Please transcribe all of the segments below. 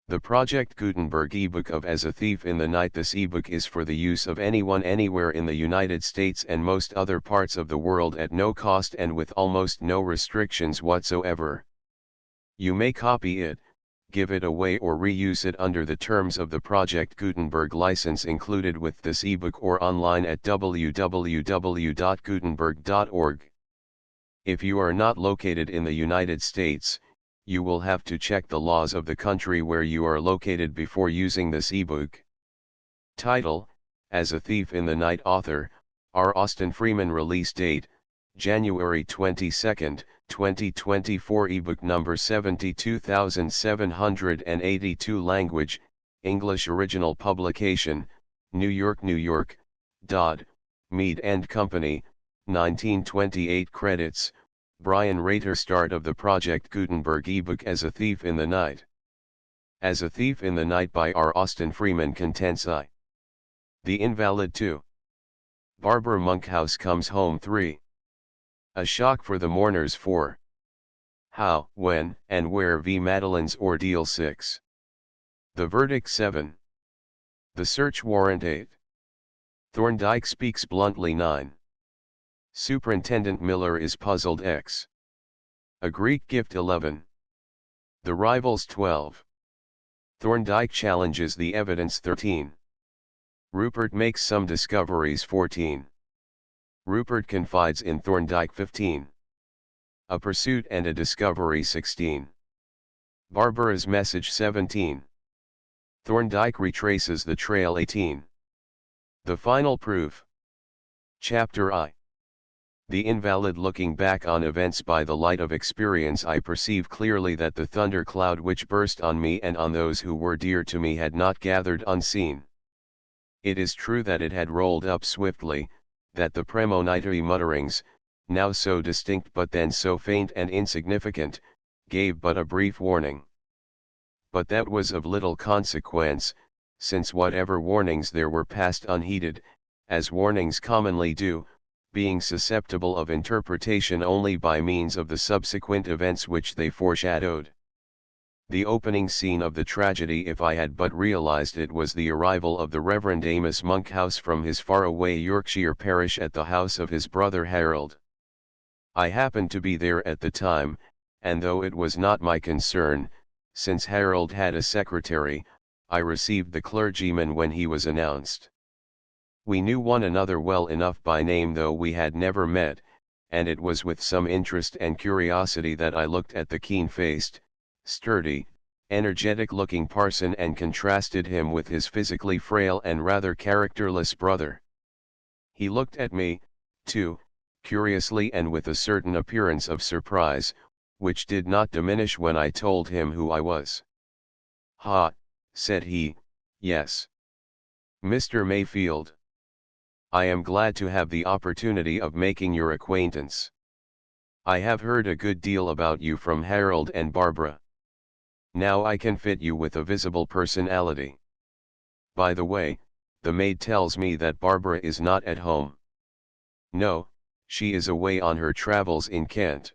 The Project Gutenberg ebook of As a Thief in the Night. This ebook is for the use of anyone anywhere in the United States and most other parts of the world at no cost and with almost no restrictions whatsoever. You may copy it, give it away or reuse it under the terms of the Project Gutenberg license included with this ebook or online at www.gutenberg.org. If you are not located in the United States, you will have to check the laws of the country where you are located before using this ebook. Title: As a Thief in the Night. Author: R. Austin Freeman. Release date: January 22, 2024. Ebook number 72782. Language: English. Original publication: New York, New York. Mead and Company, 1928. Credits: Brian Rater. Start of the Project Gutenberg ebook As a Thief in the Night. As a Thief in the Night by R. Austin Freeman. Contents: I. The Invalid 2. Barbara Monkhouse comes home 3. A shock for the mourners 4. How, when, and where v. Madeline's ordeal 6. The verdict 7. The search warrant 8. Thorndike speaks bluntly 9. Superintendent Miller is puzzled X. A Greek gift 11. The rivals 12. Thorndike challenges the evidence 13. Rupert makes some discoveries 14. Rupert confides in Thorndike 15. A pursuit and a discovery 16. Barbara's message 17. Thorndike retraces the trail 18. The final proof. Chapter I. The Invalid. Looking back on events by the light of experience, I perceive clearly that the thundercloud which burst on me and on those who were dear to me had not gathered unseen. It is true that it had rolled up swiftly, that the premonitory mutterings, now so distinct but then so faint and insignificant, gave but a brief warning. But that was of little consequence, since whatever warnings there were passed unheeded, as warnings commonly do, being susceptible of interpretation only by means of the subsequent events which they foreshadowed. The opening scene of the tragedy, if I had but realized it, was the arrival of the Reverend Amos Monkhouse from his faraway Yorkshire parish at the house of his brother Harold. I happened to be there at the time, and though it was not my concern, since Harold had a secretary, I received the clergyman when he was announced. We knew one another well enough by name though we had never met, and it was with some interest and curiosity that I looked at the keen-faced, sturdy, energetic-looking parson and contrasted him with his physically frail and rather characterless brother. He looked at me, too, curiously and with a certain appearance of surprise, which did not diminish when I told him who I was. "Ha," said he, "yes. Mr. Mayfield. I am glad to have the opportunity of making your acquaintance. I have heard a good deal about you from Harold and Barbara. Now I can fit you with a visible personality. By the way, the maid tells me that Barbara is not at home." "No, she is away on her travels in Kent."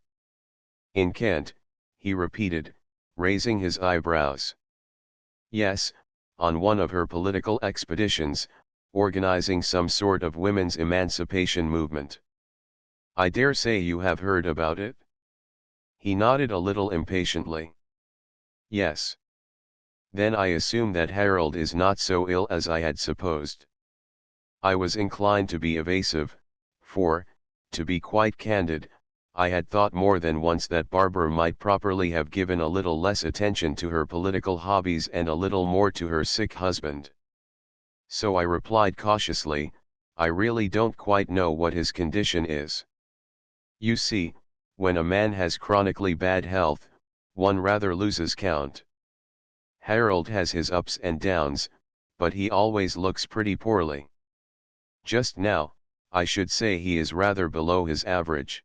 "In Kent," he repeated, raising his eyebrows. "Yes, on one of her political expeditions, organizing some sort of women's emancipation movement. I dare say you have heard about it?" He nodded a little impatiently. "Yes. Then I assume that Harold is not so ill as I had supposed." I was inclined to be evasive, for, to be quite candid, I had thought more than once that Barbara might properly have given a little less attention to her political hobbies and a little more to her sick husband. So I replied cautiously, "I really don't quite know what his condition is. You see, when a man has chronically bad health, one rather loses count. Harold has his ups and downs, but he always looks pretty poorly. Just now, I should say he is rather below his average."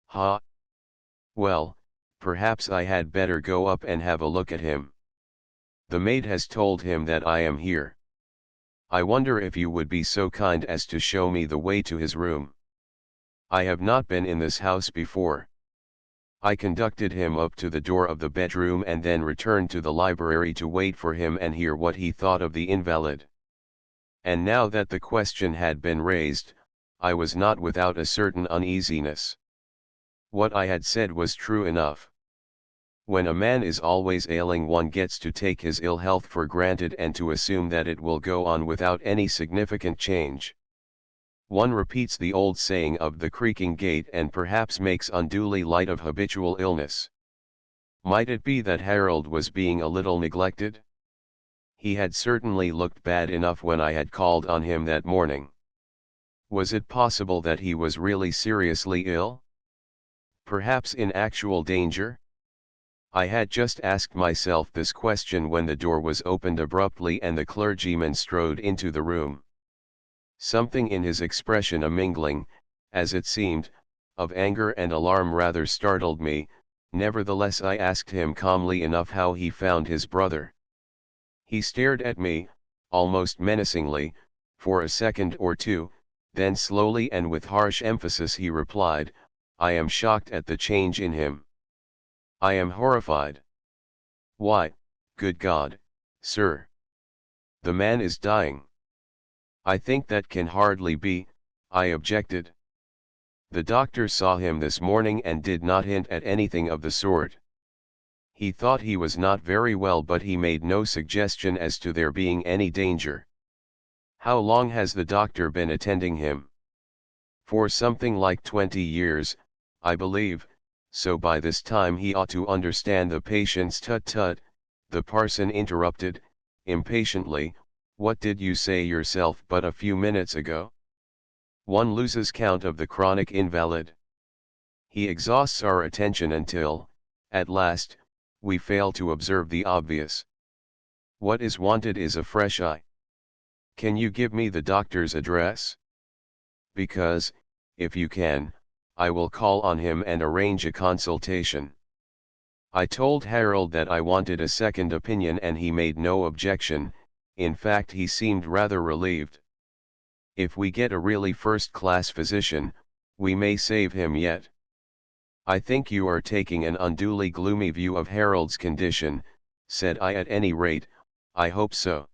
"Ha! Well, perhaps I had better go up and have a look at him. The maid has told him that I am here. I wonder if you would be so kind as to show me the way to his room. I have not been in this house before." I conducted him up to the door of the bedroom and then returned to the library to wait for him and hear what he thought of the invalid. And now that the question had been raised, I was not without a certain uneasiness. What I had said was true enough. When a man is always ailing, one gets to take his ill health for granted and to assume that it will go on without any significant change. One repeats the old saying of the creaking gate and perhaps makes unduly light of habitual illness. Might it be that Harold was being a little neglected? He had certainly looked bad enough when I had called on him that morning. Was it possible that he was really seriously ill? Perhaps in actual danger? I had just asked myself this question when the door was opened abruptly and the clergyman strode into the room. Something in his expression, a mingling, as it seemed, of anger and alarm rather startled me. Nevertheless I asked him calmly enough how he found his brother. He stared at me, almost menacingly, for a second or two, then slowly and with harsh emphasis he replied, "I am shocked at the change in him. I am horrified. Why, good God, sir! The man is dying." "I think that can hardly be," I objected. "The doctor saw him this morning and did not hint at anything of the sort. He thought he was not very well, but he made no suggestion as to there being any danger." "How long has the doctor been attending him?" "For something like 20 years, I believe, so by this time he ought to understand the patient's." "Tut tut," the parson interrupted, impatiently, "what did you say yourself but a few minutes ago? One loses count of the chronic invalid. He exhausts our attention until, at last, we fail to observe the obvious. What is wanted is a fresh eye. Can you give me the doctor's address? Because, if you can, I will call on him and arrange a consultation." I told Harold that I wanted a second opinion and he made no objection. In fact, he seemed rather relieved. "If we get a really first-class physician, we may save him yet." "I think you are taking an unduly gloomy view of Harold's condition," said I. "At any rate, I hope so.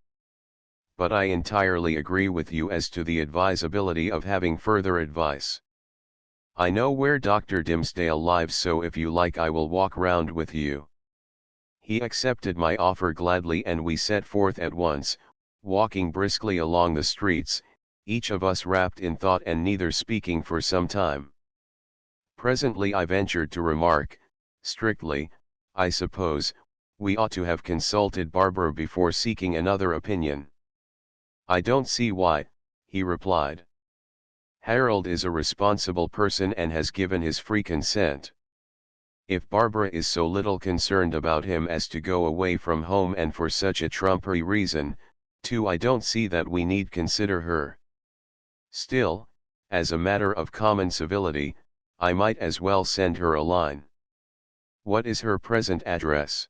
But I entirely agree with you as to the advisability of having further advice. I know where Dr. Dimsdale lives, so if you like I will walk round with you." He accepted my offer gladly and we set forth at once, walking briskly along the streets, each of us wrapped in thought and neither speaking for some time. Presently I ventured to remark, "Strictly, I suppose, we ought to have consulted Barbara before seeking another opinion." "I don't see why," he replied. "Harold is a responsible person and has given his free consent. If Barbara is so little concerned about him as to go away from home and for such a trumpery reason, too, I don't see that we need consider her. Still, as a matter of common civility, I might as well send her a line." "What is her present address?"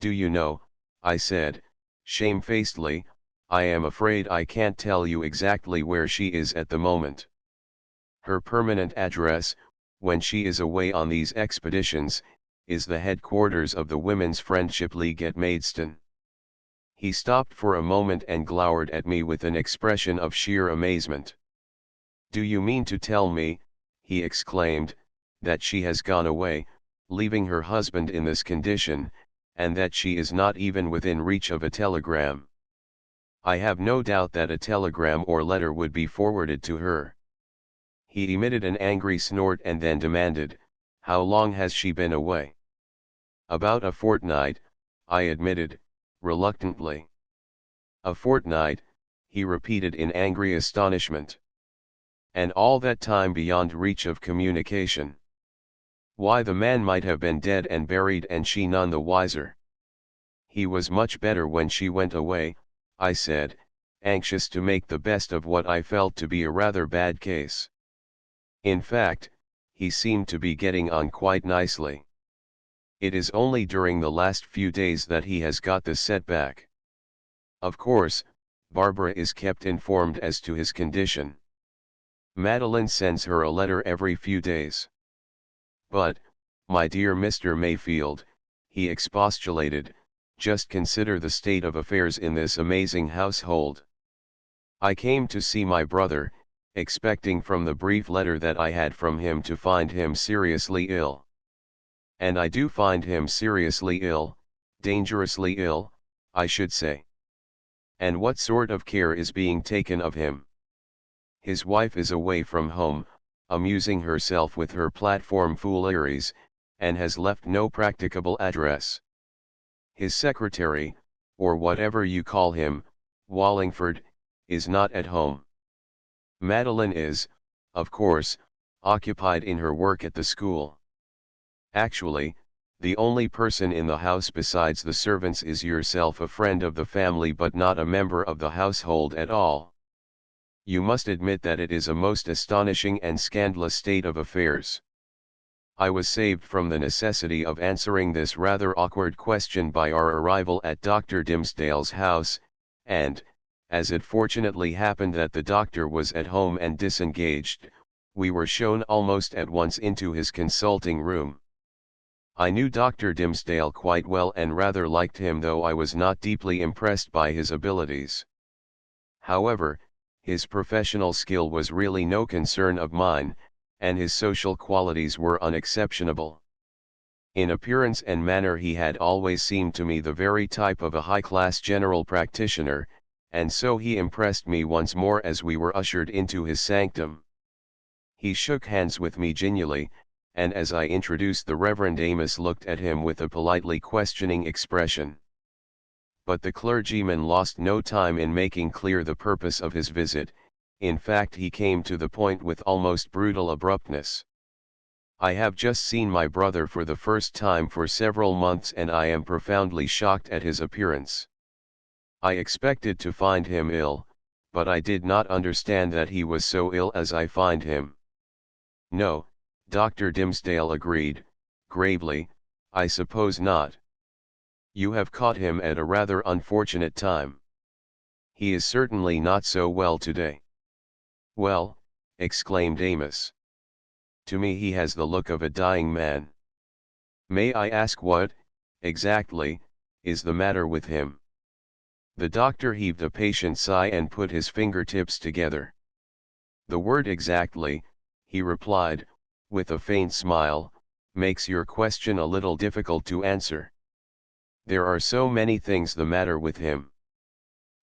"Do you know," I said, shamefacedly, "I am afraid I can't tell you exactly where she is at the moment. Her permanent address, when she is away on these expeditions, is the headquarters of the Women's Friendship League at Maidstone." He stopped for a moment and glowered at me with an expression of sheer amazement. "Do you mean to tell me," he exclaimed, "that she has gone away, leaving her husband in this condition, and that she is not even within reach of a telegram?" "I have no doubt that a telegram or letter would be forwarded to her." He emitted an angry snort and then demanded, "How long has she been away?" "About a fortnight," I admitted, reluctantly. "A fortnight," he repeated in angry astonishment. "And all that time beyond reach of communication? Why, the man might have been dead and buried and she none the wiser." "He was much better when she went away," I said, anxious to make the best of what I felt to be a rather bad case. "In fact, he seemed to be getting on quite nicely. It is only during the last few days that he has got the setback. Of course, Barbara is kept informed as to his condition. Madeline sends her a letter every few days. But, "My dear Mr. Mayfield," he expostulated, "just consider the state of affairs in this amazing household. I came to see my brother, expecting from the brief letter that I had from him to find him seriously ill. And I do find him seriously ill, dangerously ill, I should say. And what sort of care is being taken of him? His wife is away from home, amusing herself with her platform fooleries, and has left no practicable address. His secretary, or whatever you call him, Wallingford, is not at home. Madeline is, of course, occupied in her work at the school. Actually, the only person in the house besides the servants is yourself, a friend of the family but not a member of the household at all. You must admit that it is a most astonishing and scandalous state of affairs." I was saved from the necessity of answering this rather awkward question by our arrival at Dr. Dimsdale's house, and, as it fortunately happened that the doctor was at home and disengaged, we were shown almost at once into his consulting room. I knew Dr. Dimsdale quite well and rather liked him, though I was not deeply impressed by his abilities. However, his professional skill was really no concern of mine, and his social qualities were unexceptionable. In appearance and manner he had always seemed to me the very type of a high-class general practitioner, and so he impressed me once more as we were ushered into his sanctum. He shook hands with me genially, and as I introduced the Reverend Amos looked at him with a politely questioning expression. But the clergyman lost no time in making clear the purpose of his visit. In fact, he came to the point with almost brutal abruptness. "I have just seen my brother for the first time for several months, and I am profoundly shocked at his appearance. I expected to find him ill, but I did not understand that he was so ill as I find him." "No," Dr. Dimsdale agreed, gravely, "I suppose not. You have caught him at a rather unfortunate time. He is certainly not so well today." "Well," exclaimed Amos. "To me he has the look of a dying man. May I ask what, exactly, is the matter with him?" The doctor heaved a patient sigh and put his fingertips together. "The word exactly," he replied, with a faint smile, "makes your question a little difficult to answer. There are so many things the matter with him.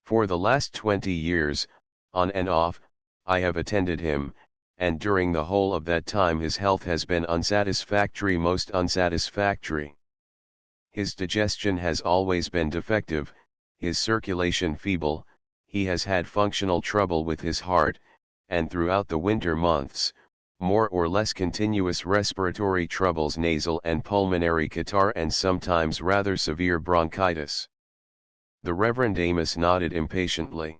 For the last 20 years, on and off, I have attended him, and during the whole of that time his health has been unsatisfactory, most unsatisfactory. His digestion has always been defective, his circulation feeble, he has had functional trouble with his heart, and throughout the winter months, more or less continuous respiratory troubles, nasal and pulmonary catarrh, and sometimes rather severe bronchitis." The Reverend Amos nodded impatiently.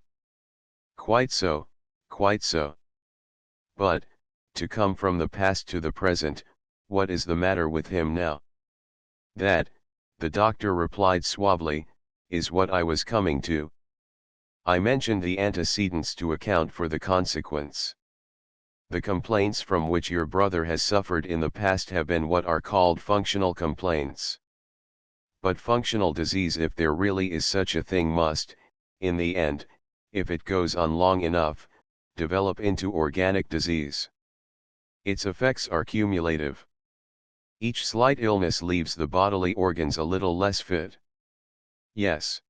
"Quite so, quite so. But, to come from the past to the present, what is the matter with him now?" "That," the doctor replied suavely, "is what I was coming to. I mentioned the antecedents to account for the consequence. The complaints from which your brother has suffered in the past have been what are called functional complaints. But functional disease, if there really is such a thing, must, in the end, if it goes on long enough, develop into organic disease. Its effects are cumulative. Each slight illness leaves the bodily organs a little less fit." "Yes.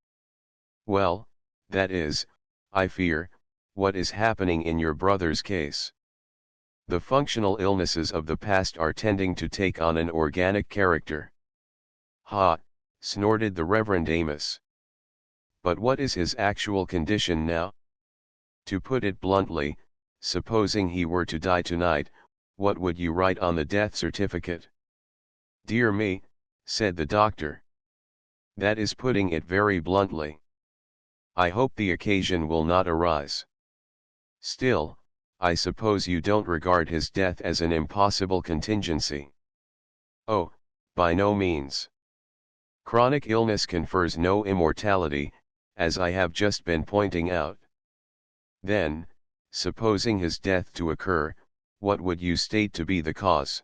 Well, that is, I fear, what is happening in your brother's case. The functional illnesses of the past are tending to take on an organic character." "Ha!" snorted the Reverend Amos. "But what is his actual condition now? To put it bluntly, supposing he were to die tonight, what would you write on the death certificate?" "Dear me," said the doctor. "That is putting it very bluntly. I hope the occasion will not arise. Still, I suppose you don't regard his death as an impossible contingency?" "Oh, by no means. Chronic illness confers no immortality, as I have just been pointing out." "Then, supposing his death to occur, what would you state to be the cause?"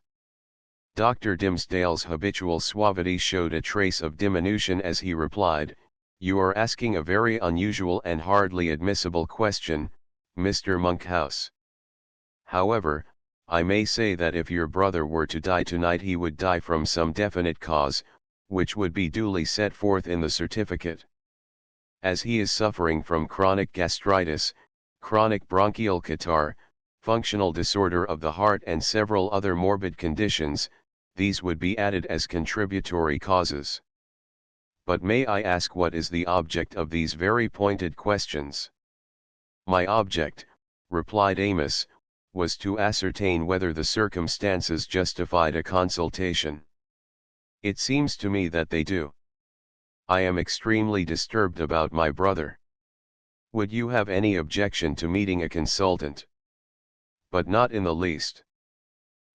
Dr. Dimsdale's habitual suavity showed a trace of diminution as he replied, "You are asking a very unusual and hardly admissible question, Mr. Monkhouse. However, I may say that if your brother were to die tonight he would die from some definite cause, which would be duly set forth in the certificate. As he is suffering from chronic gastritis, chronic bronchial catarrh, functional disorder of the heart and several other morbid conditions, these would be added as contributory causes. But may I ask what is the object of these very pointed questions?" "My object," replied Amos, "was to ascertain whether the circumstances justified a consultation. It seems to me that they do. I am extremely disturbed about my brother. Would you have any objection to meeting a consultant?" "But not in the least.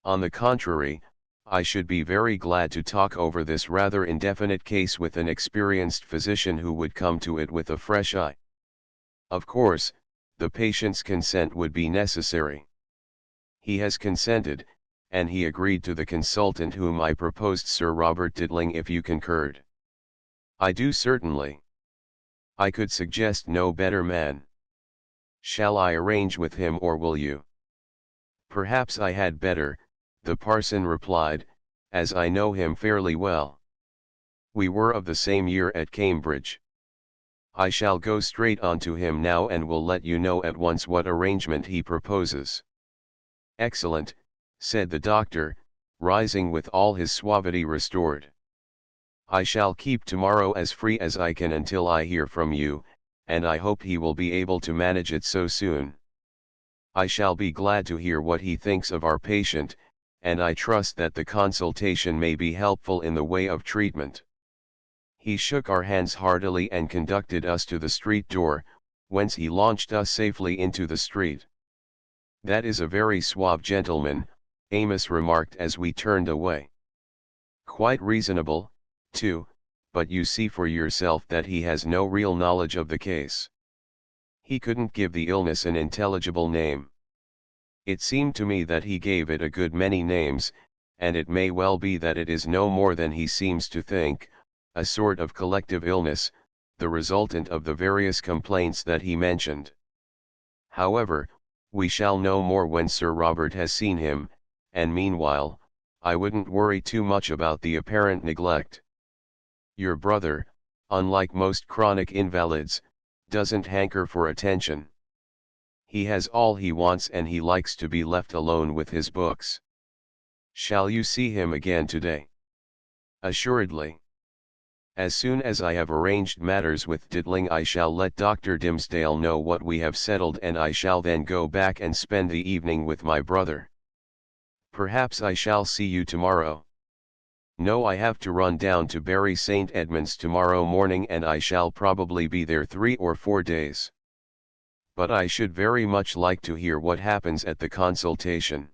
On the contrary, I should be very glad to talk over this rather indefinite case with an experienced physician who would come to it with a fresh eye. Of course, the patient's consent would be necessary. He has consented, and he agreed to the consultant whom I proposed, Sir Robert Diddling, if you concurred." "I do certainly. I could suggest no better man. Shall I arrange with him or will you?" "Perhaps I had better," the parson replied, "as I know him fairly well. We were of the same year at Cambridge. I shall go straight on to him now and will let you know at once what arrangement he proposes." "Excellent," said the doctor, rising with all his suavity restored. "I shall keep tomorrow as free as I can until I hear from you, and I hope he will be able to manage it so soon. I shall be glad to hear what he thinks of our patient, and I trust that the consultation may be helpful in the way of treatment." He shook our hands heartily and conducted us to the street door, whence he launched us safely into the street. "That is a very suave gentleman," Amos remarked as we turned away. "Quite reasonable, too, but you see for yourself that he has no real knowledge of the case. He couldn't give the illness an intelligible name. It seemed to me that he gave it a good many names, and it may well be that it is no more than he seems to think, a sort of collective illness, the resultant of the various complaints that he mentioned. However, we shall know more when Sir Robert has seen him, and meanwhile, I wouldn't worry too much about the apparent neglect. Your brother, unlike most chronic invalids, doesn't hanker for attention. He has all he wants and he likes to be left alone with his books. Shall you see him again today?" "Assuredly. As soon as I have arranged matters with Diddling I shall let Dr. Dimsdale know what we have settled and I shall then go back and spend the evening with my brother." "Perhaps I shall see you tomorrow." "No, I have to run down to Bury St. Edmunds tomorrow morning and I shall probably be there 3 or 4 days. But I should very much like to hear what happens at the consultation.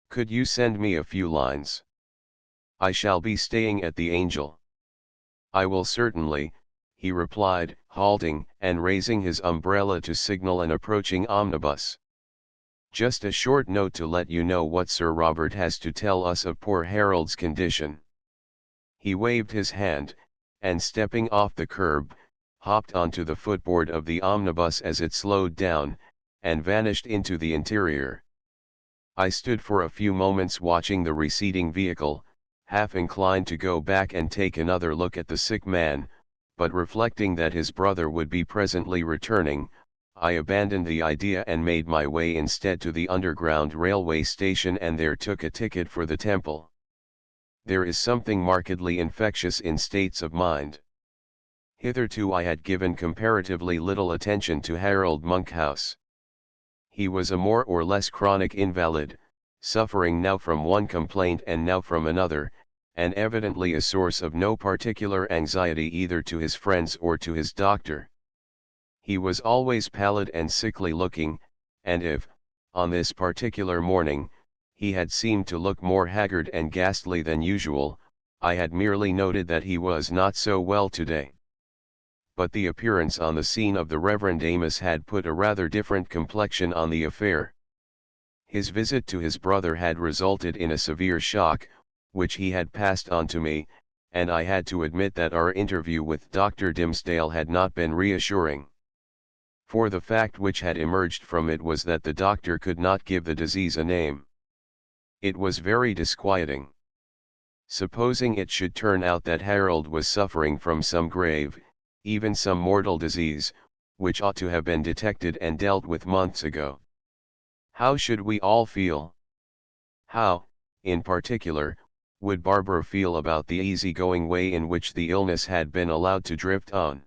Could you send me a few lines?" "I shall be staying at the Angel." "I will certainly," he replied, halting and raising his umbrella to signal an approaching omnibus. "Just a short note to let you know what Sir Robert has to tell us of poor Harold's condition." He waved his hand, and stepping off the curb, hopped onto the footboard of the omnibus as it slowed down, and vanished into the interior. I stood for a few moments watching the receding vehicle, half inclined to go back and take another look at the sick man, but reflecting that his brother would be presently returning, I abandoned the idea and made my way instead to the underground railway station and there took a ticket for the Temple. There is something markedly infectious in states of mind. Hitherto I had given comparatively little attention to Harold Monkhouse. He was a more or less chronic invalid, suffering now from one complaint and now from another, and evidently a source of no particular anxiety either to his friends or to his doctor. He was always pallid and sickly looking, and if, on this particular morning, he had seemed to look more haggard and ghastly than usual, I had merely noted that he was not so well today. But the appearance on the scene of the Reverend Amos had put a rather different complexion on the affair. His visit to his brother had resulted in a severe shock, which he had passed on to me, and I had to admit that our interview with Dr. Dimsdale had not been reassuring. For the fact which had emerged from it was that the doctor could not give the disease a name. It was very disquieting. Supposing it should turn out that Harold was suffering from some grave, even some mortal disease, which ought to have been detected and dealt with months ago. How should we all feel? How, in particular, would Barbara feel about the easy-going way in which the illness had been allowed to drift on?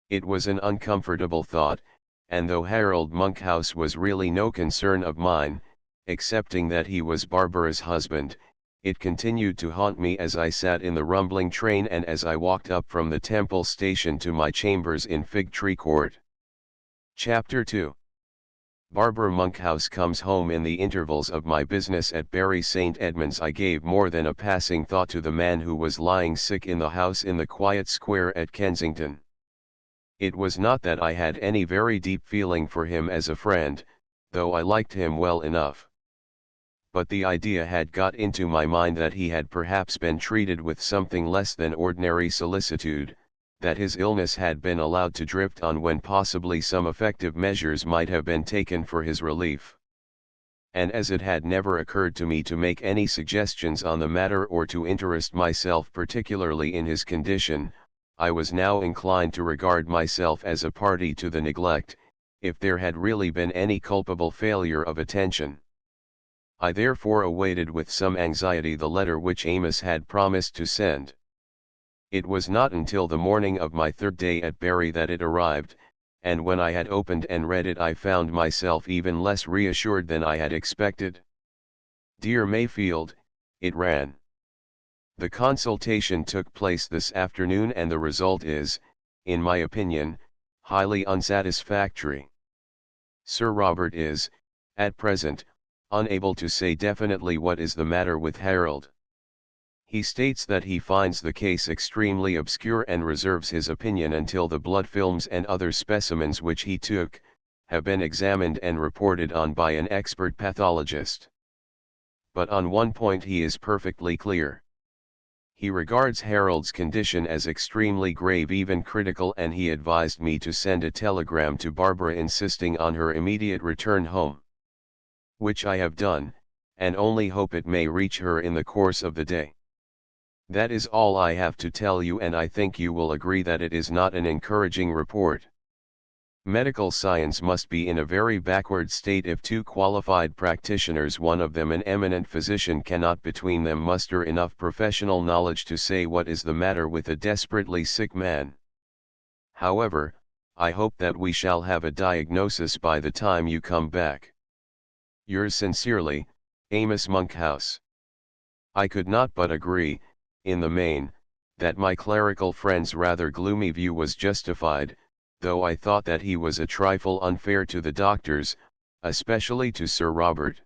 It was an uncomfortable thought, and though Harold Monkhouse was really no concern of mine, excepting that he was Barbara's husband, it continued to haunt me as I sat in the rumbling train and as I walked up from the Temple station to my chambers in Fig Tree Court. Chapter 2. Barbara Monkhouse comes home. In the intervals of my business at Bury St. Edmunds I gave more than a passing thought to the man who was lying sick in the house in the quiet square at Kensington. It was not that I had any very deep feeling for him as a friend, though I liked him well enough. But the idea had got into my mind that he had perhaps been treated with something less than ordinary solicitude, that his illness had been allowed to drift on when possibly some effective measures might have been taken for his relief. And as it had never occurred to me to make any suggestions on the matter or to interest myself particularly in his condition, I was now inclined to regard myself as a party to the neglect, if there had really been any culpable failure of attention. I therefore awaited with some anxiety the letter which Amos had promised to send. It was not until the morning of my third day at Bury that it arrived, and when I had opened and read it I found myself even less reassured than I had expected. Dear Mayfield, it ran. The consultation took place this afternoon and the result is, in my opinion, highly unsatisfactory. Sir Robert is, at present, unable to say definitely what is the matter with Harold. He states that he finds the case extremely obscure and reserves his opinion until the blood films and other specimens which he took, have been examined and reported on by an expert pathologist. But on one point he is perfectly clear. He regards Harold's condition as extremely grave, even critical, and he advised me to send a telegram to Barbara insisting on her immediate return home. Which I have done, and only hope it may reach her in the course of the day. That is all I have to tell you, and I think you will agree that it is not an encouraging report. Medical science must be in a very backward state if two qualified practitioners, one of them an eminent physician, cannot between them muster enough professional knowledge to say what is the matter with a desperately sick man. However, I hope that we shall have a diagnosis by the time you come back. Yours sincerely, Amos Monkhouse. I could not but agree, in the main, that my clerical friend's rather gloomy view was justified, though I thought that he was a trifle unfair to the doctors, especially to Sir Robert.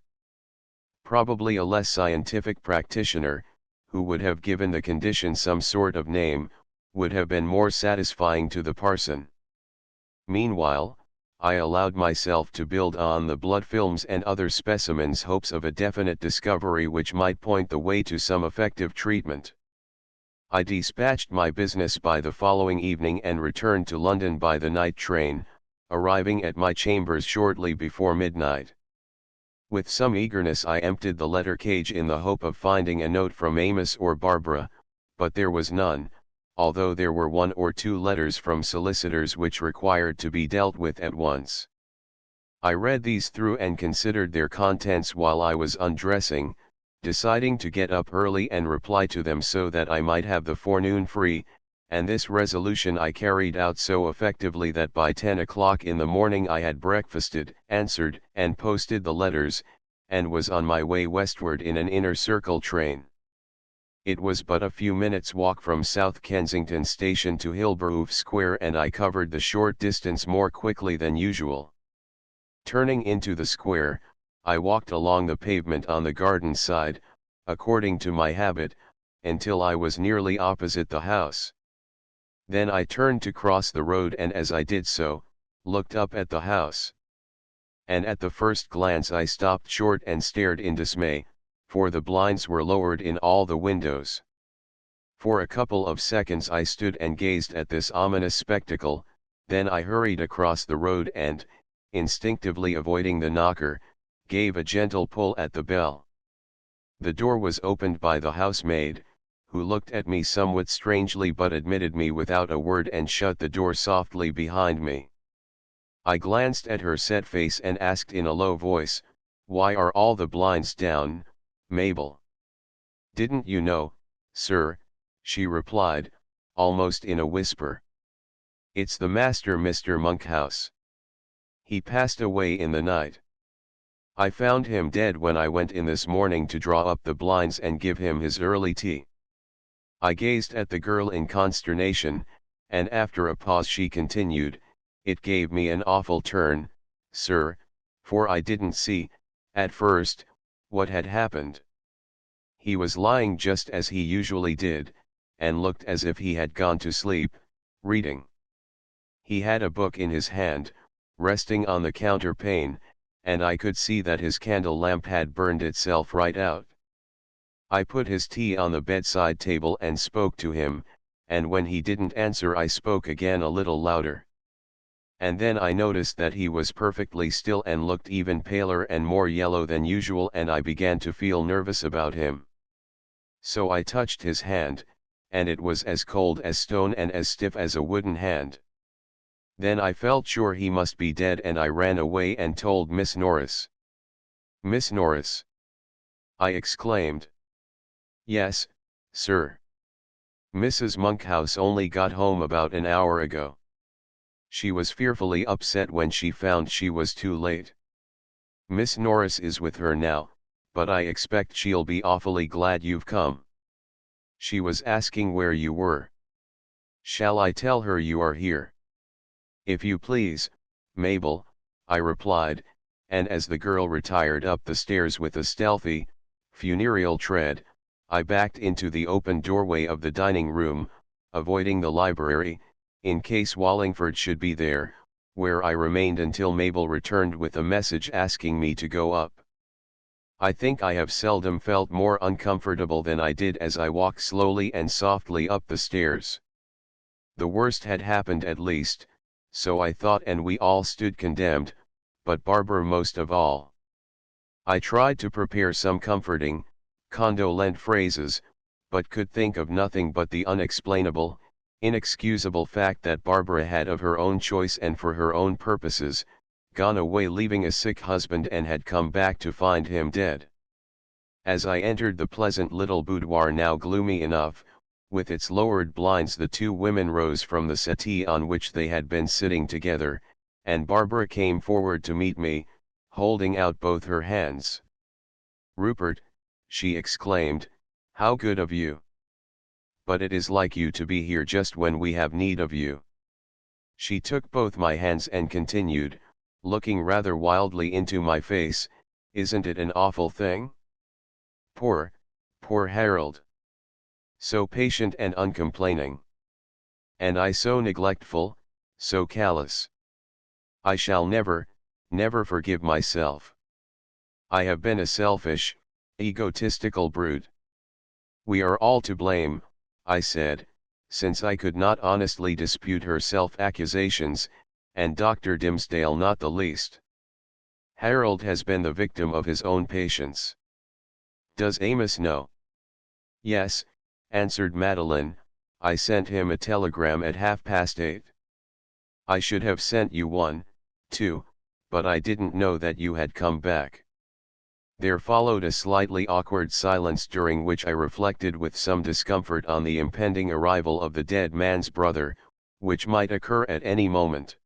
Probably a less scientific practitioner, who would have given the condition some sort of name, would have been more satisfying to the parson. Meanwhile, I allowed myself to build on the blood films and other specimens hopes of a definite discovery which might point the way to some effective treatment. I dispatched my business by the following evening and returned to London by the night train, arriving at my chambers shortly before midnight. With some eagerness I emptied the letter cage in the hope of finding a note from Amos or Barbara, but there was none, although there were 1 or 2 letters from solicitors which required to be dealt with at once. I read these through and considered their contents while I was undressing, deciding to get up early and reply to them so that I might have the forenoon free, and this resolution I carried out so effectively that by 10 o'clock in the morning I had breakfasted, answered and posted the letters, and was on my way westward in an inner circle train. It was but a few minutes' walk from South Kensington Station to Hilborough Square, and I covered the short distance more quickly than usual. Turning into the square, I walked along the pavement on the garden side, according to my habit, until I was nearly opposite the house. Then I turned to cross the road, and as I did so, looked up at the house. And at the first glance I stopped short and stared in dismay, for the blinds were lowered in all the windows. For a couple of seconds I stood and gazed at this ominous spectacle, then I hurried across the road and, instinctively avoiding the knocker, gave a gentle pull at the bell. The door was opened by the housemaid, who looked at me somewhat strangely but admitted me without a word and shut the door softly behind me. I glanced at her set face and asked in a low voice, "Why are all the blinds down, Mabel?" "Didn't you know, sir?" she replied, almost in a whisper. "It's the master, Mr. Monkhouse. He passed away in the night. I found him dead when I went in this morning to draw up the blinds and give him his early tea." I gazed at the girl in consternation, and after a pause she continued, "It gave me an awful turn, sir, for I didn't see, at first, what had happened. He was lying just as he usually did, and looked as if he had gone to sleep, reading. He had a book in his hand, resting on the counterpane, and I could see that his candle lamp had burned itself right out. I put his tea on the bedside table and spoke to him, and when he didn't answer I spoke again a little louder. And then I noticed that he was perfectly still and looked even paler and more yellow than usual, and I began to feel nervous about him. So I touched his hand, and it was as cold as stone and as stiff as a wooden hand. Then I felt sure he must be dead and I ran away and told Miss Norris." "Miss Norris?" I exclaimed. "Yes, sir. Mrs. Monkhouse only got home about an hour ago. She was fearfully upset when she found she was too late. Miss Norris is with her now, but I expect she'll be awfully glad you've come. She was asking where you were. Shall I tell her you are here?" "If you please, Mabel," I replied, and as the girl retired up the stairs with a stealthy, funereal tread, I backed into the open doorway of the dining room, avoiding the library, in case Wallingford should be there, where I remained until Mabel returned with a message asking me to go up. I think I have seldom felt more uncomfortable than I did as I walked slowly and softly up the stairs. The worst had happened at least, so I thought, and we all stood condemned, but Barbara most of all. I tried to prepare some comforting, condolent phrases, but could think of nothing but the unexplainable, inexcusable fact that Barbara had of her own choice and for her own purposes, gone away leaving a sick husband and had come back to find him dead. As I entered the pleasant little boudoir, now gloomy enough, with its lowered blinds, the two women rose from the settee on which they had been sitting together, and Barbara came forward to meet me, holding out both her hands. "Rupert," she exclaimed, "how good of you! But it is like you to be here just when we have need of you." She took both my hands and continued, looking rather wildly into my face, "Isn't it an awful thing? Poor, poor Harold. So patient and uncomplaining. And I so neglectful, so callous. I shall never, never forgive myself. I have been a selfish, egotistical brute. We are all to blame," I said, since I could not honestly dispute her self-accusations, "and Dr. Dimsdale not the least. Harold has been the victim of his own patience. Does Amos know?" "Yes," answered Madeline, "I sent him a telegram at 8:30. I should have sent you one, too, but I didn't know that you had come back." There followed a slightly awkward silence, during which I reflected with some discomfort on the impending arrival of the dead man's brother, which might occur at any moment.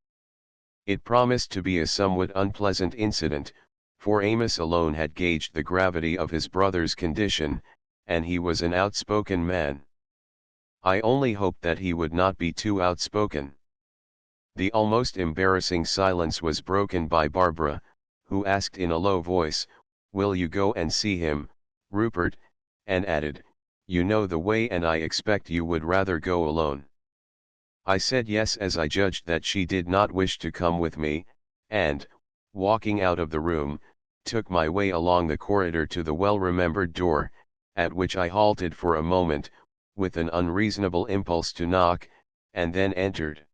It promised to be a somewhat unpleasant incident, for Amos alone had gauged the gravity of his brother's condition, and he was an outspoken man. I only hoped that he would not be too outspoken. The almost embarrassing silence was broken by Barbara, who asked in a low voice, "Will you go and see him, Rupert?" and added, "You know the way and I expect you would rather go alone." I said yes, as I judged that she did not wish to come with me, and, walking out of the room, took my way along the corridor to the well-remembered door, at which I halted for a moment, with an unreasonable impulse to knock, and then entered.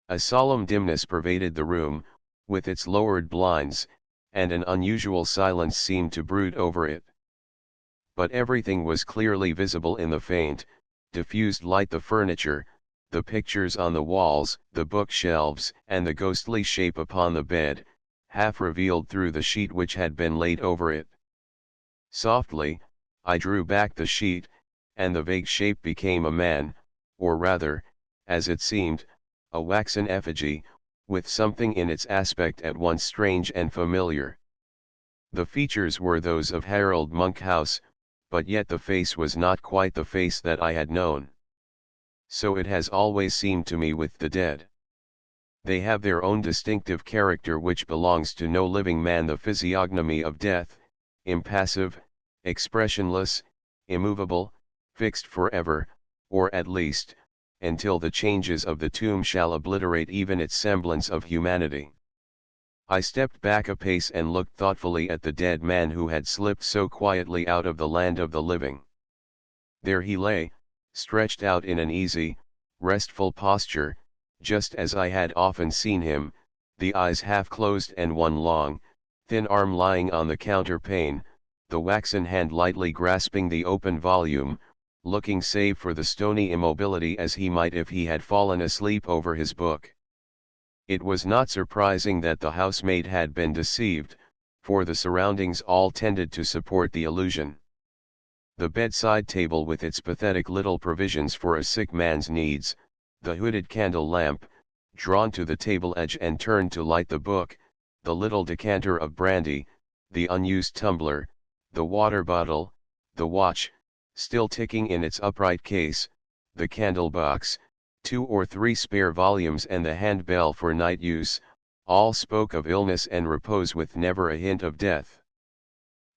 A solemn dimness pervaded the room, with its lowered blinds, and an unusual silence seemed to brood over it. But everything was clearly visible in the faint, diffused light: the furniture, the pictures on the walls, the bookshelves, and the ghostly shape upon the bed, half revealed through the sheet which had been laid over it. Softly, I drew back the sheet, and the vague shape became a man, or rather, as it seemed, a waxen effigy, with something in its aspect at once strange and familiar. The features were those of Harold Monkhouse, but yet the face was not quite the face that I had known. So it has always seemed to me with the dead. They have their own distinctive character which belongs to no living man: the physiognomy of death, impassive, expressionless, immovable, fixed forever, or at least, until the changes of the tomb shall obliterate even its semblance of humanity. I stepped back a pace and looked thoughtfully at the dead man who had slipped so quietly out of the land of the living. There he lay, stretched out in an easy, restful posture, just as I had often seen him, the eyes half closed and one long, thin arm lying on the counterpane, the waxen hand lightly grasping the open volume, looking save for the stony immobility as he might if he had fallen asleep over his book. It was not surprising that the housemaid had been deceived, for the surroundings all tended to support the illusion. The bedside table with its pathetic little provisions for a sick man's needs, the hooded candle lamp, drawn to the table edge and turned to light the book, the little decanter of brandy, the unused tumbler, the water bottle, the watch, still ticking in its upright case, the candle box, 2 or 3 spare volumes and the handbell for night use, all spoke of illness and repose with never a hint of death.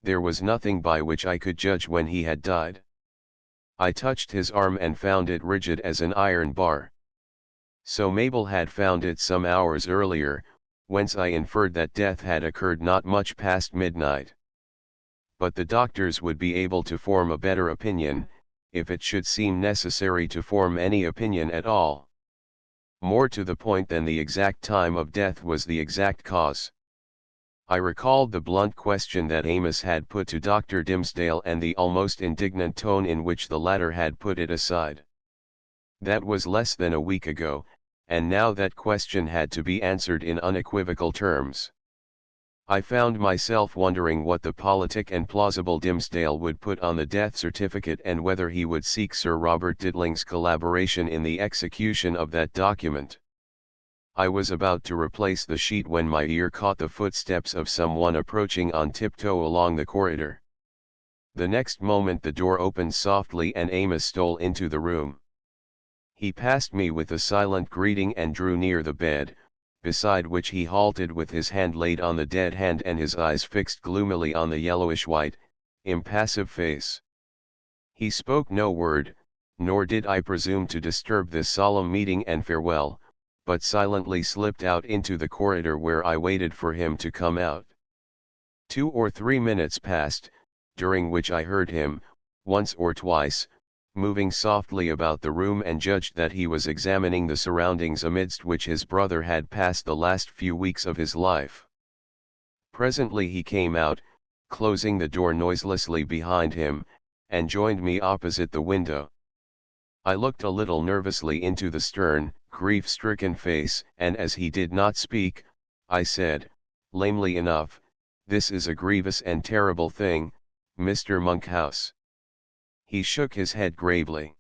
There was nothing by which I could judge when he had died. I touched his arm and found it rigid as an iron bar. So Mabel had found it some hours earlier, whence I inferred that death had occurred not much past midnight. But the doctors would be able to form a better opinion, if it should seem necessary to form any opinion at all. More to the point than the exact time of death was the exact cause. I recalled the blunt question that Amos had put to Dr. Dimsdale and the almost indignant tone in which the latter had put it aside. That was less than a week ago, and now that question had to be answered in unequivocal terms. I found myself wondering what the politic and plausible Dimsdale would put on the death certificate and whether he would seek Sir Robert Didling's collaboration in the execution of that document. I was about to replace the sheet when my ear caught the footsteps of someone approaching on tiptoe along the corridor. The next moment the door opened softly and Amos stole into the room. He passed me with a silent greeting and drew near the bed, beside which he halted with his hand laid on the dead hand and his eyes fixed gloomily on the yellowish-white, impassive face. He spoke no word, nor did I presume to disturb this solemn meeting and farewell, but silently slipped out into the corridor where I waited for him to come out. 2 or 3 minutes passed, during which I heard him, once or twice, moving softly about the room and judged that he was examining the surroundings amidst which his brother had passed the last few weeks of his life. Presently he came out, closing the door noiselessly behind him, and joined me opposite the window. I looked a little nervously into the stern, grief-stricken face, and as he did not speak, I said, lamely enough, "This is a grievous and terrible thing, Mr. Monkhouse." He shook his head gravely.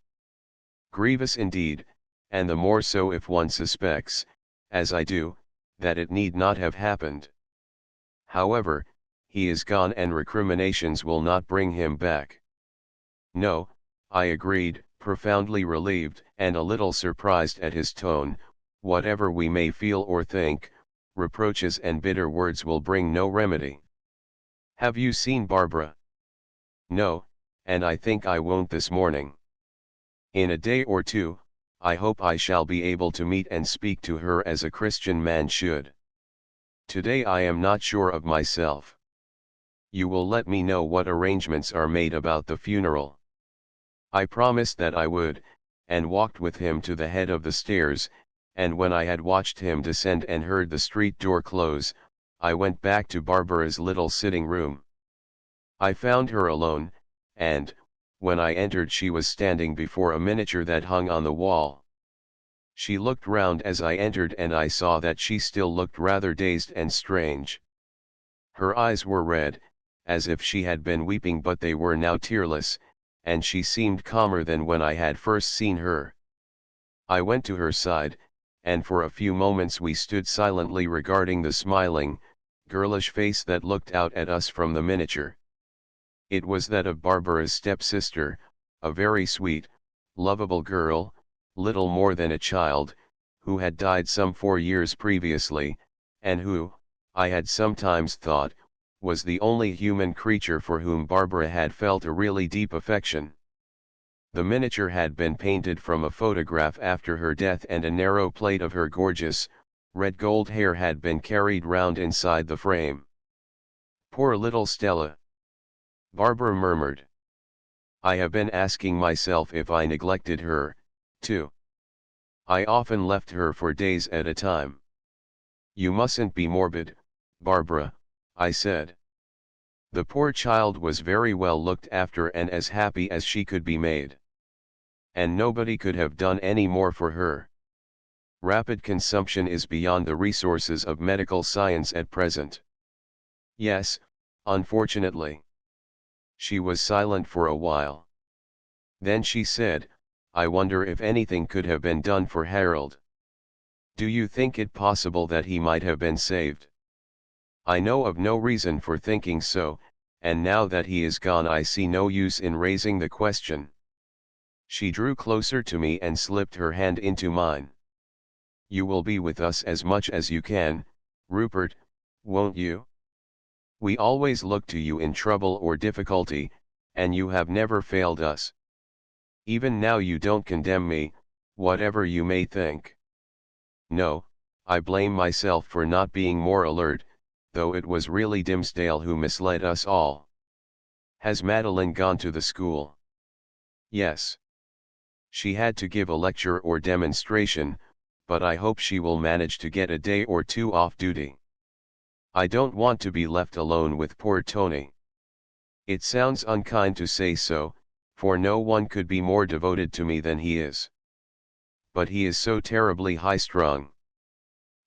"Grievous indeed, and the more so if one suspects, as I do, that it need not have happened. However, he is gone and recriminations will not bring him back." "No," I agreed, profoundly relieved and a little surprised at his tone. "Whatever we may feel or think, reproaches and bitter words will bring no remedy." "Have you seen Barbara?" "No, and I think I won't this morning. In a day or two, I hope I shall be able to meet and speak to her as a Christian man should. Today I am not sure of myself." You will let me know what arrangements are made about the funeral. I promised that I would, and walked with him to the head of the stairs, and when I had watched him descend and heard the street door close, I went back to Barbara's little sitting room. I found her alone, and, when I entered, she was standing before a miniature that hung on the wall. She looked round as I entered, and I saw that she still looked rather dazed and strange. Her eyes were red, as if she had been weeping, but they were now tearless, and she seemed calmer than when I had first seen her. I went to her side, and for a few moments we stood silently regarding the smiling, girlish face that looked out at us from the miniature. It was that of Barbara's stepsister, a very sweet, lovable girl, little more than a child, who had died some 4 years previously, and who, I had sometimes thought, was the only human creature for whom Barbara had felt a really deep affection. The miniature had been painted from a photograph after her death, and a narrow plate of her gorgeous, red gold hair had been carried round inside the frame. "Poor little Stella," Barbara murmured. "I have been asking myself if I neglected her, too. I often left her for days at a time." "You mustn't be morbid, Barbara," I said. "The poor child was very well looked after and as happy as she could be made. And nobody could have done any more for her. Rapid consumption is beyond the resources of medical science at present." "Yes, unfortunately." She was silent for a while. Then she said, "I wonder if anything could have been done for Harold. Do you think it possible that he might have been saved?" "I know of no reason for thinking so, and now that he is gone I see no use in raising the question." She drew closer to me and slipped her hand into mine. "You will be with us as much as you can, Rupert, won't you? We always look to you in trouble or difficulty, and you have never failed us. Even now you don't condemn me, whatever you may think." "No, I blame myself for not being more alert, though it was really Dimmesdale who misled us all." "Has Madeline gone to the school?" "Yes. She had to give a lecture or demonstration, but I hope she will manage to get a day or two off duty. I don't want to be left alone with poor Tony. It sounds unkind to say so, for no one could be more devoted to me than he is. But he is so terribly high-strung.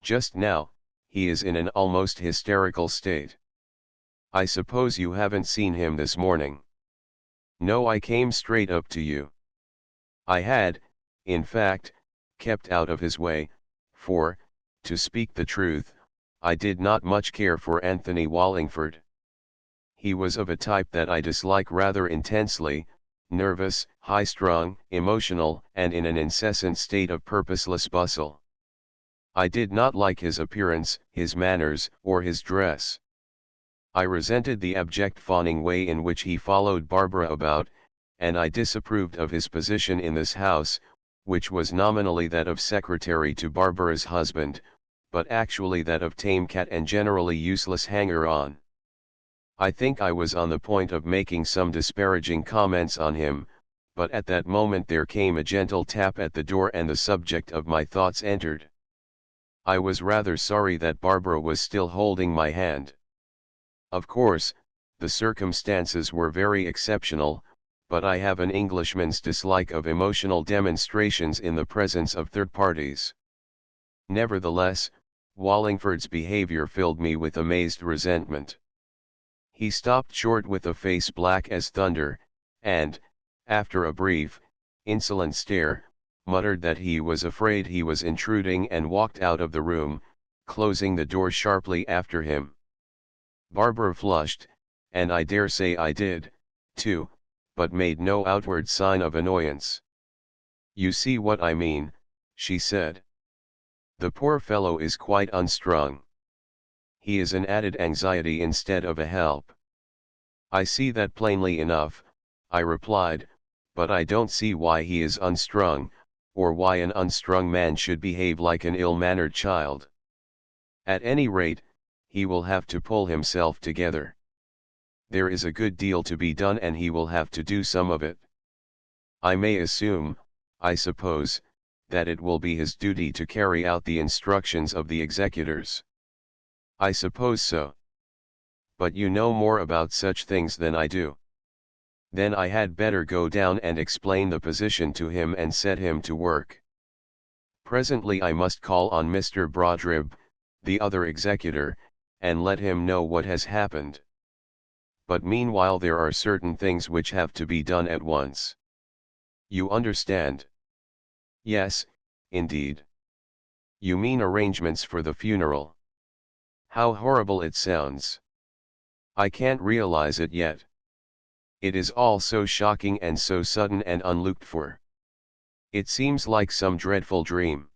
Just now, he is in an almost hysterical state. I suppose you haven't seen him this morning?" "No, I came straight up to you. I had, in fact, kept out of his way, for, to speak the truth, I did not much care for Anthony Wallingford. He was of a type that I dislike rather intensely, nervous, high-strung, emotional, and in an incessant state of purposeless bustle. I did not like his appearance, his manners, or his dress. I resented the abject fawning way in which he followed Barbara about, and I disapproved of his position in this house, which was nominally that of secretary to Barbara's husband, but actually that of tame cat and generally useless hanger-on. I think I was on the point of making some disparaging comments on him, but at that moment there came a gentle tap at the door and the subject of my thoughts entered. I was rather sorry that Barbara was still holding my hand. Of course, the circumstances were very exceptional, but I have an Englishman's dislike of emotional demonstrations in the presence of third parties. Nevertheless, Wallingford's behavior filled me with amazed resentment. He stopped short with a face black as thunder, and, after a brief, insolent stare, muttered that he was afraid he was intruding and walked out of the room, closing the door sharply after him. Barbara flushed, and I dare say I did, too, but made no outward sign of annoyance. "You see what I mean," she said. "The poor fellow is quite unstrung. He is an added anxiety instead of a help." "I see that plainly enough," I replied, "but I don't see why he is unstrung, or why an unstrung man should behave like an ill-mannered child. At any rate, he will have to pull himself together." there is a good deal to be done and he will have to do some of it. I may assume, I suppose, that it will be his duty to carry out the instructions of the executors. I suppose so. But you know more about such things than I do. Then I had better go down and explain the position to him and set him to work. Presently I must call on Mr. Brodribb, the other executor, and let him know what has happened. But meanwhile there are certain things which have to be done at once. You understand? Yes, indeed. You mean arrangements for the funeral. How horrible it sounds. I can't realize it yet. It is all so shocking and so sudden and unlooked for. It seems like some dreadful dream.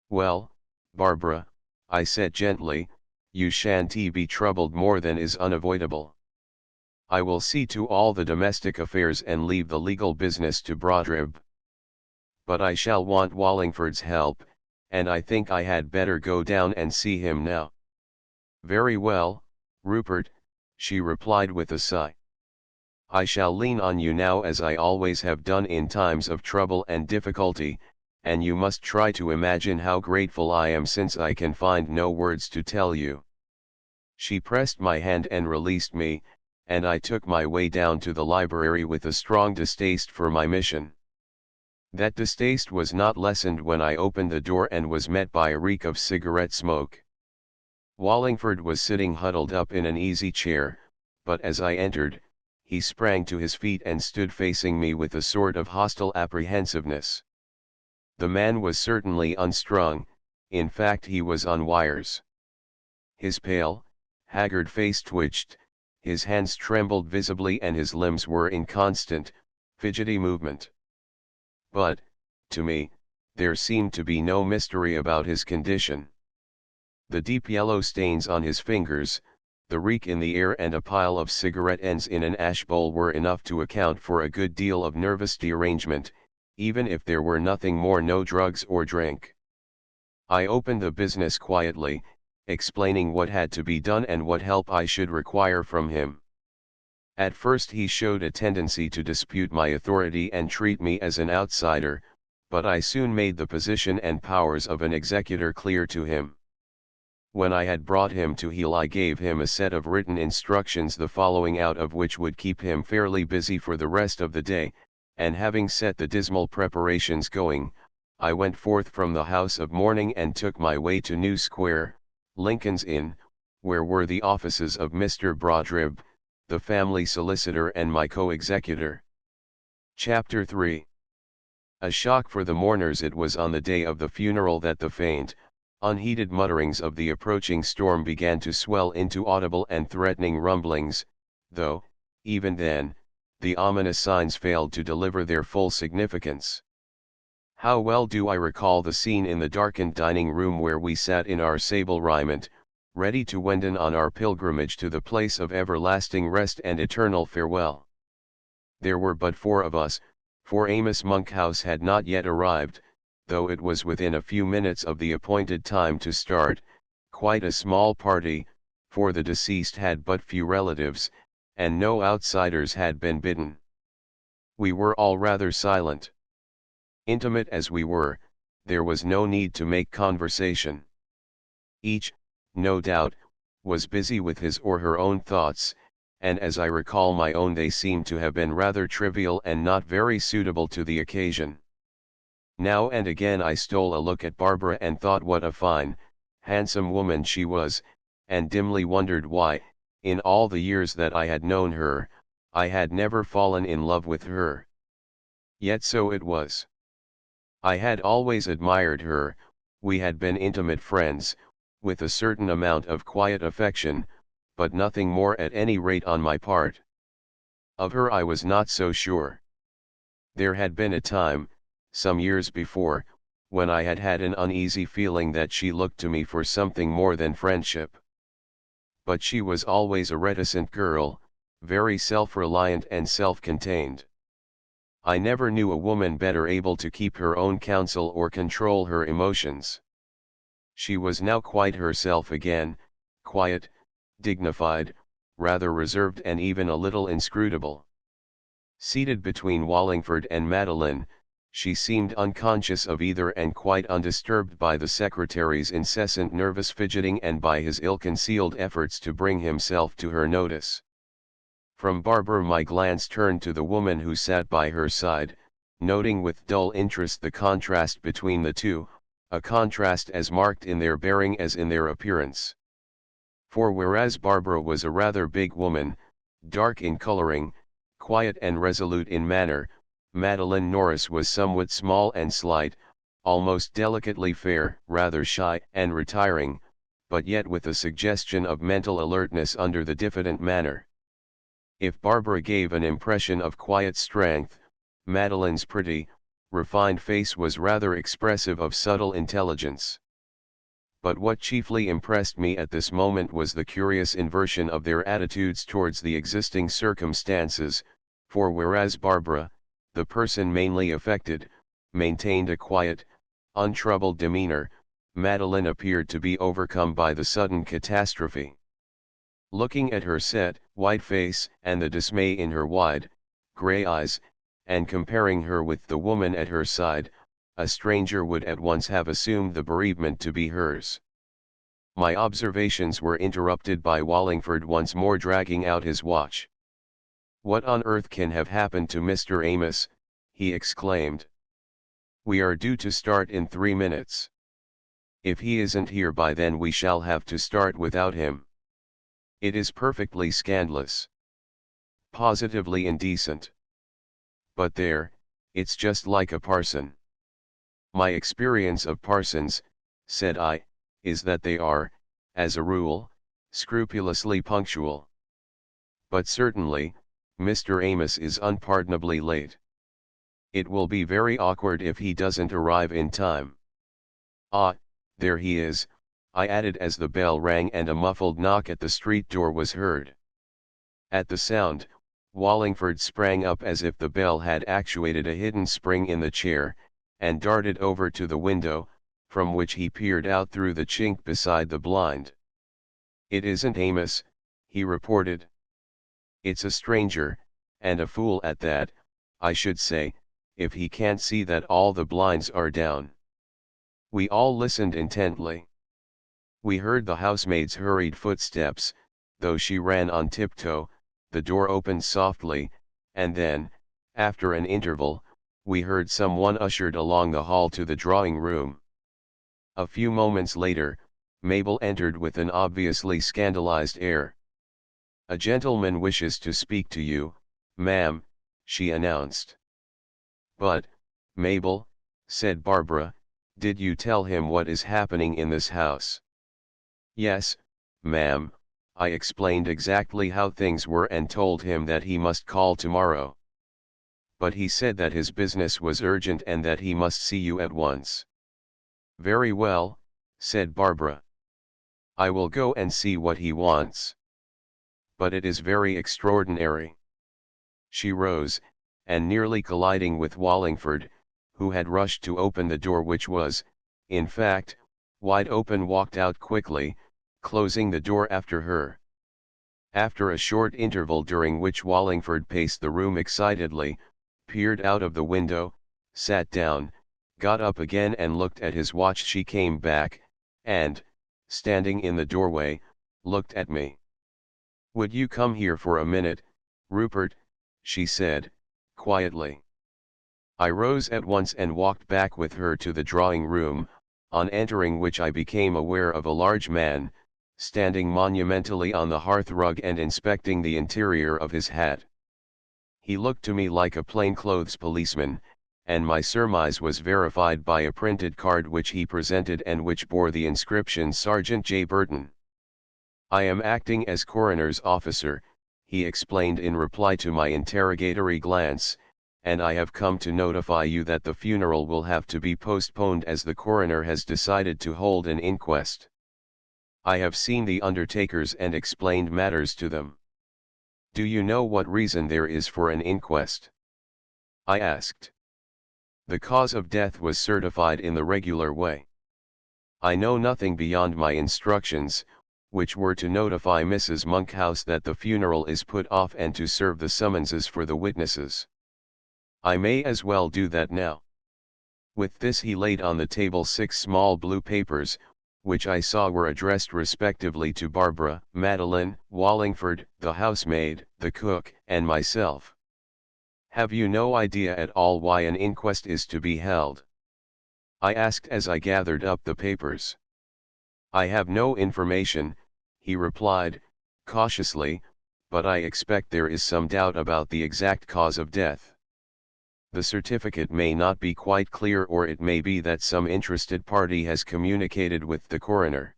Well, Barbara, I said gently, you shan't be troubled more than is unavoidable. I will see to all the domestic affairs and leave the legal business to Brodribb. But I shall want Wallingford's help, and I think I had better go down and see him now. Very well, Rupert, she replied with a sigh. I shall lean on you now as I always have done in times of trouble and difficulty, and you must try to imagine how grateful I am since I can find no words to tell you. She pressed my hand and released me, and I took my way down to the library with a strong distaste for my mission. That distaste was not lessened when I opened the door and was met by a reek of cigarette smoke. Wallingford was sitting huddled up in an easy chair, but as I entered, he sprang to his feet and stood facing me with a sort of hostile apprehensiveness. The man was certainly unstrung, in fact he was on wires. His pale, haggard face twitched, his hands trembled visibly and his limbs were in constant, fidgety movement. But, to me, there seemed to be no mystery about his condition. The deep yellow stains on his fingers, the reek in the air and a pile of cigarette ends in an ash bowl were enough to account for a good deal of nervous derangement, even if there were nothing more, no drugs or drink. I opened the business quietly, explaining what had to be done and what help I should require from him. At first he showed a tendency to dispute my authority and treat me as an outsider, but I soon made the position and powers of an executor clear to him. When I had brought him to heel I gave him a set of written instructions, the following out of which would keep him fairly busy for the rest of the day, and having set the dismal preparations going, I went forth from the house of mourning and took my way to New Square, Lincoln's Inn, where were the offices of Mr. Brodribb, the family solicitor and my co-executor. Chapter 3. A shock for the mourners. It was on the day of the funeral that the faint, unheeded mutterings of the approaching storm began to swell into audible and threatening rumblings, though, even then, the ominous signs failed to deliver their full significance. How well do I recall the scene in the darkened dining room where we sat in our sable raiment, ready to wend on our pilgrimage to the place of everlasting rest and eternal farewell. There were but 4 of us, for Amos Monkhouse had not yet arrived, though it was within a few minutes of the appointed time to start, quite a small party, for the deceased had but few relatives, and no outsiders had been bidden. We were all rather silent. Intimate as we were, there was no need to make conversation. Each, no doubt, was busy with his or her own thoughts, and as I recall my own they seemed to have been rather trivial and not very suitable to the occasion. Now and again I stole a look at Barbara and thought what a fine, handsome woman she was, and dimly wondered why, in all the years that I had known her, I had never fallen in love with her. Yet so it was. I had always admired her, we had been intimate friends, with a certain amount of quiet affection, but nothing more at any rate on my part. Of her I was not so sure. There had been a time, some years before, when I had had an uneasy feeling that she looked to me for something more than friendship. But she was always a reticent girl, very self-reliant and self-contained. I never knew a woman better able to keep her own counsel or control her emotions. She was now quite herself again, quiet, dignified, rather reserved and even a little inscrutable. Seated between Wallingford and Madeline, she seemed unconscious of either and quite undisturbed by the secretary's incessant nervous fidgeting and by his ill-concealed efforts to bring himself to her notice. From Barbara my glance turned to the woman who sat by her side, noting with dull interest the contrast between the two, a contrast as marked in their bearing as in their appearance. For whereas Barbara was a rather big woman, dark in coloring, quiet and resolute in manner, Madeline Norris was somewhat small and slight, almost delicately fair, rather shy and retiring, but yet with a suggestion of mental alertness under the diffident manner. If Barbara gave an impression of quiet strength, Madeline's pretty, refined face was rather expressive of subtle intelligence. But what chiefly impressed me at this moment was the curious inversion of their attitudes towards the existing circumstances, for whereas Barbara, the person mainly affected, maintained a quiet, untroubled demeanor, Madeline appeared to be overcome by the sudden catastrophe. Looking at her set, white face and the dismay in her wide, grey eyes, and comparing her with the woman at her side, a stranger would at once have assumed the bereavement to be hers. My observations were interrupted by Wallingford once more dragging out his watch. "What on earth can have happened to Mr. Amos?" he exclaimed. "We are due to start in 3 minutes. If he isn't here by then we shall have to start without him. It is perfectly scandalous. Positively indecent. But there, it's just like a parson." "My experience of parsons," said I, "is that they are, as a rule, scrupulously punctual. But certainly, Mr. Amos is unpardonably late. It will be very awkward if he doesn't arrive in time. Ah, there he is," I added as the bell rang and a muffled knock at the street door was heard. At the sound, Wallingford sprang up as if the bell had actuated a hidden spring in the chair, and darted over to the window, from which he peered out through the chink beside the blind. "It isn't Amos," he reported. "It's a stranger, and a fool at that, I should say, if he can't see that all the blinds are down." We all listened intently. We heard the housemaid's hurried footsteps, though she ran on tiptoe, the door opened softly, and then, after an interval, we heard someone ushered along the hall to the drawing room. A few moments later, Mabel entered with an obviously scandalized air. "A gentleman wishes to speak to you, ma'am," she announced. "But, Mabel," said Barbara, "did you tell him what is happening in this house?" "Yes, ma'am, I explained exactly how things were and told him that he must call tomorrow. But he said that his business was urgent and that he must see you at once." "Very well," said Barbara. "I will go and see what he wants. But it is very extraordinary." She rose, and nearly colliding with Wallingford, who had rushed to open the door which was, in fact, wide open, walked out quickly, closing the door after her. After a short interval during which Wallingford paced the room excitedly, peered out of the window, sat down, got up again and looked at his watch, she came back, and, standing in the doorway, looked at me. "Would you come here for a minute, Rupert?" she said, quietly. I rose at once and walked back with her to the drawing room, on entering which I became aware of a large man, standing monumentally on the hearth rug and inspecting the interior of his hat. He looked to me like a plainclothes policeman, and my surmise was verified by a printed card which he presented and which bore the inscription Sergeant J. Burton. "I am acting as coroner's officer," he explained in reply to my interrogatory glance, "and I have come to notify you that the funeral will have to be postponed as the coroner has decided to hold an inquest. I have seen the undertakers and explained matters to them." "Do you know what reason there is for an inquest?" I asked. "The cause of death was certified in the regular way." "I know nothing beyond my instructions, which were to notify Mrs. Monkhouse that the funeral is put off and to serve the summonses for the witnesses. I may as well do that now. With this he laid on the table 6 small blue papers, which I saw were addressed respectively to Barbara, Madeline, Wallingford, the housemaid, the cook, and myself. "Have you no idea at all why an inquest is to be held?" I asked as I gathered up the papers. "I have no information," he replied, cautiously, "but I expect there is some doubt about the exact cause of death. The certificate may not be quite clear, or it may be that some interested party has communicated with the coroner.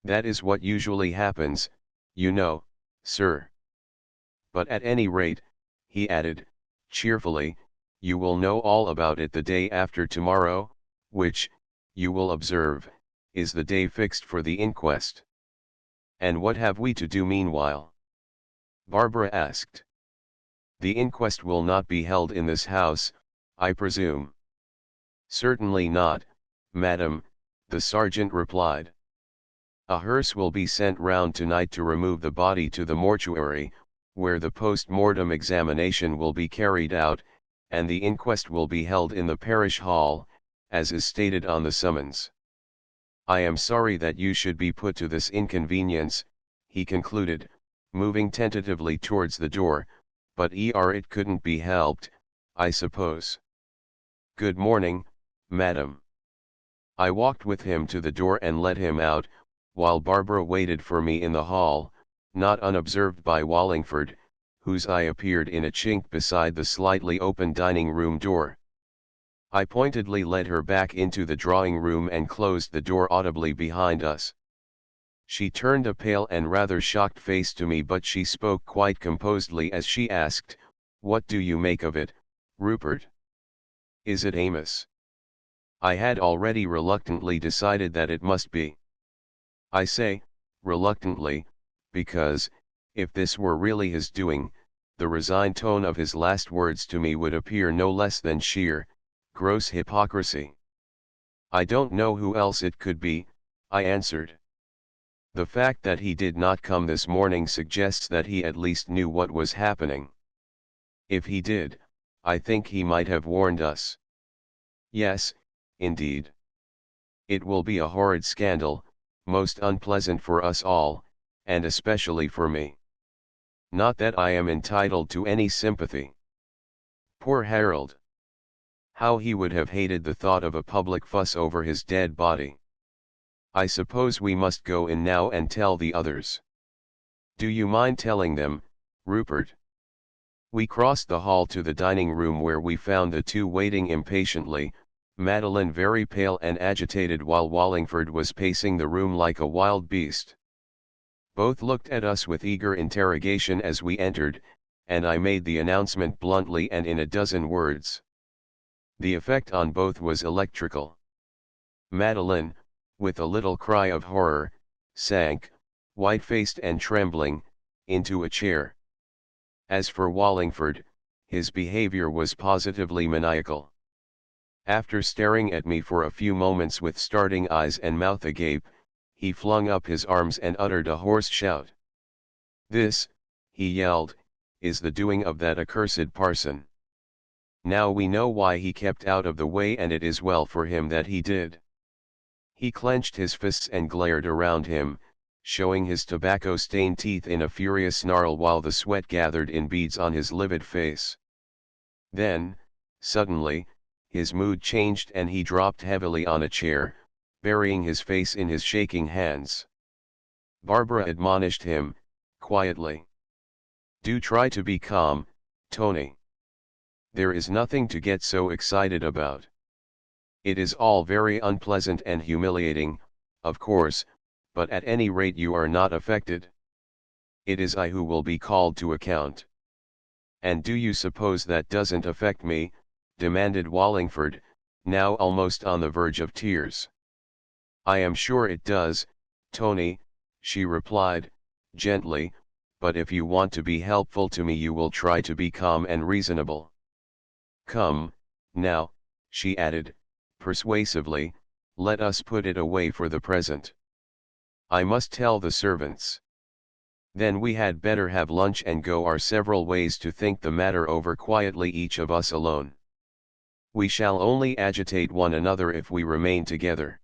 That is what usually happens, you know, sir. But at any rate," he added, cheerfully, "you will know all about it the day after tomorrow, which, you will observe, is the day fixed for the inquest." "And what have we to do meanwhile?" Barbara asked. "The inquest will not be held in this house, I presume?" "Certainly not, madam," the sergeant replied. "A hearse will be sent round tonight to remove the body to the mortuary, where the post-mortem examination will be carried out, and the inquest will be held in the parish hall, as is stated on the summons. I am sorry that you should be put to this inconvenience," he concluded, moving tentatively towards the door, "but it couldn't be helped, I suppose. Good morning, madam." I walked with him to the door and let him out, while Barbara waited for me in the hall, not unobserved by Wallingford, whose eye appeared in a chink beside the slightly open dining room door. I pointedly led her back into the drawing room and closed the door audibly behind us. She turned a pale and rather shocked face to me, but she spoke quite composedly as she asked, "What do you make of it, Rupert? Is it Amos?" I had already reluctantly decided that it must be. I say, reluctantly, because, if this were really his doing, the resigned tone of his last words to me would appear no less than sheer, gross hypocrisy. "I don't know who else it could be," I answered. "The fact that he did not come this morning suggests that he at least knew what was happening. If he did, I think he might have warned us." "Yes, indeed. It will be a horrid scandal, most unpleasant for us all, and especially for me. Not that I am entitled to any sympathy. Poor Harold! How he would have hated the thought of a public fuss over his dead body. I suppose we must go in now and tell the others." "Do you mind telling them, Rupert?" We crossed the hall to the dining room, where we found the two waiting impatiently, Madeline very pale and agitated, while Wallingford was pacing the room like a wild beast. Both looked at us with eager interrogation as we entered, and I made the announcement bluntly and in a dozen words. The effect on both was electrical. Madeline, with a little cry of horror, sank, white-faced and trembling, into a chair. As for Wallingford, his behavior was positively maniacal. After staring at me for a few moments with starting eyes and mouth agape, he flung up his arms and uttered a hoarse shout. "This," he yelled, "is the doing of that accursed parson. Now we know why he kept out of the way, and it is well for him that he did." He clenched his fists and glared around him, showing his tobacco-stained teeth in a furious snarl while the sweat gathered in beads on his livid face. Then, suddenly, his mood changed and he dropped heavily on a chair, burying his face in his shaking hands. Barbara admonished him, quietly. "Do try to be calm, Tony. There is nothing to get so excited about. It is all very unpleasant and humiliating, of course, but at any rate you are not affected. It is I who will be called to account." "And do you suppose that doesn't affect me?" demanded Wallingford, now almost on the verge of tears. "I am sure it does, Tony," she replied, gently, "but if you want to be helpful to me you will try to be calm and reasonable. Come, now," she added, persuasively, "let us put it away for the present. I must tell the servants. Then we had better have lunch and go our several ways to think the matter over quietly, each of us alone. We shall only agitate one another if we remain together.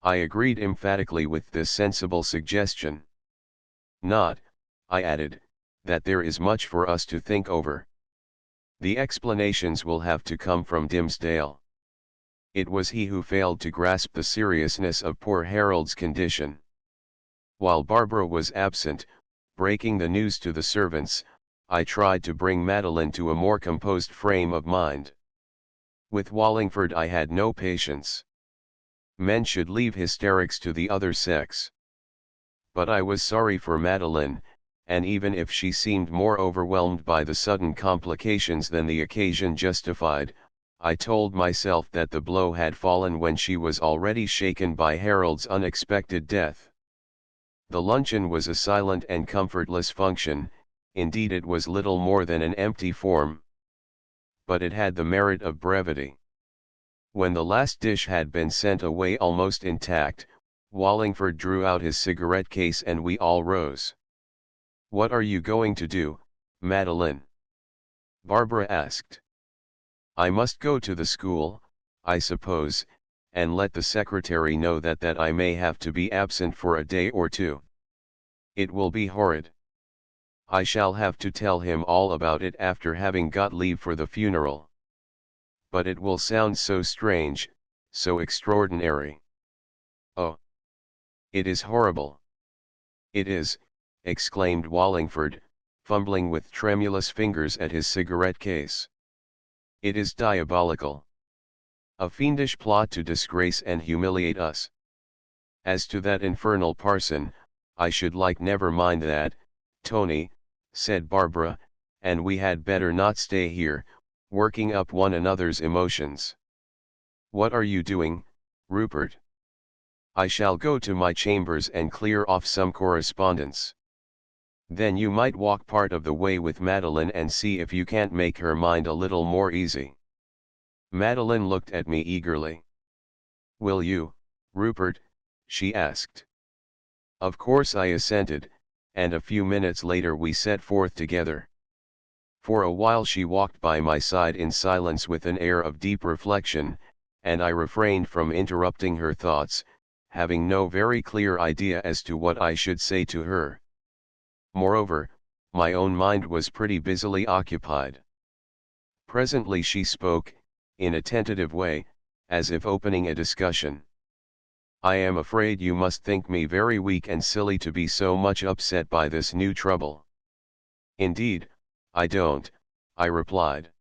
I agreed emphatically with this sensible suggestion. Not, I added, that there is much for us to think over. The explanations will have to come from Dimmesdale. It was he who failed to grasp the seriousness of poor Harold's condition. While Barbara was absent, breaking the news to the servants, I tried to bring Madeline to a more composed frame of mind. With Wallingford I had no patience. Men should leave hysterics to the other sex. But I was sorry for Madeline, and even if she seemed more overwhelmed by the sudden complications than the occasion justified, I told myself that the blow had fallen when she was already shaken by Harold's unexpected death. The luncheon was a silent and comfortless function, indeed it was little more than an empty form. But it had the merit of brevity. When the last dish had been sent away almost intact, Wallingford drew out his cigarette case and we all rose. "What are you going to do, Madeline?" Barbara asked. "I must go to the school, I suppose, and let the secretary know that I may have to be absent for a day or two. It will be horrid. I shall have to tell him all about it after having got leave for the funeral. But it will sound so strange, so extraordinary. Oh! It is horrible." "It is," exclaimed Wallingford, fumbling with tremulous fingers at his cigarette case. "It is diabolical. A fiendish plot to disgrace and humiliate us. As to that infernal parson, I should like never mind that, Tony," said Barbara, "and we had better not stay here, working up one another's emotions. What are you doing, Rupert?" "I shall go to my chambers and clear off some correspondence. Then you might walk part of the way with Madeline and see if you can't make her mind a little more easy." Madeline looked at me eagerly. "Will you, Rupert?" she asked. Of course I assented, and a few minutes later we set forth together. For a while she walked by my side in silence with an air of deep reflection, and I refrained from interrupting her thoughts, having no very clear idea as to what I should say to her. Moreover, my own mind was pretty busily occupied. Presently she spoke, in a tentative way, as if opening a discussion. "I am afraid you must think me very weak and silly to be so much upset by this new trouble." "Indeed, I don't," I replied.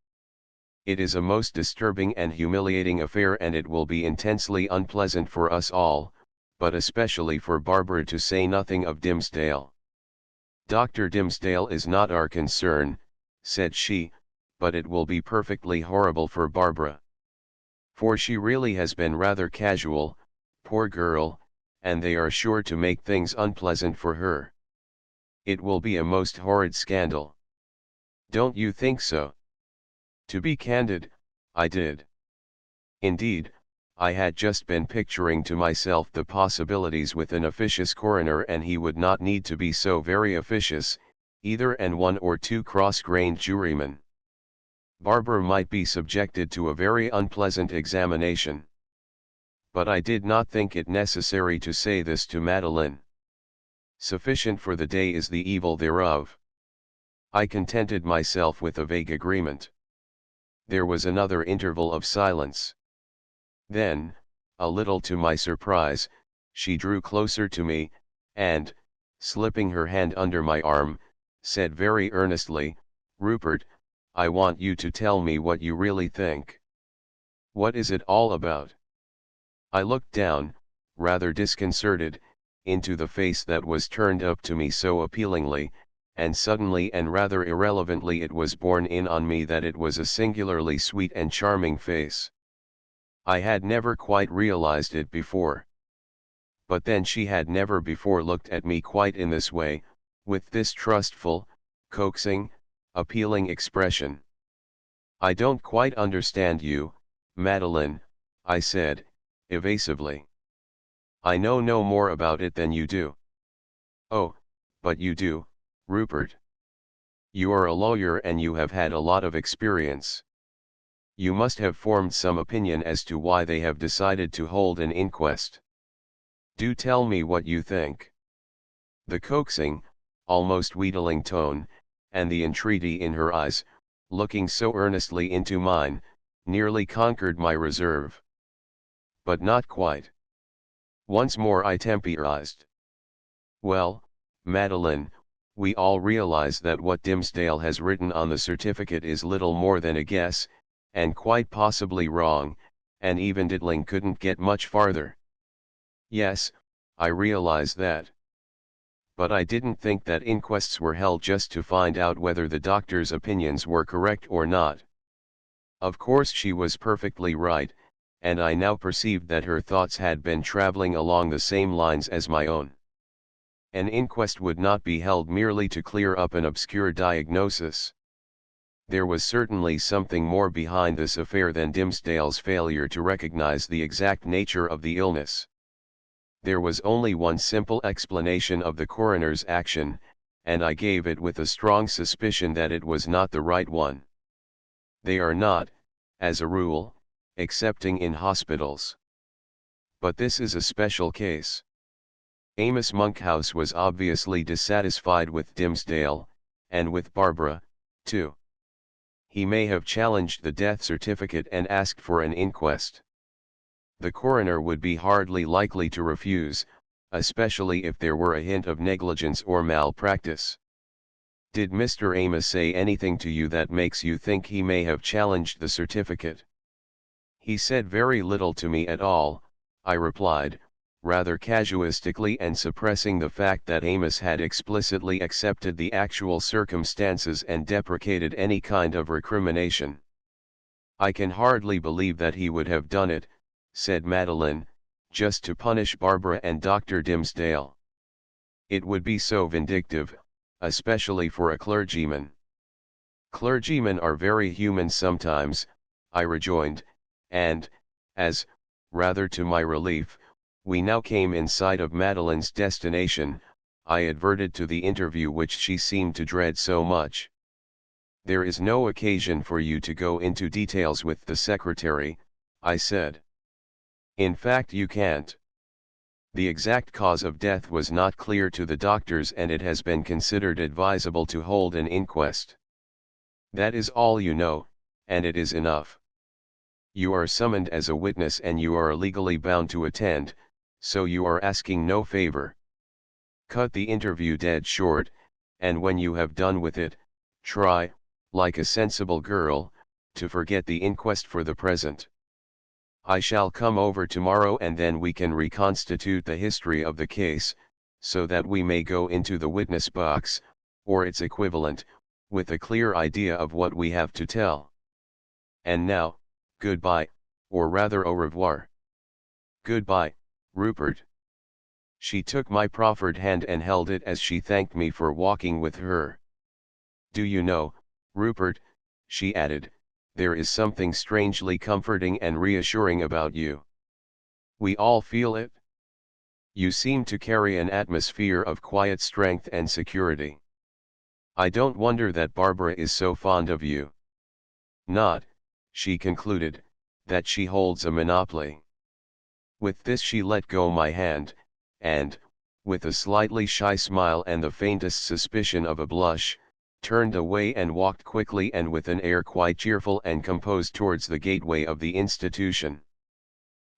"It is a most disturbing and humiliating affair, and it will be intensely unpleasant for us all, but especially for Barbara, to say nothing of Dimmesdale." "Dr. Dimmesdale is not our concern," said she, "but it will be perfectly horrible for Barbara. For she really has been rather casual, poor girl, and they are sure to make things unpleasant for her. It will be a most horrid scandal. Don't you think so?" To be candid, I did. Indeed, I had just been picturing to myself the possibilities with an officious coroner, and he would not need to be so very officious, either, and one or two cross-grained jurymen. Barbara might be subjected to a very unpleasant examination. But I did not think it necessary to say this to Madeline. Sufficient for the day is the evil thereof. I contented myself with a vague agreement. There was another interval of silence. Then, a little to my surprise, she drew closer to me, and, slipping her hand under my arm, said very earnestly, "Rupert, I want you to tell me what you really think. What is it all about?" I looked down, rather disconcerted, into the face that was turned up to me so appealingly, and suddenly and rather irrelevantly it was borne in on me that it was a singularly sweet and charming face. I had never quite realized it before. But then she had never before looked at me quite in this way, with this trustful, coaxing, appealing expression. "I don't quite understand you, Madeline," I said, evasively. I know no more about it than you do. Oh, but you do, Rupert. You are a lawyer and you have had a lot of experience. You must have formed some opinion as to why they have decided to hold an inquest. Do tell me what you think. The coaxing, almost wheedling tone, and the entreaty in her eyes, looking so earnestly into mine, nearly conquered my reserve. But not quite. Once more I temporized. Well, Madeline, we all realize that what Dimsdale has written on the certificate is little more than a guess, and quite possibly wrong, and even diddling couldn't get much farther. Yes, I realize that. But I didn't think that inquests were held just to find out whether the doctor's opinions were correct or not. Of course she was perfectly right, and I now perceived that her thoughts had been traveling along the same lines as my own. An inquest would not be held merely to clear up an obscure diagnosis. There was certainly something more behind this affair than Dimsdale's failure to recognize the exact nature of the illness. There was only one simple explanation of the coroner's action, and I gave it with a strong suspicion that it was not the right one. They are not, as a rule, excepting in hospitals. But this is a special case. Amos Monkhouse was obviously dissatisfied with Dimsdale, and with Barbara, too. He may have challenged the death certificate and asked for an inquest. The coroner would be hardly likely to refuse, especially if there were a hint of negligence or malpractice. Did Mr. Amos say anything to you that makes you think he may have challenged the certificate? He said very little to me at all, I replied, rather casuistically and suppressing the fact that Amos had explicitly accepted the actual circumstances and deprecated any kind of recrimination. I can hardly believe that he would have done it, said Madeline, just to punish Barbara and Dr. Dimsdale. It would be so vindictive, especially for a clergyman. Clergymen are very human sometimes, I rejoined, and, as, rather to my relief, we now came in sight of Madeline's destination, I adverted to the interview which she seemed to dread so much. There is no occasion for you to go into details with the secretary, I said. In fact you can't. The exact cause of death was not clear to the doctors and it has been considered advisable to hold an inquest. That is all you know, and it is enough. You are summoned as a witness and you are legally bound to attend, so you are asking no favor. Cut the interview dead short, and when you have done with it, try, like a sensible girl, to forget the inquest for the present. I shall come over tomorrow and then we can reconstitute the history of the case, so that we may go into the witness box, or its equivalent, with a clear idea of what we have to tell. And now, goodbye, or rather au revoir. Goodbye, Rupert. She took my proffered hand and held it as she thanked me for walking with her. Do you know, Rupert, she added, there is something strangely comforting and reassuring about you. We all feel it. You seem to carry an atmosphere of quiet strength and security. I don't wonder that Barbara is so fond of you. Not, she concluded, that she holds a monopoly. With this she let go my hand, and, with a slightly shy smile and the faintest suspicion of a blush, turned away and walked quickly and with an air quite cheerful and composed towards the gateway of the institution.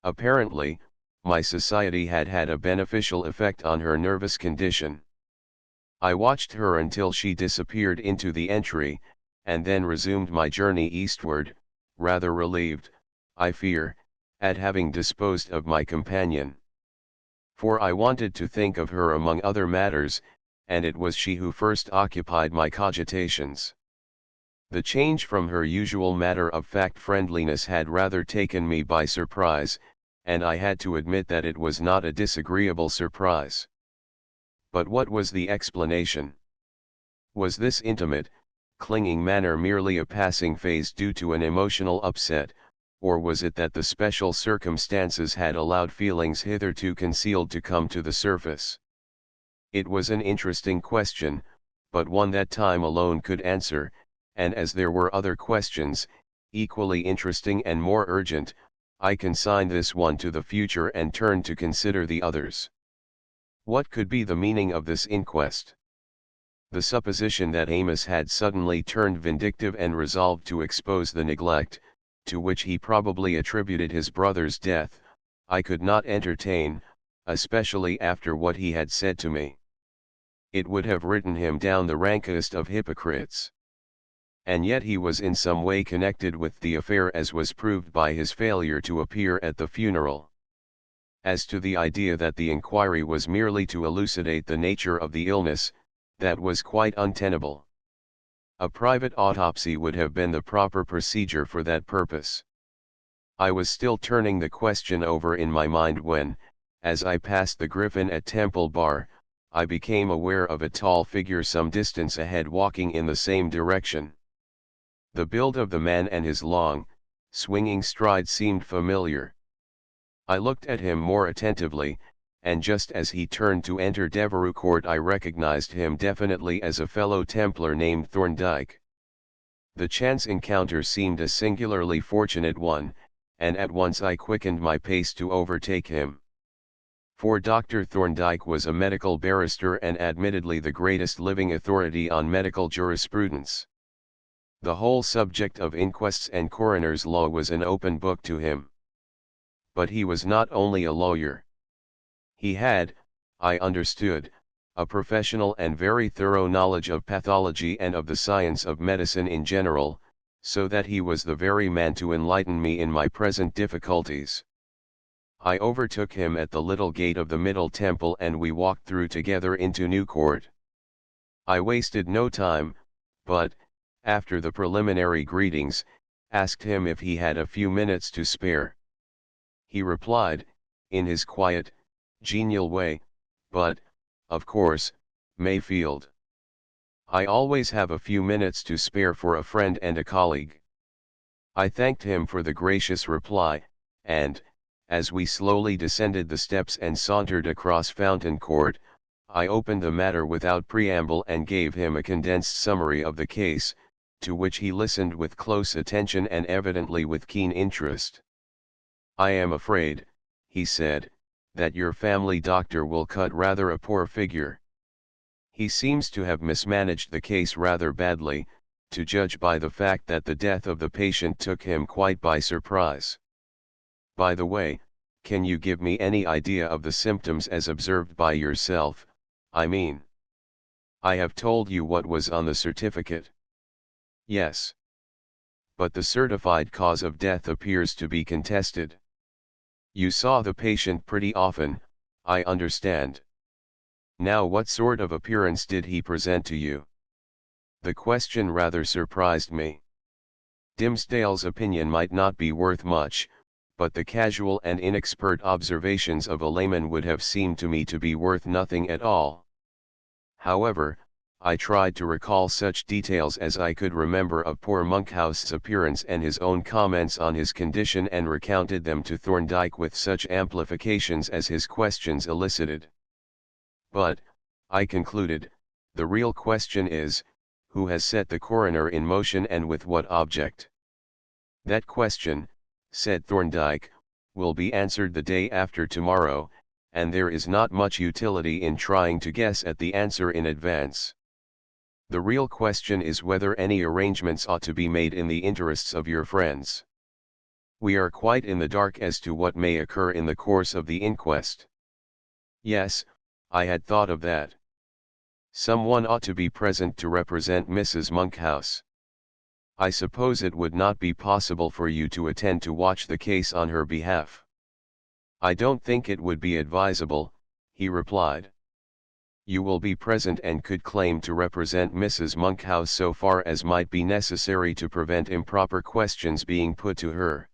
Apparently, my society had had a beneficial effect on her nervous condition. I watched her until she disappeared into the entry, and then resumed my journey eastward, rather relieved, I fear, at having disposed of my companion. For I wanted to think of her among other matters, and it was she who first occupied my cogitations. The change from her usual matter-of-fact friendliness had rather taken me by surprise, and I had to admit that it was not a disagreeable surprise. But what was the explanation? Was this intimate, clinging manner merely a passing phase due to an emotional upset, or was it that the special circumstances had allowed feelings hitherto concealed to come to the surface? It was an interesting question, but one that time alone could answer, and as there were other questions, equally interesting and more urgent, I consigned this one to the future and turned to consider the others. What could be the meaning of this inquest? The supposition that Amos had suddenly turned vindictive and resolved to expose the neglect, to which he probably attributed his brother's death, I could not entertain, especially after what he had said to me. It would have written him down the rankest of hypocrites. And yet he was in some way connected with the affair, as was proved by his failure to appear at the funeral. As to the idea that the inquiry was merely to elucidate the nature of the illness, that was quite untenable. A private autopsy would have been the proper procedure for that purpose. I was still turning the question over in my mind when, as I passed the Griffin at Temple Bar, I became aware of a tall figure some distance ahead walking in the same direction. The build of the man and his long, swinging stride seemed familiar. I looked at him more attentively, and just as he turned to enter Devereux Court I recognized him definitely as a fellow Templar named Thorndyke. The chance encounter seemed a singularly fortunate one, and at once I quickened my pace to overtake him. For Dr. Thorndyke was a medical barrister and admittedly the greatest living authority on medical jurisprudence. The whole subject of inquests and coroner's law was an open book to him. But he was not only a lawyer. He had, I understood, a professional and very thorough knowledge of pathology and of the science of medicine in general, so that he was the very man to enlighten me in my present difficulties. I overtook him at the little gate of the Middle Temple and we walked through together into New Court. I wasted no time, but, after the preliminary greetings, asked him if he had a few minutes to spare. He replied, in his quiet, genial way, "But, of course, Mayfield. I always have a few minutes to spare for a friend and a colleague." I thanked him for the gracious reply, and, as we slowly descended the steps and sauntered across Fountain Court, I opened the matter without preamble and gave him a condensed summary of the case, to which he listened with close attention and evidently with keen interest. "I am afraid," he said, "that your family doctor will cut rather a poor figure. He seems to have mismanaged the case rather badly, to judge by the fact that the death of the patient took him quite by surprise. By the way, can you give me any idea of the symptoms as observed by yourself, I mean? I have told you what was on the certificate." "Yes. But the certified cause of death appears to be contested. You saw the patient pretty often, I understand. Now what sort of appearance did he present to you?" The question rather surprised me. Dimsdale's opinion might not be worth much, but the casual and inexpert observations of a layman would have seemed to me to be worth nothing at all. However, I tried to recall such details as I could remember of poor Monkhouse's appearance and his own comments on his condition and recounted them to Thorndyke with such amplifications as his questions elicited. "But," I concluded, "the real question is, who has set the coroner in motion and with what object?" "That question," said Thorndyke, "will be answered the day after tomorrow, and there is not much utility in trying to guess at the answer in advance. The real question is whether any arrangements ought to be made in the interests of your friends. We are quite in the dark as to what may occur in the course of the inquest." "Yes, I had thought of that. Someone ought to be present to represent Mrs. Monkhouse. I suppose it would not be possible for you to attend to watch the case on her behalf?" "I don't think it would be advisable," he replied. "You will be present and could claim to represent Mrs. Monkhouse so far as might be necessary to prevent improper questions being put to her.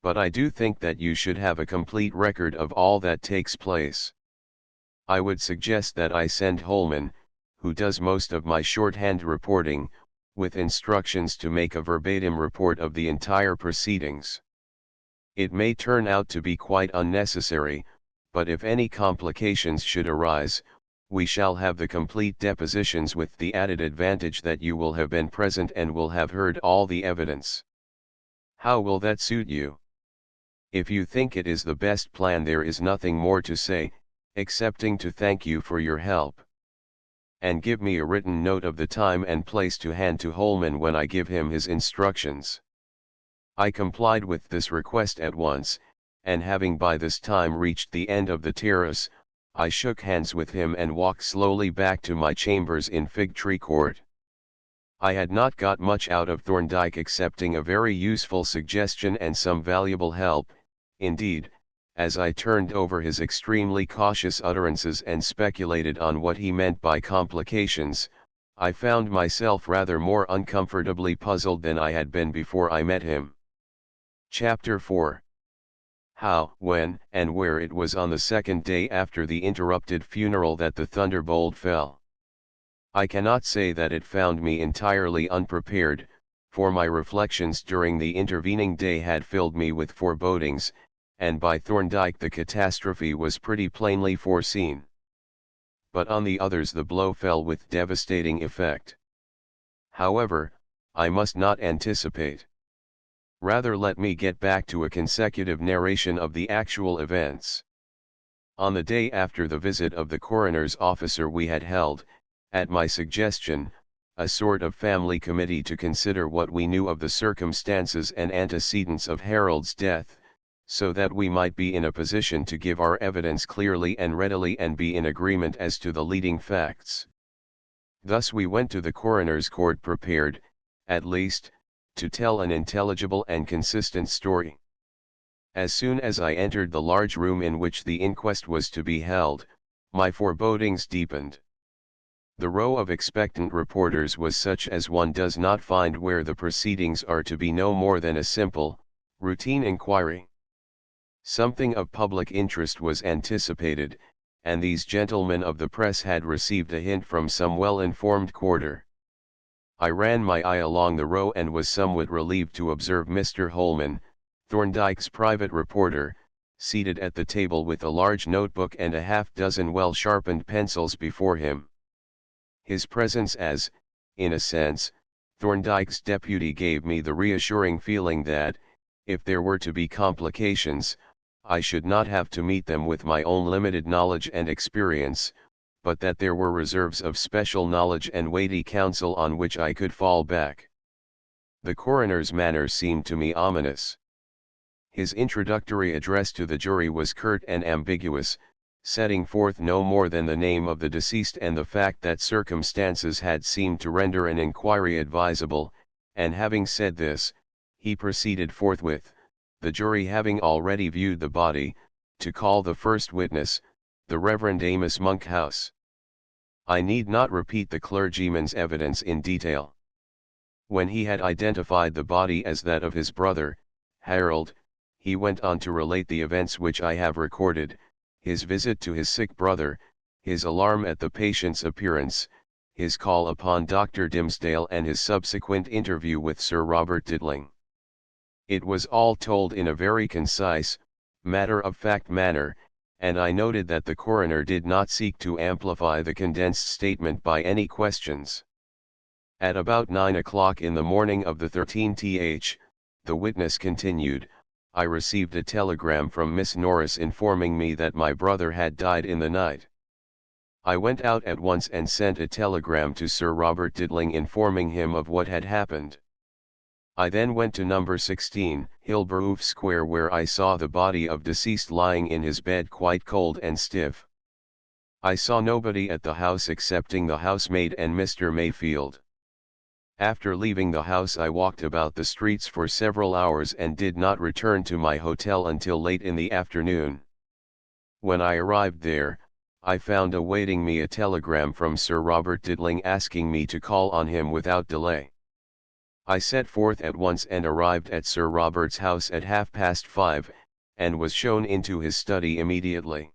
But I do think that you should have a complete record of all that takes place. I would suggest that I send Holman, who does most of my shorthand reporting, with instructions to make a verbatim report of the entire proceedings. It may turn out to be quite unnecessary, but if any complications should arise, we shall have the complete depositions with the added advantage that you will have been present and will have heard all the evidence. How will that suit you? If you think it is the best plan, there is nothing more to say, excepting to thank you for your help. And give me a written note of the time and place to hand to Holman when I give him his instructions. I complied with this request at once, and having by this time reached the end of the terrace, I shook hands with him and walked slowly back to my chambers in Fig Tree Court. I had not got much out of Thorndyke excepting a very useful suggestion and some valuable help. Indeed, as I turned over his extremely cautious utterances and speculated on what he meant by complications, I found myself rather more uncomfortably puzzled than I had been before I met him. Chapter 4. How, when, and where it was on the second day after the interrupted funeral that the thunderbolt fell. I cannot say that it found me entirely unprepared, for my reflections during the intervening day had filled me with forebodings, and by Thorndyke the catastrophe was pretty plainly foreseen. But on the others the blow fell with devastating effect. However, I must not anticipate. Rather let me get back to a consecutive narration of the actual events. On the day after the visit of the coroner's officer we had held, at my suggestion, a sort of family committee to consider what we knew of the circumstances and antecedents of Harold's death, so that we might be in a position to give our evidence clearly and readily and be in agreement as to the leading facts. Thus we went to the coroner's court prepared, at least, to tell an intelligible and consistent story. As soon as I entered the large room in which the inquest was to be held, my forebodings deepened. The row of expectant reporters was such as one does not find where the proceedings are to be no more than a simple, routine inquiry. Something of public interest was anticipated, and these gentlemen of the press had received a hint from some well-informed quarter. I ran my eye along the row and was somewhat relieved to observe Mr. Holman, Thorndyke's private reporter, seated at the table with a large notebook and a half-dozen well-sharpened pencils before him. His presence as, in a sense, Thorndyke's deputy gave me the reassuring feeling that, if there were to be complications, I should not have to meet them with my own limited knowledge and experience, but that there were reserves of special knowledge and weighty counsel on which I could fall back. The coroner's manner seemed to me ominous. His introductory address to the jury was curt and ambiguous, setting forth no more than the name of the deceased and the fact that circumstances had seemed to render an inquiry advisable, and having said this, he proceeded forthwith, the jury having already viewed the body, to call the first witness, the Reverend Amos Monkhouse. I need not repeat the clergyman's evidence in detail. When he had identified the body as that of his brother, Harold, he went on to relate the events which I have recorded, his visit to his sick brother, his alarm at the patient's appearance, his call upon Dr. Dimsdale and his subsequent interview with Sir Robert Didling. It was all told in a very concise, matter-of-fact manner, and I noted that the coroner did not seek to amplify the condensed statement by any questions. At about 9 o'clock in the morning of the 13th, the witness continued, I received a telegram from Miss Norris informing me that my brother had died in the night. I went out at once and sent a telegram to Sir Robert Didling informing him of what had happened. I then went to number 16, Hilberoof Square, where I saw the body of deceased lying in his bed quite cold and stiff. I saw nobody at the house excepting the housemaid and Mr. Mayfield. After leaving the house I walked about the streets for several hours and did not return to my hotel until late in the afternoon. When I arrived there, I found awaiting me a telegram from Sir Robert Didling asking me to call on him without delay. I set forth at once and arrived at Sir Robert's house at 5:30, and was shown into his study immediately.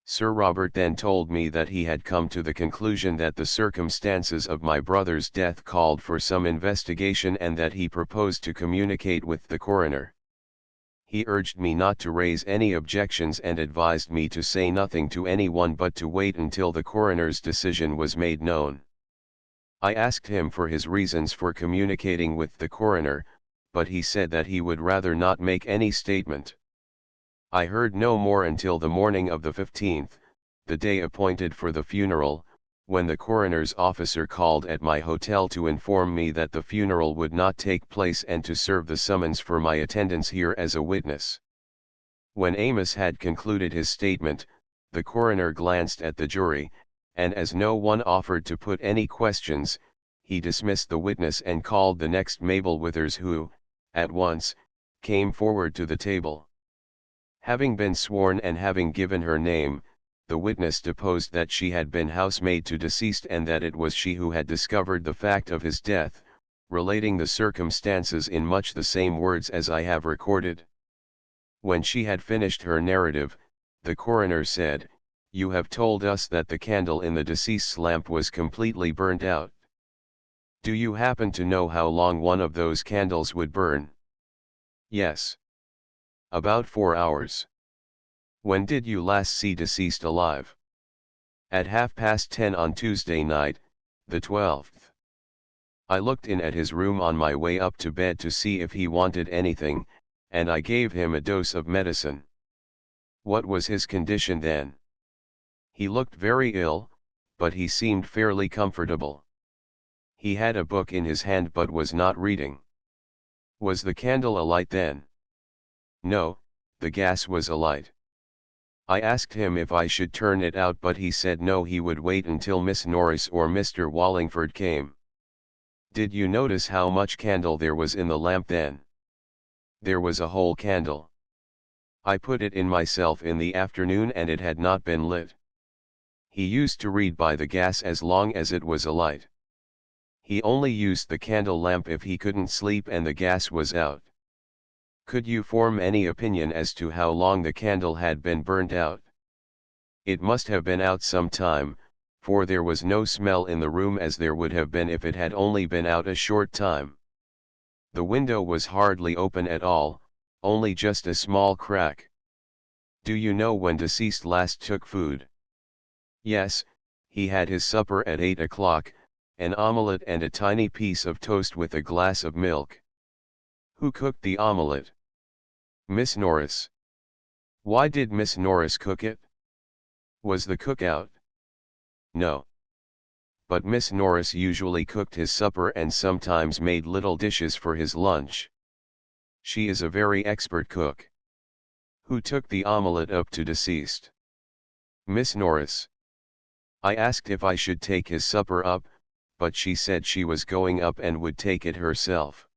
Sir Robert then told me that he had come to the conclusion that the circumstances of my brother's death called for some investigation and that he proposed to communicate with the coroner. He urged me not to raise any objections and advised me to say nothing to anyone but to wait until the coroner's decision was made known. I asked him for his reasons for communicating with the coroner, but he said that he would rather not make any statement. I heard no more until the morning of the 15th, the day appointed for the funeral, when the coroner's officer called at my hotel to inform me that the funeral would not take place and to serve the summons for my attendance here as a witness. When Amos had concluded his statement, the coroner glanced at the jury, and as no one offered to put any questions, he dismissed the witness and called the next Mabel Withers who, at once, came forward to the table. Having been sworn and having given her name, the witness deposed that she had been housemaid to deceased and that it was she who had discovered the fact of his death, relating the circumstances in much the same words as I have recorded. When she had finished her narrative, the coroner said, "You have told us that the candle in the deceased's lamp was completely burnt out. Do you happen to know how long one of those candles would burn?" "Yes. About 4 hours. When did you last see deceased alive?" "At 10:30 on Tuesday night, the 12th. I looked in at his room on my way up to bed to see if he wanted anything, and I gave him a dose of medicine." "What was his condition then?" "He looked very ill, but he seemed fairly comfortable. He had a book in his hand but was not reading." "Was the candle alight then?" "No, the gas was alight. I asked him if I should turn it out but he said no, he would wait until Miss Norris or Mr. Wallingford came." "Did you notice how much candle there was in the lamp then?" "There was a whole candle. I put it in myself in the afternoon and it had not been lit. He used to read by the gas as long as it was alight. He only used the candle lamp if he couldn't sleep and the gas was out." "Could you form any opinion as to how long the candle had been burnt out?" "It must have been out some time, for there was no smell in the room as there would have been if it had only been out a short time. The window was hardly open at all, only just a small crack." "Do you know when deceased last took food?" "Yes, he had his supper at 8 o'clock, an omelette and a tiny piece of toast with a glass of milk." "Who cooked the omelette?" "Miss Norris." "Why did Miss Norris cook it?" "Was the cook out?" "No. But Miss Norris usually cooked his supper and sometimes made little dishes for his lunch. She is a very expert cook." "Who took the omelette up to deceased?" "Miss Norris. I asked if I should take his supper up, but she said she was going up and would take it herself."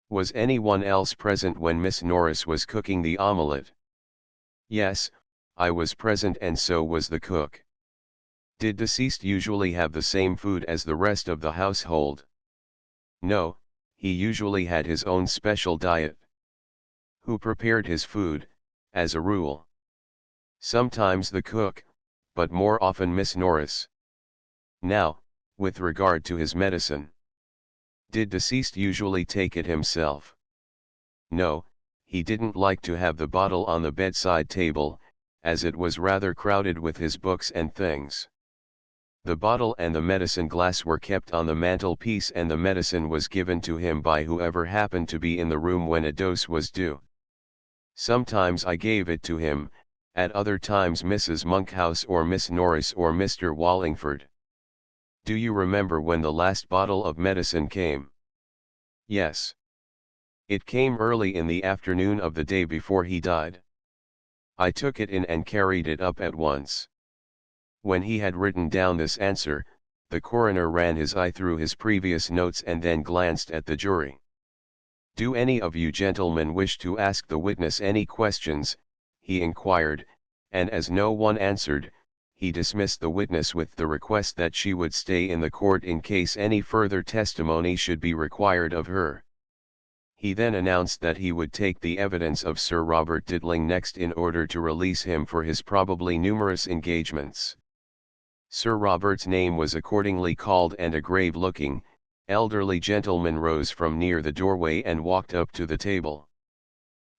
"Was anyone else present when Miss Norris was cooking the omelette?" "Yes, I was present and so was the cook." "Did deceased usually have the same food as the rest of the household?" "No, he usually had his own special diet." "Who prepared his food, as a rule?" "Sometimes the cook, but more often Miss Norris." "Now, with regard to his medicine. Did deceased usually take it himself?" "No, he didn't like to have the bottle on the bedside table, as it was rather crowded with his books and things. The bottle and the medicine glass were kept on the mantelpiece and the medicine was given to him by whoever happened to be in the room when a dose was due. Sometimes I gave it to him, at other times Mrs. Monkhouse or Miss Norris or Mr. Wallingford." "Do you remember when the last bottle of medicine came?" "Yes. It came early in the afternoon of the day before he died. I took it in and carried it up at once." When he had written down this answer, the coroner ran his eye through his previous notes and then glanced at the jury. "Do any of you gentlemen wish to ask the witness any questions?" he inquired, and as no one answered, he dismissed the witness with the request that she would stay in the court in case any further testimony should be required of her. He then announced that he would take the evidence of Sir Robert Diddling next in order to release him for his probably numerous engagements. Sir Robert's name was accordingly called and a grave-looking, elderly gentleman rose from near the doorway and walked up to the table.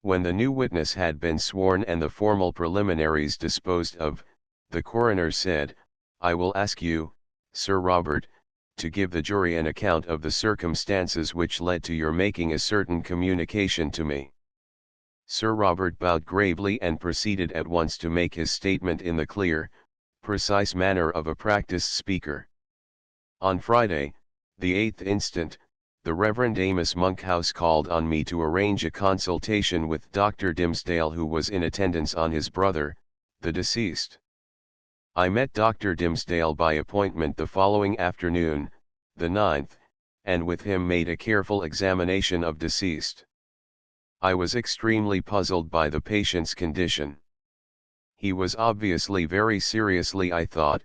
When the new witness had been sworn and the formal preliminaries disposed of, the coroner said, "I will ask you, Sir Robert, to give the jury an account of the circumstances which led to your making a certain communication to me." Sir Robert bowed gravely and proceeded at once to make his statement in the clear, precise manner of a practiced speaker. On Friday, the 8th instant, the Reverend Amos Monkhouse called on me to arrange a consultation with Dr. Dimsdale, who was in attendance on his brother, the deceased. I met Dr. Dimsdale by appointment the following afternoon, the 9th, and with him made a careful examination of deceased. I was extremely puzzled by the patient's condition. He was obviously very seriously, I thought,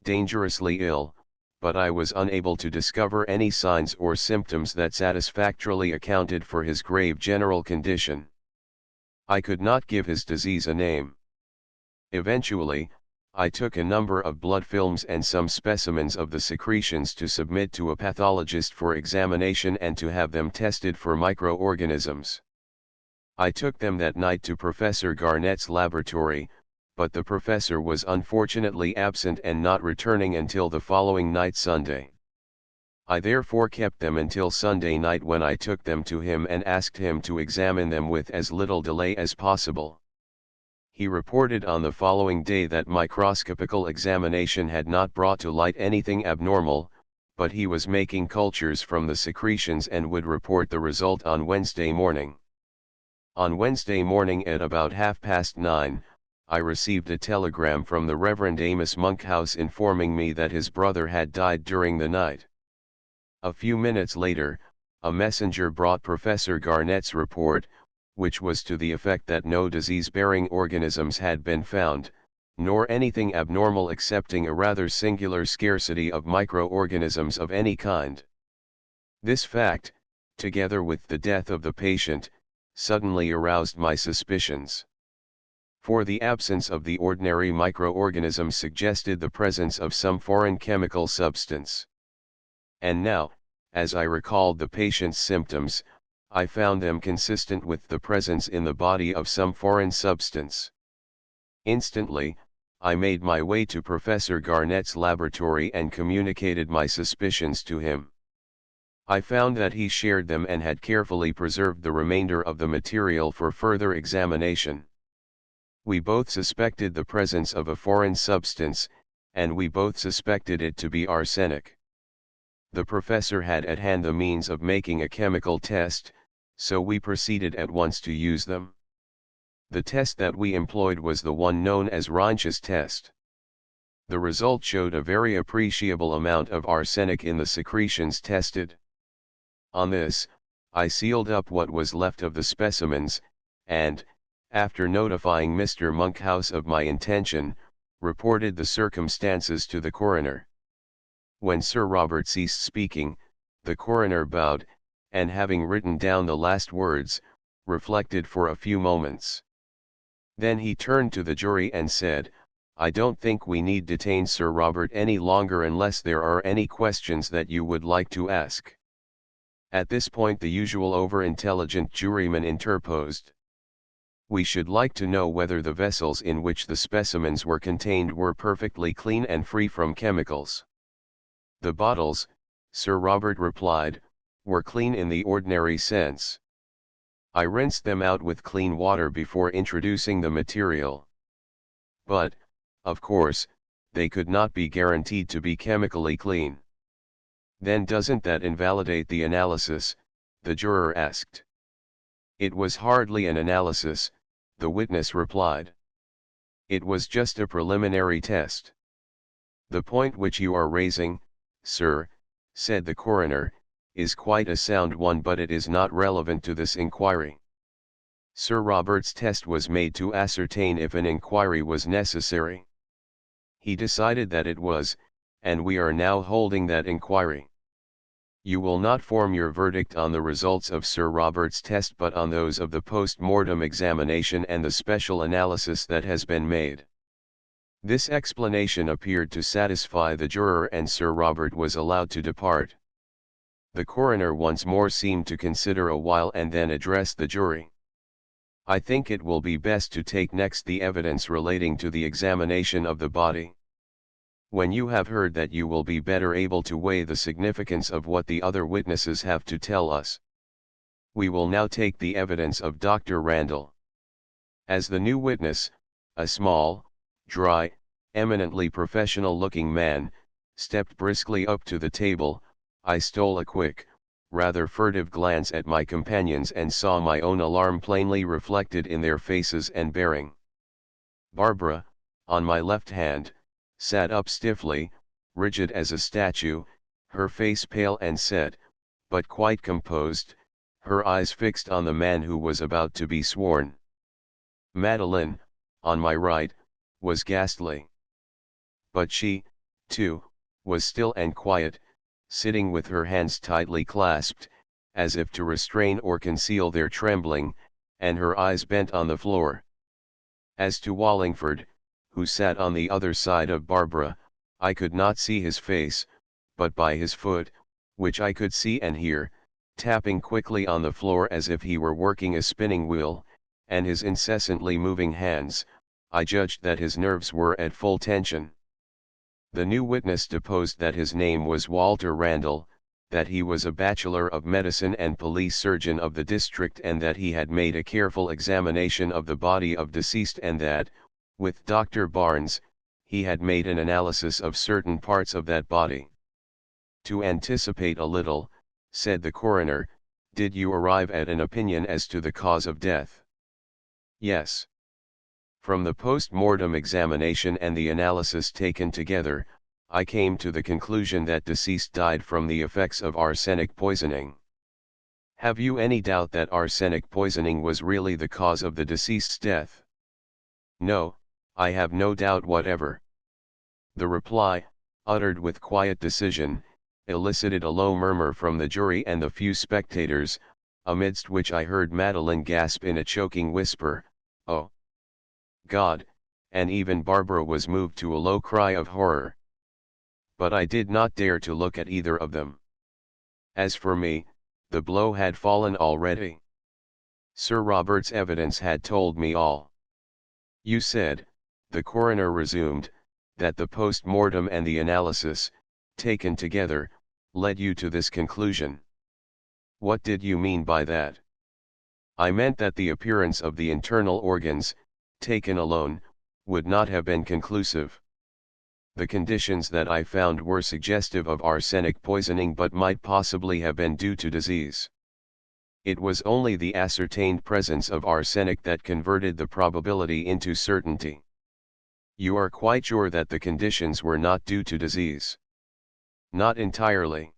dangerously ill, but I was unable to discover any signs or symptoms that satisfactorily accounted for his grave general condition. I could not give his disease a name. Eventually, I took a number of blood films and some specimens of the secretions to submit to a pathologist for examination and to have them tested for microorganisms. I took them that night to Professor Garnett's laboratory, but the professor was unfortunately absent and not returning until the following night, Sunday. I therefore kept them until Sunday night, when I took them to him and asked him to examine them with as little delay as possible. He reported on the following day that microscopical examination had not brought to light anything abnormal, but he was making cultures from the secretions and would report the result on Wednesday morning. On Wednesday morning at about 9:30, I received a telegram from the Reverend Amos Monkhouse informing me that his brother had died during the night. A few minutes later, a messenger brought Professor Garnett's report, which was to the effect that no disease-bearing organisms had been found, nor anything abnormal excepting a rather singular scarcity of microorganisms of any kind. This fact, together with the death of the patient, suddenly aroused my suspicions. For the absence of the ordinary microorganism suggested the presence of some foreign chemical substance. And now, as I recalled the patient's symptoms, I found them consistent with the presence in the body of some foreign substance. Instantly, I made my way to Professor Garnett's laboratory and communicated my suspicions to him. I found that he shared them and had carefully preserved the remainder of the material for further examination. We both suspected the presence of a foreign substance, and we both suspected it to be arsenic. The professor had at hand the means of making a chemical test, so we proceeded at once to use them. The test that we employed was the one known as Reinsch's test. The result showed a very appreciable amount of arsenic in the secretions tested. On this, I sealed up what was left of the specimens, and, after notifying Mr. Monkhouse of my intention, reported the circumstances to the coroner. When Sir Robert ceased speaking, the coroner bowed, and having written down the last words, reflected for a few moments. Then he turned to the jury and said, "I don't think we need detain Sir Robert any longer unless there are any questions that you would like to ask." At this point the usual over-intelligent juryman interposed. "We should like to know whether the vessels in which the specimens were contained were perfectly clean and free from chemicals." "The bottles," Sir Robert replied, "were clean in the ordinary sense. I rinsed them out with clean water before introducing the material. But, of course, they could not be guaranteed to be chemically clean." "Then doesn't that invalidate the analysis?" the juror asked. "It was hardly an analysis," the witness replied. "It was just a preliminary test." "The point which you are raising, sir," said the coroner, "is quite a sound one, but it is not relevant to this inquiry. Sir Robert's test was made to ascertain if an inquiry was necessary. He decided that it was, and we are now holding that inquiry. You will not form your verdict on the results of Sir Robert's test but on those of the post-mortem examination and the special analysis that has been made." This explanation appeared to satisfy the juror and Sir Robert was allowed to depart. The coroner once more seemed to consider a while and then addressed the jury. I think it will be best to take next the evidence relating to the examination of the body. When you have heard that, you will be better able to weigh the significance of what the other witnesses have to tell us. We will now take the evidence of Dr. Randall. As the new witness, a small, dry, eminently professional-looking man, stepped briskly up to the table, I stole a quick, rather furtive glance at my companions and saw my own alarm plainly reflected in their faces and bearing. Barbara, on my left hand, sat up stiffly, rigid as a statue, her face pale and set, but quite composed, her eyes fixed on the man who was about to be sworn. Madeline, on my right, was ghastly. But she, too, was still and quiet, sitting with her hands tightly clasped, as if to restrain or conceal their trembling, and her eyes bent on the floor. As to Wallingford, who sat on the other side of Barbara, I could not see his face, but by his foot, which I could see and hear, tapping quickly on the floor as if he were working a spinning wheel, and his incessantly moving hands, I judged that his nerves were at full tension. The new witness deposed that his name was Walter Randall, that he was a bachelor of medicine and police surgeon of the district, and that he had made a careful examination of the body of deceased, and that, with Dr. Barnes, he had made an analysis of certain parts of that body. To anticipate a little, said the coroner, did you arrive at an opinion as to the cause of death? Yes. From the post-mortem examination and the analysis taken together, I came to the conclusion that deceased died from the effects of arsenic poisoning. Have you any doubt that arsenic poisoning was really the cause of the deceased's death? No, I have no doubt whatever. The reply, uttered with quiet decision, elicited a low murmur from the jury and the few spectators, amidst which I heard Madeline gasp in a choking whisper, "Oh God," and even Barbara was moved to a low cry of horror. But I did not dare to look at either of them. As for me, the blow had fallen already. Sir Robert's evidence had told me all. You said, the coroner resumed, that the post-mortem and the analysis, taken together, led you to this conclusion. What did you mean by that? I meant that the appearance of the internal organs, taken alone, would not have been conclusive. The conditions that I found were suggestive of arsenic poisoning, but might possibly have been due to disease. It was only the ascertained presence of arsenic that converted the probability into certainty. You are quite sure that the conditions were not due to disease? Not entirely.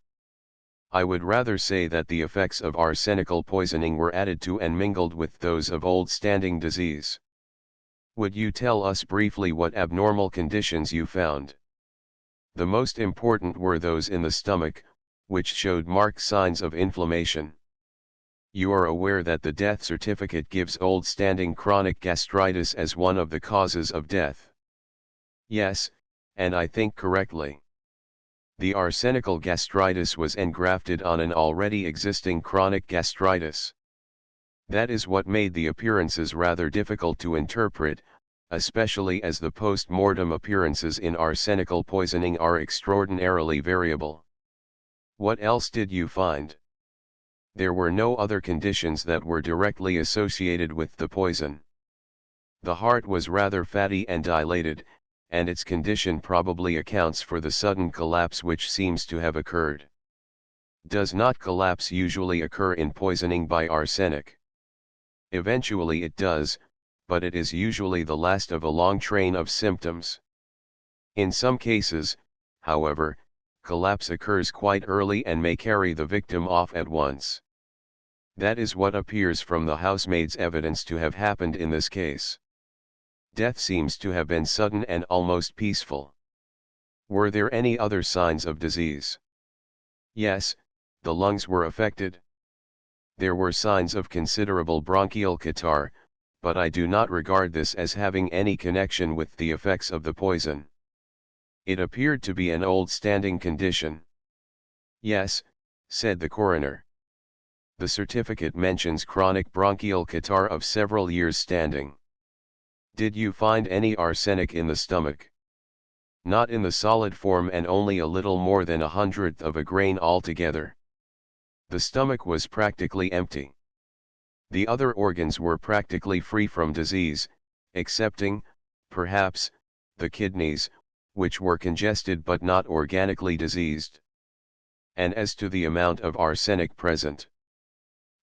I would rather say that the effects of arsenical poisoning were added to and mingled with those of old-standing disease. Would you tell us briefly what abnormal conditions you found? The most important were those in the stomach, which showed marked signs of inflammation. You are aware that the death certificate gives old-standing chronic gastritis as one of the causes of death? Yes, and I think correctly. The arsenical gastritis was engrafted on an already existing chronic gastritis. That is what made the appearances rather difficult to interpret, especially as the post-mortem appearances in arsenical poisoning are extraordinarily variable. What else did you find? There were no other conditions that were directly associated with the poison. The heart was rather fatty and dilated, and its condition probably accounts for the sudden collapse which seems to have occurred. Does not collapse usually occur in poisoning by arsenic? Eventually it does, but it is usually the last of a long train of symptoms. In some cases, however, collapse occurs quite early and may carry the victim off at once. That is what appears from the housemaid's evidence to have happened in this case. Death seems to have been sudden and almost peaceful. Were there any other signs of disease? Yes, the lungs were affected. There were signs of considerable bronchial catarrh, but I do not regard this as having any connection with the effects of the poison. It appeared to be an old-standing condition. Yes, said the coroner. The certificate mentions chronic bronchial catarrh of several years standing. Did you find any arsenic in the stomach? Not in the solid form and only a little more than 1/100th of a grain altogether. The stomach was practically empty. The other organs were practically free from disease, excepting, perhaps, the kidneys, which were congested but not organically diseased. And as to the amount of arsenic present,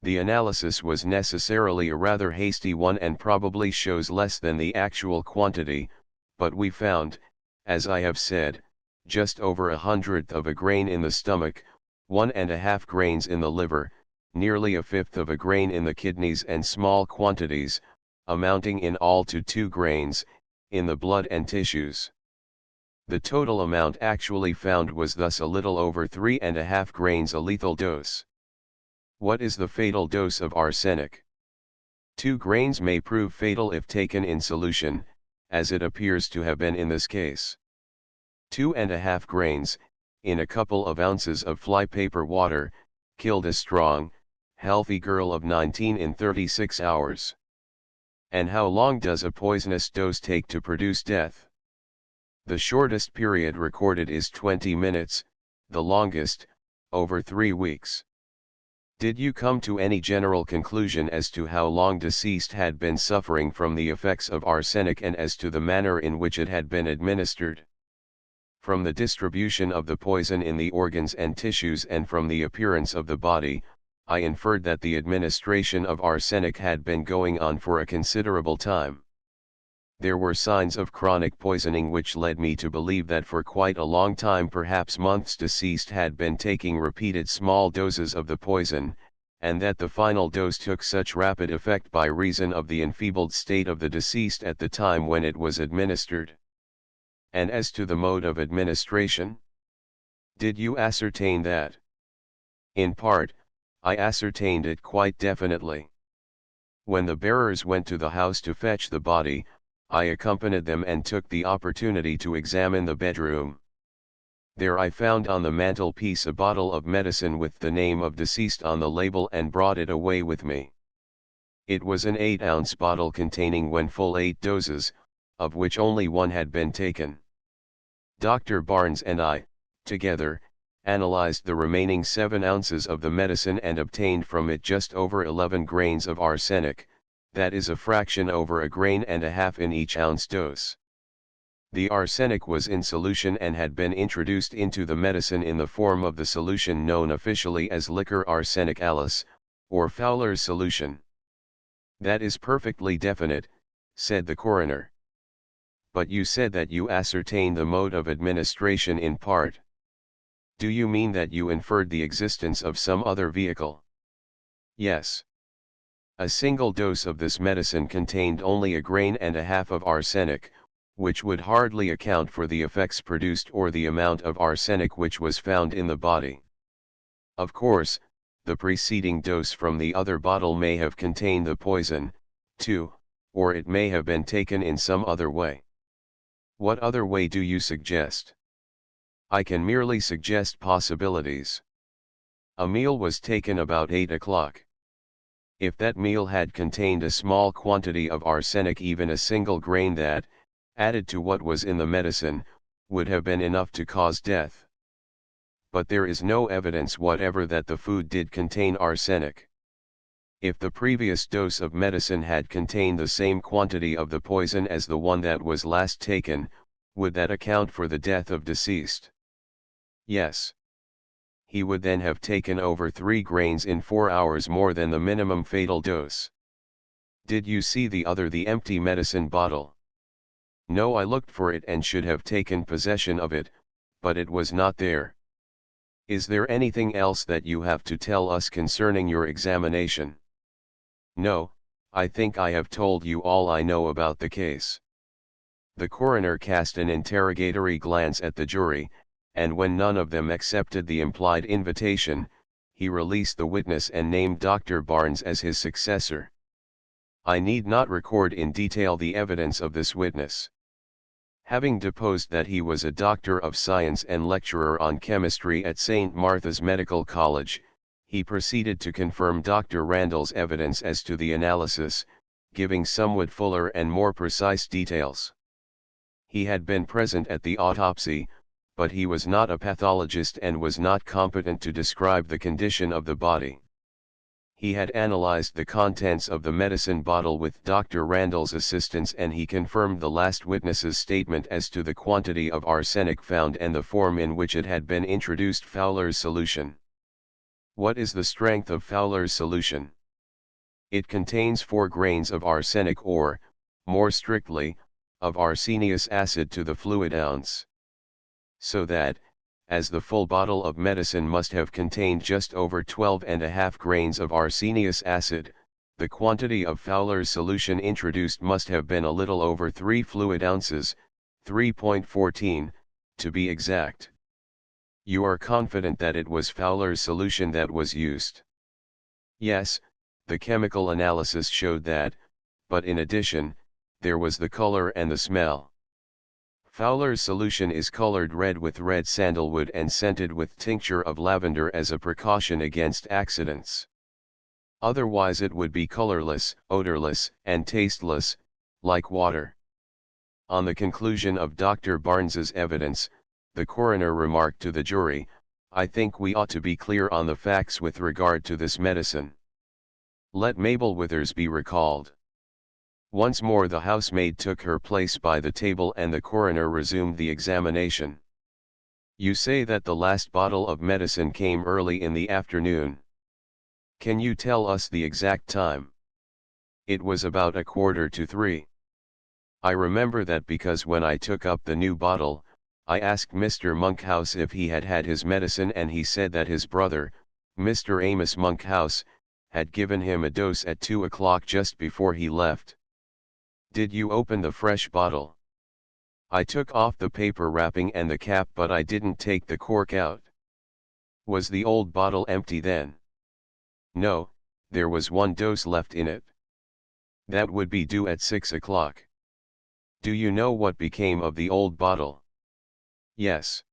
the analysis was necessarily a rather hasty one and probably shows less than the actual quantity, but we found, as I have said, just over 1/100th of a grain in the stomach, 1½ grains in the liver, nearly 1/5 of a grain in the kidneys and small quantities, amounting in all to 2 grains, in the blood and tissues. The total amount actually found was thus a little over 3½ grains, a lethal dose. What is the fatal dose of arsenic? 2 grains may prove fatal if taken in solution, as it appears to have been in this case. 2½ grains, in a couple of ounces of flypaper water, killed a strong, healthy girl of 19 in 36 hours. And how long does a poisonous dose take to produce death? The shortest period recorded is 20 minutes, the longest, over 3 weeks. Did you come to any general conclusion as to how long deceased had been suffering from the effects of arsenic and as to the manner in which it had been administered? From the distribution of the poison in the organs and tissues and from the appearance of the body, I inferred that the administration of arsenic had been going on for a considerable time. There were signs of chronic poisoning which led me to believe that for quite a long time, perhaps months, deceased had been taking repeated small doses of the poison, and that the final dose took such rapid effect by reason of the enfeebled state of the deceased at the time when it was administered. And as to the mode of administration? Did you ascertain that? In part, I ascertained it quite definitely. When the bearers went to the house to fetch the body, I accompanied them and took the opportunity to examine the bedroom. There I found on the mantelpiece a bottle of medicine with the name of deceased on the label and brought it away with me. It was an 8-ounce bottle containing when full 8 doses, of which only 1 had been taken. Dr. Barnes and I, together, analyzed the remaining 7 ounces of the medicine and obtained from it just over 11 grains of arsenic, that is a fraction over 1.5 grains in each ounce dose. The arsenic was in solution and had been introduced into the medicine in the form of the solution known officially as liquor arsenicalis, or Fowler's solution. That is perfectly definite, said the coroner. But you said that you ascertained the mode of administration in part. Do you mean that you inferred the existence of some other vehicle? Yes. A single dose of this medicine contained only 1.5 grains of arsenic, which would hardly account for the effects produced or the amount of arsenic which was found in the body. Of course, the preceding dose from the other bottle may have contained the poison, too, or it may have been taken in some other way. What other way do you suggest? I can merely suggest possibilities. A meal was taken about 8 o'clock. If that meal had contained a small quantity of arsenic, even a single grain that, added to what was in the medicine, would have been enough to cause death. But there is no evidence whatever that the food did contain arsenic. If the previous dose of medicine had contained the same quantity of the poison as the one that was last taken, would that account for the death of deceased? Yes. He would then have taken over 3 grains in 4 hours, more than the minimum fatal dose. Did you see the empty medicine bottle? No, I looked for it and should have taken possession of it, but it was not there. Is there anything else that you have to tell us concerning your examination? No, I think I have told you all I know about the case. The coroner cast an interrogatory glance at the jury, and when none of them accepted the implied invitation, he released the witness and named Dr. Barnes as his successor. I need not record in detail the evidence of this witness. Having deposed that he was a doctor of science and lecturer on chemistry at St. Martha's Medical College, He proceeded to confirm Dr. Randall's evidence as to the analysis, giving somewhat fuller and more precise details. He had been present at the autopsy, but he was not a pathologist and was not competent to describe the condition of the body. He had analyzed the contents of the medicine bottle with Dr. Randall's assistance, and he confirmed the last witness's statement as to the quantity of arsenic found and the form in which it had been introduced: Fowler's solution. What is the strength of Fowler's solution? It contains 4 grains of arsenic, or, more strictly, of arsenious acid to the fluid ounce. So that, as the full bottle of medicine must have contained just over 12.5 grains of arsenious acid, the quantity of Fowler's solution introduced must have been a little over 3 fluid ounces, 3.14, to be exact. You are confident that it was Fowler's solution that was used? Yes, the chemical analysis showed that, but in addition, there was the color and the smell. Fowler's solution is colored red with red sandalwood and scented with tincture of lavender as a precaution against accidents. Otherwise it would be colorless, odorless, and tasteless, like water. On the conclusion of Dr. Barnes's evidence, the coroner remarked to the jury, "I think we ought to be clear on the facts with regard to this medicine. Let Mabel Withers be recalled." Once more the housemaid took her place by the table and the coroner resumed the examination. "You say that the last bottle of medicine came early in the afternoon. Can you tell us the exact time?" "It was about 2:45. I remember that because when I took up the new bottle, I asked Mr. Monkhouse if he had had his medicine, and he said that his brother, Mr. Amos Monkhouse, had given him a dose at 2 o'clock just before he left." "Did you open the fresh bottle?" "I took off the paper wrapping and the cap, but I didn't take the cork out." "Was the old bottle empty then?" "No, there was 1 dose left in it." "That would be due at 6 o'clock. Do you know what became of the old bottle?" "Yes.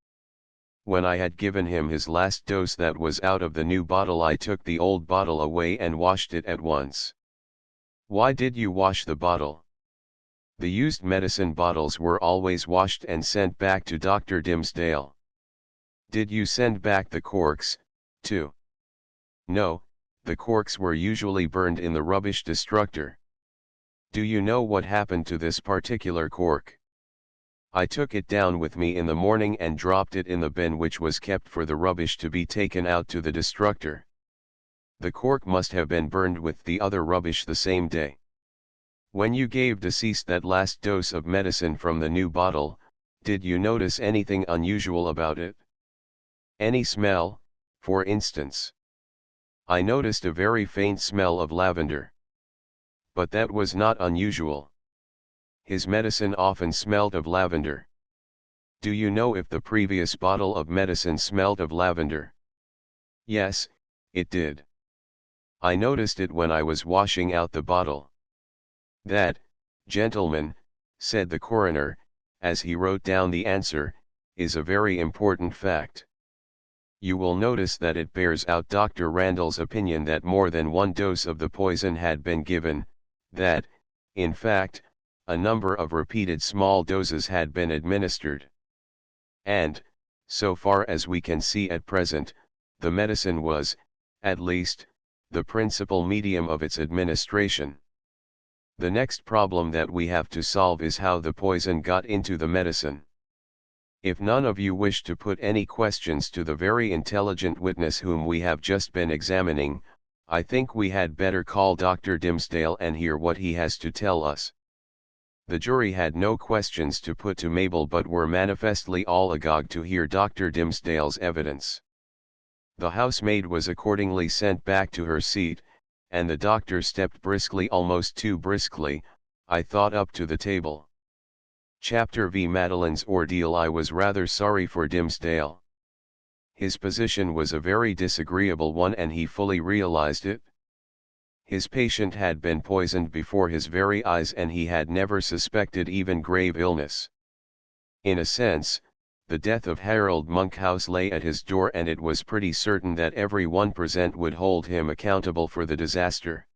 When I had given him his last dose that was out of the new bottle, I took the old bottle away and washed it at once." "Why did you wash the bottle?" "The used medicine bottles were always washed and sent back to Dr. Dimsdale." "Did you send back the corks, too?" "No, the corks were usually burned in the rubbish destructor." "Do you know what happened to this particular cork?" "I took it down with me in the morning and dropped it in the bin which was kept for the rubbish to be taken out to the destructor." "The cork must have been burned with the other rubbish the same day." "When you gave deceased that last dose of medicine from the new bottle, did you notice anything unusual about it? Any smell, for instance?" "I noticed a very faint smell of lavender." "But that was not unusual." "His medicine often smelled of lavender." "Do you know if the previous bottle of medicine smelled of lavender?" "Yes, it did. I noticed it when I was washing out the bottle." "That, gentlemen," said the coroner, as he wrote down the answer, "is a very important fact. You will notice that it bears out Dr. Randall's opinion that more than 1 dose of the poison had been given, that, in fact, a number of repeated small doses had been administered. And, so far as we can see at present, the medicine was, at least, the principal medium of its administration. The next problem that we have to solve is how the poison got into the medicine. If none of you wish to put any questions to the very intelligent witness whom we have just been examining, I think we had better call Dr. Dimsdale and hear what he has to tell us." The jury had no questions to put to Mabel, but were manifestly all agog to hear Dr. Dimsdale's evidence. The housemaid was accordingly sent back to her seat, and the doctor stepped briskly, almost too briskly, I thought, up to the table. Chapter V. Madeline's ordeal. I was rather sorry for Dimsdale. His position was a very disagreeable one, and he fully realized it. His patient had been poisoned before his very eyes, and he had never suspected even grave illness. In a sense, the death of Harold Monkhouse lay at his door, and it was pretty certain that every one present would hold him accountable for the disaster.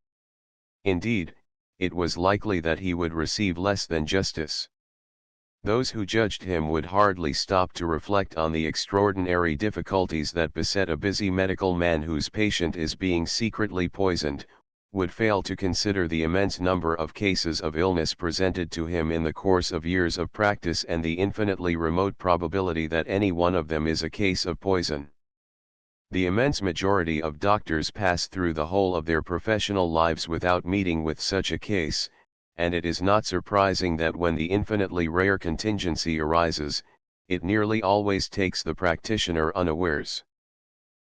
Indeed, it was likely that he would receive less than justice. Those who judged him would hardly stop to reflect on the extraordinary difficulties that beset a busy medical man whose patient is being secretly poisoned, would fail to consider the immense number of cases of illness presented to him in the course of years of practice, and the infinitely remote probability that any one of them is a case of poison. The immense majority of doctors pass through the whole of their professional lives without meeting with such a case, and it is not surprising that when the infinitely rare contingency arises, it nearly always takes the practitioner unawares.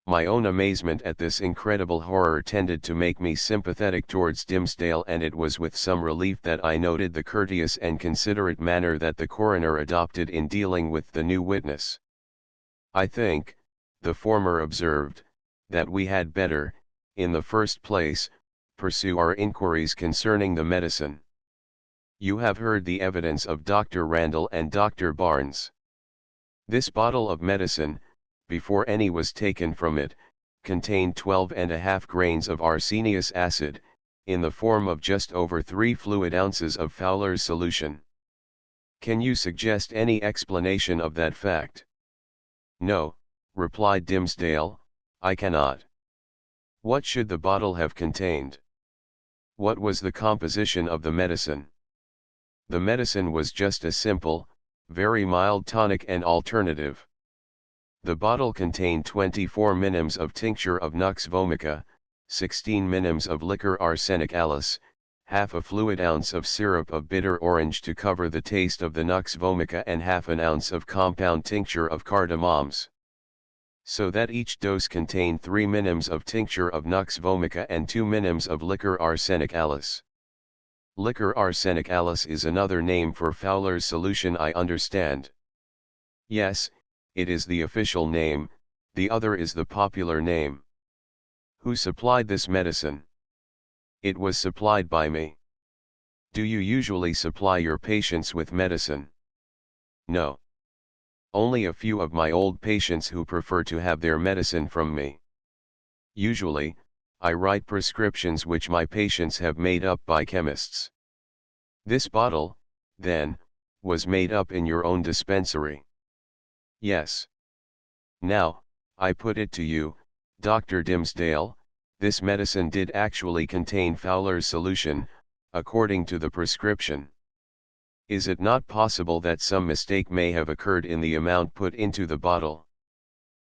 My own amazement at this incredible horror tended to make me sympathetic towards Dimmesdale, and it was with some relief that I noted the courteous and considerate manner that the coroner adopted in dealing with the new witness. "I think," the former observed, "that we had better, in the first place, pursue our inquiries concerning the medicine. You have heard the evidence of Dr. Randall and Dr. Barnes. This bottle of medicine, before any was taken from it, contained 12.5 grains of arsenious acid, in the form of just over 3 fluid ounces of Fowler's solution. Can you suggest any explanation of that fact?" "No," replied Dimmesdale, "I cannot." "What should the bottle have contained? What was the composition of the medicine?" "The medicine was just a simple, very mild tonic and alternative. The bottle contained 24 minims of tincture of nux vomica, 16 minims of liquor arsenicalis, half a fluid ounce of syrup of bitter orange to cover the taste of the nux vomica, and half an ounce of compound tincture of cardamoms. So that each dose contained 3 minims of tincture of nux vomica and 2 minims of liquor arsenicalis. Liquor arsenicalis is another name for Fowler's solution, I understand." "Yes, it is the official name, the other is the popular name." "Who supplied this medicine?" "It was supplied by me." "Do you usually supply your patients with medicine?" "No. Only a few of my old patients who prefer to have their medicine from me. Usually, I write prescriptions which my patients have made up by chemists." "This bottle, then, was made up in your own dispensary?" "Yes. Now, I put it to you, Dr. Dimmesdale, this medicine did actually contain Fowler's solution, according to the prescription. Is it not possible that some mistake may have occurred in the amount put into the bottle?"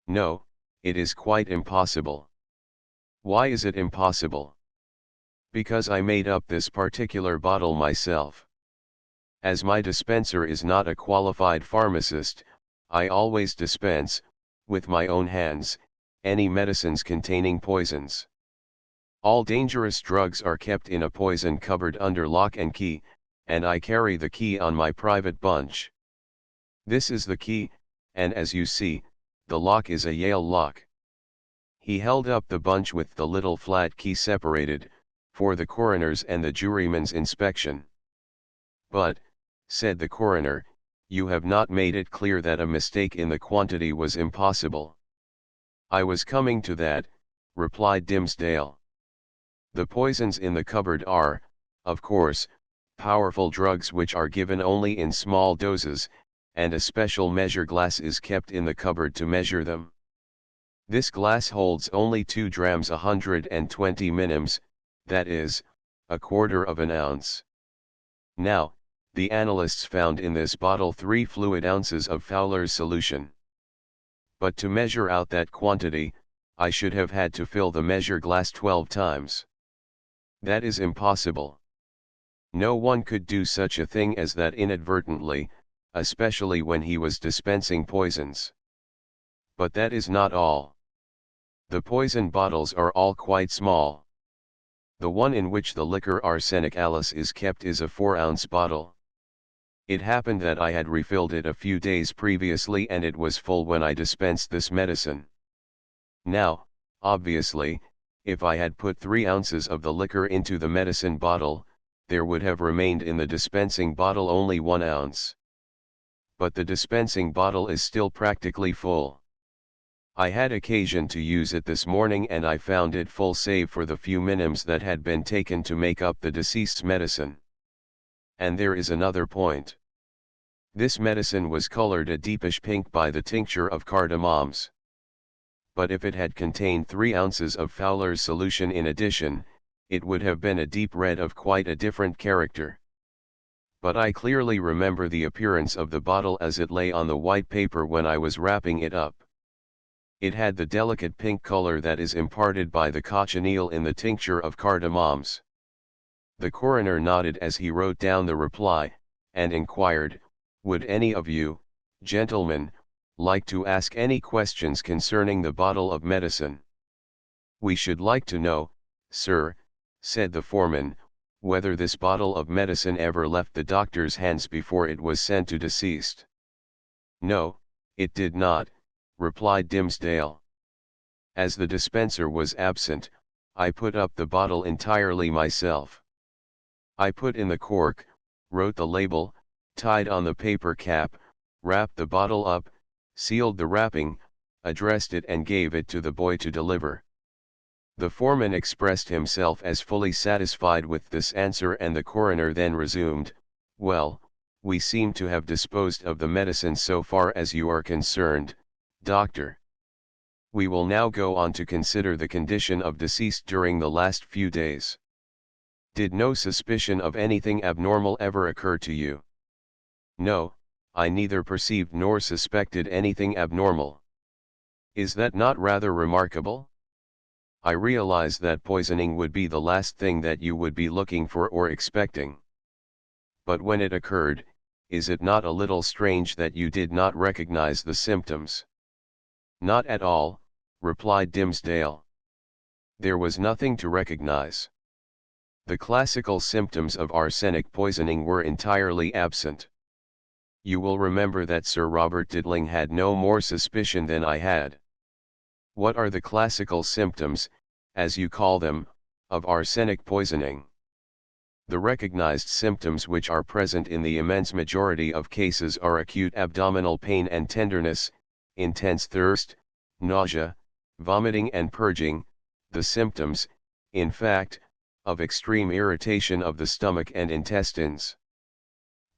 "No, it is quite impossible." "Why is it impossible?" "Because I made up this particular bottle myself. As my dispenser is not a qualified pharmacist, I always dispense, with my own hands, any medicines containing poisons. All dangerous drugs are kept in a poison cupboard under lock and key, and I carry the key on my private bunch. This is the key, and as you see, the lock is a Yale lock." He held up the bunch with the little flat key separated, for the coroner's and the juryman's inspection. "But," said the coroner, "you have not made it clear that a mistake in the quantity was impossible." "I was coming to that," replied Dimmesdale. "The poisons in the cupboard are, of course, powerful drugs which are given only in small doses, and a special measure glass is kept in the cupboard to measure them. This glass holds only 2 drams 120 minims, that is, a quarter of an ounce. Now, the analysts found in this bottle 3 fluid ounces of Fowler's solution. But to measure out that quantity, I should have had to fill the measure glass 12 times. That is impossible. No one could do such a thing as that inadvertently, especially when he was dispensing poisons. But that is not all. The poison bottles are all quite small. The one in which the liquor arsenicalis is kept is a 4-ounce bottle. It happened that I had refilled it a few days previously, and it was full when I dispensed this medicine. Now, obviously, if I had put 3 ounces of the liquor into the medicine bottle, there would have remained in the dispensing bottle only 1 ounce. but the dispensing bottle is still practically full. I had occasion to use it this morning and I found it full save for the few minims that had been taken to make up the deceased's medicine. And there is another point. This medicine was colored a deepish pink by the tincture of cardamoms. But if it had contained 3 ounces of Fowler's solution in addition, it would have been a deep red of quite a different character. But I clearly remember the appearance of the bottle as it lay on the white paper when I was wrapping it up. It had the delicate pink color that is imparted by the cochineal in the tincture of cardamoms. The coroner nodded as he wrote down the reply, and inquired, "Would any of you, gentlemen, like to ask any questions concerning the bottle of medicine?" "We should like to know, sir," said the foreman, "whether this bottle of medicine ever left the doctor's hands before it was sent to deceased." "No, it did not," replied Dimsdale. "As the dispenser was absent, I put up the bottle entirely myself. I put in the cork, wrote the label, tied on the paper cap, wrapped the bottle up, sealed the wrapping, addressed it and gave it to the boy to deliver." The foreman expressed himself as fully satisfied with this answer, and the coroner then resumed, "Well, we seem to have disposed of the medicine so far as you are concerned, doctor. We will now go on to consider the condition of deceased during the last few days. Did no suspicion of anything abnormal ever occur to you?" "No, I neither perceived nor suspected anything abnormal." "Is that not rather remarkable? I realize that poisoning would be the last thing that you would be looking for or expecting. But when it occurred, is it not a little strange that you did not recognize the symptoms?" "Not at all," replied Dimsdale. "There was nothing to recognize. The classical symptoms of arsenic poisoning were entirely absent. You will remember that Sir Robert Didling had no more suspicion than I had. What are the classical symptoms, as you call them, of arsenic poisoning? The recognized symptoms which are present in the immense majority of cases are acute abdominal pain and tenderness, intense thirst, nausea, vomiting and purging, the symptoms, in fact, of extreme irritation of the stomach and intestines.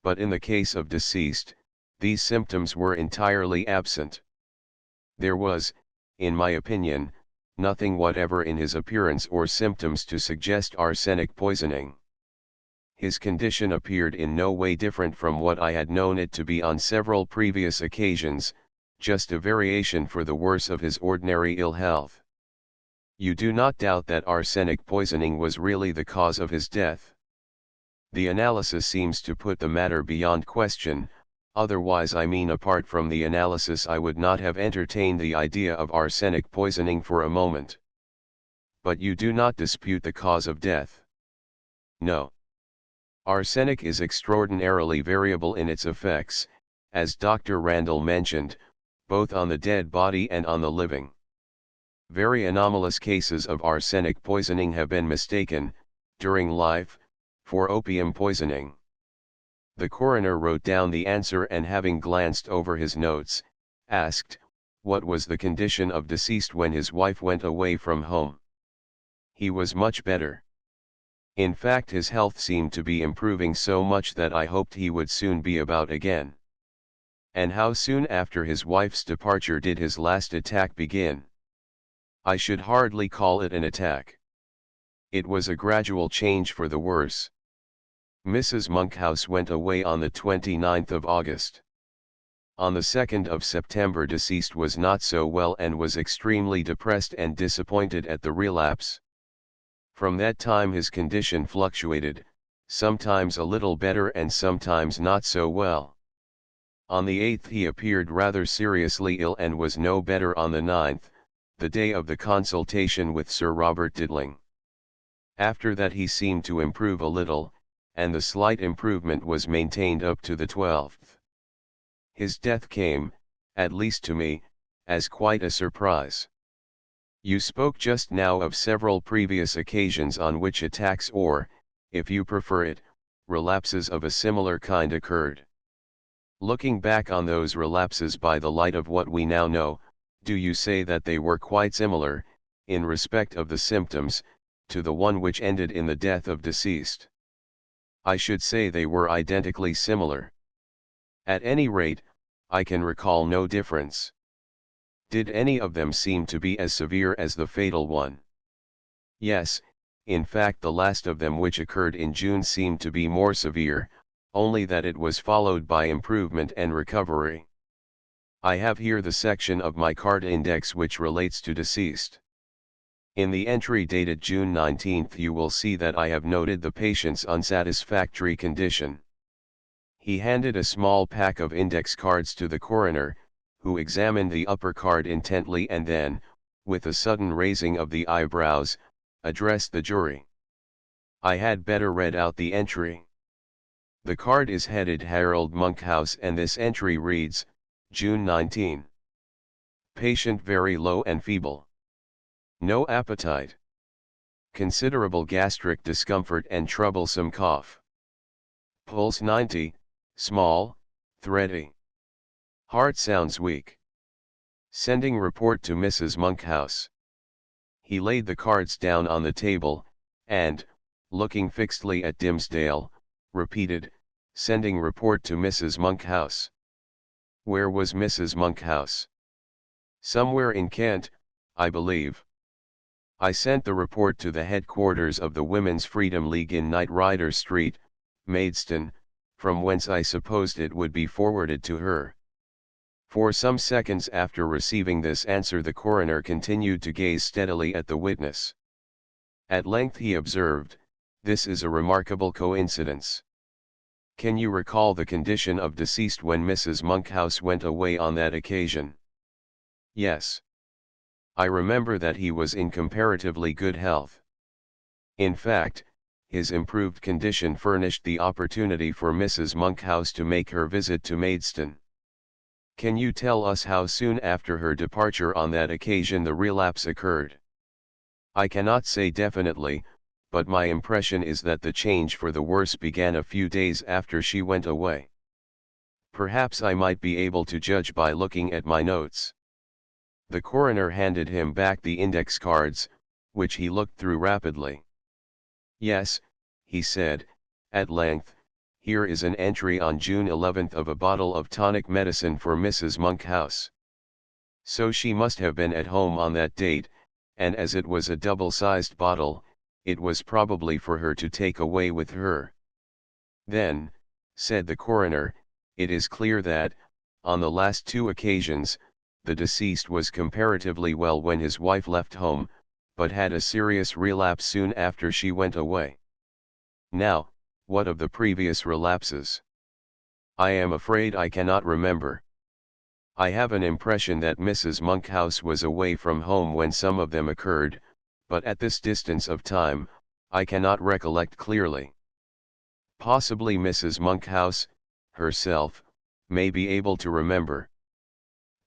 But in the case of deceased, these symptoms were entirely absent. There was, in my opinion, nothing whatever in his appearance or symptoms to suggest arsenic poisoning. His condition appeared in no way different from what I had known it to be on several previous occasions, just a variation for the worse of his ordinary ill health. You do not doubt that arsenic poisoning was really the cause of his death? The analysis seems to put the matter beyond question, otherwise I mean apart from the analysis I would not have entertained the idea of arsenic poisoning for a moment. But you do not dispute the cause of death? No. Arsenic is extraordinarily variable in its effects, as Dr. Randall mentioned, both on the dead body and on the living. Very anomalous cases of arsenic poisoning have been mistaken, during life, for opium poisoning. The coroner wrote down the answer and, having glanced over his notes, asked, what was the condition of deceased when his wife went away from home? He was much better. In fact, his health seemed to be improving so much that I hoped he would soon be about again. And how soon after his wife's departure did his last attack begin? I should hardly call it an attack. It was a gradual change for the worse. Mrs. Monkhouse went away on the 29th of August. On the 2nd of September deceased was not so well and was extremely depressed and disappointed at the relapse. From that time his condition fluctuated, sometimes a little better and sometimes not so well. On the 8th he appeared rather seriously ill and was no better on the 9th, the day of the consultation with Sir Robert Didling. After that he seemed to improve a little, and the slight improvement was maintained up to the 12th. His death came, at least to me, as quite a surprise. You spoke just now of several previous occasions on which attacks or, if you prefer it, relapses of a similar kind occurred. Looking back on those relapses by the light of what we now know, do you say that they were quite similar, in respect of the symptoms, to the one which ended in the death of deceased? I should say they were identically similar. At any rate, I can recall no difference. Did any of them seem to be as severe as the fatal one? Yes, in fact the last of them, which occurred in June, seemed to be more severe, only that it was followed by improvement and recovery. I have here the section of my card index which relates to deceased. In the entry dated June 19 you will see that I have noted the patient's unsatisfactory condition. He handed a small pack of index cards to the coroner, who examined the upper card intently and then, with a sudden raising of the eyebrows, addressed the jury. I had better read out the entry. The card is headed Harold Monkhouse and this entry reads, June 19. Patient very low and feeble. No appetite. Considerable gastric discomfort and troublesome cough. Pulse 90, small, thready. Heart sounds weak. Sending report to Mrs. Monkhouse. He laid the cards down on the table, and, looking fixedly at Dimsdale, repeated, sending report to Mrs. Monkhouse. Where was Mrs. Monkhouse? Somewhere in Kent, I believe. I sent the report to the headquarters of the Women's Freedom League in Knight Rider Street, Maidstone, from whence I supposed it would be forwarded to her. For some seconds after receiving this answer the coroner continued to gaze steadily at the witness. At length he observed, this is a remarkable coincidence. Can you recall the condition of deceased when Mrs. Monkhouse went away on that occasion? Yes. I remember that he was in comparatively good health. In fact, his improved condition furnished the opportunity for Mrs. Monkhouse to make her visit to Maidstone. Can you tell us how soon after her departure on that occasion the relapse occurred? I cannot say definitely, but my impression is that the change for the worse began a few days after she went away. Perhaps I might be able to judge by looking at my notes. The coroner handed him back the index cards, which he looked through rapidly. Yes, he said, at length, here is an entry on June 11 of a bottle of tonic medicine for Mrs. Monkhouse. So she must have been at home on that date, and as it was a double-sized bottle, it was probably for her to take away with her. Then, said the coroner, it is clear that, on the last two occasions, the deceased was comparatively well when his wife left home, but had a serious relapse soon after she went away. Now, what of the previous relapses? I am afraid I cannot remember. I have an impression that Mrs. Monkhouse was away from home when some of them occurred, but at this distance of time, I cannot recollect clearly. Possibly Mrs. Monkhouse, herself, may be able to remember.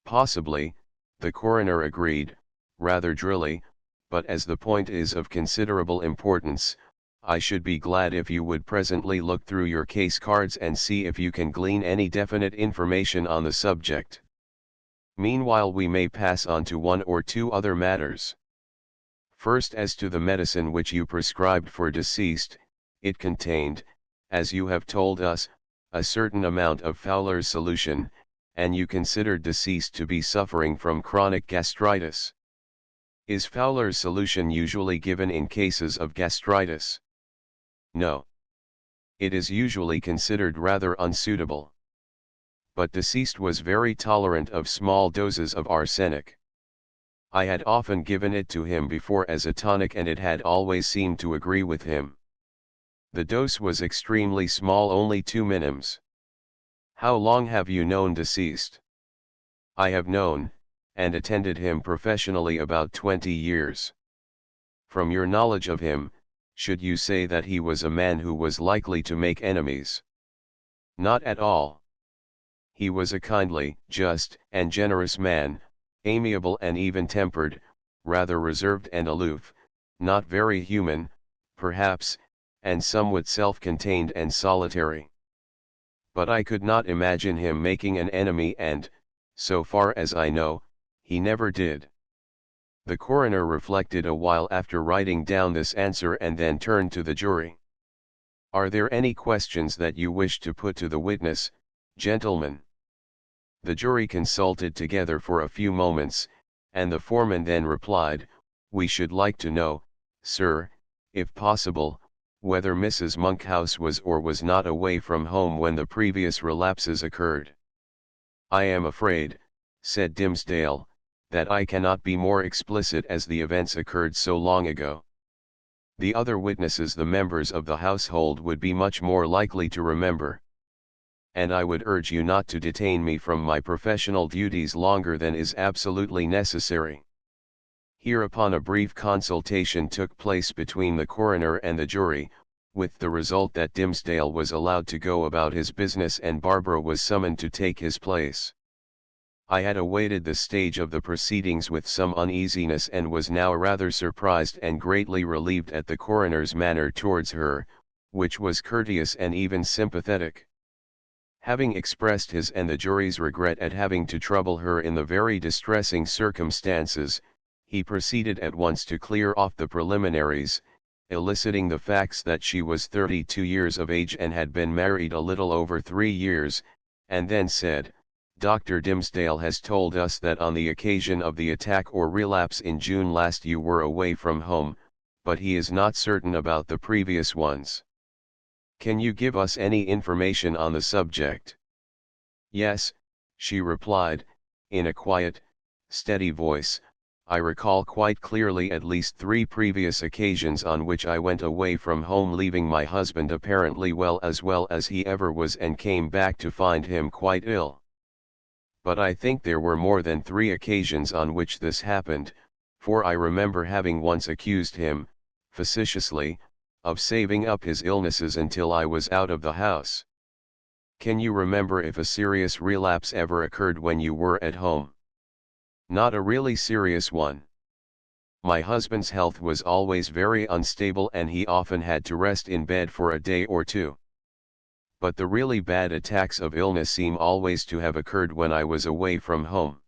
Possibly, the coroner agreed, rather drily, but as the point is of considerable importance, I should be glad if you would presently look through your case cards and see if you can glean any definite information on the subject. Meanwhile we may pass on to one or two other matters. First, as to the medicine which you prescribed for deceased, it contained, as you have told us, a certain amount of Fowler's solution, and you considered deceased to be suffering from chronic gastritis. Is Fowler's solution usually given in cases of gastritis? No. It is usually considered rather unsuitable. But deceased was very tolerant of small doses of arsenic. I had often given it to him before as a tonic and it had always seemed to agree with him. The dose was extremely small, only 2 minims. How long have you known deceased? I have known, and attended him professionally about 20 years. From your knowledge of him, should you say that he was a man who was likely to make enemies? Not at all. He was a kindly, just, and generous man, amiable and even-tempered, rather reserved and aloof, not very human, perhaps, and somewhat self-contained and solitary. But I could not imagine him making an enemy and, so far as I know, he never did. The coroner reflected a while after writing down this answer and then turned to the jury. Are there any questions that you wish to put to the witness, gentlemen? The jury consulted together for a few moments, and the foreman then replied, We should like to know, sir, if possible, whether Mrs. Monkhouse was or was not away from home when the previous relapses occurred. I am afraid, said Dimsdale, that I cannot be more explicit as the events occurred so long ago. The other witnesses, the members of the household, would be much more likely to remember. And I would urge you not to detain me from my professional duties longer than is absolutely necessary. Hereupon a brief consultation took place between the coroner and the jury, with the result that Dimsdale was allowed to go about his business and Barbara was summoned to take his place. I had awaited this stage of the proceedings with some uneasiness and was now rather surprised and greatly relieved at the coroner's manner towards her, which was courteous and even sympathetic. Having expressed his and the jury's regret at having to trouble her in the very distressing circumstances, he proceeded at once to clear off the preliminaries, eliciting the facts that she was 32 years of age and had been married a little over 3 years, and then said, Dr. Dimsdale has told us that on the occasion of the attack or relapse in June last you were away from home, but he is not certain about the previous ones. Can you give us any information on the subject? Yes, she replied, in a quiet, steady voice, I recall quite clearly at least 3 previous occasions on which I went away from home leaving my husband apparently well as he ever was and came back to find him quite ill. But I think there were more than 3 occasions on which this happened, for I remember having once accused him, facetiously, of saving up his illnesses until I was out of the house. Can you remember if a serious relapse ever occurred when you were at home? Not a really serious one. My husband's health was always very unstable and he often had to rest in bed for a day or 2. But the really bad attacks of illness seem always to have occurred when I was away from home.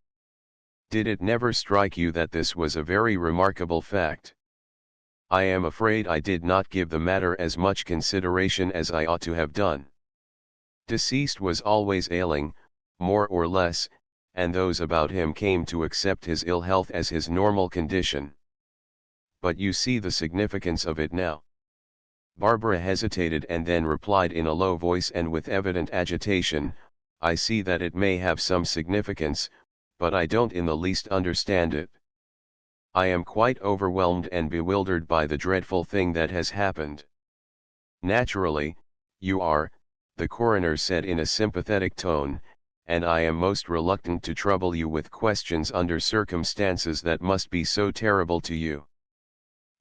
Did it never strike you that this was a very remarkable fact? I am afraid I did not give the matter as much consideration as I ought to have done. Deceased was always ailing, more or less, and those about him came to accept his ill health as his normal condition. But you see the significance of it now. Barbara hesitated and then replied in a low voice and with evident agitation, I see that it may have some significance, but I don't in the least understand it. I am quite overwhelmed and bewildered by the dreadful thing that has happened. Naturally, you are, the coroner said in a sympathetic tone, and I am most reluctant to trouble you with questions under circumstances that must be so terrible to you.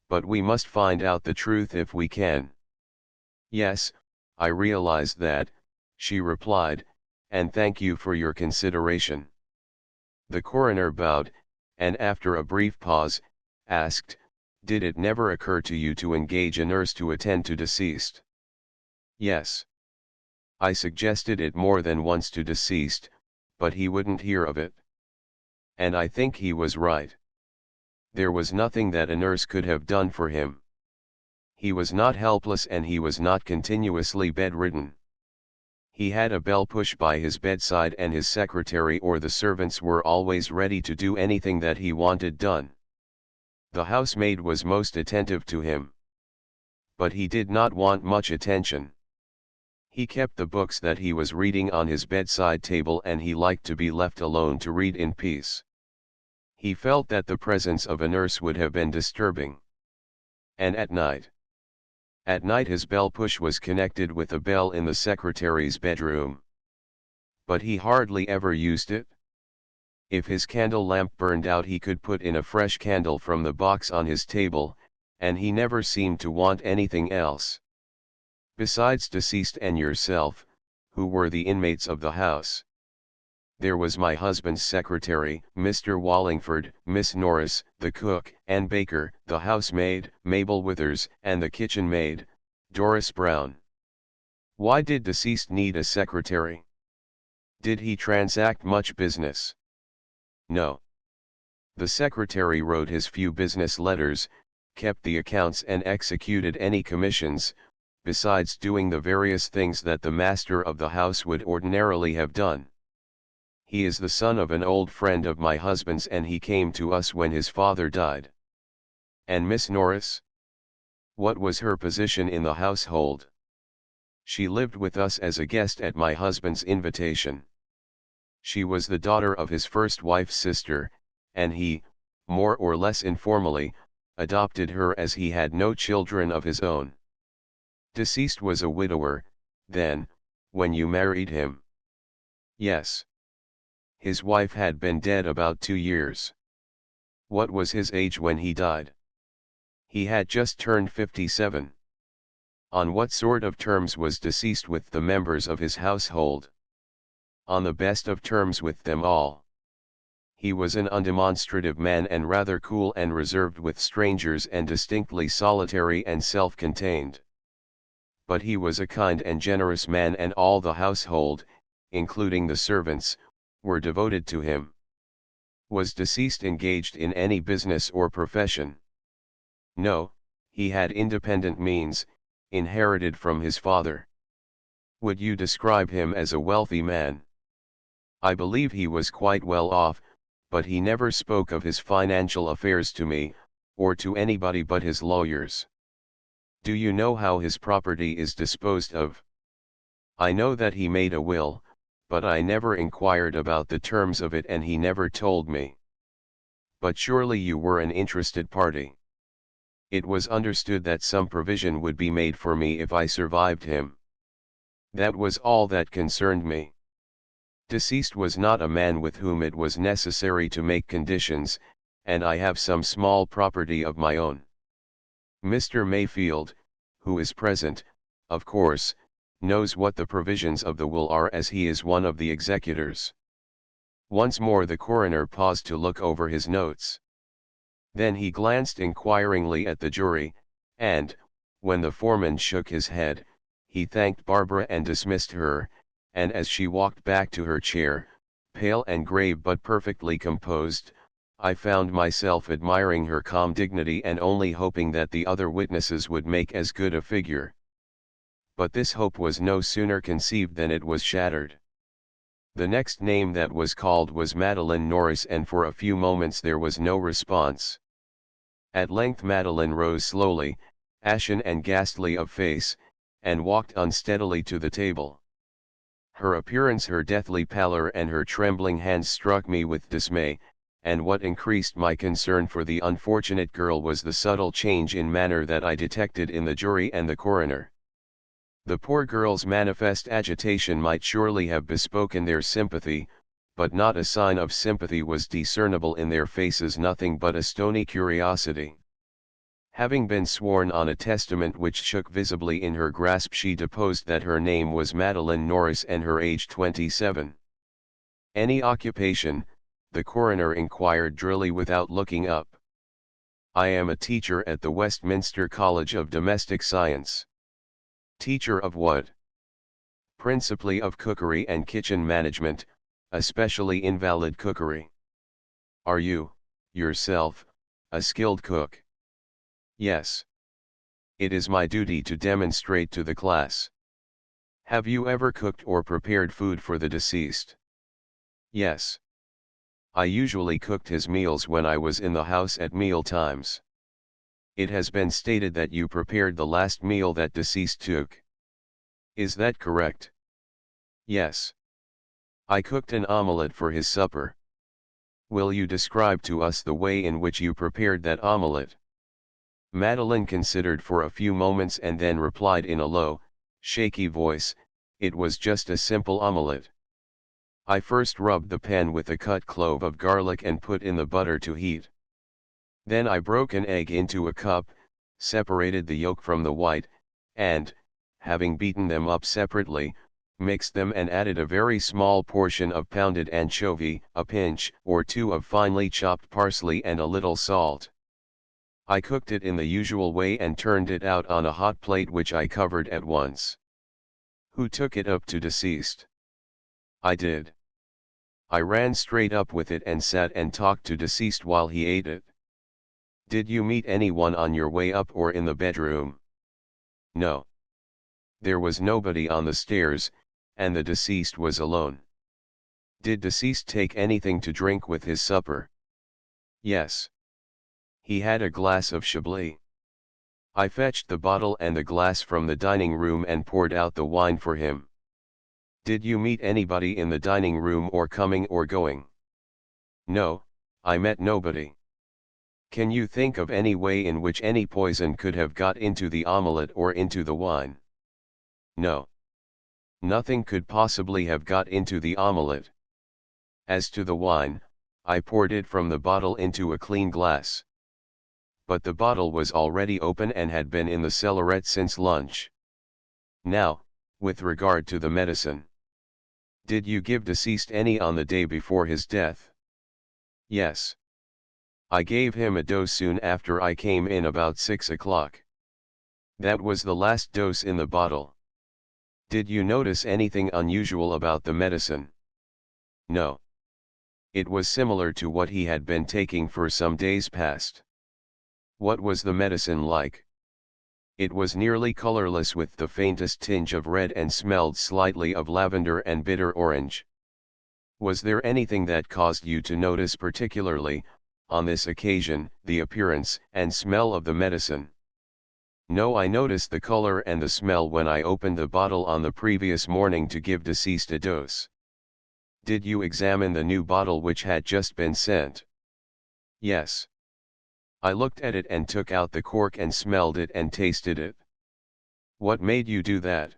But we must find out the truth if we can. Yes, I realize that, she replied, and thank you for your consideration. The coroner bowed, and after a brief pause, asked, Did it never occur to you to engage a nurse to attend to deceased? Yes. I suggested it more than once to deceased, but he wouldn't hear of it. And I think he was right. There was nothing that a nurse could have done for him. He was not helpless and he was not continuously bedridden. He had a bell push by his bedside and his secretary or the servants were always ready to do anything that he wanted done. The housemaid was most attentive to him. But he did not want much attention. He kept the books that he was reading on his bedside table and he liked to be left alone to read in peace. He felt that the presence of a nurse would have been disturbing. And at night his bell push was connected with a bell in the secretary's bedroom. But he hardly ever used it. If his candle lamp burned out he could put in a fresh candle from the box on his table, and he never seemed to want anything else. Besides deceased and yourself, who were the inmates of the house? There was my husband's secretary, Mr. Wallingford, Miss Norris, the cook, Ann Baker, the housemaid, Mabel Withers, and the kitchen maid, Doris Brown. Why did deceased need a secretary? Did he transact much business? No. The secretary wrote his few business letters, kept the accounts and executed any commissions, besides doing the various things that the master of the house would ordinarily have done. He is the son of an old friend of my husband's and he came to us when his father died. And Miss Norris? What was her position in the household? She lived with us as a guest at my husband's invitation. She was the daughter of his first wife's sister, and he, more or less informally, adopted her as he had no children of his own. Deceased was a widower, then, when you married him? Yes. His wife had been dead about 2 years. What was his age when he died? He had just turned 57. On what sort of terms was deceased with the members of his household? On the best of terms with them all. He was an undemonstrative man and rather cool and reserved with strangers and distinctly solitary and self-contained. But he was a kind and generous man and all the household, including the servants, were devoted to him. Was deceased engaged in any business or profession? No, he had independent means, inherited from his father. Would you describe him as a wealthy man? I believe he was quite well off, but he never spoke of his financial affairs to me, or to anybody but his lawyers. Do you know how his property is disposed of? I know that he made a will, but I never inquired about the terms of it and he never told me. But surely you were an interested party. It was understood that some provision would be made for me if I survived him. That was all that concerned me. Deceased was not a man with whom it was necessary to make conditions, and I have some small property of my own. Mr. Mayfield, who is present, of course, knows what the provisions of the will are as he is one of the executors. Once more the coroner paused to look over his notes. Then he glanced inquiringly at the jury, and, when the foreman shook his head, he thanked Barbara and dismissed her, and as she walked back to her chair, pale and grave but perfectly composed, I found myself admiring her calm dignity and only hoping that the other witnesses would make as good a figure. But this hope was no sooner conceived than it was shattered. The next name that was called was Madeline Norris and for a few moments there was no response. At length Madeline rose slowly, ashen and ghastly of face, and walked unsteadily to the table. Her appearance, her deathly pallor and her trembling hands struck me with dismay, and what increased my concern for the unfortunate girl was the subtle change in manner that I detected in the jury and the coroner. The poor girl's manifest agitation might surely have bespoken their sympathy, but not a sign of sympathy was discernible in their faces, nothing but a stony curiosity. Having been sworn on a testament which shook visibly in her grasp, she deposed that her name was Madeline Norris and her age 27. Any occupation? The coroner inquired drily without looking up. I am a teacher at the Westminster College of Domestic Science. Teacher of what? Principally of cookery and kitchen management, especially invalid cookery. Are you, yourself, a skilled cook? Yes. It is my duty to demonstrate to the class. Have you ever cooked or prepared food for the deceased? Yes. I usually cooked his meals when I was in the house at meal times. It has been stated that you prepared the last meal that deceased took. Is that correct? Yes. I cooked an omelette for his supper. Will you describe to us the way in which you prepared that omelette? Madeline considered for a few moments and then replied in a low, shaky voice, it was just a simple omelette. I first rubbed the pan with a cut clove of garlic and put in the butter to heat. Then I broke an egg into a cup, separated the yolk from the white, and, having beaten them up separately, mixed them and added a very small portion of pounded anchovy, a pinch or two of finely chopped parsley and a little salt. I cooked it in the usual way and turned it out on a hot plate which I covered at once. Who took it up to deceased? I did. I ran straight up with it and sat and talked to deceased while he ate it. Did you meet anyone on your way up or in the bedroom? No. There was nobody on the stairs, and the deceased was alone. Did deceased take anything to drink with his supper? Yes. He had a glass of Chablis. I fetched the bottle and the glass from the dining room and poured out the wine for him. Did you meet anybody in the dining room or coming or going? No, I met nobody. Can you think of any way in which any poison could have got into the omelette or into the wine? No. Nothing could possibly have got into the omelette. As to the wine, I poured it from the bottle into a clean glass. But the bottle was already open and had been in the cellarette since lunch. Now, with regard to the medicine. Did you give deceased any on the day before his death? Yes. I gave him a dose soon after I came in about 6 o'clock. That was the last dose in the bottle. Did you notice anything unusual about the medicine? No. It was similar to what he had been taking for some days past. What was the medicine like? It was nearly colorless with the faintest tinge of red and smelled slightly of lavender and bitter orange. Was there anything that caused you to notice particularly, on this occasion, the appearance and smell of the medicine? No, I noticed the color and the smell when I opened the bottle on the previous morning to give deceased a dose. Did you examine the new bottle which had just been sent? Yes. I looked at it and took out the cork and smelled it and tasted it. What made you do that?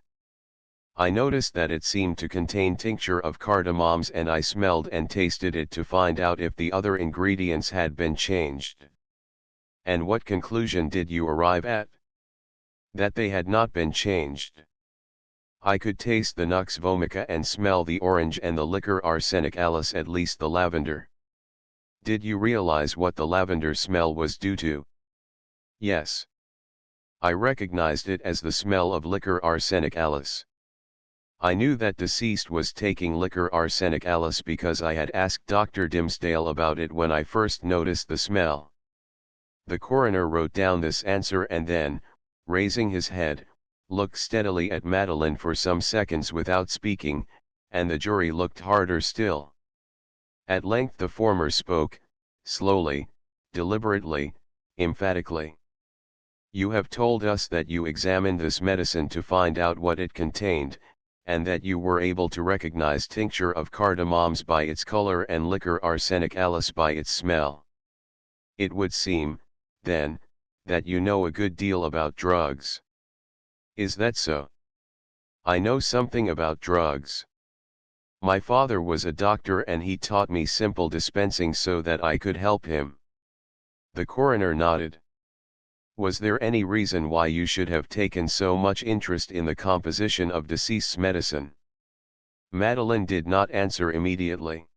I noticed that it seemed to contain tincture of cardamoms and I smelled and tasted it to find out if the other ingredients had been changed. And what conclusion did you arrive at? That they had not been changed. I could taste the nux vomica and smell the orange and the liquor arsenicalis, at least the lavender. Did you realize what the lavender smell was due to? Yes. I recognized it as the smell of liquor arsenicalis. I knew that deceased was taking liquor arsenicalis because I had asked Dr. Dimsdale about it when I first noticed the smell. The coroner wrote down this answer and then, raising his head, looked steadily at Madeline for some seconds without speaking, and the jury looked harder still. At length the former spoke, slowly, deliberately, emphatically. You have told us that you examined this medicine to find out what it contained, and that you were able to recognize tincture of cardamoms by its color and liquor arsenicalis by its smell. It would seem, then, that you know a good deal about drugs. Is that so? I know something about drugs. My father was a doctor and he taught me simple dispensing so that I could help him. The coroner nodded. Was there any reason why you should have taken so much interest in the composition of deceased's medicine? Madeline did not answer immediately.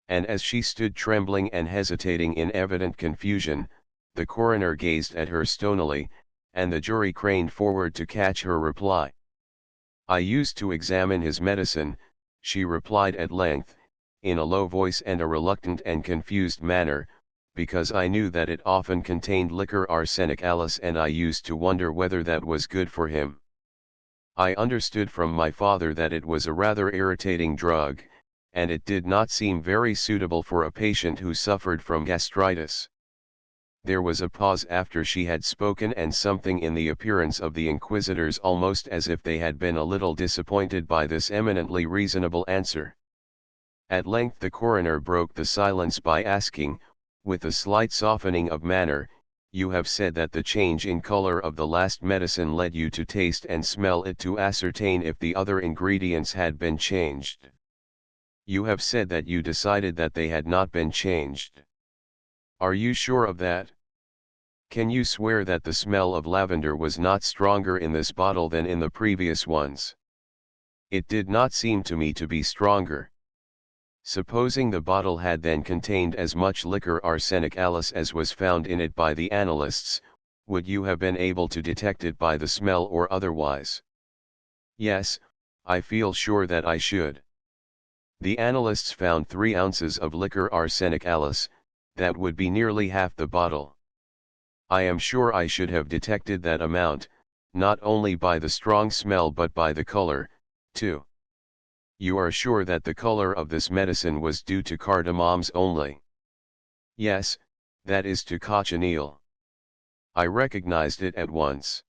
And as she stood trembling and hesitating in evident confusion, the coroner gazed at her stonily, and the jury craned forward to catch her reply. I used to examine his medicine, she replied at length, in a low voice and a reluctant and confused manner, because I knew that it often contained liquor arsenicalis and I used to wonder whether that was good for him. I understood from my father that it was a rather irritating drug, and it did not seem very suitable for a patient who suffered from gastritis. There was a pause after she had spoken and something in the appearance of the inquisitors almost as if they had been a little disappointed by this eminently reasonable answer. At length the coroner broke the silence by asking, with a slight softening of manner, you have said that the change in color of the last medicine led you to taste and smell it to ascertain if the other ingredients had been changed. You have said that you decided that they had not been changed. Are you sure of that? Can you swear that the smell of lavender was not stronger in this bottle than in the previous ones? It did not seem to me to be stronger. Supposing the bottle had then contained as much liquor arsenicalis as was found in it by the analysts, would you have been able to detect it by the smell or otherwise? Yes, I feel sure that I should. The analysts found 3 ounces of liquor arsenic alis, that would be nearly half the bottle. I am sure I should have detected that amount, not only by the strong smell but by the color, too. You are sure that the color of this medicine was due to cardamoms only? Yes, that is to cochineal. I recognized it at once.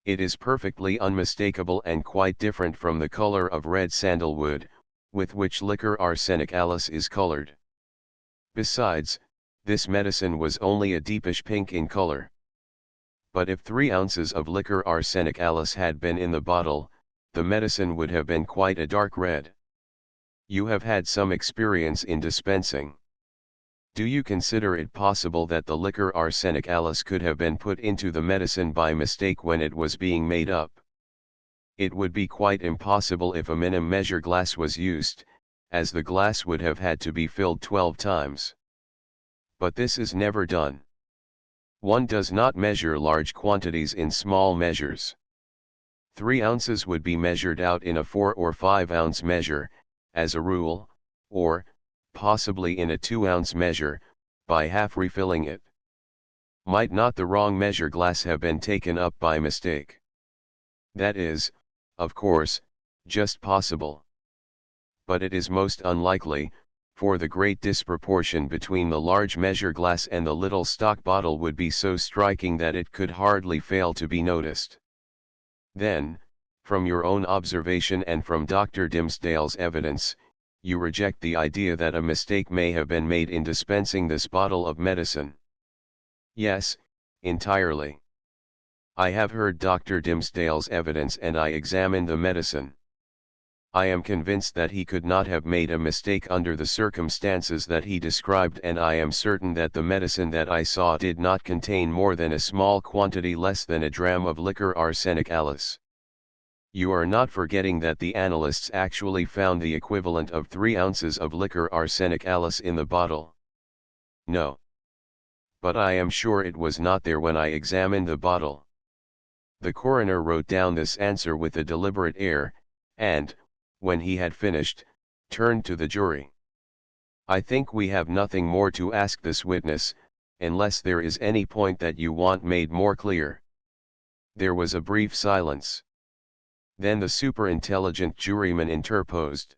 It is perfectly unmistakable and quite different from the color of red sandalwood, with which liquor arsenic alis is colored. Besides, this medicine was only a deepish pink in color. But if 3 ounces of liquor arsenic alis had been in the bottle, the medicine would have been quite a dark red. You have had some experience in dispensing. Do you consider it possible that the liquor arsenic alis could have been put into the medicine by mistake when it was being made up? It would be quite impossible if a minim measure glass was used, as the glass would have had to be filled 12 times. But this is never done. One does not measure large quantities in small measures. 3 ounces would be measured out in a 4 or 5 ounce measure, as a rule, or, possibly in a 2 ounce measure, by half refilling it. Might not the wrong measure glass have been taken up by mistake? That is, of course, just possible. But it is most unlikely, for the great disproportion between the large measure glass and the little stock bottle would be so striking that it could hardly fail to be noticed. Then, from your own observation and from Dr. Dimsdale's evidence, you reject the idea that a mistake may have been made in dispensing this bottle of medicine. Yes, entirely. I have heard Dr. Dimsdale's evidence and I examined the medicine. I am convinced that he could not have made a mistake under the circumstances that he described, and I am certain that the medicine that I saw did not contain more than a small quantity less than a dram of liquor arsenic alis. You are not forgetting that the analysts actually found the equivalent of 3 ounces of liquor arsenic alis in the bottle? No. But I am sure it was not there when I examined the bottle. The coroner wrote down this answer with a deliberate air, and, when he had finished, turned to the jury. I think we have nothing more to ask this witness, unless there is any point that you want made more clear. There was a brief silence. Then the superintelligent juryman interposed.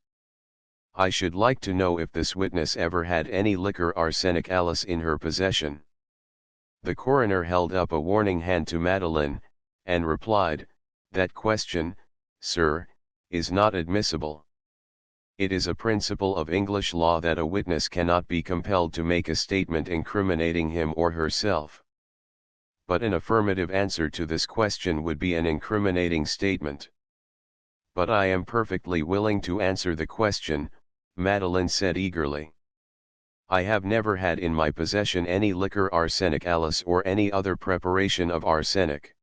I should like to know if this witness ever had any liquor arsenic alis in her possession. The coroner held up a warning hand to Madeline, and replied, that question, sir, is not admissible. It is a principle of English law that a witness cannot be compelled to make a statement incriminating him or herself. But an affirmative answer to this question would be an incriminating statement. But I am perfectly willing to answer the question, Madeline said eagerly. I have never had in my possession any liquor arsenic alis or any other preparation of arsenic.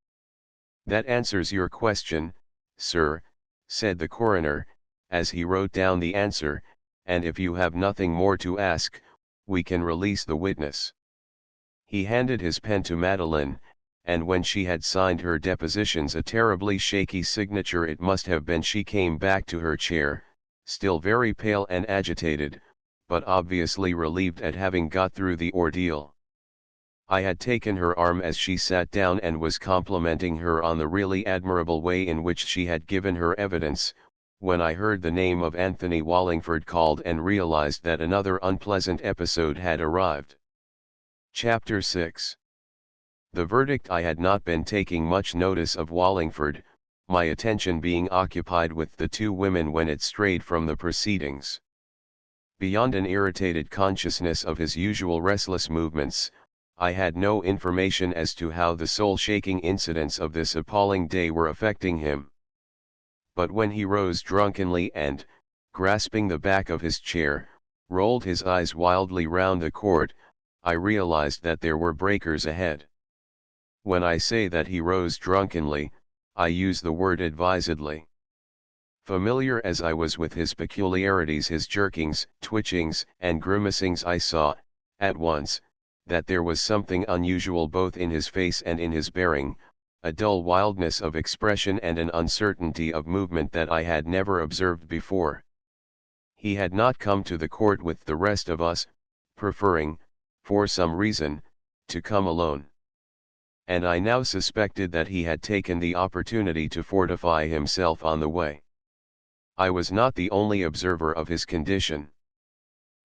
That answers your question, sir, said the coroner, as he wrote down the answer, and if you have nothing more to ask, we can release the witness. He handed his pen to Madeline, and when she had signed her depositions, a terribly shaky signature it must have been, she came back to her chair, still very pale and agitated, but obviously relieved at having got through the ordeal. I had taken her arm as she sat down and was complimenting her on the really admirable way in which she had given her evidence, when I heard the name of Anthony Wallingford called and realized that another unpleasant episode had arrived. Chapter 6. The verdict. I had not been taking much notice of Wallingford, my attention being occupied with the 2 women when it strayed from the proceedings. Beyond an irritated consciousness of his usual restless movements, I had no information as to how the soul-shaking incidents of this appalling day were affecting him. But when he rose drunkenly and, grasping the back of his chair, rolled his eyes wildly round the court, I realized that there were breakers ahead. When I say that he rose drunkenly, I use the word advisedly. Familiar as I was with his peculiarities, his jerkings, twitchings, and grimacings, I saw, at once, that there was something unusual both in his face and in his bearing, a dull wildness of expression and an uncertainty of movement that I had never observed before. He had not come to the court with the rest of us, preferring, for some reason, to come alone. And I now suspected that he had taken the opportunity to fortify himself on the way. I was not the only observer of his condition.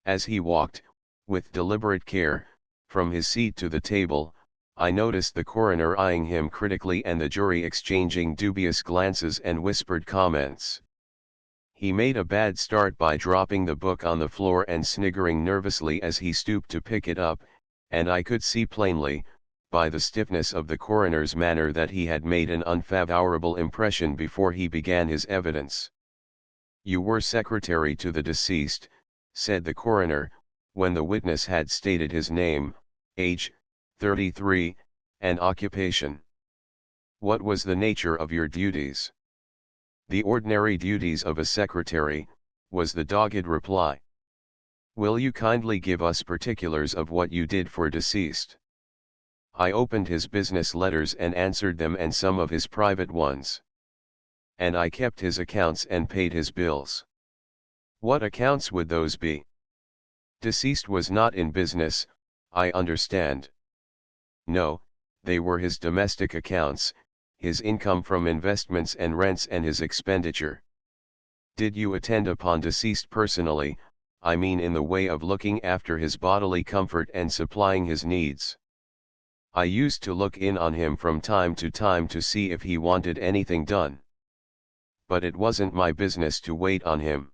As he walked, with deliberate care, from his seat to the table, I noticed the coroner eyeing him critically and the jury exchanging dubious glances and whispered comments. He made a bad start by dropping the book on the floor and sniggering nervously as he stooped to pick it up, and I could see plainly, by the stiffness of the coroner's manner, that he had made an unfavorable impression before he began his evidence. "You were secretary to the deceased," said the coroner, when the witness had stated his name, age, 33, and occupation. "What was the nature of your duties?" "The ordinary duties of a secretary," was the dogged reply. "Will you kindly give us particulars of what you did for deceased?" I opened his business letters and answered them, and some of his private ones. "And I kept his accounts and paid his bills." "What accounts would those be?" "Deceased was not in business, I understand." "No, they were his domestic accounts, his income from investments and rents, and his expenditure." "Did you attend upon deceased personally, I mean in the way of looking after his bodily comfort and supplying his needs?" "I used to look in on him from time to time to see if he wanted anything done. But it wasn't my business to wait on him.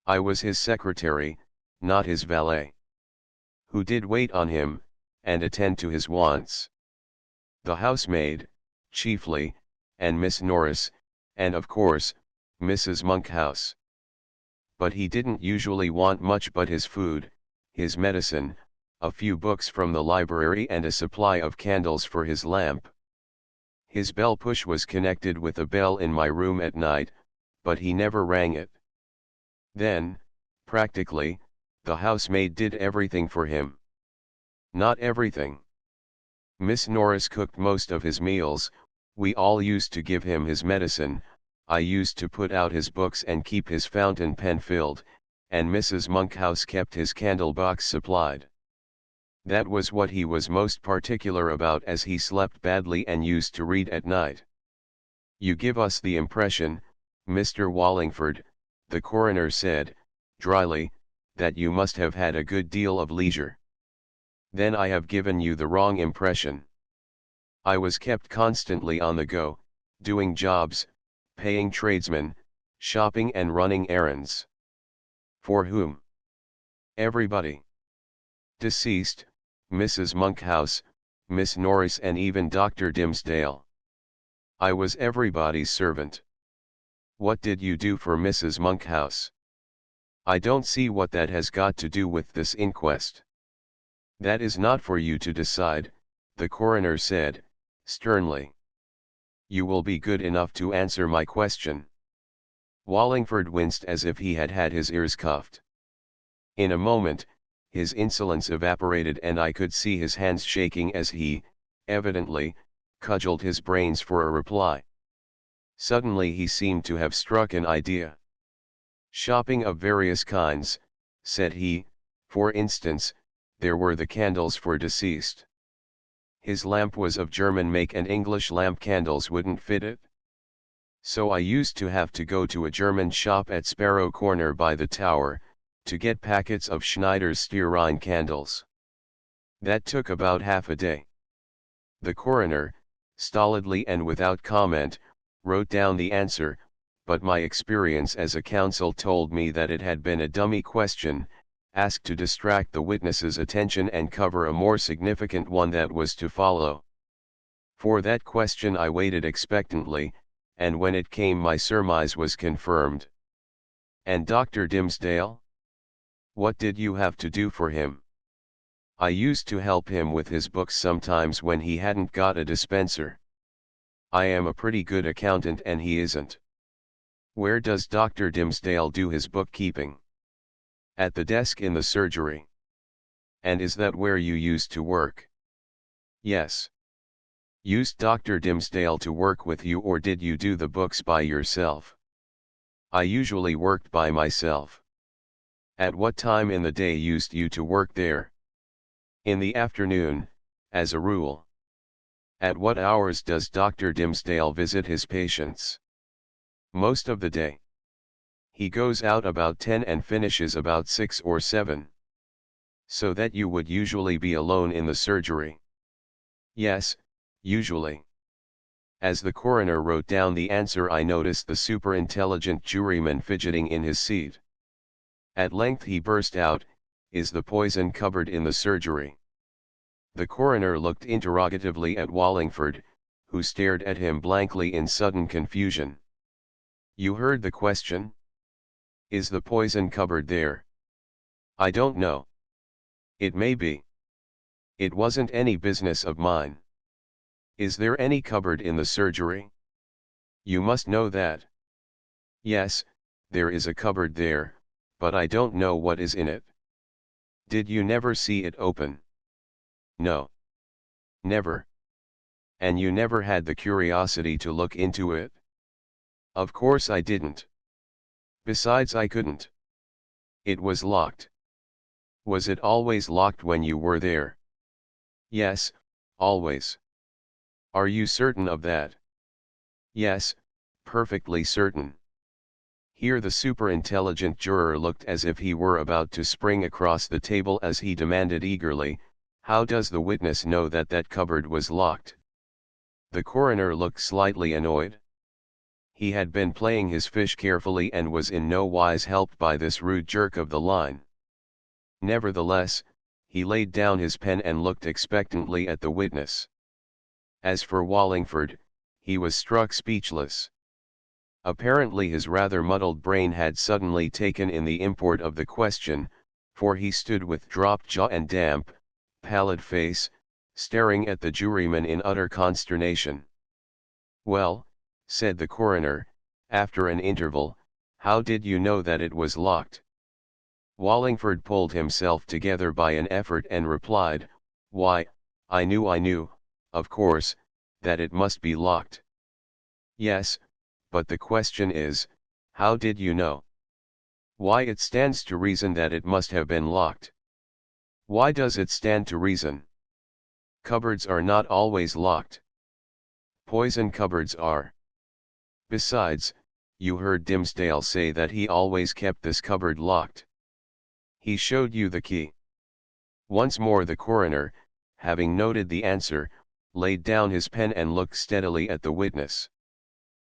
I was his secretary, not his valet." "Who did wait on him, and attend to his wants?" "The housemaid, chiefly, and Miss Norris, and of course, Mrs. Monkhouse. But he didn't usually want much but his food, his medicine, a few books from the library, and a supply of candles for his lamp. His bell push was connected with a bell in my room at night, but he never rang it. Then, practically, the housemaid did everything for him." "Not everything." "Miss Norris cooked most of his meals, we all used to give him his medicine, I used to put out his books and keep his fountain pen filled, and Mrs. Monkhouse kept his candle box supplied. That was what he was most particular about, as he slept badly and used to read at night." "You give us the impression, Mr. Wallingford," the coroner said, dryly, "that you must have had a good deal of leisure." "Then I have given you the wrong impression. I was kept constantly on the go, doing jobs, paying tradesmen, shopping and running errands." "For whom?" "Everybody. Deceased, Mrs. Monkhouse, Miss Norris, and even Dr. Dimsdale. I was everybody's servant." "What did you do for Mrs. Monkhouse?" "I don't see what that has got to do with this inquest." "That is not for you to decide," the coroner said, sternly. "You will be good enough to answer my question." Wallingford winced as if he had had his ears cuffed. In a moment, his insolence evaporated, and I could see his hands shaking as he, evidently, cudgelled his brains for a reply. Suddenly he seemed to have struck an idea. "Shopping of various kinds," said he. "For instance, there were the candles for deceased. His lamp was of German make, and English lamp candles wouldn't fit it. So I used to have to go to a German shop at Sparrow Corner by the tower, to get packets of Schneider's stearine candles. That took about half a day." The coroner, stolidly and without comment, wrote down the answer, but my experience as a counsel told me that it had been a dummy question, asked to distract the witness's attention and cover a more significant one that was to follow. For that question I waited expectantly, and when it came my surmise was confirmed. "And Dr. Dimsdale? What did you have to do for him?" "I used to help him with his books sometimes when he hadn't got a dispenser. I am a pretty good accountant and he isn't." "Where does Dr. Dimsdale do his bookkeeping?" "At the desk in the surgery." "And is that where you used to work?" "Yes." Used Dr. Dimsdale to work with you, or did you do the books by yourself? I usually worked by myself. At what time in the day used you to work there? In the afternoon, as a rule. At what hours does Dr. Dimsdale visit his patients? Most of the day. He goes out about 10 and finishes about 6 or 7. So that you would usually be alone in the surgery. Yes, usually. As the coroner wrote down the answer, I noticed the superintelligent juryman fidgeting in his seat. At length he burst out, "Is the poison cupboard in the surgery?" The coroner looked interrogatively at Wallingford, who stared at him blankly in sudden confusion. "You heard the question? Is the poison cupboard there?" "I don't know. It may be. It wasn't any business of mine." "Is there any cupboard in the surgery?" "You must know that." "Yes, there is a cupboard there, but I don't know what is in it." "Did you never see it open?" "No. Never." "And you never had the curiosity to look into it?" "Of course I didn't. Besides, I couldn't. It was locked." "Was it always locked when you were there?" "Yes, always." "Are you certain of that?" "Yes, perfectly certain." Here the superintelligent juror looked as if he were about to spring across the table as he demanded eagerly, "How does the witness know that that cupboard was locked?" The coroner looked slightly annoyed. He had been playing his fish carefully and was in no wise helped by this rude jerk of the line. Nevertheless, he laid down his pen and looked expectantly at the witness. As for Wallingford, he was struck speechless. Apparently his rather muddled brain had suddenly taken in the import of the question, for he stood with dropped jaw and damp, pallid face, staring at the juryman in utter consternation. "Well," said the coroner, after an interval, "how did you know that it was locked?" Wallingford pulled himself together by an effort and replied, "Why, I knew, of course, that it must be locked." "Yes, but the question is, how did you know?" "Why, it stands to reason that it must have been locked." "Why does it stand to reason?" "Cupboards are not always locked. Poison cupboards are. Besides, you heard Dimsdale say that he always kept this cupboard locked. He showed you the key." Once more the coroner, having noted the answer, laid down his pen and looked steadily at the witness.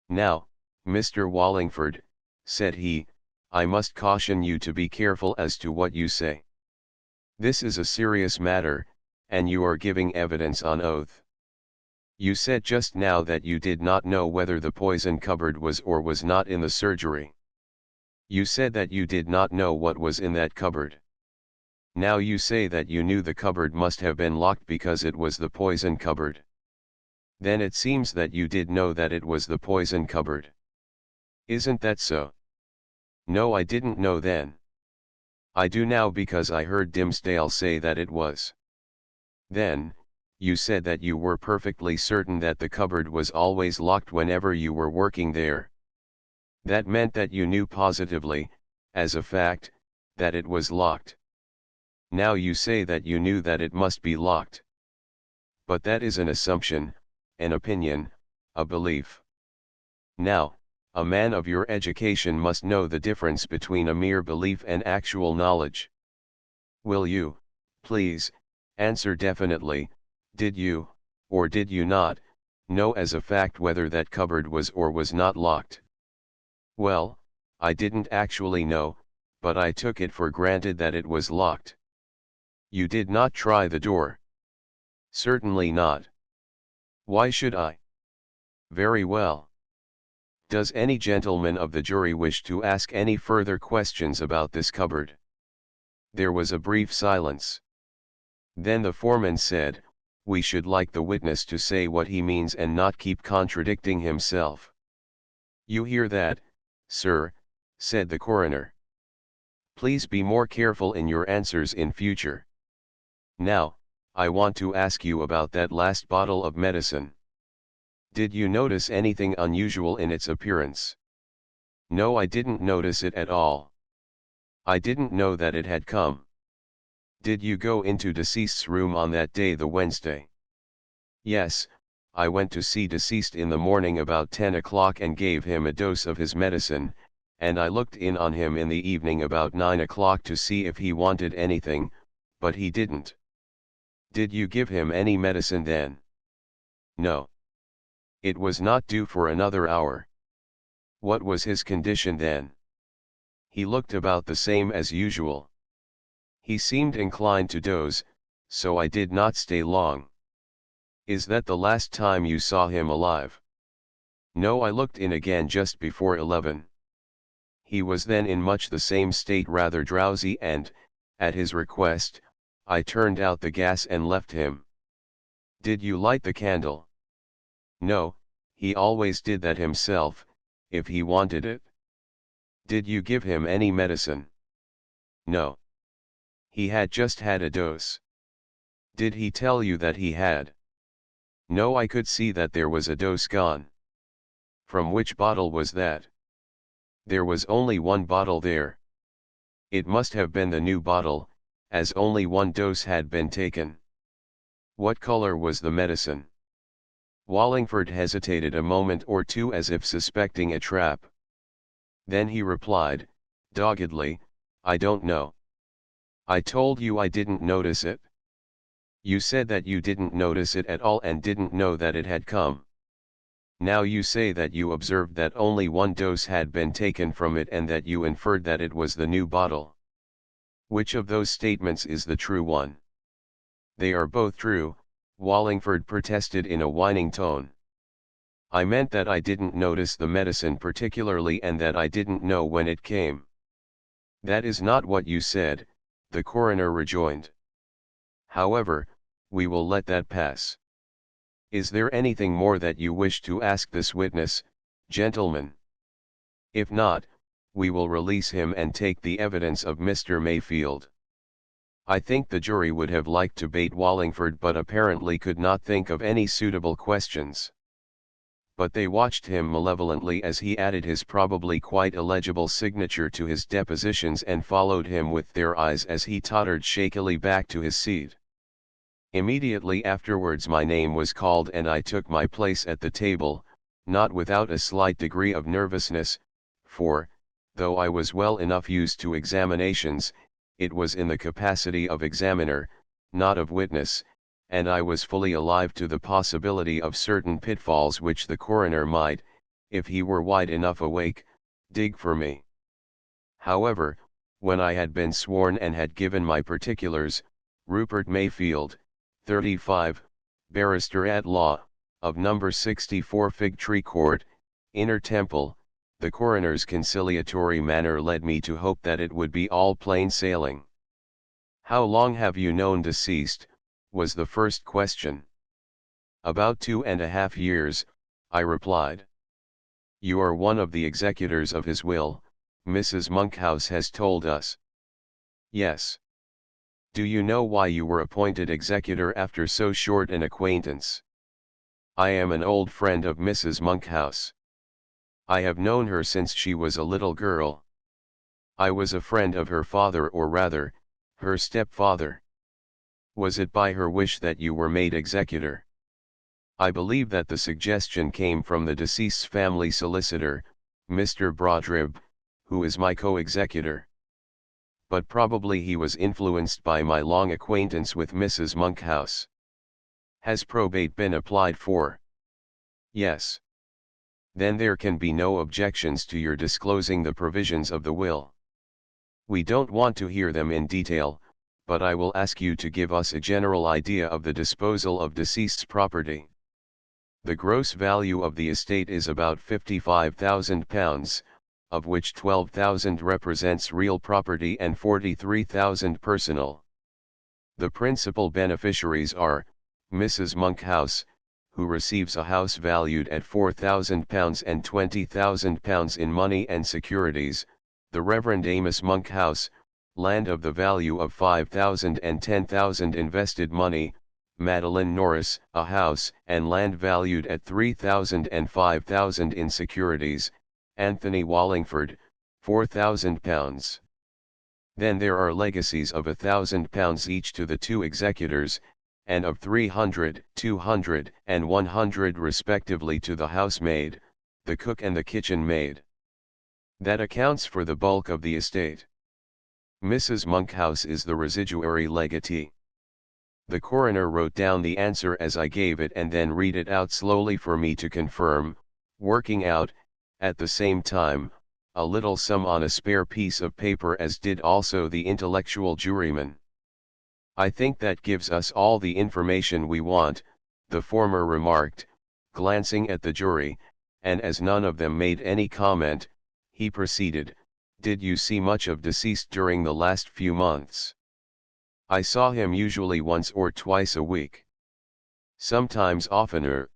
"Now, Mr. Wallingford," said he, "I must caution you to be careful as to what you say. This is a serious matter, and you are giving evidence on oath. You said just now that you did not know whether the poison cupboard was or was not in the surgery. You said that you did not know what was in that cupboard. Now you say that you knew the cupboard must have been locked because it was the poison cupboard. Then it seems that you did know that it was the poison cupboard. Isn't that so?" "No, I didn't know then. I do now because I heard Dimsdale say that it was." "Then, you said that you were perfectly certain that the cupboard was always locked whenever you were working there. That meant that you knew positively, as a fact, that it was locked. Now you say that you knew that it must be locked. But that is an assumption, an opinion, a belief. Now, a man of your education must know the difference between a mere belief and actual knowledge. Will you, please, answer definitely, did you, or did you not, know as a fact whether that cupboard was or was not locked?" "Well, I didn't actually know, but I took it for granted that it was locked." "You did not try the door?" "Certainly not." "Why should I?" "Very well. Does any gentleman of the jury wish to ask any further questions about this cupboard?" There was a brief silence. Then the foreman said, "We should like the witness to say what he means and not keep contradicting himself." "You hear that, sir," said the coroner. "Please be more careful in your answers in future. Now, I want to ask you about that last bottle of medicine." Did you notice anything unusual in its appearance? No, I didn't notice it at all. I didn't know that it had come. Did you go into deceased's room on that day, the Wednesday? Yes, I went to see deceased in the morning about 10 o'clock and gave him a dose of his medicine, and I looked in on him in the evening about 9 o'clock to see if he wanted anything, but he didn't. Did you give him any medicine then? No. It was not due for another hour. What was his condition then? He looked about the same as usual. He seemed inclined to doze, so I did not stay long. Is that the last time you saw him alive? No, I looked in again just before 11. He was then in much the same state, rather drowsy, and, at his request, I turned out the gas and left him. Did you light the candle? No, he always did that himself, if he wanted it. Did you give him any medicine? No. He had just had a dose. Did he tell you that he had? No, I could see that there was a dose gone. From which bottle was that? There was only one bottle there. It must have been the new bottle, as only one dose had been taken. What color was the medicine? Wallingford hesitated a moment or two as if suspecting a trap. Then he replied, doggedly, I don't know. I told you I didn't notice it. You said that you didn't notice it at all and didn't know that it had come. Now you say that you observed that only one dose had been taken from it and that you inferred that it was the new bottle. Which of those statements is the true one? They are both true, Wallingford protested in a whining tone. I meant that I didn't notice the medicine particularly and that I didn't know when it came. That is not what you said, the coroner rejoined. However, we will let that pass. Is there anything more that you wish to ask this witness, gentlemen? If not, we will release him and take the evidence of Mr. Mayfield. I think the jury would have liked to bait Wallingford but apparently could not think of any suitable questions. But they watched him malevolently as he added his probably quite illegible signature to his depositions and followed him with their eyes as he tottered shakily back to his seat. Immediately afterwards my name was called and I took my place at the table, not without a slight degree of nervousness, for, though I was well enough used to examinations, it was in the capacity of examiner, not of witness, and I was fully alive to the possibility of certain pitfalls which the coroner might, if he were wide enough awake, dig for me. However, when I had been sworn and had given my particulars, Rupert Mayfield, 35, barrister at law, of number 64 Fig Tree Court, Inner Temple, the coroner's conciliatory manner led me to hope that it would be all plain sailing. How long have you known deceased, was the first question. About 2.5 years, I replied. You are one of the executors of his will, Mrs. Monkhouse has told us. Yes. Do you know why you were appointed executor after so short an acquaintance? I am an old friend of Mrs. Monkhouse. I have known her since she was a little girl. I was a friend of her father, or rather, her stepfather. Was it by her wish that you were made executor? I believe that the suggestion came from the deceased's family solicitor, Mr. Brodribb, who is my co-executor. But probably he was influenced by my long acquaintance with Mrs. Monkhouse. Has probate been applied for? Yes. Then there can be no objections to your disclosing the provisions of the will. We don't want to hear them in detail, but I will ask you to give us a general idea of the disposal of deceased's property. The gross value of the estate is about £55,000, of which 12,000 represents real property and 43,000 personal. The principal beneficiaries are, Mrs. Monkhouse, who receives a house valued at £4,000 and £20,000 in money and securities, the Reverend Amos Monkhouse, land of the value of £5,000 and £10,000 invested money, Madeline Norris, a house and land valued at £3,000 and £5,000 in securities, Anthony Wallingford, £4,000. Then there are legacies of £1,000 each to the two executors, and of 300, 200, and 100 respectively to the housemaid, the cook and the kitchen maid. That accounts for the bulk of the estate. Mrs. Monkhouse is the residuary legatee. The coroner wrote down the answer as I gave it and then read it out slowly for me to confirm, working out, at the same time, a little sum on a spare piece of paper, as did also the intellectual juryman. "I think that gives us all the information we want," the former remarked, glancing at the jury, and as none of them made any comment, he proceeded, "Did you see much of deceased during the last few months?" "I saw him usually once or twice a week. Sometimes oftener.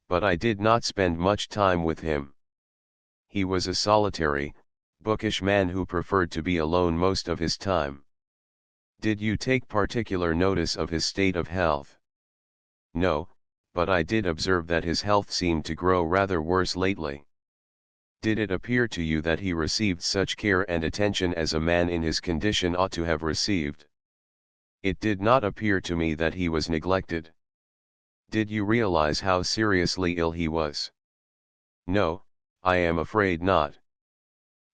But I did not spend much time with him. He was a solitary, bookish man who preferred to be alone most of his time." "Did you take particular notice of his state of health?" "No, but I did observe that his health seemed to grow rather worse lately." "Did it appear to you that he received such care and attention as a man in his condition ought to have received?" "It did not appear to me that he was neglected." "Did you realize how seriously ill he was?" "No, I am afraid not.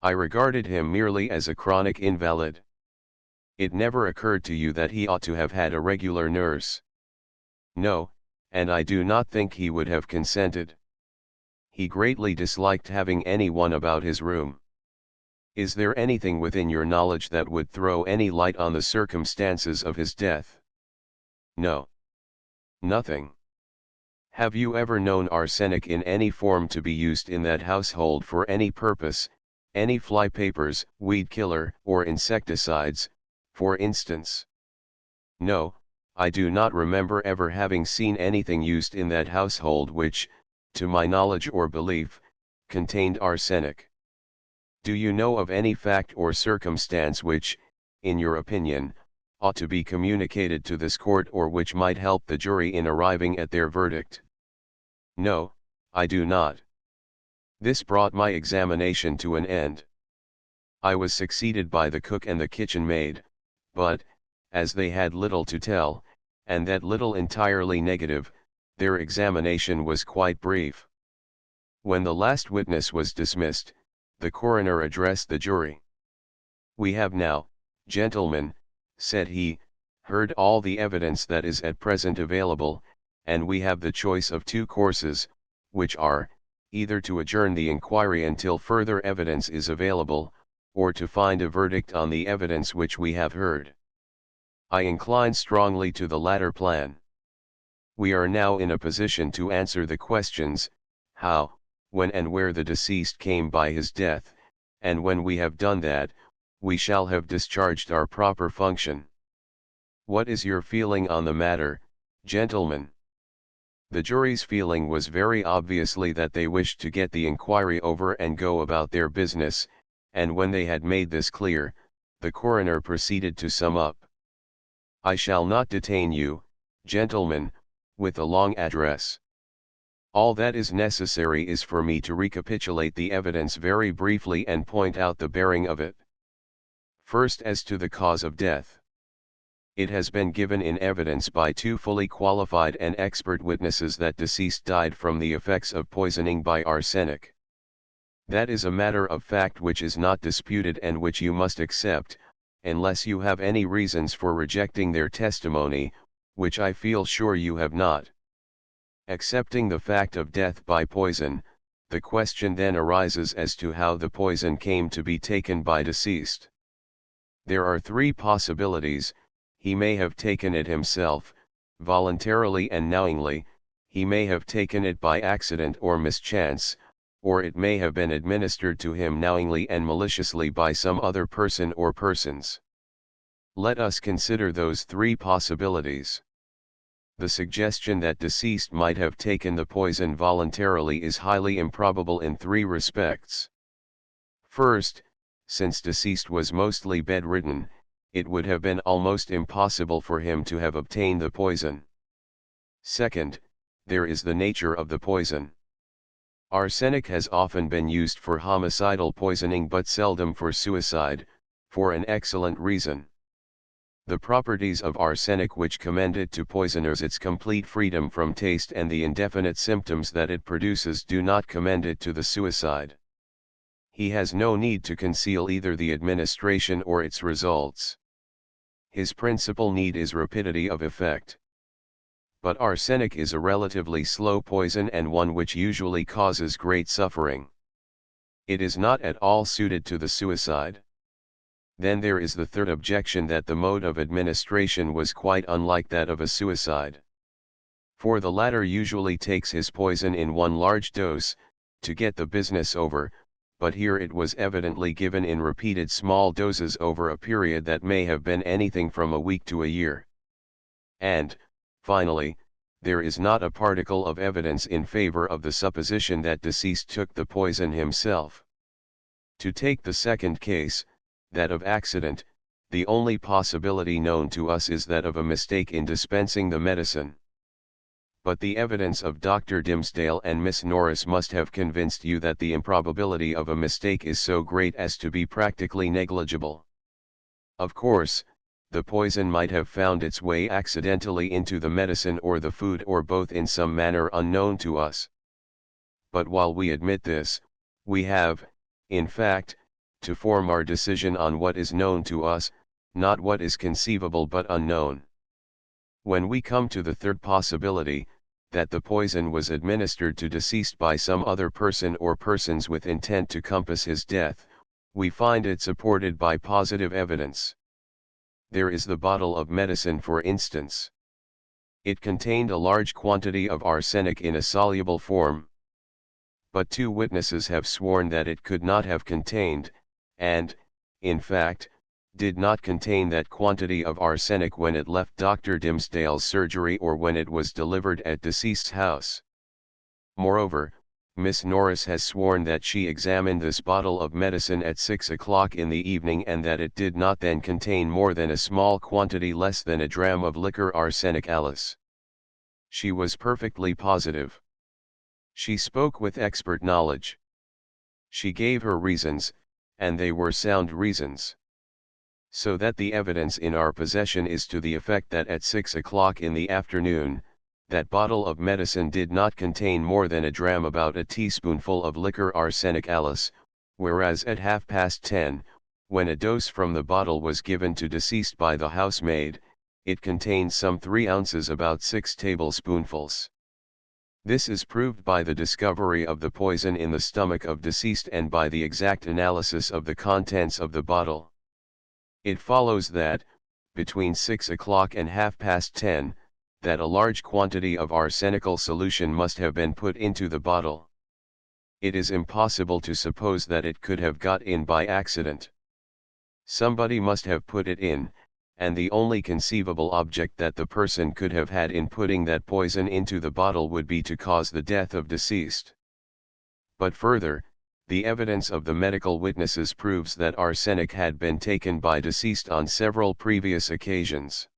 I regarded him merely as a chronic invalid." "It never occurred to you that he ought to have had a regular nurse?" "No, and I do not think he would have consented. He greatly disliked having any one about his room." "Is there anything within your knowledge that would throw any light on the circumstances of his death?" "No. Nothing." "Have you ever known arsenic in any form to be used in that household for any purpose, any fly papers, weed killer, or insecticides, for instance?" "No, I do not remember ever having seen anything used in that household which, to my knowledge or belief, contained arsenic." "Do you know of any fact or circumstance which, in your opinion, ought to be communicated to this court or which might help the jury in arriving at their verdict?" "No, I do not." This brought my examination to an end. I was succeeded by the cook and the kitchen maid, but, as they had little to tell, and that little entirely negative, their examination was quite brief. When the last witness was dismissed, the coroner addressed the jury. "We have now, gentlemen," said he, "heard all the evidence that is at present available, and we have the choice of two courses, which are, either to adjourn the inquiry until further evidence is available, or to find a verdict on the evidence which we have heard. I incline strongly to the latter plan. We are now in a position to answer the questions, how, when and where the deceased came by his death, and when we have done that, we shall have discharged our proper function. What is your feeling on the matter, gentlemen?" The jury's feeling was very obviously that they wished to get the inquiry over and go about their business, and when they had made this clear, the coroner proceeded to sum up. "I shall not detain you, gentlemen, with a long address. All that is necessary is for me to recapitulate the evidence very briefly and point out the bearing of it. First, as to the cause of death. It has been given in evidence by two fully qualified and expert witnesses that deceased died from the effects of poisoning by arsenic. That is a matter of fact which is not disputed and which you must accept, unless you have any reasons for rejecting their testimony, which I feel sure you have not. Accepting the fact of death by poison, the question then arises as to how the poison came to be taken by deceased. There are three possibilities. He may have taken it himself, voluntarily and knowingly, he may have taken it by accident or mischance, or it may have been administered to him knowingly and maliciously by some other person or persons. Let us consider those three possibilities. The suggestion that deceased might have taken the poison voluntarily is highly improbable in three respects. First, since deceased was mostly bedridden, it would have been almost impossible for him to have obtained the poison. Second, there is the nature of the poison. Arsenic has often been used for homicidal poisoning but seldom for suicide, for an excellent reason. The properties of arsenic which commend it to poisoners, its complete freedom from taste and the indefinite symptoms that it produces, do not commend it to the suicide. He has no need to conceal either the administration or its results. His principal need is rapidity of effect. But arsenic is a relatively slow poison and one which usually causes great suffering. It is not at all suited to the suicide. Then there is the third objection, that the mode of administration was quite unlike that of a suicide. For the latter usually takes his poison in one large dose, to get the business over, but here it was evidently given in repeated small doses over a period that may have been anything from a week to a year. And, finally, there is not a particle of evidence in favor of the supposition that deceased took the poison himself. To take the second case, that of accident, the only possibility known to us is that of a mistake in dispensing the medicine. But the evidence of Dr. Dimsdale and Miss Norris must have convinced you that the improbability of a mistake is so great as to be practically negligible. Of course, the poison might have found its way accidentally into the medicine or the food, or both, in some manner unknown to us. But while we admit this, we have, in fact, to form our decision on what is known to us, not what is conceivable but unknown. When we come to the third possibility, that the poison was administered to deceased by some other person or persons with intent to compass his death, we find it supported by positive evidence. There is the bottle of medicine, for instance. It contained a large quantity of arsenic in a soluble form. But 2 witnesses have sworn that it could not have contained, and, in fact, did not contain that quantity of arsenic when it left Dr. Dimsdale's surgery or when it was delivered at deceased's house. Moreover, Miss Norris has sworn that she examined this bottle of medicine at 6 o'clock in the evening, and that it did not then contain more than a small quantity less than a dram of liquor arsenicalis. She was perfectly positive. She spoke with expert knowledge. She gave her reasons, and they were sound reasons. So that the evidence in our possession is to the effect that at 6 o'clock in the afternoon, that bottle of medicine did not contain more than a dram, about a teaspoonful of liquor arsenicalis, whereas at 10:30, when a dose from the bottle was given to deceased by the housemaid, it contained some 3 ounces, about 6 tablespoonfuls. This is proved by the discovery of the poison in the stomach of deceased and by the exact analysis of the contents of the bottle. It follows that, between 6 o'clock and 10:30, that a large quantity of arsenical solution must have been put into the bottle. It is impossible to suppose that it could have got in by accident. Somebody must have put it in, and the only conceivable object that the person could have had in putting that poison into the bottle would be to cause the death of deceased. But further, the evidence of the medical witnesses proves that arsenic had been taken by deceased on several previous occasions.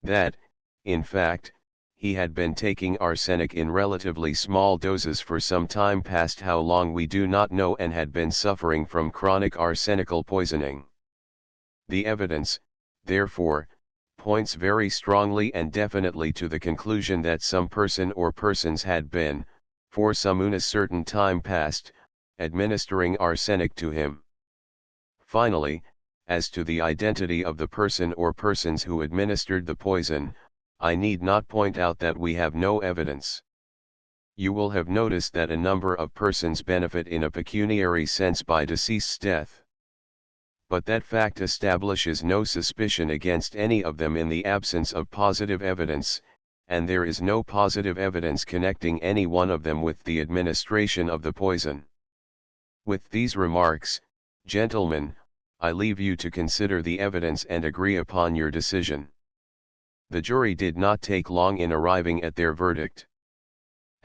That, in fact, he had been taking arsenic in relatively small doses for some time past, how long we do not know, and had been suffering from chronic arsenical poisoning. The evidence, therefore, points very strongly and definitely to the conclusion that some person or persons had been, for some uncertain time past, administering arsenic to him. Finally, as to the identity of the person or persons who administered the poison, I need not point out that we have no evidence. You will have noticed that a number of persons benefit in a pecuniary sense by deceased's death. But that fact establishes no suspicion against any of them in the absence of positive evidence, and there is no positive evidence connecting any one of them with the administration of the poison. With these remarks, gentlemen, I leave you to consider the evidence and agree upon your decision. The jury did not take long in arriving at their verdict.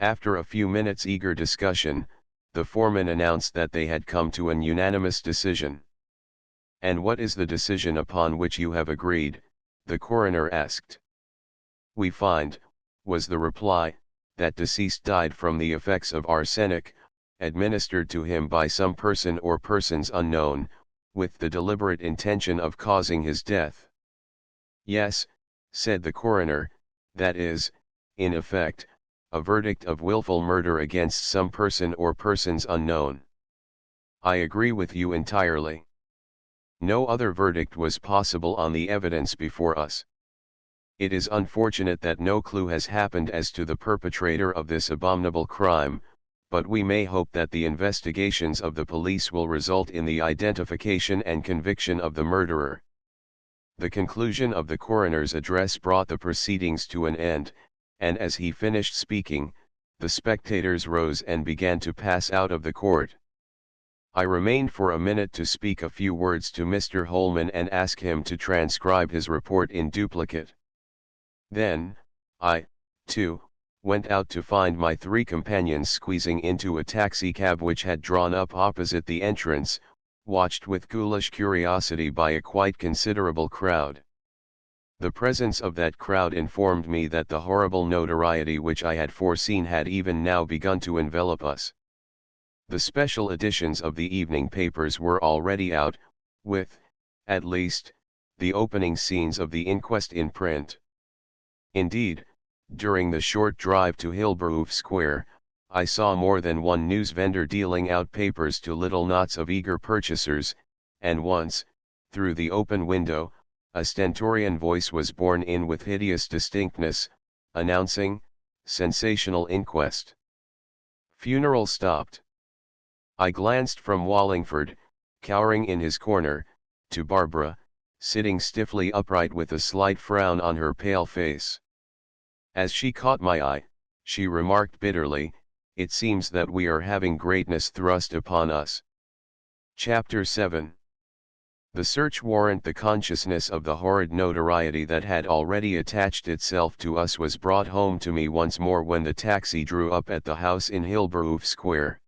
After a few minutes' eager discussion, the foreman announced that they had come to an unanimous decision. "And what is the decision upon which you have agreed?" the coroner asked. "We find," was the reply, that deceased died from the effects of arsenic, administered to him by some person or persons unknown, with the deliberate intention of causing his death. Yes, said the coroner, that is, in effect, a verdict of willful murder against some person or persons unknown. I agree with you entirely. No other verdict was possible on the evidence before us. It is unfortunate that no clue has happened as to the perpetrator of this abominable crime, but we may hope that the investigations of the police will result in the identification and conviction of the murderer. The conclusion of the coroner's address brought the proceedings to an end, and as he finished speaking, the spectators rose and began to pass out of the court. I remained for a minute to speak a few words to Mr. Holman and ask him to transcribe his report in duplicate. Then, I, too, went out to find my three companions squeezing into a taxicab which had drawn up opposite the entrance, watched with ghoulish curiosity by a quite considerable crowd. The presence of that crowd informed me that the horrible notoriety which I had foreseen had even now begun to envelop us. The special editions of the evening papers were already out, with, at least, the opening scenes of the inquest in print. Indeed, during the short drive to Hilberhof Square, I saw more than one news vendor dealing out papers to little knots of eager purchasers, and once, through the open window, a stentorian voice was borne in with hideous distinctness, announcing, "Sensational inquest." Funeral stopped. I glanced from Wallingford, cowering in his corner, to Barbara, sitting stiffly upright with a slight frown on her pale face. As she caught my eye, she remarked bitterly, "It seems that we are having greatness thrust upon us." Chapter 7. The search warrant. The consciousness of the horrid notoriety that had already attached itself to us was brought home to me once more when the taxi drew up at the house in Hilberhof Square.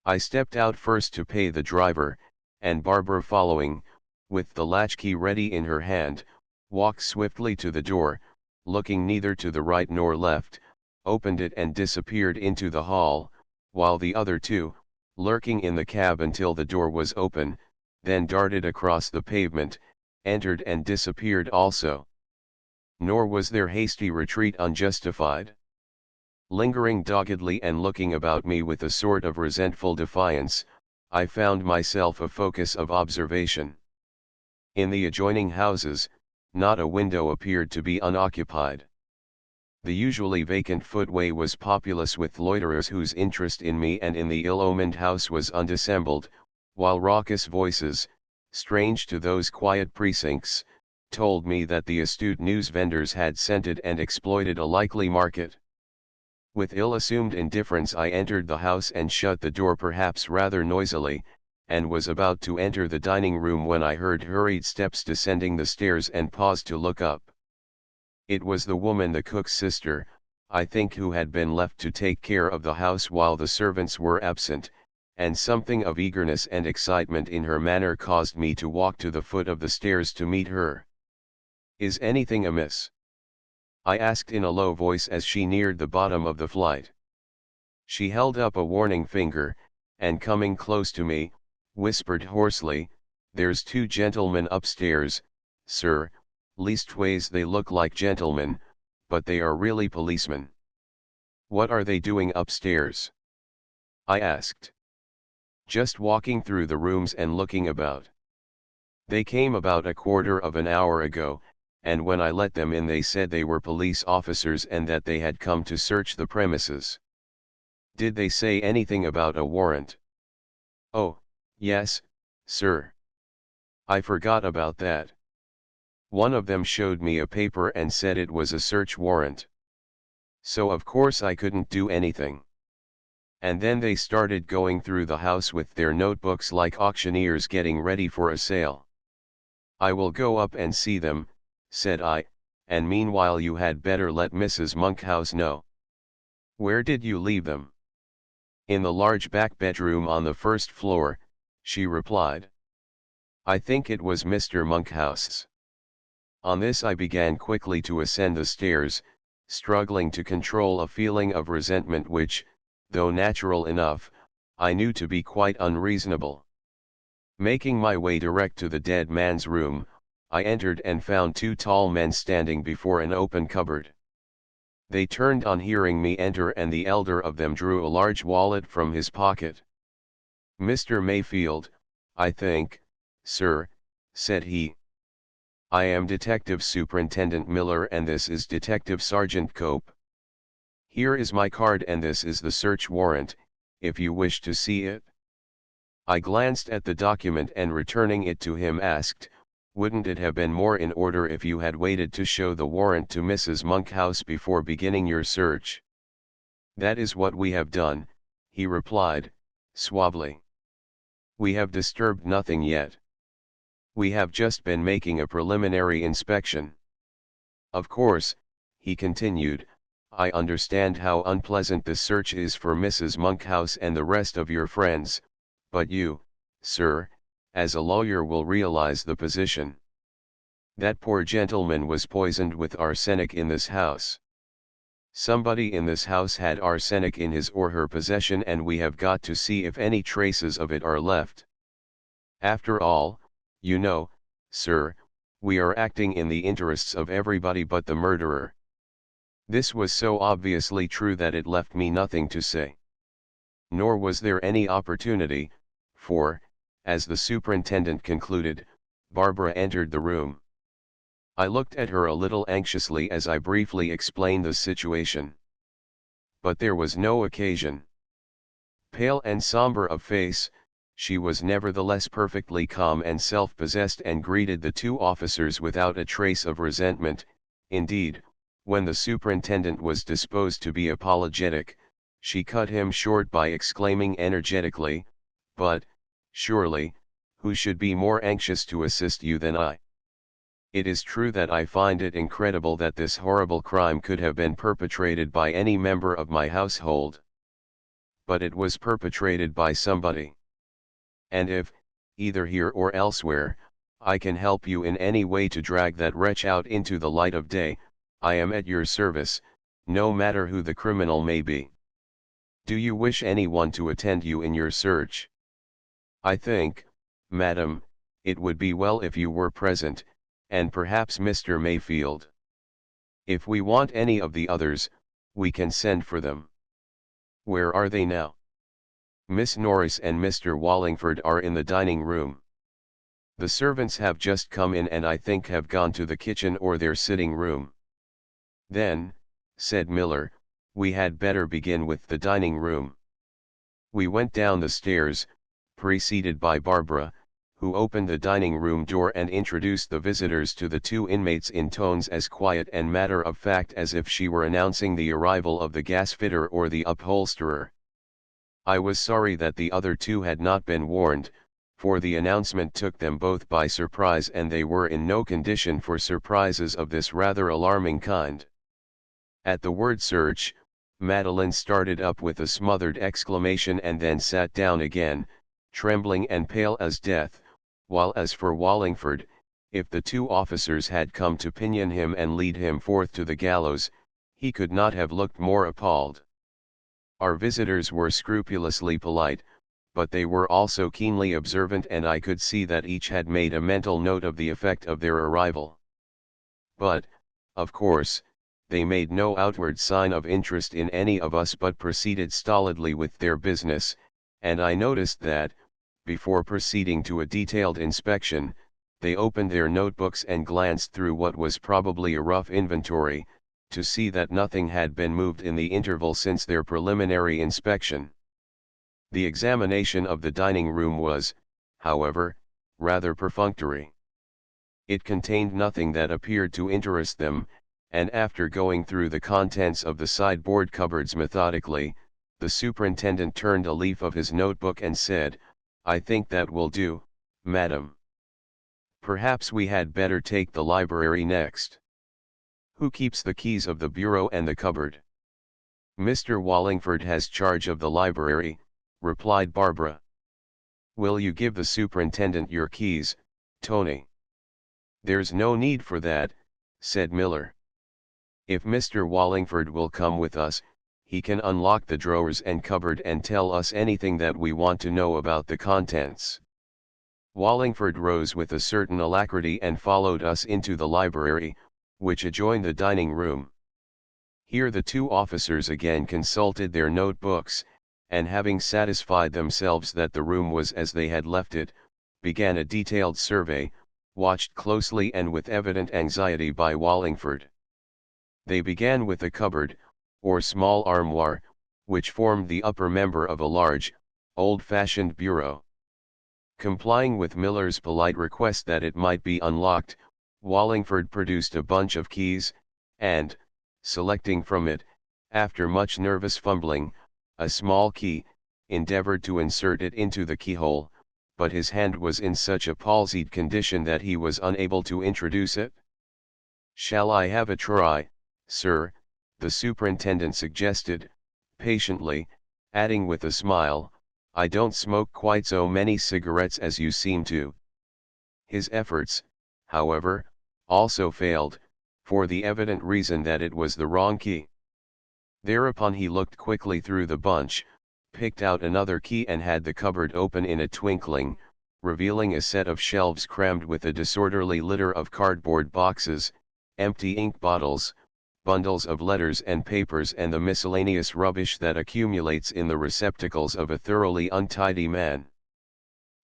I stepped out first to pay the driver, and Barbara following, with the latchkey ready in her hand, walked swiftly to the door, looking neither to the right nor left, opened it and disappeared into the hall, while the other two, lurking in the cab until the door was open, then darted across the pavement, entered and disappeared also. Nor was their hasty retreat unjustified. Lingering doggedly and looking about me with a sort of resentful defiance, I found myself a focus of observation. In the adjoining houses, not a window appeared to be unoccupied. The usually vacant footway was populous with loiterers whose interest in me and in the ill-omened house was undissembled, while raucous voices, strange to those quiet precincts, told me that the astute news vendors had scented and exploited a likely market. With ill-assumed indifference I entered the house and shut the door perhaps rather noisily, and was about to enter the dining room when I heard hurried steps descending the stairs and paused to look up. It was the woman, the cook's sister, I think, who had been left to take care of the house while the servants were absent, and something of eagerness and excitement in her manner caused me to walk to the foot of the stairs to meet her. "Is anything amiss?" I asked in a low voice as she neared the bottom of the flight. She held up a warning finger, and coming close to me, whispered hoarsely, "There's two gentlemen upstairs, sir, leastways they look like gentlemen, but they are really policemen." "What are they doing upstairs?" I asked. "Just walking through the rooms and looking about. They came about a quarter of an hour ago, and when I let them in they said they were police officers and that they had come to search the premises." "Did they say anything about a warrant?" "Oh, yes, sir. I forgot about that. One of them showed me a paper and said it was a search warrant. So of course I couldn't do anything. And then they started going through the house with their notebooks like auctioneers getting ready for a sale." "I will go up and see them," said I, "and meanwhile you had better let Mrs. Monkhouse know." "Where did you leave them?" "In the large back bedroom on the first floor," she replied. "I think it was Mr. Monkhouse's." On this I began quickly to ascend the stairs, struggling to control a feeling of resentment which, though natural enough, I knew to be quite unreasonable. Making my way direct to the dead man's room, I entered and found two tall men standing before an open cupboard. They turned on hearing me enter, and the elder of them drew a large wallet from his pocket. "Mr. Mayfield, I think, sir," said he. "I am Detective Superintendent Miller and this is Detective Sergeant Cope. Here is my card and this is the search warrant, if you wish to see it." I glanced at the document and returning it to him asked, "Wouldn't it have been more in order if you had waited to show the warrant to Mrs. Monkhouse before beginning your search?" "That is what we have done," he replied, suavely. "We have disturbed nothing yet. We have just been making a preliminary inspection. Of course," he continued, "I understand how unpleasant this search is for Mrs. Monkhouse and the rest of your friends, but you, sir, as a lawyer will realize the position. That poor gentleman was poisoned with arsenic in this house. Somebody in this house had arsenic in his or her possession and we have got to see if any traces of it are left. After all, you know, sir, we are acting in the interests of everybody but the murderer." This was so obviously true that it left me nothing to say. Nor was there any opportunity, for, as the superintendent concluded, Barbara entered the room. I looked at her a little anxiously as I briefly explained the situation. But there was no occasion. Pale and somber of face, she was nevertheless perfectly calm and self-possessed and greeted the two officers without a trace of resentment. Indeed, when the superintendent was disposed to be apologetic, she cut him short by exclaiming energetically, "But, surely, who should be more anxious to assist you than I? It is true that I find it incredible that this horrible crime could have been perpetrated by any member of my household. But it was perpetrated by somebody. And if, either here or elsewhere, I can help you in any way to drag that wretch out into the light of day, I am at your service, no matter who the criminal may be. Do you wish anyone to attend you in your search? I think, madam, it would be well if you were present, and perhaps Mr. Mayfield. If we want any of the others, we can send for them. Where are they now?" "Miss Norris and Mr. Wallingford are in the dining room. The servants have just come in and I think have gone to the kitchen or their sitting room." "Then," said Miller, "we had better begin with the dining room." We went down the stairs, preceded by Barbara, who opened the dining room door and introduced the visitors to the two inmates in tones as quiet and matter-of-fact as if she were announcing the arrival of the gasfitter or the upholsterer. I was sorry that the other two had not been warned, for the announcement took them both by surprise and they were in no condition for surprises of this rather alarming kind. At the word search, Madeline started up with a smothered exclamation and then sat down again, trembling and pale as death, while as for Wallingford, if the two officers had come to pinion him and lead him forth to the gallows, he could not have looked more appalled. Our visitors were scrupulously polite, but they were also keenly observant and I could see that each had made a mental note of the effect of their arrival. But, of course, they made no outward sign of interest in any of us but proceeded stolidly with their business, and I noticed that, before proceeding to a detailed inspection, they opened their notebooks and glanced through what was probably a rough inventory, to see that nothing had been moved in the interval since their preliminary inspection. The examination of the dining room was, however, rather perfunctory. It contained nothing that appeared to interest them, and after going through the contents of the sideboard cupboards methodically, the superintendent turned a leaf of his notebook and said, "I think that will do, madam. Perhaps we had better take the library next. Who keeps the keys of the bureau and the cupboard?" "Mr. Wallingford has charge of the library," replied Barbara. "Will you give the superintendent your keys, Tony?" "There's no need for that," said Miller. If Mr. Wallingford will come with us, he can unlock the drawers and cupboard and tell us anything that we want to know about the contents." Wallingford rose with a certain alacrity and followed us into the library, which adjoined the dining room. Here the two officers again consulted their notebooks, and having satisfied themselves that the room was as they had left it, began a detailed survey, watched closely and with evident anxiety by Wallingford. They began with the cupboard, or small armoire, which formed the upper member of a large, old-fashioned bureau. Complying with Miller's polite request that it might be unlocked, Wallingford produced a bunch of keys, and, selecting from it, after much nervous fumbling, a small key, endeavored to insert it into the keyhole, but his hand was in such a palsied condition that he was unable to introduce it. "Shall I have a try, sir?" the superintendent suggested, patiently, adding with a smile, "I don't smoke quite so many cigarettes as you seem to." His efforts, however, also failed, for the evident reason that it was the wrong key. Thereupon he looked quickly through the bunch, picked out another key and had the cupboard open in a twinkling, revealing a set of shelves crammed with a disorderly litter of cardboard boxes, empty ink bottles, bundles of letters and papers and the miscellaneous rubbish that accumulates in the receptacles of a thoroughly untidy man.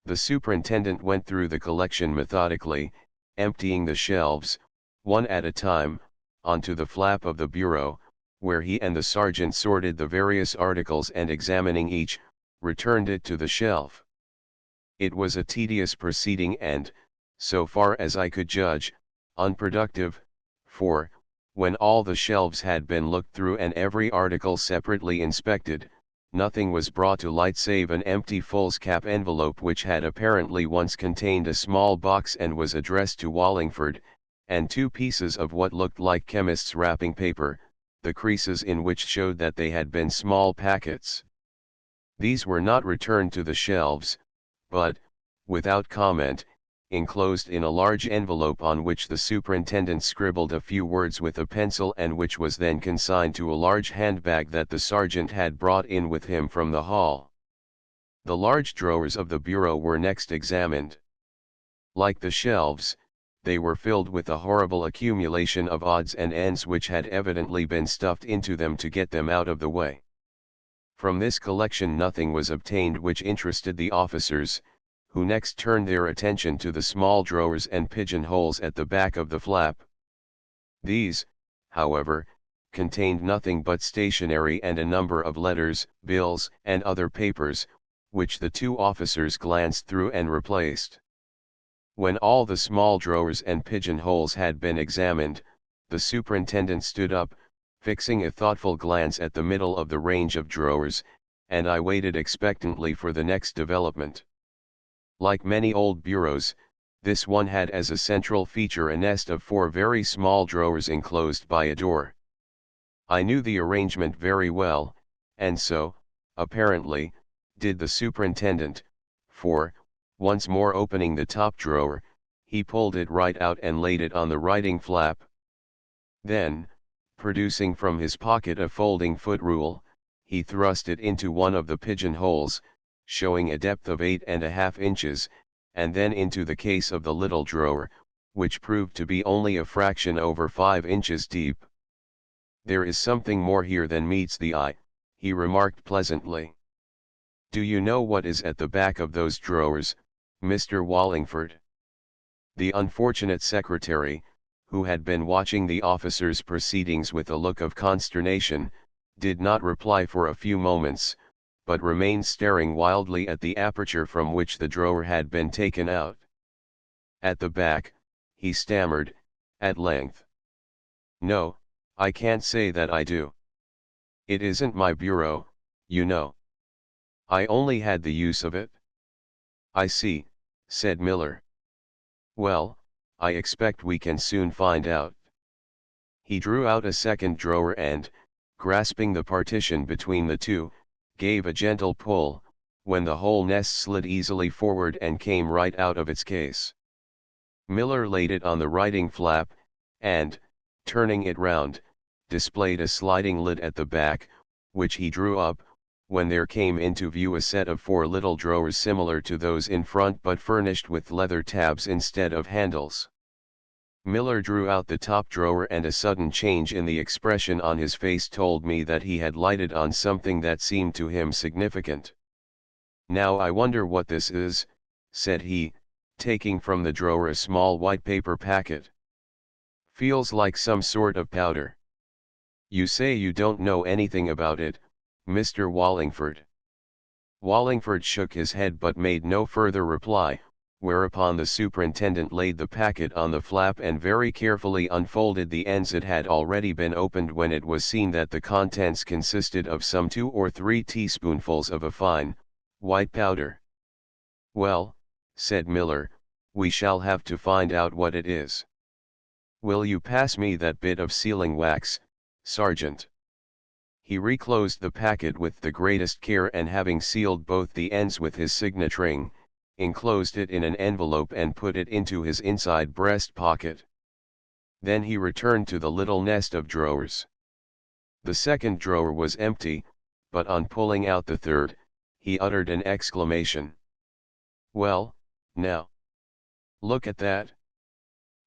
The superintendent went through the collection methodically, emptying the shelves, one at a time, onto the flap of the bureau, where he and the sergeant sorted the various articles and examining each, returned it to the shelf. It was a tedious proceeding and, so far as I could judge, unproductive, for, when all the shelves had been looked through and every article separately inspected, nothing was brought to light save an empty foolscap envelope which had apparently once contained a small box and was addressed to Wallingford, and two pieces of what looked like chemist's wrapping paper, the creases in which showed that they had been small packets. These were not returned to the shelves, but, without comment, enclosed in a large envelope on which the superintendent scribbled a few words with a pencil and which was then consigned to a large handbag that the sergeant had brought in with him from the hall. The large drawers of the bureau were next examined. Like the shelves, they were filled with a horrible accumulation of odds and ends which had evidently been stuffed into them to get them out of the way. From this collection nothing was obtained which interested the officers, who next turned their attention to the small drawers and pigeonholes at the back of the flap. These, however, contained nothing but stationery and a number of letters, bills, and other papers, which the two officers glanced through and replaced. When all the small drawers and pigeonholes had been examined, the superintendent stood up, fixing a thoughtful glance at the middle of the range of drawers, and I waited expectantly for the next development. Like many old bureaus, this one had as a central feature a nest of 4 very small drawers enclosed by a door. I knew the arrangement very well, and so, apparently, did the superintendent, for, once more opening the top drawer, he pulled it right out and laid it on the writing flap. Then, producing from his pocket a folding foot rule, he thrust it into one of the pigeonholes, showing a depth of 8½ inches, and then into the case of the little drawer, which proved to be only a fraction over 5 inches deep. "There is something more here than meets the eye," he remarked pleasantly. "Do you know what is at the back of those drawers, Mr. Wallingford?" The unfortunate secretary, who had been watching the officer's proceedings with a look of consternation, did not reply for a few moments, but remained staring wildly at the aperture from which the drawer had been taken out. "At the back," he stammered, at length. "No, I can't say that I do. It isn't my bureau, you know. I only had the use of it." "I see," said Miller. "Well, I expect we can soon find out." He drew out a second drawer and, grasping the partition between the two, gave a gentle pull, when the whole nest slid easily forward and came right out of its case. Miller laid it on the writing flap, and, turning it round, displayed a sliding lid at the back, which he drew up, when there came into view a set of 4 little drawers similar to those in front but furnished with leather tabs instead of handles. Miller drew out the top drawer, and a sudden change in the expression on his face told me that he had lighted on something that seemed to him significant. "Now I wonder what this is," said he, taking from the drawer a small white paper packet. "Feels like some sort of powder. You say you don't know anything about it, Mr. Wallingford?" Wallingford shook his head but made no further reply, whereupon the superintendent laid the packet on the flap and very carefully unfolded the ends. It had already been opened when it was seen that the contents consisted of some 2 or 3 teaspoonfuls of a fine, white powder. "Well," said Miller, "we shall have to find out what it is. Will you pass me that bit of sealing wax, Sergeant?" He reclosed the packet with the greatest care, and having sealed both the ends with his signet ring, enclosed it in an envelope and put it into his inside breast pocket. Then he returned to the little nest of drawers. The second drawer was empty, but on pulling out the third, he uttered an exclamation. "Well, now, look at that.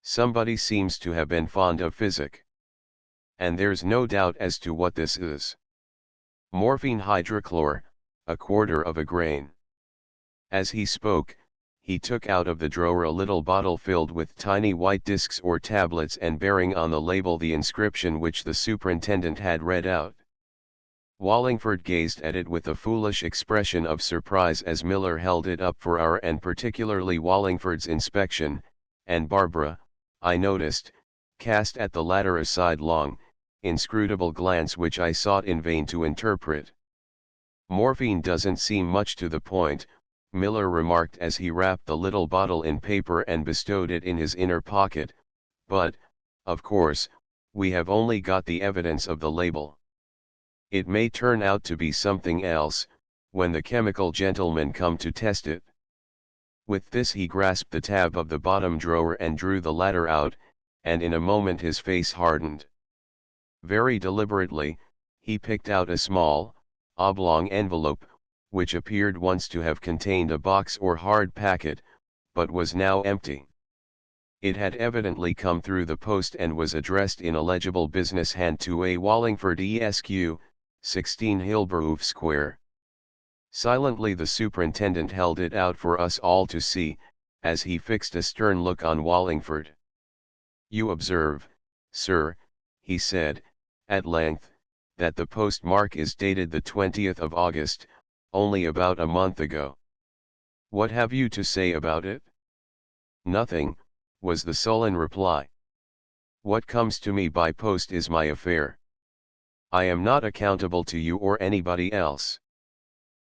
Somebody seems to have been fond of physic. And there's no doubt as to what this is. Morphine hydrochlor, 1/4 of a grain." As he spoke, he took out of the drawer a little bottle filled with tiny white discs or tablets and bearing on the label the inscription which the superintendent had read out. Wallingford gazed at it with a foolish expression of surprise as Miller held it up for our and particularly Wallingford's inspection, and Barbara, I noticed, cast at the latter a sidelong, inscrutable glance which I sought in vain to interpret. "Morphine doesn't seem much to the point," Miller remarked as he wrapped the little bottle in paper and bestowed it in his inner pocket, "but, of course, we have only got the evidence of the label. It may turn out to be something else, when the chemical gentlemen come to test it." With this he grasped the tab of the bottom drawer and drew the latter out, and in a moment his face hardened. Very deliberately, he picked out a small, oblong envelope, which appeared once to have contained a box or hard packet, but was now empty. It had evidently come through the post and was addressed in a legible business hand to A. Wallingford Esq., 16 Hilberhof Square. Silently the superintendent held it out for us all to see, as he fixed a stern look on Wallingford. "You observe, sir," he said, at length, "that the postmark is dated the 20th of August, only about a month ago. What have you to say about it?" "Nothing," was the sullen reply. "What comes to me by post is my affair. I am not accountable to you or anybody else."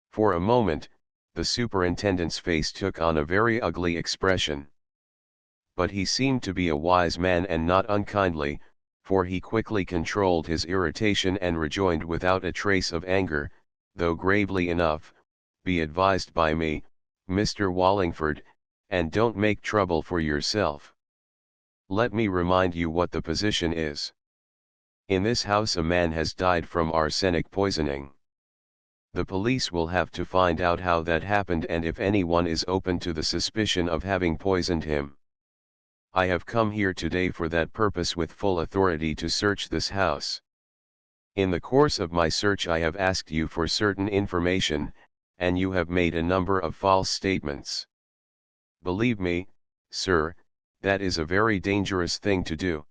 For a moment, the superintendent's face took on a very ugly expression. But he seemed to be a wise man and not unkindly, for he quickly controlled his irritation and rejoined without a trace of anger, though gravely enough, "Be advised by me, Mr. Wallingford, and don't make trouble for yourself. Let me remind you what the position is. In this house a man has died from arsenic poisoning. The police will have to find out how that happened and if anyone is open to the suspicion of having poisoned him. I have come here today for that purpose with full authority to search this house. In the course of my search I have asked you for certain information, and you have made a number of false statements. Believe me, sir, that is a very dangerous thing to do.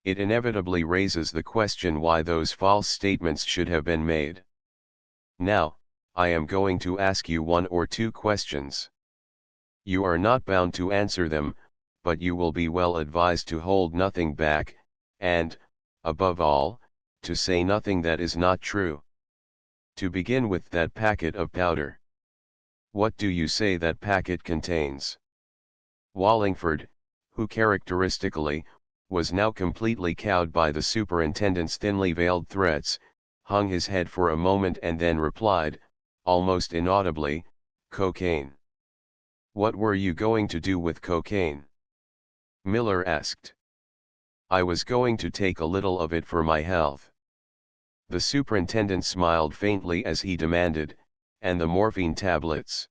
It inevitably raises the question why those false statements should have been made. Now, I am going to ask you 1 or 2 questions. You are not bound to answer them, but you will be well advised to hold nothing back, and, above all, to say nothing that is not true. To begin with that packet of powder. What do you say that packet contains?" Wallingford, who characteristically, was now completely cowed by the superintendent's thinly veiled threats, hung his head for a moment and then replied, almost inaudibly, "Cocaine." "What were you going to do with cocaine?" Miller asked. I was going to take a little of it for my health. The superintendent smiled faintly as he demanded, and the morphine tablets?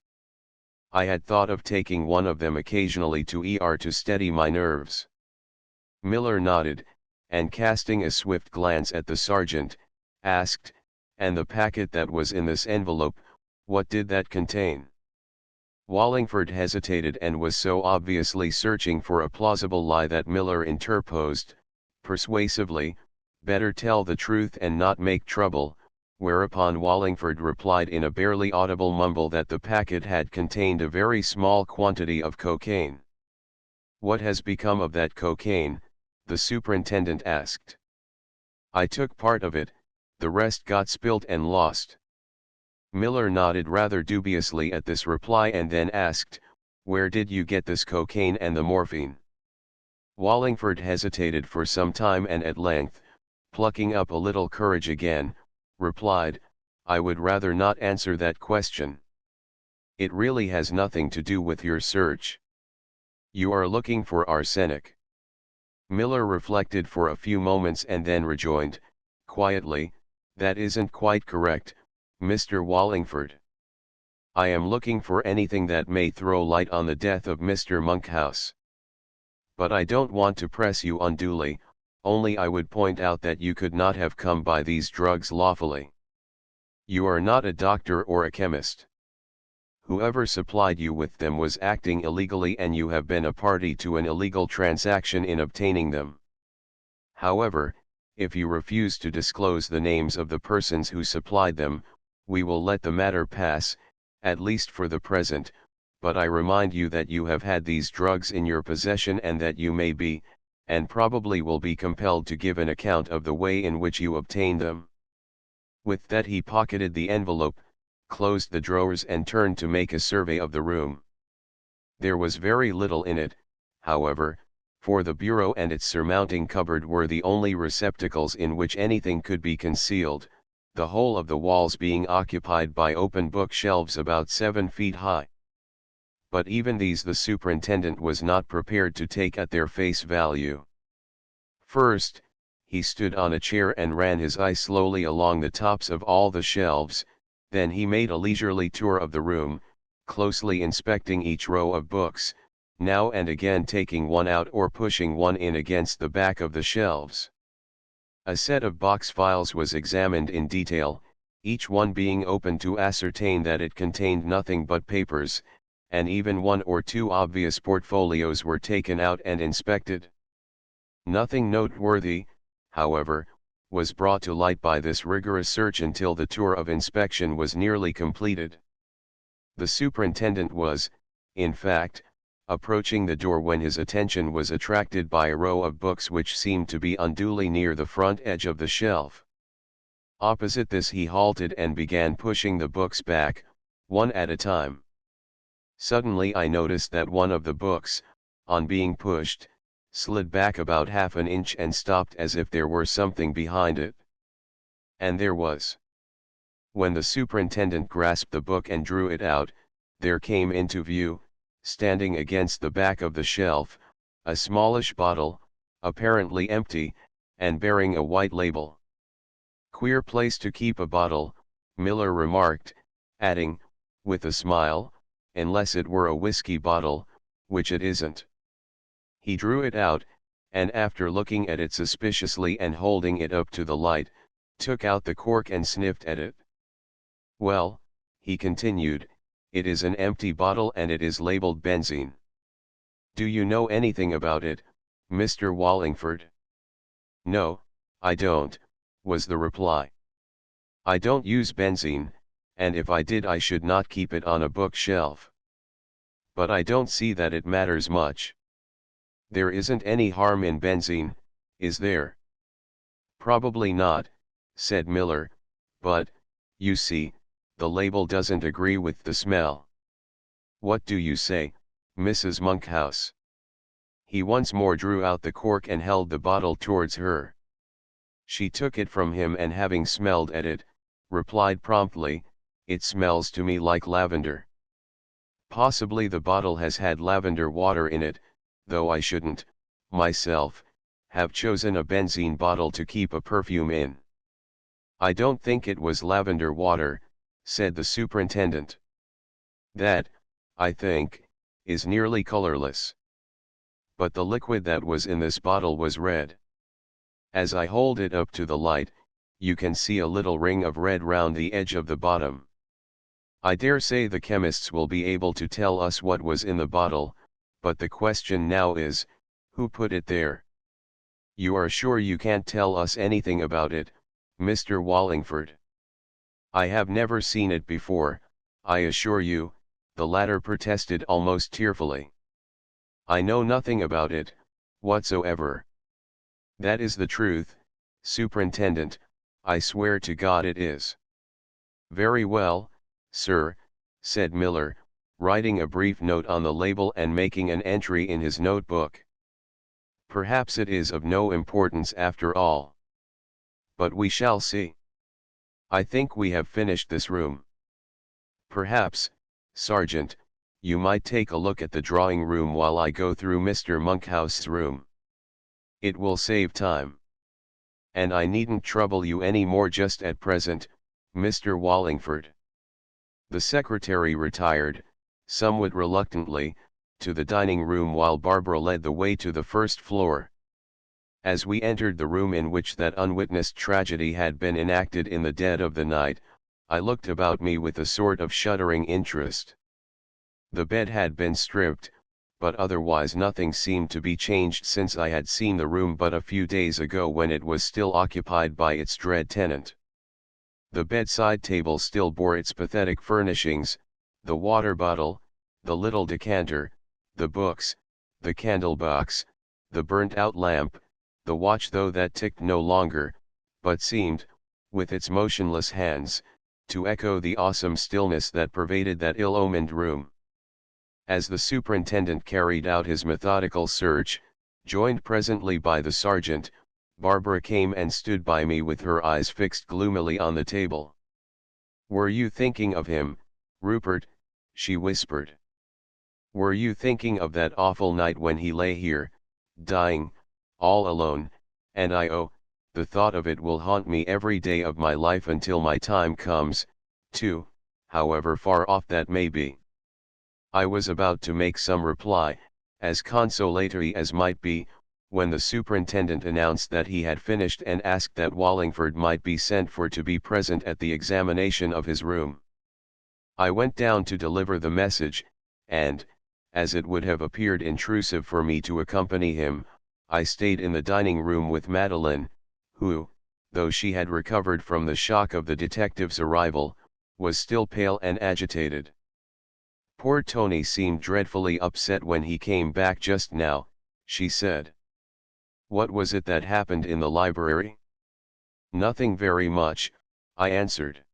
I had thought of taking one of them occasionally to steady my nerves. Miller nodded, and casting a swift glance at the sergeant, asked, and the packet that was in this envelope, what did that contain? Wallingford hesitated and was so obviously searching for a plausible lie that Miller interposed, persuasively, better tell the truth and not make trouble, whereupon Wallingford replied in a barely audible mumble that the packet had contained a very small quantity of cocaine. What has become of that cocaine? The superintendent asked. I took part of it, the rest got spilled and lost. Miller nodded rather dubiously at this reply and then asked, where did you get this cocaine and the morphine? Wallingford hesitated for some time and at length, plucking up a little courage again, replied, I would rather not answer that question. It really has nothing to do with your search. You are looking for arsenic. Miller reflected for a few moments and then rejoined, quietly, that isn't quite correct, Mr. Wallingford. I am looking for anything that may throw light on the death of Mr. Monkhouse. But I don't want to press you unduly, only I would point out that you could not have come by these drugs lawfully. You are not a doctor or a chemist. Whoever supplied you with them was acting illegally and you have been a party to an illegal transaction in obtaining them. However, if you refuse to disclose the names of the persons who supplied them, we will let the matter pass, at least for the present, but I remind you that you have had these drugs in your possession and that you may be, and probably will be compelled to give an account of the way in which you obtained them. With that he pocketed the envelope, closed the drawers and turned to make a survey of the room. There was very little in it, however, for the bureau and its surmounting cupboard were the only receptacles in which anything could be concealed, the whole of the walls being occupied by open bookshelves about 7 feet high. But even these the superintendent was not prepared to take at their face value. First, he stood on a chair and ran his eye slowly along the tops of all the shelves, then he made a leisurely tour of the room, closely inspecting each row of books, now and again taking one out or pushing one in against the back of the shelves. A set of box files was examined in detail, each one being opened to ascertain that it contained nothing but papers, and even one or two obvious portfolios were taken out and inspected. Nothing noteworthy, however, was brought to light by this rigorous search until the tour of inspection was nearly completed. The superintendent was, in fact, approaching the door when his attention was attracted by a row of books which seemed to be unduly near the front edge of the shelf. Opposite this he halted and began pushing the books back, one at a time. Suddenly I noticed that one of the books, on being pushed, slid back about half an inch and stopped as if there were something behind it. And there was. When the superintendent grasped the book and drew it out, there came into view, standing against the back of the shelf, a smallish bottle, apparently empty, and bearing a white label. Queer place to keep a bottle, Miller remarked, adding, with a smile, unless it were a whiskey bottle, which it isn't. He drew it out, and after looking at it suspiciously and holding it up to the light, took out the cork and sniffed at it. Well, he continued, it is an empty bottle and it is labeled benzene. Do you know anything about it, Mr. Wallingford? No, I don't, was the reply. I don't use benzene, and if I did I should not keep it on a bookshelf. But I don't see that it matters much. There isn't any harm in benzene, is there? Probably not, said Miller, but, you see, the label doesn't agree with the smell. What do you say, Mrs. Monkhouse? He once more drew out the cork and held the bottle towards her. She took it from him and having smelled at it, replied promptly, it smells to me like lavender. Possibly the bottle has had lavender water in it, though I shouldn't, myself, have chosen a benzene bottle to keep a perfume in. I don't think it was lavender water, said the superintendent. That, I think, is nearly colorless. But the liquid that was in this bottle was red. As I hold it up to the light, you can see a little ring of red round the edge of the bottom. I dare say the chemists will be able to tell us what was in the bottle, but the question now is, who put it there? You are sure you can't tell us anything about it, Mr. Wallingford? I have never seen it before, I assure you, the latter protested almost tearfully. I know nothing about it, whatsoever. That is the truth, Superintendent, I swear to God it is. Very well, sir, said Miller, writing a brief note on the label and making an entry in his notebook. Perhaps it is of no importance after all. But we shall see. I think we have finished this room. Perhaps, Sergeant, you might take a look at the drawing room while I go through Mr. Monkhouse's room. It will save time. And I needn't trouble you any more just at present, Mr. Wallingford. The secretary retired, somewhat reluctantly, to the dining room while Barbara led the way to the first floor. As we entered the room in which that unwitnessed tragedy had been enacted in the dead of the night, I looked about me with a sort of shuddering interest. The bed had been stripped, but otherwise nothing seemed to be changed since I had seen the room but a few days ago when it was still occupied by its dread tenant. The bedside table still bore its pathetic furnishings, the water bottle, the little decanter, the books, the candle box, the burnt-out lamp, the watch though that ticked no longer, but seemed, with its motionless hands, to echo the awesome stillness that pervaded that ill-omened room. As the superintendent carried out his methodical search, joined presently by the sergeant, Barbara came and stood by me with her eyes fixed gloomily on the table. "Were you thinking of him, Rupert?" she whispered. "Were you thinking of that awful night when he lay here, dying, all alone, and the thought of it will haunt me every day of my life until my time comes, too, however far off that may be." I was about to make some reply, as consolatory as might be, when the superintendent announced that he had finished and asked that Wallingford might be sent for to be present at the examination of his room. I went down to deliver the message, and, as it would have appeared intrusive for me to accompany him, I stayed in the dining room with Madeline, who, though she had recovered from the shock of the detective's arrival, was still pale and agitated. "Poor Tony seemed dreadfully upset when he came back just now," she said. "What was it that happened in the library?" "Nothing very much," I answered.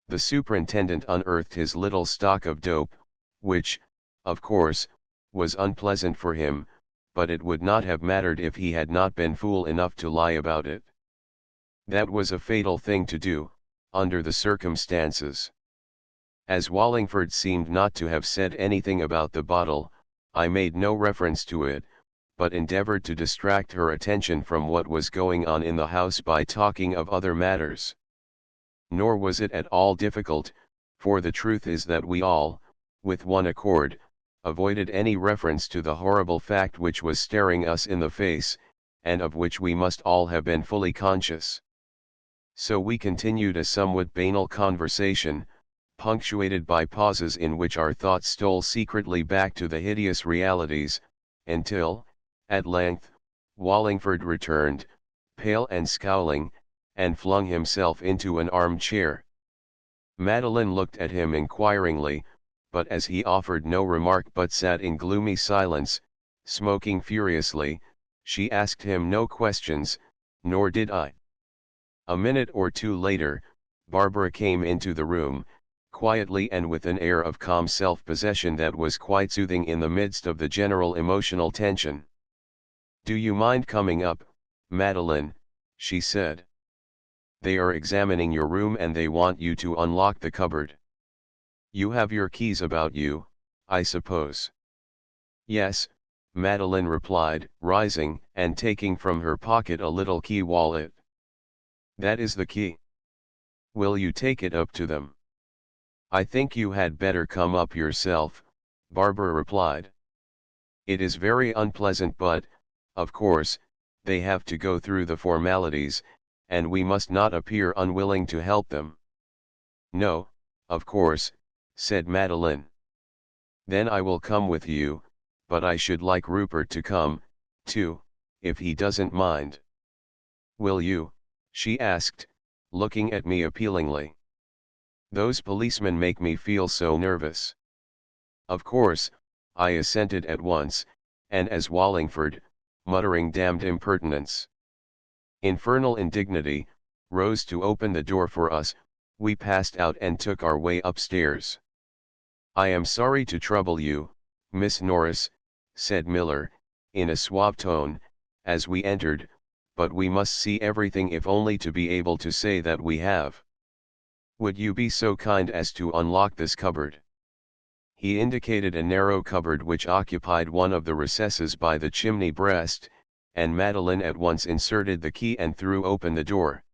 The superintendent unearthed his little stock of dope, which, of course, was unpleasant for him, but it would not have mattered if he had not been fool enough to lie about it. That was a fatal thing to do, under the circumstances. As Wallingford seemed not to have said anything about the bottle, I made no reference to it, but endeavored to distract her attention from what was going on in the house by talking of other matters. Nor was it at all difficult, for the truth is that we all, with one accord, avoided any reference to the horrible fact which was staring us in the face, and of which we must all have been fully conscious. So we continued a somewhat banal conversation, punctuated by pauses in which our thoughts stole secretly back to the hideous realities, until, at length, Wallingford returned, pale and scowling, and flung himself into an armchair. Madeline looked at him inquiringly, but as he offered no remark but sat in gloomy silence, smoking furiously, she asked him no questions, nor did I. A minute or two later, Barbara came into the room, quietly and with an air of calm self-possession that was quite soothing in the midst of the general emotional tension. "Do you mind coming up, Madeline?" she said. "They are examining your room and they want you to unlock the cupboard. You have your keys about you, I suppose?" "Yes, Madeline replied, rising and taking from her pocket a little key wallet. That is the key. Will you take it up to them? I think you had better come up yourself, Barbara replied. It is very unpleasant, but, of course, they have to go through the formalities, and we must not appear unwilling to help them. No, of course, said Madeline. Then I will come with you, but I should like Rupert to come, too, if he doesn't mind. Will you? She asked, looking at me appealingly. Those policemen make me feel so nervous. Of course, I assented at once, and as Wallingford, muttering damned impertinence, infernal indignity, rose to open the door for us, we passed out and took our way upstairs. I am sorry to trouble you, Miss Norris, said Miller, in a suave tone, as we entered, but we must see everything if only to be able to say that we have. Would you be so kind as to unlock this cupboard? He indicated a narrow cupboard which occupied one of the recesses by the chimney breast, and Madeline at once inserted the key and threw open the door.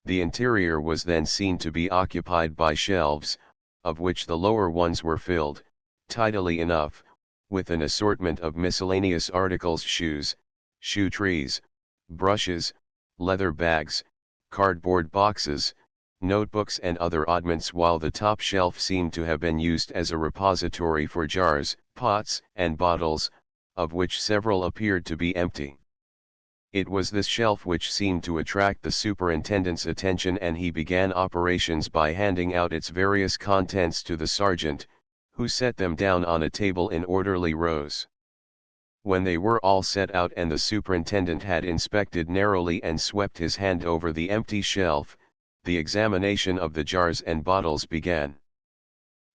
The interior was then seen to be occupied by shelves, of which the lower ones were filled, tidily enough, with an assortment of miscellaneous articles: shoes, shoe trees, brushes, leather bags, cardboard boxes, notebooks and other oddments, while the top shelf seemed to have been used as a repository for jars, pots, and bottles, of which several appeared to be empty. It was this shelf which seemed to attract the superintendent's attention, and he began operations by handing out its various contents to the sergeant, who set them down on a table in orderly rows. When they were all set out and the superintendent had inspected narrowly and swept his hand over the empty shelf, the examination of the jars and bottles began.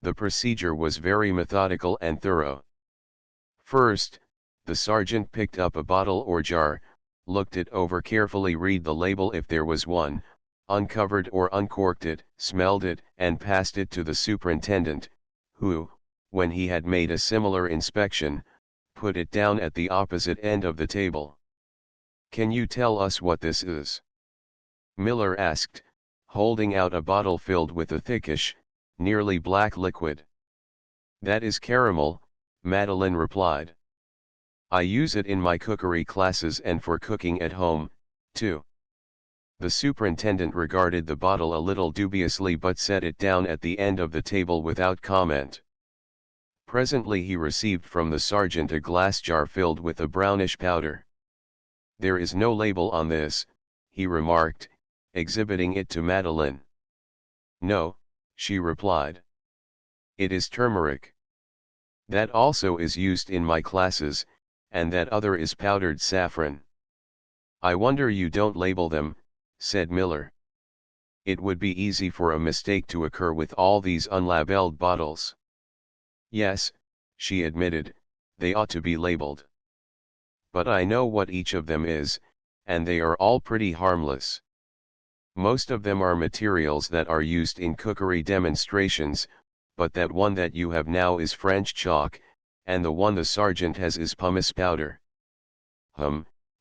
The procedure was very methodical and thorough. First, the sergeant picked up a bottle or jar, looked it over carefully, read the label if there was one, uncovered or uncorked it, smelled it, and passed it to the superintendent, who, when he had made a similar inspection, put it down at the opposite end of the table. Can you tell us what this is? Miller asked, holding out a bottle filled with a thickish, nearly black liquid. That is caramel, Madeline replied. I use it in my cookery classes and for cooking at home, too. The superintendent regarded the bottle a little dubiously but set it down at the end of the table without comment. Presently he received from the sergeant a glass jar filled with a brownish powder. There is no label on this, he remarked, exhibiting it to Madeline. No, she replied. It is turmeric. That also is used in my classes, and that other is powdered saffron. I wonder you don't label them, said Miller. It would be easy for a mistake to occur with all these unlabeled bottles. Yes, she admitted, they ought to be labeled. But I know what each of them is, and they are all pretty harmless. Most of them are materials that are used in cookery demonstrations, but that one that you have now is French chalk, and the one the sergeant has is pumice powder.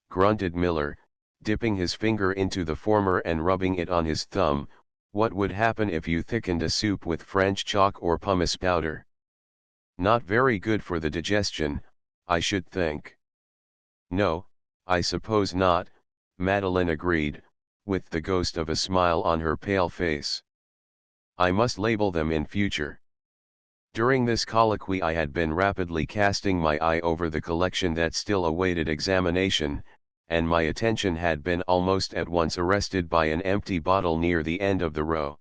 Grunted Miller, dipping his finger into the former and rubbing it on his thumb. What would happen if you thickened a soup with French chalk or pumice powder? Not very good for the digestion, I should think. No, I suppose not, Madeline agreed, with the ghost of a smile on her pale face. I must label them in future. During this colloquy I had been rapidly casting my eye over the collection that still awaited examination, and my attention had been almost at once arrested by an empty bottle near the end of the row.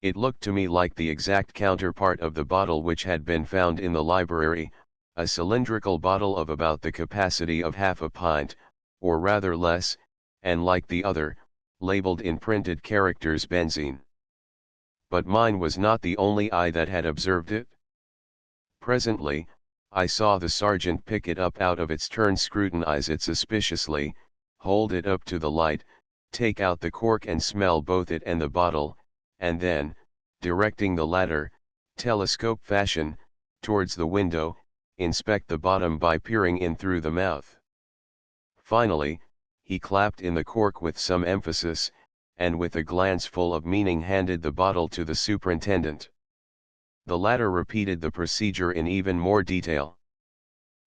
It looked to me like the exact counterpart of the bottle which had been found in the library, a cylindrical bottle of about the capacity of half a pint, or rather less, and like the other, labeled in printed characters benzene. But mine was not the only eye that had observed it. Presently, I saw the sergeant pick it up out of its turn, scrutinize it suspiciously, hold it up to the light, take out the cork and smell both it and the bottle, and then, directing the latter, telescope fashion, towards the window, inspect the bottom by peering in through the mouth. Finally, he clapped in the cork with some emphasis, and with a glance full of meaning handed the bottle to the superintendent. The latter repeated the procedure in even more detail.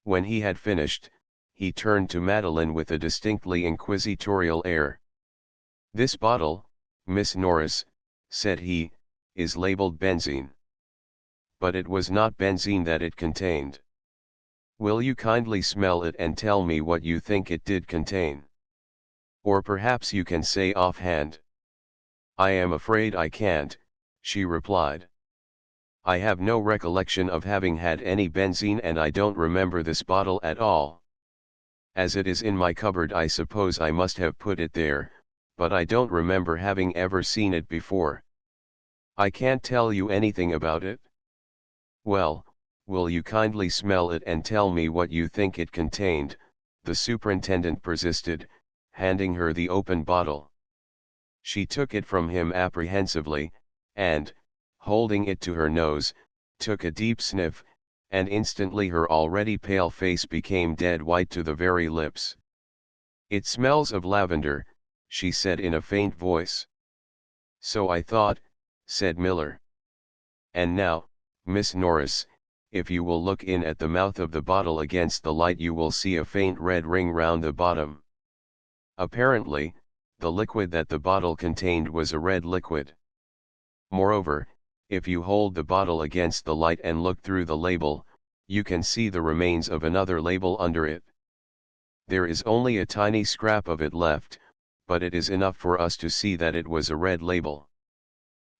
When he had finished, he turned to Madeline with a distinctly inquisitorial air. "This bottle, Miss Norris," said he, "is labeled benzene. But it was not benzene that it contained. Will you kindly smell it and tell me what you think it did contain? Or perhaps you can say offhand." "I am afraid I can't," she replied. "I have no recollection of having had any benzene, and I don't remember this bottle at all. As it is in my cupboard, I suppose I must have put it there, but I don't remember having ever seen it before. I can't tell you anything about it." "Well, will you kindly smell it and tell me what you think it contained?" the superintendent persisted, handing her the open bottle. She took it from him apprehensively, and, holding it to her nose, took a deep sniff, and instantly her already pale face became dead white to the very lips. "It smells of lavender," she said in a faint voice. "So I thought," said Miller. "And now, Miss Norris, if you will look in at the mouth of the bottle against the light, you will see a faint red ring round the bottom. Apparently, the liquid that the bottle contained was a red liquid. Moreover, if you hold the bottle against the light and look through the label, you can see the remains of another label under it. There is only a tiny scrap of it left, but it is enough for us to see that it was a red label.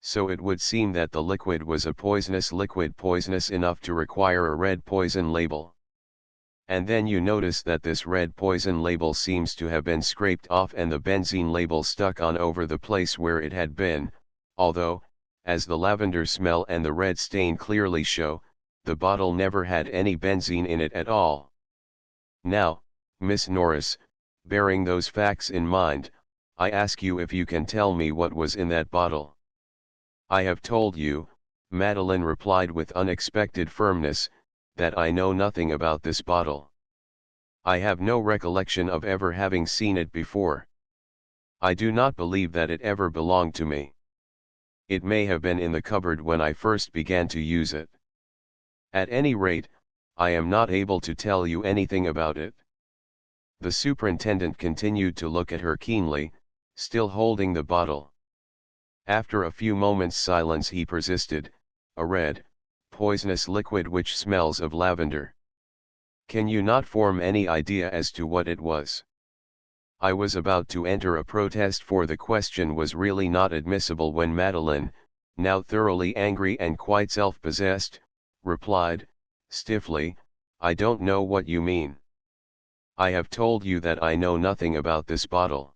So it would seem that the liquid was a poisonous liquid, poisonous enough to require a red poison label. And then you notice that this red poison label seems to have been scraped off and the benzene label stuck on over the place where it had been, although, as the lavender smell and the red stain clearly show, the bottle never had any benzene in it at all. Now, Miss Norris, bearing those facts in mind, I ask you if you can tell me what was in that bottle." "I have told you," Madeline replied with unexpected firmness, "that I know nothing about this bottle. I have no recollection of ever having seen it before. I do not believe that it ever belonged to me. It may have been in the cupboard when I first began to use it. At any rate, I am not able to tell you anything about it." The superintendent continued to look at her keenly, still holding the bottle. After a few moments' silence he persisted, "A red, poisonous liquid which smells of lavender. Can you not form any idea as to what it was?" I was about to enter a protest, for the question was really not admissible, when Madeline, now thoroughly angry and quite self-possessed, replied, stiffly, "I don't know what you mean. I have told you that I know nothing about this bottle.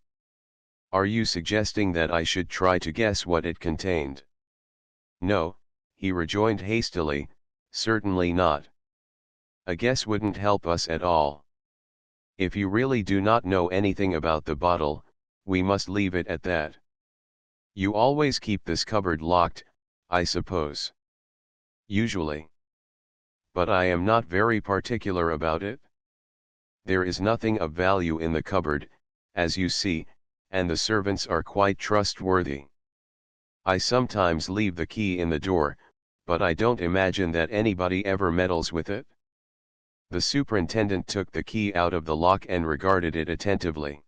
Are you suggesting that I should try to guess what it contained?" "No," he rejoined hastily, "certainly not. A guess wouldn't help us at all. If you really do not know anything about the bottle, we must leave it at that. You always keep this cupboard locked, I suppose?" "Usually. But I am not very particular about it. There is nothing of value in the cupboard, as you see, and the servants are quite trustworthy. I sometimes leave the key in the door, but I don't imagine that anybody ever meddles with it." The superintendent took the key out of the lock and regarded it attentively.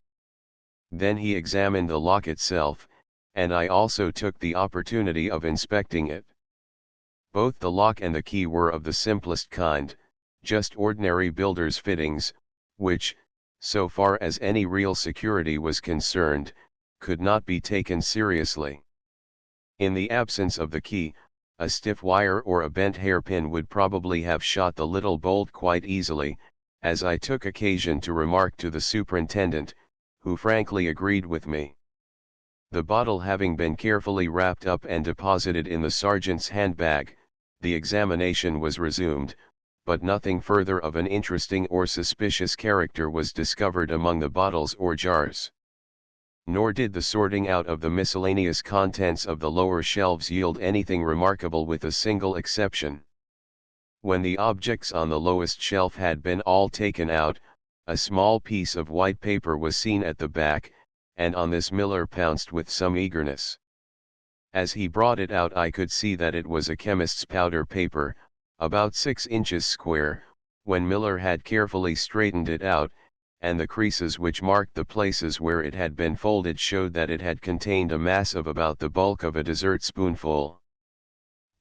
Then he examined the lock itself, and I also took the opportunity of inspecting it. Both the lock and the key were of the simplest kind, just ordinary builder's fittings, which, so far as any real security was concerned, could not be taken seriously. In the absence of the key, a stiff wire or a bent hairpin would probably have shot the little bolt quite easily, as I took occasion to remark to the superintendent, who frankly agreed with me. The bottle having been carefully wrapped up and deposited in the sergeant's handbag, the examination was resumed, but nothing further of an interesting or suspicious character was discovered among the bottles or jars. Nor did the sorting out of the miscellaneous contents of the lower shelves yield anything remarkable, with a single exception. When the objects on the lowest shelf had been all taken out, a small piece of white paper was seen at the back, and on this Miller pounced with some eagerness. As he brought it out I could see that it was a chemist's powder paper, about 6 inches square, when Miller had carefully straightened it out, and the creases which marked the places where it had been folded showed that it had contained a mass of about the bulk of a dessert spoonful.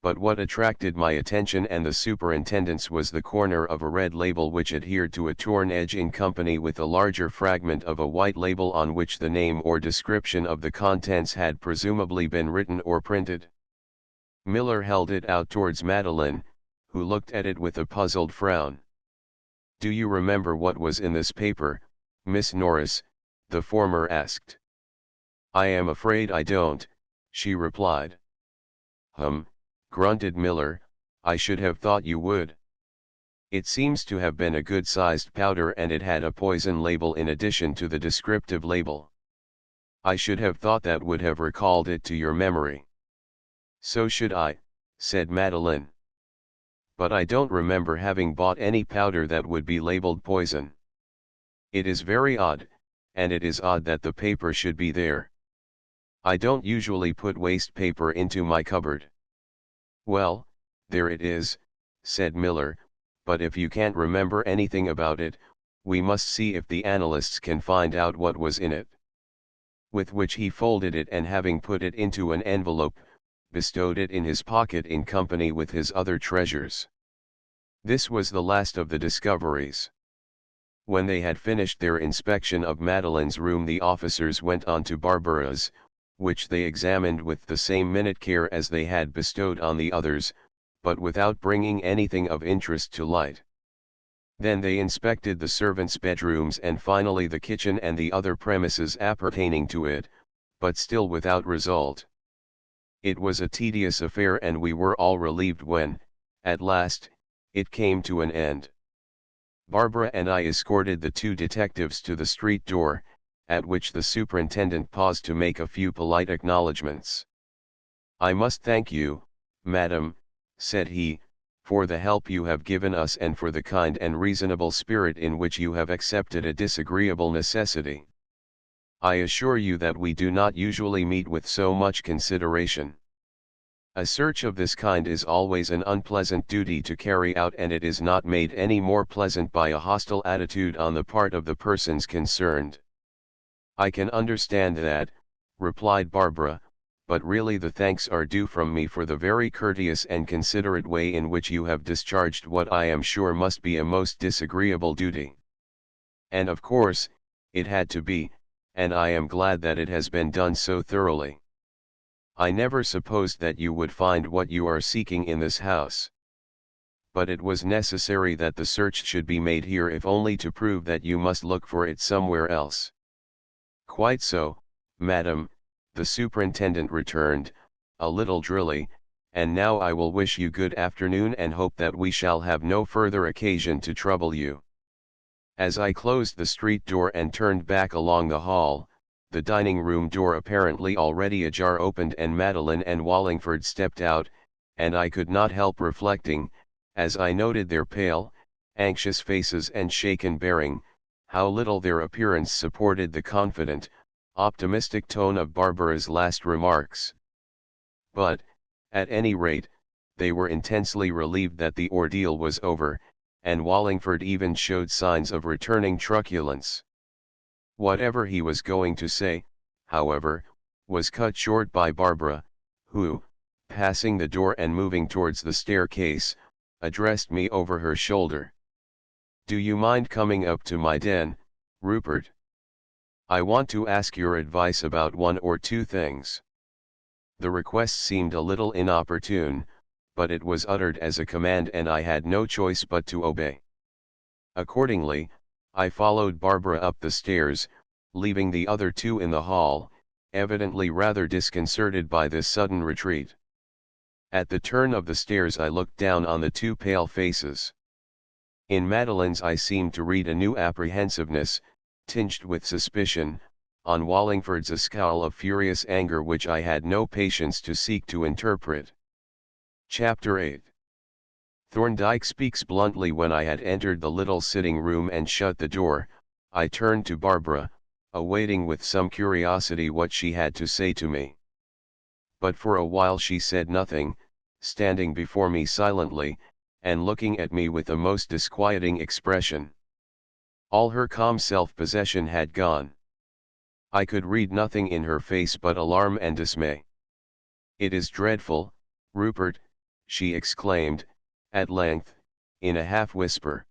But what attracted my attention and the superintendent's was the corner of a red label which adhered to a torn edge in company with a larger fragment of a white label on which the name or description of the contents had presumably been written or printed. Miller held it out towards Madeline, who looked at it with a puzzled frown. "Do you remember what was in this paper, Miss Norris?" the former asked. "I am afraid I don't," she replied. Grunted Miller, "I should have thought you would. It seems to have been a good-sized powder and it had a poison label in addition to the descriptive label. I should have thought that would have recalled it to your memory." "So should I," said Madeline. "But I don't remember having bought any powder that would be labeled poison. It is very odd, and it is odd that the paper should be there. I don't usually put waste paper into my cupboard." "Well, there it is," said Miller, "but if you can't remember anything about it, we must see if the analysts can find out what was in it." With which he folded it and having put it into an envelope, bestowed it in his pocket in company with his other treasures. This was the last of the discoveries. When they had finished their inspection of Madeline's room the officers went on to Barbara's, which they examined with the same minute care as they had bestowed on the others, but without bringing anything of interest to light. Then they inspected the servants' bedrooms and finally the kitchen and the other premises appertaining to it, but still without result. It was a tedious affair and we were all relieved when, at last, it came to an end. Barbara and I escorted the two detectives to the street door, at which the superintendent paused to make a few polite acknowledgments. "I must thank you, madam," said he, "for the help you have given us and for the kind and reasonable spirit in which you have accepted a disagreeable necessity. I assure you that we do not usually meet with so much consideration. A search of this kind is always an unpleasant duty to carry out and it is not made any more pleasant by a hostile attitude on the part of the persons concerned." "I can understand that," replied Barbara, "but really the thanks are due from me for the very courteous and considerate way in which you have discharged what I am sure must be a most disagreeable duty. And of course, it had to be, and I am glad that it has been done so thoroughly. I never supposed that you would find what you are seeking in this house. But it was necessary that the search should be made here if only to prove that you must look for it somewhere else." "Quite so, madam," the superintendent returned, a little drily, "and now I will wish you good afternoon and hope that we shall have no further occasion to trouble you." As I closed the street door and turned back along the hall, the dining room door apparently already ajar opened and Madeline and Wallingford stepped out, and I could not help reflecting, as I noted their pale, anxious faces and shaken bearing, how little their appearance supported the confident, optimistic tone of Barbara's last remarks. But, at any rate, they were intensely relieved that the ordeal was over, and Wallingford even showed signs of returning truculence. Whatever he was going to say, however, was cut short by Barbara, who, passing the door and moving towards the staircase, addressed me over her shoulder. "Do you mind coming up to my den, Rupert? I want to ask your advice about one or two things." The request seemed a little inopportune, but it was uttered as a command and I had no choice but to obey. Accordingly, I followed Barbara up the stairs, leaving the other two in the hall, evidently rather disconcerted by this sudden retreat. At the turn of the stairs I looked down on the two pale faces. In Madeline's I seemed to read a new apprehensiveness, tinged with suspicion, on Wallingford's a scowl of furious anger which I had no patience to seek to interpret. Chapter 8 Thorndyke speaks bluntly. When I had entered the little sitting room and shut the door, I turned to Barbara, awaiting with some curiosity what she had to say to me. But for a while she said nothing, standing before me silently, and looking at me with a most disquieting expression. All her calm self-possession had gone. I could read nothing in her face but alarm and dismay. "It is dreadful, Rupert," she exclaimed, at length, in a half-whisper.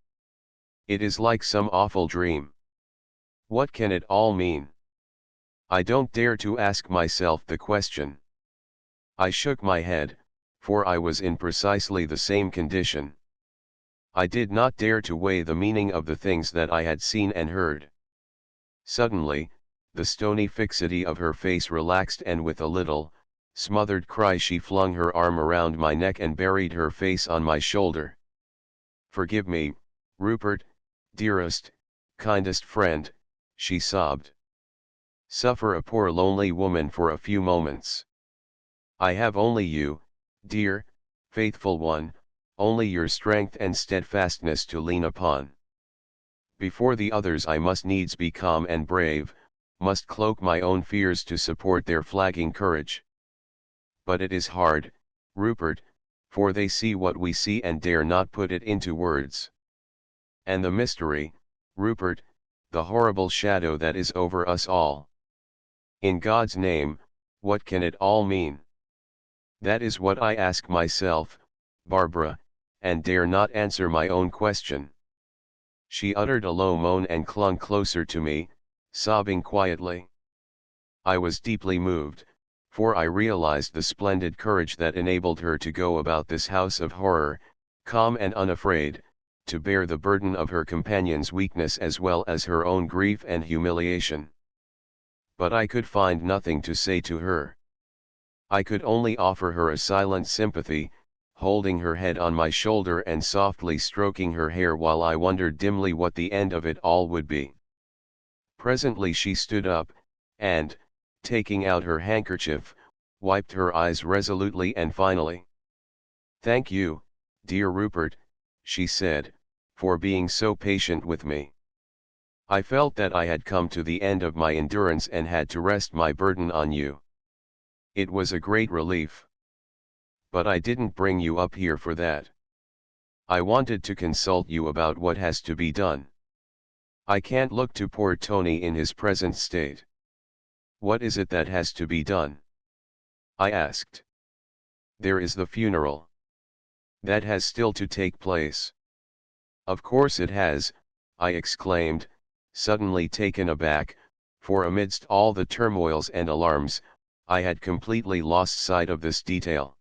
"It is like some awful dream. What can it all mean? I don't dare to ask myself the question." I shook my head, for I was in precisely the same condition. I did not dare to weigh the meaning of the things that I had seen and heard. Suddenly, the stony fixity of her face relaxed, and with a little, smothered cry she flung her arm around my neck and buried her face on my shoulder. "Forgive me, Rupert, dearest, kindest friend," she sobbed. "Suffer a poor lonely woman for a few moments. I have only you, dear, faithful one, only your strength and steadfastness to lean upon. Before the others I must needs be calm and brave, must cloak my own fears to support their flagging courage. But it is hard, Rupert, for they see what we see and dare not put it into words. And the mystery, Rupert, the horrible shadow that is over us all. In God's name, what can it all mean? That is what I ask myself, Barbara, and dare not answer my own question." She uttered a low moan and clung closer to me, sobbing quietly. I was deeply moved, for I realized the splendid courage that enabled her to go about this house of horror, calm and unafraid, to bear the burden of her companion's weakness as well as her own grief and humiliation. But I could find nothing to say to her. I could only offer her a silent sympathy, holding her head on my shoulder and softly stroking her hair while I wondered dimly what the end of it all would be. Presently she stood up, and, taking out her handkerchief, wiped her eyes resolutely and finally. "Thank you, dear Rupert," she said, "for being so patient with me. I felt that I had come to the end of my endurance and had to rest my burden on you. It was a great relief. But I didn't bring you up here for that. I wanted to consult you about what has to be done. I can't look to poor Tony in his present state." "What is it that has to be done?" I asked. "There is the funeral. That has still to take place." "Of course it has," I exclaimed, suddenly taken aback, for amidst all the turmoils and alarms, I had completely lost sight of this detail.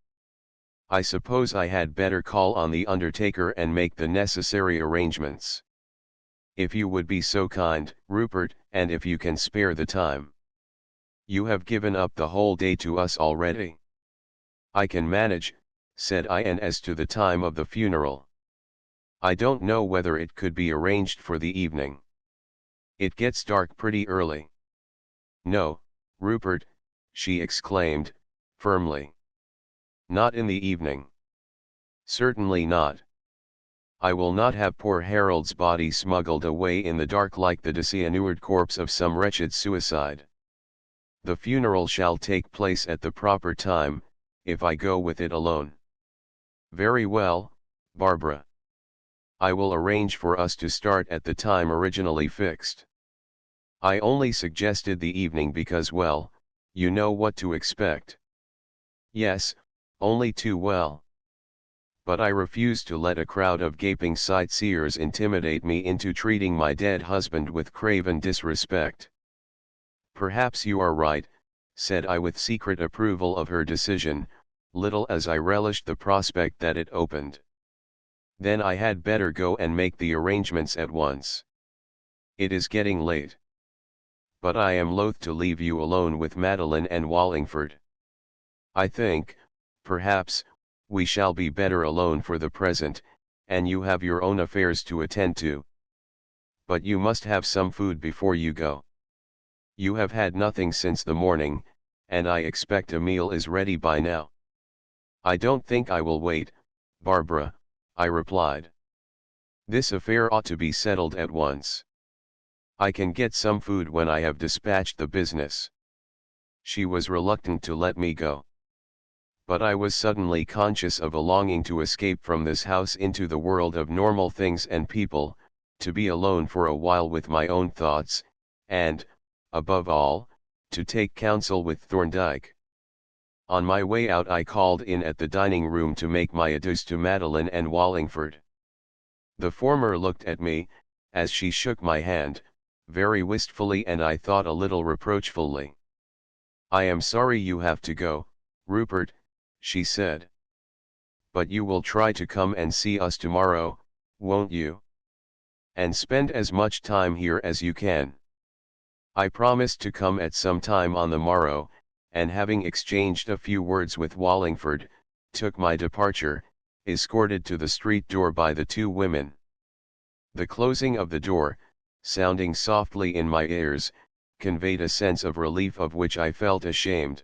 "I suppose I had better call on the undertaker and make the necessary arrangements." "If you would be so kind, Rupert, and if you can spare the time." "You have given up the whole day to us already." "I can manage," said I. "And as to the time of the funeral, I don't know whether it could be arranged for the evening. It gets dark pretty early." "No, Rupert," she exclaimed, firmly. "Not in the evening." "Certainly not. I will not have poor Harold's body smuggled away in the dark like the dishonored corpse of some wretched suicide. The funeral shall take place at the proper time, if I go with it alone." "Very well, Barbara. I will arrange for us to start at the time originally fixed. I only suggested the evening because, well, you know what to expect." "Yes, only too well. But I refuse to let a crowd of gaping sightseers intimidate me into treating my dead husband with craven disrespect." "Perhaps you are right," said I with secret approval of her decision, little as I relished the prospect that it opened. "Then I had better go and make the arrangements at once. It is getting late. But I am loath to leave you alone with Madeline and Wallingford. I think, perhaps, we shall be better alone for the present, and you have your own affairs to attend to. But you must have some food before you go. You have had nothing since the morning, and I expect a meal is ready by now." "I don't think I will wait, Barbara, I replied. This affair ought to be settled at once. I can get some food when I have dispatched the business. She was reluctant to let me go. But I was suddenly conscious of a longing to escape from this house into the world of normal things and people, to be alone for a while with my own thoughts, and, above all, to take counsel with Thorndyke. On my way out I called in at the dining room to make my adieus to Madeline and Wallingford. The former looked at me, as she shook my hand, very wistfully and I thought a little reproachfully. "I am sorry you have to go, Rupert," she said. "But you will try to come and see us tomorrow, won't you? And spend as much time here as you can." I promised to come at some time on the morrow, and having exchanged a few words with Wallingford, took my departure, escorted to the street door by the two women. The closing of the door, sounding softly in my ears, conveyed a sense of relief of which I felt ashamed.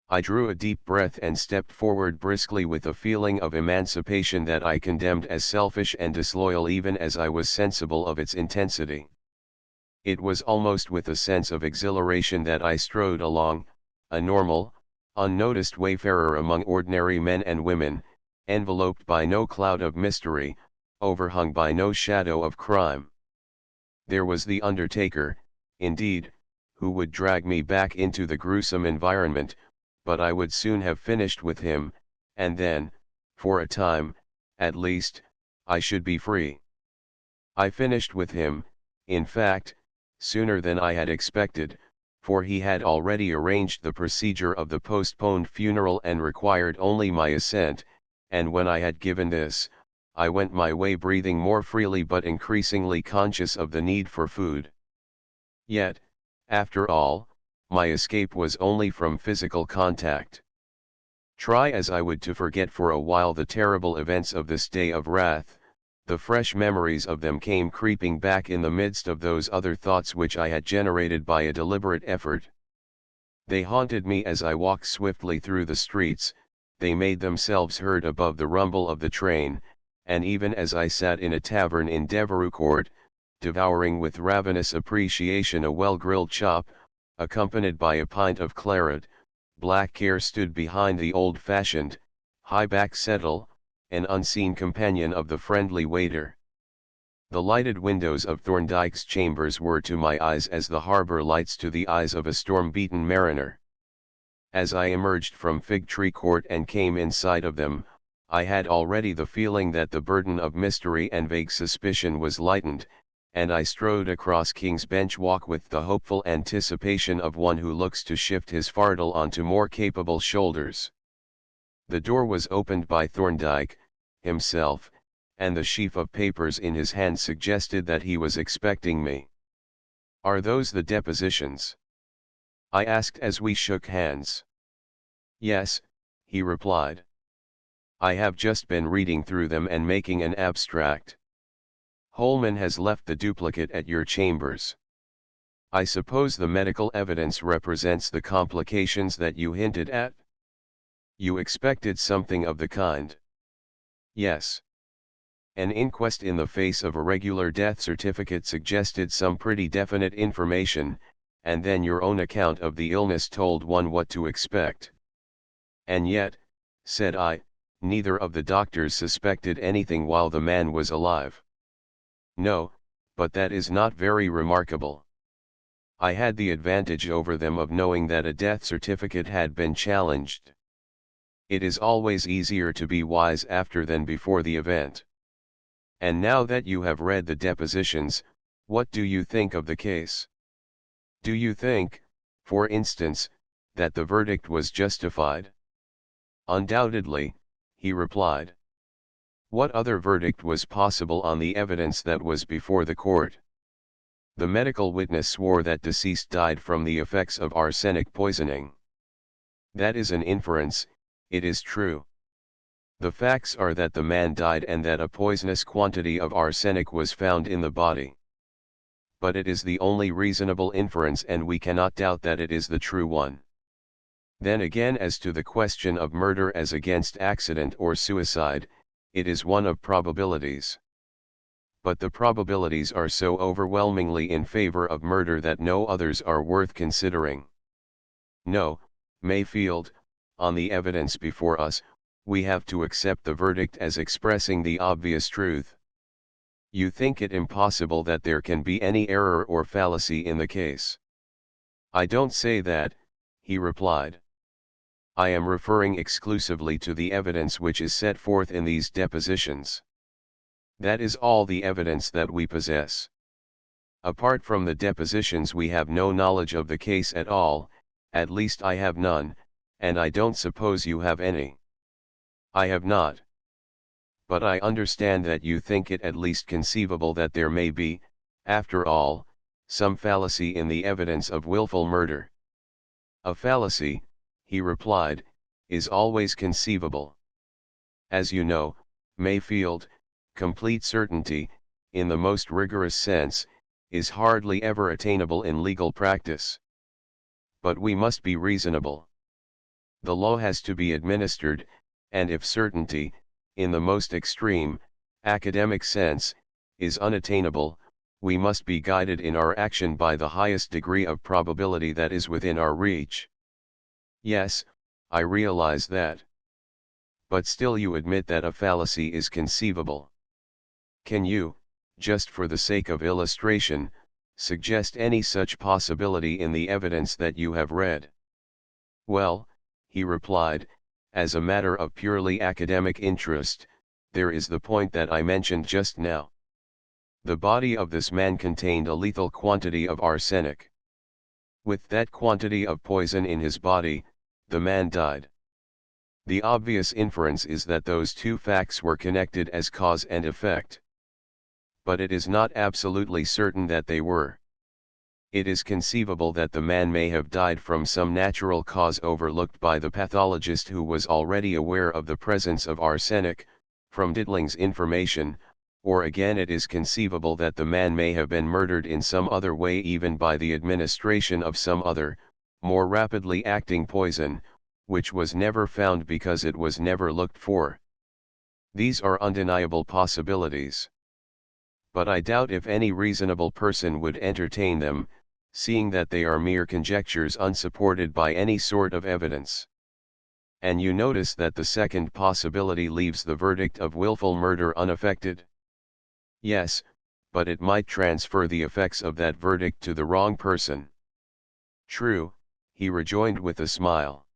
I drew a deep breath and stepped forward briskly with a feeling of emancipation that I condemned as selfish and disloyal even as I was sensible of its intensity. It was almost with a sense of exhilaration that I strode along, a normal, unnoticed wayfarer among ordinary men and women, enveloped by no cloud of mystery, overhung by no shadow of crime. There was the undertaker, indeed, who would drag me back into the gruesome environment, but I would soon have finished with him, and then, for a time, at least, I should be free. I finished with him, in fact, sooner than I had expected, for he had already arranged the procedure of the postponed funeral and required only my assent, and when I had given this, I went my way breathing more freely but increasingly conscious of the need for food. Yet, after all, my escape was only from physical contact. Try as I would to forget for a while the terrible events of this day of wrath, the fresh memories of them came creeping back in the midst of those other thoughts which I had generated by a deliberate effort. They haunted me as I walked swiftly through the streets, they made themselves heard above the rumble of the train, and even as I sat in a tavern in Devereux Court, devouring with ravenous appreciation a well-grilled chop, accompanied by a pint of claret, Black Care stood behind the old-fashioned, high-back settle, an unseen companion of the friendly waiter. The lighted windows of Thorndyke's chambers were to my eyes as the harbour lights to the eyes of a storm-beaten mariner. As I emerged from Fig Tree Court and came in sight of them, I had already the feeling that the burden of mystery and vague suspicion was lightened, and I strode across King's Bench Walk with the hopeful anticipation of one who looks to shift his fardel onto more capable shoulders. The door was opened by Thorndyke himself, and the sheaf of papers in his hand suggested that he was expecting me. "Are those the depositions?" I asked as we shook hands. "Yes," he replied. "I have just been reading through them and making an abstract. Holman has left the duplicate at your chambers. I suppose the medical evidence represents the complications that you hinted at? You expected something of the kind?" "Yes. An inquest in the face of a regular death certificate suggested some pretty definite information, and then your own account of the illness told one what to expect." "And yet," said I, "neither of the doctors suspected anything while the man was alive." "No, but that is not very remarkable. I had the advantage over them of knowing that a death certificate had been challenged. It is always easier to be wise after than before the event. And now that you have read the depositions, what do you think of the case? Do you think, for instance, that the verdict was justified?" "Undoubtedly," he replied. "What other verdict was possible on the evidence that was before the court? The medical witness swore that deceased died from the effects of arsenic poisoning. That is an inference, it is true. The facts are that the man died and that a poisonous quantity of arsenic was found in the body. But it is the only reasonable inference and we cannot doubt that it is the true one. Then again as to the question of murder as against accident or suicide, it is one of probabilities. But the probabilities are so overwhelmingly in favor of murder that no others are worth considering. No, Mayfield, on the evidence before us, we have to accept the verdict as expressing the obvious truth. You think it impossible that there can be any error or fallacy in the case. I don't say that, he replied. I am referring exclusively to the evidence which is set forth in these depositions. That is all the evidence that we possess. Apart from the depositions we have no knowledge of the case at all, at least I have none, and I don't suppose you have any. I have not. But I understand that you think it at least conceivable that there may be, after all, some fallacy in the evidence of willful murder. A fallacy, he replied, is always conceivable. As you know, Mayfield, complete certainty, in the most rigorous sense, is hardly ever attainable in legal practice. But we must be reasonable. The law has to be administered, and if certainty, in the most extreme, academic sense, is unattainable, we must be guided in our action by the highest degree of probability that is within our reach. Yes, I realize that. But still you admit that a fallacy is conceivable. Can you, just for the sake of illustration, suggest any such possibility in the evidence that you have read? Well, he replied, as a matter of purely academic interest, there is the point that I mentioned just now. The body of this man contained a lethal quantity of arsenic. With that quantity of poison in his body, the man died. The obvious inference is that those two facts were connected as cause and effect. But it is not absolutely certain that they were. It is conceivable that the man may have died from some natural cause overlooked by the pathologist who was already aware of the presence of arsenic, from Didling's information, or again it is conceivable that the man may have been murdered in some other way, even by the administration of some other, more rapidly acting poison, which was never found because it was never looked for. These are undeniable possibilities. But I doubt if any reasonable person would entertain them, seeing that they are mere conjectures unsupported by any sort of evidence. And you notice that the second possibility leaves the verdict of willful murder unaffected? Yes, but it might transfer the effects of that verdict to the wrong person. True, he rejoined with a smile.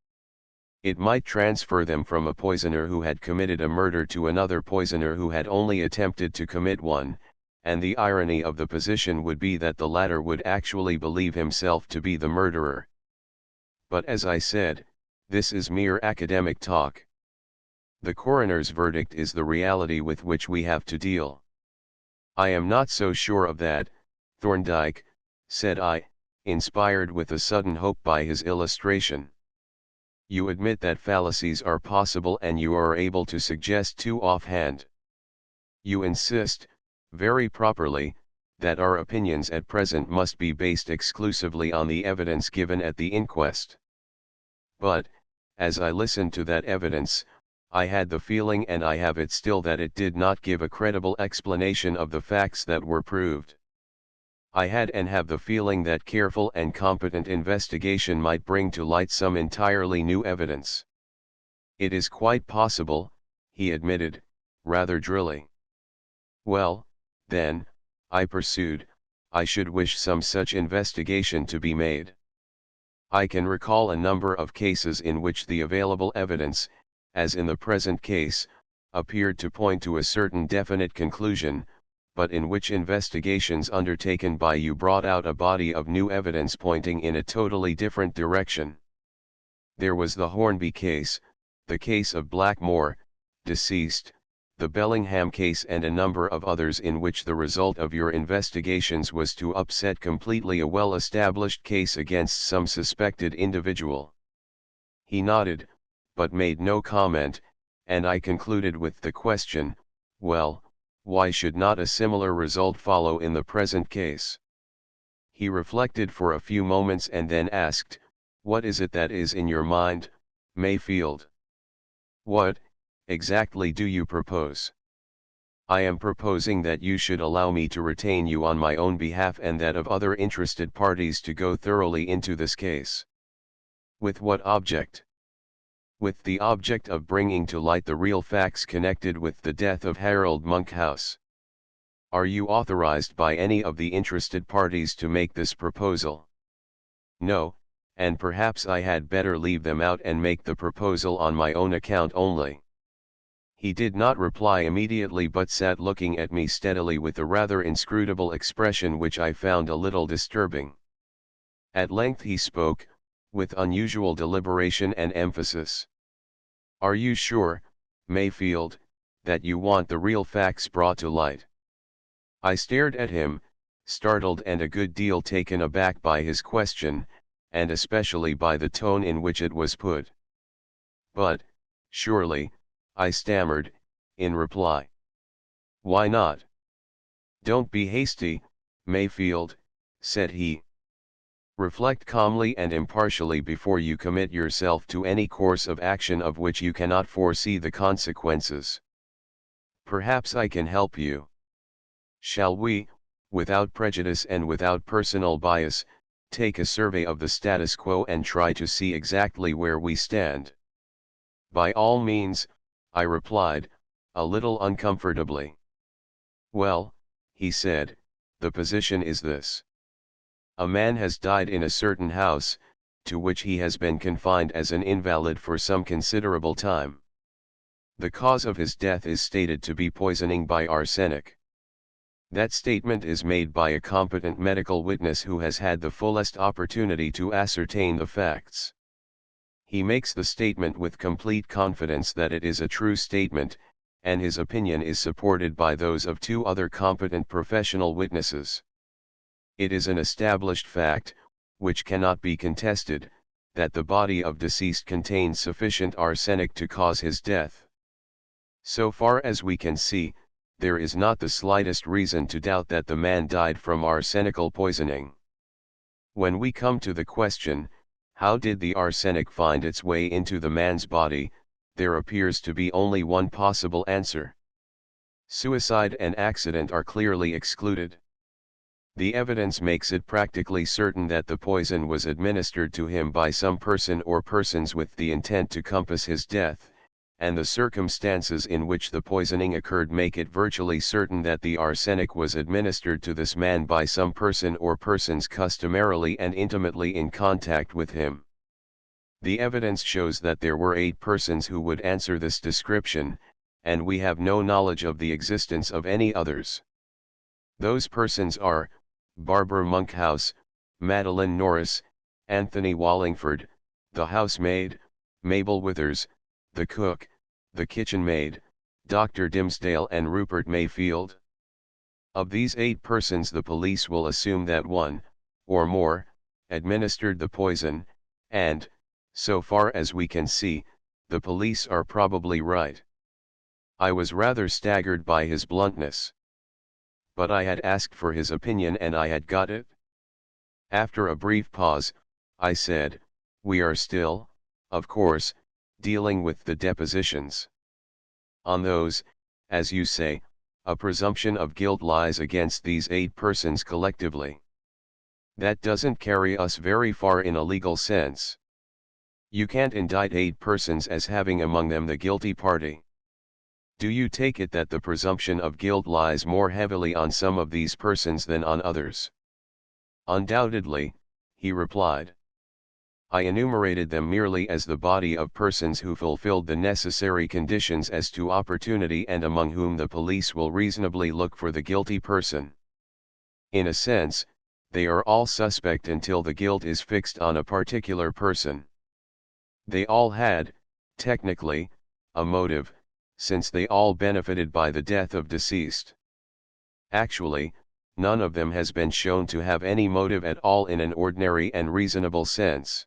It might transfer them from a poisoner who had committed a murder to another poisoner who had only attempted to commit one, and the irony of the position would be that the latter would actually believe himself to be the murderer. But as I said, this is mere academic talk. The coroner's verdict is the reality with which we have to deal. I am not so sure of that, Thorndyke, said I, inspired with a sudden hope by his illustration. You admit that fallacies are possible and you are able to suggest two offhand. You insist, very properly, that our opinions at present must be based exclusively on the evidence given at the inquest. But, as I listened to that evidence, I had the feeling, and I have it still, that it did not give a credible explanation of the facts that were proved. I had and have the feeling that careful and competent investigation might bring to light some entirely new evidence. It is quite possible, he admitted, rather drily. Well, then, I pursued, I should wish some such investigation to be made. I can recall a number of cases in which the available evidence, as in the present case, appeared to point to a certain definite conclusion, but in which investigations undertaken by you brought out a body of new evidence pointing in a totally different direction. There was the Hornby case, the case of Blackmore, deceased, the Bellingham case, and a number of others in which the result of your investigations was to upset completely a well-established case against some suspected individual. He nodded, but made no comment, and I concluded with the question, well, why should not a similar result follow in the present case? He reflected for a few moments and then asked, what is it that is in your mind, Mayfield? What, exactly do you propose? I am proposing that you should allow me to retain you on my own behalf and that of other interested parties to go thoroughly into this case. With what object? With the object of bringing to light the real facts connected with the death of Harold Monkhouse. Are you authorized by any of the interested parties to make this proposal? No, and perhaps I had better leave them out and make the proposal on my own account only. He did not reply immediately but sat looking at me steadily with a rather inscrutable expression which I found a little disturbing. At length he spoke, with unusual deliberation and emphasis. Are you sure, Mayfield, that you want the real facts brought to light? I stared at him, startled and a good deal taken aback by his question, and especially by the tone in which it was put. But, surely, I stammered, in reply. Why not? Don't be hasty, Mayfield, said he. Reflect calmly and impartially before you commit yourself to any course of action of which you cannot foresee the consequences. Perhaps I can help you. Shall we, without prejudice and without personal bias, take a survey of the status quo and try to see exactly where we stand? By all means, I replied, a little uncomfortably. Well, he said, the position is this. A man has died in a certain house, to which he has been confined as an invalid for some considerable time. The cause of his death is stated to be poisoning by arsenic. That statement is made by a competent medical witness who has had the fullest opportunity to ascertain the facts. He makes the statement with complete confidence that it is a true statement, and his opinion is supported by those of two other competent professional witnesses. It is an established fact, which cannot be contested, that the body of deceased contains sufficient arsenic to cause his death. So far as we can see, there is not the slightest reason to doubt that the man died from arsenical poisoning. When we come to the question, how did the arsenic find its way into the man's body, there appears to be only one possible answer. Suicide and accident are clearly excluded. The evidence makes it practically certain that the poison was administered to him by some person or persons with the intent to compass his death, and the circumstances in which the poisoning occurred make it virtually certain that the arsenic was administered to this man by some person or persons customarily and intimately in contact with him. The evidence shows that there were 8 persons who would answer this description, and we have no knowledge of the existence of any others. Those persons are, Barbara Monkhouse, Madeline Norris, Anthony Wallingford, the housemaid, Mabel Withers, the cook, the kitchen maid, Dr. Dimsdale and Rupert Mayfield. Of these 8 persons the police will assume that one, or more, administered the poison, and, so far as we can see, the police are probably right. I was rather staggered by his bluntness. But I had asked for his opinion and I had got it. After a brief pause, I said, we are still, of course, dealing with the depositions. On those, as you say, a presumption of guilt lies against these 8 persons collectively. That doesn't carry us very far in a legal sense. You can't indict 8 persons as having among them the guilty party. Do you take it that the presumption of guilt lies more heavily on some of these persons than on others? Undoubtedly, he replied. I enumerated them merely as the body of persons who fulfilled the necessary conditions as to opportunity and among whom the police will reasonably look for the guilty person. In a sense, they are all suspect until the guilt is fixed on a particular person. They all had, technically, a motive, since they all benefited by the death of deceased. Actually, none of them has been shown to have any motive at all in an ordinary and reasonable sense.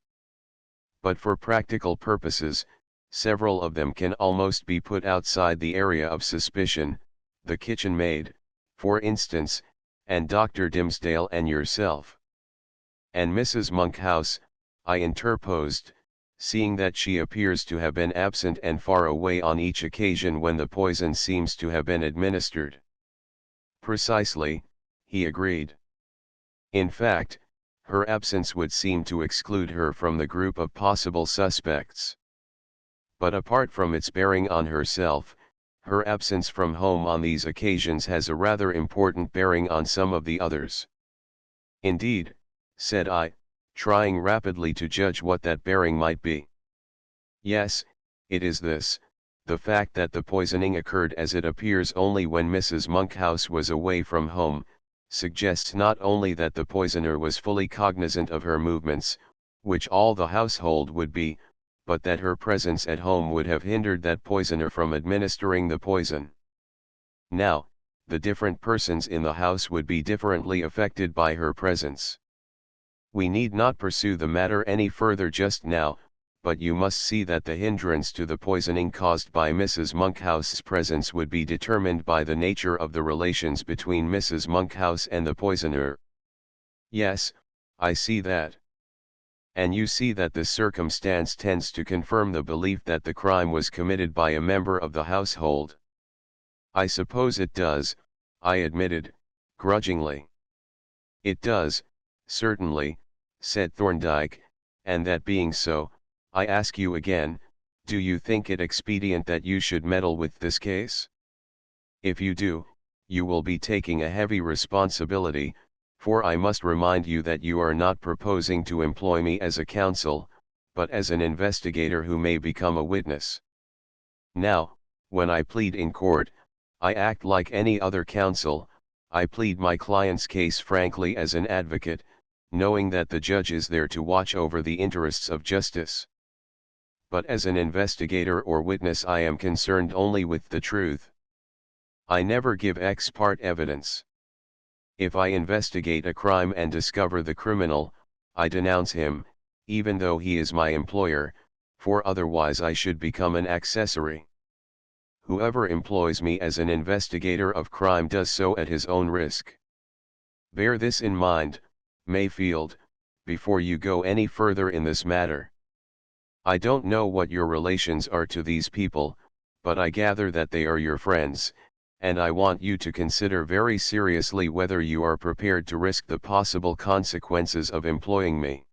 But for practical purposes, several of them can almost be put outside the area of suspicion, the kitchen maid, for instance, and Dr. Dimsdale and yourself. And Mrs. Monkhouse, I interposed, seeing that she appears to have been absent and far away on each occasion when the poison seems to have been administered. Precisely, he agreed. In fact, her absence would seem to exclude her from the group of possible suspects. But apart from its bearing on herself, her absence from home on these occasions has a rather important bearing on some of the others. Indeed, said I, trying rapidly to judge what that bearing might be. Yes, it is this: the fact that the poisoning occurred as it appears only when Mrs. Monkhouse was away from home, suggests not only that the poisoner was fully cognizant of her movements, which all the household would be, but that her presence at home would have hindered that poisoner from administering the poison. Now, the different persons in the house would be differently affected by her presence. We need not pursue the matter any further just now, but you must see that the hindrance to the poisoning caused by Mrs. Monkhouse's presence would be determined by the nature of the relations between Mrs. Monkhouse and the poisoner. Yes, I see that. And you see that this circumstance tends to confirm the belief that the crime was committed by a member of the household. I suppose it does, I admitted, grudgingly. It does, certainly, said Thorndyke, and that being so, I ask you again, do you think it expedient that you should meddle with this case? If you do, you will be taking a heavy responsibility, for I must remind you that you are not proposing to employ me as a counsel, but as an investigator who may become a witness. Now, when I plead in court, I act like any other counsel. I plead my client's case frankly as an advocate, knowing that the judge is there to watch over the interests of justice. But as an investigator or witness I am concerned only with the truth. I never give ex parte evidence. If I investigate a crime and discover the criminal, I denounce him, even though he is my employer, for otherwise I should become an accessory. Whoever employs me as an investigator of crime does so at his own risk. Bear this in mind, Mayfield, before you go any further in this matter. I don't know what your relations are to these people, but I gather that they are your friends, and I want you to consider very seriously whether you are prepared to risk the possible consequences of employing me.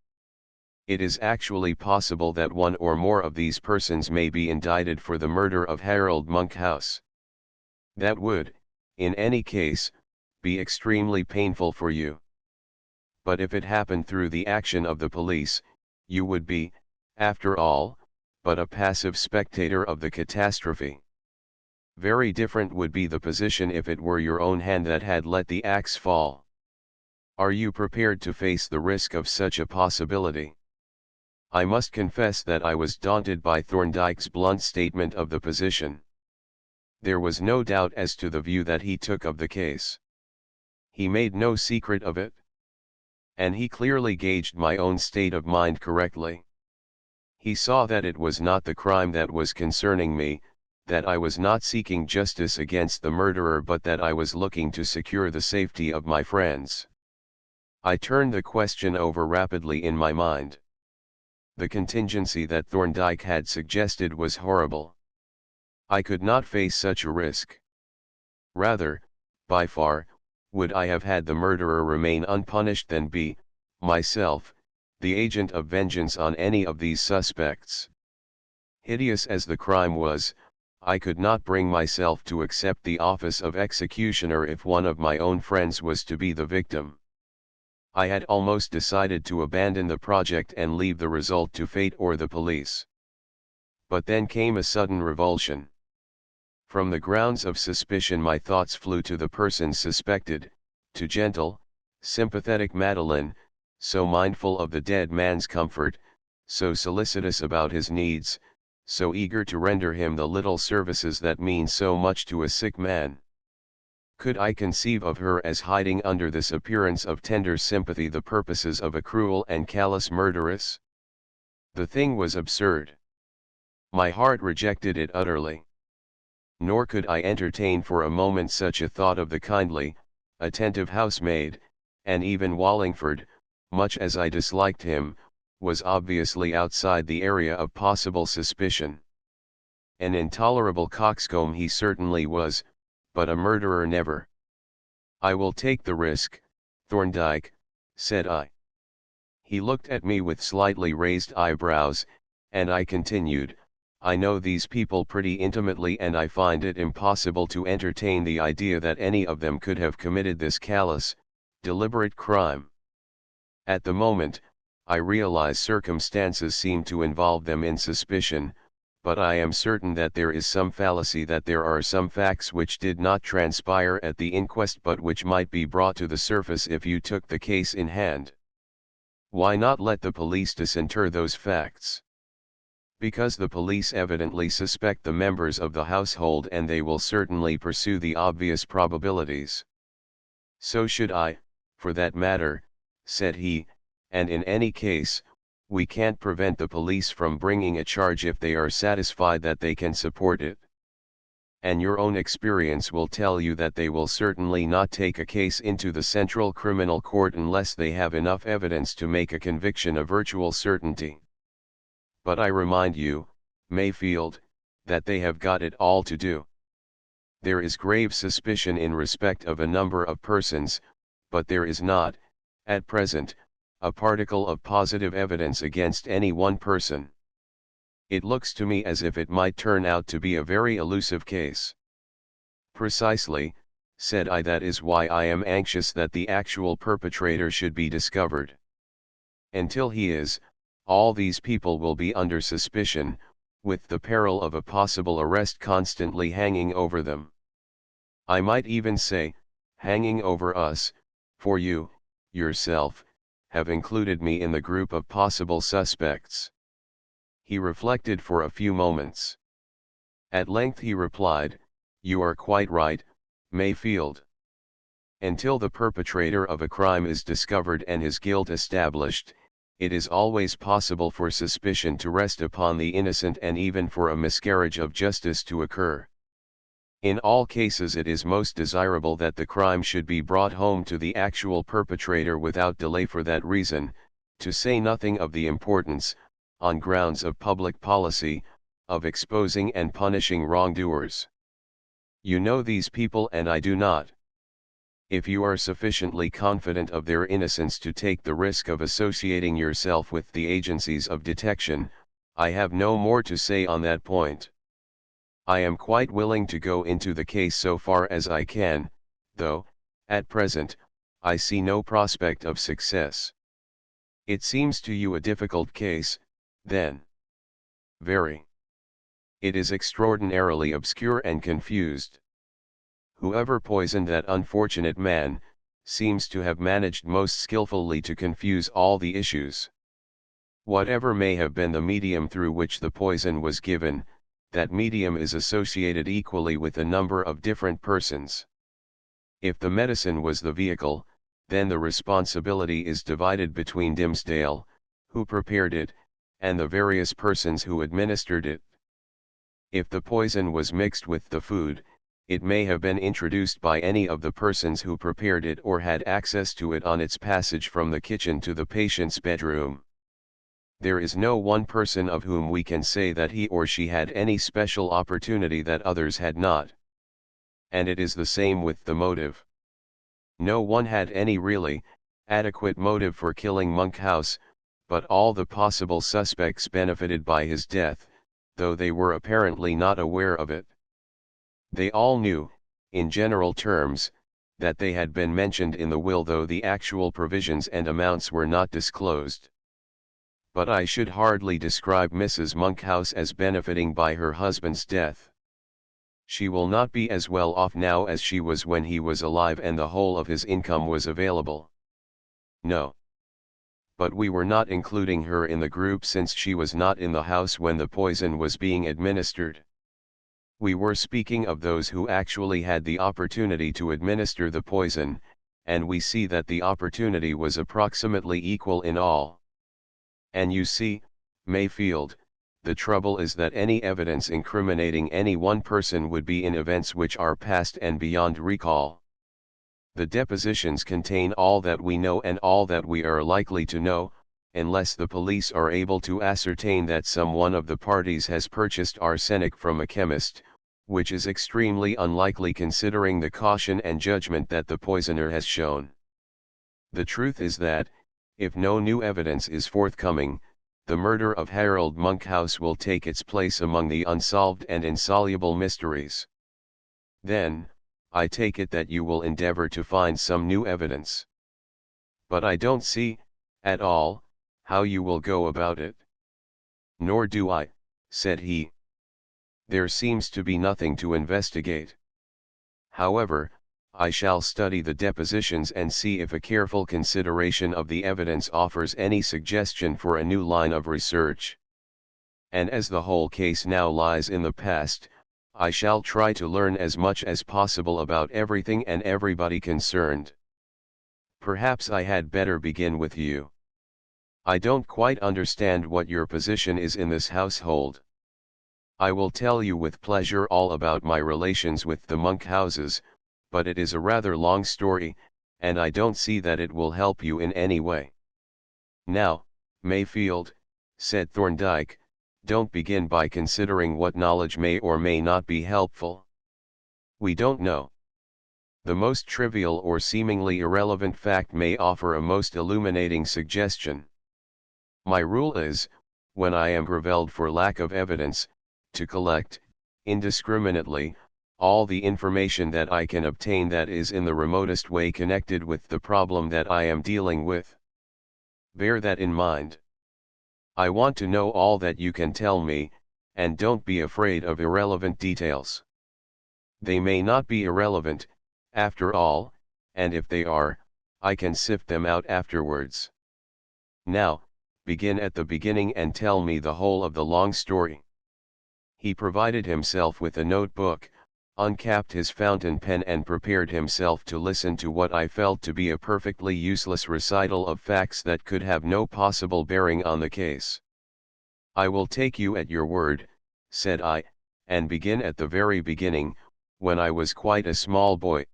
It is actually possible that one or more of these persons may be indicted for the murder of Harold Monkhouse. That would, in any case, be extremely painful for you. But if it happened through the action of the police, you would be, after all, but a passive spectator of the catastrophe. Very different would be the position if it were your own hand that had let the axe fall. Are you prepared to face the risk of such a possibility? I must confess that I was daunted by Thorndyke's blunt statement of the position. There was no doubt as to the view that he took of the case. He made no secret of it. And he clearly gauged my own state of mind correctly. He saw that it was not the crime that was concerning me, that I was not seeking justice against the murderer, but that I was looking to secure the safety of my friends. I turned the question over rapidly in my mind. The contingency that Thorndyke had suggested was horrible. I could not face such a risk. Rather, by far, would I have had the murderer remain unpunished than be, myself, the agent of vengeance on any of these suspects. Hideous as the crime was, I could not bring myself to accept the office of executioner if one of my own friends was to be the victim. I had almost decided to abandon the project and leave the result to fate or the police. But then came a sudden revulsion. From the grounds of suspicion my thoughts flew to the persons suspected, to gentle, sympathetic Madeline, so mindful of the dead man's comfort, so solicitous about his needs, so eager to render him the little services that mean so much to a sick man. Could I conceive of her as hiding under this appearance of tender sympathy the purposes of a cruel and callous murderess? The thing was absurd. My heart rejected it utterly. Nor could I entertain for a moment such a thought of the kindly, attentive housemaid, and even Wallingford, much as I disliked him, was obviously outside the area of possible suspicion. An intolerable coxcomb he certainly was, but a murderer never. "I will take the risk, Thorndyke," said I. He looked at me with slightly raised eyebrows, and I continued, "I know these people pretty intimately, and I find it impossible to entertain the idea that any of them could have committed this callous, deliberate crime. At the moment, I realize circumstances seem to involve them in suspicion, but I am certain that there is some fallacy, that there are some facts which did not transpire at the inquest but which might be brought to the surface if you took the case in hand. Why not let the police disinter those facts? Because the police evidently suspect the members of the household, and they will certainly pursue the obvious probabilities. So should I, for that matter," said he, "and in any case, we can't prevent the police from bringing a charge if they are satisfied that they can support it. And your own experience will tell you that they will certainly not take a case into the Central Criminal Court unless they have enough evidence to make a conviction a virtual certainty. But I remind you, Mayfield, that they have got it all to do. There is grave suspicion in respect of a number of persons, but there is not, at present, a particle of positive evidence against any one person. It looks to me as if it might turn out to be a very elusive case." "Precisely," said I, "that is why I am anxious that the actual perpetrator should be discovered. Until he is, all these people will be under suspicion, with the peril of a possible arrest constantly hanging over them. I might even say, hanging over us, for you, yourself, have included me in the group of possible suspects." He reflected for a few moments. At length he replied, "You are quite right, Mayfield. Until the perpetrator of a crime is discovered and his guilt established, it is always possible for suspicion to rest upon the innocent and even for a miscarriage of justice to occur. In all cases it is most desirable that the crime should be brought home to the actual perpetrator without delay. For that reason, to say nothing of the importance, on grounds of public policy, of exposing and punishing wrongdoers. You know these people and I do not. If you are sufficiently confident of their innocence to take the risk of associating yourself with the agencies of detection, I have no more to say on that point. I am quite willing to go into the case so far as I can, though, at present, I see no prospect of success." "It seems to you a difficult case, then?" "Very. It is extraordinarily obscure and confused. Whoever poisoned that unfortunate man, seems to have managed most skillfully to confuse all the issues. Whatever may have been the medium through which the poison was given, that medium is associated equally with a number of different persons. If the medicine was the vehicle, then the responsibility is divided between Dimmesdale, who prepared it, and the various persons who administered it. If the poison was mixed with the food, it may have been introduced by any of the persons who prepared it or had access to it on its passage from the kitchen to the patient's bedroom. There is no one person of whom we can say that he or she had any special opportunity that others had not. And it is the same with the motive. No one had any really adequate motive for killing Monkhouse, but all the possible suspects benefited by his death, though they were apparently not aware of it. They all knew, in general terms, that they had been mentioned in the will, though the actual provisions and amounts were not disclosed. But I should hardly describe Mrs. Monkhouse as benefiting by her husband's death. She will not be as well off now as she was when he was alive and the whole of his income was available. No. But we were not including her in the group, since she was not in the house when the poison was being administered. We were speaking of those who actually had the opportunity to administer the poison, and we see that the opportunity was approximately equal in all. And you see, Mayfield, the trouble is that any evidence incriminating any one person would be in events which are past and beyond recall. The depositions contain all that we know and all that we are likely to know, unless the police are able to ascertain that some one of the parties has purchased arsenic from a chemist, which is extremely unlikely considering the caution and judgment that the poisoner has shown. The truth is that, if no new evidence is forthcoming, the murder of Harold Monkhouse will take its place among the unsolved and insoluble mysteries. Then, I take it that you will endeavor to find some new evidence. But I don't see, at all, how you will go about it. Nor do I, said he. There seems to be nothing to investigate. However, I shall study the depositions and see if a careful consideration of the evidence offers any suggestion for a new line of research. And as the whole case now lies in the past, I shall try to learn as much as possible about everything and everybody concerned. Perhaps I had better begin with you. I don't quite understand what your position is in this household. I will tell you with pleasure all about my relations with the Monkhouses, but it is a rather long story, and I don't see that it will help you in any way. Now, Mayfield, said Thorndyke, don't begin by considering what knowledge may or may not be helpful. We don't know. The most trivial or seemingly irrelevant fact may offer a most illuminating suggestion. My rule is, when I am gravelled for lack of evidence, to collect, indiscriminately, all the information that I can obtain that is in the remotest way connected with the problem that I am dealing with. Bear that in mind. I want to know all that you can tell me, and don't be afraid of irrelevant details. They may not be irrelevant, after all, and if they are, I can sift them out afterwards. Now, begin at the beginning and tell me the whole of the long story. He provided himself with a notebook, uncapped his fountain pen and prepared himself to listen to what I felt to be a perfectly useless recital of facts that could have no possible bearing on the case. I will take you at your word, said I, and begin at the very beginning, when I was quite a small boy.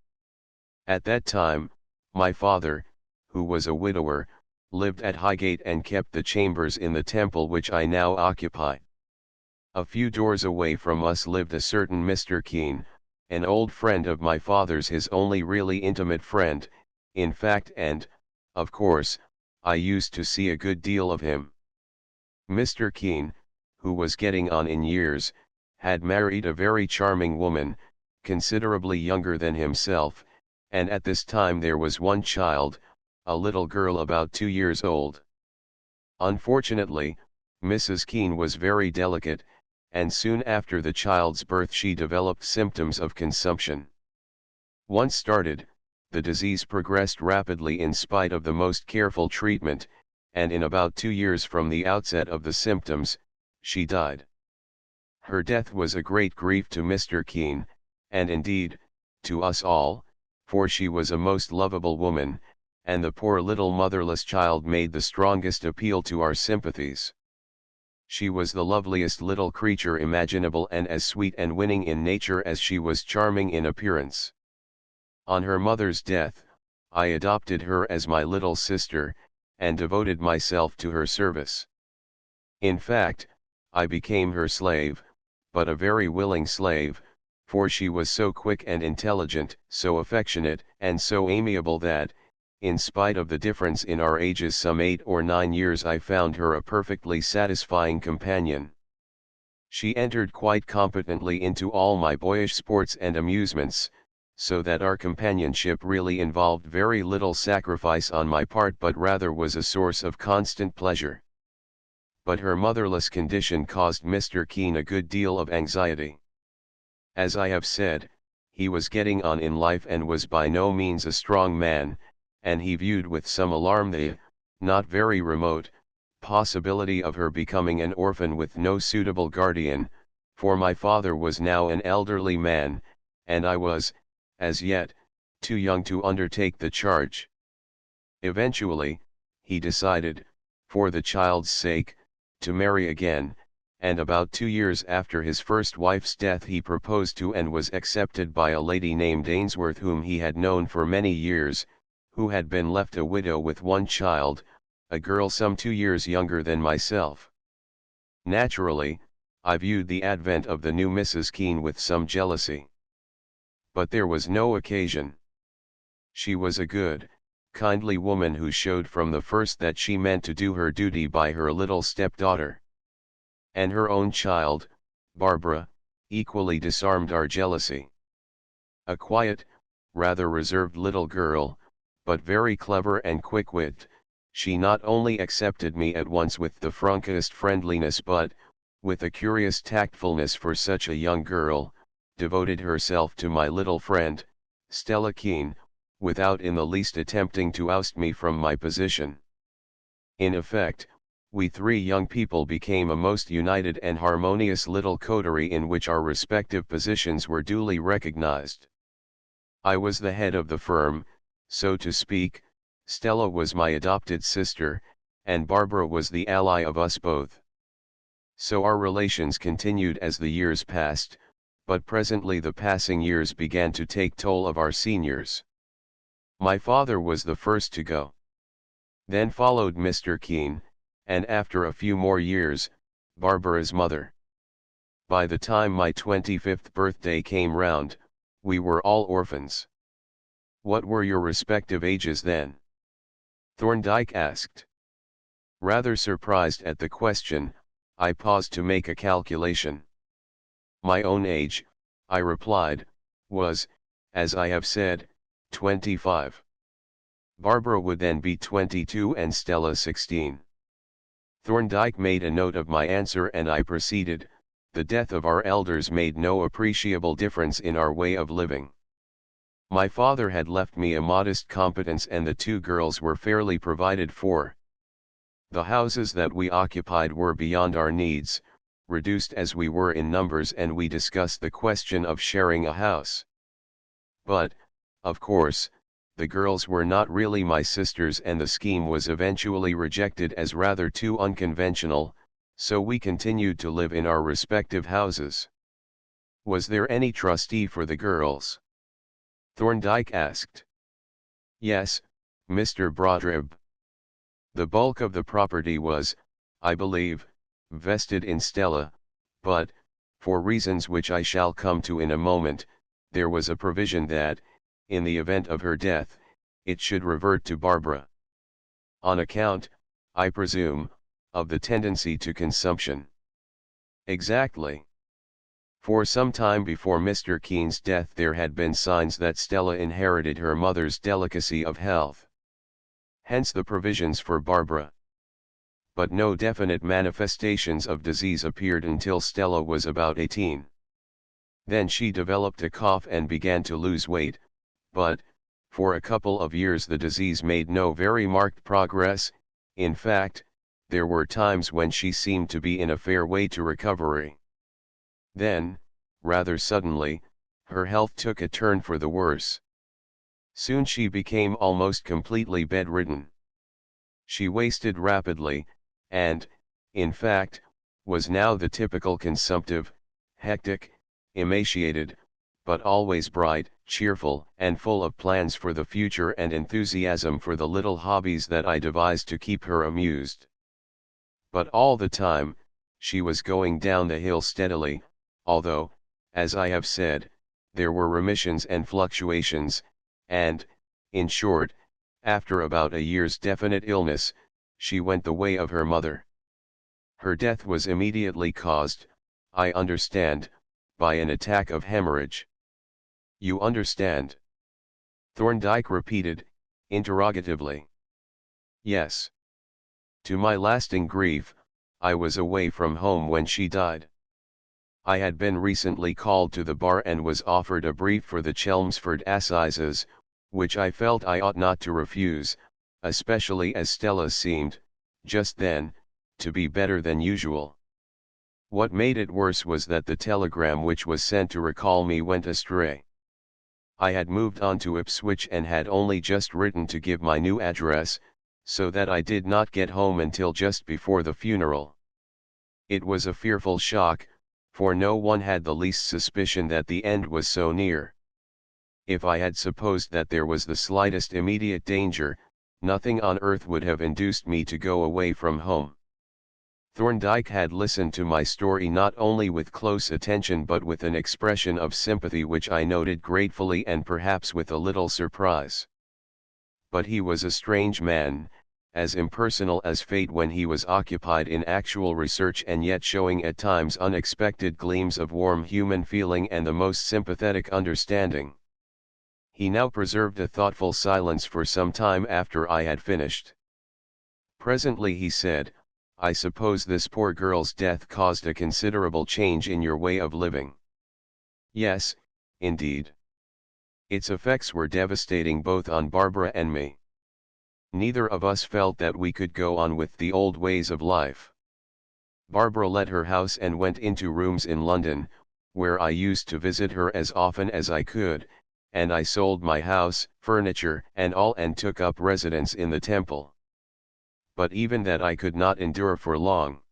At that time, my father, who was a widower, lived at Highgate and kept the chambers in the temple which I now occupy. A few doors away from us lived a certain Mr. Keene, an old friend of my father's, his only really intimate friend, in fact, and, of course, I used to see a good deal of him. Mr. Keene, who was getting on in years, had married a very charming woman, considerably younger than himself, and at this time there was one child, a little girl about 2 years old. Unfortunately, Mrs. Keene was very delicate, and soon after the child's birth she developed symptoms of consumption. Once started, the disease progressed rapidly in spite of the most careful treatment, and in about 2 years from the outset of the symptoms, she died. Her death was a great grief to Mr. Keene, and indeed, to us all, for she was a most lovable woman, and the poor little motherless child made the strongest appeal to our sympathies. She was the loveliest little creature imaginable and as sweet and winning in nature as she was charming in appearance. On her mother's death, I adopted her as my little sister, and devoted myself to her service. In fact, I became her slave, but a very willing slave, for she was so quick and intelligent, so affectionate and so amiable that, in spite of the difference in our ages some 8 or 9 years, I found her a perfectly satisfying companion. She entered quite competently into all my boyish sports and amusements, so that our companionship really involved very little sacrifice on my part but rather was a source of constant pleasure. But her motherless condition caused Mr. Keene a good deal of anxiety. As I have said, he was getting on in life and was by no means a strong man, and he viewed with some alarm the, not very remote, possibility of her becoming an orphan with no suitable guardian, for my father was now an elderly man, and I was, as yet, too young to undertake the charge. Eventually, he decided, for the child's sake, to marry again, and about 2 years after his first wife's death he proposed to and was accepted by a lady named Ainsworth whom he had known for many years, who had been left a widow with one child, a girl some 2 years younger than myself. Naturally, I viewed the advent of the new Mrs. Keene with some jealousy. But there was no occasion. She was a good, kindly woman who showed from the first that she meant to do her duty by her little stepdaughter. And her own child, Barbara, equally disarmed our jealousy. A quiet, rather reserved little girl, but very clever and quick-witted, she not only accepted me at once with the frankest friendliness but, with a curious tactfulness for such a young girl, devoted herself to my little friend, Stella Keene, without in the least attempting to oust me from my position. In effect, we three young people became a most united and harmonious little coterie in which our respective positions were duly recognized. I was the head of the firm, so to speak, Stella was my adopted sister, and Barbara was the ally of us both. So our relations continued as the years passed, but presently the passing years began to take toll of our seniors. My father was the first to go. Then followed Mr. Keene, and after a few more years, Barbara's mother. By the time my 25th birthday came round, we were all orphans. What were your respective ages then? Thorndyke asked. Rather surprised at the question, I paused to make a calculation. My own age, I replied, was, as I have said, 25. Barbara would then be 22 and Stella 16. Thorndyke made a note of my answer and I proceeded, the death of our elders made no appreciable difference in our way of living. My father had left me a modest competence and the two girls were fairly provided for. The houses that we occupied were beyond our needs, reduced as we were in numbers, and we discussed the question of sharing a house. But, of course, the girls were not really my sisters and the scheme was eventually rejected as rather too unconventional, so we continued to live in our respective houses. Was there any trustee for the girls? Thorndyke asked. Yes, Mr. Brodribb. The bulk of the property was, I believe, vested in Stella, but, for reasons which I shall come to in a moment, there was a provision that, in the event of her death, it should revert to Barbara. On account, I presume, of the tendency to consumption. Exactly. For some time before Mr. Keene's death there had been signs that Stella inherited her mother's delicacy of health. Hence the provisions for Barbara. But no definite manifestations of disease appeared until Stella was about 18. Then she developed a cough and began to lose weight, but, for a couple of years the disease made no very marked progress. In fact, there were times when she seemed to be in a fair way to recovery. Then, rather suddenly, her health took a turn for the worse. Soon she became almost completely bedridden. She wasted rapidly, and, in fact, was now the typical consumptive, hectic, emaciated, but always bright, cheerful, and full of plans for the future and enthusiasm for the little hobbies that I devised to keep her amused. But all the time, she was going down the hill steadily, although, as I have said, there were remissions and fluctuations, and, in short, after about a year's definite illness, she went the way of her mother. Her death was immediately caused, I understand, by an attack of hemorrhage. You understand? Thorndyke repeated, interrogatively. Yes. To my lasting grief, I was away from home when she died. I had been recently called to the bar and was offered a brief for the Chelmsford Assizes, which I felt I ought not to refuse, especially as Stella seemed, just then, to be better than usual. What made it worse was that the telegram which was sent to recall me went astray. I had moved on to Ipswich and had only just written to give my new address, so that I did not get home until just before the funeral. It was a fearful shock, for no one had the least suspicion that the end was so near. If I had supposed that there was the slightest immediate danger, Nothing on earth would have induced me to go away from home. Thorndyke had listened to my story not only with close attention but with an expression of sympathy which I noted gratefully and perhaps with a little surprise. But he was a strange man, as impersonal as fate when he was occupied in actual research and yet showing at times unexpected gleams of warm human feeling and the most sympathetic understanding. He now preserved a thoughtful silence for some time after I had finished. Presently he said, "I suppose this poor girl's death caused a considerable change in your way of living." "Yes, indeed. Its effects were devastating both on Barbara and me. Neither of us felt that we could go on with the old ways of life. Barbara let her house and went into rooms in London, where I used to visit her as often as I could, and I sold my house, furniture and all and took up residence in the Temple. But even that I could not endure for long.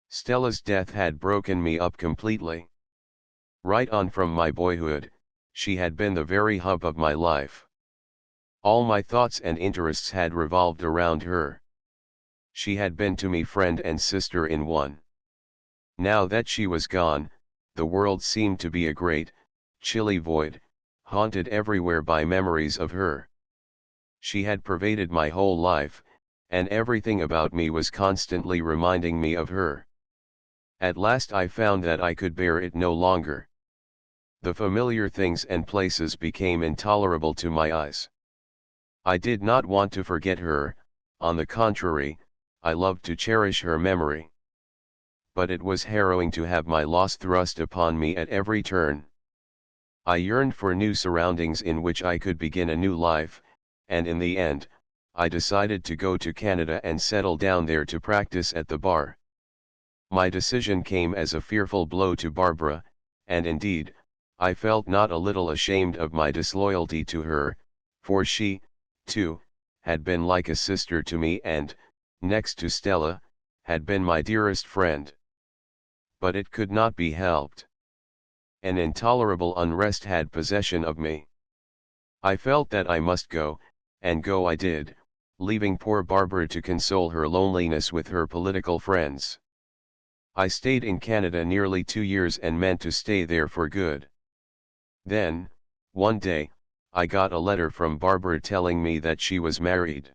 Stella's death had broken me up completely. Right on from my boyhood, she had been the very hub of my life. All my thoughts and interests had revolved around her. She had been to me friend and sister in one. Now that she was gone, the world seemed to be a great, chilly void, haunted everywhere by memories of her. She had pervaded my whole life, and everything about me was constantly reminding me of her. At last I found that I could bear it no longer. The familiar things and places became intolerable to my eyes. I did not want to forget her, on the contrary, I loved to cherish her memory. But it was harrowing to have my loss thrust upon me at every turn. I yearned for new surroundings in which I could begin a new life, and in the end, I decided to go to Canada and settle down there to practice at the bar. My decision came as a fearful blow to Barbara, and indeed, I felt not a little ashamed of my disloyalty to her, for she, too, had been like a sister to me and, next to Stella, had been my dearest friend. But it could not be helped. An intolerable unrest had possession of me. I felt that I must go, and go I did, leaving poor Barbara to console her loneliness with her political friends. I stayed in Canada nearly 2 years and meant to stay there for good. Then, one day, I got a letter from Barbara telling me that she was married.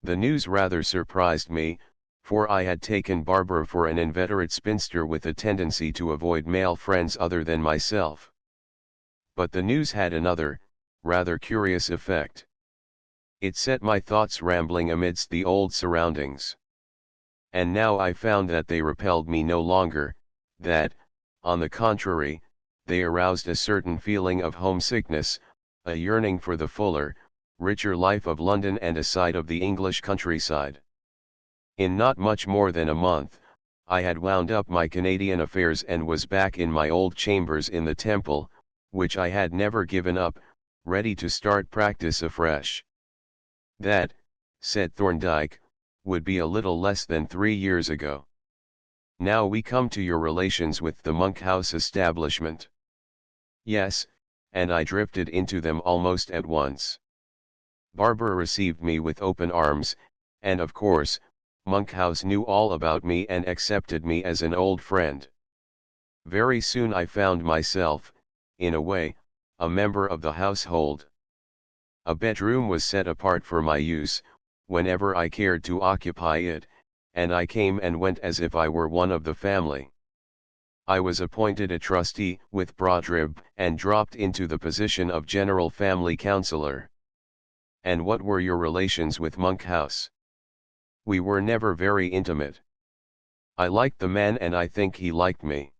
The news rather surprised me, for I had taken Barbara for an inveterate spinster with a tendency to avoid male friends other than myself. But the news had another, rather curious effect. It set my thoughts rambling amidst the old surroundings. And now I found that they repelled me no longer, that, on the contrary, they aroused a certain feeling of homesickness, a yearning for the fuller, richer life of London and a sight of the English countryside. In not much more than a month, I had wound up my Canadian affairs and was back in my old chambers in the Temple, which I had never given up, ready to start practice afresh. That, said Thorndyke, would be a little less than 3 years ago. Now we come to your relations with the Monkhouse establishment. Yes, and I drifted into them almost at once. Barbara received me with open arms, and of course, Monkhouse knew all about me and accepted me as an old friend. Very soon I found myself, in a way, a member of the household. A bedroom was set apart for my use, whenever I cared to occupy it, and I came and went as if I were one of the family. I was appointed a trustee with Brodrib and dropped into the position of general family counselor. And what were your relations with Monkhouse? We were never very intimate. I liked the man and I think he liked me.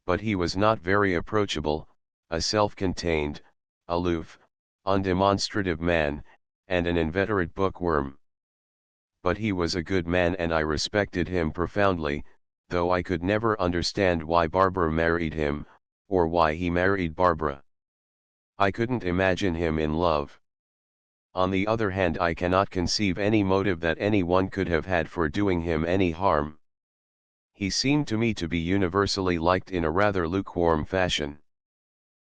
But he was not very approachable, a self-contained, aloof, undemonstrative man, and an inveterate bookworm. But he was a good man and I respected him profoundly, though I could never understand why Barbara married him, or why he married Barbara. I couldn't imagine him in love. On the other hand, I cannot conceive any motive that anyone could have had for doing him any harm. He seemed to me to be universally liked in a rather lukewarm fashion.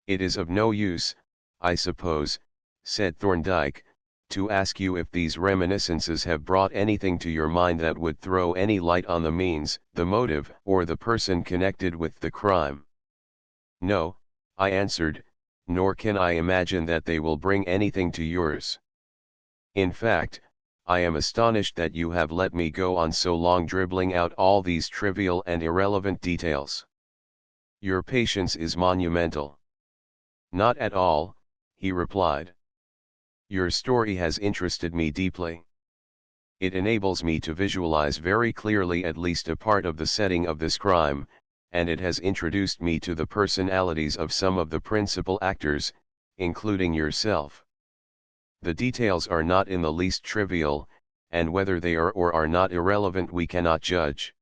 It is of no use, I suppose, said Thorndyke, to ask you if these reminiscences have brought anything to your mind that would throw any light on the means, the motive, or the person connected with the crime. No, I answered, nor can I imagine that they will bring anything to yours. In fact, I am astonished that you have let me go on so long dribbling out all these trivial and irrelevant details. Your patience is monumental. Not at all, he replied. Your story has interested me deeply. It enables me to visualize very clearly at least a part of the setting of this crime, and it has introduced me to the personalities of some of the principal actors, including yourself. The details are not in the least trivial, and whether they are or are not irrelevant we cannot judge.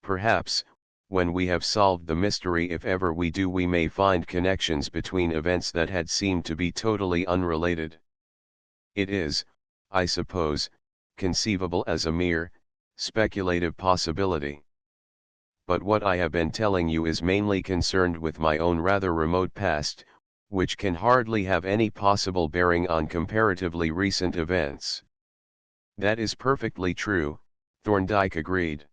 Perhaps, when we have solved the mystery, if ever we do, we may find connections between events that had seemed to be totally unrelated. It is, I suppose, conceivable as a mere, speculative possibility. But what I have been telling you is mainly concerned with my own rather remote past, which can hardly have any possible bearing on comparatively recent events. That is perfectly true, Thorndyke agreed.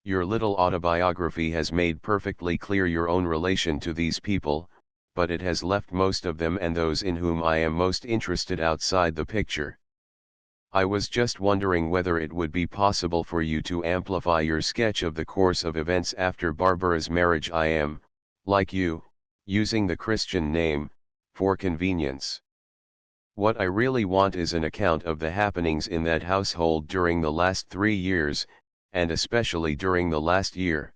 Your little autobiography has made perfectly clear your own relation to these people, but it has left most of them and those in whom I am most interested outside the picture. I was just wondering whether it would be possible for you to amplify your sketch of the course of events after Barbara's marriage. I am, like you, using the Christian name, for convenience. What I really want is an account of the happenings in that household during the last 3 years, and especially during the last year.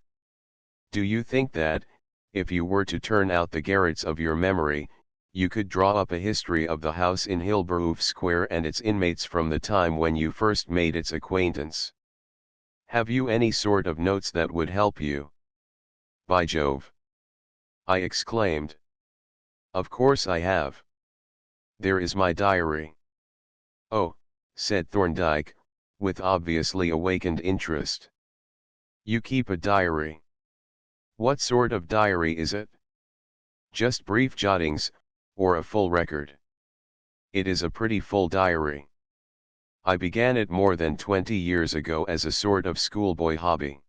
Do you think that, if you were to turn out the garrets of your memory, you could draw up a history of the house in Hilberhof Square and its inmates from the time when you first made its acquaintance? Have you any sort of notes that would help you? By Jove! I exclaimed. Of course I have. There is my diary. Oh, said Thorndyke, with obviously awakened interest. You keep a diary. What sort of diary is it? Just brief jottings, or a full record? It is a pretty full diary. I began it more than 20 years ago as a sort of schoolboy hobby.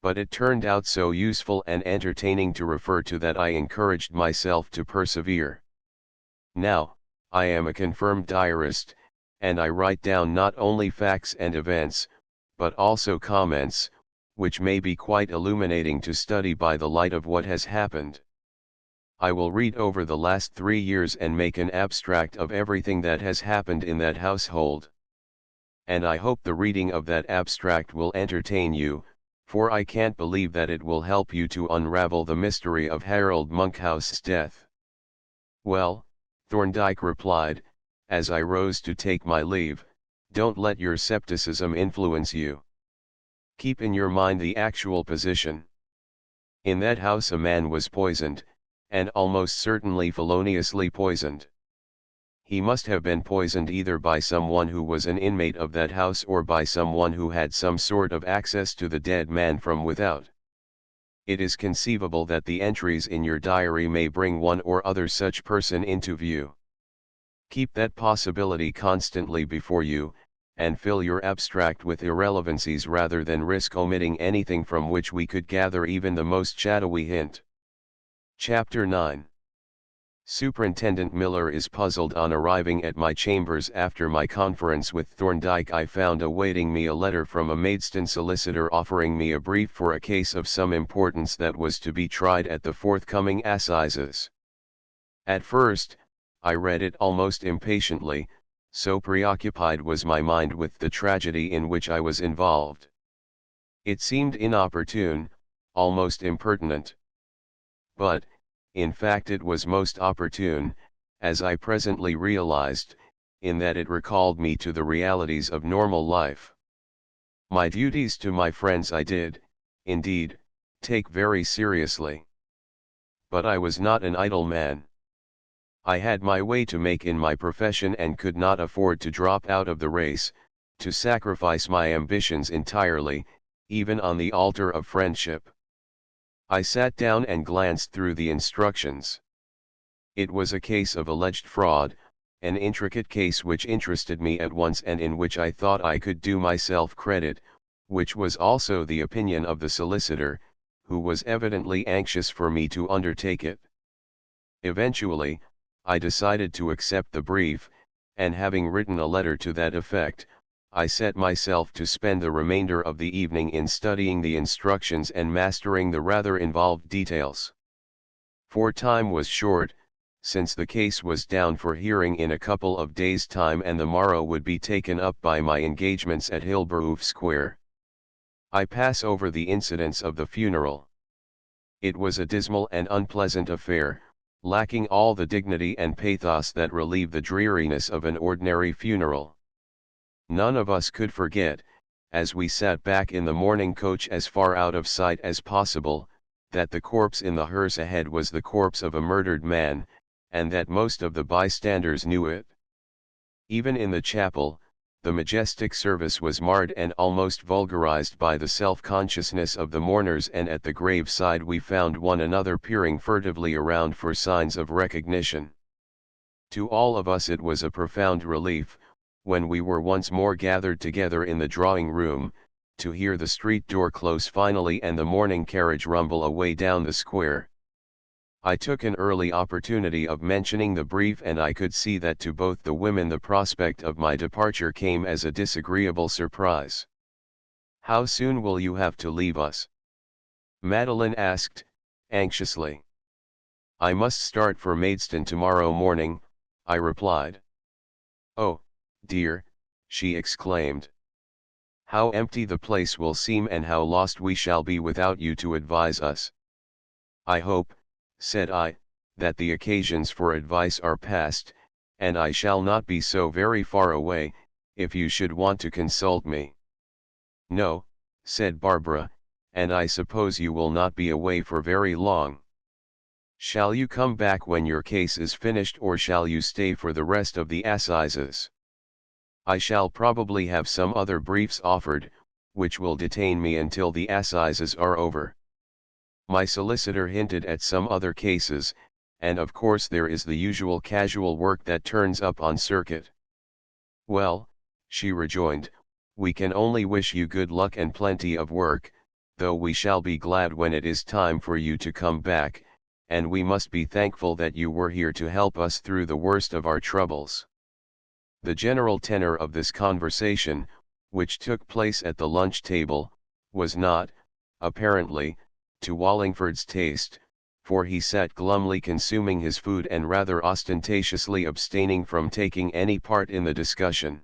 But it turned out so useful and entertaining to refer to that I encouraged myself to persevere. Now, I am a confirmed diarist, and I write down not only facts and events, but also comments, which may be quite illuminating to study by the light of what has happened. I will read over the last 3 years and make an abstract of everything that has happened in that household. And I hope the reading of that abstract will entertain you, for I can't believe that it will help you to unravel the mystery of Harold Monkhouse's death. Well, Thorndyke replied, as I rose to take my leave, don't let your scepticism influence you. Keep in your mind the actual position. In that house a man was poisoned, and almost certainly feloniously poisoned. He must have been poisoned either by someone who was an inmate of that house or by someone who had some sort of access to the dead man from without. It is conceivable that the entries in your diary may bring one or other such person into view. Keep that possibility constantly before you, and fill your abstract with irrelevancies rather than risk omitting anything from which we could gather even the most shadowy hint. Chapter 9. Superintendent Miller is puzzled. On arriving at my chambers after my conference with Thorndyke, I found awaiting me a letter from a Maidstone solicitor offering me a brief for a case of some importance that was to be tried at the forthcoming assizes. At first, I read it almost impatiently, so preoccupied was my mind with the tragedy in which I was involved. It seemed inopportune, almost impertinent. But, in fact, it was most opportune, as I presently realized, in that it recalled me to the realities of normal life. My duties to my friends I did, indeed, take very seriously. But I was not an idle man. I had my way to make in my profession and could not afford to drop out of the race, to sacrifice my ambitions entirely, even on the altar of friendship. I sat down and glanced through the instructions. It was a case of alleged fraud, an intricate case which interested me at once and in which I thought I could do myself credit, which was also the opinion of the solicitor, who was evidently anxious for me to undertake it. Eventually, I decided to accept the brief, and having written a letter to that effect, I set myself to spend the remainder of the evening in studying the instructions and mastering the rather involved details. For time was short, since the case was down for hearing in a couple of days' time and the morrow would be taken up by my engagements at Hilberhof Square. I pass over the incidents of the funeral. It was a dismal and unpleasant affair, lacking all the dignity and pathos that relieve the dreariness of an ordinary funeral. None of us could forget, as we sat back in the mourning coach as far out of sight as possible, that the corpse in the hearse ahead was the corpse of a murdered man, and that most of the bystanders knew it. Even in the chapel, the majestic service was marred and almost vulgarized by the self-consciousness of the mourners, and at the graveside we found one another peering furtively around for signs of recognition. To all of us it was a profound relief, when we were once more gathered together in the drawing-room, to hear the street door close finally and the mourning carriage rumble away down the square. I took an early opportunity of mentioning the brief, and I could see that to both the women the prospect of my departure came as a disagreeable surprise. "How soon will you have to leave us?" Madeline asked, anxiously. "I must start for Maidstone tomorrow morning," I replied. "Oh, dear," she exclaimed. "How empty the place will seem and how lost we shall be without you to advise us." "I hope," said I, "that the occasions for advice are past, and I shall not be so very far away, if you should want to consult me." "No," said Barbara, "and I suppose you will not be away for very long. Shall you come back when your case is finished, or shall you stay for the rest of the assizes?" "I shall probably have some other briefs offered, which will detain me until the assizes are over. My solicitor hinted at some other cases, and of course there is the usual casual work that turns up on circuit." "Well," she rejoined, "we can only wish you good luck and plenty of work, though we shall be glad when it is time for you to come back, and we must be thankful that you were here to help us through the worst of our troubles." The general tenor of this conversation, which took place at the lunch table, was not, apparently, to Wallingford's taste, for he sat glumly consuming his food and rather ostentatiously abstaining from taking any part in the discussion.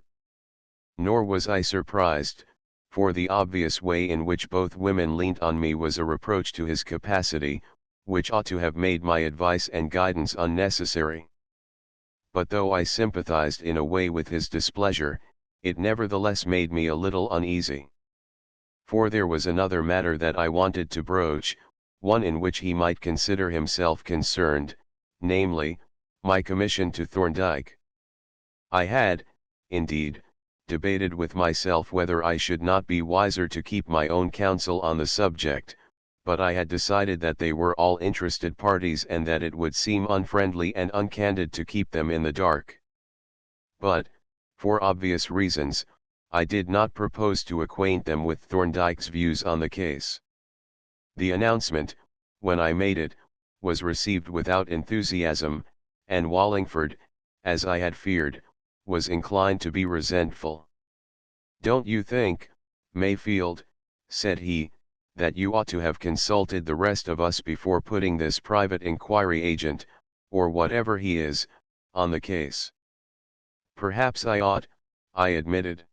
Nor was I surprised, for the obvious way in which both women leant on me was a reproach to his capacity, which ought to have made my advice and guidance unnecessary. But though I sympathized in a way with his displeasure, it nevertheless made me a little uneasy. For there was another matter that I wanted to broach, one in which he might consider himself concerned, namely, my commission to Thorndyke. I had, indeed, debated with myself whether I should not be wiser to keep my own counsel on the subject, but I had decided that they were all interested parties and that it would seem unfriendly and uncandid to keep them in the dark. But, for obvious reasons, I did not propose to acquaint them with Thorndyke's views on the case. The announcement, when I made it, was received without enthusiasm, and Wallingford, as I had feared, was inclined to be resentful. "Don't you think, Mayfield," said he, "that you ought to have consulted the rest of us before putting this private inquiry agent, or whatever he is, on the case?" "Perhaps I ought," I admitted.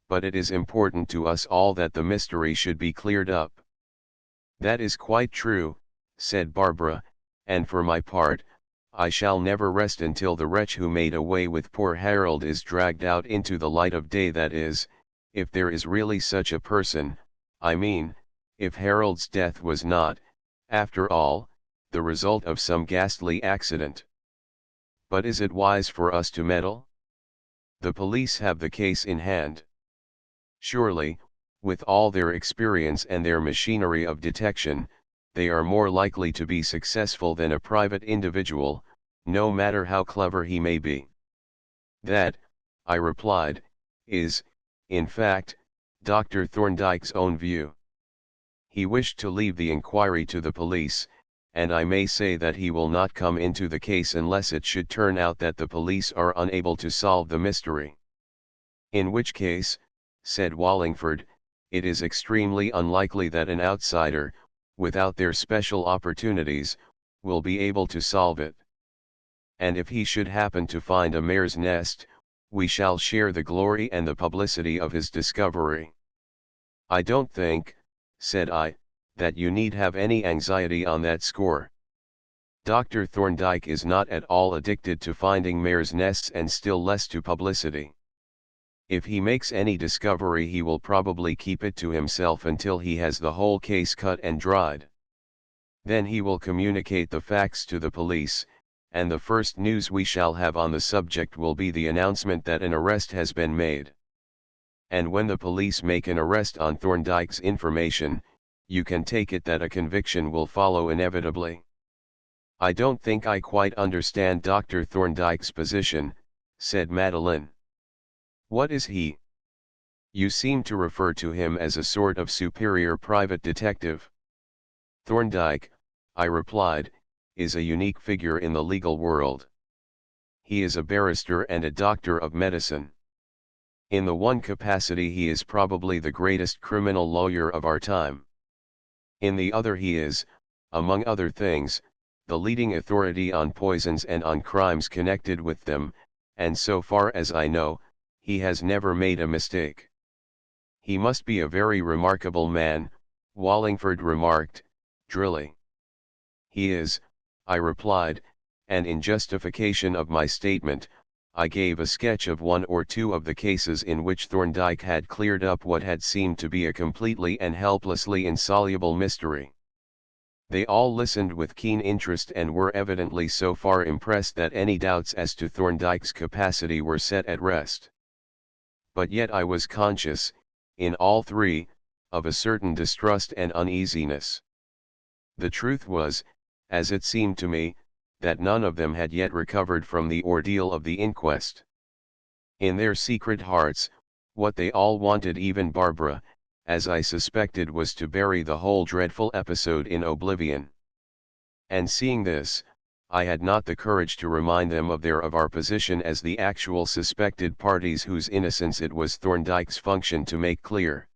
"But it is important to us all that the mystery should be cleared up." "That is quite true," said Barbara, "and for my part, I shall never rest until the wretch who made away with poor Harold is dragged out into the light of day, that is, if there is really such a person, I mean, if Harold's death was not, after all, the result of some ghastly accident. But is it wise for us to meddle? The police have the case in hand. Surely, with all their experience and their machinery of detection, they are more likely to be successful than a private individual, no matter how clever he may be." That, I replied, is, in fact, Dr. Thorndyke's own view. He wished to leave the inquiry to the police, and I may say that he will not come into the case unless it should turn out that the police are unable to solve the mystery. In which case, said Wallingford, it is extremely unlikely that an outsider, without their special opportunities, will be able to solve it. And if he should happen to find a mare's nest, we shall share the glory and the publicity of his discovery. I don't think, said I, that you need have any anxiety on that score. Dr. Thorndyke is not at all addicted to finding mare's nests and still less to publicity. If he makes any discovery, he will probably keep it to himself until he has the whole case cut and dried. Then he will communicate the facts to the police, and the first news we shall have on the subject will be the announcement that an arrest has been made. And when the police make an arrest on Thorndyke's information, you can take it that a conviction will follow inevitably. I don't think I quite understand Dr. Thorndyke's position, said Madeline. What is he? You seem to refer to him as a sort of superior private detective. Thorndyke, I replied, is a unique figure in the legal world. He is a barrister and a doctor of medicine. In the one capacity he is probably the greatest criminal lawyer of our time. In the other he is, among other things, the leading authority on poisons and on crimes connected with them, and so far as I know, he has never made a mistake. He must be a very remarkable man, Wallingford remarked, drily. He is, I replied, and in justification of my statement, I gave a sketch of one or two of the cases in which Thorndyke had cleared up what had seemed to be a completely and helplessly insoluble mystery. They all listened with keen interest and were evidently so far impressed that any doubts as to Thorndyke's capacity were set at rest. But yet I was conscious, in all three, of a certain distrust and uneasiness. The truth was, as it seemed to me, that none of them had yet recovered from the ordeal of the inquest. In their secret hearts, what they all wanted, even Barbara, as I suspected, was to bury the whole dreadful episode in oblivion. And seeing this, I had not the courage to remind them of our position as the actual suspected parties whose innocence it was Thorndyke's function to make clear.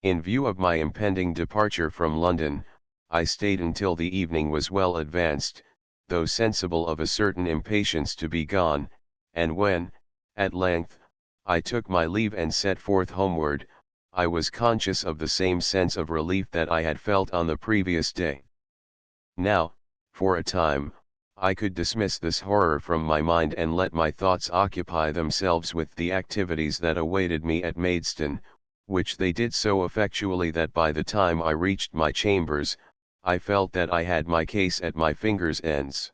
In view of my impending departure from London, I stayed until the evening was well advanced, though sensible of a certain impatience to be gone, and when, at length, I took my leave and set forth homeward, I was conscious of the same sense of relief that I had felt on the previous day. Now, for a time, I could dismiss this horror from my mind and let my thoughts occupy themselves with the activities that awaited me at Maidstone, which they did so effectually that by the time I reached my chambers, I felt that I had my case at my fingers' ends.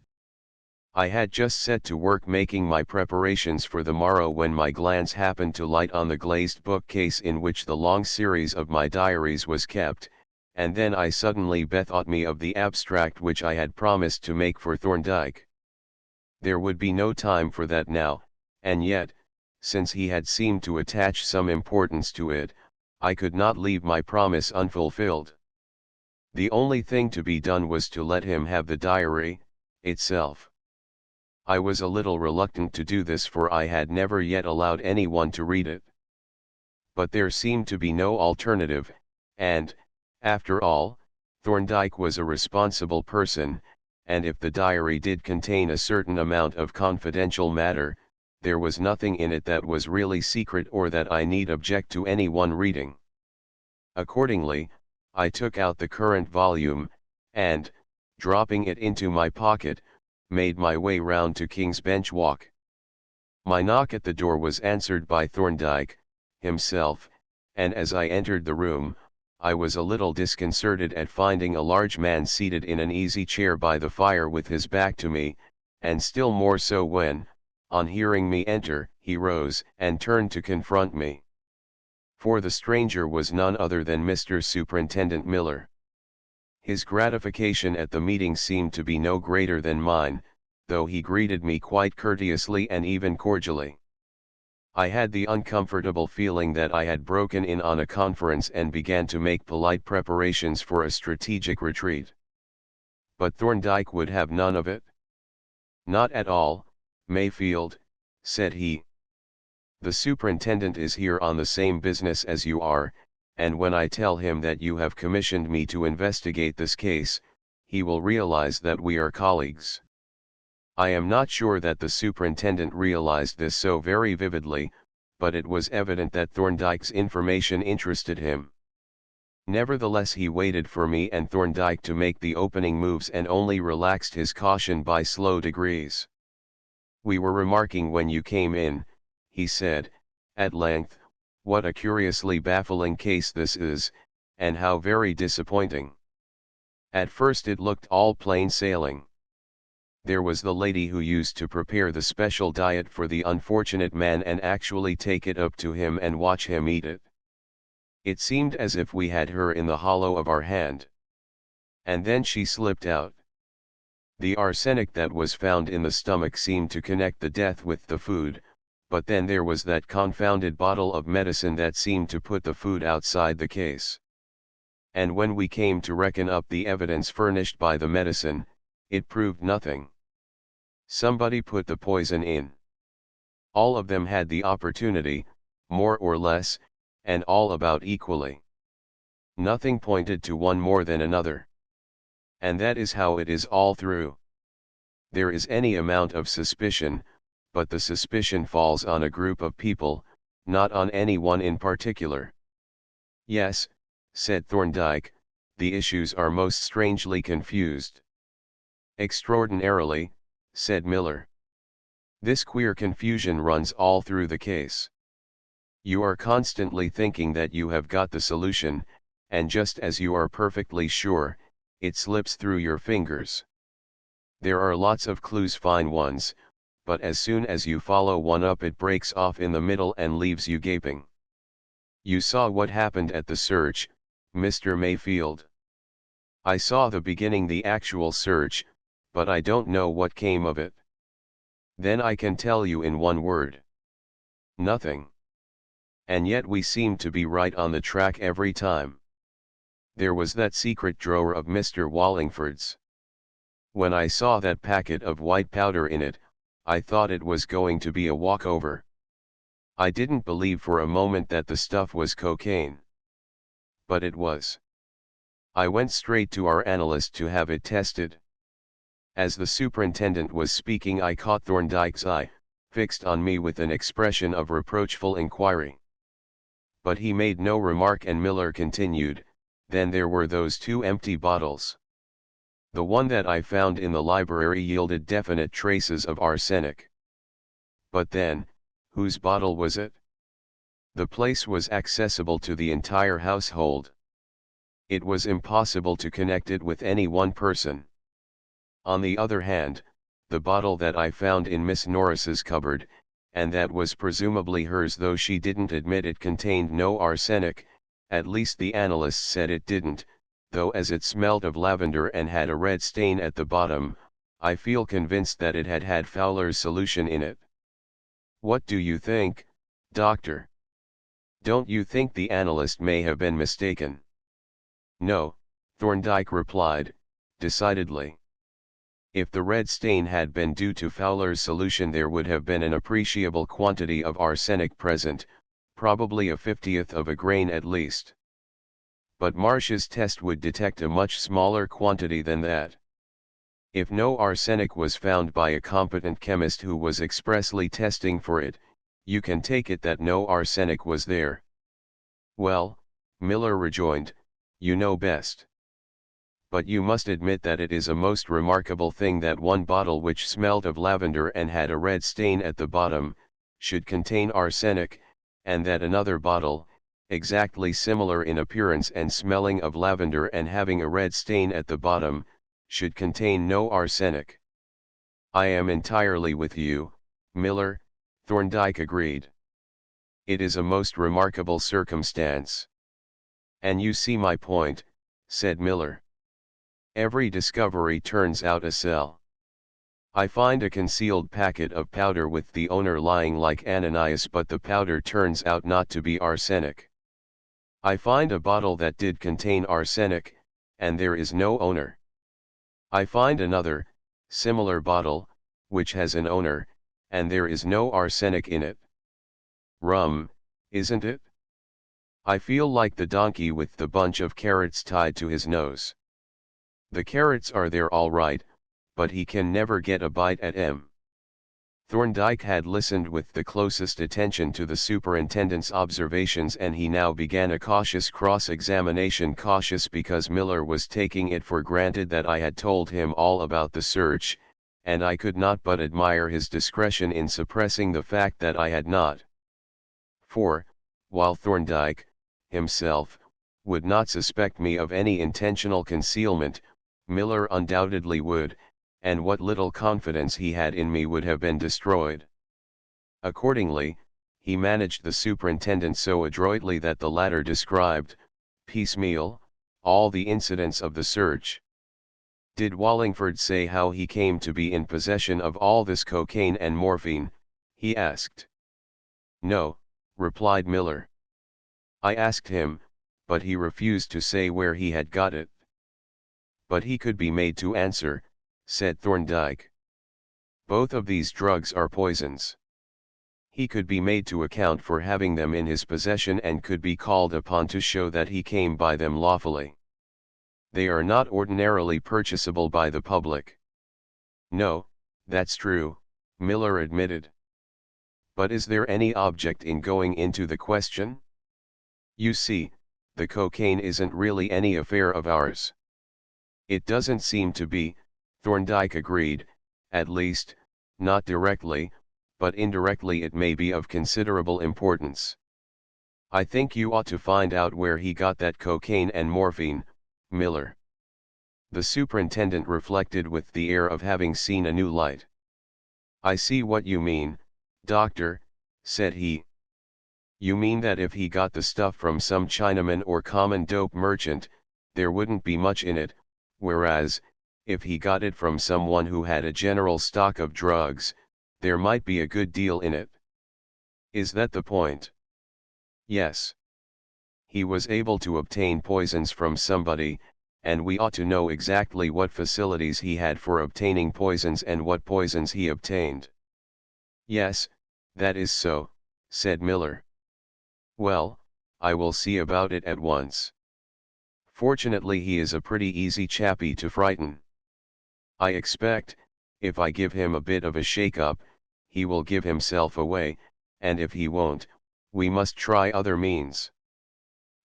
I had just set to work making my preparations for the morrow when my glance happened to light on the glazed bookcase in which the long series of my diaries was kept, and then I suddenly bethought me of the abstract which I had promised to make for Thorndyke. There would be no time for that now, and yet, since he had seemed to attach some importance to it, I could not leave my promise unfulfilled. The only thing to be done was to let him have the diary itself. I was a little reluctant to do this, for I had never yet allowed anyone to read it. But there seemed to be no alternative, and, after all, Thorndyke was a responsible person, and if the diary did contain a certain amount of confidential matter, there was nothing in it that was really secret or that I need object to anyone reading. Accordingly, I took out the current volume, and, dropping it into my pocket, made my way round to King's Bench Walk. My knock at the door was answered by Thorndyke himself, and as I entered the room, I was a little disconcerted at finding a large man seated in an easy chair by the fire with his back to me, and still more so when, on hearing me enter, he rose and turned to confront me. For the stranger was none other than Mr. Superintendent Miller. His gratification at the meeting seemed to be no greater than mine, though he greeted me quite courteously and even cordially. I had the uncomfortable feeling that I had broken in on a conference and began to make polite preparations for a strategic retreat. But Thorndyke would have none of it. "Not at all, Mayfield," said he. "The superintendent is here on the same business as you are, and when I tell him that you have commissioned me to investigate this case, he will realize that we are colleagues." I am not sure that the superintendent realized this so very vividly, but it was evident that Thorndyke's information interested him. Nevertheless, he waited for me and Thorndyke to make the opening moves and only relaxed his caution by slow degrees. "We were remarking when you came in," he said, at length, "what a curiously baffling case this is, and how very disappointing. At first it looked all plain sailing. There was the lady who used to prepare the special diet for the unfortunate man and actually take it up to him and watch him eat it. It seemed as if we had her in the hollow of our hand. And then she slipped out. The arsenic that was found in the stomach seemed to connect the death with the food, but then there was that confounded bottle of medicine that seemed to put the food outside the case. And when we came to reckon up the evidence furnished by the medicine, it proved nothing. Somebody put the poison in. All of them had the opportunity, more or less, and all about equally. Nothing pointed to one more than another. And that is how it is all through. There is any amount of suspicion, but the suspicion falls on a group of people, not on any one in particular." "Yes," said Thorndyke, "the issues are most strangely confused." "Extraordinarily," said Miller. "This queer confusion runs all through the case. You are constantly thinking that you have got the solution, and just as you are perfectly sure, it slips through your fingers. There are lots of clues, fine ones, but as soon as you follow one up it breaks off in the middle and leaves you gaping. You saw what happened at the search, Mr. Mayfield." "I saw the beginning, the actual search, but I don't know what came of it." "Then I can tell you in one word. Nothing. And yet we seem to be right on the track every time. There was that secret drawer of Mr. Wallingford's. When I saw that packet of white powder in it, I thought it was going to be a walkover. I didn't believe for a moment that the stuff was cocaine. But it was. I went straight to our analyst to have it tested." As the superintendent was speaking, I caught Thorndyke's eye, fixed on me with an expression of reproachful inquiry. But he made no remark, and Miller continued, "Then there were those two empty bottles. The one that I found in the library yielded definite traces of arsenic. But then, whose bottle was it? The place was accessible to the entire household. It was impossible to connect it with any one person. On the other hand, the bottle that I found in Miss Norris's cupboard, and that was presumably hers though she didn't admit it, contained no arsenic, at least the analyst said it didn't, though as it smelled of lavender and had a red stain at the bottom, I feel convinced that it had had Fowler's solution in it. What do you think, Doctor? Don't you think the analyst may have been mistaken?" "No," Thorndyke replied, decidedly. "If the red stain had been due to Fowler's solution, there would have been an appreciable quantity of arsenic present, probably a 50th of a grain at least. But Marsh's test would detect a much smaller quantity than that. If no arsenic was found by a competent chemist who was expressly testing for it, you can take it that no arsenic was there." "Well," Miller rejoined, "you know best. But you must admit that it is a most remarkable thing that one bottle which smelled of lavender and had a red stain at the bottom, should contain arsenic, and that another bottle, exactly similar in appearance and smelling of lavender and having a red stain at the bottom, should contain no arsenic." "I am entirely with you, Miller," Thorndyke agreed. "It is a most remarkable circumstance." "And you see my point," said Miller. "Every discovery turns out a sell. I find a concealed packet of powder with the owner lying like Ananias, but the powder turns out not to be arsenic. I find a bottle that did contain arsenic, and there is no owner. I find another, similar bottle, which has an owner, and there is no arsenic in it. Rum, isn't it? I feel like the donkey with the bunch of carrots tied to his nose. The carrots are there all right, but he can never get a bite at 'em. Thorndyke had listened with the closest attention to the superintendent's observations, and he now began a cautious cross-examination, cautious because Miller was taking it for granted that I had told him all about the search, and I could not but admire his discretion in suppressing the fact that I had not. For, while Thorndyke, himself, would not suspect me of any intentional concealment, Miller undoubtedly would, and what little confidence he had in me would have been destroyed. Accordingly, he managed the superintendent so adroitly that the latter described, piecemeal, all the incidents of the search. Did Wallingford say how he came to be in possession of all this cocaine and morphine? He asked. No, replied Miller. I asked him, but he refused to say where he had got it. But he could be made to answer, said Thorndyke. Both of these drugs are poisons. He could be made to account for having them in his possession and could be called upon to show that he came by them lawfully. They are not ordinarily purchasable by the public. No, that's true, Miller admitted. But is there any object in going into the question? You see, the cocaine isn't really any affair of ours. It doesn't seem to be, Thorndyke agreed, at least, not directly, but indirectly it may be of considerable importance. I think you ought to find out where he got that cocaine and morphine, Miller. The superintendent reflected with the air of having seen a new light. I see what you mean, Doctor, said he. You mean that if he got the stuff from some Chinaman or common dope merchant, there wouldn't be much in it, whereas, if he got it from someone who had a general stock of drugs, there might be a good deal in it. Is that the point? Yes. He was able to obtain poisons from somebody, and we ought to know exactly what facilities he had for obtaining poisons and what poisons he obtained. Yes, that is so, said Miller. Well, I will see about it at once. Fortunately he is a pretty easy chappie to frighten. I expect, if I give him a bit of a shake-up, he will give himself away, and if he won't, we must try other means.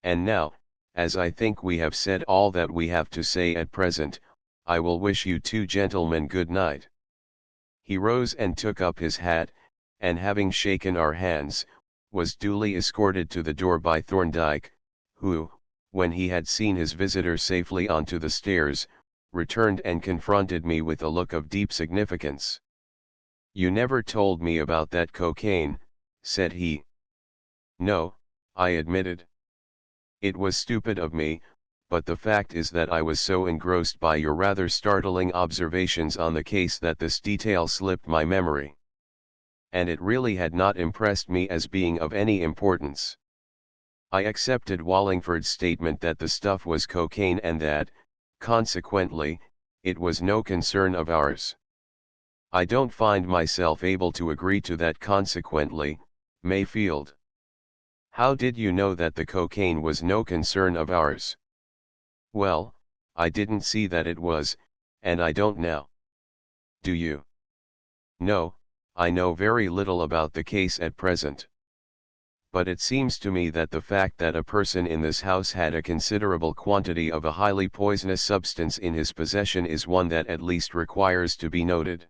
And now, as I think we have said all that we have to say at present, I will wish you two gentlemen good night. He rose and took up his hat, and having shaken our hands, was duly escorted to the door by Thorndyke, who, when he had seen his visitor safely onto the stairs, returned and confronted me with a look of deep significance. You never told me about that cocaine, said he. No, I admitted. It was stupid of me, but the fact is that I was so engrossed by your rather startling observations on the case that this detail slipped my memory. And it really had not impressed me as being of any importance. I accepted Wallingford's statement that the stuff was cocaine and that, consequently, it was no concern of ours. I don't find myself able to agree to that consequently, Mayfield. How did you know that the cocaine was no concern of ours? Well, I didn't see that it was, and I don't now. Do you? No, I know very little about the case at present. But it seems to me that the fact that a person in this house had a considerable quantity of a highly poisonous substance in his possession is one that at least requires to be noted.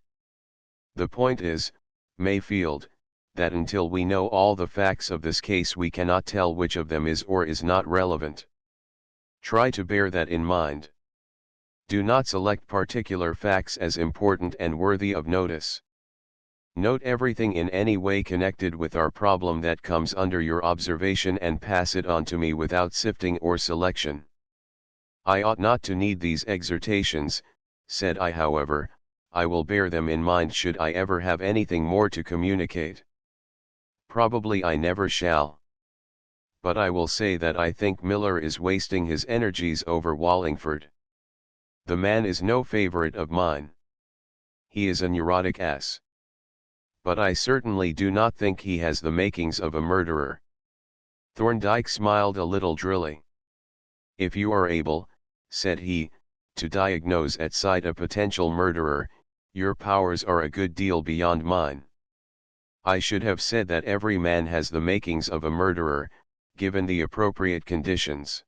The point is, Mayfield, that until we know all the facts of this case we cannot tell which of them is or is not relevant. Try to bear that in mind. Do not select particular facts as important and worthy of notice. Note everything in any way connected with our problem that comes under your observation and pass it on to me without sifting or selection. I ought not to need these exhortations, said I, however, I will bear them in mind should I ever have anything more to communicate. Probably I never shall. But I will say that I think Miller is wasting his energies over Wallingford. The man is no favorite of mine. He is a neurotic ass. But I certainly do not think he has the makings of a murderer. Thorndyke smiled a little drily. If you are able, said he, to diagnose at sight a potential murderer, your powers are a good deal beyond mine. I should have said that every man has the makings of a murderer, given the appropriate conditions.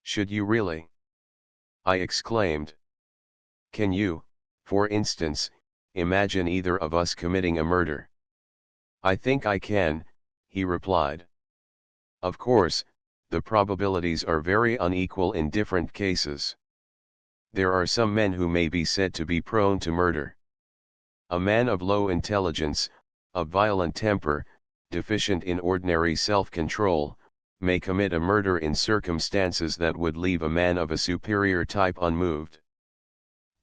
Should you really? I exclaimed. Can you, for instance, imagine either of us committing a murder? I think I can, he replied. Of course, the probabilities are very unequal in different cases. There are some men who may be said to be prone to murder. A man of low intelligence, of violent temper, deficient in ordinary self-control, may commit a murder in circumstances that would leave a man of a superior type unmoved.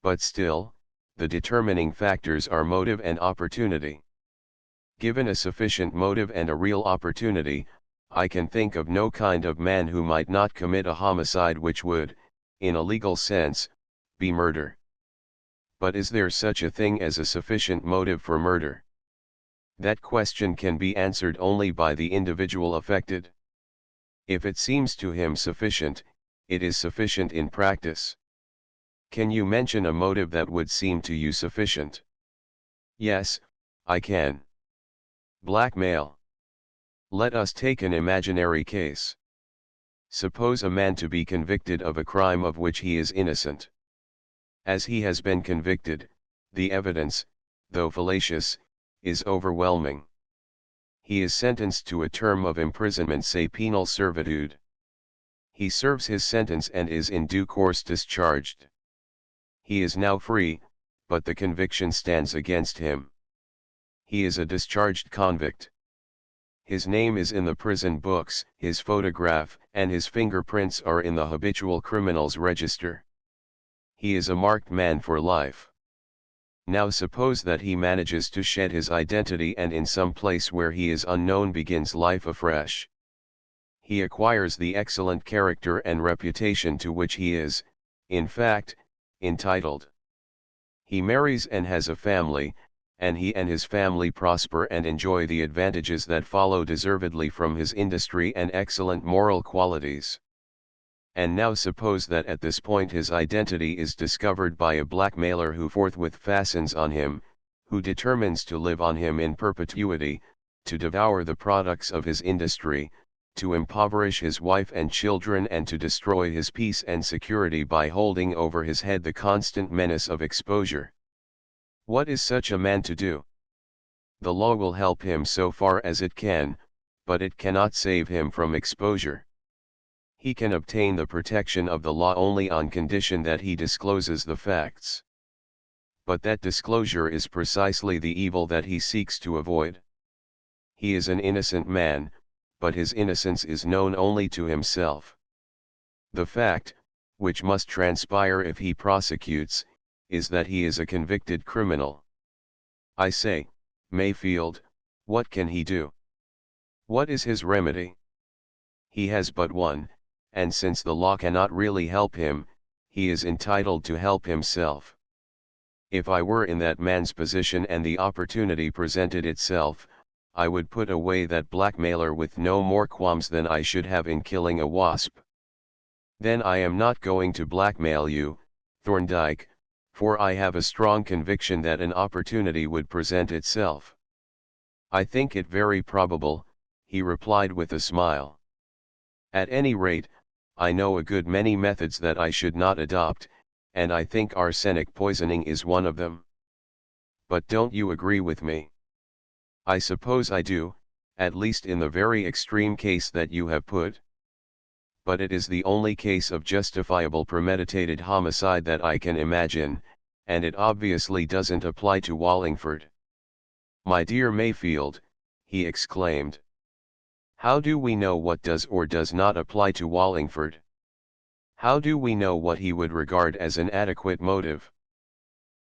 But still, the determining factors are motive and opportunity. Given a sufficient motive and a real opportunity, I can think of no kind of man who might not commit a homicide which would, in a legal sense, be murder. But is there such a thing as a sufficient motive for murder? That question can be answered only by the individual affected. If it seems to him sufficient, it is sufficient in practice. Can you mention a motive that would seem to you sufficient? Yes, I can. Blackmail. Let us take an imaginary case. Suppose a man to be convicted of a crime of which he is innocent. As he has been convicted, the evidence, though fallacious, is overwhelming. He is sentenced to a term of imprisonment, say penal servitude. He serves his sentence and is in due course discharged. He is now free, but the conviction stands against him. He is a discharged convict. His name is in the prison books, his photograph and his fingerprints are in the habitual criminals register. He is a marked man for life. Now suppose that he manages to shed his identity and in some place where he is unknown begins life afresh. He acquires the excellent character and reputation to which he is, in fact, entitled. He marries and has a family, and he and his family prosper and enjoy the advantages that follow deservedly from his industry and excellent moral qualities. And now suppose that at this point his identity is discovered by a blackmailer who forthwith fastens on him, who determines to live on him in perpetuity, to devour the products of his industry, to impoverish his wife and children and to destroy his peace and security by holding over his head the constant menace of exposure. What is such a man to do? The law will help him so far as it can, but it cannot save him from exposure. He can obtain the protection of the law only on condition that he discloses the facts. But that disclosure is precisely the evil that he seeks to avoid. He is an innocent man, but his innocence is known only to himself. The fact, which must transpire if he prosecutes, is that he is a convicted criminal. I say, Mayfield, what can he do? What is his remedy? He has but one, and since the law cannot really help him, he is entitled to help himself. If I were in that man's position and the opportunity presented itself, I would put away that blackmailer with no more qualms than I should have in killing a wasp. Then I am not going to blackmail you, Thorndyke, for I have a strong conviction that an opportunity would present itself. I think it very probable, he replied with a smile. At any rate, I know a good many methods that I should not adopt, and I think arsenic poisoning is one of them. But don't you agree with me? I suppose I do, at least in the very extreme case that you have put. But it is the only case of justifiable premeditated homicide that I can imagine, and it obviously doesn't apply to Wallingford. My dear Mayfield, he exclaimed. How do we know what does or does not apply to Wallingford? How do we know what he would regard as an adequate motive?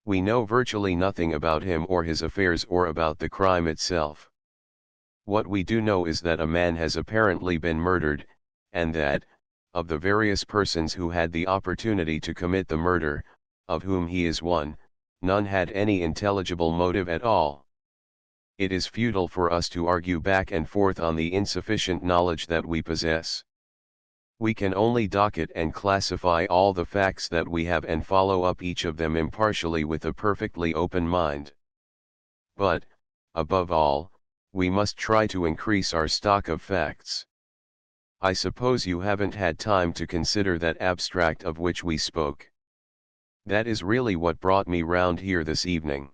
We know virtually nothing about him or his affairs or about the crime itself. What we do know is that a man has apparently been murdered, and that, of the various persons who had the opportunity to commit the murder, of whom he is one, none had any intelligible motive at all. It is futile for us to argue back and forth on the insufficient knowledge that we possess. We can only docket and classify all the facts that we have and follow up each of them impartially with a perfectly open mind. But, above all, we must try to increase our stock of facts. I suppose you haven't had time to consider that abstract of which we spoke. That is really what brought me round here this evening.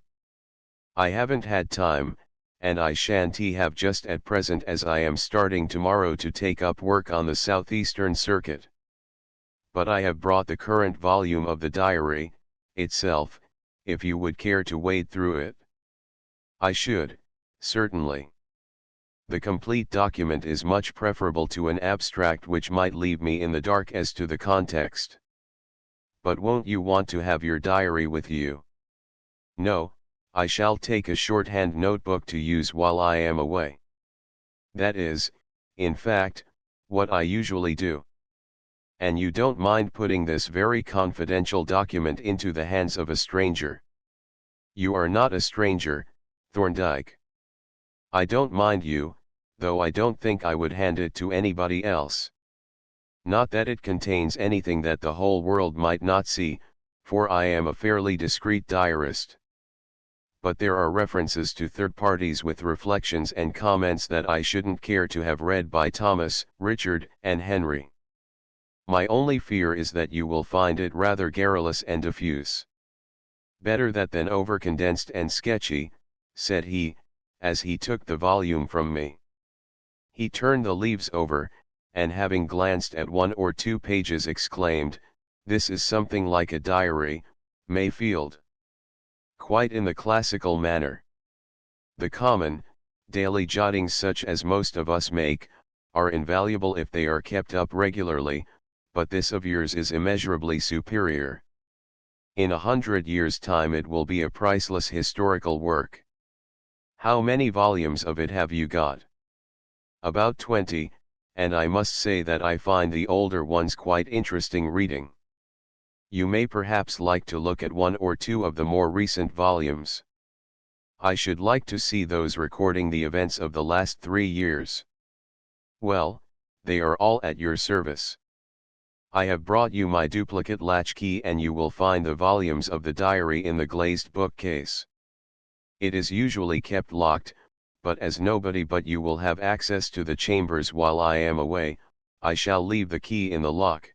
I haven't had time, and I shan't have just at present, as I am starting tomorrow to take up work on the Southeastern Circuit. But I have brought the current volume of the diary, itself, if you would care to wade through it. I should, certainly. The complete document is much preferable to an abstract which might leave me in the dark as to the context. But won't you want to have your diary with you? No, I shall take a shorthand notebook to use while I am away. That is, in fact, what I usually do. And you don't mind putting this very confidential document into the hands of a stranger. You are not a stranger, Thorndyke. I don't mind you, though I don't think I would hand it to anybody else. Not that it contains anything that the whole world might not see, for I am a fairly discreet diarist. But there are references to third parties with reflections and comments that I shouldn't care to have read by Thomas, Richard, and Henry. My only fear is that you will find it rather garrulous and diffuse. Better that than over-condensed and sketchy, said he, as he took the volume from me. He turned the leaves over, and having glanced at 1 or 2 pages exclaimed, "This is something like a diary, Mayfield. Quite in the classical manner. The common, daily jottings such as most of us make, are invaluable if they are kept up regularly, but this of yours is immeasurably superior. In 100 years' time it will be a priceless historical work. How many volumes of it have you got?" "About 20, and I must say that I find the older ones quite interesting reading. You may perhaps like to look at 1 or 2 of the more recent volumes. I should like to see those recording the events of the last 3 years. Well, they are all at your service. I have brought you my duplicate latchkey, and you will find the volumes of the diary in the glazed bookcase. It is usually kept locked, but as nobody but you will have access to the chambers while I am away, I shall leave the key in the lock.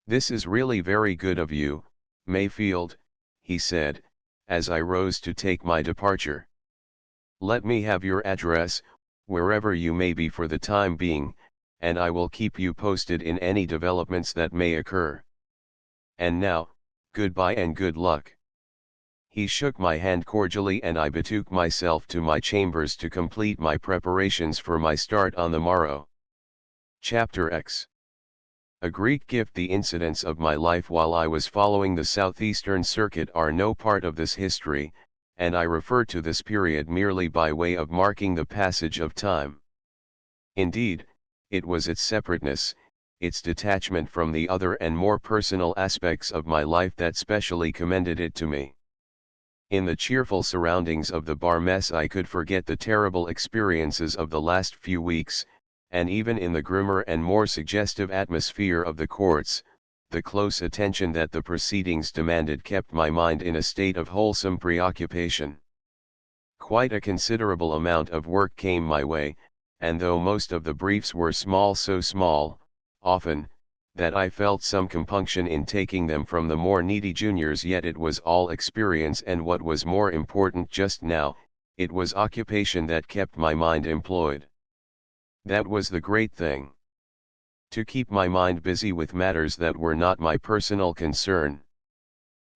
This is really very good of you, Mayfield," he said, as I rose to take my departure. "Let me have your address, wherever you may be for the time being, and I will keep you posted in any developments that may occur. And now, goodbye and good luck." He shook my hand cordially, and I betook myself to my chambers to complete my preparations for my start on the morrow. Chapter X. A Greek gift. The incidents of my life while I was following the Southeastern Circuit are no part of this history, and I refer to this period merely by way of marking the passage of time. Indeed, it was its separateness, its detachment from the other and more personal aspects of my life that specially commended it to me. In the cheerful surroundings of the bar mess I could forget the terrible experiences of the last few weeks, and even in the grimmer and more suggestive atmosphere of the courts, the close attention that the proceedings demanded kept my mind in a state of wholesome preoccupation. Quite a considerable amount of work came my way, and though most of the briefs were so small, often, that I felt some compunction in taking them from the more needy juniors, yet it was all experience, and what was more important just now, it was occupation that kept my mind employed. That was the great thing. To keep my mind busy with matters that were not my personal concern.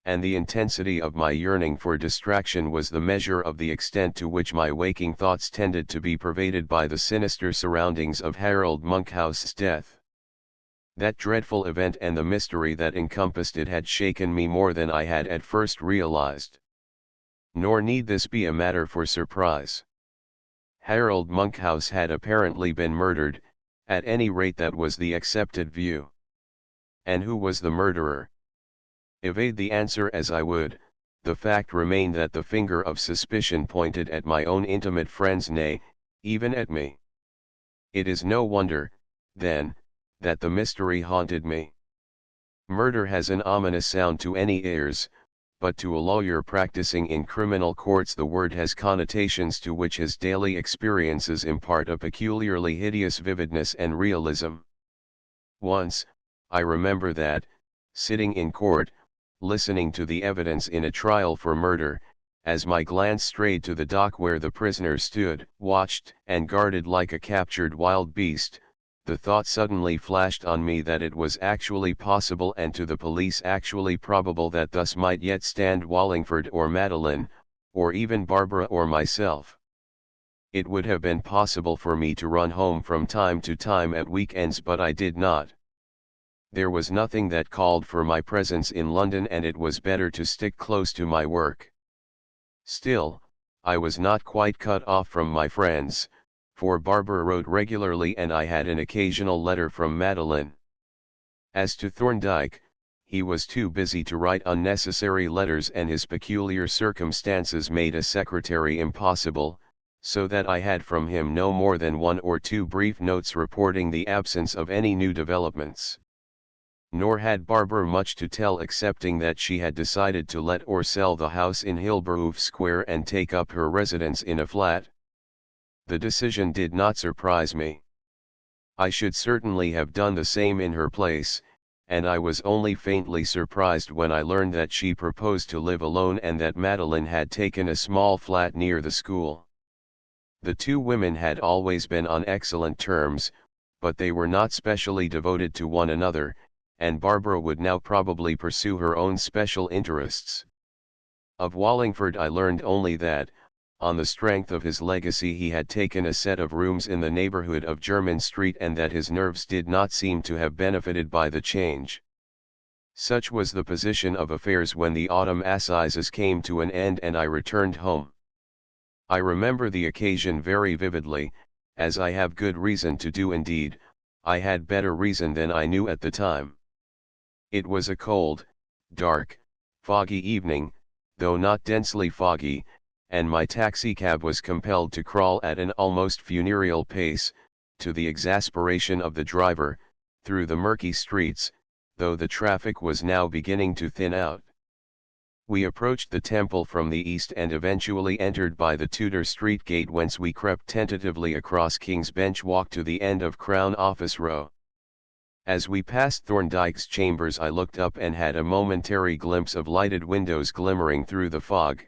And the intensity of my yearning for distraction was the measure of the extent to which my waking thoughts tended to be pervaded by the sinister surroundings of Harold Monkhouse's death. That dreadful event and the mystery that encompassed it had shaken me more than I had at first realized. Nor need this be a matter for surprise. Harold Monkhouse had apparently been murdered, at any rate that was the accepted view. And who was the murderer? Evade the answer as I would, the fact remained that the finger of suspicion pointed at my own intimate friends, nay, even at me. It is no wonder, then, that the mystery haunted me. Murder has an ominous sound to any ears, but to a lawyer practicing in criminal courts the word has connotations to which his daily experiences impart a peculiarly hideous vividness and realism. Once, I remember that, sitting in court, listening to the evidence in a trial for murder, as my glance strayed to the dock where the prisoner stood, watched and guarded like a captured wild beast, the thought suddenly flashed on me that it was actually possible and to the police actually probable that thus might yet stand Wallingford or Madeline, or even Barbara or myself. It would have been possible for me to run home from time to time at weekends, but I did not. There was nothing that called for my presence in London, and it was better to stick close to my work. Still, I was not quite cut off from my friends, for Barbara wrote regularly and I had an occasional letter from Madeline. As to Thorndyke, he was too busy to write unnecessary letters, and his peculiar circumstances made a secretary impossible, so that I had from him no more than one or two brief notes reporting the absence of any new developments. Nor had Barbara much to tell excepting that she had decided to let or sell the house in Hilborough Square and take up her residence in a flat. The decision did not surprise me. I should certainly have done the same in her place, and I was only faintly surprised when I learned that she proposed to live alone and that Madeline had taken a small flat near the school. The two women had always been on excellent terms, but they were not specially devoted to one another, and Barbara would now probably pursue her own special interests. Of Wallingford I learned only that, on the strength of his legacy, he had taken a set of rooms in the neighborhood of Jermyn Street, and that his nerves did not seem to have benefited by the change. Such was the position of affairs when the autumn assizes came to an end and I returned home. I remember the occasion very vividly, as I have good reason to do. Indeed, I had better reason than I knew at the time. It was a cold, dark, foggy evening, though not densely foggy, and my taxicab was compelled to crawl at an almost funereal pace, to the exasperation of the driver, through the murky streets, though the traffic was now beginning to thin out. We approached the Temple from the east and eventually entered by the Tudor Street gate, whence we crept tentatively across King's Bench Walk to the end of Crown Office Row. As we passed Thorndyke's chambers I looked up and had a momentary glimpse of lighted windows glimmering through the fog,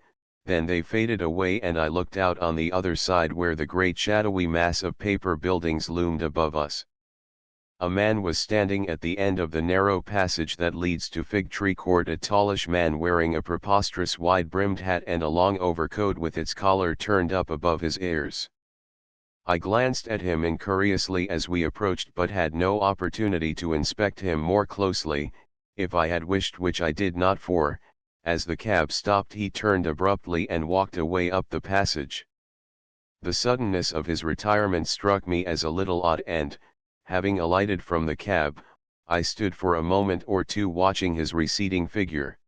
then they faded away and I looked out on the other side where the great shadowy mass of paper buildings loomed above us. A man was standing at the end of the narrow passage that leads to Fig Tree Court, a tallish man wearing a preposterous wide-brimmed hat and a long overcoat with its collar turned up above his ears. I glanced at him incuriously as we approached, but had no opportunity to inspect him more closely, if I had wished, which I did not, for, as the cab stopped, he turned abruptly and walked away up the passage. The suddenness of his retirement struck me as a little odd, and, having alighted from the cab, I stood for a moment or two watching his receding figure.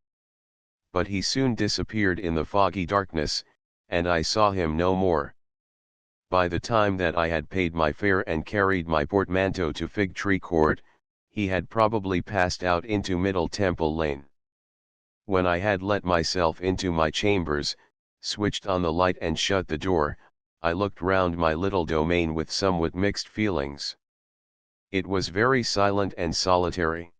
But he soon disappeared in the foggy darkness, and I saw him no more. By the time that I had paid my fare and carried my portmanteau to Fig Tree Court, he had probably passed out into Middle Temple Lane. When I had let myself into my chambers, switched on the light and shut the door, I looked round my little domain with somewhat mixed feelings. It was very silent and solitary.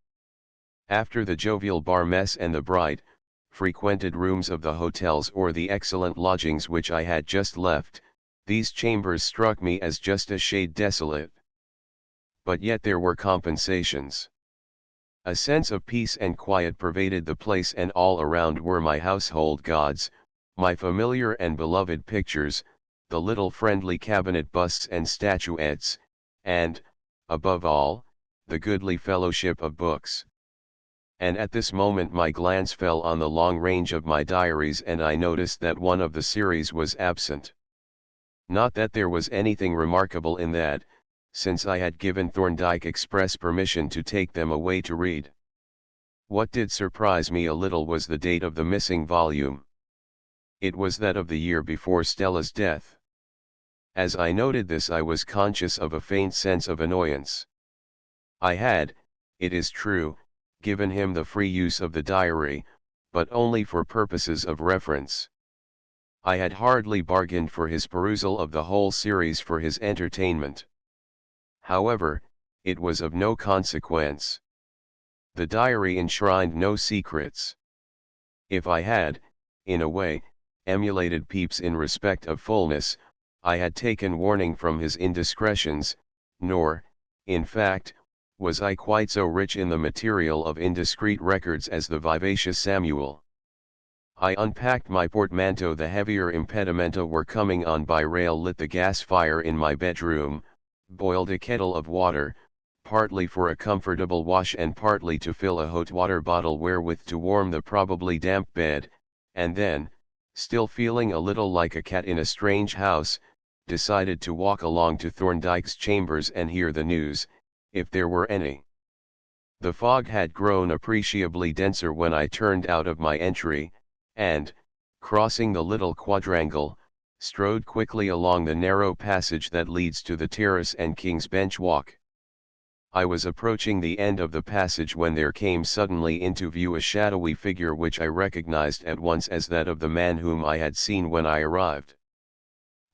After the jovial bar mess and the bright, frequented rooms of the hotels or the excellent lodgings which I had just left, these chambers struck me as just a shade desolate. But yet there were compensations. A sense of peace and quiet pervaded the place, and all around were my household gods, my familiar and beloved pictures, the little friendly cabinet busts and statuettes, and, above all, the goodly fellowship of books. And at this moment my glance fell on the long range of my diaries and I noticed that one of the series was absent. Not that there was anything remarkable in that, since I had given Thorndyke express permission to take them away to read. What did surprise me a little was the date of the missing volume. It was that of the year before Stella's death. As I noted this, I was conscious of a faint sense of annoyance. I had, it is true, given him the free use of the diary, but only for purposes of reference. I had hardly bargained for his perusal of the whole series for his entertainment. However, it was of no consequence. The diary enshrined no secrets. If I had, in a way, emulated Pepys in respect of fullness, I had taken warning from his indiscretions, nor, in fact, was I quite so rich in the material of indiscreet records as the vivacious Samuel. I unpacked my portmanteau. The heavier impedimenta were coming on by rail, lit the gas fire in my bedroom, boiled a kettle of water, partly for a comfortable wash and partly to fill a hot water bottle wherewith to warm the probably damp bed, and then, still feeling a little like a cat in a strange house, decided to walk along to Thorndyke's chambers and hear the news, if there were any. The fog had grown appreciably denser when I turned out of my entry, and, crossing the little quadrangle, strode quickly along the narrow passage that leads to the terrace and King's Bench Walk. I was approaching the end of the passage when there came suddenly into view a shadowy figure which I recognized at once as that of the man whom I had seen when I arrived.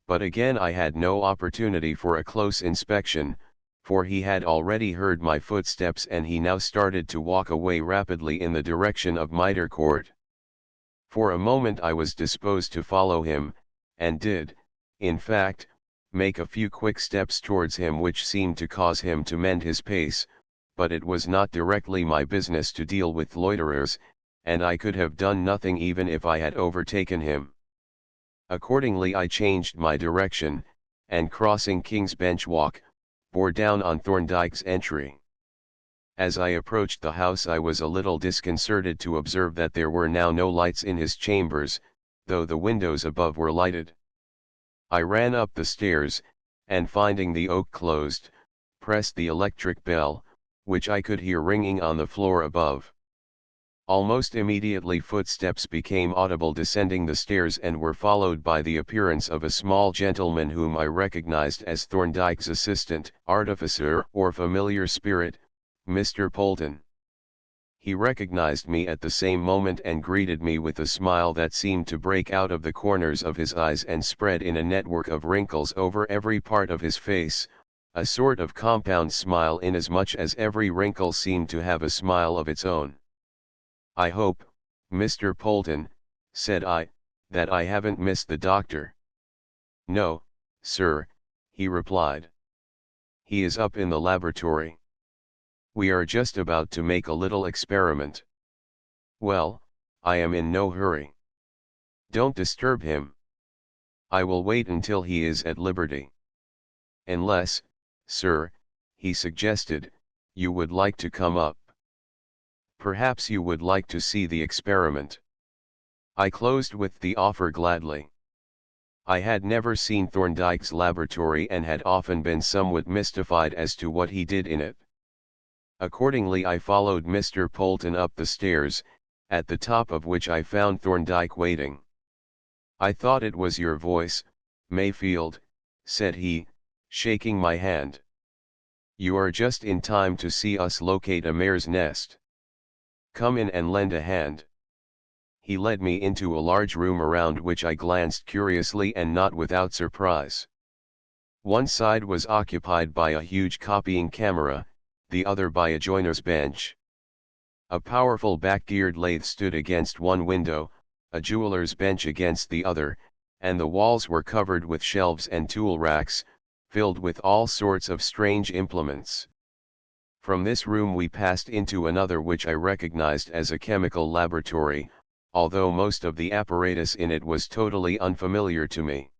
But again I had no opportunity for a close inspection, for he had already heard my footsteps and he now started to walk away rapidly in the direction of Mitre Court. For a moment I was disposed to follow him, and did, in fact, make a few quick steps towards him which seemed to cause him to mend his pace, but it was not directly my business to deal with loiterers, and I could have done nothing even if I had overtaken him. Accordingly I changed my direction, and crossing King's Bench Walk, bore down on Thorndyke's entry. As I approached the house I was a little disconcerted to observe that there were now no lights in his chambers, though the windows above were lighted. I ran up the stairs, and finding the oak closed, pressed the electric bell, which I could hear ringing on the floor above. Almost immediately footsteps became audible descending the stairs and were followed by the appearance of a small gentleman whom I recognized as Thorndyke's assistant, artificer or familiar spirit, Mr. Polton. He recognized me at the same moment and greeted me with a smile that seemed to break out of the corners of his eyes and spread in a network of wrinkles over every part of his face, a sort of compound smile inasmuch as every wrinkle seemed to have a smile of its own. "I hope, Mr. Polton," said I, "that I haven't missed the doctor." "No, sir," he replied. "He is up in the laboratory. We are just about to make a little experiment." "Well, I am in no hurry." "Don't disturb him." "I will wait until he is at liberty." "Unless, sir," he suggested, "you would like to come up. Perhaps you would like to see the experiment." I closed with the offer gladly. I had never seen Thorndyke's laboratory and had often been somewhat mystified as to what he did in it. Accordingly I followed Mr. Polton up the stairs, at the top of which I found Thorndyke waiting. "I thought it was your voice, Mayfield," said he, shaking my hand. "You are just in time to see us locate a mare's nest. Come in and lend a hand." He led me into a large room around which I glanced curiously and not without surprise. One side was occupied by a huge copying camera, the other by a joiner's bench. A powerful back-geared lathe stood against one window, a jeweler's bench against the other, and the walls were covered with shelves and tool racks, filled with all sorts of strange implements. From this room we passed into another which I recognized as a chemical laboratory, although most of the apparatus in it was totally unfamiliar to me.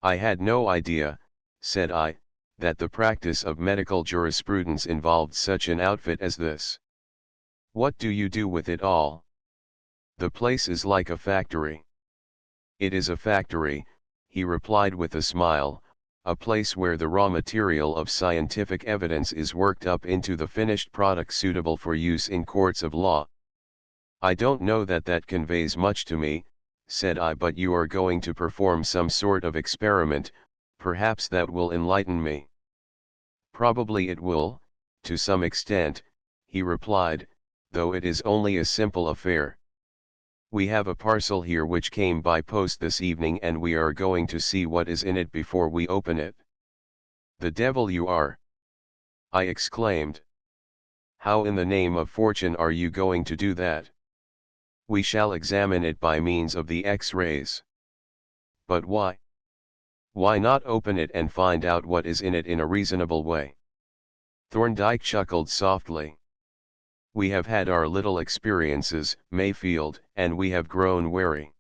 "I had no idea," said I, that the practice of medical jurisprudence involved such an outfit as this. What do you do with it all? The place is like a factory. It is a factory, he replied with a smile, a place where the raw material of scientific evidence is worked up into the finished product suitable for use in courts of law. I don't know that that conveys much to me, said I, but you are going to perform some sort of experiment, perhaps that will enlighten me. Probably it will, to some extent, he replied, though it is only a simple affair. We have a parcel here which came by post this evening, and we are going to see what is in it before we open it. The devil you are! I exclaimed. How in the name of fortune are you going to do that? We shall examine it by means of the X-rays. But why? Why not open it and find out what is in it in a reasonable way? Thorndyke chuckled softly. We have had our little experiences, Mayfield, and we have grown wary.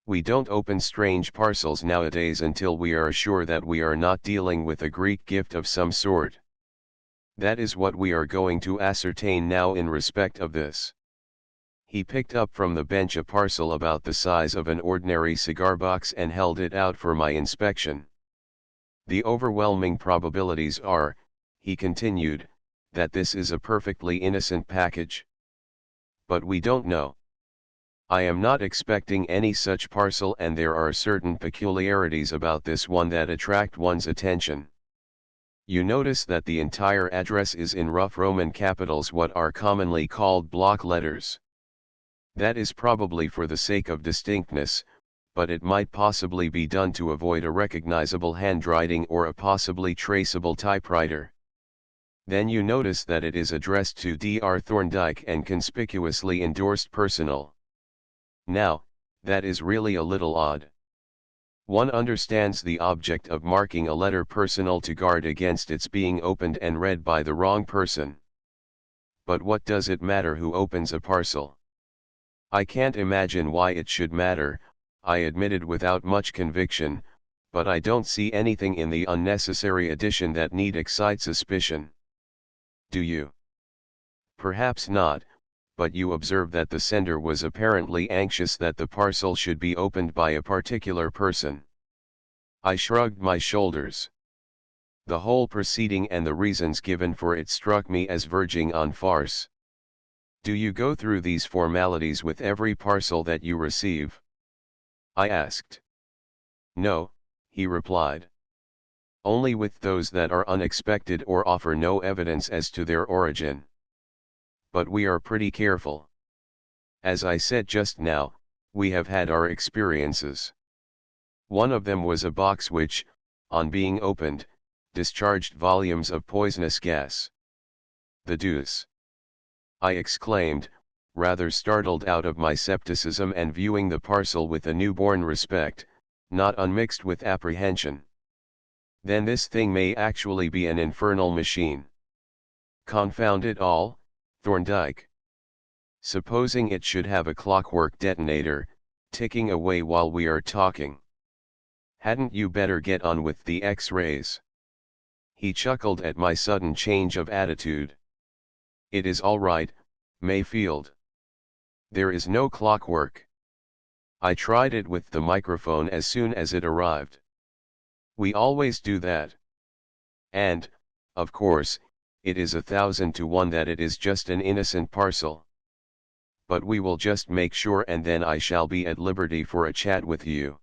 We don't open strange parcels nowadays until we are sure that we are not dealing with a Greek gift of some sort. That is what we are going to ascertain now in respect of this. He picked up from the bench a parcel about the size of an ordinary cigar box and held it out for my inspection. The overwhelming probabilities are, he continued, that this is a perfectly innocent package. But we don't know. I am not expecting any such parcel, and there are certain peculiarities about this one that attract one's attention. You notice that the entire address is in rough Roman capitals, what are commonly called block letters. That is probably for the sake of distinctness, but it might possibly be done to avoid a recognizable handwriting or a possibly traceable typewriter. Then you notice that it is addressed to Dr. Thorndyke and conspicuously endorsed personal. Now, that is really a little odd. One understands the object of marking a letter personal to guard against its being opened and read by the wrong person. But what does it matter who opens a parcel? I can't imagine why it should matter, I admitted without much conviction, but I don't see anything in the unnecessary addition that need excite suspicion. Do you? Perhaps not, but you observe that the sender was apparently anxious that the parcel should be opened by a particular person. I shrugged my shoulders. The whole proceeding and the reasons given for it struck me as verging on farce. Do you go through these formalities with every parcel that you receive? I asked. No, he replied. Only with those that are unexpected or offer no evidence as to their origin. But we are pretty careful. As I said just now, we have had our experiences. One of them was a box which, on being opened, discharged volumes of poisonous gas. The deuce! I exclaimed, rather startled out of my scepticism and viewing the parcel with a newborn respect, not unmixed with apprehension. Then this thing may actually be an infernal machine. Confound it all, Thorndyke. Supposing it should have a clockwork detonator, ticking away while we are talking. Hadn't you better get on with the X-rays? He chuckled at my sudden change of attitude. It is all right, Mayfield. There is no clockwork. I tried it with the microphone as soon as it arrived. We always do that. And, of course, it is 1,000 to 1 that it is just an innocent parcel. But we will just make sure, and then I shall be at liberty for a chat with you.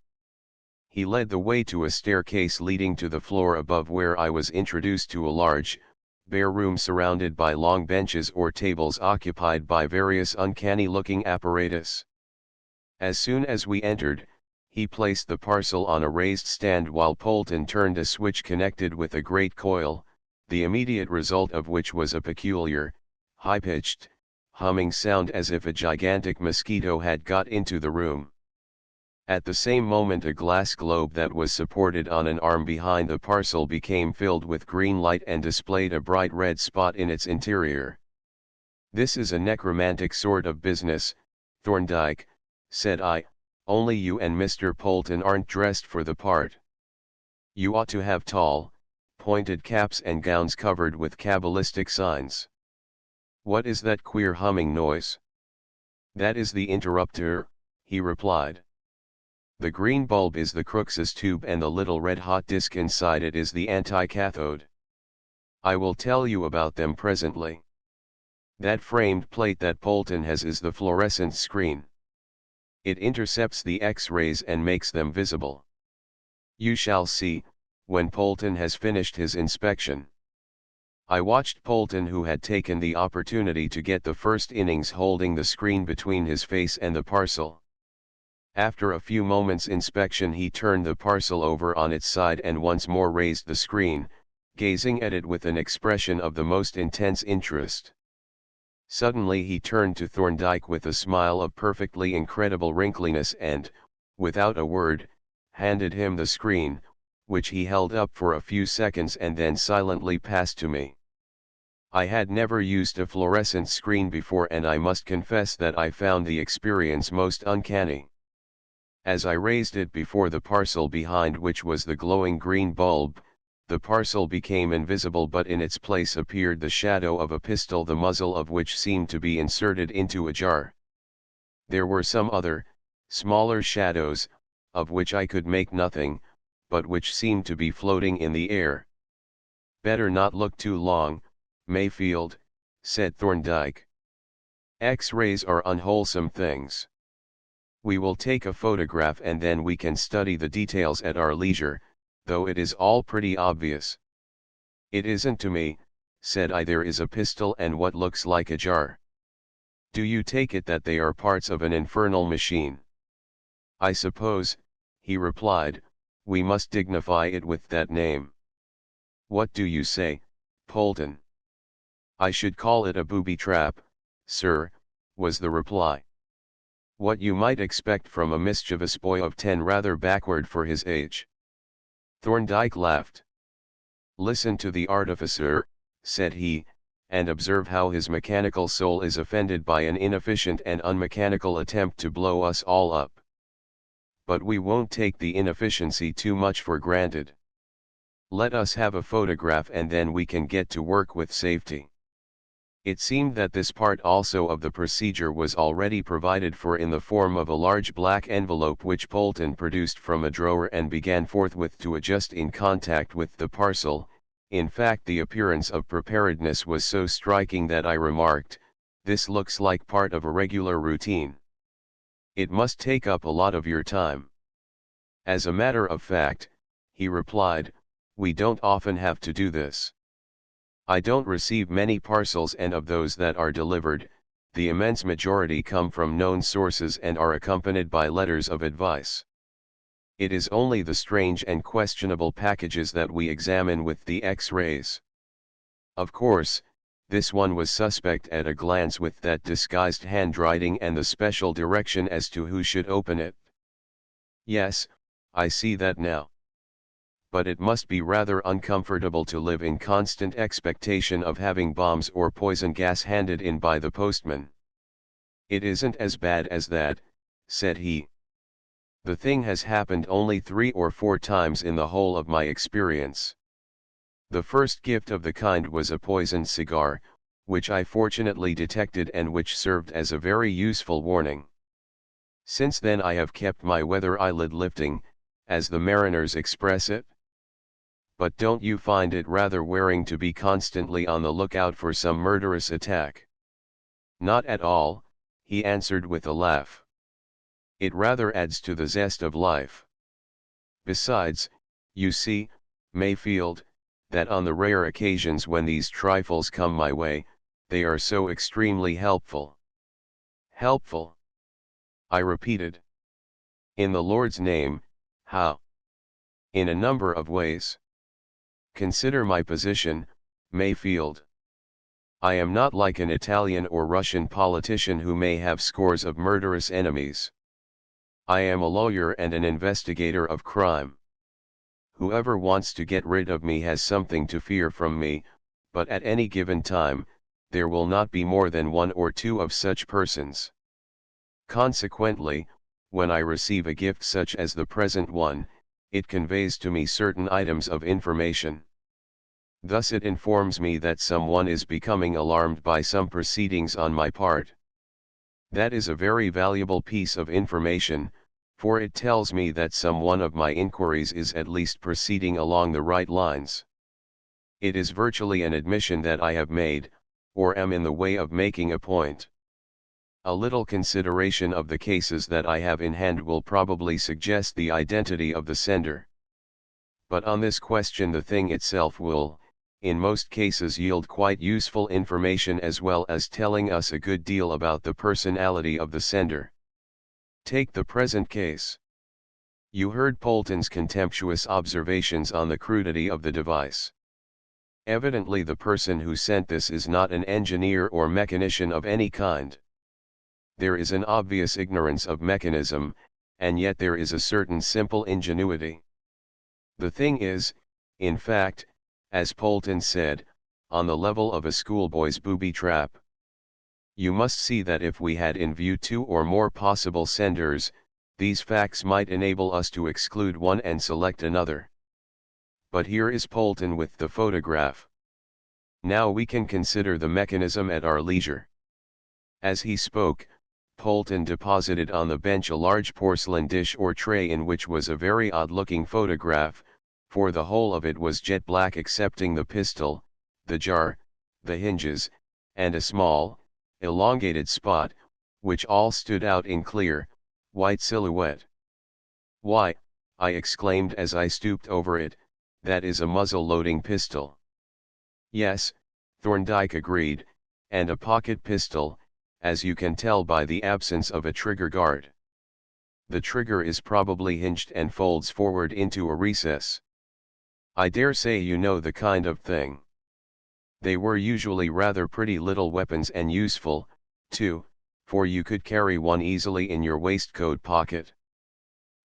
He led the way to a staircase leading to the floor above, where I was introduced to a large, bare room surrounded by long benches or tables occupied by various uncanny-looking apparatus. As soon as we entered, he placed the parcel on a raised stand while Polton turned a switch connected with a great coil, the immediate result of which was a peculiar, high-pitched, humming sound as if a gigantic mosquito had got into the room. At the same moment a glass globe that was supported on an arm behind the parcel became filled with green light and displayed a bright red spot in its interior. This is a necromantic sort of business, Thorndyke, said I, only you and Mr. Polton aren't dressed for the part. You ought to have tall, pointed caps and gowns covered with cabalistic signs. "What is that queer humming noise?" "That is the interrupter," he replied. "The green bulb is the Crookes's tube and the little red hot disc inside it is the anti-cathode. I will tell you about them presently. That framed plate that Polton has is the fluorescent screen. It intercepts the X-rays and makes them visible. You shall see, when Polton has finished his inspection." I watched Polton, who had taken the opportunity to get the first innings, holding the screen between his face and the parcel. After a few moments' inspection he turned the parcel over on its side and once more raised the screen, gazing at it with an expression of the most intense interest. Suddenly he turned to Thorndyke with a smile of perfectly incredible wrinkliness and, without a word, handed him the screen, which he held up for a few seconds and then silently passed to me. I had never used a fluorescent screen before, and I must confess that I found the experience most uncanny. As I raised it before the parcel behind which was the glowing green bulb, the parcel became invisible, but in its place appeared the shadow of a pistol, the muzzle of which seemed to be inserted into a jar. There were some other, smaller shadows, of which I could make nothing, but which seemed to be floating in the air. "Better not look too long, Mayfield," said Thorndyke. "X-rays are unwholesome things. We will take a photograph and then we can study the details at our leisure, though it is all pretty obvious." "It isn't to me," said I. "There is a pistol and what looks like a jar. Do you take it that they are parts of an infernal machine?" "I suppose," he replied, "we must dignify it with that name." "What do you say, Polton?" "I should call it a booby trap, sir," was the reply. "What you might expect from a mischievous boy of 10, rather backward for his age." Thorndyke laughed. "Listen to the artificer," said he, "and observe how his mechanical soul is offended by an inefficient and unmechanical attempt to blow us all up. But we won't take the inefficiency too much for granted. Let us have a photograph and then we can get to work with safety." It seemed that this part also of the procedure was already provided for in the form of a large black envelope, which Polton produced from a drawer and began forthwith to adjust in contact with the parcel. In fact, the appearance of preparedness was so striking that I remarked, "This looks like part of a regular routine. It must take up a lot of your time." "As a matter of fact," he replied, "we don't often have to do this. I don't receive many parcels, and of those that are delivered, the immense majority come from known sources and are accompanied by letters of advice. It is only the strange and questionable packages that we examine with the X-rays. Of course, this one was suspect at a glance with that disguised handwriting and the special direction as to who should open it. Yes, I see that now. But it must be rather uncomfortable to live in constant expectation of having bombs or poison gas handed in by the postman." "It isn't as bad as that," said he. "The thing has happened only 3 or 4 times in the whole of my experience. The first gift of the kind was a poisoned cigar, which I fortunately detected and which served as a very useful warning. Since then I have kept my weather eyelid lifting, as the mariners express it. But don't you find it rather wearing to be constantly on the lookout for some murderous attack?" "Not at all," he answered with a laugh. "It rather adds to the zest of life. Besides, you see, Mayfield, that on the rare occasions when these trifles come my way, they are so extremely helpful." "Helpful?" I repeated. "In the Lord's name, how?" "In a number of ways. Consider my position, Mayfield. I am not like an Italian or Russian politician who may have scores of murderous enemies. I am a lawyer and an investigator of crime. Whoever wants to get rid of me has something to fear from me, but at any given time, there will not be more than 1 or 2 of such persons. Consequently, when I receive a gift such as the present one, it conveys to me certain items of information. Thus it informs me that someone is becoming alarmed by some proceedings on my part. That is a very valuable piece of information, for it tells me that some one of my inquiries is at least proceeding along the right lines. It is virtually an admission that I have made, or am in the way of making a point. A little consideration of the cases that I have in hand will probably suggest the identity of the sender. But on this question the thing itself will, in most cases, yield quite useful information as well as telling us a good deal about the personality of the sender. Take the present case. You heard Polton's contemptuous observations on the crudity of the device. Evidently the person who sent this is not an engineer or mechanician of any kind. There is an obvious ignorance of mechanism, and yet there is a certain simple ingenuity. The thing is, in fact, as Polton said, on the level of a schoolboy's booby trap. You must see that if we had in view two or more possible senders, these facts might enable us to exclude one and select another. But here is Polton with the photograph. Now we can consider the mechanism at our leisure. As he spoke, Polton deposited on the bench a large porcelain dish or tray in which was a very odd-looking photograph, for the whole of it was jet black excepting the pistol, the jar, the hinges, and a small, elongated spot, which all stood out in clear, white silhouette. "Why," I exclaimed as I stooped over it, "that is a muzzle-loading pistol." "Yes," Thorndyke agreed, "and a pocket pistol, as you can tell by the absence of a trigger guard. The trigger is probably hinged and folds forward into a recess. I dare say you know the kind of thing. They were usually rather pretty little weapons and useful, too, for you could carry one easily in your waistcoat pocket.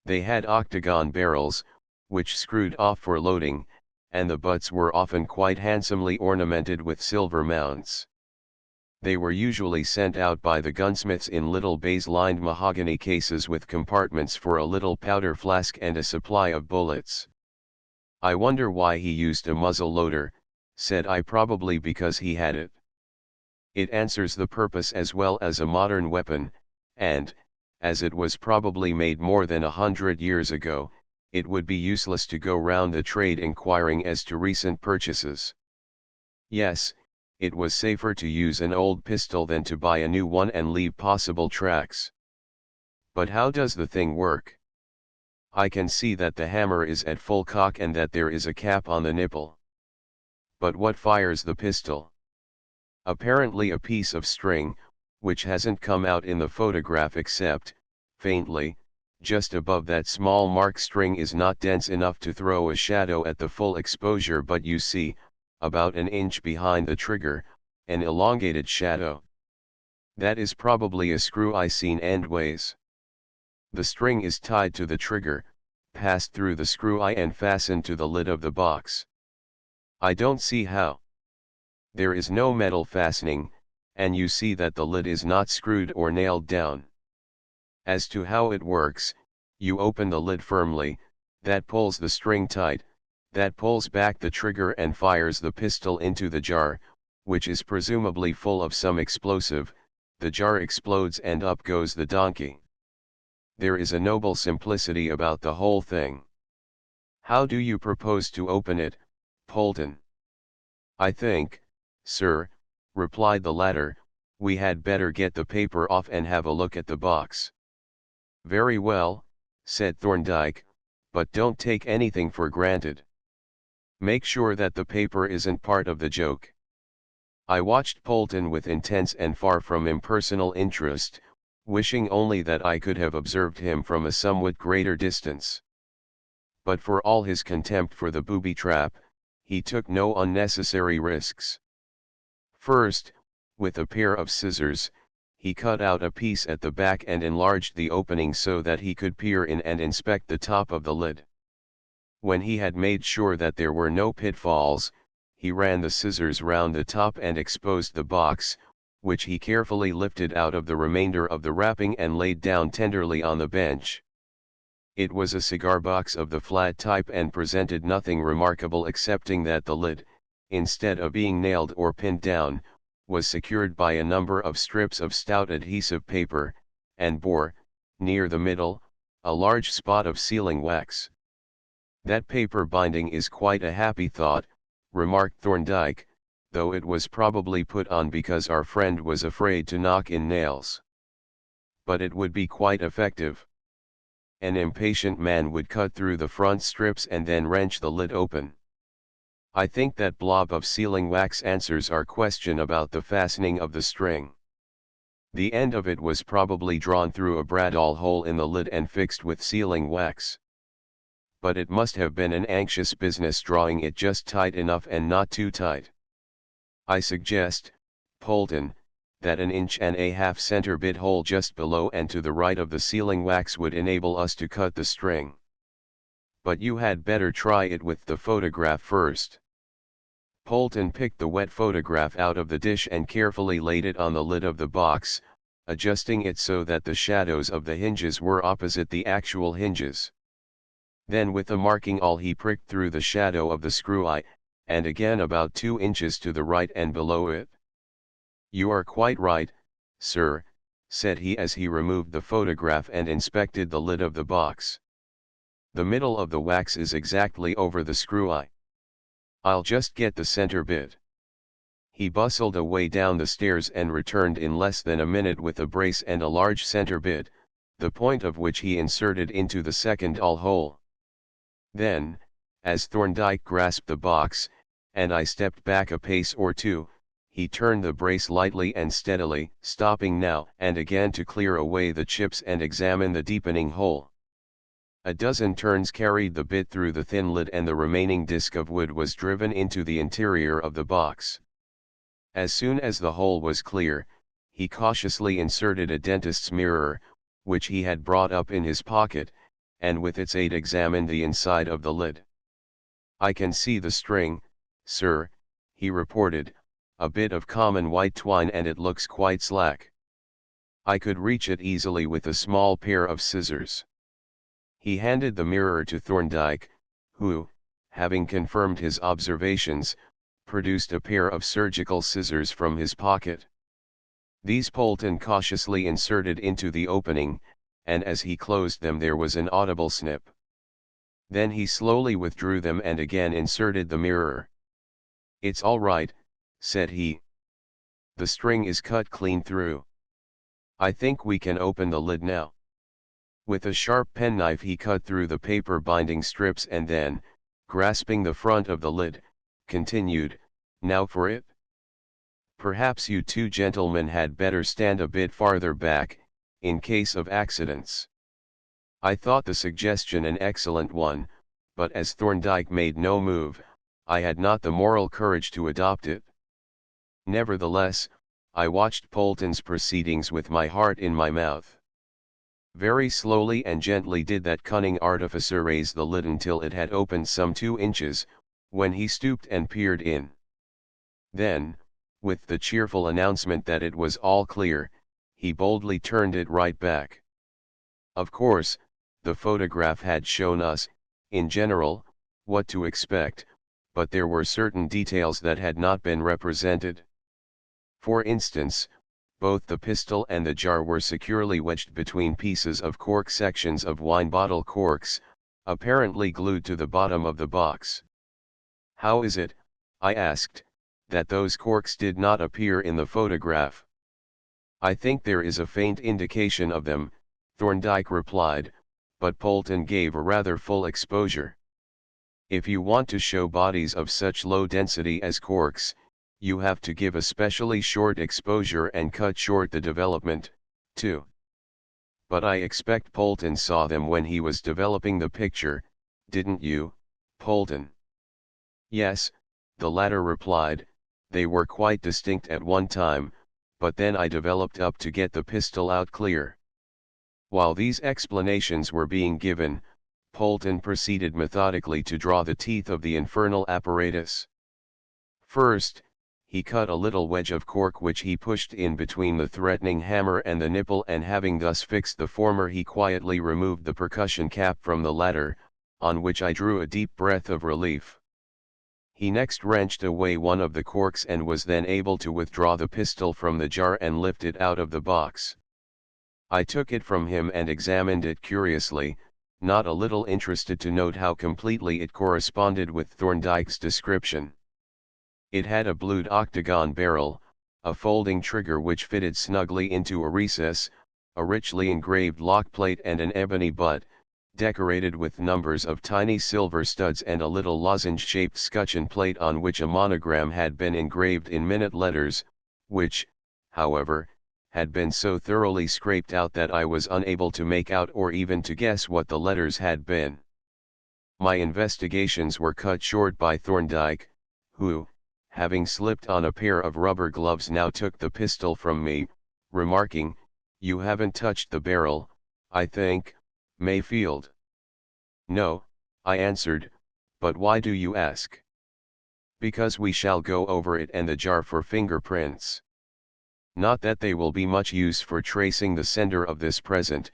They had octagon barrels, which screwed off for loading, and the butts were often quite handsomely ornamented with silver mounts. They were usually sent out by the gunsmiths in little baize-lined mahogany cases with compartments for a little powder flask and a supply of bullets." "I wonder why he used a muzzle loader," said I. "Probably because he had it. It answers the purpose as well as a modern weapon, and, as it was probably made more than 100 years ago, it would be useless to go round the trade inquiring as to recent purchases. Yes, it was safer to use an old pistol than to buy a new one and leave possible tracks. But how does the thing work? I can see that the hammer is at full cock and that there is a cap on the nipple. But what fires the pistol? Apparently a piece of string, which hasn't come out in the photograph except, faintly, just above that small mark. String is not dense enough to throw a shadow at the full exposure, but you see, about an inch behind the trigger, an elongated shadow. That is probably a screw eye seen endways. The string is tied to the trigger, passed through the screw eye and fastened to the lid of the box. I don't see how. There is no metal fastening, and you see that the lid is not screwed or nailed down. As to how it works, you open the lid firmly, that pulls the string tight, that pulls back the trigger and fires the pistol into the jar, which is presumably full of some explosive. The jar explodes and up goes the donkey. There is a noble simplicity about the whole thing. How do you propose to open it, Polton?" "I think, sir," replied the latter, "we had better get the paper off and have a look at the box." "Very well," said Thorndyke, "but don't take anything for granted. Make sure that the paper isn't part of the joke." I watched Polton with intense and far from impersonal interest, wishing only that I could have observed him from a somewhat greater distance. But for all his contempt for the booby trap, he took no unnecessary risks. First, with a pair of scissors, he cut out a piece at the back and enlarged the opening so that he could peer in and inspect the top of the lid. When he had made sure that there were no pitfalls, he ran the scissors round the top and exposed the box, which he carefully lifted out of the remainder of the wrapping and laid down tenderly on the bench. It was a cigar box of the flat type and presented nothing remarkable excepting that the lid, instead of being nailed or pinned down, was secured by a number of strips of stout adhesive paper, and bore, near the middle, a large spot of sealing wax. "That paper binding is quite a happy thought," remarked Thorndyke, though it was probably put on because our friend was afraid to knock in nails. "But it would be quite effective. An impatient man would cut through the front strips and then wrench the lid open. I think that blob of sealing wax answers our question about the fastening of the string. The end of it was probably drawn through a bradawl hole in the lid and fixed with sealing wax. But it must have been an anxious business drawing it just tight enough and not too tight. I suggest, Polton, that an 1.5" center bit hole just below and to the right of the sealing wax would enable us to cut the string. But you had better try it with the photograph first." Polton picked the wet photograph out of the dish and carefully laid it on the lid of the box, adjusting it so that the shadows of the hinges were opposite the actual hinges. Then with a marking awl he pricked through the shadow of the screw eye, and again about 2 inches to the right and below it. "You are quite right, sir," said he as he removed the photograph and inspected the lid of the box. "The middle of the wax is exactly over the screw eye. I'll just get the center bit." He bustled away down the stairs and returned in less than a minute with a brace and a large center bit, the point of which he inserted into the second awl hole. Then, as Thorndyke grasped the box, and I stepped back a pace or two, he turned the brace lightly and steadily, stopping now and again to clear away the chips and examine the deepening hole. A dozen turns carried the bit through the thin lid and the remaining disc of wood was driven into the interior of the box. As soon as the hole was clear, he cautiously inserted a dentist's mirror, which he had brought up in his pocket, and with its aid examined the inside of the lid. "I can see the string, sir," he reported, "a bit of common white twine and it looks quite slack. I could reach it easily with a small pair of scissors." He handed the mirror to Thorndyke, who, having confirmed his observations, produced a pair of surgical scissors from his pocket. These Polton cautiously inserted into the opening, and as he closed them there was an audible snip. Then he slowly withdrew them and again inserted the mirror. "It's all right," said he. "The string is cut clean through. I think we can open the lid now." With a sharp penknife he cut through the paper binding strips and then, grasping the front of the lid, continued, "Now for it. Perhaps you two gentlemen had better stand a bit farther back, in case of accidents." I thought the suggestion an excellent one, but as Thorndyke made no move, I had not the moral courage to adopt it. Nevertheless, I watched Polton's proceedings with my heart in my mouth. Very slowly and gently did that cunning artificer raise the lid until it had opened some 2 inches, when he stooped and peered in. Then, with the cheerful announcement that it was all clear, he boldly turned it right back. Of course, the photograph had shown us, in general, what to expect, but there were certain details that had not been represented. For instance, both the pistol and the jar were securely wedged between pieces of cork sections of wine bottle corks, apparently glued to the bottom of the box. "How is it," I asked, "that those corks did not appear in the photograph?" "I think there is a faint indication of them," Thorndyke replied, "but Polton gave a rather full exposure. If you want to show bodies of such low density as corks, you have to give a specially short exposure and cut short the development, too. But I expect Polton saw them when he was developing the picture, didn't you, Polton?" "Yes," the latter replied, "they were quite distinct at one time, but then I developed up to get the pistol out clear." While these explanations were being given, Polton proceeded methodically to draw the teeth of the infernal apparatus. First, he cut a little wedge of cork which he pushed in between the threatening hammer and the nipple, and having thus fixed the former he quietly removed the percussion cap from the latter, on which I drew a deep breath of relief. He next wrenched away one of the corks and was then able to withdraw the pistol from the jar and lift it out of the box. I took it from him and examined it curiously, not a little interested to note how completely it corresponded with Thorndyke's description. It had a blued octagon barrel, a folding trigger which fitted snugly into a recess, a richly engraved lock plate and an ebony butt, decorated with numbers of tiny silver studs and a little lozenge-shaped scutcheon plate on which a monogram had been engraved in minute letters, which, however, had been so thoroughly scraped out that I was unable to make out or even to guess what the letters had been. My investigations were cut short by Thorndyke, who, having slipped on a pair of rubber gloves, now took the pistol from me, remarking, "You haven't touched the barrel, I think, Mayfield?" "No," I answered, "but why do you ask?" "Because we shall go over it and the jar for fingerprints. Not that they will be much use for tracing the sender of this present,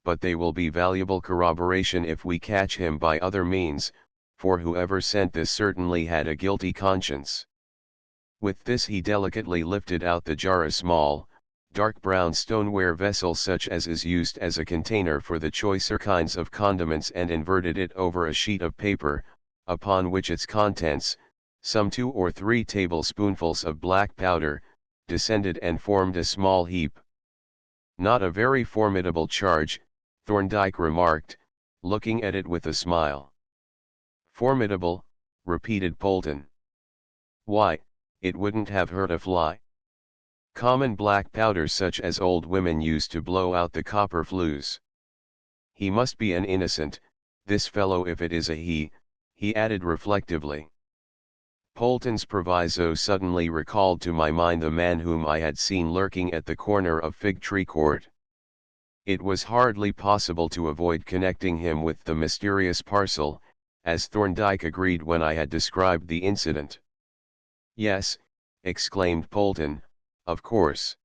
but they will be valuable corroboration if we catch him by other means, for whoever sent this certainly had a guilty conscience." With this he delicately lifted out the jar, a small, dark brown stoneware vessel such as is used as a container for the choicer kinds of condiments, and inverted it over a sheet of paper, upon which its contents, some 2 or 3 tablespoonfuls of black powder, descended and formed a small heap. "Not a very formidable charge," Thorndyke remarked, looking at it with a smile. "Formidable," repeated Polton. "Why, it wouldn't have hurt a fly. Common black powder such as old women use to blow out the copper flues. He must be an innocent, this fellow, if it is a he added reflectively. Polton's proviso suddenly recalled to my mind the man whom I had seen lurking at the corner of Fig Tree Court. It was hardly possible to avoid connecting him with the mysterious parcel, as Thorndyke agreed when I had described the incident. "Yes," exclaimed Polton, "of course.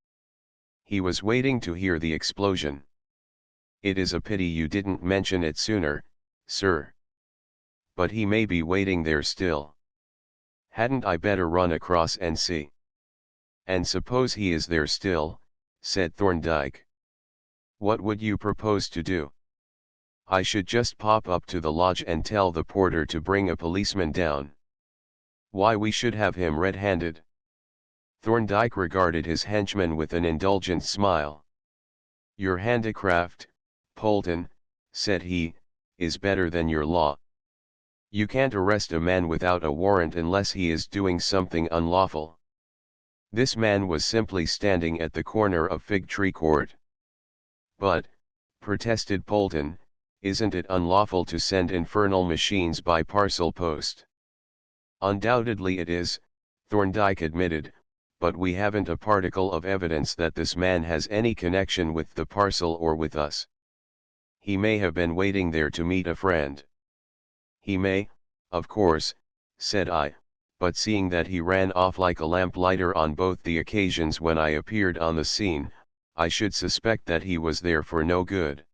He was waiting to hear the explosion. It is a pity you didn't mention it sooner, sir. But he may be waiting there still. Hadn't I better run across and see?" "And suppose he is there still," said Thorndyke. "What would you propose to do?" "I should just pop up to the lodge and tell the porter to bring a policeman down." "Why, we should have him red-handed." Thorndyke regarded his henchman with an indulgent smile. "Your handicraft, Polton," said he, "is better than your law. You can't arrest a man without a warrant unless he is doing something unlawful. This man was simply standing at the corner of Fig Tree Court." "But," protested Polton, "isn't it unlawful to send infernal machines by parcel post?" "Undoubtedly it is," Thorndyke admitted, "but we haven't a particle of evidence that this man has any connection with the parcel or with us. He may have been waiting there to meet a friend." "He may, of course," said I, "but seeing that he ran off like a lamplighter on both the occasions when I appeared on the scene, I should suspect that he was there for no good.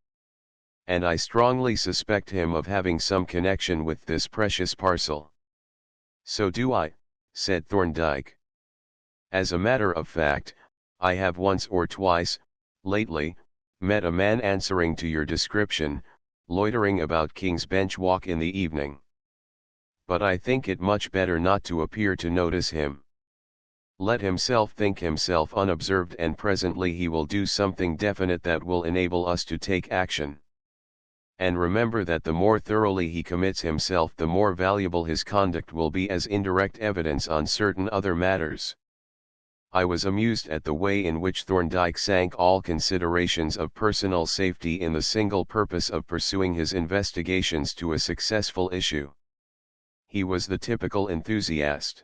And I strongly suspect him of having some connection with this precious parcel." "So do I," said Thorndyke. "As a matter of fact, I have once or twice, lately, met a man answering to your description, loitering about King's Bench Walk in the evening. But I think it much better not to appear to notice him. Let himself think himself unobserved, and presently he will do something definite that will enable us to take action. And remember that the more thoroughly he commits himself, the more valuable his conduct will be as indirect evidence on certain other matters." I was amused at the way in which Thorndyke sank all considerations of personal safety in the single purpose of pursuing his investigations to a successful issue. He was the typical enthusiast.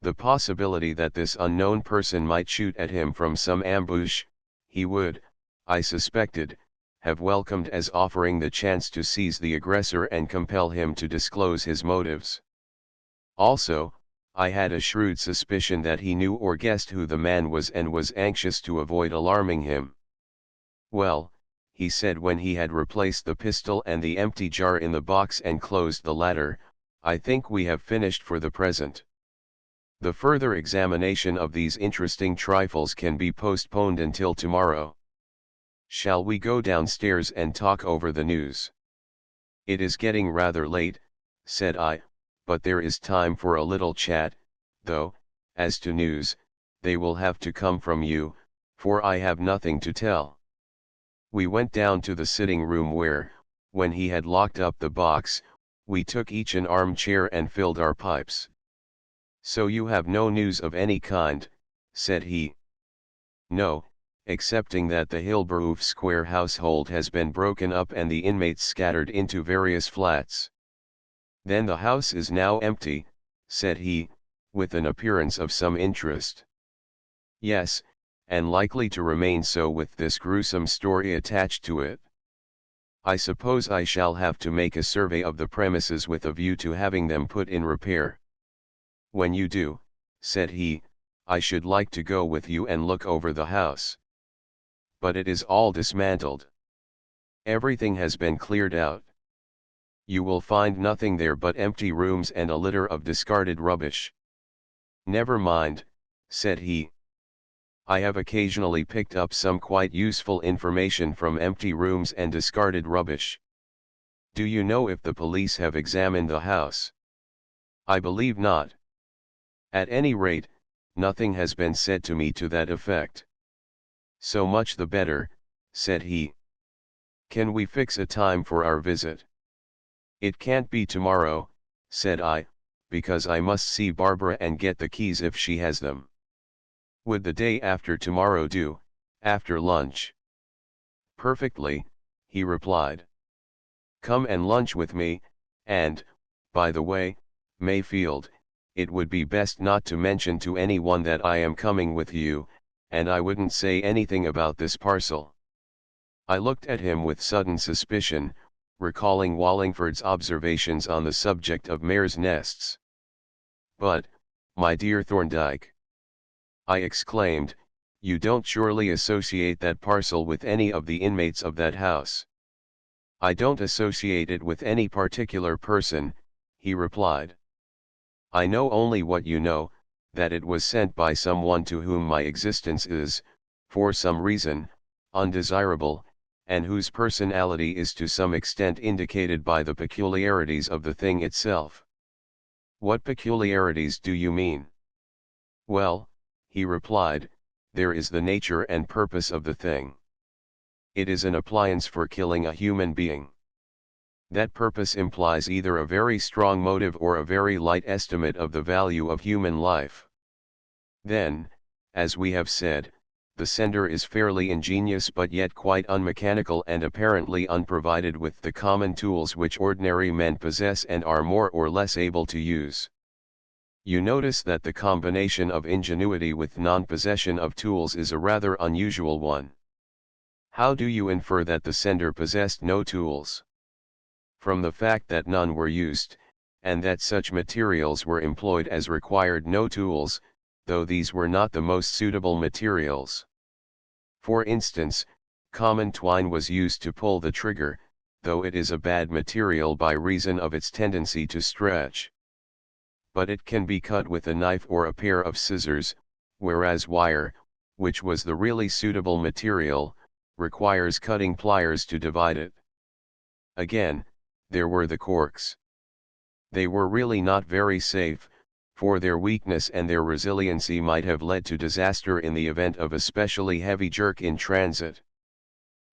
The possibility that this unknown person might shoot at him from some ambush, he would, I suspected, have welcomed as offering the chance to seize the aggressor and compel him to disclose his motives. Also, I had a shrewd suspicion that he knew or guessed who the man was and was anxious to avoid alarming him. "Well," he said when he had replaced the pistol and the empty jar in the box and closed the latter, I think we have finished for the present. The further examination of these interesting trifles can be postponed until tomorrow. Shall we go downstairs and talk over the news? It is getting rather late, said I, but there is time for a little chat, though, as to news, they will have to come from you, for I have nothing to tell. We went down to the sitting room where, when he had locked up the box, we took each an armchair and filled our pipes. So you have no news of any kind, said he. No, excepting that the Hilberhof Square household has been broken up and the inmates scattered into various flats. Then the house is now empty, said he, with an appearance of some interest. Yes, and likely to remain so with this gruesome story attached to it. I suppose I shall have to make a survey of the premises with a view to having them put in repair. When you do, said he, I should like to go with you and look over the house. But it is all dismantled. Everything has been cleared out. You will find nothing there but empty rooms and a litter of discarded rubbish. Never mind, said he. I have occasionally picked up some quite useful information from empty rooms and discarded rubbish. Do you know if the police have examined the house? I believe not. At any rate, nothing has been said to me to that effect. So much the better, said he. Can we fix a time for our visit? It can't be tomorrow, said I, because I must see Barbara and get the keys if she has them. Would the day after tomorrow do, after lunch? Perfectly, he replied. Come and lunch with me, and, by the way, Mayfield, it would be best not to mention to anyone that I am coming with you, and I wouldn't say anything about this parcel. I looked at him with sudden suspicion, recalling Wallingford's observations on the subject of mares' nests. But, my dear Thorndyke, I exclaimed, you don't surely associate that parcel with any of the inmates of that house? I don't associate it with any particular person, he replied. I know only what you know, that it was sent by someone to whom my existence is, for some reason, undesirable, and whose personality is to some extent indicated by the peculiarities of the thing itself. What peculiarities do you mean? Well, he replied, there is the nature and purpose of the thing. It is an appliance for killing a human being. That purpose implies either a very strong motive or a very light estimate of the value of human life. Then, as we have said, the sender is fairly ingenious but yet quite unmechanical and apparently unprovided with the common tools which ordinary men possess and are more or less able to use. You notice that the combination of ingenuity with non-possession of tools is a rather unusual one. How do you infer that the sender possessed no tools? From the fact that none were used, and that such materials were employed as required no tools, though these were not the most suitable materials. For instance, common twine was used to pull the trigger, though it is a bad material by reason of its tendency to stretch. But it can be cut with a knife or a pair of scissors, whereas wire, which was the really suitable material, requires cutting pliers to divide it. Again, there were the corks. They were really not very safe, for their weakness and their resiliency might have led to disaster in the event of a specially heavy jerk in transit.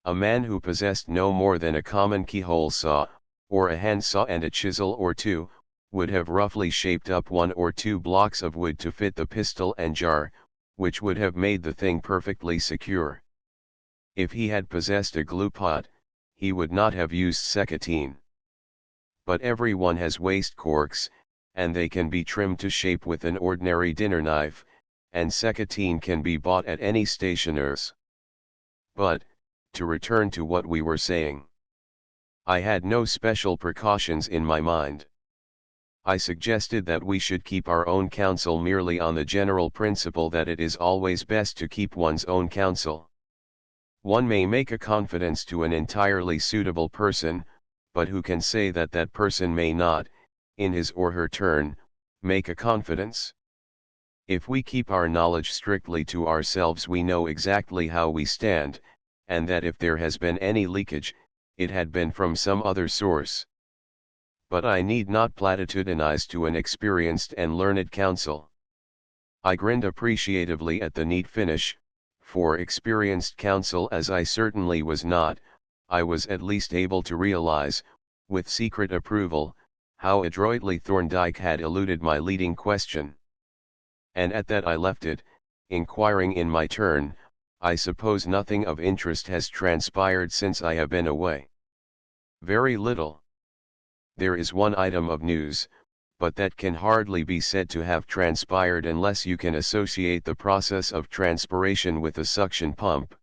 A man who possessed no more than a common keyhole saw, or a hand saw and a chisel or two, would have roughly shaped up 1 or 2 blocks of wood to fit the pistol and jar, which would have made the thing perfectly secure. If he had possessed a glue pot, he would not have used seccotine. But everyone has waste corks, and they can be trimmed to shape with an ordinary dinner knife, and seccotine can be bought at any stationer's. But, to return to what we were saying. I had no special precautions in my mind. I suggested that we should keep our own counsel merely on the general principle that it is always best to keep one's own counsel. One may make a confidence to an entirely suitable person, but who can say that that person may not, in his or her turn, make a confidence? If we keep our knowledge strictly to ourselves, we know exactly how we stand, and that if there has been any leakage, it had been from some other source. But I need not platitudinize to an experienced and learned counsel. I grinned appreciatively at the neat finish, for experienced counsel as I certainly was not, I was at least able to realize, with secret approval, how adroitly Thorndyke had eluded my leading question. And at that I left it, inquiring in my turn, I suppose nothing of interest has transpired since I have been away. Very little. There is one item of news, but that can hardly be said to have transpired unless you can associate the process of transpiration with a suction pump.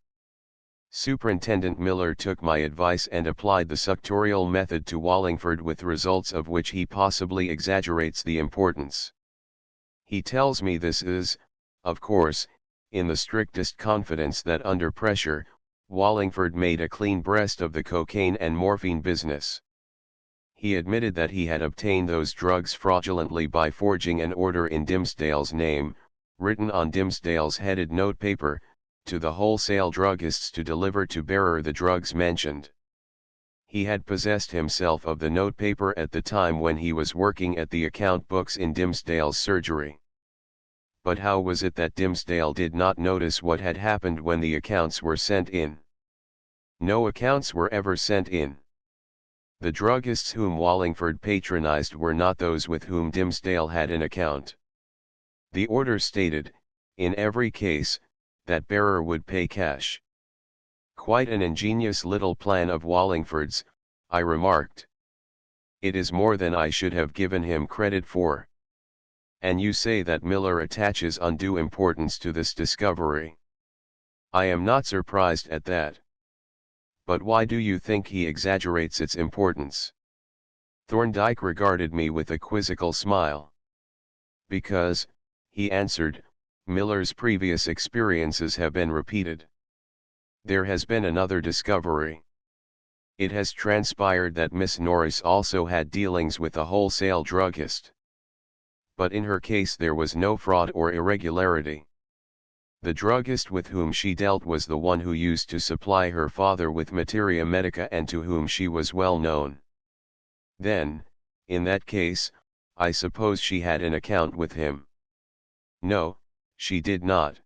Superintendent Miller took my advice and applied the suctorial method to Wallingford, with results of which he possibly exaggerates the importance. He tells me this is, of course, in the strictest confidence that under pressure, Wallingford made a clean breast of the cocaine and morphine business. He admitted that he had obtained those drugs fraudulently by forging an order in Dimsdale's name, written on Dimsdale's headed notepaper, to the wholesale druggists to deliver to bearer the drugs mentioned. He had possessed himself of the notepaper at the time when he was working at the account books in Dimsdale's surgery. But how was it that Dimsdale did not notice what had happened when the accounts were sent in? No accounts were ever sent in. The druggists whom Wallingford patronized were not those with whom Dimsdale had an account. The order stated, in every case, that bearer would pay cash. Quite an ingenious little plan of Wallingford's, I remarked. It is more than I should have given him credit for. And you say that Miller attaches undue importance to this discovery. I am not surprised at that. But why do you think he exaggerates its importance? Thorndyke regarded me with a quizzical smile. Because, he answered, Miller's previous experiences have been repeated. There has been another discovery. It has transpired that Miss Norris also had dealings with a wholesale druggist. But in her case there was no fraud or irregularity. The druggist with whom she dealt was the one who used to supply her father with materia medica and to whom she was well known. Then, in that case, I suppose she had an account with him. No, she did not.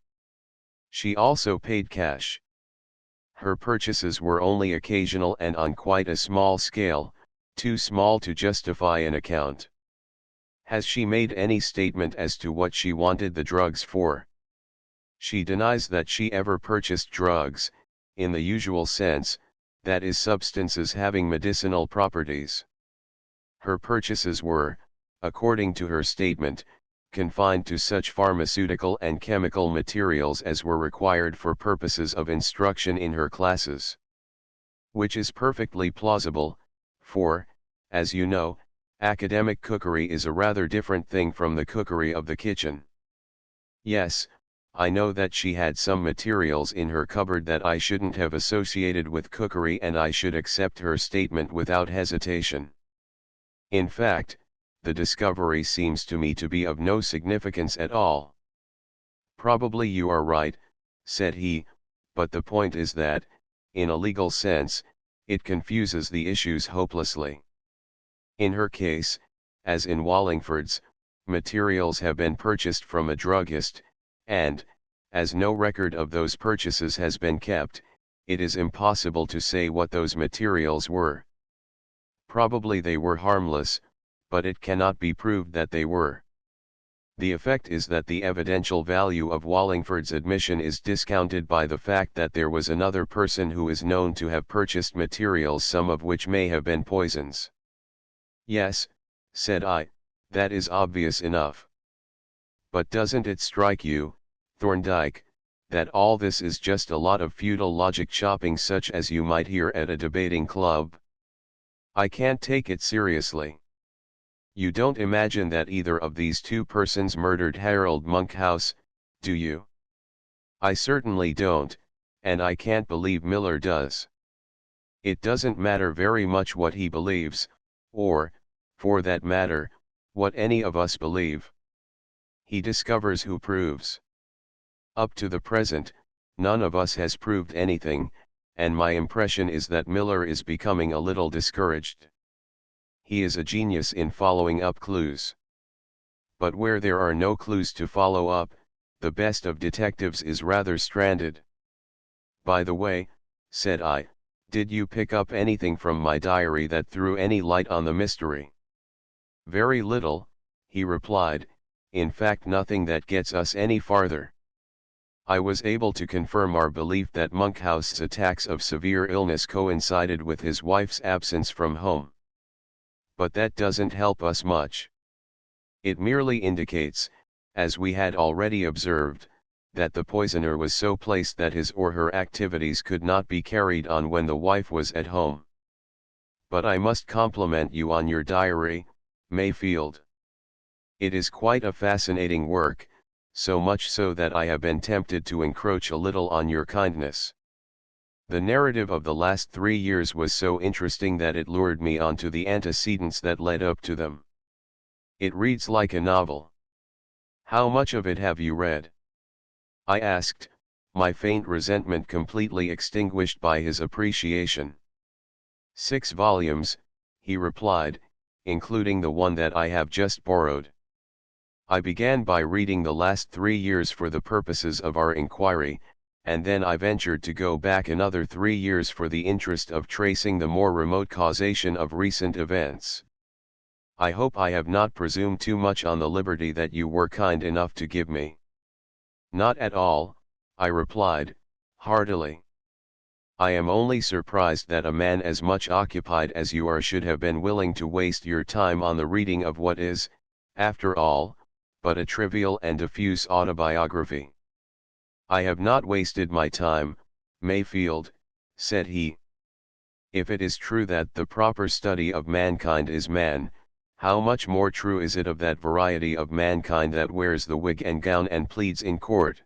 She also paid cash. Her purchases were only occasional and on quite a small scale, too small to justify an account. Has she made any statement as to what she wanted the drugs for? She denies that she ever purchased drugs, in the usual sense, that is, substances having medicinal properties. Her purchases were, according to her statement, confined to such pharmaceutical and chemical materials as were required for purposes of instruction in her classes. Which is perfectly plausible, for, as you know, academic cookery is a rather different thing from the cookery of the kitchen. Yes, I know that she had some materials in her cupboard that I shouldn't have associated with cookery, and I should accept her statement without hesitation. In fact, the discovery seems to me to be of no significance at all. Probably you are right, said he, but the point is that, in a legal sense, it confuses the issues hopelessly. In her case, as in Wallingford's, materials have been purchased from a druggist, and, as no record of those purchases has been kept, it is impossible to say what those materials were. Probably they were harmless, but it cannot be proved that they were. The effect is that the evidential value of Wallingford's admission is discounted by the fact that there was another person who is known to have purchased materials, some of which may have been poisons. Yes, said I, that is obvious enough. But doesn't it strike you, Thorndyke, that all this is just a lot of futile logic chopping such as you might hear at a debating club? I can't take it seriously. You don't imagine that either of these two persons murdered Harold Monkhouse, do you? I certainly don't, and I can't believe Miller does. It doesn't matter very much what he believes, or, for that matter, what any of us believe. He discovers who proves. Up to the present, none of us has proved anything, and my impression is that Miller is becoming a little discouraged. He is a genius in following up clues. But where there are no clues to follow up, the best of detectives is rather stranded. By the way, said I, did you pick up anything from my diary that threw any light on the mystery? Very little, he replied, in fact nothing that gets us any farther. I was able to confirm our belief that Monkhouse's attacks of severe illness coincided with his wife's absence from home. But that doesn't help us much. It merely indicates, as we had already observed, that the poisoner was so placed that his or her activities could not be carried on when the wife was at home. But I must compliment you on your diary, Mayfield. It is quite a fascinating work, so much so that I have been tempted to encroach a little on your kindness. The narrative of the last 3 years was so interesting that it lured me onto the antecedents that led up to them. It reads like a novel. How much of it have you read? I asked, my faint resentment completely extinguished by his appreciation. 6 volumes, he replied, including the one that I have just borrowed. I began by reading the last 3 years for the purposes of our inquiry, and then I ventured to go back another 3 years for the interest of tracing the more remote causation of recent events. I hope I have not presumed too much on the liberty that you were kind enough to give me. Not at all, I replied, heartily. I am only surprised that a man as much occupied as you are should have been willing to waste your time on the reading of what is, after all, but a trivial and diffuse autobiography. I have not wasted my time, Mayfield, said he. If it is true that the proper study of mankind is man, how much more true is it of that variety of mankind that wears the wig and gown and pleads in court?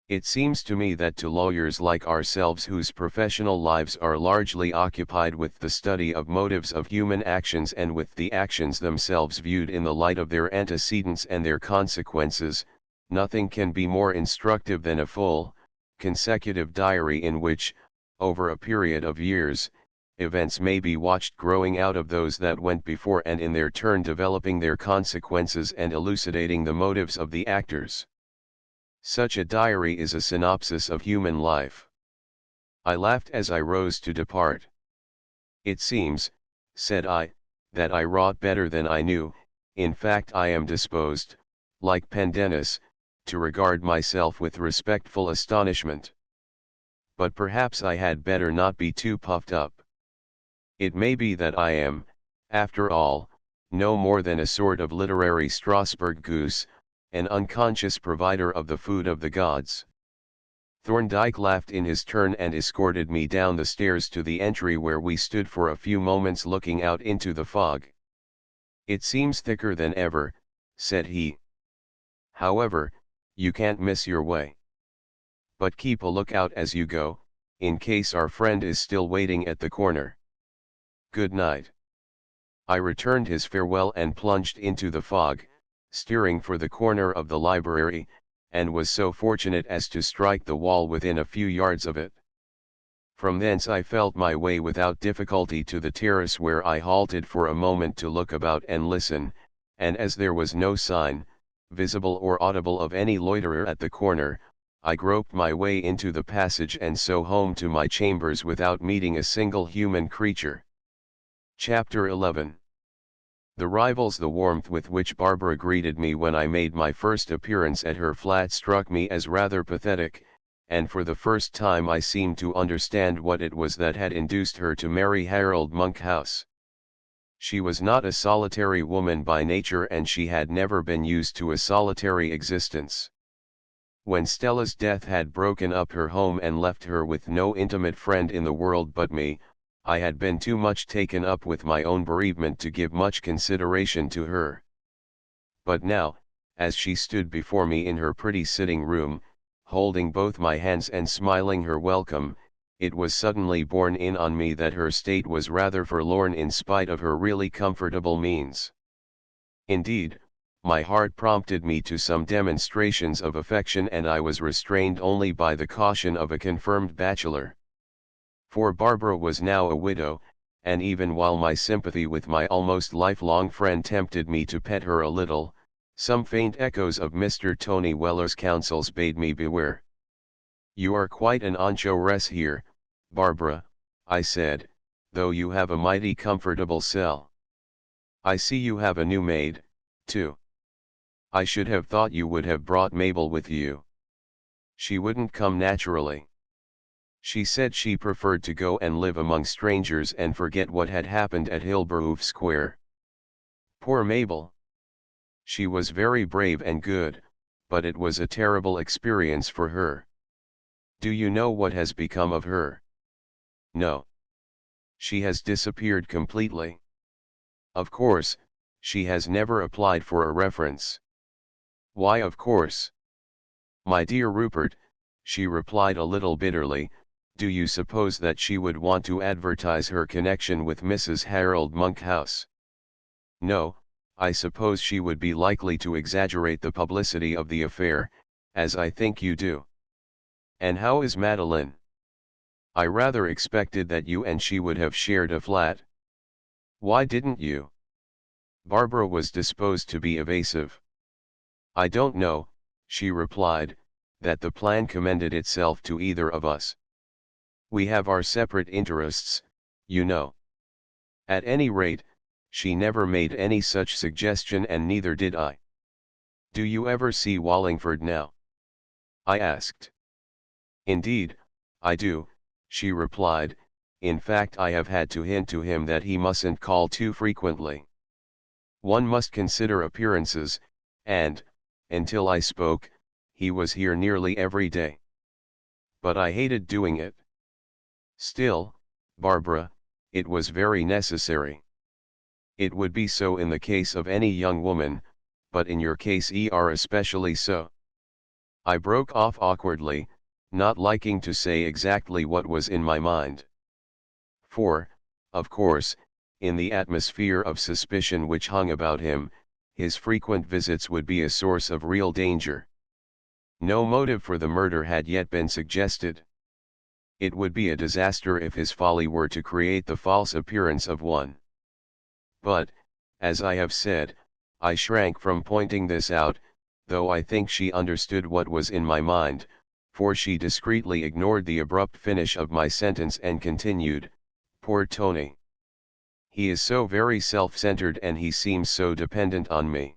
It seems to me that to lawyers like ourselves whose professional lives are largely occupied with the study of motives of human actions and with the actions themselves viewed in the light of their antecedents and their consequences, nothing can be more instructive than a full, consecutive diary in which, over a period of years, events may be watched growing out of those that went before and in their turn developing their consequences and elucidating the motives of the actors. Such a diary is a synopsis of human life. I laughed as I rose to depart. It seems, said I, that I wrought better than I knew. In fact I am disposed, like Pendennis, to regard myself with respectful astonishment. But perhaps I had better not be too puffed up. It may be that I am, after all, no more than a sort of literary Strasbourg goose, an unconscious provider of the food of the gods. Thorndyke laughed in his turn and escorted me down the stairs to the entry where we stood for a few moments looking out into the fog. It seems thicker than ever, said he. However, you can't miss your way. But keep a lookout as you go, in case our friend is still waiting at the corner. Good night. I returned his farewell and plunged into the fog, steering for the corner of the library, and was so fortunate as to strike the wall within a few yards of it. From thence I felt my way without difficulty to the terrace where I halted for a moment to look about and listen, and as there was no sign, visible or audible of any loiterer at the corner, I groped my way into the passage and so home to my chambers without meeting a single human creature. Chapter 11. The warmth with which Barbara greeted me when I made my first appearance at her flat struck me as rather pathetic, and for the first time I seemed to understand what it was that had induced her to marry Harold Monkhouse. She was not a solitary woman by nature and she had never been used to a solitary existence. When Stella's death had broken up her home and left her with no intimate friend in the world but me, I had been too much taken up with my own bereavement to give much consideration to her. But now, as she stood before me in her pretty sitting room, holding both my hands and smiling her welcome, it was suddenly borne in on me that her state was rather forlorn in spite of her really comfortable means. Indeed, my heart prompted me to some demonstrations of affection, and I was restrained only by the caution of a confirmed bachelor. For Barbara was now a widow, and even while my sympathy with my almost lifelong friend tempted me to pet her a little, some faint echoes of Mr. Tony Weller's counsels bade me beware. "You are quite an anchoress here, Barbara," I said, "though you have a mighty comfortable cell. I see you have a new maid, too. I should have thought you would have brought Mabel with you. She wouldn't come naturally. She said she preferred to go and live among strangers and forget what had happened at Hilberhof Square. Poor Mabel! She was very brave and good, but it was a terrible experience for her. Do you know what has become of her?" "No. She has disappeared completely. Of course, she has never applied for a reference." "Why of course? My dear Rupert," she replied a little bitterly, "do you suppose that she would want to advertise her connection with Mrs. Harold Monkhouse? No, I suppose she would be likely to exaggerate the publicity of the affair, as I think you do. And how is Madeline? I rather expected that you and she would have shared a flat. Why didn't you?" Barbara was disposed to be evasive. "I don't know," she replied, "that the plan commended itself to either of us. We have our separate interests, you know. At any rate, she never made any such suggestion, and neither did I." "Do you ever see Wallingford now?" I asked. "Indeed, I do," she replied. "In fact, I have had to hint to him that he mustn't call too frequently. One must consider appearances, and, until I spoke, he was here nearly every day. But I hated doing it. Still, Barbara, it was very necessary. It would be so in the case of any young woman, but in your case especially so." I broke off awkwardly, not liking to say exactly what was in my mind. For, of course, in the atmosphere of suspicion which hung about him, his frequent visits would be a source of real danger. No motive for the murder had yet been suggested. It would be a disaster if his folly were to create the false appearance of one. But, as I have said, I shrank from pointing this out, though I think she understood what was in my mind, for she discreetly ignored the abrupt finish of my sentence and continued, "Poor Tony. He is so very self-centered, and he seems so dependent on me.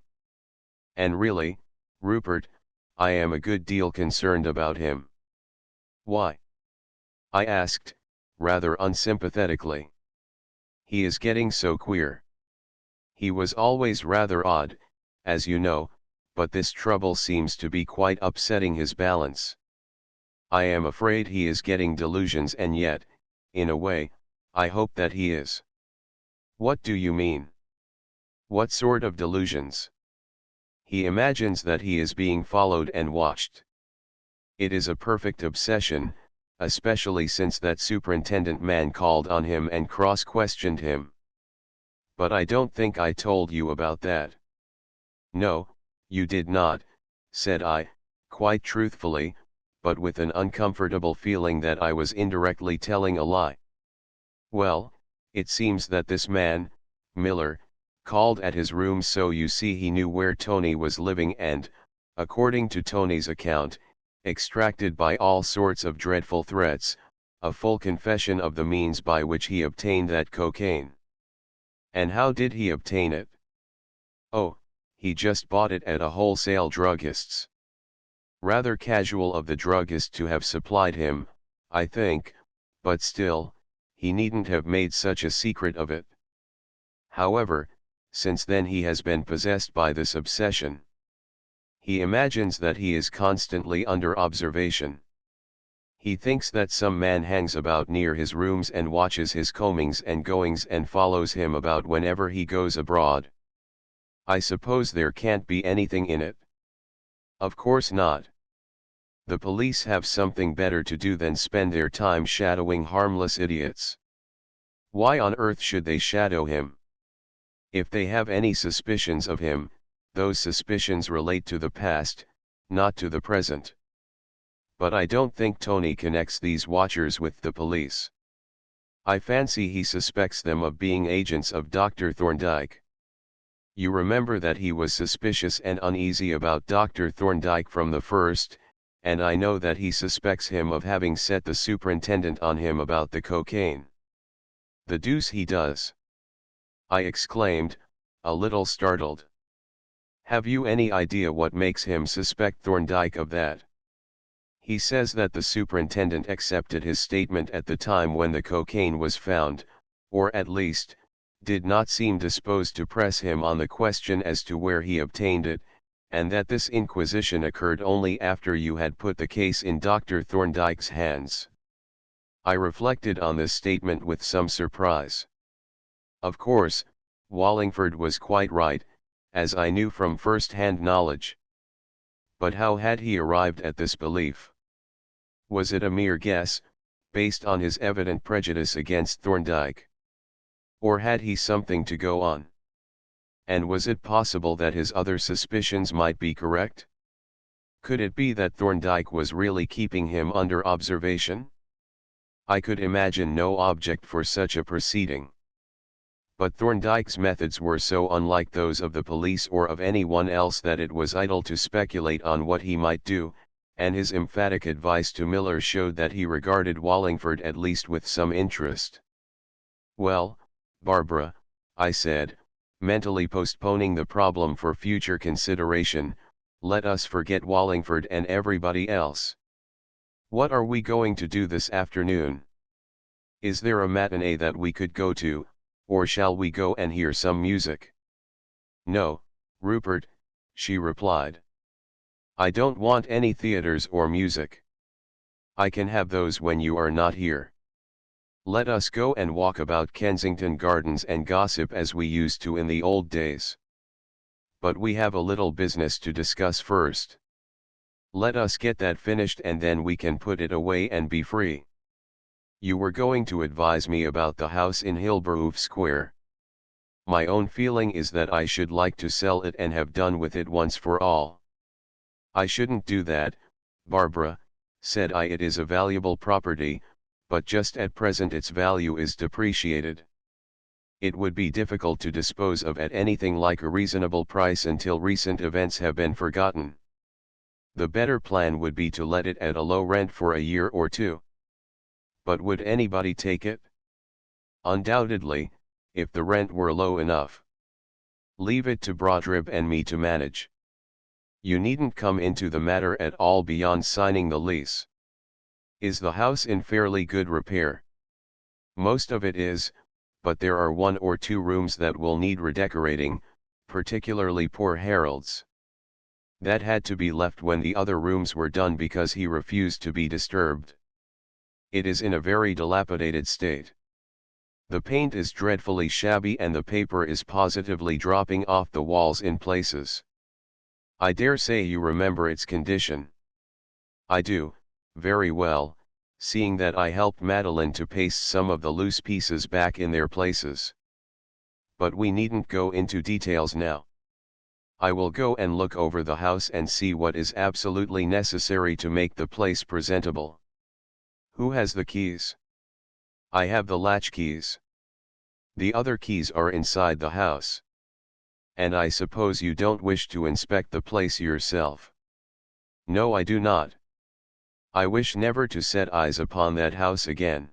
And really, Rupert, I am a good deal concerned about him." "Why?" I asked, rather unsympathetically. "He is getting so queer. He was always rather odd, as you know, but this trouble seems to be quite upsetting his balance. I am afraid he is getting delusions, and yet, in a way, I hope that he is." "What do you mean? What sort of delusions?" "He imagines that he is being followed and watched. It is a perfect obsession, especially since that superintendent man called on him and cross-questioned him." "But I don't think I told you about that." "No, you did not," said I, quite truthfully, but with an uncomfortable feeling that I was indirectly telling a lie. "Well, it seems that this man, Miller, called at his rooms, so you see he knew where Tony was living, and, according to Tony's account, extracted by all sorts of dreadful threats, a full confession of the means by which he obtained that cocaine." "And how did he obtain it?" "Oh, he just bought it at a wholesale druggist's. Rather casual of the druggist to have supplied him, I think, but still, he needn't have made such a secret of it. However, since then he has been possessed by this obsession. He imagines that he is constantly under observation. He thinks that some man hangs about near his rooms and watches his comings and goings and follows him about whenever he goes abroad. I suppose there can't be anything in it." "Of course not. The police have something better to do than spend their time shadowing harmless idiots. Why on earth should they shadow him?" If they have any suspicions of him, those suspicions relate to the past, not to the present. But I don't think Tony connects these watchers with the police. I fancy he suspects them of being agents of Dr. Thorndyke. You remember that he was suspicious and uneasy about Dr. Thorndyke from the first, and I know that he suspects him of having set the superintendent on him about the cocaine. The deuce he does! I exclaimed, a little startled. Have you any idea what makes him suspect Thorndyke of that? He says that the superintendent accepted his statement at the time when the cocaine was found, or at least, did not seem disposed to press him on the question as to where he obtained it, and that this inquisition occurred only after you had put the case in Dr. Thorndyke's hands. I reflected on this statement with some surprise. Of course, Wallingford was quite right, as I knew from first-hand knowledge. But how had he arrived at this belief? Was it a mere guess, based on his evident prejudice against Thorndyke? Or had he something to go on? And was it possible that his other suspicions might be correct? Could it be that Thorndyke was really keeping him under observation? I could imagine no object for such a proceeding. But Thorndyke's methods were so unlike those of the police or of anyone else that it was idle to speculate on what he might do, and his emphatic advice to Miller showed that he regarded Wallingford at least with some interest. "Well, Barbara," I said, mentally postponing the problem for future consideration, "let us forget Wallingford and everybody else. What are we going to do this afternoon? Is there a matinee that we could go to, or shall we go and hear some music?" "No, Rupert," she replied. "I don't want any theaters or music. I can have those when you are not here. Let us go and walk about Kensington Gardens and gossip as we used to in the old days. But we have a little business to discuss first. Let us get that finished and then we can put it away and be free. You were going to advise me about the house in Hilborough Square. My own feeling is that I should like to sell it and have done with it once for all." "I shouldn't do that, Barbara," said I. "It is a valuable property, but just at present its value is depreciated. It would be difficult to dispose of at anything like a reasonable price until recent events have been forgotten. The better plan would be to let it at a low rent for a year or two." "But would anybody take it?" "Undoubtedly, if the rent were low enough. Leave it to Brodribb and me to manage. You needn't come into the matter at all beyond signing the lease. Is the house in fairly good repair?" "Most of it is, but there are 1 or 2 rooms that will need redecorating, particularly poor Harold's. That had to be left when the other rooms were done because he refused to be disturbed. It is in a very dilapidated state. The paint is dreadfully shabby and the paper is positively dropping off the walls in places. I dare say you remember its condition." "I do, very well, seeing that I helped Madeline to paste some of the loose pieces back in their places. But we needn't go into details now. I will go and look over the house and see what is absolutely necessary to make the place presentable." "Who has the keys?" "I have the latch keys. The other keys are inside the house. And I suppose you don't wish to inspect the place yourself?" "No, I do not. I wish never to set eyes upon that house again."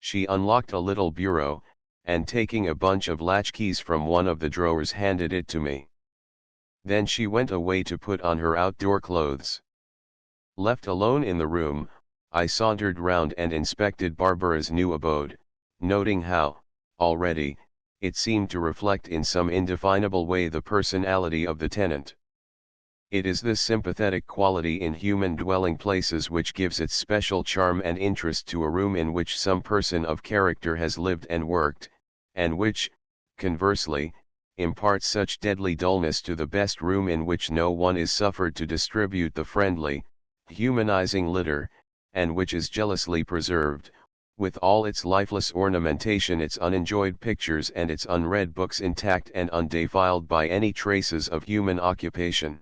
She unlocked a little bureau, and taking a bunch of latchkeys from one of the drawers handed it to me. Then she went away to put on her outdoor clothes. Left alone in the room, I sauntered round and inspected Barbara's new abode, noting how, already, it seemed to reflect in some indefinable way the personality of the tenant. It is this sympathetic quality in human dwelling places which gives its special charm and interest to a room in which some person of character has lived and worked, and which, conversely, imparts such deadly dullness to the best room in which no one is suffered to distribute the friendly, humanizing litter, and which is jealously preserved, with all its lifeless ornamentation, its unenjoyed pictures and its unread books intact and undefiled by any traces of human occupation.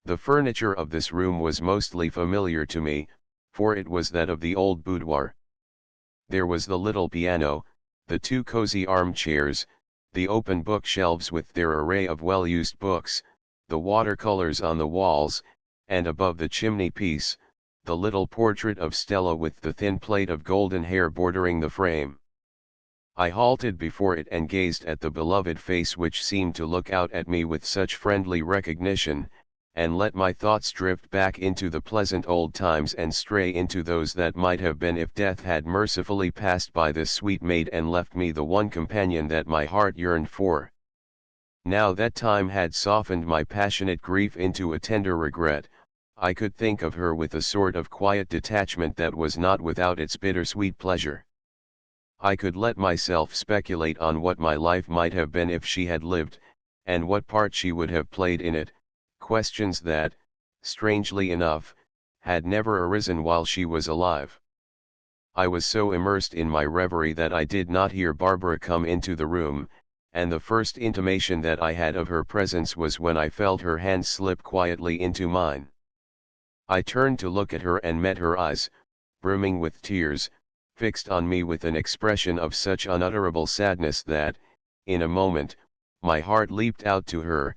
The furniture of this room was mostly familiar to me, for it was that of the old boudoir. There was the little piano, the two cozy armchairs, the open bookshelves with their array of well-used books, the watercolors on the walls, and above the chimney-piece, the little portrait of Stella with the thin plait of golden hair bordering the frame. I halted before it and gazed at the beloved face which seemed to look out at me with such friendly recognition, and let my thoughts drift back into the pleasant old times and stray into those that might have been if death had mercifully passed by this sweet maid and left me the one companion that my heart yearned for. Now that time had softened my passionate grief into a tender regret, I could think of her with a sort of quiet detachment that was not without its bittersweet pleasure. I could let myself speculate on what my life might have been if she had lived, and what part she would have played in it, questions that, strangely enough, had never arisen while she was alive. I was so immersed in my reverie that I did not hear Barbara come into the room, and the first intimation that I had of her presence was when I felt her hand slip quietly into mine. I turned to look at her and met her eyes, brimming with tears, fixed on me with an expression of such unutterable sadness that, in a moment, my heart leaped out to her,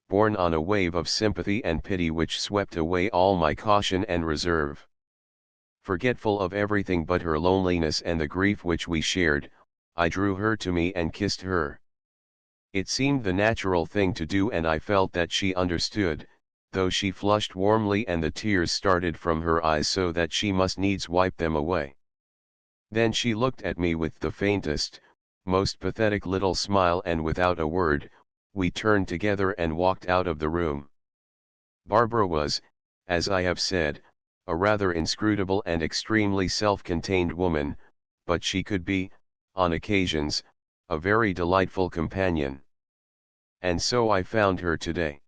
borne on a wave of sympathy and pity which swept away all my caution and reserve. Forgetful of everything but her loneliness and the grief which we shared, I drew her to me and kissed her. It seemed the natural thing to do, and I felt that she understood, though she flushed warmly and the tears started from her eyes so that she must needs wipe them away. Then she looked at me with the faintest, most pathetic little smile, and without a word, we turned together and walked out of the room. Barbara was, as I have said, a rather inscrutable and extremely self-contained woman, but she could be, on occasions, a very delightful companion. And so I found her today.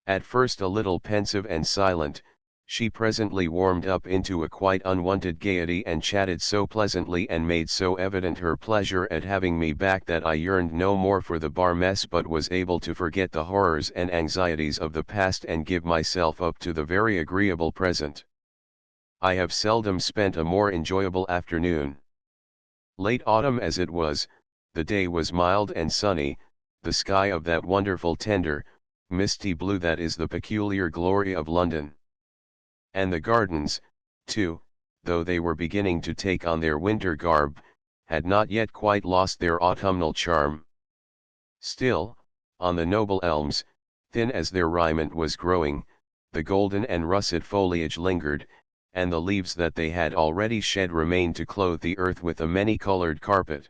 At first a little pensive and silent, she presently warmed up into a quite unwonted gaiety and chatted so pleasantly and made so evident her pleasure at having me back that I yearned no more for the bar mess but was able to forget the horrors and anxieties of the past and give myself up to the very agreeable present. I have seldom spent a more enjoyable afternoon. Late autumn as it was, the day was mild and sunny, the sky of that wonderful tender, misty blue that is the peculiar glory of London. And the gardens, too, though they were beginning to take on their winter garb, had not yet quite lost their autumnal charm. Still, on the noble elms, thin as their raiment was growing, the golden and russet foliage lingered, and the leaves that they had already shed remained to clothe the earth with a many-colored carpet.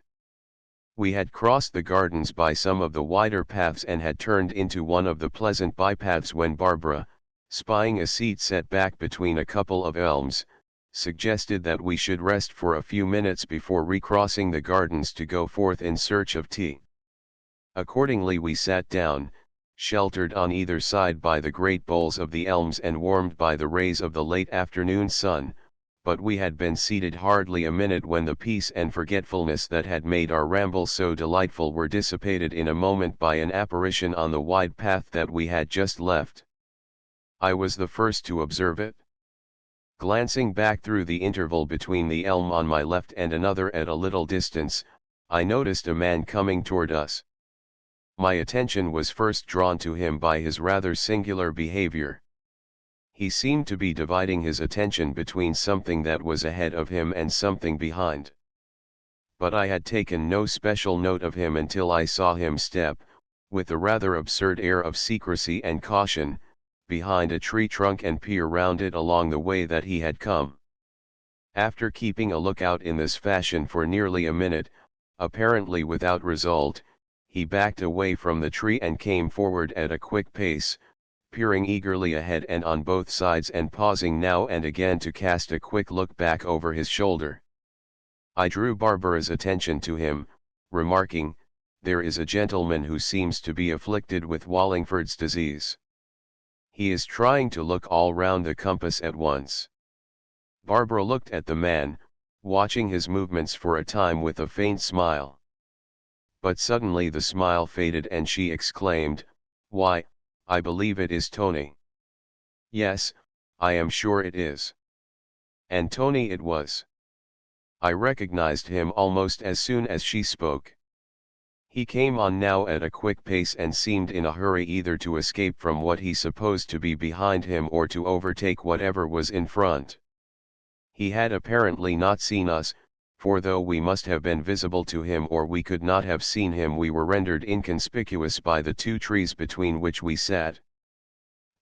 We had crossed the gardens by some of the wider paths and had turned into one of the pleasant bypaths when Barbara, spying a seat set back between a couple of elms, suggested that we should rest for a few minutes before recrossing the gardens to go forth in search of tea. Accordingly we sat down, sheltered on either side by the great boles of the elms and warmed by the rays of the late afternoon sun, but we had been seated hardly a minute when the peace and forgetfulness that had made our ramble so delightful were dissipated in a moment by an apparition on the wide path that we had just left. I was the first to observe it. Glancing back through the interval between the elm on my left and another at a little distance, I noticed a man coming toward us. My attention was first drawn to him by his rather singular behavior. He seemed to be dividing his attention between something that was ahead of him and something behind. But I had taken no special note of him until I saw him step, with a rather absurd air of secrecy and caution, behind a tree trunk and peer round it along the way that he had come. After keeping a lookout in this fashion for nearly a minute, apparently without result, he backed away from the tree and came forward at a quick pace, peering eagerly ahead and on both sides and pausing now and again to cast a quick look back over his shoulder. I drew Barbara's attention to him, remarking, "There is a gentleman who seems to be afflicted with Wallingford's disease. He is trying to look all round the compass at once." Barbara looked at the man, watching his movements for a time with a faint smile. But suddenly the smile faded and she exclaimed, "Why, I believe it is Tony." "Yes, I am sure it is." And Tony it was. I recognized him almost as soon as she spoke. He came on now at a quick pace and seemed in a hurry either to escape from what he supposed to be behind him or to overtake whatever was in front. He had apparently not seen us, for though we must have been visible to him or we could not have seen him, we were rendered inconspicuous by the two trees between which we sat.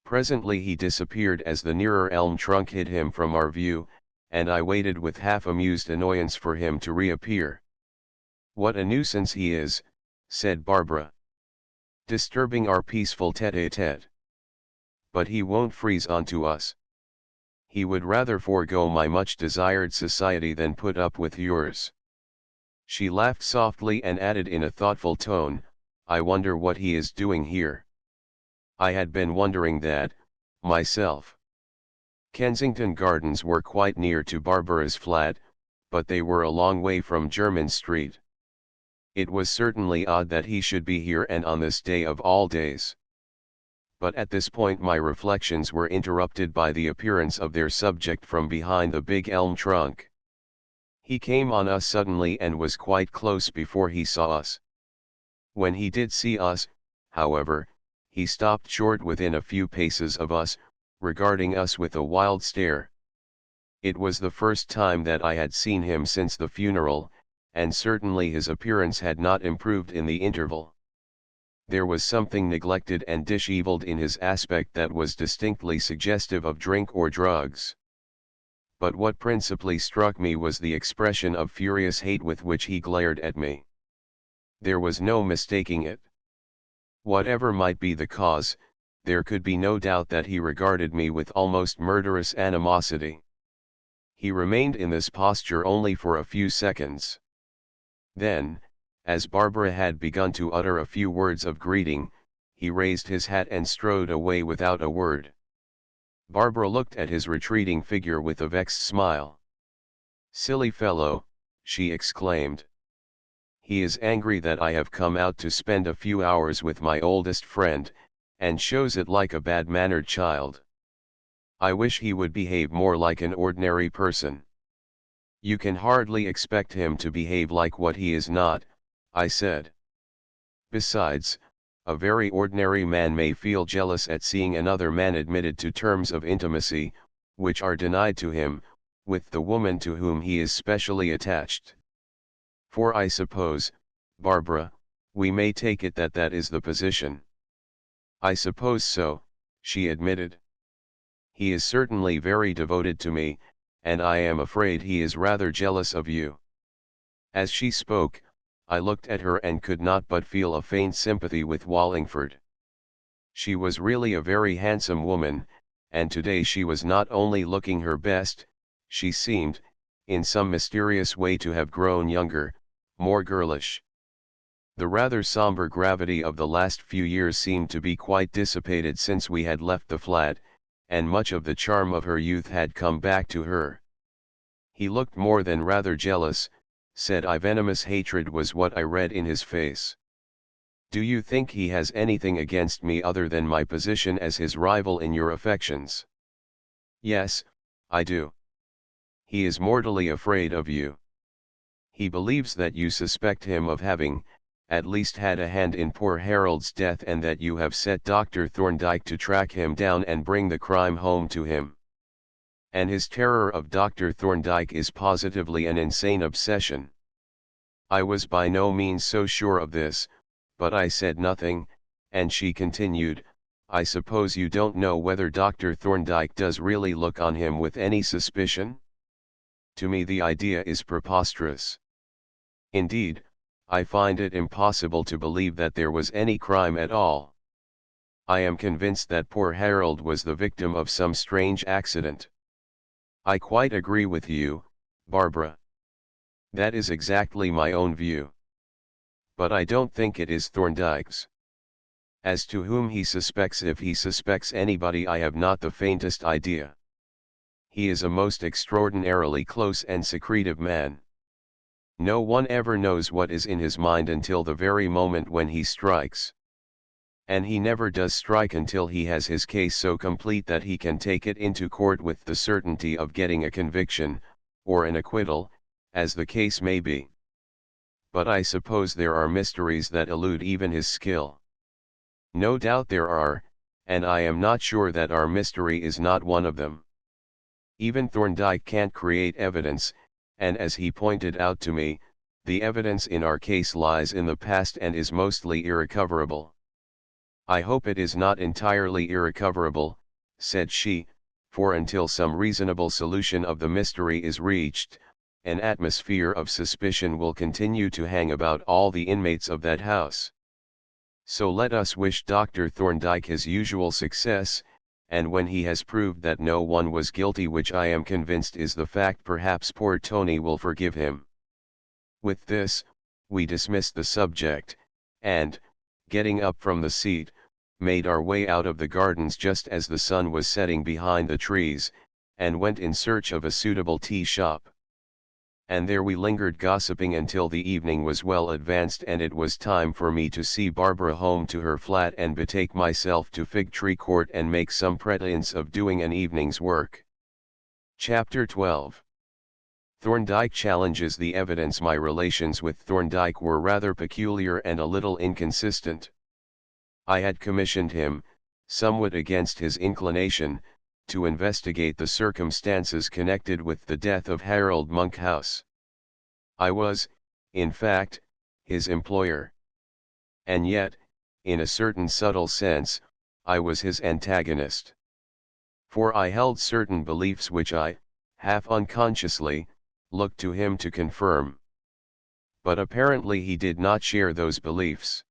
Presently he disappeared as the nearer elm trunk hid him from our view, and I waited with half-amused annoyance for him to reappear. "What a nuisance he is," said Barbara. "Disturbing our peaceful tête-à-tête. But he won't freeze onto us. He would rather forego my much-desired society than put up with yours." She laughed softly and added in a thoughtful tone, "I wonder what he is doing here." I had been wondering that, myself. Kensington Gardens were quite near to Barbara's flat, but they were a long way from Jermyn Street. It was certainly odd that he should be here and on this day of all days. But at this point my reflections were interrupted by the appearance of their subject from behind the big elm trunk. He came on us suddenly and was quite close before he saw us. When he did see us, however, he stopped short within a few paces of us, regarding us with a wild stare. It was the first time that I had seen him since the funeral, and certainly his appearance had not improved in the interval. There was something neglected and disheveled in his aspect that was distinctly suggestive of drink or drugs. But what principally struck me was the expression of furious hate with which he glared at me. There was no mistaking it. Whatever might be the cause, there could be no doubt that he regarded me with almost murderous animosity. He remained in this posture only for a few seconds. Then, as Barbara had begun to utter a few words of greeting, he raised his hat and strode away without a word. Barbara looked at his retreating figure with a vexed smile. "Silly fellow," she exclaimed. "He is angry that I have come out to spend a few hours with my oldest friend, and shows it like a bad-mannered child. I wish he would behave more like an ordinary person." "You can hardly expect him to behave like what he is not," I said. "Besides, a very ordinary man may feel jealous at seeing another man admitted to terms of intimacy, which are denied to him, with the woman to whom he is specially attached. For I suppose, Barbara, we may take it that that is the position." "I suppose so," she admitted. "He is certainly very devoted to me, and I am afraid he is rather jealous of you." As she spoke, I looked at her and could not but feel a faint sympathy with Wallingford. She was really a very handsome woman, and today she was not only looking her best, she seemed, in some mysterious way, to have grown younger, more girlish. The rather somber gravity of the last few years seemed to be quite dissipated since we had left the flat, and much of the charm of her youth had come back to her. "He looked more than rather jealous," said I. "Venomous hatred was what I read in his face. Do you think he has anything against me other than my position as his rival in your affections?" "Yes, I do. He is mortally afraid of you. He believes that you suspect him of having, at least had a hand in poor Harold's death, and that you have set Dr. Thorndyke to track him down and bring the crime home to him. And his terror of Dr. Thorndyke is positively an insane obsession." I was by no means so sure of this, but I said nothing, and she continued, "I suppose you don't know whether Dr. Thorndyke does really look on him with any suspicion? To me the idea is preposterous. Indeed, I find it impossible to believe that there was any crime at all. I am convinced that poor Harold was the victim of some strange accident." "I quite agree with you, Barbara. That is exactly my own view. But I don't think it is Thorndyke's. As to whom he suspects, if he suspects anybody, I have not the faintest idea. he is a most extraordinarily close and secretive man. No one ever knows what is in his mind until the very moment when he strikes. And he never does strike until he has his case so complete that he can take it into court with the certainty of getting a conviction, or an acquittal, as the case may be. But I suppose there are mysteries that elude even his skill. No doubt there are, and I am not sure that our mystery is not one of them. Even Thorndyke can't create evidence, and as he pointed out to me, the evidence in our case lies in the past and is mostly irrecoverable. I hope it is not entirely irrecoverable, said she, for until some reasonable solution of the mystery is reached, an atmosphere of suspicion will continue to hang about all the inmates of that house. So let us wish Dr. Thorndyke his usual success, and when he has proved that no one was guilty, which I am convinced is the fact, perhaps poor Tony will forgive him. With this, we dismissed the subject, and, getting up from the seat, made our way out of the gardens just as the sun was setting behind the trees, and went in search of a suitable tea shop. And there we lingered gossiping until the evening was well advanced and it was time for me to see Barbara home to her flat and betake myself to Fig Tree Court and make some pretence of doing an evening's work. Chapter 12. Thorndyke challenges the evidence. My relations with Thorndyke were rather peculiar and a little inconsistent. I had commissioned him, somewhat against his inclination, to investigate the circumstances connected with the death of Harold Monkhouse. I was, in fact, his employer. And yet, in a certain subtle sense, I was his antagonist. For I held certain beliefs which I, half unconsciously, looked to him to confirm. But apparently he did not share those beliefs.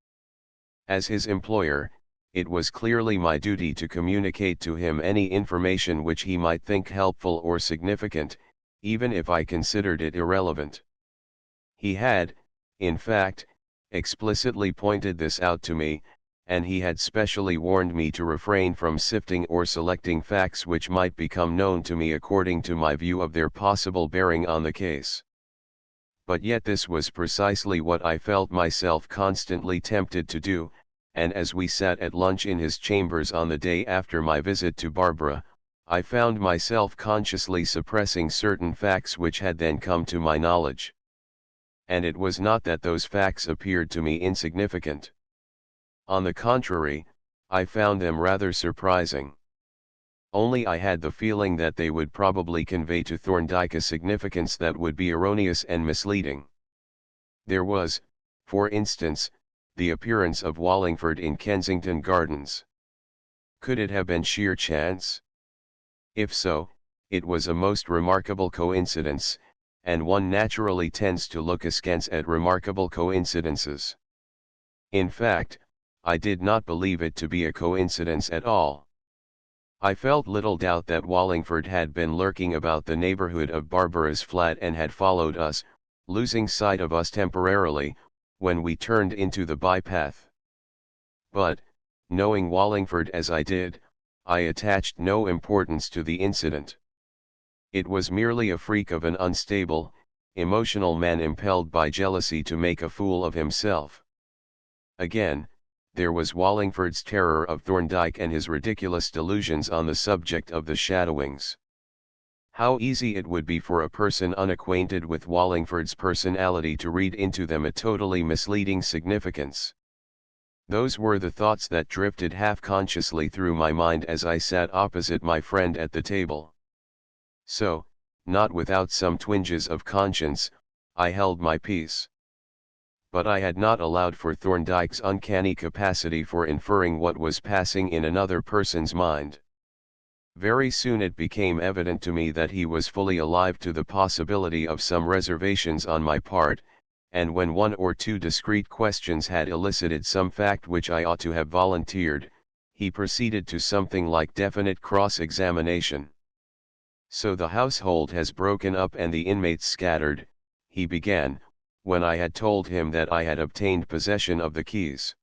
As his employer, it was clearly my duty to communicate to him any information which he might think helpful or significant, even if I considered it irrelevant. He had, in fact, explicitly pointed this out to me, and he had specially warned me to refrain from sifting or selecting facts which might become known to me according to my view of their possible bearing on the case. But yet this was precisely what I felt myself constantly tempted to do, and as we sat at lunch in his chambers on the day after my visit to Barbara, I found myself consciously suppressing certain facts which had then come to my knowledge. And it was not that those facts appeared to me insignificant. On the contrary, I found them rather surprising. Only I had the feeling that they would probably convey to Thorndyke a significance that would be erroneous and misleading. There was, for instance, the appearance of Wallingford in Kensington Gardens. Could it have been sheer chance? If so, it was a most remarkable coincidence, and one naturally tends to look askance at remarkable coincidences. In fact, I did not believe it to be a coincidence at all. I felt little doubt that Wallingford had been lurking about the neighborhood of Barbara's flat and had followed us, losing sight of us temporarily, when we turned into the bypath. But, knowing Wallingford as I did, I attached no importance to the incident. It was merely a freak of an unstable, emotional man impelled by jealousy to make a fool of himself. Again, there was Wallingford's terror of Thorndyke and his ridiculous delusions on the subject of the shadowings. How easy it would be for a person unacquainted with Wallingford's personality to read into them a totally misleading significance. Those were the thoughts that drifted half-consciously through my mind as I sat opposite my friend at the table. So, not without some twinges of conscience, I held my peace. But I had not allowed for Thorndyke's uncanny capacity for inferring what was passing in another person's mind. Very soon it became evident to me that he was fully alive to the possibility of some reservations on my part, and when one or two discreet questions had elicited some fact which I ought to have volunteered, he proceeded to something like definite cross-examination. "So the household has broken up and the inmates scattered," he began, when I had told him that I had obtained possession of the keys.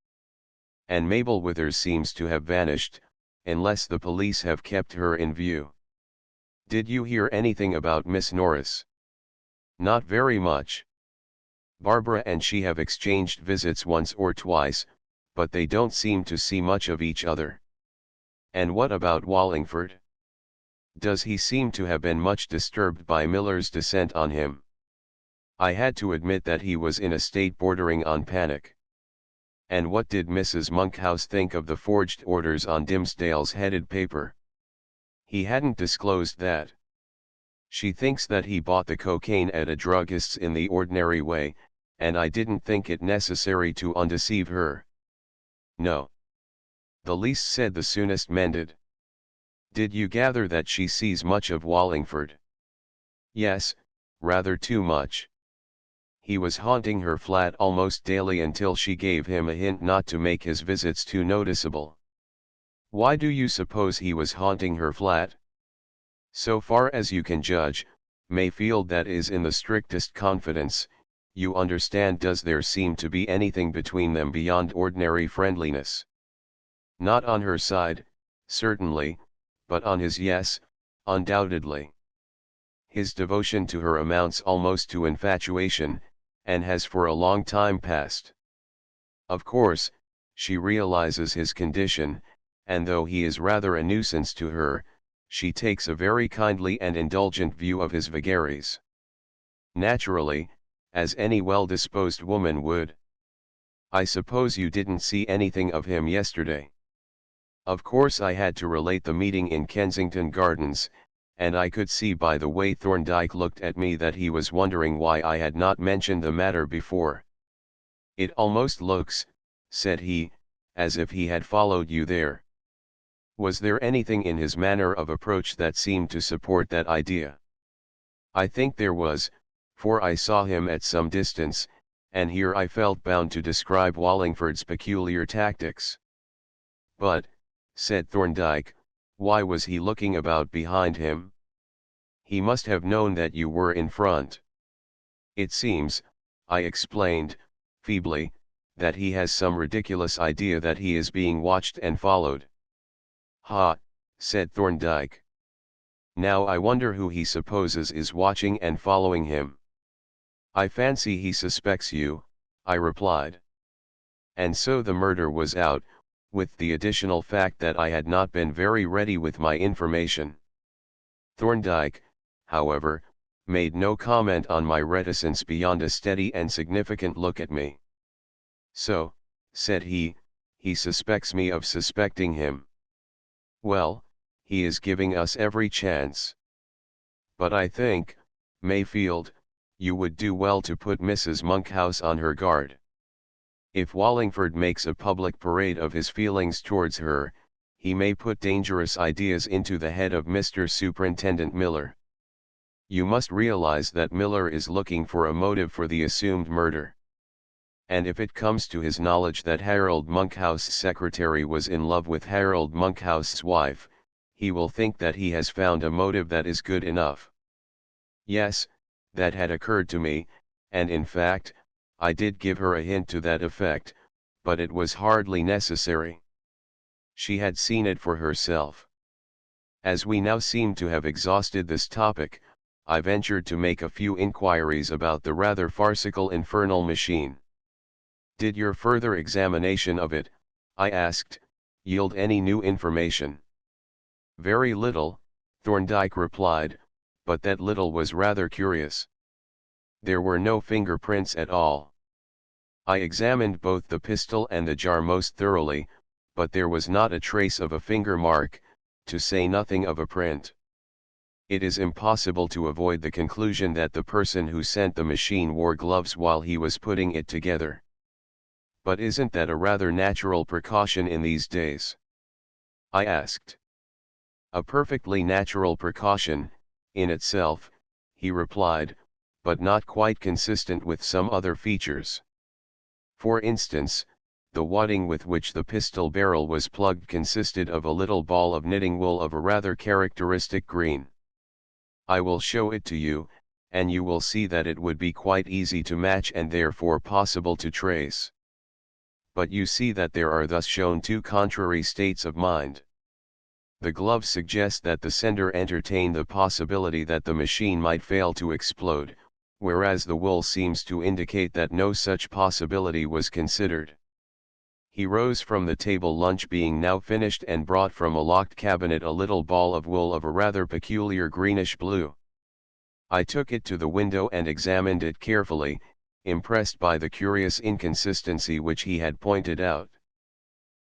"And Mabel Withers seems to have vanished, unless the police have kept her in view." Did you hear anything about Miss Norris? Not very much. Barbara and she have exchanged visits once or twice, but they don't seem to see much of each other. And what about Wallingford? Does he seem to have been much disturbed by Miller's descent on him? I had to admit that he was in a state bordering on panic. And what did Mrs. Monkhouse think of the forged orders on Dimsdale's headed paper? He hadn't disclosed that. She thinks that he bought the cocaine at a druggist's in the ordinary way, and I didn't think it necessary to undeceive her. No. The least said the soonest mended. Did you gather that she sees much of Wallingford? Yes, rather too much. He was haunting her flat almost daily until she gave him a hint not to make his visits too noticeable. Why do you suppose he was haunting her flat? So far as you can judge, Mayfield, that is in the strictest confidence, you understand. Does there seem to be anything between them beyond ordinary friendliness? Not on her side, certainly, but on his, yes, undoubtedly. His devotion to her amounts almost to infatuation, and has for a long time past. Of course, she realizes his condition, and though he is rather a nuisance to her, she takes a very kindly and indulgent view of his vagaries. Naturally, as any well-disposed woman would. I suppose you didn't see anything of him yesterday. Of course I had to relate the meeting in Kensington Gardens, and I could see by the way Thorndyke looked at me that he was wondering why I had not mentioned the matter before. It almost looks, said he, as if he had followed you there. Was there anything in his manner of approach that seemed to support that idea? I think there was, for I saw him at some distance, and here I felt bound to describe Wallingford's peculiar tactics. But, said Thorndyke, why was he looking about behind him? He must have known that you were in front. It seems, I explained, feebly, that he has some ridiculous idea that he is being watched and followed. Ha, said Thorndyke. Now I wonder who he supposes is watching and following him. I fancy he suspects you, I replied. And so the murder was out, with the additional fact that I had not been very ready with my information. Thorndyke, however, made no comment on my reticence beyond a steady and significant look at me. So, said he suspects me of suspecting him. Well, he is giving us every chance. But I think, Mayfield, you would do well to put Mrs. Monkhouse on her guard. If Wallingford makes a public parade of his feelings towards her, he may put dangerous ideas into the head of Mr. Superintendent Miller. You must realize that Miller is looking for a motive for the assumed murder. And if it comes to his knowledge that Harold Monkhouse's secretary was in love with Harold Monkhouse's wife, he will think that he has found a motive that is good enough. Yes, that had occurred to me, and in fact, I did give her a hint to that effect, but it was hardly necessary. She had seen it for herself. As we now seem to have exhausted this topic, I ventured to make a few inquiries about the rather farcical infernal machine. Did your further examination of it, I asked, yield any new information? Very little, Thorndyke replied, but that little was rather curious. There were no fingerprints at all. I examined both the pistol and the jar most thoroughly, but there was not a trace of a finger mark, to say nothing of a print. It is impossible to avoid the conclusion that the person who sent the machine wore gloves while he was putting it together. But isn't that a rather natural precaution in these days? I asked. A perfectly natural precaution, in itself, he replied, but not quite consistent with some other features. For instance, the wadding with which the pistol barrel was plugged consisted of a little ball of knitting wool of a rather characteristic green. I will show it to you, and you will see that it would be quite easy to match and therefore possible to trace. But you see that there are thus shown two contrary states of mind. The glove suggests that the sender entertained the possibility that the machine might fail to explode, whereas the wool seems to indicate that no such possibility was considered. He rose from the table, lunch being now finished, and brought from a locked cabinet a little ball of wool of a rather peculiar greenish blue. I took it to the window and examined it carefully, impressed by the curious inconsistency which he had pointed out.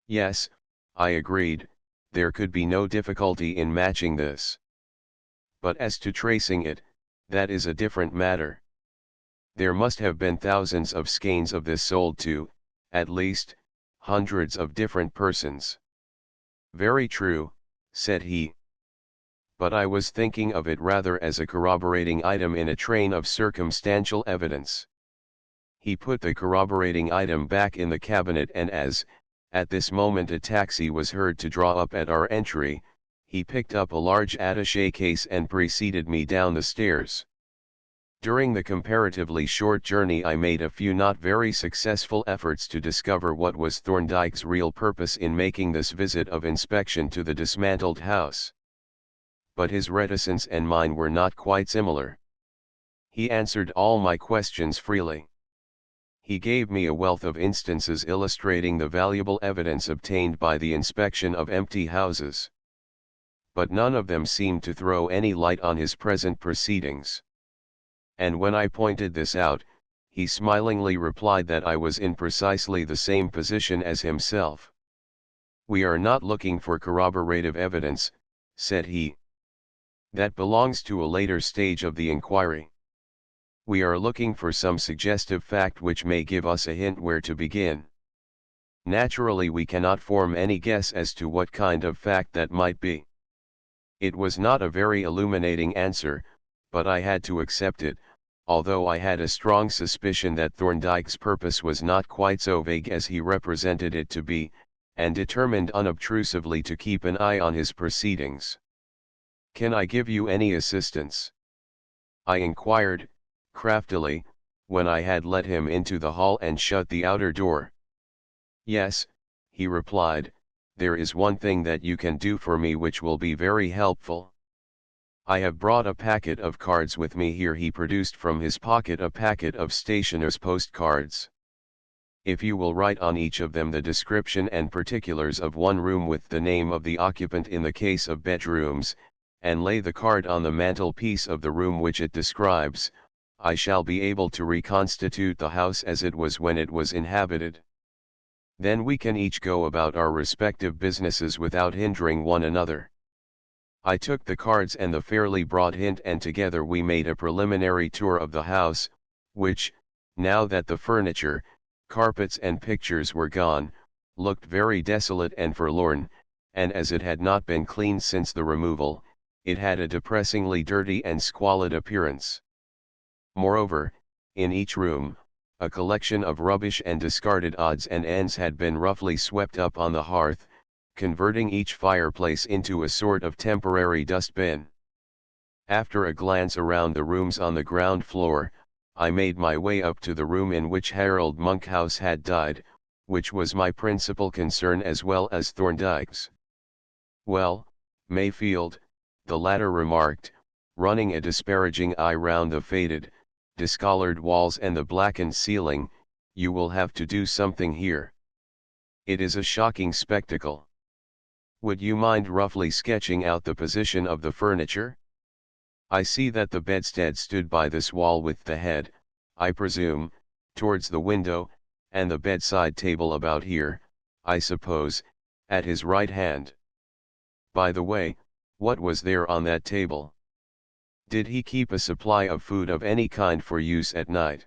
Yes, I agreed, there could be no difficulty in matching this. But as to tracing it, that is a different matter. There must have been thousands of skeins of this sold to, at least, hundreds of different persons. Very true, said he. But I was thinking of it rather as a corroborating item in a train of circumstantial evidence. He put the corroborating item back in the cabinet, and at this moment a taxi was heard to draw up at our entry, he picked up a large attaché case and preceded me down the stairs. During the comparatively short journey I made a few not very successful efforts to discover what was Thorndyke's real purpose in making this visit of inspection to the dismantled house. But his reticence and mine were not quite similar. He answered all my questions freely. He gave me a wealth of instances illustrating the valuable evidence obtained by the inspection of empty houses. But none of them seemed to throw any light on his present proceedings. And when I pointed this out, he smilingly replied that I was in precisely the same position as himself. We are not looking for corroborative evidence, said he. That belongs to a later stage of the inquiry. We are looking for some suggestive fact which may give us a hint where to begin. Naturally, we cannot form any guess as to what kind of fact that might be. It was not a very illuminating answer, but I had to accept it, although I had a strong suspicion that Thorndyke's purpose was not quite so vague as he represented it to be, and determined unobtrusively to keep an eye on his proceedings. "Can I give you any assistance?" I inquired, craftily, when I had let him into the hall and shut the outer door. "Yes," he replied, "there is one thing that you can do for me which will be very helpful. I have brought a packet of cards with me here." He produced from his pocket a packet of stationer's postcards. "If you will write on each of them the description and particulars of one room with the name of the occupant in the case of bedrooms, and lay the card on the mantelpiece of the room which it describes, I shall be able to reconstitute the house as it was when it was inhabited. Then we can each go about our respective businesses without hindering one another." I took the cards and the fairly broad hint, and together we made a preliminary tour of the house, which, now that the furniture, carpets and pictures were gone, looked very desolate and forlorn, and as it had not been cleaned since the removal, it had a depressingly dirty and squalid appearance. Moreover, in each room, a collection of rubbish and discarded odds and ends had been roughly swept up on the hearth, converting each fireplace into a sort of temporary dustbin. After a glance around the rooms on the ground floor, I made my way up to the room in which Harold Monkhouse had died, which was my principal concern as well as Thorndyke's. "Well, Mayfield," the latter remarked, running a disparaging eye round the faded, discolored walls and the blackened ceiling, "you will have to do something here. It is a shocking spectacle. Would you mind roughly sketching out the position of the furniture? I see that the bedstead stood by this wall with the head, I presume, towards the window, and the bedside table about here, I suppose, at his right hand. By the way, what was there on that table? Did he keep a supply of food of any kind for use at night?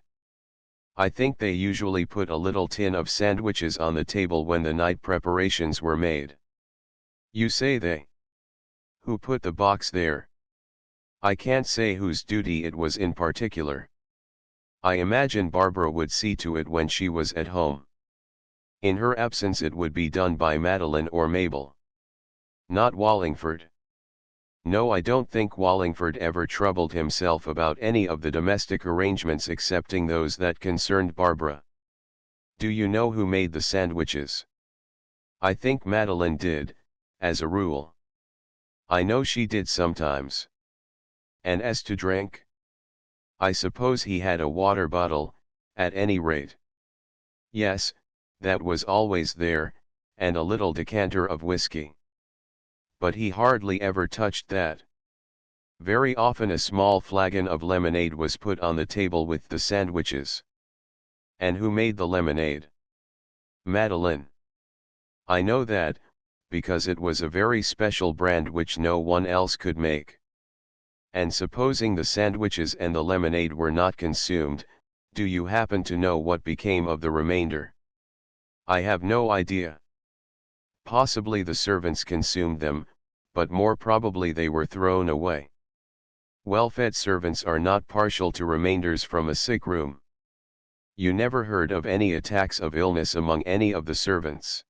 I think they usually put a little tin of sandwiches on the table when the night preparations were made." "You say they? Who put the box there?" "I can't say whose duty it was in particular. I imagine Barbara would see to it when she was at home. In her absence it would be done by Madeline or Mabel." "Not Wallingford?" "No, I don't think Wallingford ever troubled himself about any of the domestic arrangements excepting those that concerned Barbara." "Do you know who made the sandwiches?" "I think Madeline did, as a rule. I know she did sometimes. And as to drink? I suppose he had a water bottle, at any rate. Yes, that was always there, and a little decanter of whiskey. But he hardly ever touched that. Very often a small flagon of lemonade was put on the table with the sandwiches. And who made the lemonade? Madeline. I know that, because it was a very special brand which no one else could make. And supposing the sandwiches and the lemonade were not consumed, do you happen to know what became of the remainder? I have no idea. Possibly the servants consumed them, but more probably they were thrown away. Well-fed servants are not partial to remainders from a sick room. You never heard of any attacks of illness among any of the servants?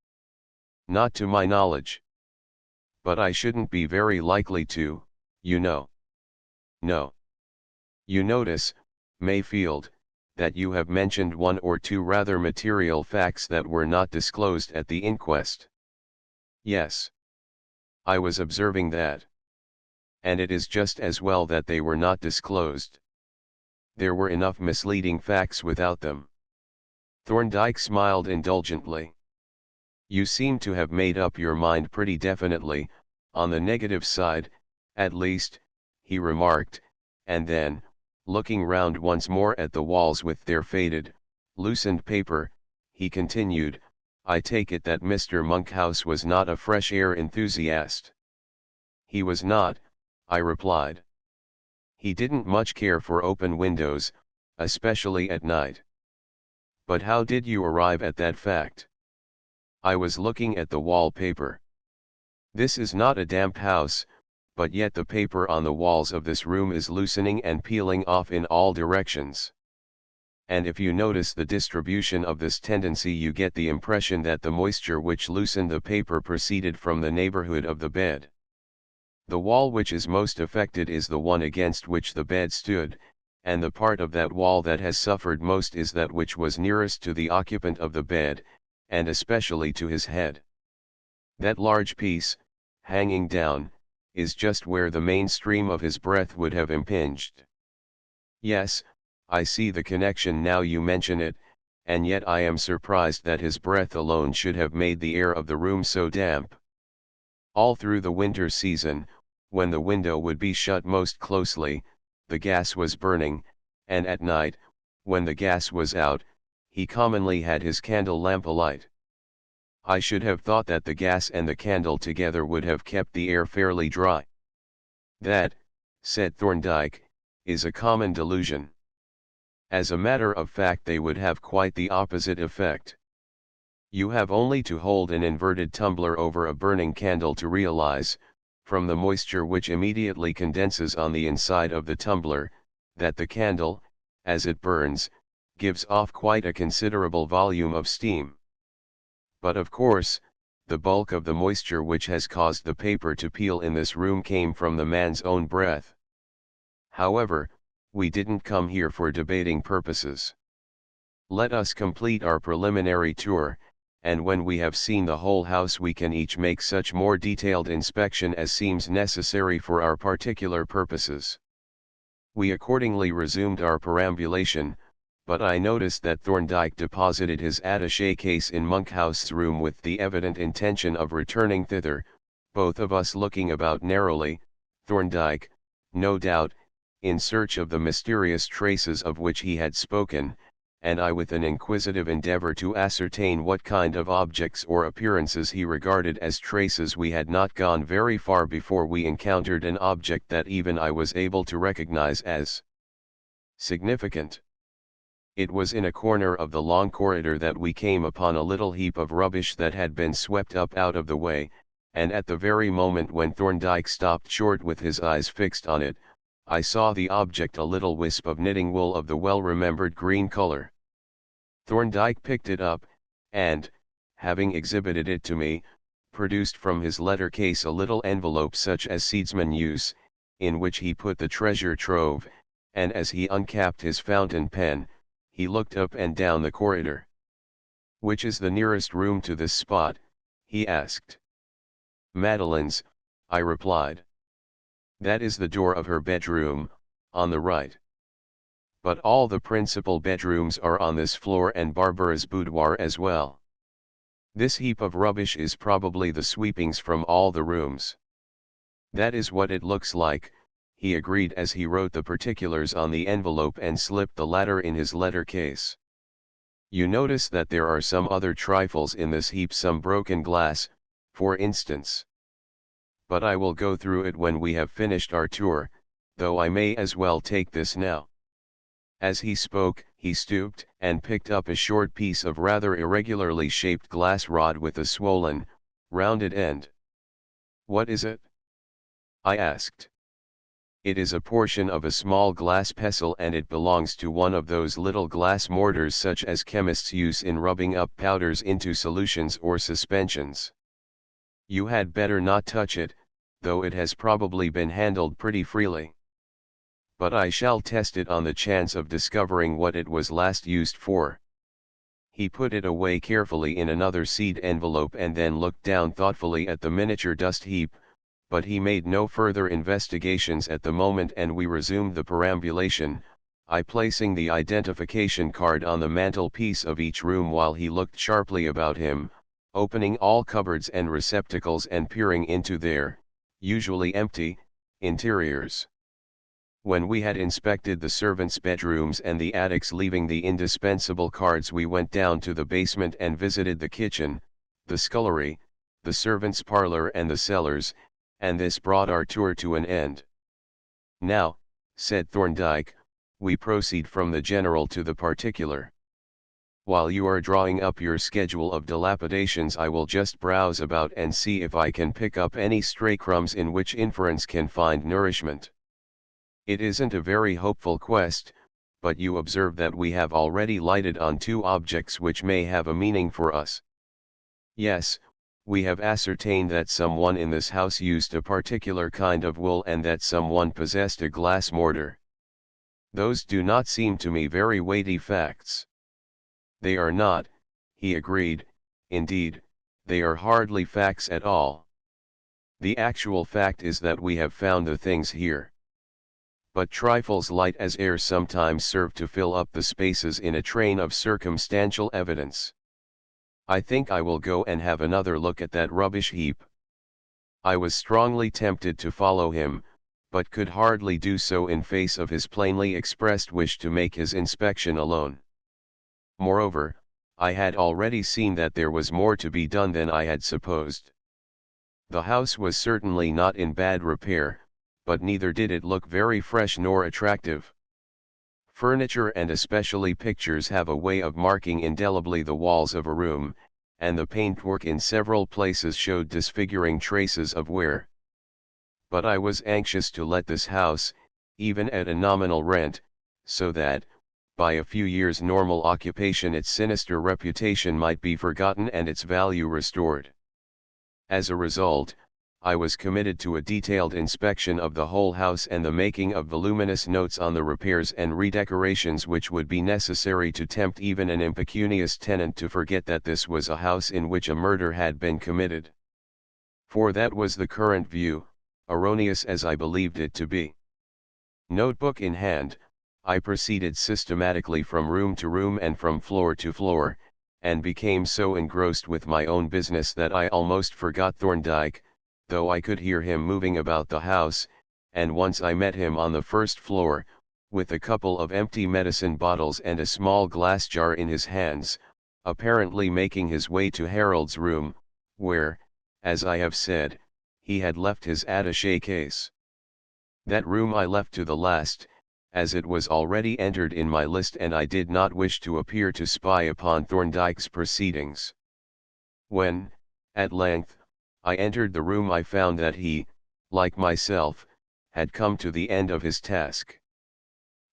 Not to my knowledge. But I shouldn't be very likely to, you know. No. You notice, Mayfield, that you have mentioned one or two rather material facts that were not disclosed at the inquest. Yes. I was observing that. And it is just as well that they were not disclosed. There were enough misleading facts without them. Thorndyke smiled indulgently. You seem to have made up your mind pretty definitely, on the negative side, at least, he remarked, and then, looking round once more at the walls with their faded, loosened paper, he continued, I take it that Mr. Monkhouse was not a fresh air enthusiast. He was not, I replied. He didn't much care for open windows, especially at night. But how did you arrive at that fact? I was looking at the wallpaper. This is not a damp house, but yet the paper on the walls of this room is loosening and peeling off in all directions. And if you notice the distribution of this tendency, you get the impression that the moisture which loosened the paper proceeded from the neighborhood of the bed. The wall which is most affected is the one against which the bed stood, and the part of that wall that has suffered most is that which was nearest to the occupant of the bed, and especially to his head. That large piece, hanging down, is just where the main stream of his breath would have impinged. Yes, I see the connection now you mention it, and yet I am surprised that his breath alone should have made the air of the room so damp. All through the winter season, when the window would be shut most closely, the gas was burning, and at night, when the gas was out, he commonly had his candle lamp alight. I should have thought that the gas and the candle together would have kept the air fairly dry. That, said Thorndyke, is a common delusion. As a matter of fact, they would have quite the opposite effect. You have only to hold an inverted tumbler over a burning candle to realize, from the moisture which immediately condenses on the inside of the tumbler, that the candle, as it burns, gives off quite a considerable volume of steam. But of course, the bulk of the moisture which has caused the paper to peel in this room came from the man's own breath. However, we didn't come here for debating purposes. Let us complete our preliminary tour, and when we have seen the whole house we can each make such more detailed inspection as seems necessary for our particular purposes. We accordingly resumed our perambulation, but I noticed that Thorndyke deposited his attaché case in Monkhouse's room with the evident intention of returning thither, both of us looking about narrowly, Thorndyke, no doubt, in search of the mysterious traces of which he had spoken, and I with an inquisitive endeavor to ascertain what kind of objects or appearances he regarded as traces. We had not gone very far before we encountered an object that even I was able to recognize as significant. It was in a corner of the long corridor that we came upon a little heap of rubbish that had been swept up out of the way, and at the very moment when Thorndyke stopped short with his eyes fixed on it, I saw the object, a little wisp of knitting wool of the well-remembered green color. Thorndyke picked it up, and, having exhibited it to me, produced from his letter case a little envelope such as seedsmen use, in which he put the treasure trove, and as he uncapped his fountain pen, he looked up and down the corridor. "Which is the nearest room to this spot?" he asked. "Madeline's," I replied. That is the door of her bedroom, on the right. But all the principal bedrooms are on this floor and Barbara's boudoir as well. This heap of rubbish is probably the sweepings from all the rooms. That is what it looks like, he agreed as he wrote the particulars on the envelope and slipped the latter in his letter case. You notice that there are some other trifles in this heap, some broken glass, for instance. But I will go through it when we have finished our tour, though I may as well take this now. As he spoke, he stooped and picked up a short piece of rather irregularly shaped glass rod with a swollen, rounded end. What is it? I asked. It is a portion of a small glass pestle and it belongs to one of those little glass mortars such as chemists use in rubbing up powders into solutions or suspensions. You had better not touch it, though it has probably been handled pretty freely. But I shall test it on the chance of discovering what it was last used for. He put it away carefully in another seed envelope and then looked down thoughtfully at the miniature dust heap, but he made no further investigations at the moment and we resumed the perambulation, I placing the identification card on the mantelpiece of each room while he looked sharply about him, opening all cupboards and receptacles and peering into their, usually empty, interiors. When we had inspected the servants' bedrooms and the attics, leaving the indispensable cards, we went down to the basement and visited the kitchen, the scullery, the servants' parlor and the cellars, and this brought our tour to an end. Now, said Thorndyke, we proceed from the general to the particular. While you are drawing up your schedule of dilapidations, I will just browse about and see if I can pick up any stray crumbs in which inference can find nourishment. It isn't a very hopeful quest, but you observe that we have already lighted on two objects which may have a meaning for us. Yes, we have ascertained that someone in this house used a particular kind of wool and that someone possessed a glass mortar. Those do not seem to me very weighty facts. They are not, he agreed, indeed, they are hardly facts at all. The actual fact is that we have found the things here. But trifles light as air sometimes serve to fill up the spaces in a train of circumstantial evidence. I think I will go and have another look at that rubbish heap. I was strongly tempted to follow him, but could hardly do so in face of his plainly expressed wish to make his inspection alone. Moreover, I had already seen that there was more to be done than I had supposed. The house was certainly not in bad repair, but neither did it look very fresh nor attractive. Furniture and especially pictures have a way of marking indelibly the walls of a room, and the paintwork in several places showed disfiguring traces of wear. But I was anxious to let this house, even at a nominal rent, so that, by a few years' normal occupation, its sinister reputation might be forgotten and its value restored. As a result, I was committed to a detailed inspection of the whole house and the making of voluminous notes on the repairs and redecorations which would be necessary to tempt even an impecunious tenant to forget that this was a house in which a murder had been committed. For that was the current view, erroneous as I believed it to be. Notebook in hand, I proceeded systematically from room to room and from floor to floor, and became so engrossed with my own business that I almost forgot Thorndyke, though I could hear him moving about the house, and once I met him on the first floor, with a couple of empty medicine bottles and a small glass jar in his hands, apparently making his way to Harold's room, where, as I have said, he had left his attaché case. That room I left to the last, as it was already entered in my list and I did not wish to appear to spy upon Thorndyke's proceedings. When, at length, I entered the room, I found that he, like myself, had come to the end of his task.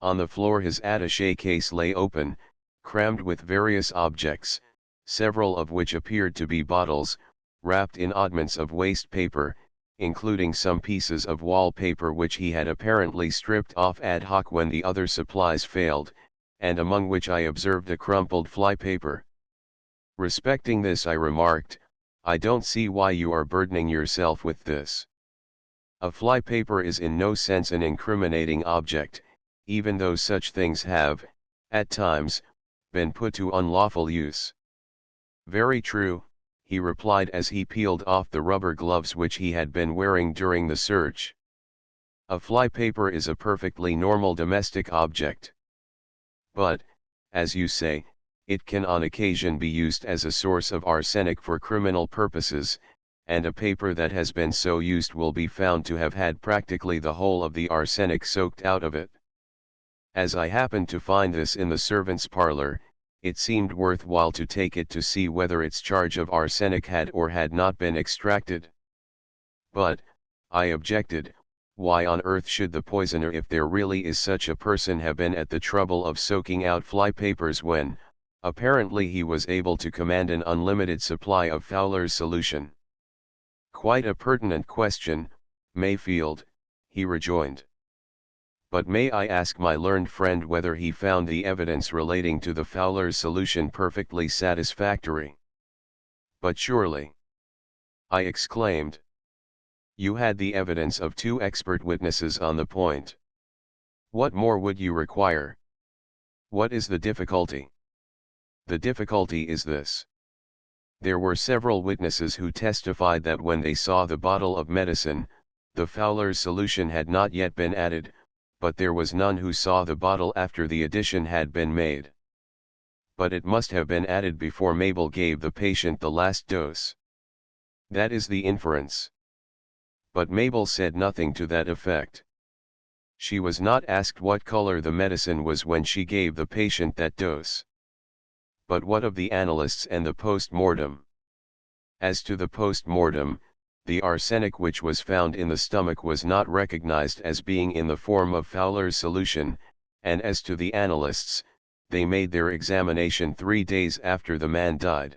On the floor his attaché case lay open, crammed with various objects, several of which appeared to be bottles, wrapped in oddments of waste paper, including some pieces of wallpaper which he had apparently stripped off ad hoc when the other supplies failed, and among which I observed a crumpled flypaper. Respecting this I remarked, "I don't see why you are burdening yourself with this. A flypaper is in no sense an incriminating object, even though such things have, at times, been put to unlawful use. Very true, he replied as he peeled off the rubber gloves which he had been wearing during the search. A flypaper is a perfectly normal domestic object. But, as you say, it can on occasion be used as a source of arsenic for criminal purposes, and a paper that has been so used will be found to have had practically the whole of the arsenic soaked out of it. As I happened to find this in the servants' parlor, it seemed worthwhile to take it to see whether its charge of arsenic had or had not been extracted. But, I objected, why on earth should the poisoner, if there really is such a person, have been at the trouble of soaking out flypapers when, apparently, he was able to command an unlimited supply of Fowler's solution? Quite a pertinent question, Mayfield, he rejoined. But may I ask my learned friend whether he found the evidence relating to the Fowler's solution perfectly satisfactory? But surely, I exclaimed, you had the evidence of 2 expert witnesses on the point. What more would you require? What is the difficulty? The difficulty is this. There were several witnesses who testified that when they saw the bottle of medicine, the Fowler's solution had not yet been added, but there was none who saw the bottle after the addition had been made. But it must have been added before Mabel gave the patient the last dose. That is the inference. But Mabel said nothing to that effect. She was not asked what color the medicine was when she gave the patient that dose. But what of the analysts and the post-mortem? As to the post-mortem, the arsenic which was found in the stomach was not recognized as being in the form of Fowler's solution, and as to the analysts, they made their examination 3 days after the man died.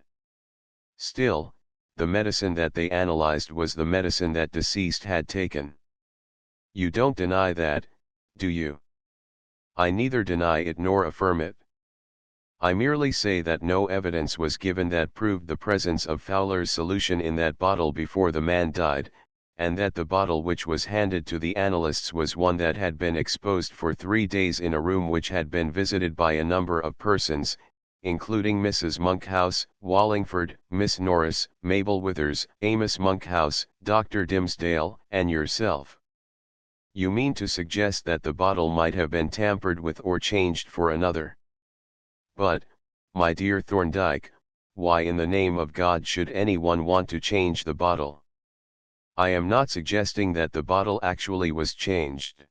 Still, the medicine that they analyzed was the medicine that deceased had taken. You don't deny that, do you? I neither deny it nor affirm it. I merely say that no evidence was given that proved the presence of Fowler's solution in that bottle before the man died, and that the bottle which was handed to the analysts was one that had been exposed for 3 days in a room which had been visited by a number of persons, including Mrs. Monkhouse, Wallingford, Miss Norris, Mabel Withers, Amos Monkhouse, Dr. Dimsdale, and yourself. You mean to suggest that the bottle might have been tampered with or changed for another? But, my dear Thorndyke, why in the name of God should anyone want to change the bottle? I am not suggesting that the bottle actually was changed.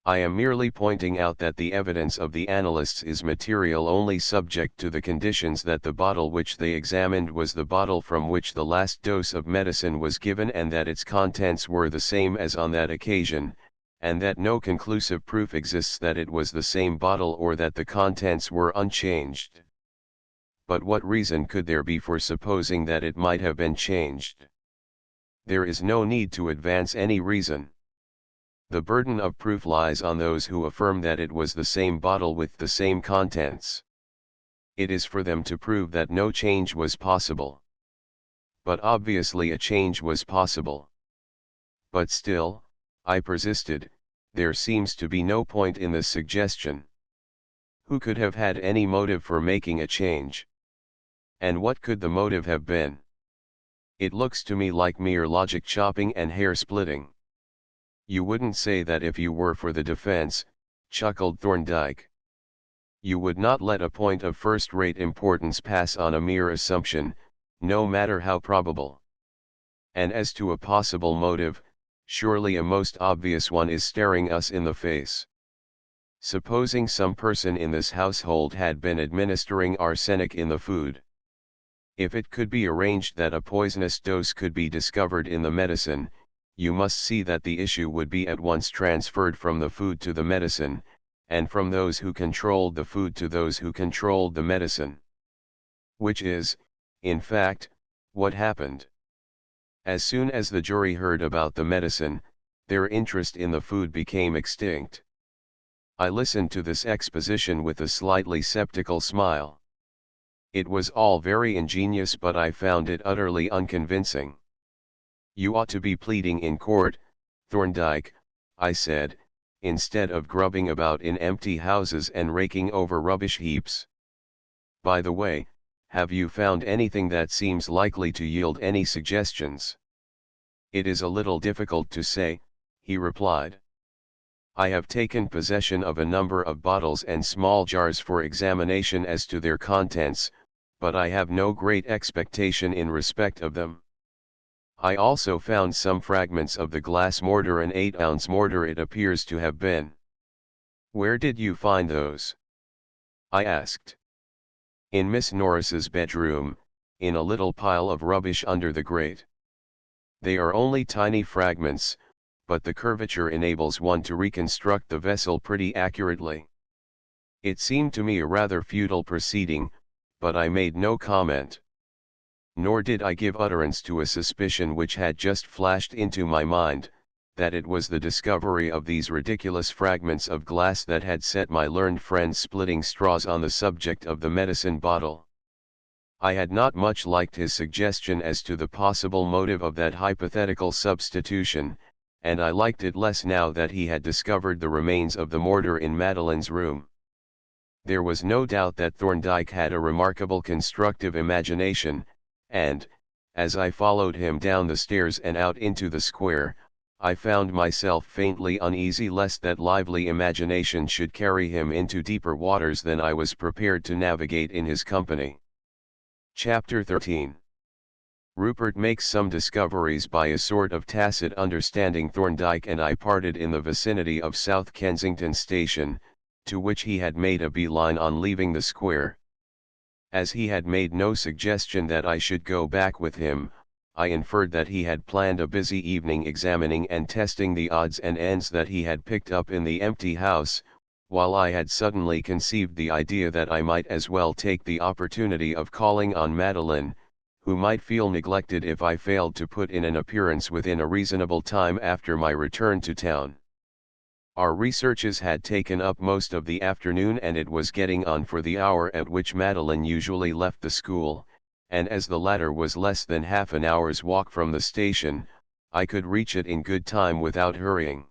I am merely pointing out that the evidence of the analysts is material only subject to the conditions that the bottle which they examined was the bottle from which the last dose of medicine was given and that its contents were the same as on that occasion, and that no conclusive proof exists that it was the same bottle or that the contents were unchanged. But what reason could there be for supposing that it might have been changed? There is no need to advance any reason. The burden of proof lies on those who affirm that it was the same bottle with the same contents. It is for them to prove that no change was possible. But obviously a change was possible. But still, I persisted, there seems to be no point in this suggestion. Who could have had any motive for making a change? And what could the motive have been? It looks to me like mere logic chopping and hair splitting. You wouldn't say that if you were for the defense, chuckled Thorndyke. You would not let a point of first-rate importance pass on a mere assumption, no matter how probable. And as to a possible motive, surely a most obvious one is staring us in the face. Supposing some person in this household had been administering arsenic in the food. If it could be arranged that a poisonous dose could be discovered in the medicine, you must see that the issue would be at once transferred from the food to the medicine, and from those who controlled the food to those who controlled the medicine. Which is, in fact, what happened. As soon as the jury heard about the medicine, their interest in the food became extinct. I listened to this exposition with a slightly skeptical smile. It was all very ingenious, but I found it utterly unconvincing. You ought to be pleading in court, Thorndyke, I said, instead of grubbing about in empty houses and raking over rubbish heaps. By the way, have you found anything that seems likely to yield any suggestions? It is a little difficult to say, he replied. I have taken possession of a number of bottles and small jars for examination as to their contents, but I have no great expectation in respect of them. I also found some fragments of the glass mortar, an 8-ounce mortar it appears to have been. Where did you find those? I asked. In Miss Norris's bedroom, in a little pile of rubbish under the grate. They are only tiny fragments, but the curvature enables one to reconstruct the vessel pretty accurately. It seemed to me a rather futile proceeding, but I made no comment. Nor did I give utterance to a suspicion which had just flashed into my mind, that it was the discovery of these ridiculous fragments of glass that had set my learned friend splitting straws on the subject of the medicine bottle. I had not much liked his suggestion as to the possible motive of that hypothetical substitution, and I liked it less now that he had discovered the remains of the mortar in Madeline's room. There was no doubt that Thorndyke had a remarkable constructive imagination, and, as I followed him down the stairs and out into the square, I found myself faintly uneasy lest that lively imagination should carry him into deeper waters than I was prepared to navigate in his company. Chapter 13. Rupert makes some discoveries. By a sort of tacit understanding, Thorndyke and I parted in the vicinity of South Kensington Station, to which he had made a beeline on leaving the square. As he had made no suggestion that I should go back with him, I inferred that he had planned a busy evening examining and testing the odds and ends that he had picked up in the empty house, while I had suddenly conceived the idea that I might as well take the opportunity of calling on Madeline, who might feel neglected if I failed to put in an appearance within a reasonable time after my return to town. Our researches had taken up most of the afternoon, and it was getting on for the hour at which Madeline usually left the school, and as the latter was less than half an hour's walk from the station, I could reach it in good time without hurrying.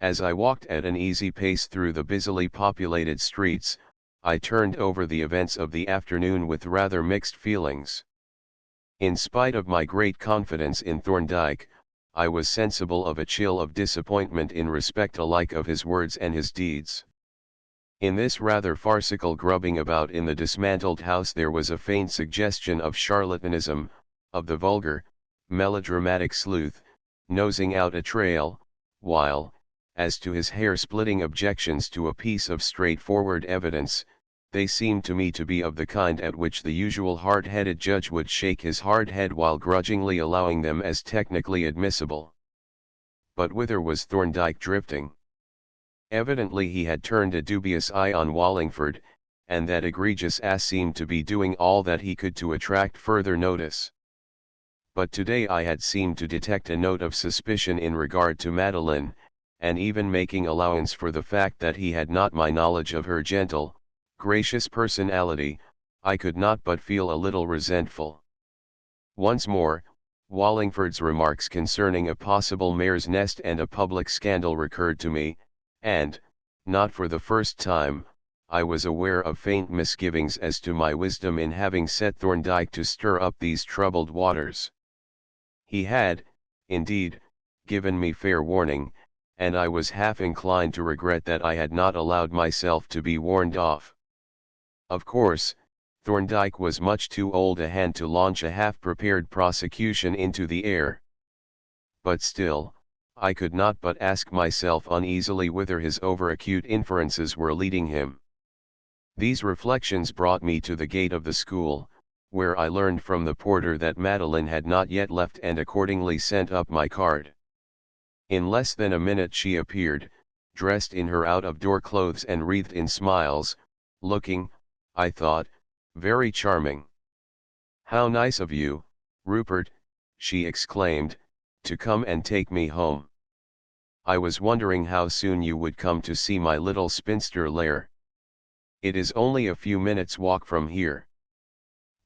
As I walked at an easy pace through the busily populated streets, I turned over the events of the afternoon with rather mixed feelings. In spite of my great confidence in Thorndyke, I was sensible of a chill of disappointment in respect alike of his words and his deeds. In this rather farcical grubbing about in the dismantled house there was a faint suggestion of charlatanism, of the vulgar, melodramatic sleuth, nosing out a trail, while, as to his hair-splitting objections to a piece of straightforward evidence, they seemed to me to be of the kind at which the usual hard-headed judge would shake his hard head while grudgingly allowing them as technically admissible. But whither was Thorndyke drifting? Evidently he had turned a dubious eye on Wallingford, and that egregious ass seemed to be doing all that he could to attract further notice. But today I had seemed to detect a note of suspicion in regard to Madeline, and even making allowance for the fact that he had not my knowledge of her gentle, gracious personality, I could not but feel a little resentful. Once more, Wallingford's remarks concerning a possible mare's nest and a public scandal recurred to me, and, not for the first time, I was aware of faint misgivings as to my wisdom in having set Thorndyke to stir up these troubled waters. He had, indeed, given me fair warning, and I was half inclined to regret that I had not allowed myself to be warned off. Of course, Thorndyke was much too old a hand to launch a half-prepared prosecution into the air. But still, I could not but ask myself uneasily whither his over-acute inferences were leading him. These reflections brought me to the gate of the school, where I learned from the porter that Madeline had not yet left, and accordingly sent up my card. In less than a minute she appeared, dressed in her out-of-door clothes and wreathed in smiles, looking, I thought, very charming. "How nice of you, Rupert," she exclaimed, "to come and take me home. I was wondering how soon you would come to see my little spinster lair. It is only a few minutes' walk from here.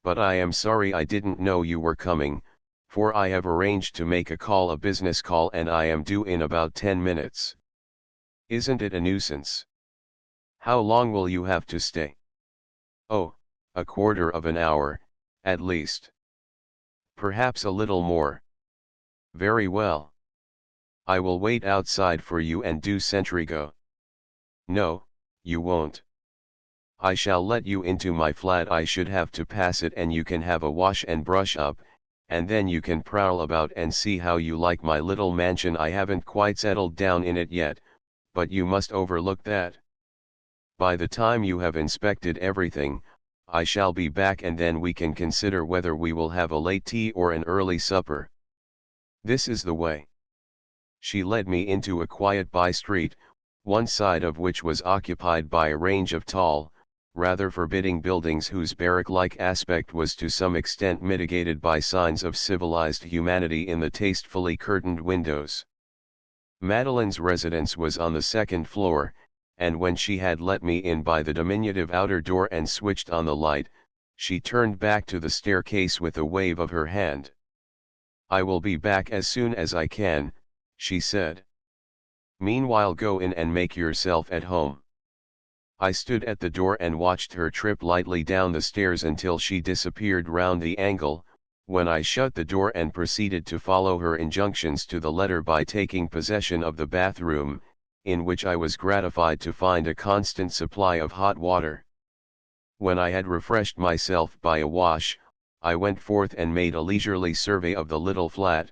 But I am sorry I didn't know you were coming, For I have arranged to make a business call, and I am due in about 10 minutes. Isn't it a nuisance? How long will you have to stay? Oh, a quarter of an hour, at least. Perhaps a little more. Very well. I will wait outside for you and do sentry go. No, you won't. I shall let you into my flat. I should have to pass it, and you can have a wash and brush up, and then you can prowl about and see how you like my little mansion. I haven't quite settled down in it yet, but you must overlook that. By the time you have inspected everything, I shall be back, and then we can consider whether we will have a late tea or an early supper. This is the way. She led me into a quiet by-street, one side of which was occupied by a range of tall, rather forbidding buildings whose barrack-like aspect was to some extent mitigated by signs of civilized humanity in the tastefully curtained windows. Madeline's residence was on the second floor, and when she had let me in by the diminutive outer door and switched on the light, she turned back to the staircase with a wave of her hand. "I will be back as soon as I can," she said. "Meanwhile go in and make yourself at home." I stood at the door and watched her trip lightly down the stairs until she disappeared round the angle, when I shut the door and proceeded to follow her injunctions to the letter by taking possession of the bathroom, in which I was gratified to find a constant supply of hot water. When I had refreshed myself by a wash, I went forth and made a leisurely survey of the little flat.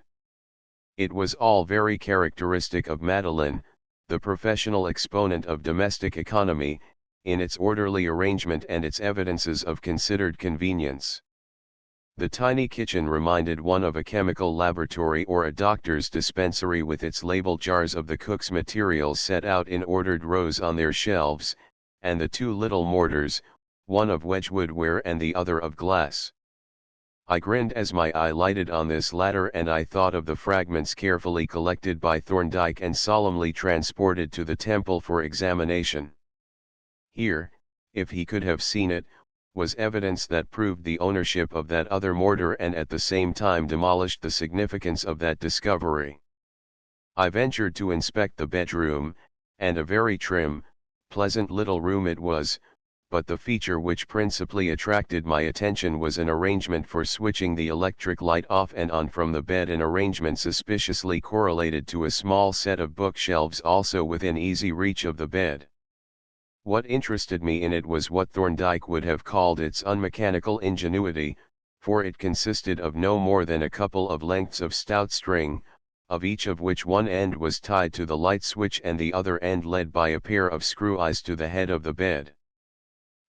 It was all very characteristic of Madeline, the professional exponent of domestic economy, in its orderly arrangement and its evidences of considered convenience. The tiny kitchen reminded one of a chemical laboratory or a doctor's dispensary, with its labeled jars of the cook's materials set out in ordered rows on their shelves, and the two little mortars, one of wedgwood ware and the other of glass. I grinned as my eye lighted on this latter, and I thought of the fragments carefully collected by Thorndyke and solemnly transported to the temple for examination. Here, if he could have seen it, was evidence that proved the ownership of that other mortar and at the same time demolished the significance of that discovery. I ventured to inspect the bedroom, and a very trim, pleasant little room it was, but the feature which principally attracted my attention was an arrangement for switching the electric light off and on from the bed, an arrangement suspiciously correlated to a small set of bookshelves also within easy reach of the bed. What interested me in it was what Thorndyke would have called its unmechanical ingenuity, for it consisted of no more than a couple of lengths of stout string, of each of which one end was tied to the light switch and the other end led by a pair of screw eyes to the head of the bed.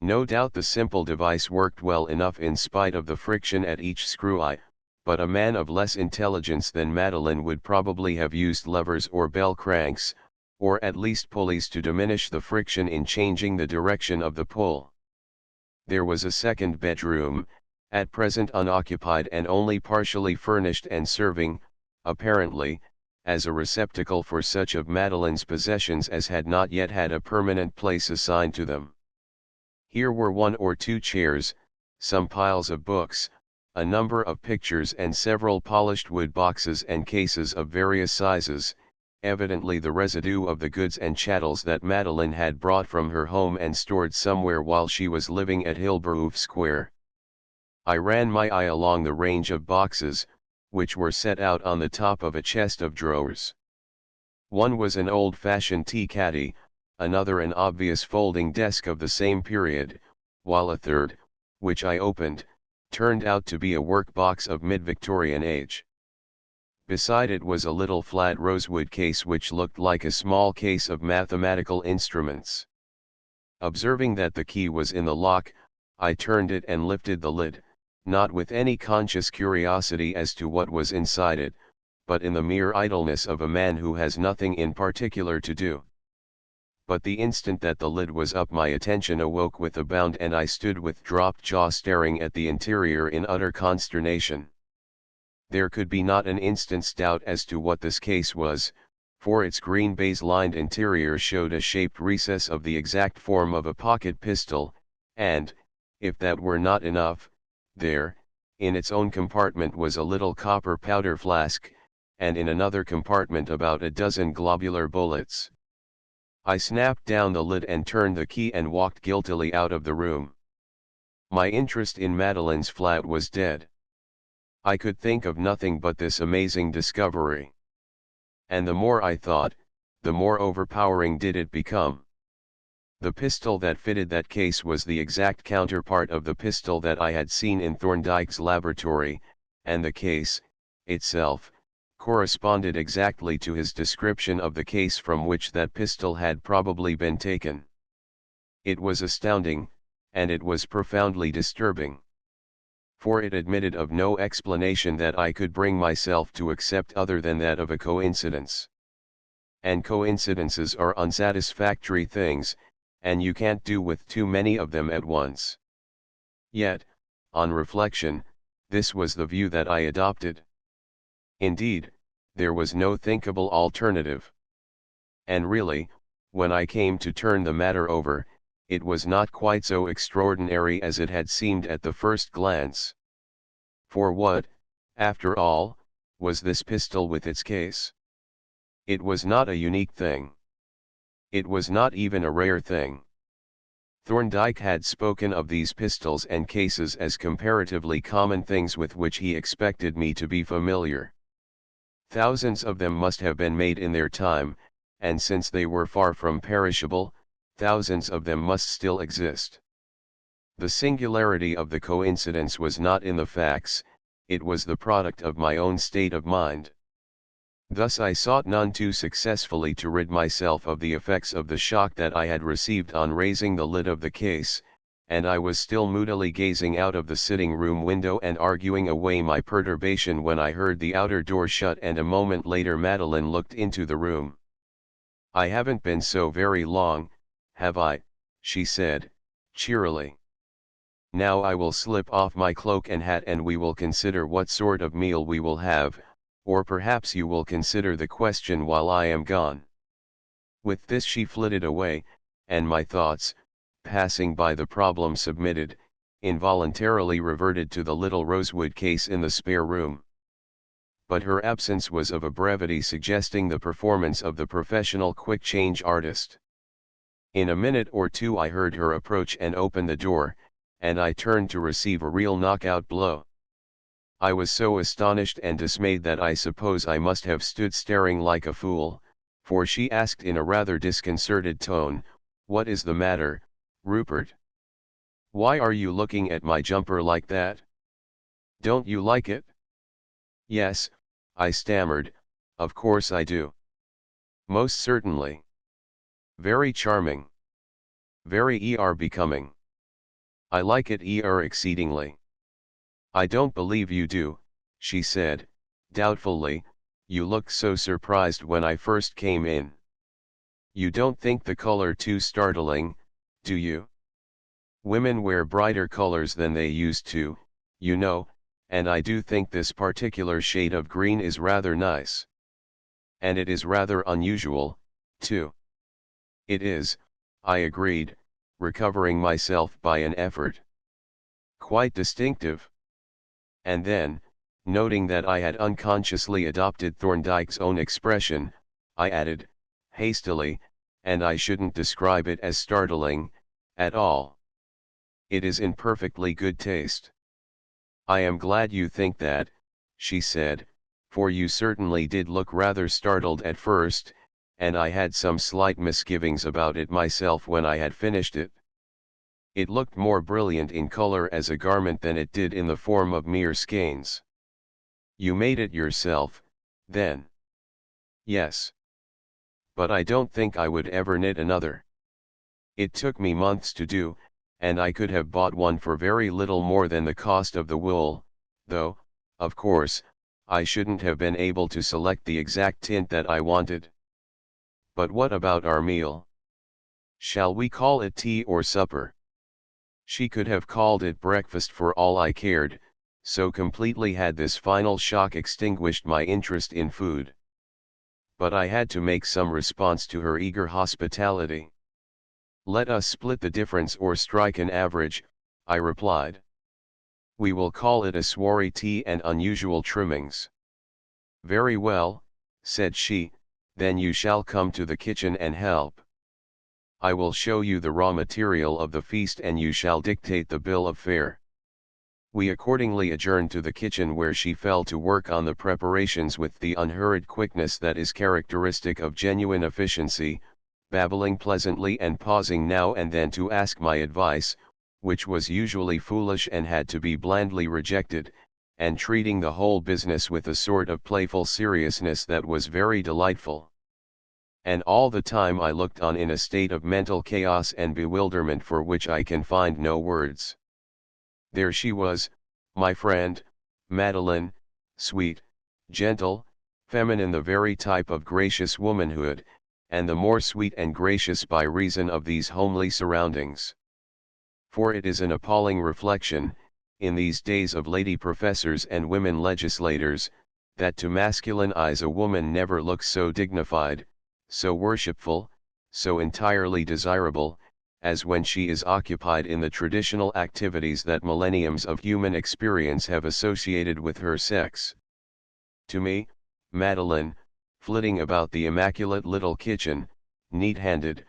No doubt the simple device worked well enough in spite of the friction at each screw eye, but a man of less intelligence than Madeline would probably have used levers or bell cranks, or at least pulleys, to diminish the friction in changing the direction of the pull. There was a second bedroom, at present unoccupied and only partially furnished and serving, apparently, as a receptacle for such of Madeline's possessions as had not yet had a permanent place assigned to them. Here were one or two chairs, some piles of books, a number of pictures and several polished wood boxes and cases of various sizes, evidently the residue of the goods and chattels that Madeline had brought from her home and stored somewhere while she was living at Hilberoof Square. I ran my eye along the range of boxes, which were set out on the top of a chest of drawers. One was an old-fashioned tea caddy, another an obvious folding desk of the same period, while a third, which I opened, turned out to be a work-box of mid-Victorian age. Beside it was a little flat rosewood case which looked like a small case of mathematical instruments. Observing that the key was in the lock, I turned it and lifted the lid, not with any conscious curiosity as to what was inside it, but in the mere idleness of a man who has nothing in particular to do. But the instant that the lid was up, my attention awoke with a bound, and I stood with dropped jaw staring at the interior in utter consternation. There could be not an instant's doubt as to what this case was, for its green baize-lined interior showed a shaped recess of the exact form of a pocket pistol, and, if that were not enough, there, In its own compartment was a little copper powder flask, and in another compartment about a dozen globular bullets. I snapped down the lid and turned the key and walked guiltily out of the room. My interest in Madeline's flat was dead. I could think of nothing but this amazing discovery. And the more I thought, the more overpowering did it become. The pistol that fitted that case was the exact counterpart of the pistol that I had seen in Thorndyke's laboratory, and the case, itself, corresponded exactly to his description of the case from which that pistol had probably been taken. It was astounding, and it was profoundly disturbing. For it admitted of no explanation that I could bring myself to accept other than that of a coincidence. And coincidences are unsatisfactory things, and you can't do with too many of them at once. Yet, on reflection, this was the view that I adopted. Indeed, there was no thinkable alternative. And really, when I came to turn the matter over, it was not quite so extraordinary as it had seemed at the first glance. For what, after all, was this pistol with its case? It was not a unique thing. It was not even a rare thing. Thorndyke had spoken of these pistols and cases as comparatively common things with which he expected me to be familiar. Thousands of them must have been made in their time, and since they were far from perishable, thousands of them must still exist. The singularity of the coincidence was not in the facts, it was the product of my own state of mind. Thus I sought none too successfully to rid myself of the effects of the shock that I had received on raising the lid of the case, and I was still moodily gazing out of the sitting-room window and arguing away my perturbation when I heard the outer door shut, and a moment later Madeline looked into the room. "I haven't been so very long, have I?" she said, cheerily. "Now I will slip off my cloak and hat and we will consider what sort of meal we will have, or perhaps you will consider the question while I am gone." With this she flitted away, and my thoughts, passing by the problem submitted, involuntarily reverted to the little rosewood case in the spare room. But her absence was of a brevity suggesting the performance of the professional quick-change artist. In a minute or two I heard her approach and open the door, and I turned to receive a real knockout blow. I was so astonished and dismayed that I suppose I must have stood staring like a fool, for she asked in a rather disconcerted tone, "What is the matter, Rupert? Why are you looking at my jumper like that? Don't you like it?" "Yes," I stammered, "of course I do. Most certainly. Very charming. Very becoming. I like it exceedingly." "I don't believe you do," she said, doubtfully, "you looked so surprised when I first came in. You don't think the color too startling, do you? Women wear brighter colors than they used to, you know, and I do think this particular shade of green is rather nice. And it is rather unusual, too." "It is," I agreed, recovering myself by an effort. "Quite distinctive." And then, noting that I had unconsciously adopted Thorndyke's own expression, I added, hastily, "and I shouldn't describe it as startling, at all. It is in perfectly good taste." "I am glad you think that," she said, "for you certainly did look rather startled at first, and I had some slight misgivings about it myself when I had finished it. It looked more brilliant in color as a garment than it did in the form of mere skeins." "You made it yourself, then?" "Yes. But I don't think I would ever knit another. It took me months to do, and I could have bought one for very little more than the cost of the wool, though, of course, I shouldn't have been able to select the exact tint that I wanted. But what about our meal? Shall we call it tea or supper?" She could have called it breakfast for all I cared, so completely had this final shock extinguished my interest in food. But I had to make some response to her eager hospitality. "Let us split the difference or strike an average," I replied. We will call it a soirée tea and unusual trimmings. Very well, said she, then you shall come to the kitchen and help. I will show you the raw material of the feast and you shall dictate the bill of fare. We accordingly adjourned to the kitchen where she fell to work on the preparations with the unhurried quickness that is characteristic of genuine efficiency, babbling pleasantly and pausing now and then to ask my advice, which was usually foolish and had to be blandly rejected, and treating the whole business with a sort of playful seriousness that was very delightful. And all the time I looked on in a state of mental chaos and bewilderment for which I can find no words. There she was, my friend, Madeline, sweet, gentle, feminine, the very type of gracious womanhood, and the more sweet and gracious by reason of these homely surroundings. For it is an appalling reflection, in these days of lady professors and women legislators, that to masculine eyes a woman never looks so dignified, so worshipful, so entirely desirable, as when she is occupied in the traditional activities that millenniums of human experience have associated with her sex. To me, Madeline, flitting about the immaculate little kitchen, neat-handed,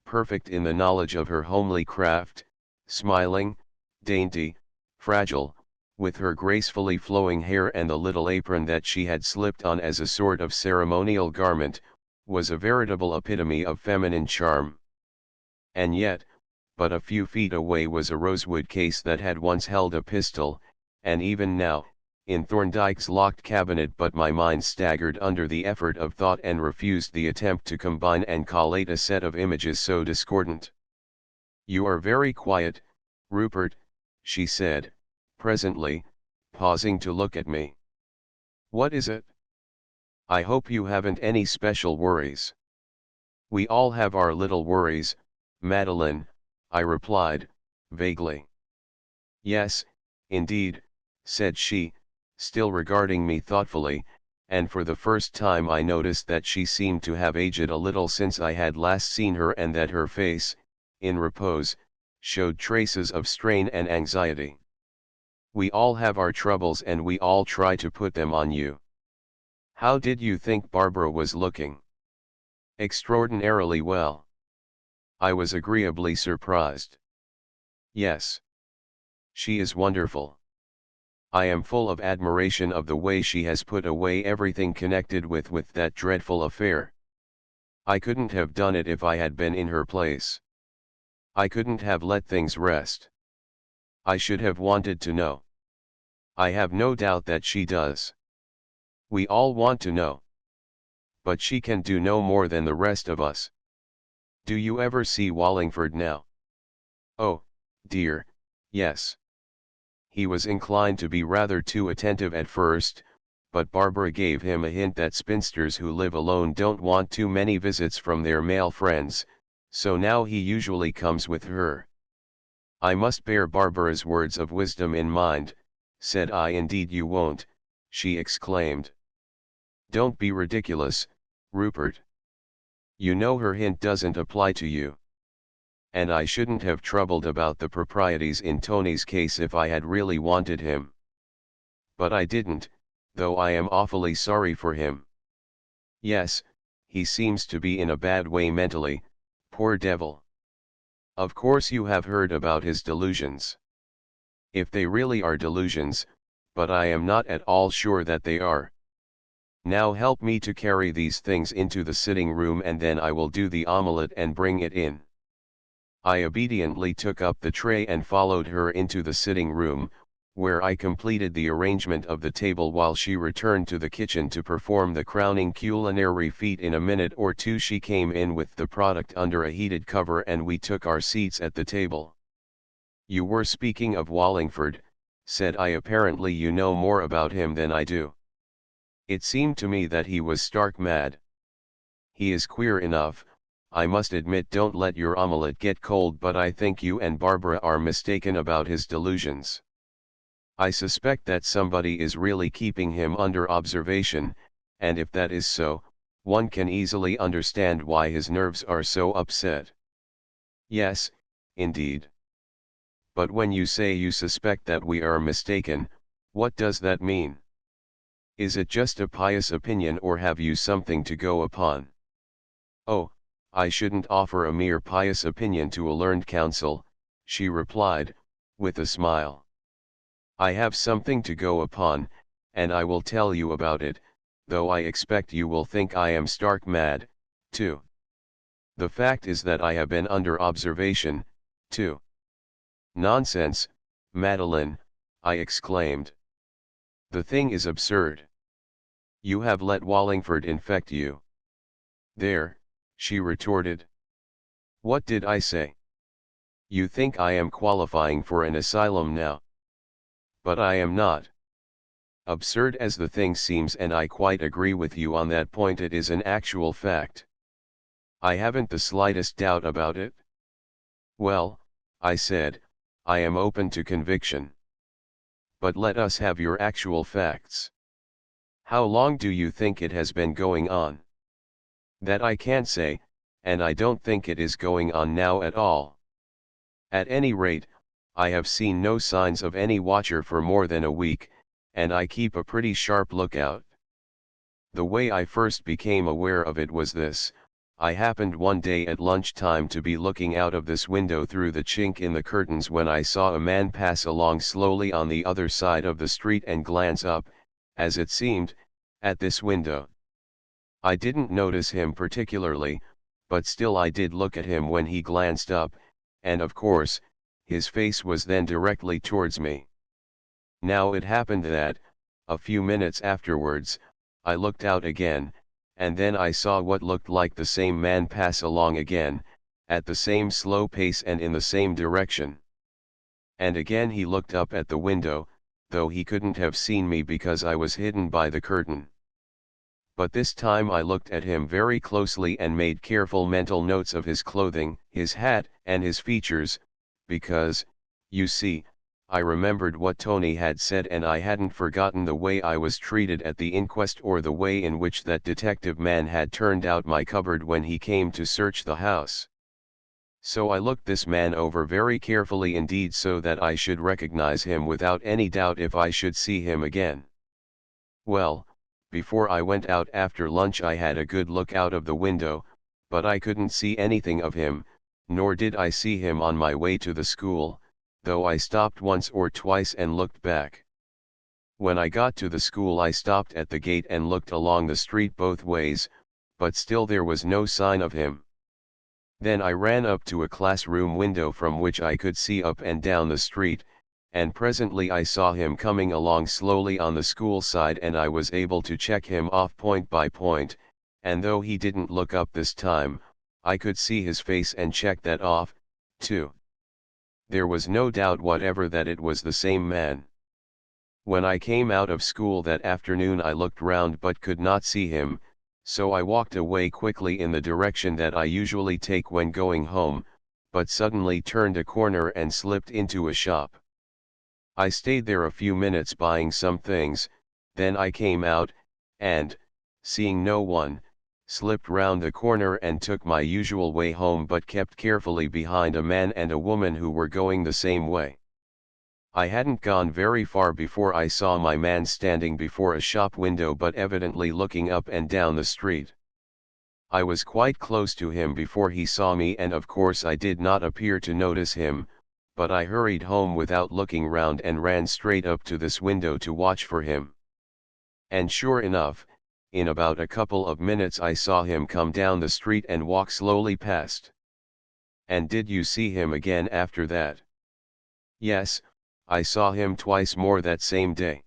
perfect in the knowledge of her homely craft, smiling, dainty, fragile, with her gracefully flowing hair and the little apron that she had slipped on as a sort of ceremonial garment, was a veritable epitome of feminine charm. And yet, but a few feet away was a rosewood case that had once held a pistol, and even now, in Thorndyke's locked cabinet, but my mind staggered under the effort of thought and refused the attempt to combine and collate a set of images so discordant. "You are very quiet, Rupert," she said, presently, pausing to look at me. "What is it? I hope you haven't any special worries." "We all have our little worries, Madeline," I replied, vaguely. "Yes, indeed," said she, still regarding me thoughtfully, and for the first time I noticed that she seemed to have aged a little since I had last seen her and that her face, in repose, showed traces of strain and anxiety. "We all have our troubles and we all try to put them on you. How did you think Barbara was looking?" "Extraordinarily well." I was agreeably surprised. "Yes. She is wonderful. I am full of admiration of the way she has put away everything connected with that dreadful affair. I couldn't have done it if I had been in her place. I couldn't have let things rest. I should have wanted to know. I have no doubt that she does. We all want to know. But she can do no more than the rest of us. Do you ever see Wallingford now?" "Oh, dear, yes." He was inclined to be rather too attentive at first, but Barbara gave him a hint that spinsters who live alone don't want too many visits from their male friends, so now he usually comes with her. "I must bear Barbara's words of wisdom in mind," said I. "Indeed you won't," she exclaimed. "Don't be ridiculous, Rupert. You know her hint doesn't apply to you. And I shouldn't have troubled about the proprieties in Tony's case if I had really wanted him. But I didn't, though I am awfully sorry for him. Yes, he seems to be in a bad way mentally, poor devil. Of course you have heard about his delusions. If they really are delusions, but I am not at all sure that they are. Now help me to carry these things into the sitting room and then I will do the omelette and bring it in." I obediently took up the tray and followed her into the sitting room, where I completed the arrangement of the table while she returned to the kitchen to perform the crowning culinary feat. In a minute or two she came in with the product under a heated cover and we took our seats at the table. "You were speaking of Wallingford," said I. "Apparently you know more about him than I do. It seemed to me that he was stark mad. He is queer enough, I must admit. Don't let your omelette get cold, but I think you and Barbara are mistaken about his delusions. I suspect that somebody is really keeping him under observation, and if that is so, one can easily understand why his nerves are so upset." "Yes, indeed. But when you say you suspect that we are mistaken, what does that mean? Is it just a pious opinion or have you something to go upon? Oh, I shouldn't offer a mere pious opinion to a learned counsel, she replied, with a smile. I have something to go upon, and I will tell you about it, though I expect you will think I am stark mad, too. The fact is that I have been under observation, too. Nonsense, Madeline, I exclaimed. The thing is absurd. You have let Wallingford infect you. There, she retorted. What did I say? You think I am qualifying for an asylum now. But I am not. Absurd as the thing seems, and I quite agree with you on that point, it is an actual fact. I haven't the slightest doubt about it. Well, I said, I am open to conviction. But let us have your actual facts. How long do you think it has been going on? That I can't say, and I don't think it is going on now at all. At any rate, I have seen no signs of any watcher for more than a week, and I keep a pretty sharp lookout. The way I first became aware of it was this: I happened one day at lunchtime to be looking out of this window through the chink in the curtains when I saw a man pass along slowly on the other side of the street and glance up, as it seemed, at this window. I didn't notice him particularly, but still I did look at him when he glanced up, and of course, his face was then directly towards me. Now it happened that, a few minutes afterwards, I looked out again, and then I saw what looked like the same man pass along again, at the same slow pace and in the same direction. And again he looked up at the window, though he couldn't have seen me because I was hidden by the curtain. But this time I looked at him very closely and made careful mental notes of his clothing, his hat, and his features, because, you see, I remembered what Tony had said and I hadn't forgotten the way I was treated at the inquest or the way in which that detective man had turned out my cupboard when he came to search the house. So I looked this man over very carefully indeed so that I should recognize him without any doubt if I should see him again. Well, before I went out after lunch I had a good look out of the window, but I couldn't see anything of him, nor did I see him on my way to the school, though I stopped once or twice and looked back. When I got to the school I stopped at the gate and looked along the street both ways, but still there was no sign of him. Then I ran up to a classroom window from which I could see up and down the street, and presently I saw him coming along slowly on the school side and I was able to check him off point by point, and though he didn't look up this time, I could see his face and check that off, too. There was no doubt whatever that it was the same man. When I came out of school that afternoon I looked round but could not see him, so I walked away quickly in the direction that I usually take when going home, but suddenly turned a corner and slipped into a shop. I stayed there a few minutes buying some things, then I came out, and, seeing no one, slipped round the corner and took my usual way home but kept carefully behind a man and a woman who were going the same way. I hadn't gone very far before I saw my man standing before a shop window but evidently looking up and down the street. I was quite close to him before he saw me and of course I did not appear to notice him, but I hurried home without looking round and ran straight up to this window to watch for him. And sure enough, in about a couple of minutes I saw him come down the street and walk slowly past. And did you see him again after that? Yes, I saw him twice more that same day.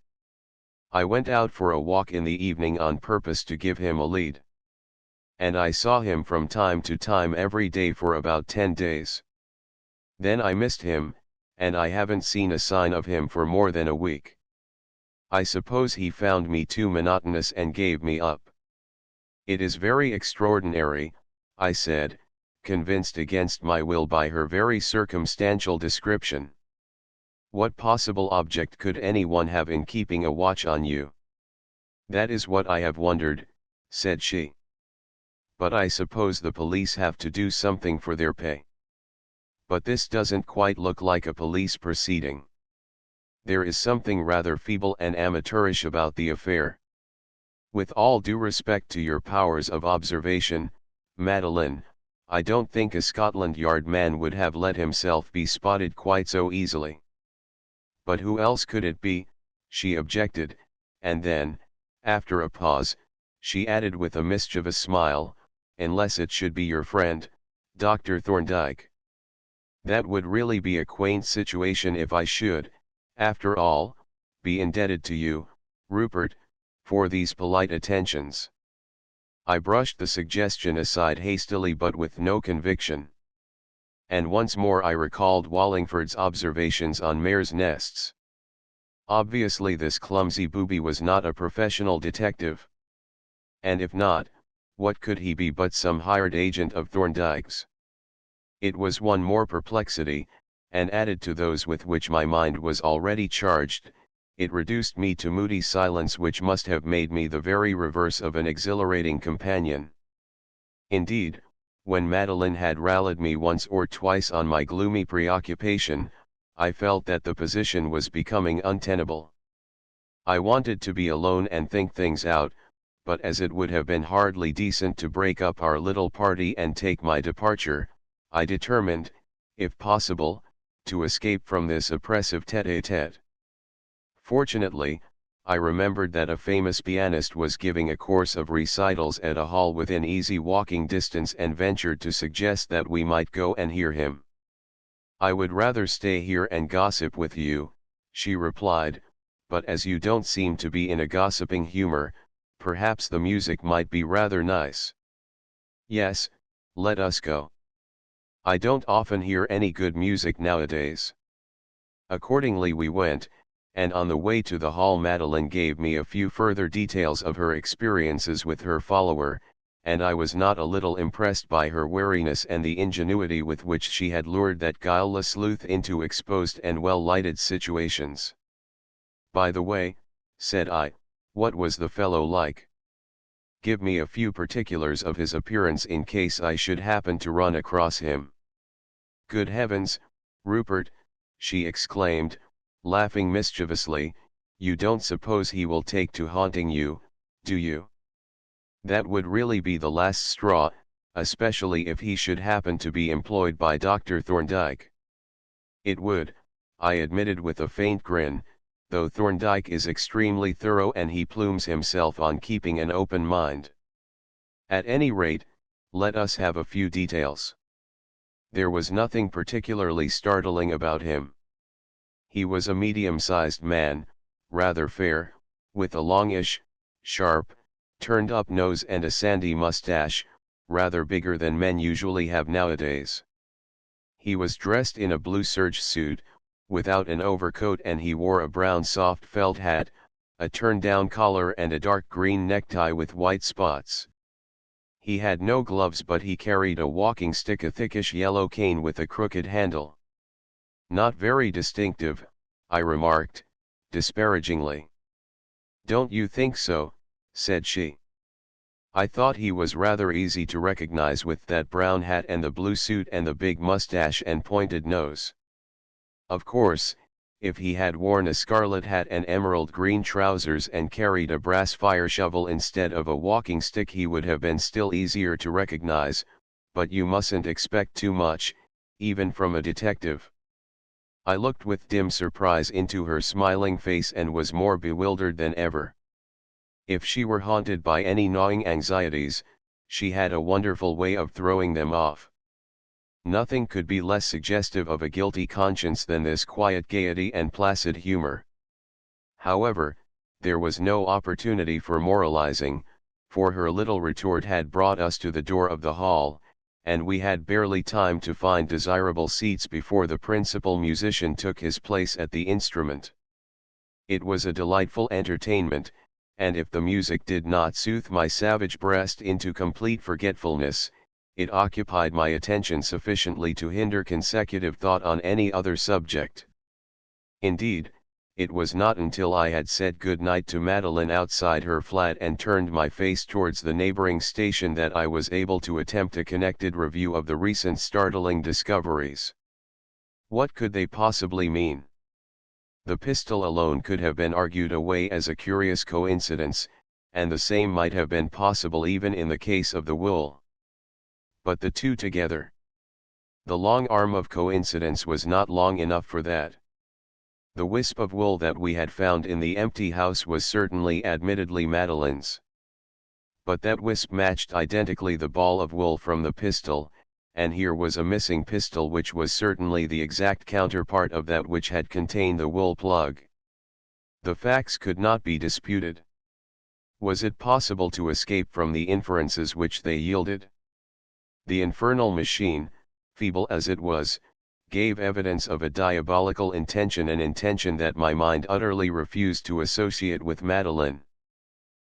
I went out for a walk in the evening on purpose to give him a lead. And I saw him from time to time every day for about 10 days. Then I missed him, and I haven't seen a sign of him for more than a week. I suppose he found me too monotonous and gave me up. It is very extraordinary, I said, convinced against my will by her very circumstantial description. What possible object could anyone have in keeping a watch on you? That is what I have wondered, said she. But I suppose the police have to do something for their pay. but this doesn't quite look like a police proceeding. There is something rather feeble and amateurish about the affair. With all due respect to your powers of observation, Madeline, I don't think a Scotland Yard man would have let himself be spotted quite so easily. But who else could it be? She objected, and then, after a pause, she added with a mischievous smile, unless it should be your friend, Dr. Thorndyke. That would really be a quaint situation if I should, after all, be indebted to you, Rupert, for these polite attentions. I brushed the suggestion aside hastily but with no conviction. And once more I recalled Wallingford's observations on mares' nests. Obviously this clumsy booby was not a professional detective. And if not, what could he be but some hired agent of Thorndyke's? It was one more perplexity, and added to those with which my mind was already charged, it reduced me to moody silence which must have made me the very reverse of an exhilarating companion. Indeed, when Madeline had rallied me once or twice on my gloomy preoccupation, I felt that the position was becoming untenable. I wanted to be alone and think things out, but as it would have been hardly decent to break up our little party and take my departure, I determined, if possible, to escape from this oppressive tête-à-tête. Fortunately, I remembered that a famous pianist was giving a course of recitals at a hall within easy walking distance and ventured to suggest that we might go and hear him. I would rather stay here and gossip with you, she replied, but as you don't seem to be in a gossiping humor, perhaps the music might be rather nice. Yes, let us go. I don't often hear any good music nowadays. Accordingly we went, and on the way to the hall Madeline gave me a few further details of her experiences with her follower, and I was not a little impressed by her wariness and the ingenuity with which she had lured that guileless sleuth into exposed and well-lighted situations. By the way, said I, what was the fellow like? Give me a few particulars of his appearance in case I should happen to run across him. Good heavens, Rupert, she exclaimed, laughing mischievously, you don't suppose he will take to haunting you, do you? That would really be the last straw, especially if he should happen to be employed by Dr. Thorndyke. It would, I admitted with a faint grin, though Thorndyke is extremely thorough and he plumes himself on keeping an open mind. At any rate, let us have a few details. There was nothing particularly startling about him. He was a medium-sized man, rather fair, with a longish, sharp, turned-up nose and a sandy mustache, rather bigger than men usually have nowadays. He was dressed in a blue serge suit, without an overcoat, and he wore a brown soft felt hat, a turned-down collar and a dark green necktie with white spots. He had no gloves, but he carried a walking stick, a thickish yellow cane with a crooked handle. Not very distinctive, I remarked, disparagingly. Don't you think so? Said she. I thought he was rather easy to recognize with that brown hat and the blue suit and the big mustache and pointed nose. Of course, if he had worn a scarlet hat and emerald green trousers and carried a brass fire shovel instead of a walking stick, he would have been still easier to recognize, but you mustn't expect too much, even from a detective. I looked with dim surprise into her smiling face and was more bewildered than ever. If she were haunted by any gnawing anxieties, she had a wonderful way of throwing them off. Nothing could be less suggestive of a guilty conscience than this quiet gaiety and placid humor. However, there was no opportunity for moralizing, for her little retort had brought us to the door of the hall, and we had barely time to find desirable seats before the principal musician took his place at the instrument. It was a delightful entertainment, and if the music did not soothe my savage breast into complete forgetfulness, it occupied my attention sufficiently to hinder consecutive thought on any other subject. Indeed, it was not until I had said good night to Madeline outside her flat and turned my face towards the neighboring station that I was able to attempt a connected review of the recent startling discoveries. What could they possibly mean? The pistol alone could have been argued away as a curious coincidence, and the same might have been possible even in the case of the wool. But the two together. The long arm of coincidence was not long enough for that. The wisp of wool that we had found in the empty house was certainly admittedly Madeline's. But that wisp matched identically the ball of wool from the pistol, and here was a missing pistol which was certainly the exact counterpart of that which had contained the wool plug. The facts could not be disputed. Was it possible to escape from the inferences which they yielded? The infernal machine, feeble as it was, gave evidence of a diabolical intention, an intention that my mind utterly refused to associate with Madeline.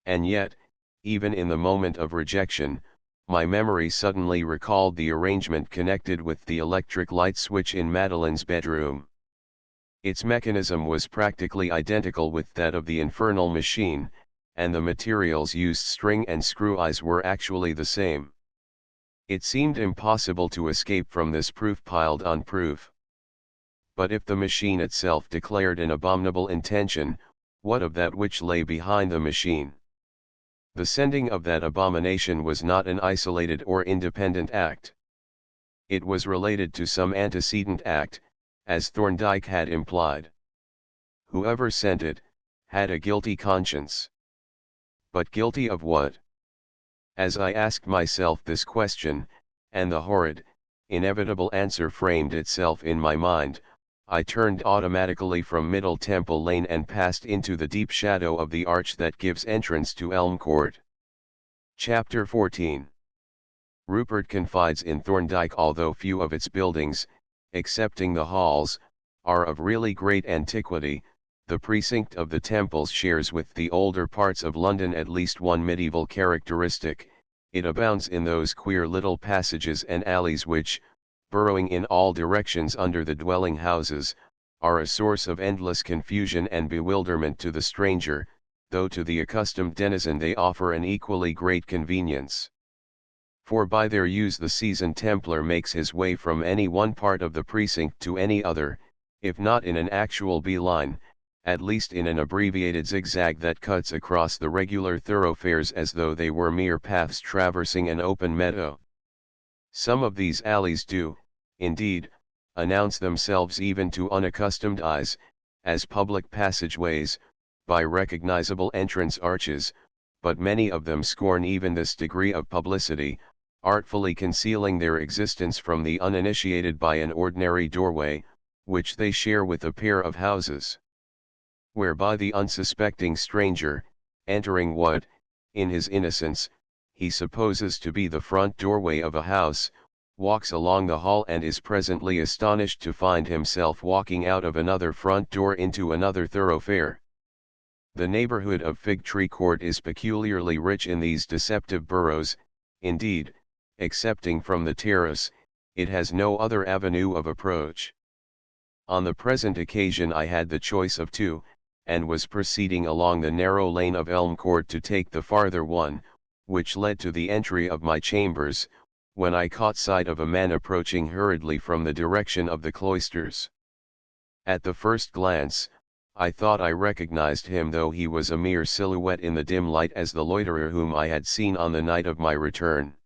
And yet, even in the moment of rejection, my memory suddenly recalled the arrangement connected with the electric light switch in Madeline's bedroom. Its mechanism was practically identical with that of the infernal machine, and the materials used, string and screw eyes, were actually the same. It seemed impossible to escape from this proof piled on proof. But if the machine itself declared an abominable intention, what of that which lay behind the machine? The sending of that abomination was not an isolated or independent act. It was related to some antecedent act, as Thorndyke had implied. Whoever sent it, had a guilty conscience. But guilty of what? As I asked myself this question, and the horrid, inevitable answer framed itself in my mind, I turned automatically from Middle Temple Lane and passed into the deep shadow of the arch that gives entrance to Elm Court. Chapter 14. Rupert confides in Thorndyke. Although few of its buildings, excepting the halls, are of really great antiquity, the precinct of the Temples shares with the older parts of London at least one medieval characteristic: it abounds in those queer little passages and alleys which, burrowing in all directions under the dwelling houses, are a source of endless confusion and bewilderment to the stranger, though to the accustomed denizen they offer an equally great convenience. For by their use the seasoned Templar makes his way from any one part of the precinct to any other, if not in an actual bee-line, at least in an abbreviated zigzag that cuts across the regular thoroughfares as though they were mere paths traversing an open meadow. Some of these alleys do, indeed, announce themselves even to unaccustomed eyes, as public passageways, by recognizable entrance arches, but many of them scorn even this degree of publicity, artfully concealing their existence from the uninitiated by an ordinary doorway, which they share with a pair of houses, whereby the unsuspecting stranger, entering what, in his innocence, he supposes to be the front doorway of a house, walks along the hall and is presently astonished to find himself walking out of another front door into another thoroughfare. The neighborhood of Fig Tree Court is peculiarly rich in these deceptive burrows. Indeed, excepting from the terrace, it has no other avenue of approach. On the present occasion I had the choice of two, and was proceeding along the narrow lane of Elm Court to take the farther one, which led to the entry of my chambers, when I caught sight of a man approaching hurriedly from the direction of the cloisters. At the first glance, I thought I recognized him, though he was a mere silhouette in the dim light, as the loiterer whom I had seen on the night of my return.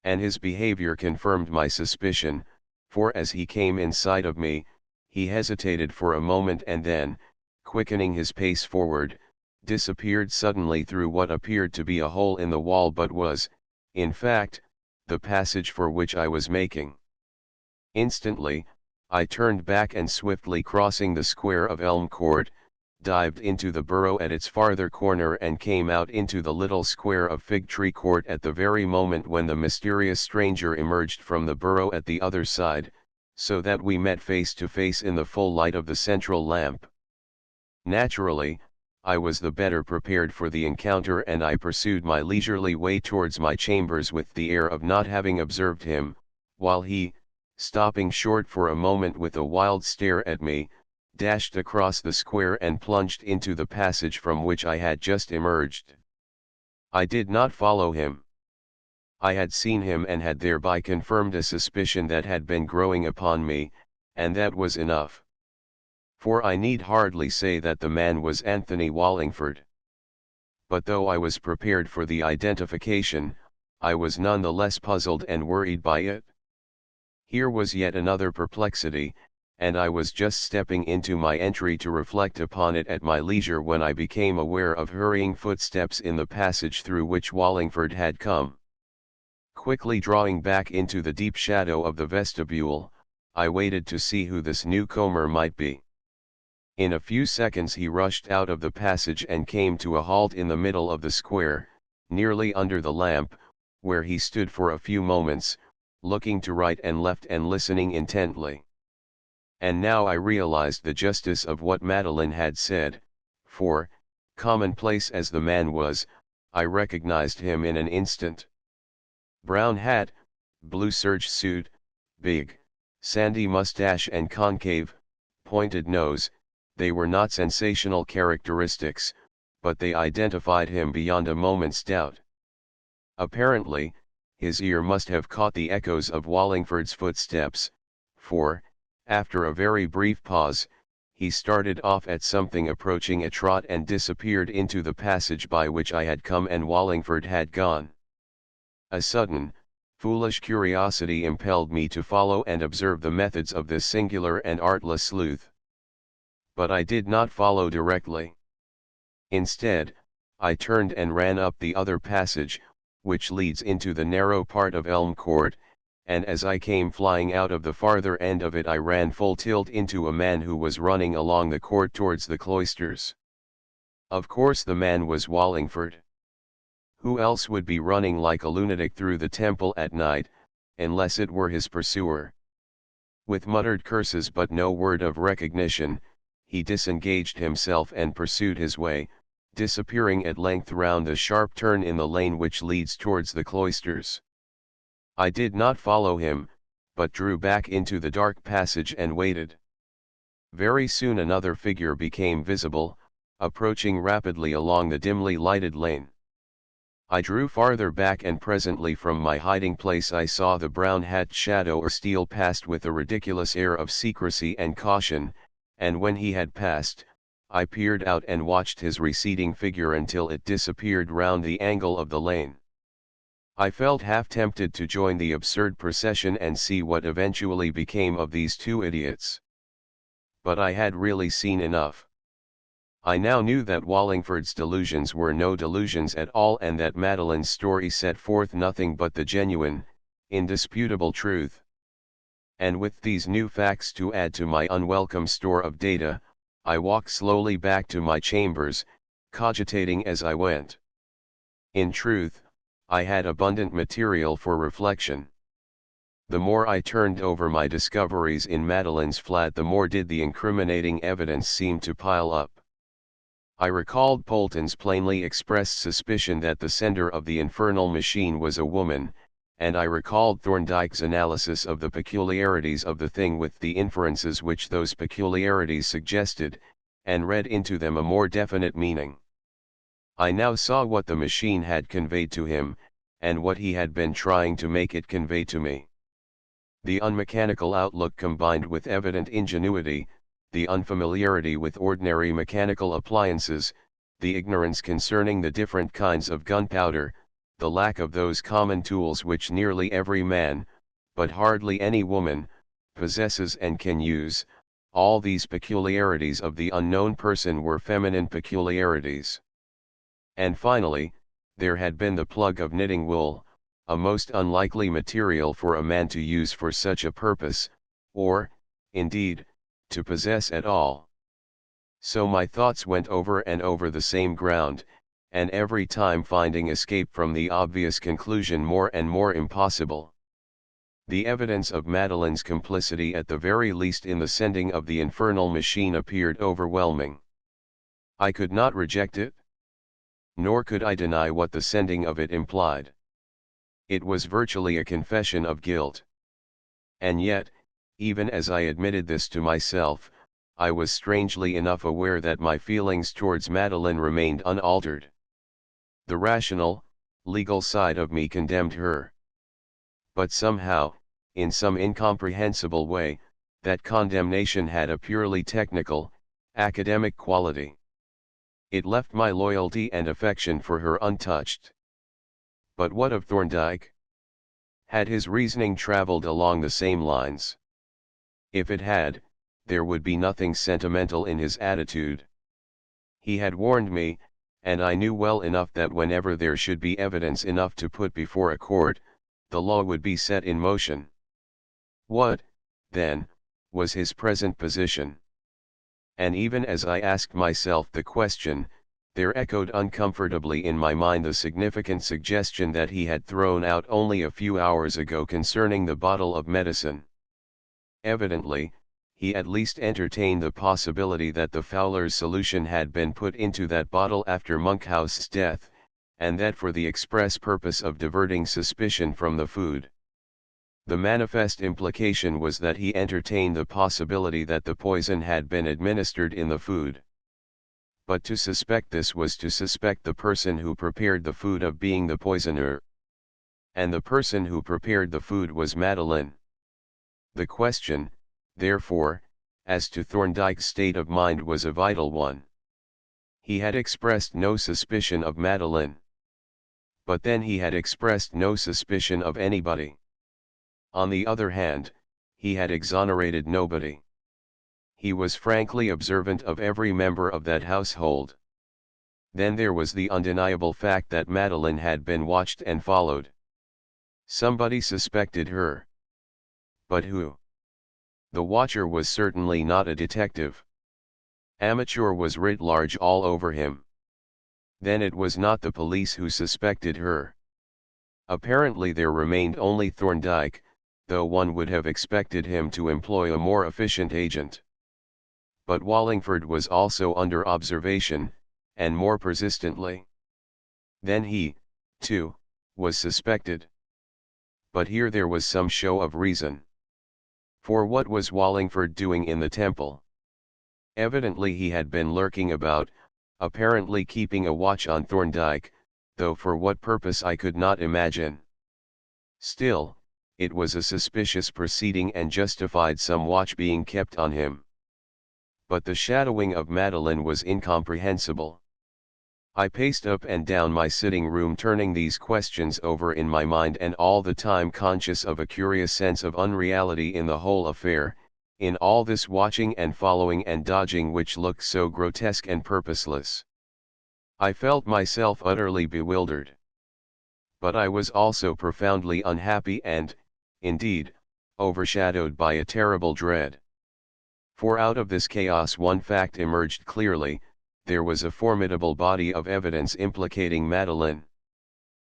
And his behavior confirmed my suspicion, for as he came in sight of me, he hesitated for a moment and then, quickening his pace forward, disappeared suddenly through what appeared to be a hole in the wall but was, in fact, the passage for which I was making. Instantly, I turned back and swiftly crossing the square of Elm Court, dived into the burrow at its farther corner and came out into the little square of Fig Tree Court at the very moment when the mysterious stranger emerged from the burrow at the other side, so that we met face to face in the full light of the central lamp. Naturally, I was the better prepared for the encounter, and I pursued my leisurely way towards my chambers with the air of not having observed him, while he, stopping short for a moment with a wild stare at me, dashed across the square and plunged into the passage from which I had just emerged. I did not follow him. I had seen him and had thereby confirmed a suspicion that had been growing upon me, and that was enough. For I need hardly say that the man was Anthony Wallingford. But though I was prepared for the identification, I was none the less puzzled and worried by it. Here was yet another perplexity, and I was just stepping into my entry to reflect upon it at my leisure when I became aware of hurrying footsteps in the passage through which Wallingford had come. Quickly drawing back into the deep shadow of the vestibule, I waited to see who this newcomer might be. In a few seconds he rushed out of the passage and came to a halt in the middle of the square, nearly under the lamp, where he stood for a few moments, looking to right and left and listening intently. And now I realized the justice of what Madeline had said, for, commonplace as the man was, I recognized him in an instant. Brown hat, blue serge suit, big, sandy mustache and concave, pointed nose, they were not sensational characteristics, but they identified him beyond a moment's doubt. Apparently, his ear must have caught the echoes of Wallingford's footsteps, for, after a very brief pause, he started off at something approaching a trot and disappeared into the passage by which I had come and Wallingford had gone. A sudden, foolish curiosity impelled me to follow and observe the methods of this singular and artless sleuth. But I did not follow directly. Instead, I turned and ran up the other passage, which leads into the narrow part of Elm Court, and as I came flying out of the farther end of it I ran full tilt into a man who was running along the court towards the cloisters. Of course the man was Wallingford. Who else would be running like a lunatic through the temple at night, unless it were his pursuer? With muttered curses but no word of recognition, he disengaged himself and pursued his way, disappearing at length round a sharp turn in the lane which leads towards the cloisters. I did not follow him, but drew back into the dark passage and waited. Very soon another figure became visible, approaching rapidly along the dimly lighted lane. I drew farther back and presently from my hiding place I saw the brown hat shadow or steal past with a ridiculous air of secrecy and caution, and when he had passed, I peered out and watched his receding figure until it disappeared round the angle of the lane. I felt half tempted to join the absurd procession and see what eventually became of these two idiots. But I had really seen enough. I now knew that Wallingford's delusions were no delusions at all and that Madeline's story set forth nothing but the genuine, indisputable truth. And with these new facts to add to my unwelcome store of data, I walked slowly back to my chambers, cogitating as I went. In truth, I had abundant material for reflection. The more I turned over my discoveries in Madeline's flat the more did the incriminating evidence seem to pile up. I recalled Polton's plainly expressed suspicion that the sender of the infernal machine was a woman, and I recalled Thorndyke's analysis of the peculiarities of the thing with the inferences which those peculiarities suggested, and read into them a more definite meaning. I now saw what the machine had conveyed to him, and what he had been trying to make it convey to me. The unmechanical outlook combined with evident ingenuity, the unfamiliarity with ordinary mechanical appliances, the ignorance concerning the different kinds of gunpowder, the lack of those common tools which nearly every man, but hardly any woman, possesses and can use, all these peculiarities of the unknown person were feminine peculiarities. And finally, there had been the plug of knitting wool, a most unlikely material for a man to use for such a purpose, or, indeed, to possess at all. So my thoughts went over and over the same ground, and every time finding escape from the obvious conclusion more and more impossible. The evidence of Madeline's complicity at the very least in the sending of the infernal machine appeared overwhelming. I could not reject it. Nor could I deny what the sending of it implied. It was virtually a confession of guilt. And yet, even as I admitted this to myself, I was strangely enough aware that my feelings towards Madeline remained unaltered. The rational, legal side of me condemned her. But somehow, in some incomprehensible way, that condemnation had a purely technical, academic quality. It left my loyalty and affection for her untouched. But what of Thorndyke? Had his reasoning traveled along the same lines? If it had, there would be nothing sentimental in his attitude. He had warned me, and I knew well enough that whenever there should be evidence enough to put before a court, the law would be set in motion. What, then, was his present position? And even as I asked myself the question, there echoed uncomfortably in my mind the significant suggestion that he had thrown out only a few hours ago concerning the bottle of medicine. Evidently, he at least entertained the possibility that the Fowler's solution had been put into that bottle after Monkhouse's death, and that for the express purpose of diverting suspicion from the food. The manifest implication was that he entertained the possibility that the poison had been administered in the food. But to suspect this was to suspect the person who prepared the food of being the poisoner. And the person who prepared the food was Madeline. The question, therefore, as to Thorndyke's state of mind was a vital one. He had expressed no suspicion of Madeline. But then he had expressed no suspicion of anybody. On the other hand, he had exonerated nobody. He was frankly observant of every member of that household. Then there was the undeniable fact that Madeline had been watched and followed. Somebody suspected her. But who? The watcher was certainly not a detective. Amateur was writ large all over him. Then it was not the police who suspected her. Apparently there remained only Thorndyke, though one would have expected him to employ a more efficient agent. But Wallingford was also under observation, and more persistently. Then he, too, was suspected. But here there was some show of reason. For what was Wallingford doing in the temple? Evidently he had been lurking about, apparently keeping a watch on Thorndyke, though for what purpose I could not imagine. Still, it was a suspicious proceeding and justified some watch being kept on him. But the shadowing of Madeline was incomprehensible. I paced up and down my sitting room turning these questions over in my mind and all the time conscious of a curious sense of unreality in the whole affair, in all this watching and following and dodging which looked so grotesque and purposeless. I felt myself utterly bewildered. But I was also profoundly unhappy and, indeed, overshadowed by a terrible dread. For out of this chaos one fact emerged clearly: there was a formidable body of evidence implicating Madeline.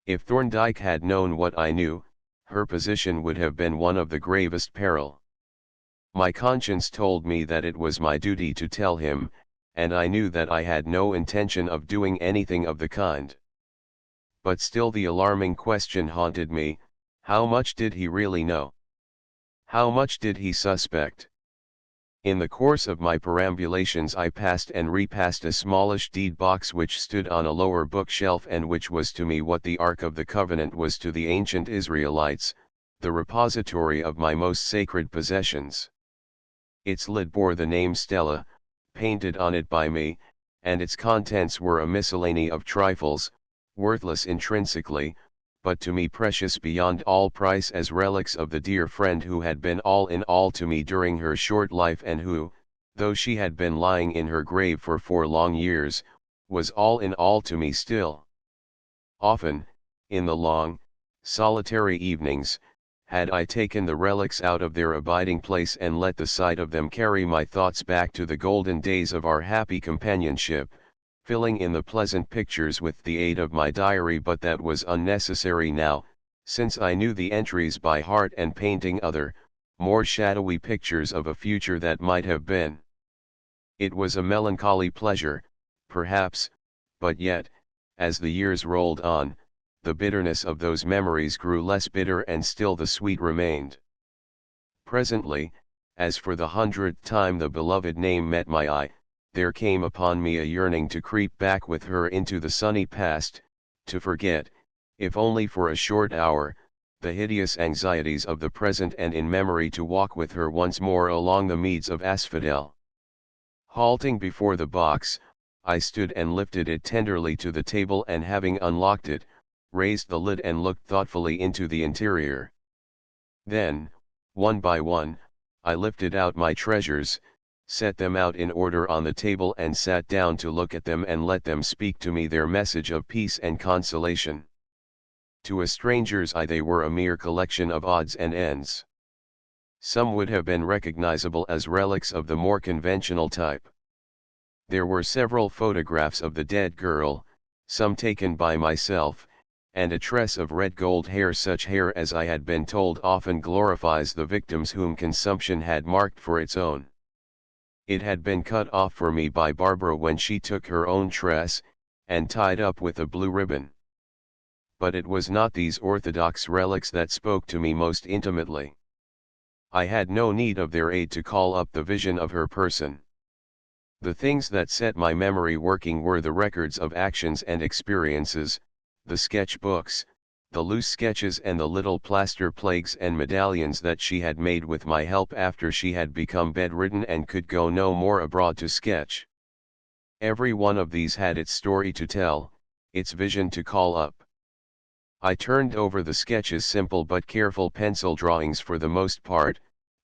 If Thorndyke had known what I knew, her position would have been one of the gravest peril. My conscience told me that it was my duty to tell him, and I knew that I had no intention of doing anything of the kind. But still the alarming question haunted me: how much did he really know? How much did he suspect? In the course of my perambulations I passed and repassed a smallish deed box which stood on a lower bookshelf and which was to me what the Ark of the Covenant was to the ancient Israelites, the repository of my most sacred possessions. Its lid bore the name Stella, painted on it by me, and its contents were a miscellany of trifles, worthless intrinsically, but to me precious beyond all price as relics of the dear friend who had been all in all to me during her short life and who, though she had been lying in her grave for 4 long years, was all in all to me still. Often, in the long, solitary evenings, had I taken the relics out of their abiding place and let the sight of them carry my thoughts back to the golden days of our happy companionship, filling in the pleasant pictures with the aid of my diary, but that was unnecessary now, since I knew the entries by heart and painting other, more shadowy pictures of a future that might have been. It was a melancholy pleasure, perhaps, but yet, as the years rolled on, the bitterness of those memories grew less bitter and still the sweet remained. Presently, as for the 100th time the beloved name met my eye, there came upon me a yearning to creep back with her into the sunny past, to forget, if only for a short hour, the hideous anxieties of the present, and in memory to walk with her once more along the meads of asphodel. Halting before the box, I stood and lifted it tenderly to the table, and having unlocked it, raised the lid and looked thoughtfully into the interior. Then, one by one, I lifted out my treasures, set them out in order on the table, and sat down to look at them and let them speak to me their message of peace and consolation. To a stranger's eye they were a mere collection of odds and ends. Some would have been recognizable as relics of the more conventional type. There were several photographs of the dead girl, some taken by myself, and a tress of red gold hair, such hair as I had been told often glorifies the victims whom consumption had marked for its own. It had been cut off for me by Barbara when she took her own tress, and tied up with a blue ribbon. But it was not these orthodox relics that spoke to me most intimately. I had no need of their aid to call up the vision of her person. The things that set my memory working were the records of actions and experiences, the sketch books, the loose sketches, and the little plaster plaques and medallions that she had made with my help after she had become bedridden and could go no more abroad to sketch. Every one of these had its story to tell, its vision to call up. I turned over the sketches, simple but careful pencil drawings for the most part,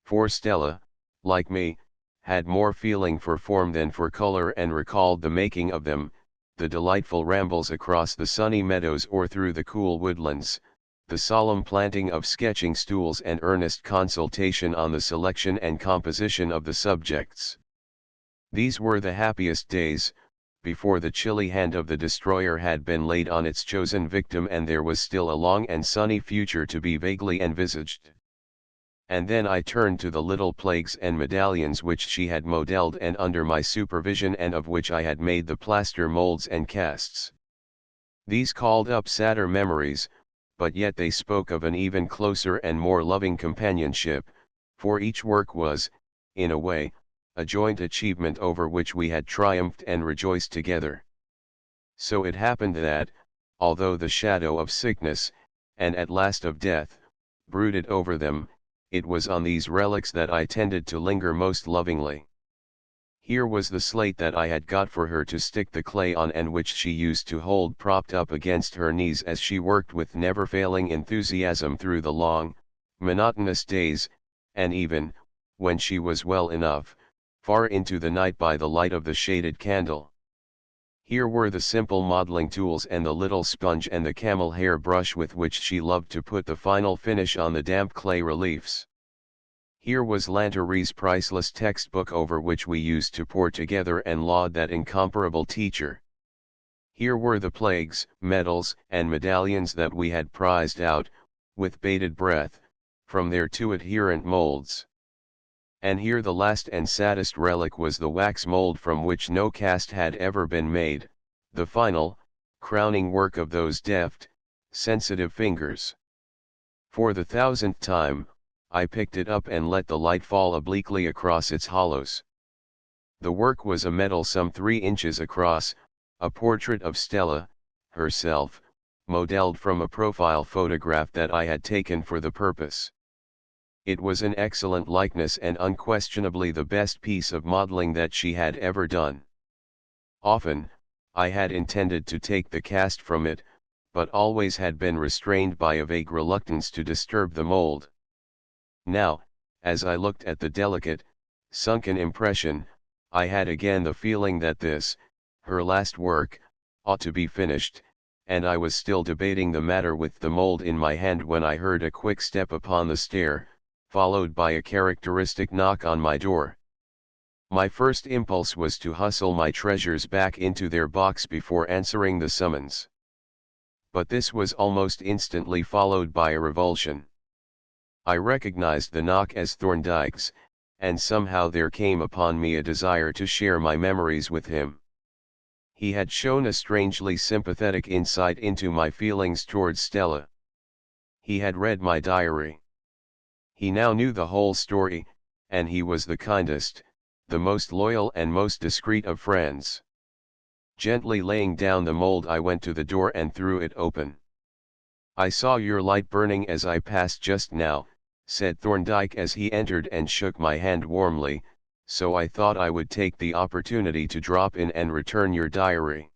for Stella, like me, had more feeling for form than for color, and recalled the making of them, the delightful rambles across the sunny meadows or through the cool woodlands, the solemn planting of sketching stools and earnest consultation on the selection and composition of the subjects. These were the happiest days, before the chilly hand of the destroyer had been laid on its chosen victim, and there was still a long and sunny future to be vaguely envisaged. And then I turned to the little plagues and medallions which she had modelled and under my supervision, and of which I had made the plaster molds and casts. These called up sadder memories, but yet they spoke of an even closer and more loving companionship, for each work was, in a way, a joint achievement over which we had triumphed and rejoiced together. So it happened that, although the shadow of sickness, and at last of death, brooded over them, it was on these relics that I tended to linger most lovingly. Here was the slate that I had got for her to stick the clay on, and which she used to hold propped up against her knees as she worked with never-failing enthusiasm through the long, monotonous days, and even, when she was well enough, far into the night by the light of the shaded candle. Here were the simple modeling tools and the little sponge and the camel hair brush with which she loved to put the final finish on the damp clay reliefs. Here was Lantery's priceless textbook over which we used to pore together and laud that incomparable teacher. Here were the plagues, medals, and medallions that we had prized out, with bated breath, from their too adherent molds. And here the last and saddest relic was the wax mold from which no cast had ever been made, the final, crowning work of those deft, sensitive fingers. For the 1000th time, I picked it up and let the light fall obliquely across its hollows. The work was a medal some 3 inches across, a portrait of Stella, herself, modelled from a profile photograph that I had taken for the purpose. It was an excellent likeness, and unquestionably the best piece of modeling that she had ever done. Often, I had intended to take the cast from it, but always had been restrained by a vague reluctance to disturb the mold. Now, as I looked at the delicate, sunken impression, I had again the feeling that this, her last work, ought to be finished, and I was still debating the matter with the mold in my hand when I heard a quick step upon the stair, followed by a characteristic knock on my door. My first impulse was to hustle my treasures back into their box before answering the summons. But this was almost instantly followed by a revulsion. I recognized the knock as Thorndyke's, and somehow there came upon me a desire to share my memories with him. He had shown a strangely sympathetic insight into my feelings towards Stella. He had read my diary. He now knew the whole story, and he was the kindest, the most loyal and most discreet of friends. Gently laying down the mold, I went to the door and threw it open. I saw your light burning as I passed just now, said Thorndyke as he entered and shook my hand warmly, so I thought I would take the opportunity to drop in and return your diary.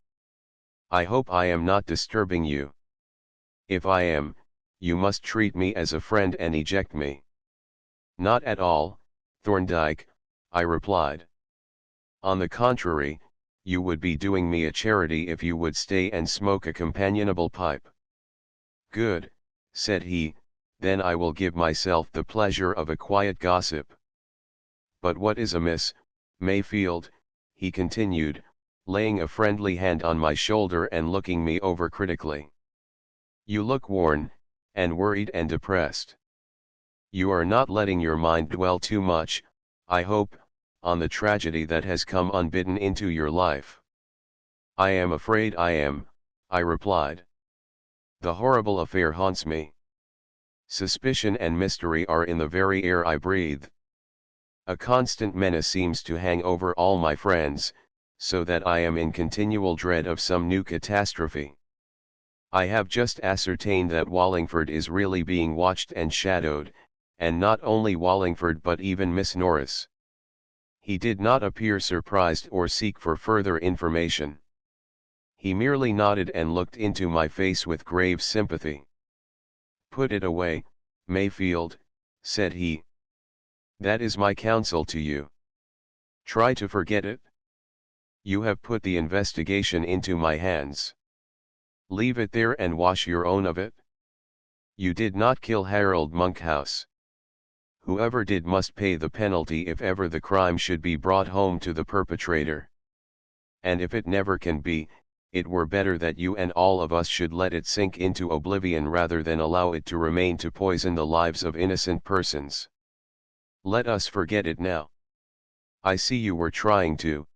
I hope I am not disturbing you. If I am, you must treat me as a friend and eject me. Not at all, Thorndyke, I replied. On the contrary, you would be doing me a charity if you would stay and smoke a companionable pipe. Good, said he, then I will give myself the pleasure of a quiet gossip. But what is amiss, Mayfield, he continued, laying a friendly hand on my shoulder and looking me over critically. You look worn, and worried and depressed. You are not letting your mind dwell too much, I hope, on the tragedy that has come unbidden into your life. I am afraid I am, I replied. The horrible affair haunts me. Suspicion and mystery are in the very air I breathe. A constant menace seems to hang over all my friends, so that I am in continual dread of some new catastrophe. I have just ascertained that Wallingford is really being watched and shadowed, and not only Wallingford but even Miss Norris. He did not appear surprised or seek for further information. He merely nodded and looked into my face with grave sympathy. Put it away, Mayfield, said he. That is my counsel to you. Try to forget it. You have put the investigation into my hands. Leave it there and wash your own of it. You did not kill Harold Monkhouse. Whoever did must pay the penalty if ever the crime should be brought home to the perpetrator. And if it never can be, it were better that you and all of us should let it sink into oblivion rather than allow it to remain to poison the lives of innocent persons. Let us forget it now. I see you were trying to.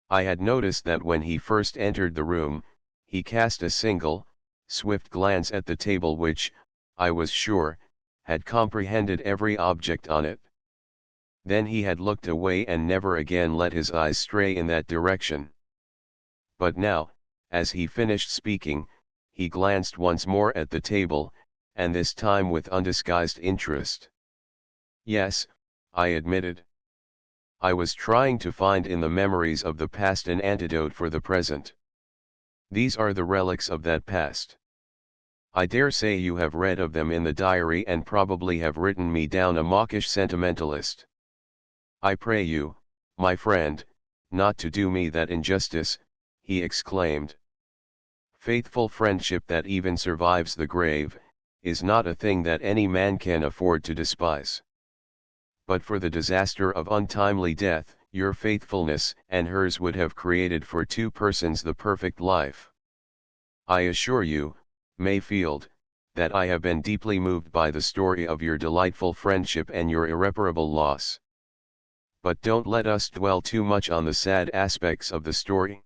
I had noticed that when he first entered the room, he cast a single, swift glance at the table which, I was sure, had comprehended every object on it. Then he had looked away and never again let his eyes stray in that direction. But now, as he finished speaking, he glanced once more at the table, and this time with undisguised interest. Yes, I admitted. I was trying to find in the memories of the past an antidote for the present. These are the relics of that past. I dare say you have read of them in the diary and probably have written me down a mawkish sentimentalist. I pray you, my friend, not to do me that injustice, he exclaimed. Faithful friendship that even survives the grave, is not a thing that any man can afford to despise. But for the disaster of untimely death, your faithfulness and hers would have created for two persons the perfect life. I assure you, Mayfield, that I have been deeply moved by the story of your delightful friendship and your irreparable loss. But don't let us dwell too much on the sad aspects of the story.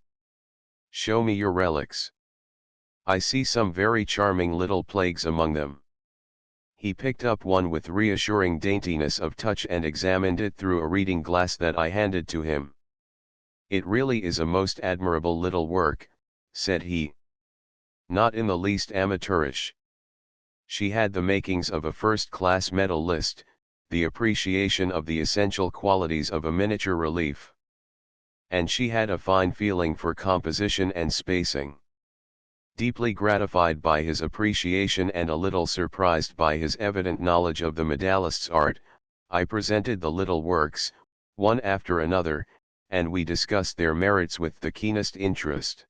Show me your relics. I see some very charming little plagues among them. He picked up one with reassuring daintiness of touch and examined it through a reading glass that I handed to him. It really is a most admirable little work, said he. Not in the least amateurish. She had the makings of a first-class medalist, the appreciation of the essential qualities of a miniature relief. And she had a fine feeling for composition and spacing. Deeply gratified by his appreciation and a little surprised by his evident knowledge of the medallist's art, I presented the little works, one after another, and we discussed their merits with the keenest interest.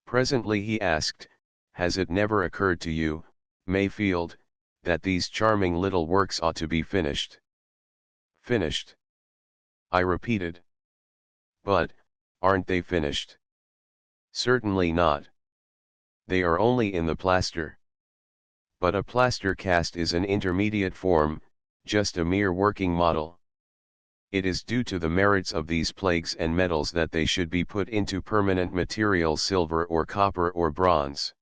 Presently he asked, has it never occurred to you, Mayfield, that these charming little works ought to be finished? Finished? I repeated. But, aren't they finished? Certainly not. They are only in the plaster. But a plaster cast is an intermediate form, just a mere working model. It is due to the merits of these plagues and metals that they should be put into permanent material, silver or copper or bronze.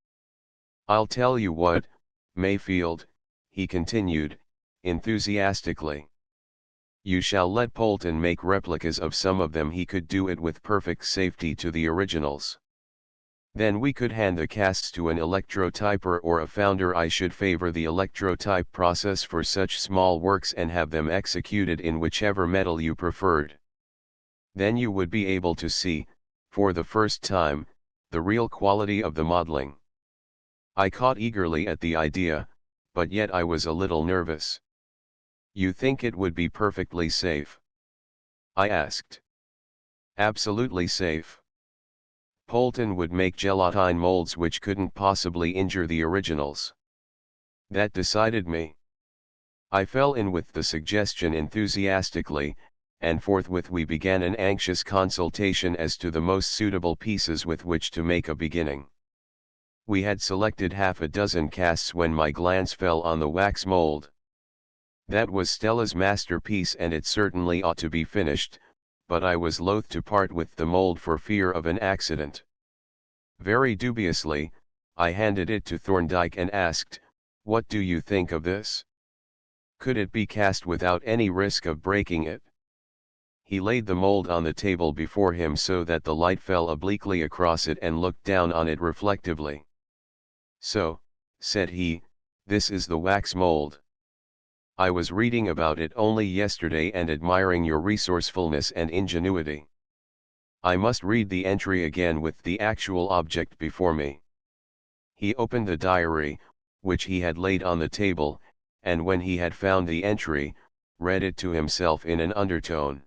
I'll tell you what, Mayfield, he continued, enthusiastically. You shall let Polton make replicas of some of them. He could do it with perfect safety to the originals. Then we could hand the casts to an electrotyper or a founder. I should favor the electrotype process for such small works and have them executed in whichever metal you preferred. Then you would be able to see, for the first time, the real quality of the modeling. I caught eagerly at the idea, but yet I was a little nervous. You think it would be perfectly safe? I asked. Absolutely safe. Polton would make gelatine molds which couldn't possibly injure the originals. That decided me. I fell in with the suggestion enthusiastically, and forthwith we began an anxious consultation as to the most suitable pieces with which to make a beginning. We had selected half a dozen casts when my glance fell on the wax mold. That was Stella's masterpiece and it certainly ought to be finished, but I was loath to part with the mold for fear of an accident. Very dubiously, I handed it to Thorndyke and asked, "What do you think of this? Could it be cast without any risk of breaking it?" He laid the mold on the table before him so that the light fell obliquely across it and looked down on it reflectively. "So," said he, "this is the wax mold. I was reading about it only yesterday and admiring your resourcefulness and ingenuity. I must read the entry again with the actual object before me." He opened the diary, which he had laid on the table, and when he had found the entry, read it to himself in an undertone.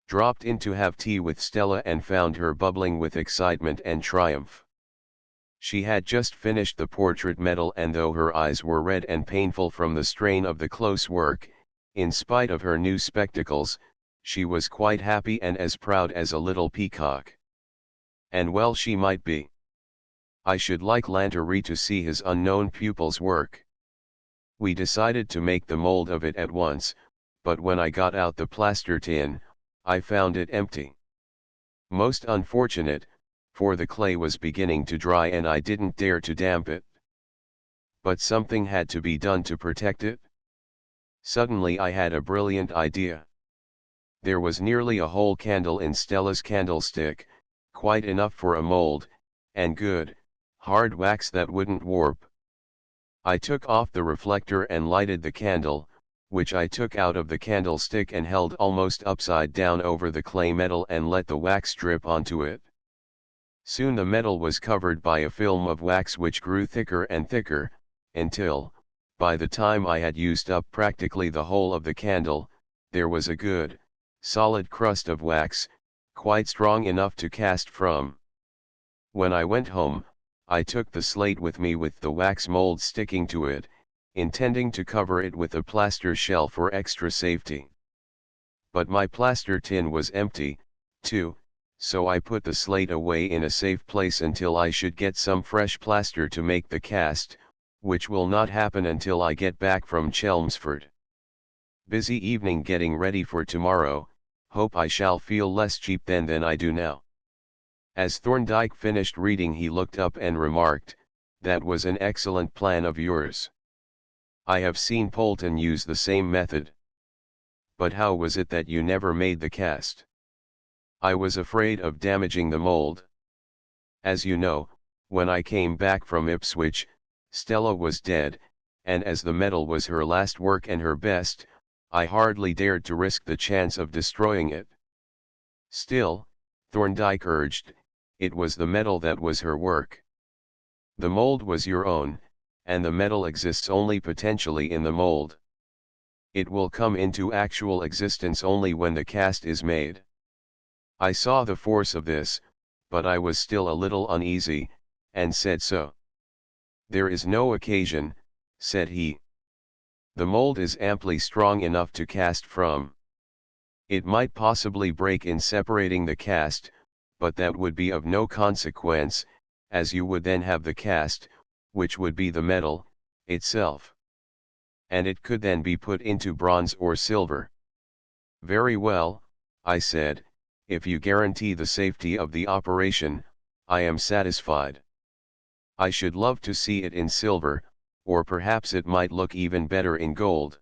Dropped in to have tea with Stella and found her bubbling with excitement and triumph. She had just finished the portrait medal and though her eyes were red and painful from the strain of the close work, in spite of her new spectacles, she was quite happy and as proud as a little peacock. And well she might be. I should like Lantery to see his unknown pupil's work. We decided to make the mold of it at once, but when I got out the plaster tin, I found it empty. Most unfortunate, for the clay was beginning to dry and I didn't dare to damp it. But something had to be done to protect it. Suddenly I had a brilliant idea. There was nearly a whole candle in Stella's candlestick, quite enough for a mold, and good, hard wax that wouldn't warp. I took off the reflector and lighted the candle, which I took out of the candlestick and held almost upside down over the clay metal and let the wax drip onto it. Soon the metal was covered by a film of wax which grew thicker and thicker, until, by the time I had used up practically the whole of the candle, there was a good, solid crust of wax, quite strong enough to cast from. When I went home, I took the slate with me with the wax mold sticking to it, intending to cover it with a plaster shell for extra safety. But my plaster tin was empty, too, so I put the slate away in a safe place until I should get some fresh plaster to make the cast, which will not happen until I get back from Chelmsford. Busy evening getting ready for tomorrow, hope I shall feel less cheap then than I do now. As Thorndyke finished reading he looked up and remarked, "That was an excellent plan of yours. I have seen Polton use the same method. But how was it that you never made the cast?" "I was afraid of damaging the mold. As you know, when I came back from Ipswich, Stella was dead, and as the medal was her last work and her best, I hardly dared to risk the chance of destroying it." "Still," Thorndyke urged, "it was the medal that was her work. The mold was your own, and the medal exists only potentially in the mold. It will come into actual existence only when the cast is made." I saw the force of this, but I was still a little uneasy, and said so. "There is no occasion," said he. "The mold is amply strong enough to cast from. It might possibly break in separating the cast, but that would be of no consequence, as you would then have the cast, which would be the metal, itself. And it could then be put into bronze or silver." "Very well," I said, "if you guarantee the safety of the operation, I am satisfied. I should love to see it in silver, or perhaps it might look even better in gold."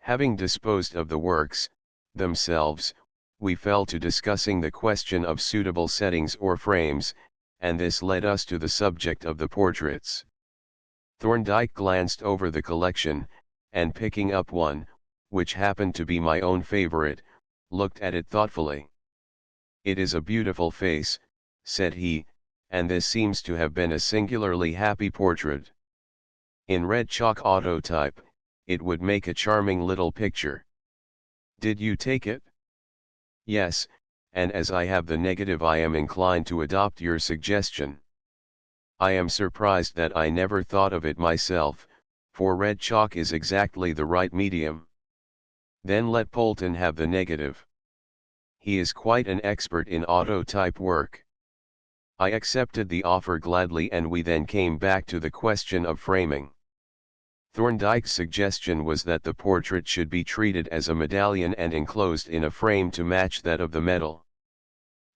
Having disposed of the works, themselves, we fell to discussing the question of suitable settings or frames, and this led us to the subject of the portraits. Thorndyke glanced over the collection, and picking up one, which happened to be my own favorite, looked at it thoughtfully. "It is a beautiful face," said he, "and this seems to have been a singularly happy portrait. In red chalk autotype, it would make a charming little picture. Did you take it?" "Yes, and as I have the negative I am inclined to adopt your suggestion. I am surprised that I never thought of it myself, for red chalk is exactly the right medium." "Then let Polton have the negative. He is quite an expert in autotype work." I accepted the offer gladly, and we then came back to the question of framing. Thorndyke's suggestion was that the portrait should be treated as a medallion and enclosed in a frame to match that of the medal.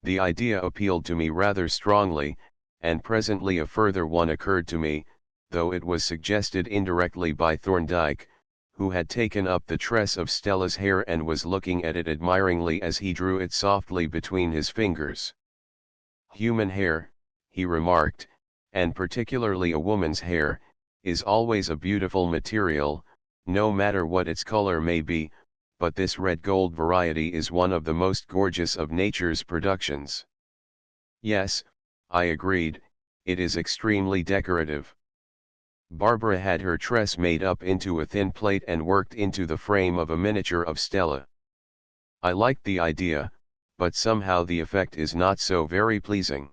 The idea appealed to me rather strongly, and presently a further one occurred to me, though it was suggested indirectly by Thorndyke, who had taken up the tress of Stella's hair and was looking at it admiringly as he drew it softly between his fingers. "Human hair," he remarked, "and particularly a woman's hair, is always a beautiful material, no matter what its color may be, but this red gold variety is one of the most gorgeous of nature's productions." "Yes," I agreed, "it is extremely decorative." Barbara had her tress made up into a thin plate and worked into the frame of a miniature of Stella. I liked the idea, but somehow the effect is not so very pleasing.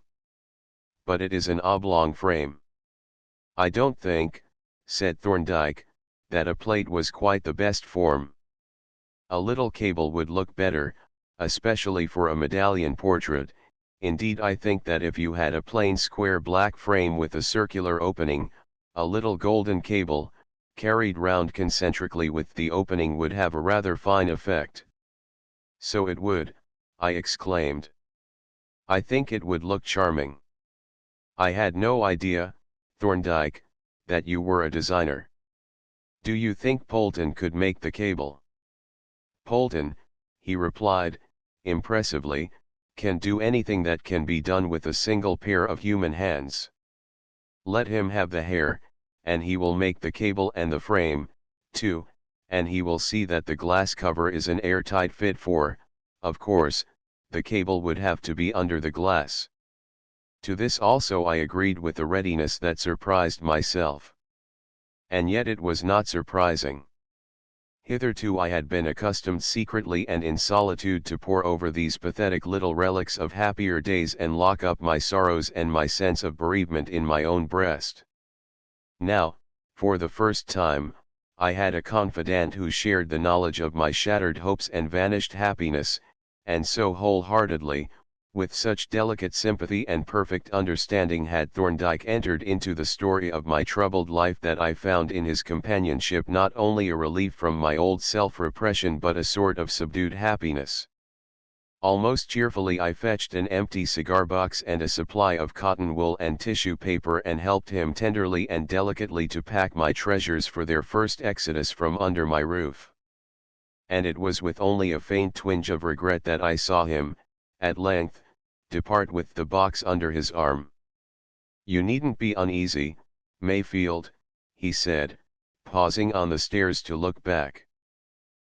"But it is an oblong frame." "I don't think," said Thorndyke, "that a plate was quite the best form. A little cable would look better, especially for a medallion portrait. Indeed, I think that if you had a plain square black frame with a circular opening, a little golden cable, carried round concentrically with the opening, would have a rather fine effect." "So it would," I exclaimed. "I think it would look charming." "I had no idea, Thorndyke, that you were a designer. Do you think Polton could make the cable?" "Polton," he replied, impressively, "can do anything that can be done with a single pair of human hands. Let him have the hair, and he will make the cable and the frame, too, and he will see that the glass cover is an airtight fit, for, of course, the cable would have to be under the glass." To this also I agreed with a readiness that surprised myself. And yet it was not surprising. Hitherto I had been accustomed secretly and in solitude to pore over these pathetic little relics of happier days and lock up my sorrows and my sense of bereavement in my own breast. Now, for the first time, I had a confidant who shared the knowledge of my shattered hopes and vanished happiness, and so wholeheartedly, with such delicate sympathy and perfect understanding had Thorndyke entered into the story of my troubled life, that I found in his companionship not only a relief from my old self-repression but a sort of subdued happiness. Almost cheerfully I fetched an empty cigar box and a supply of cotton wool and tissue paper, and helped him tenderly and delicately to pack my treasures for their first exodus from under my roof. And it was with only a faint twinge of regret that I saw him, at length, depart with the box under his arm. "You needn't be uneasy, Mayfield," he said, pausing on the stairs to look back.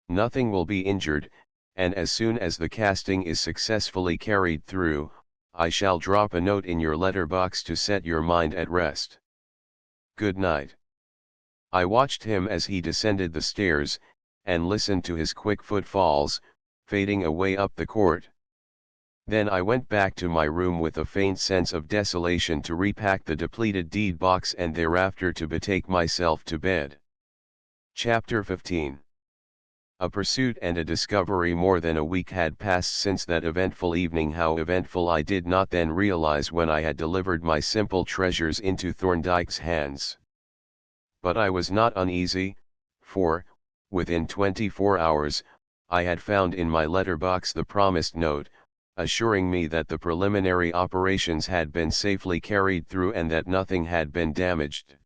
"Nothing will be injured, and as soon as the casting is successfully carried through, I shall drop a note in your letter box to set your mind at rest. Good night." I watched him as he descended the stairs, and listened to his quick footfalls, fading away up the court. Then I went back to my room with a faint sense of desolation to repack the depleted deed box and thereafter to betake myself to bed. Chapter 15. A pursuit and a discovery. More than a week had passed since that eventful evening. How eventful I did not then realize when I had delivered my simple treasures into Thorndyke's hands. But I was not uneasy, for, within 24 hours, I had found in my letter box the promised note, assuring me that the preliminary operations had been safely carried through and that nothing had been damaged.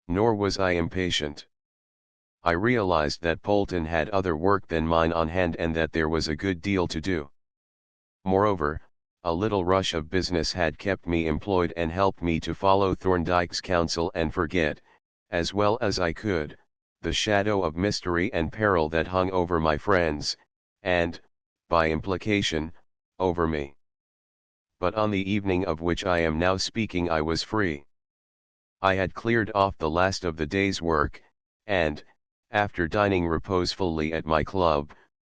Nor was I impatient. I realized that Polton had other work than mine on hand, and that there was a good deal to do. Moreover, a little rush of business had kept me employed and helped me to follow Thorndyke's counsel and forget, as well as I could, the shadow of mystery and peril that hung over my friends, and, by implication, over me. But on the evening of which I am now speaking I was free. I had cleared off the last of the day's work, and, after dining reposefully at my club,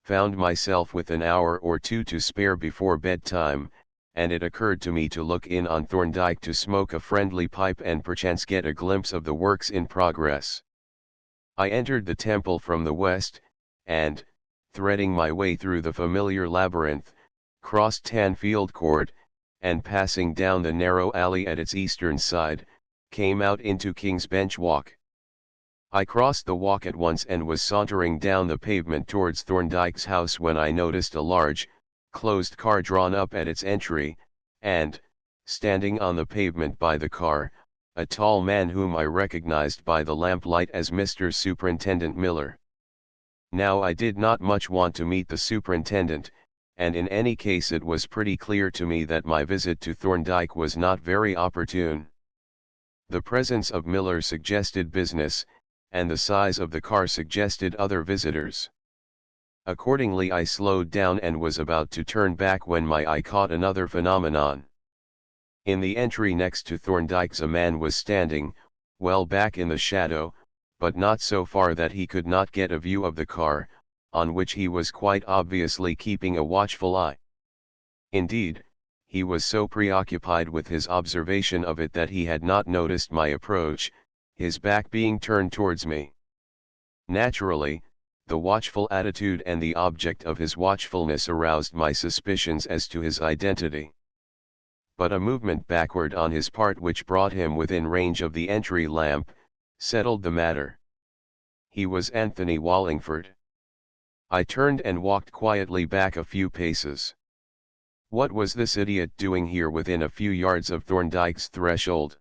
found myself with an hour or two to spare before bedtime, and it occurred to me to look in on Thorndyke to smoke a friendly pipe and perchance get a glimpse of the works in progress. I entered the temple from the west, and, threading my way through the familiar labyrinth, crossed Tanfield Court, and passing down the narrow alley at its eastern side, came out into King's Bench Walk. I crossed the walk at once and was sauntering down the pavement towards Thorndyke's house when I noticed a large, closed car drawn up at its entry, and, standing on the pavement by the car, a tall man whom I recognized by the lamplight as Mr. Superintendent Miller. Now I did not much want to meet the superintendent, and in any case it was pretty clear to me that my visit to Thorndyke was not very opportune. The presence of Miller suggested business, and the size of the car suggested other visitors. Accordingly I slowed down and was about to turn back when my eye caught another phenomenon. In the entry next to Thorndyke's a man was standing, well back in the shadow, but not so far that he could not get a view of the car, on which he was quite obviously keeping a watchful eye. Indeed, he was so preoccupied with his observation of it that he had not noticed my approach, his back being turned towards me. Naturally, the watchful attitude and the object of his watchfulness aroused my suspicions as to his identity. But a movement backward on his part which brought him within range of the entry lamp, settled the matter. He was Anthony Wallingford. I turned and walked quietly back a few paces. What was this idiot doing here within a few yards of Thorndyke's threshold?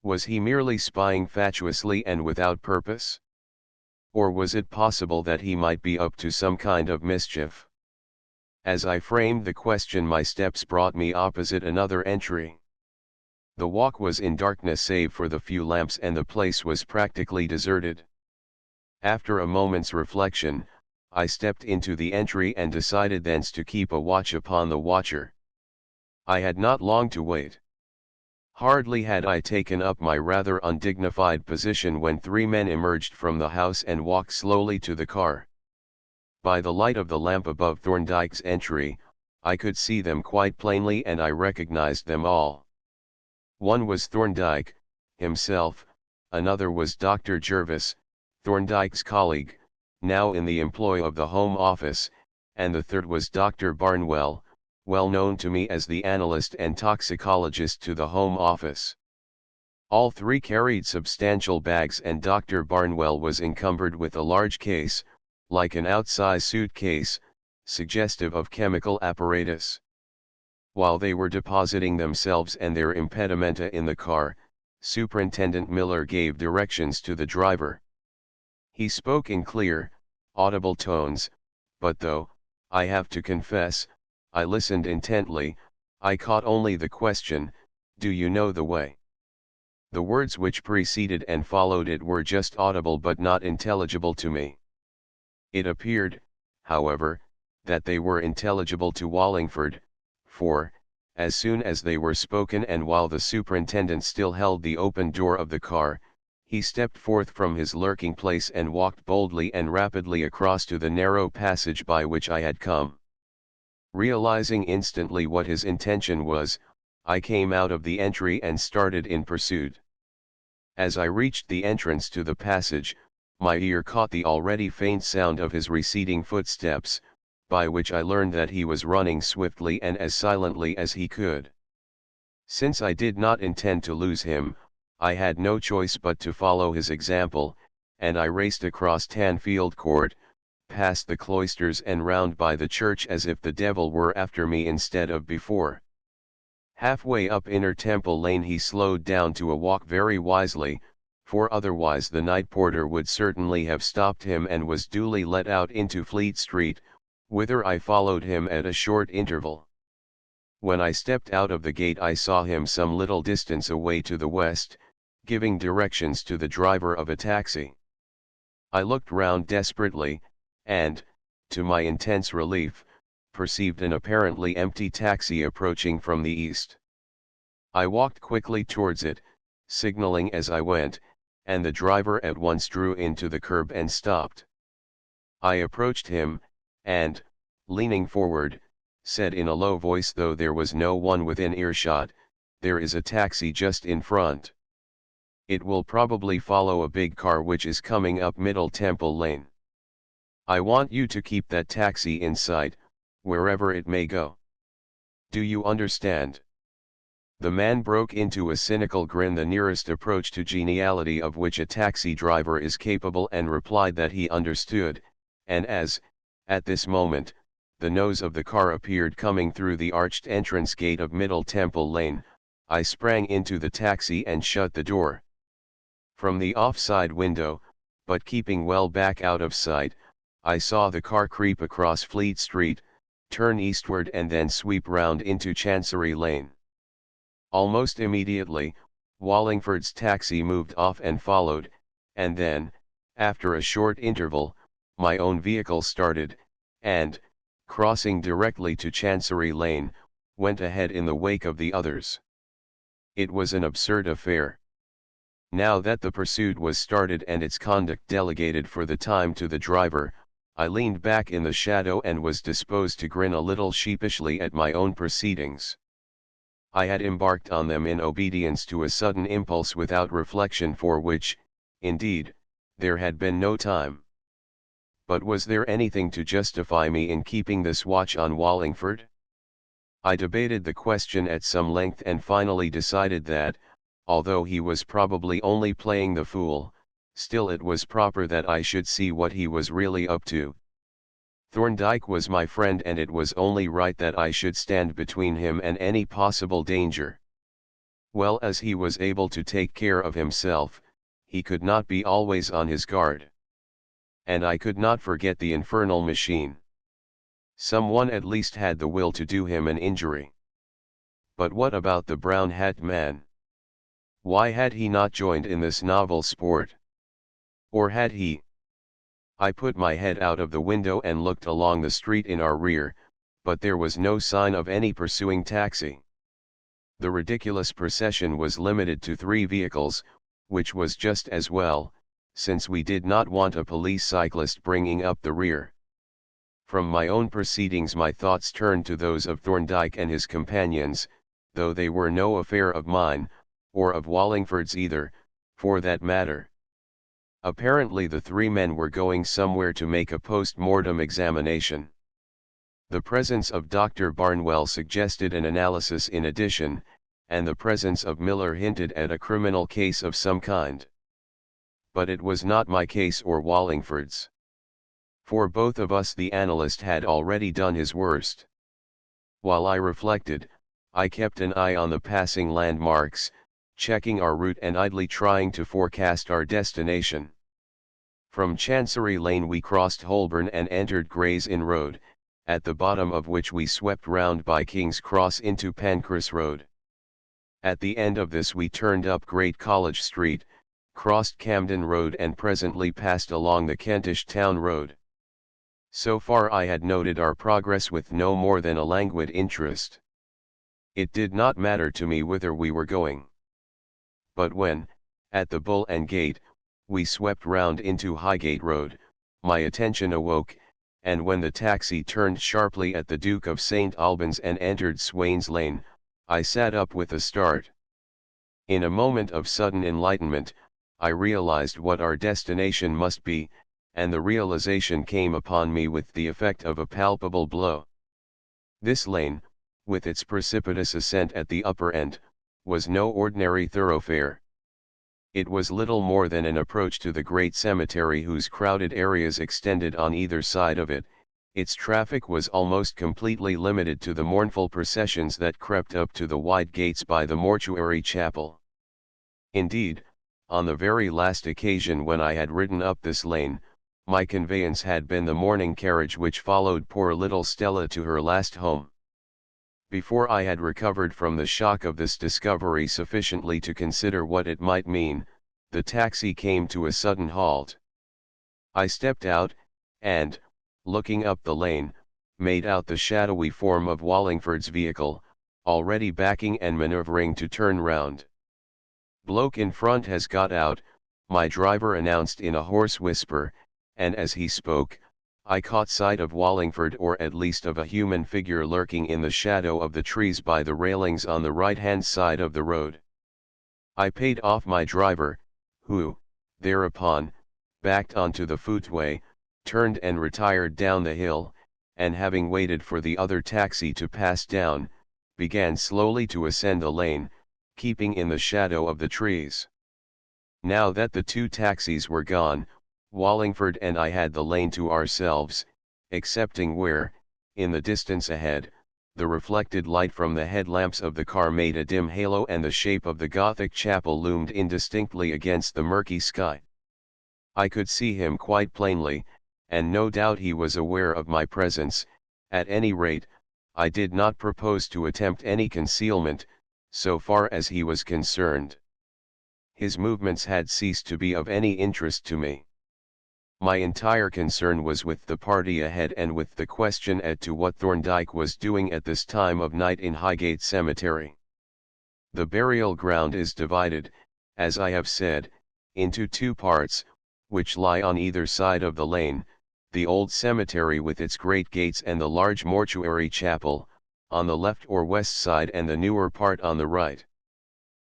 Was he merely spying fatuously and without purpose? Or was it possible that he might be up to some kind of mischief? As I framed the question my steps brought me opposite another entry. The walk was in darkness save for the few lamps and the place was practically deserted. After a moment's reflection, I stepped into the entry and decided thence to keep a watch upon the watcher. I had not long to wait. Hardly had I taken up my rather undignified position when three men emerged from the house and walked slowly to the car. By the light of the lamp above Thorndyke's entry, I could see them quite plainly and I recognized them all. One was Thorndyke himself, another was Dr. Jervis, Thorndyke's colleague, now in the employ of the Home Office, and the third was Dr. Barnwell, well known to me as the analyst and toxicologist to the Home Office. All three carried substantial bags and Dr. Barnwell was encumbered with a large case, like an outsize suitcase, suggestive of chemical apparatus. While they were depositing themselves and their impedimenta in the car, Superintendent Miller gave directions to the driver. He spoke in clear, audible tones, but though, I have to confess, I listened intently, I caught only the question, "Do you know the way?" The words which preceded and followed it were just audible but not intelligible to me. It appeared, however, that they were intelligible to Wallingford, for, as soon as they were spoken and while the superintendent still held the open door of the car, he stepped forth from his lurking place and walked boldly and rapidly across to the narrow passage by which I had come. Realizing instantly what his intention was, I came out of the entry and started in pursuit. As I reached the entrance to the passage, my ear caught the already faint sound of his receding footsteps, by which I learned that he was running swiftly and as silently as he could. Since I did not intend to lose him, I had no choice but to follow his example, and I raced across Tanfield Court, past the cloisters and round by the church as if the devil were after me instead of before. Halfway up Inner Temple Lane he slowed down to a walk very wisely, for otherwise the night porter would certainly have stopped him and was duly let out into Fleet Street, whither I followed him at a short interval. When I stepped out of the gate I saw him some little distance away to the west, giving directions to the driver of a taxi. I looked round desperately, and, to my intense relief, perceived an apparently empty taxi approaching from the east. I walked quickly towards it, signaling as I went, and the driver at once drew into the curb and stopped. I approached him, and, leaning forward, said in a low voice though there was no one within earshot, "There is a taxi just in front. It will probably follow a big car which is coming up Middle Temple Lane. I want you to keep that taxi in sight, wherever it may go. Do you understand?" The man broke into a cynical grin, the nearest approach to geniality of which a taxi driver is capable, and replied that he understood, and as, at this moment, the nose of the car appeared coming through the arched entrance gate of Middle Temple Lane, I sprang into the taxi and shut the door. From the offside window, but keeping well back out of sight, I saw the car creep across Fleet Street, turn eastward and then sweep round into Chancery Lane. Almost immediately, Wallingford's taxi moved off and followed, and then, after a short interval, my own vehicle started, and, crossing directly to Chancery Lane, went ahead in the wake of the others. It was an absurd affair. Now that the pursuit was started and its conduct delegated for the time to the driver, I leaned back in the shadow and was disposed to grin a little sheepishly at my own proceedings. I had embarked on them in obedience to a sudden impulse without reflection, for which, indeed, there had been no time. But was there anything to justify me in keeping this watch on Wallingford? I debated the question at some length and finally decided that, although he was probably only playing the fool, still it was proper that I should see what he was really up to. Thorndyke was my friend, and it was only right that I should stand between him and any possible danger. Well as he was able to take care of himself, he could not be always on his guard. And I could not forget the infernal machine. Someone at least had the will to do him an injury. But what about the brown-hat man? Why had he not joined in this novel sport? Or had he? I put my head out of the window and looked along the street in our rear, but there was no sign of any pursuing taxi. The ridiculous procession was limited to 3 vehicles, which was just as well, since we did not want a police cyclist bringing up the rear. From my own proceedings my thoughts turned to those of Thorndyke and his companions, though they were no affair of mine, or of Wallingford's either, for that matter. Apparently the 3 men were going somewhere to make a post-mortem examination. The presence of Dr. Barnwell suggested an analysis in addition, and the presence of Miller hinted at a criminal case of some kind. But it was not my case or Wallingford's. For both of us the analyst had already done his worst. While I reflected, I kept an eye on the passing landmarks, checking our route and idly trying to forecast our destination. From Chancery Lane we crossed Holborn and entered Gray's Inn Road, at the bottom of which we swept round by King's Cross into Pancras Road. At the end of this we turned up Great College Street, crossed Camden Road and presently passed along the Kentish Town Road. So far I had noted our progress with no more than a languid interest. It did not matter to me whither we were going. But when, at the Bull and Gate, we swept round into Highgate Road, my attention awoke, and when the taxi turned sharply at the Duke of St. Albans and entered Swains Lane, I sat up with a start. In a moment of sudden enlightenment, I realized what our destination must be, and the realization came upon me with the effect of a palpable blow. This lane, with its precipitous ascent at the upper end, was no ordinary thoroughfare. It was little more than an approach to the great cemetery whose crowded areas extended on either side of it. Its traffic was almost completely limited to the mournful processions that crept up to the wide gates by the mortuary chapel. Indeed, on the very last occasion when I had ridden up this lane, my conveyance had been the mourning carriage which followed poor little Stella to her last home. Before I had recovered from the shock of this discovery sufficiently to consider what it might mean, the taxi came to a sudden halt. I stepped out, and, looking up the lane, made out the shadowy form of Wallingford's vehicle, already backing and maneuvering to turn round. "Bloke in front has got out," my driver announced in a hoarse whisper, and as he spoke, I caught sight of Wallingford, or at least of a human figure lurking in the shadow of the trees by the railings on the right-hand side of the road. I paid off my driver, who, thereupon, backed onto the footway, turned and retired down the hill, and having waited for the other taxi to pass down, began slowly to ascend the lane, keeping in the shadow of the trees. Now that the two taxis were gone, Wallingford and I had the lane to ourselves, excepting where, in the distance ahead, the reflected light from the headlamps of the car made a dim halo and the shape of the Gothic chapel loomed indistinctly against the murky sky. I could see him quite plainly, and no doubt he was aware of my presence. At any rate, I did not propose to attempt any concealment, so far as he was concerned. His movements had ceased to be of any interest to me. My entire concern was with the party ahead and with the question as to what Thorndyke was doing at this time of night in Highgate Cemetery. The burial ground is divided, as I have said, into two parts, which lie on either side of the lane, the old cemetery with its great gates and the large mortuary chapel, on the left or west side, and the newer part on the right.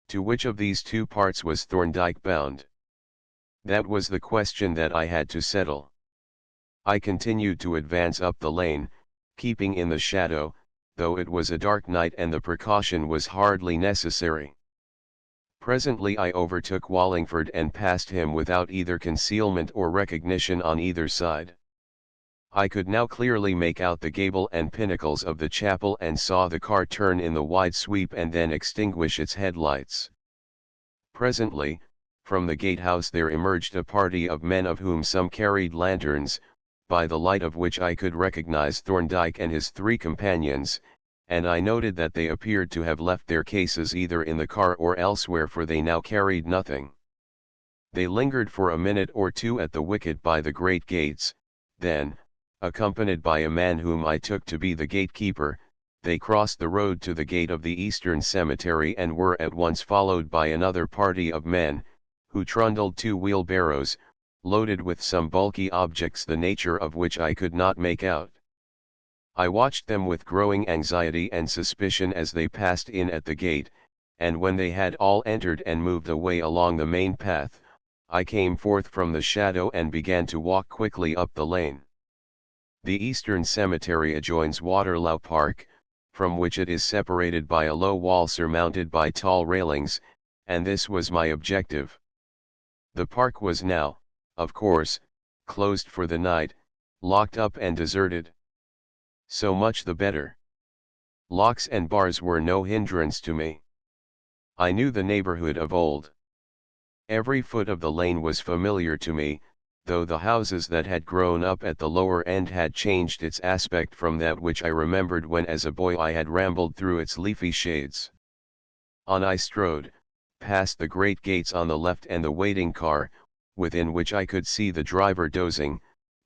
To which of these two parts was Thorndyke bound? That was the question that I had to settle. I continued to advance up the lane, keeping in the shadow, though it was a dark night and the precaution was hardly necessary. Presently I overtook Wallingford and passed him without either concealment or recognition on either side. I could now clearly make out the gable and pinnacles of the chapel and saw the car turn in the wide sweep and then extinguish its headlights. Presently, from the gatehouse there emerged a party of men, of whom some carried lanterns, by the light of which I could recognize Thorndyke and his three companions, and I noted that they appeared to have left their cases either in the car or elsewhere, for they now carried nothing. They lingered for a minute or two at the wicket by the great gates, then, accompanied by a man whom I took to be the gatekeeper, they crossed the road to the gate of the Eastern Cemetery and were at once followed by another party of men, who trundled two wheelbarrows, loaded with some bulky objects the nature of which I could not make out. I watched them with growing anxiety and suspicion as they passed in at the gate, and when they had all entered and moved away along the main path, I came forth from the shadow and began to walk quickly up the lane. The Eastern Cemetery adjoins Waterlow Park, from which it is separated by a low wall surmounted by tall railings, and this was my objective. The park was now, of course, closed for the night, locked up and deserted. So much the better. Locks and bars were no hindrance to me. I knew the neighborhood of old. Every foot of the lane was familiar to me, though the houses that had grown up at the lower end had changed its aspect from that which I remembered when as a boy I had rambled through its leafy shades. On I strode, past the great gates on the left and the waiting car, within which I could see the driver dozing,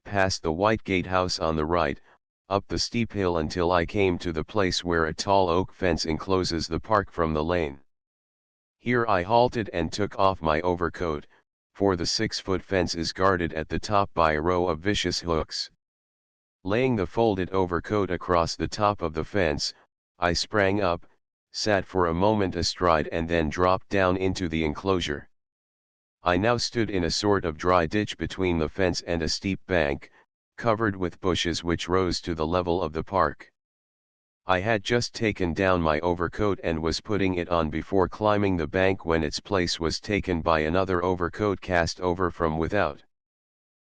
past the white gatehouse on the right, up the steep hill until I came to the place where a tall oak fence encloses the park from the lane. Here I halted and took off my overcoat, for the 6-foot fence is guarded at the top by a row of vicious hooks. Laying the folded overcoat across the top of the fence, I sprang up, sat for a moment astride and then dropped down into the enclosure. I now stood in a sort of dry ditch between the fence and a steep bank, covered with bushes which rose to the level of the park. I had just taken down my overcoat and was putting it on before climbing the bank when its place was taken by another overcoat cast over from without.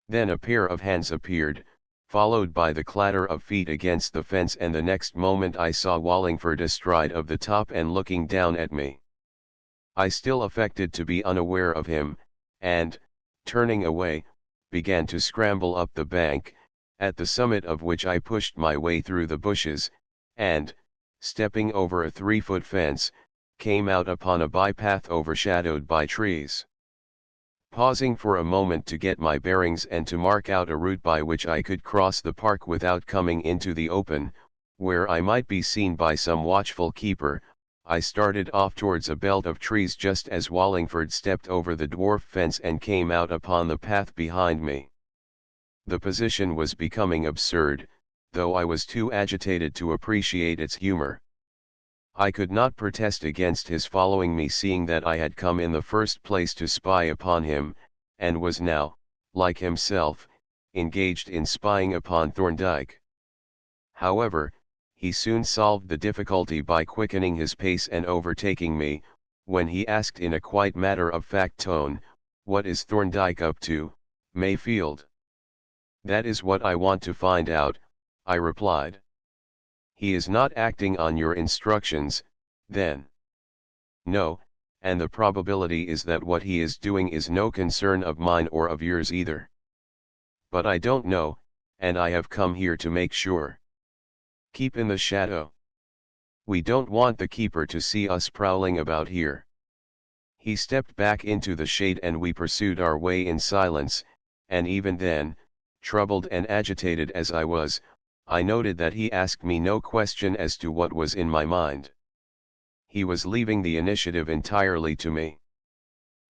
Then a pair of hands appeared, followed by the clatter of feet against the fence, and the next moment I saw Wallingford astride of the top and looking down at me. I still affected to be unaware of him, and, turning away, began to scramble up the bank, at the summit of which I pushed my way through the bushes, and, stepping over a 3-foot fence, came out upon a bypath overshadowed by trees. Pausing for a moment to get my bearings and to mark out a route by which I could cross the park without coming into the open, where I might be seen by some watchful keeper, I started off towards a belt of trees just as Wallingford stepped over the dwarf fence and came out upon the path behind me. The position was becoming absurd, though I was too agitated to appreciate its humor. I could not protest against his following me, seeing that I had come in the first place to spy upon him, and was now, like himself, engaged in spying upon Thorndyke. However, he soon solved the difficulty by quickening his pace and overtaking me, when he asked in a quite matter-of-fact tone, "What is Thorndyke up to, Mayfield?" "That is what I want to find out," I replied. "He is not acting on your instructions, then?" "No, and the probability is that what he is doing is no concern of mine or of yours either." "But I don't know, and I have come here to make sure." "Keep in the shadow. We don't want the keeper to see us prowling about here." He stepped back into the shade and we pursued our way in silence, and even then, troubled and agitated as I was, I noted that he asked me no question as to what was in my mind. He was leaving the initiative entirely to me.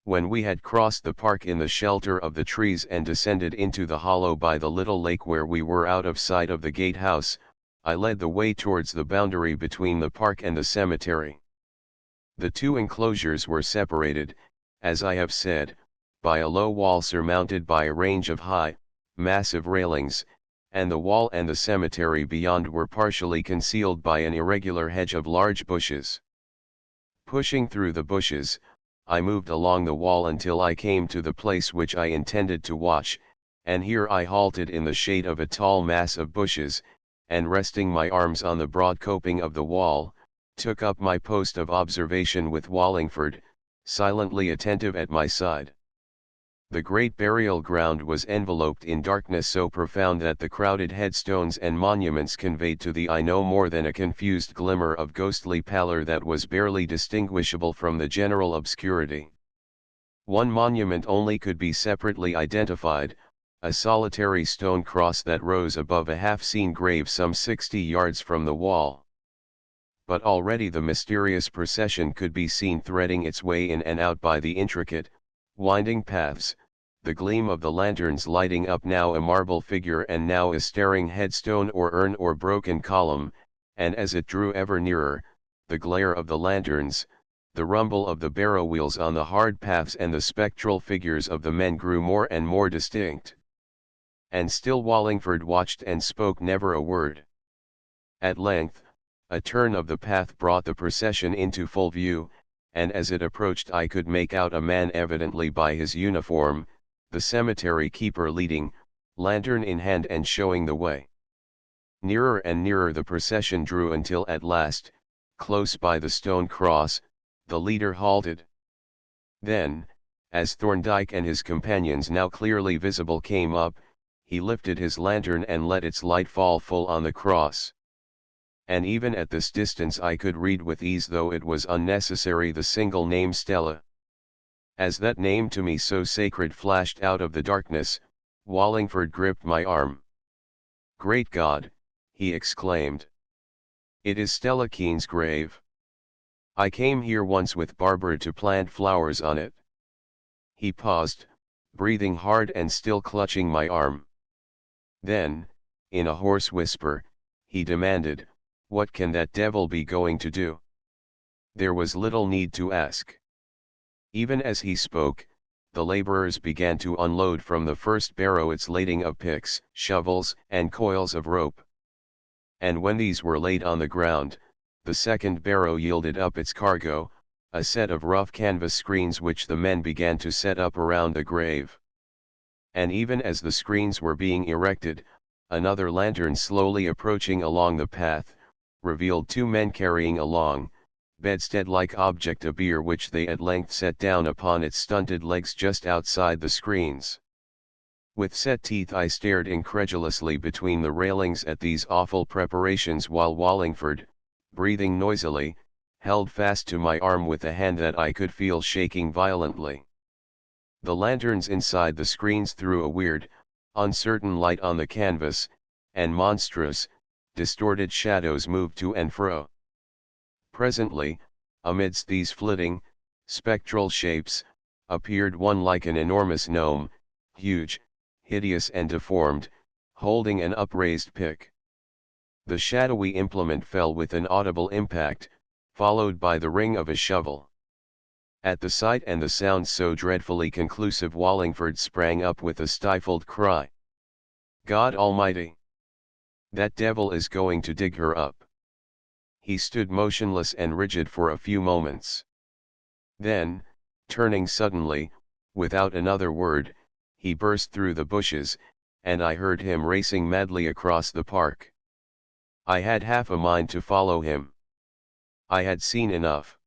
When we had crossed the park in the shelter of the trees and descended into the hollow by the little lake where we were out of sight of the gatehouse, I led the way towards the boundary between the park and the cemetery. The two enclosures were separated, as I have said, by a low wall surmounted by a range of high, massive railings, and the wall and the cemetery beyond were partially concealed by an irregular hedge of large bushes. Pushing through the bushes, I moved along the wall until I came to the place which I intended to watch, and here I halted in the shade of a tall mass of bushes, and resting my arms on the broad coping of the wall, took up my post of observation with Wallingford, silently attentive at my side. The great burial ground was enveloped in darkness so profound that the crowded headstones and monuments conveyed to the eye no more than a confused glimmer of ghostly pallor that was barely distinguishable from the general obscurity. One monument only could be separately identified, a solitary stone cross that rose above a half-seen grave some 60 yards from the wall. But already the mysterious procession could be seen threading its way in and out by the intricate, winding paths, the gleam of the lanterns lighting up now a marble figure and now a staring headstone or urn or broken column, and as it drew ever nearer, the glare of the lanterns, the rumble of the barrow wheels on the hard paths and the spectral figures of the men grew more and more distinct. And still Wallingford watched and spoke never a word. At length, a turn of the path brought the procession into full view, and as it approached I could make out a man evidently by his uniform, the cemetery keeper leading, lantern in hand and showing the way. Nearer and nearer the procession drew until at last, close by the stone cross, the leader halted. Then, as Thorndyke and his companions now clearly visible came up, he lifted his lantern and let its light fall full on the cross. And even at this distance I could read with ease, though it was unnecessary, the single name Stella. As that name to me so sacred flashed out of the darkness, Wallingford gripped my arm. "Great God!" he exclaimed. "It is Stella Keene's grave. I came here once with Barbara to plant flowers on it." He paused, breathing hard and still clutching my arm. Then, in a hoarse whisper, he demanded, "What can that devil be going to do?" There was little need to ask. Even as he spoke, the laborers began to unload from the first barrow its lading of picks, shovels, and coils of rope. And when these were laid on the ground, the second barrow yielded up its cargo, a set of rough canvas screens which the men began to set up around the grave. And even as the screens were being erected, another lantern slowly approaching along the path, revealed two men carrying a long, bedstead-like object of beer which they at length set down upon its stunted legs just outside the screens. With set teeth I stared incredulously between the railings at these awful preparations while Wallingford, breathing noisily, held fast to my arm with a hand that I could feel shaking violently. The lanterns inside the screens threw a weird, uncertain light on the canvas, and monstrous, distorted shadows moved to and fro. Presently, amidst these flitting, spectral shapes, appeared one like an enormous gnome, huge, hideous and deformed, holding an upraised pick. The shadowy implement fell with an audible impact, followed by the ring of a shovel. At the sight and the sound so dreadfully conclusive, Wallingford sprang up with a stifled cry. God Almighty! That devil is going to dig her up. He stood motionless and rigid for a few moments. Then, turning suddenly, without another word, he burst through the bushes, and I heard him racing madly across the park. I had half a mind to follow him. I had seen enough.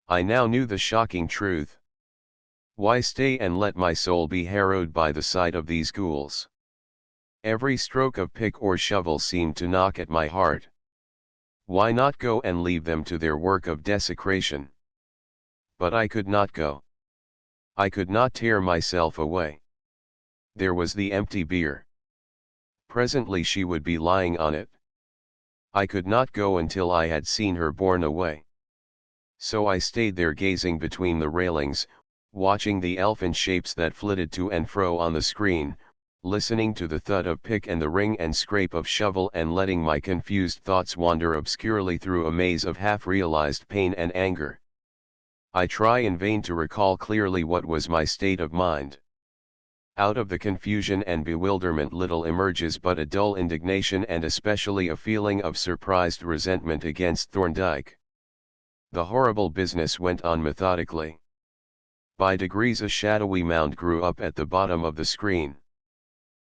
I now knew the shocking truth. Why stay and let my soul be harrowed by the sight of these ghouls? Every stroke of pick or shovel seemed to knock at my heart. Why not go and leave them to their work of desecration? But I could not go. I could not tear myself away. There was the empty bier. Presently she would be lying on it. I could not go until I had seen her borne away. So I stayed there gazing between the railings, watching the elfin shapes that flitted to and fro on the screen, listening to the thud of pick and the ring and scrape of shovel, and letting my confused thoughts wander obscurely through a maze of half-realized pain and anger. I try in vain to recall clearly what was my state of mind. Out of the confusion and bewilderment little emerges but a dull indignation, and especially a feeling of surprised resentment against Thorndyke. The horrible business went on methodically. By degrees a shadowy mound grew up at the bottom of the screen.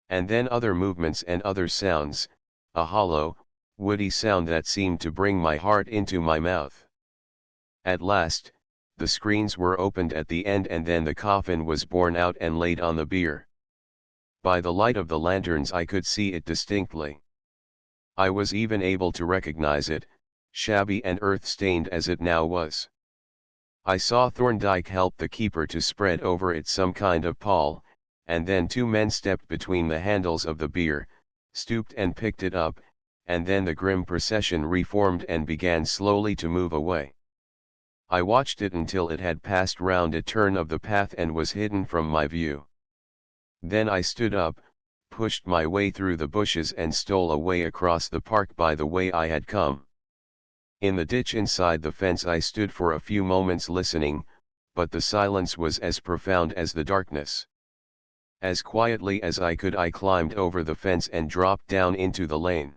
And then other movements and other sounds, a hollow, woody sound that seemed to bring my heart into my mouth. At last, the screens were opened at the end, and then the coffin was borne out and laid on the bier. By the light of the lanterns I could see it distinctly. I was even able to recognize it, shabby and earth-stained as it now was. I saw Thorndyke help the keeper to spread over it some kind of pall, and then two men stepped between the handles of the bier, stooped and picked it up, and then the grim procession reformed and began slowly to move away. I watched it until it had passed round a turn of the path and was hidden from my view. Then I stood up, pushed my way through the bushes and stole away across the park by the way I had come. In the ditch inside the fence I stood for a few moments listening, but the silence was as profound as the darkness. As quietly as I could I climbed over the fence and dropped down into the lane.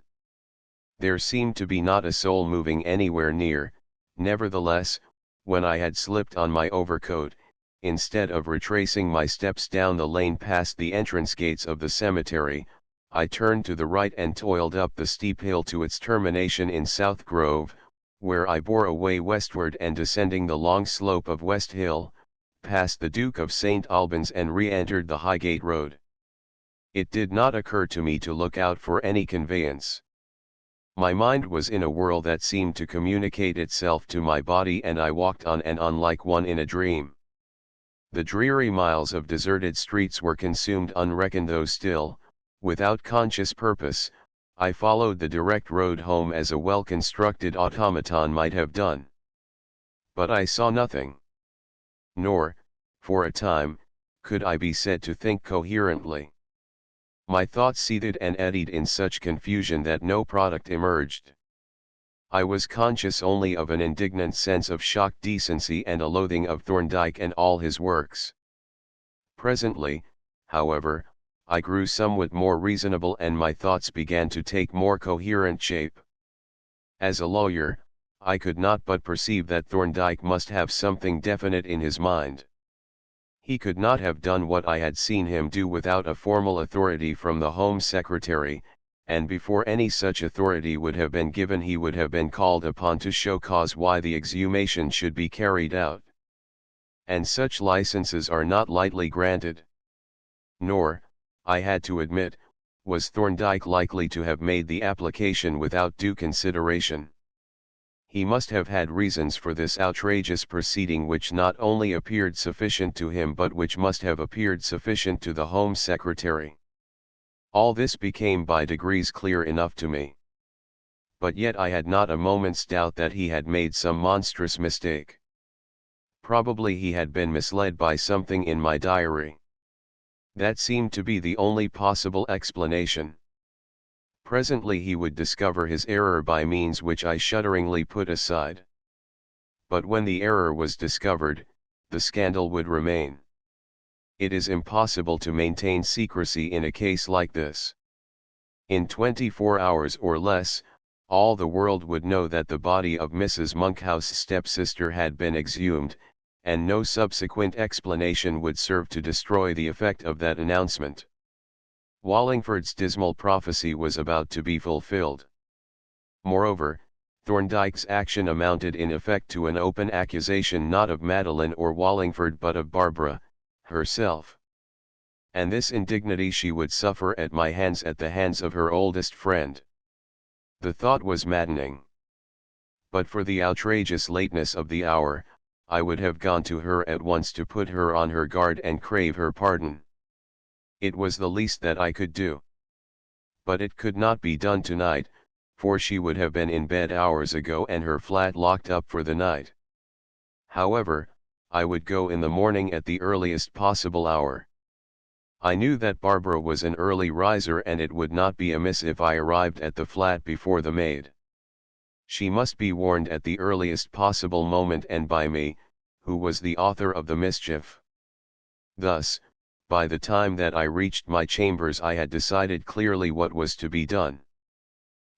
There seemed to be not a soul moving anywhere near. Nevertheless, when I had slipped on my overcoat, instead of retracing my steps down the lane past the entrance gates of the cemetery, I turned to the right and toiled up the steep hill to its termination in South Grove, where I bore away westward, and descending the long slope of West Hill, passed the Duke of St. Albans and re-entered the Highgate Road. It did not occur to me to look out for any conveyance. My mind was in a whirl that seemed to communicate itself to my body, and I walked on and on like one in a dream. The dreary miles of deserted streets were consumed unreckoned, though still, without conscious purpose, I followed the direct road home as a well-constructed automaton might have done. But I saw nothing. Nor, for a time, could I be said to think coherently. My thoughts seethed and eddied in such confusion that no product emerged. I was conscious only of an indignant sense of shocked decency and a loathing of Thorndyke and all his works. Presently, however, I grew somewhat more reasonable and my thoughts began to take more coherent shape. As a lawyer, I could not but perceive that Thorndyke must have something definite in his mind. He could not have done what I had seen him do without a formal authority from the Home Secretary, and before any such authority would have been given he would have been called upon to show cause why the exhumation should be carried out. And such licenses are not lightly granted. Nor, I had to admit, was Thorndyke likely to have made the application without due consideration. He must have had reasons for this outrageous proceeding which not only appeared sufficient to him but which must have appeared sufficient to the Home Secretary. All this became by degrees clear enough to me. But yet I had not a moment's doubt that he had made some monstrous mistake. Probably he had been misled by something in my diary. That seemed to be the only possible explanation. Presently he would discover his error by means which I shudderingly put aside. But when the error was discovered, the scandal would remain. It is impossible to maintain secrecy in a case like this. In 24 hours or less, all the world would know that the body of Mrs. Monkhouse's stepsister had been exhumed, and no subsequent explanation would serve to destroy the effect of that announcement. Wallingford's dismal prophecy was about to be fulfilled. Moreover, Thorndyke's action amounted in effect to an open accusation not of Madeline or Wallingford but of Barbara, herself. And this indignity she would suffer at my hands at the hands of her oldest friend. The thought was maddening. But for the outrageous lateness of the hour, I would have gone to her at once to put her on her guard and crave her pardon. It was the least that I could do. But it could not be done tonight, for she would have been in bed hours ago and her flat locked up for the night. However, I would go in the morning at the earliest possible hour. I knew that Barbara was an early riser and it would not be amiss if I arrived at the flat before the maid. She must be warned at the earliest possible moment and by me, who was the author of the mischief. Thus, by the time that I reached my chambers I had decided clearly what was to be done.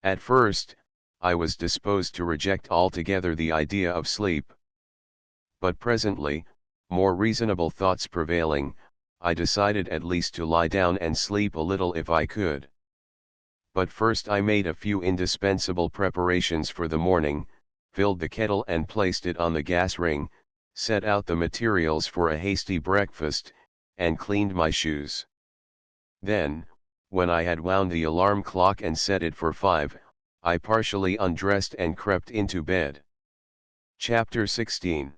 At first, I was disposed to reject altogether the idea of sleep. But presently, more reasonable thoughts prevailing, I decided at least to lie down and sleep a little if I could. But first I made a few indispensable preparations for the morning, filled the kettle and placed it on the gas ring, set out the materials for a hasty breakfast, and cleaned my shoes. Then, when I had wound the alarm clock and set it for 5, I partially undressed and crept into bed. Chapter 16.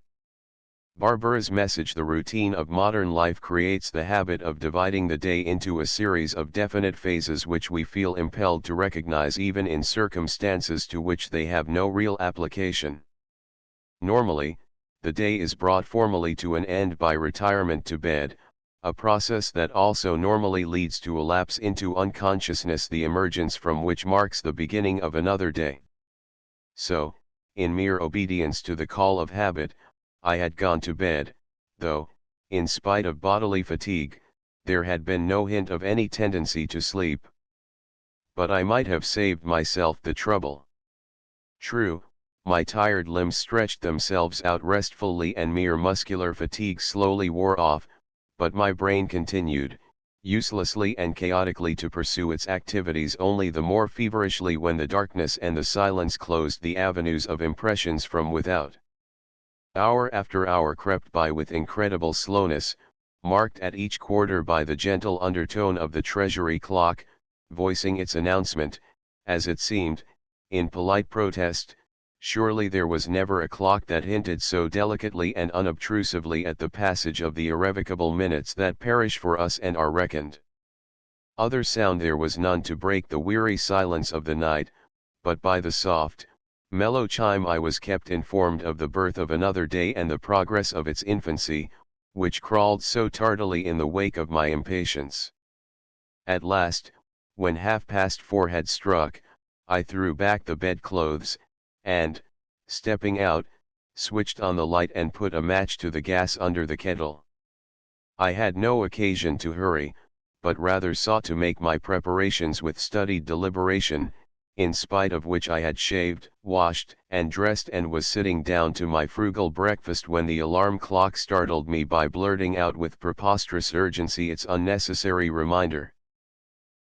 Barbara's message. The routine of modern life creates the habit of dividing the day into a series of definite phases which we feel impelled to recognize even in circumstances to which they have no real application. Normally, the day is brought formally to an end by retirement to bed, a process that also normally leads to a lapse into unconsciousness, the emergence from which marks the beginning of another day. So, in mere obedience to the call of habit, I had gone to bed, though, in spite of bodily fatigue, there had been no hint of any tendency to sleep. But I might have saved myself the trouble. True, my tired limbs stretched themselves out restfully and mere muscular fatigue slowly wore off, but my brain continued, uselessly and chaotically, to pursue its activities only the more feverishly when the darkness and the silence closed the avenues of impressions from without. Hour after hour crept by with incredible slowness, marked at each quarter by the gentle undertone of the Treasury clock, voicing its announcement, as it seemed, in polite protest. Surely there was never a clock that hinted so delicately and unobtrusively at the passage of the irrevocable minutes that perish for us and are reckoned. Other sound there was none to break the weary silence of the night, but by the soft, mellow chime I was kept informed of the birth of another day and the progress of its infancy, which crawled so tardily in the wake of my impatience. At last, when 4:30 had struck, I threw back the bedclothes, and, stepping out, switched on the light and put a match to the gas under the kettle. I had no occasion to hurry, but rather sought to make my preparations with studied deliberation, in spite of which I had shaved, washed, and dressed and was sitting down to my frugal breakfast when the alarm clock startled me by blurting out with preposterous urgency its unnecessary reminder.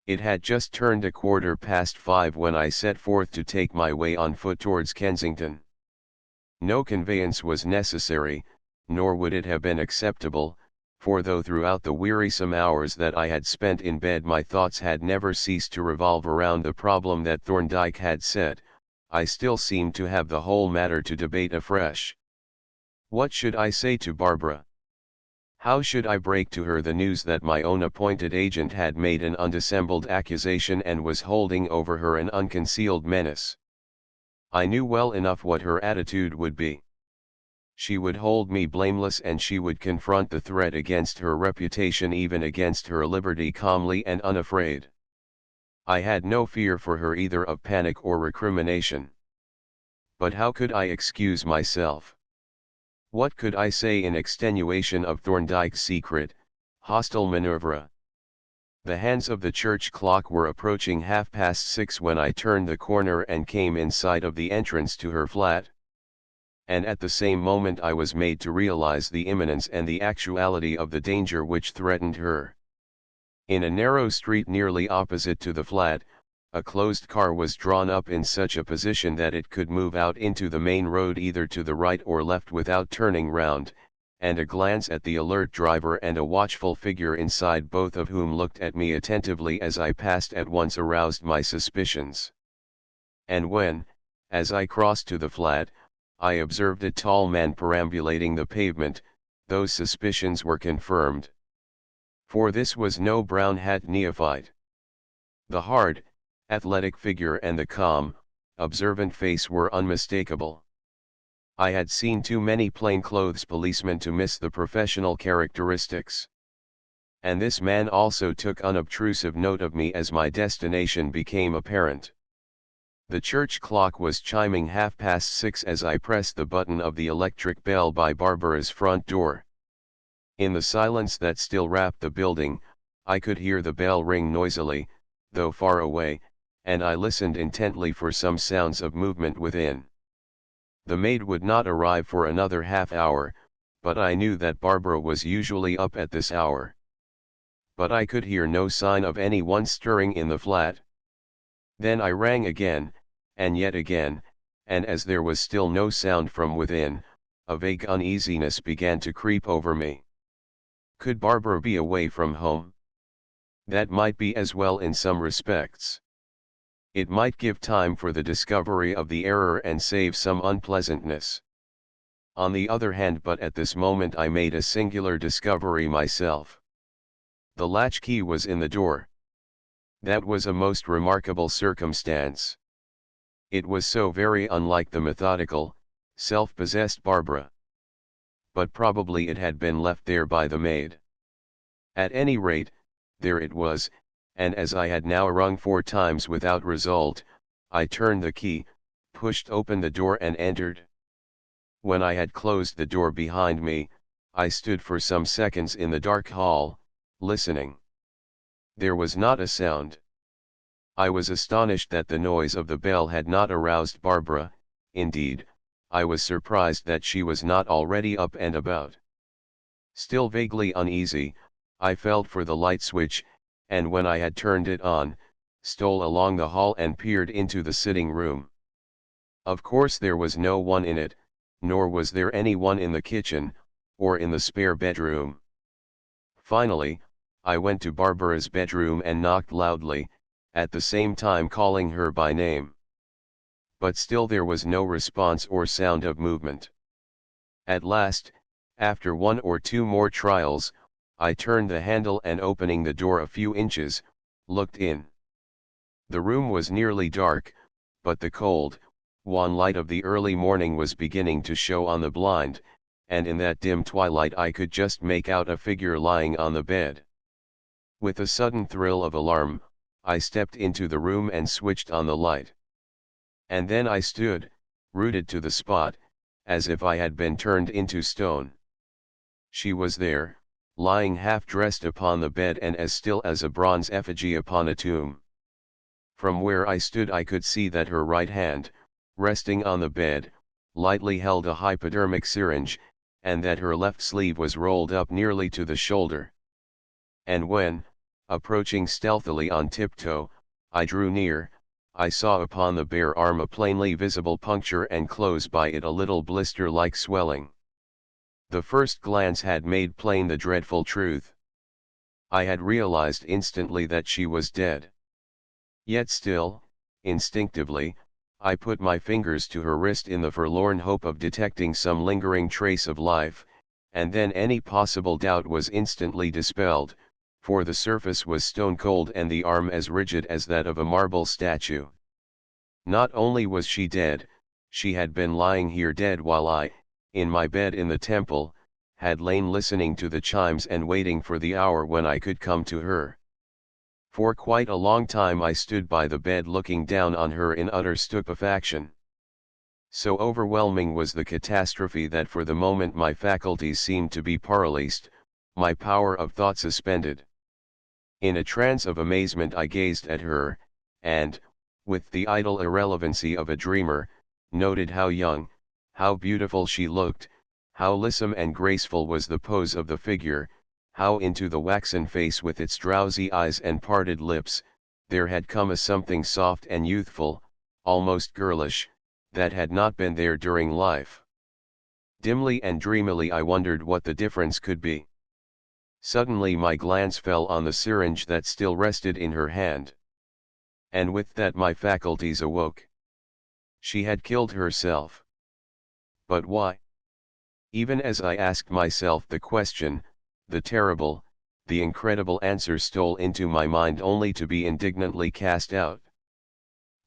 It had just turned 5:15 when I set forth to take my way on foot towards Kensington. No conveyance was necessary, nor would it have been acceptable, for though throughout the wearisome hours that I had spent in bed my thoughts had never ceased to revolve around the problem that Thorndyke had set, I still seemed to have the whole matter to debate afresh. What should I say to Barbara? How should I break to her the news that my own appointed agent had made an undissembled accusation and was holding over her an unconcealed menace? I knew well enough what her attitude would be. She would hold me blameless, and she would confront the threat against her reputation, even against her liberty, calmly and unafraid. I had no fear for her either of panic or recrimination. But how could I excuse myself? What could I say in extenuation of Thorndyke's secret, hostile manoeuvre? The hands of the church clock were approaching 6:30 when I turned the corner and came in sight of the entrance to her flat. And at the same moment I was made to realize the imminence and the actuality of the danger which threatened her. In a narrow street nearly opposite to the flat, a closed car was drawn up in such a position that it could move out into the main road either to the right or left without turning round, and a glance at the alert driver and a watchful figure inside, both of whom looked at me attentively as I passed, at once aroused my suspicions. And when, as I crossed to the flat, I observed a tall man perambulating the pavement, those suspicions were confirmed. For this was no brown-hat neophyte. The hard, athletic figure and the calm, observant face were unmistakable. I had seen too many plainclothes policemen to miss the professional characteristics. And this man also took unobtrusive note of me as my destination became apparent. The church clock was chiming 6:30 as I pressed the button of the electric bell by Barbara's front door. In the silence that still wrapped the building, I could hear the bell ring noisily, though far away, and I listened intently for some sounds of movement within. The maid would not arrive for another half hour, but I knew that Barbara was usually up at this hour. But I could hear no sign of anyone stirring in the flat. Then I rang again, and yet again, and as there was still no sound from within, a vague uneasiness began to creep over me. Could Barbara be away from home? That might be as well in some respects. It might give time for the discovery of the error and save some unpleasantness. On the other hand, but at this moment I made a singular discovery myself. The latchkey was in the door. That was a most remarkable circumstance. It was so very unlike the methodical, self-possessed Barbara. But probably it had been left there by the maid. At any rate, there it was, and as I had now rung 4 times without result, I turned the key, pushed open the door and entered. When I had closed the door behind me, I stood for some seconds in the dark hall, listening. There was not a sound. I was astonished that the noise of the bell had not aroused Barbara. Indeed, I was surprised that she was not already up and about. Still vaguely uneasy, I felt for the light switch, and when I had turned it on, stole along the hall and peered into the sitting room. Of course there was no one in it, nor was there any one in the kitchen, or in the spare bedroom. Finally, I went to Barbara's bedroom and knocked loudly, at the same time calling her by name. But still there was no response or sound of movement. At last, after 1 or 2 more trials, I turned the handle and, opening the door a few inches, looked in. The room was nearly dark, but the cold, wan light of the early morning was beginning to show on the blind, and in that dim twilight I could just make out a figure lying on the bed. With a sudden thrill of alarm, I stepped into the room and switched on the light. And then I stood, rooted to the spot, as if I had been turned into stone. She was there, lying half-dressed upon the bed and as still as a bronze effigy upon a tomb. From where I stood I could see that her right hand, resting on the bed, lightly held a hypodermic syringe, and that her left sleeve was rolled up nearly to the shoulder. And when, approaching stealthily on tiptoe, I drew near, I saw upon the bare arm a plainly visible puncture and close by it a little blister-like swelling. The first glance had made plain the dreadful truth. I had realized instantly that she was dead. Yet still, instinctively, I put my fingers to her wrist in the forlorn hope of detecting some lingering trace of life, and then any possible doubt was instantly dispelled, for the surface was stone cold and the arm as rigid as that of a marble statue. Not only was she dead, she had been lying here dead while I, in my bed in the temple, had lain listening to the chimes and waiting for the hour when I could come to her. For quite a long time I stood by the bed looking down on her in utter stupefaction. So overwhelming was the catastrophe that for the moment my faculties seemed to be paralyzed, my power of thought suspended. In a trance of amazement I gazed at her, and, with the idle irrelevancy of a dreamer, noted how young, how beautiful she looked, how lissome and graceful was the pose of the figure, how into the waxen face with its drowsy eyes and parted lips, there had come a something soft and youthful, almost girlish, that had not been there during life. Dimly and dreamily I wondered what the difference could be. Suddenly my glance fell on the syringe that still rested in her hand. And with that my faculties awoke. She had killed herself. But why? Even as I asked myself the question, the terrible, the incredible answer stole into my mind only to be indignantly cast out.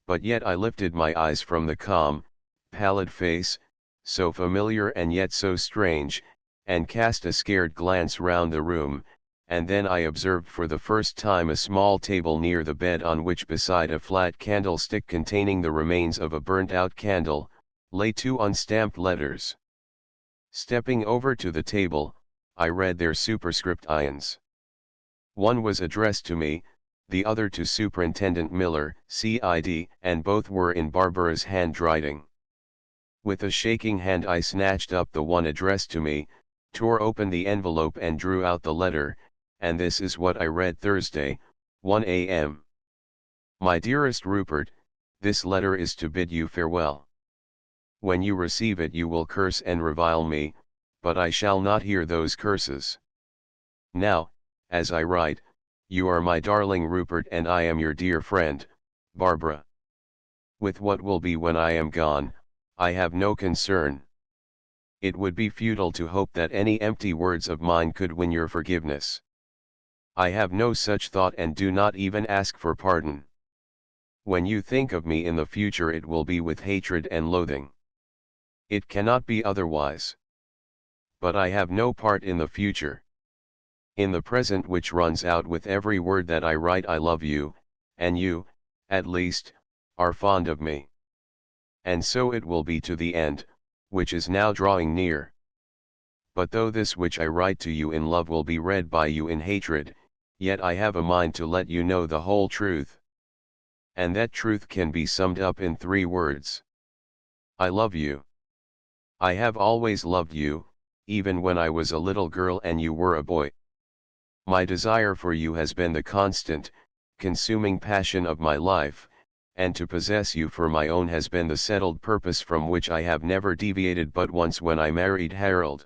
But yet I lifted my eyes from the calm, pallid face, so familiar and yet so strange, and cast a scared glance round the room, and then I observed for the first time a small table near the bed on which, beside a flat candlestick containing the remains of a burnt-out candle, lay two unstamped letters. Stepping over to the table, I read their superscript ions. One was addressed to me, the other to Superintendent Miller, CID, and both were in Barbara's handwriting. With a shaking hand I snatched up the one addressed to me, tore open the envelope and drew out the letter, and this is what I read: Thursday, 1 a.m. My dearest Rupert, this letter is to bid you farewell. When you receive it you will curse and revile me, but I shall not hear those curses. Now, as I write, you are my darling Rupert and I am your dear friend, Barbara. With what will be when I am gone, I have no concern. It would be futile to hope that any empty words of mine could win your forgiveness. I have no such thought and do not even ask for pardon. When you think of me in the future it will be with hatred and loathing. It cannot be otherwise. But I have no part in the future. In the present, which runs out with every word that I write, I love you, and you, at least, are fond of me. And so it will be to the end, which is now drawing near. But though this which I write to you in love will be read by you in hatred, yet I have a mind to let you know the whole truth. And that truth can be summed up in 3 words. I love you. I have always loved you, even when I was a little girl and you were a boy. My desire for you has been the constant, consuming passion of my life, and to possess you for my own has been the settled purpose from which I have never deviated but once, when I married Harold.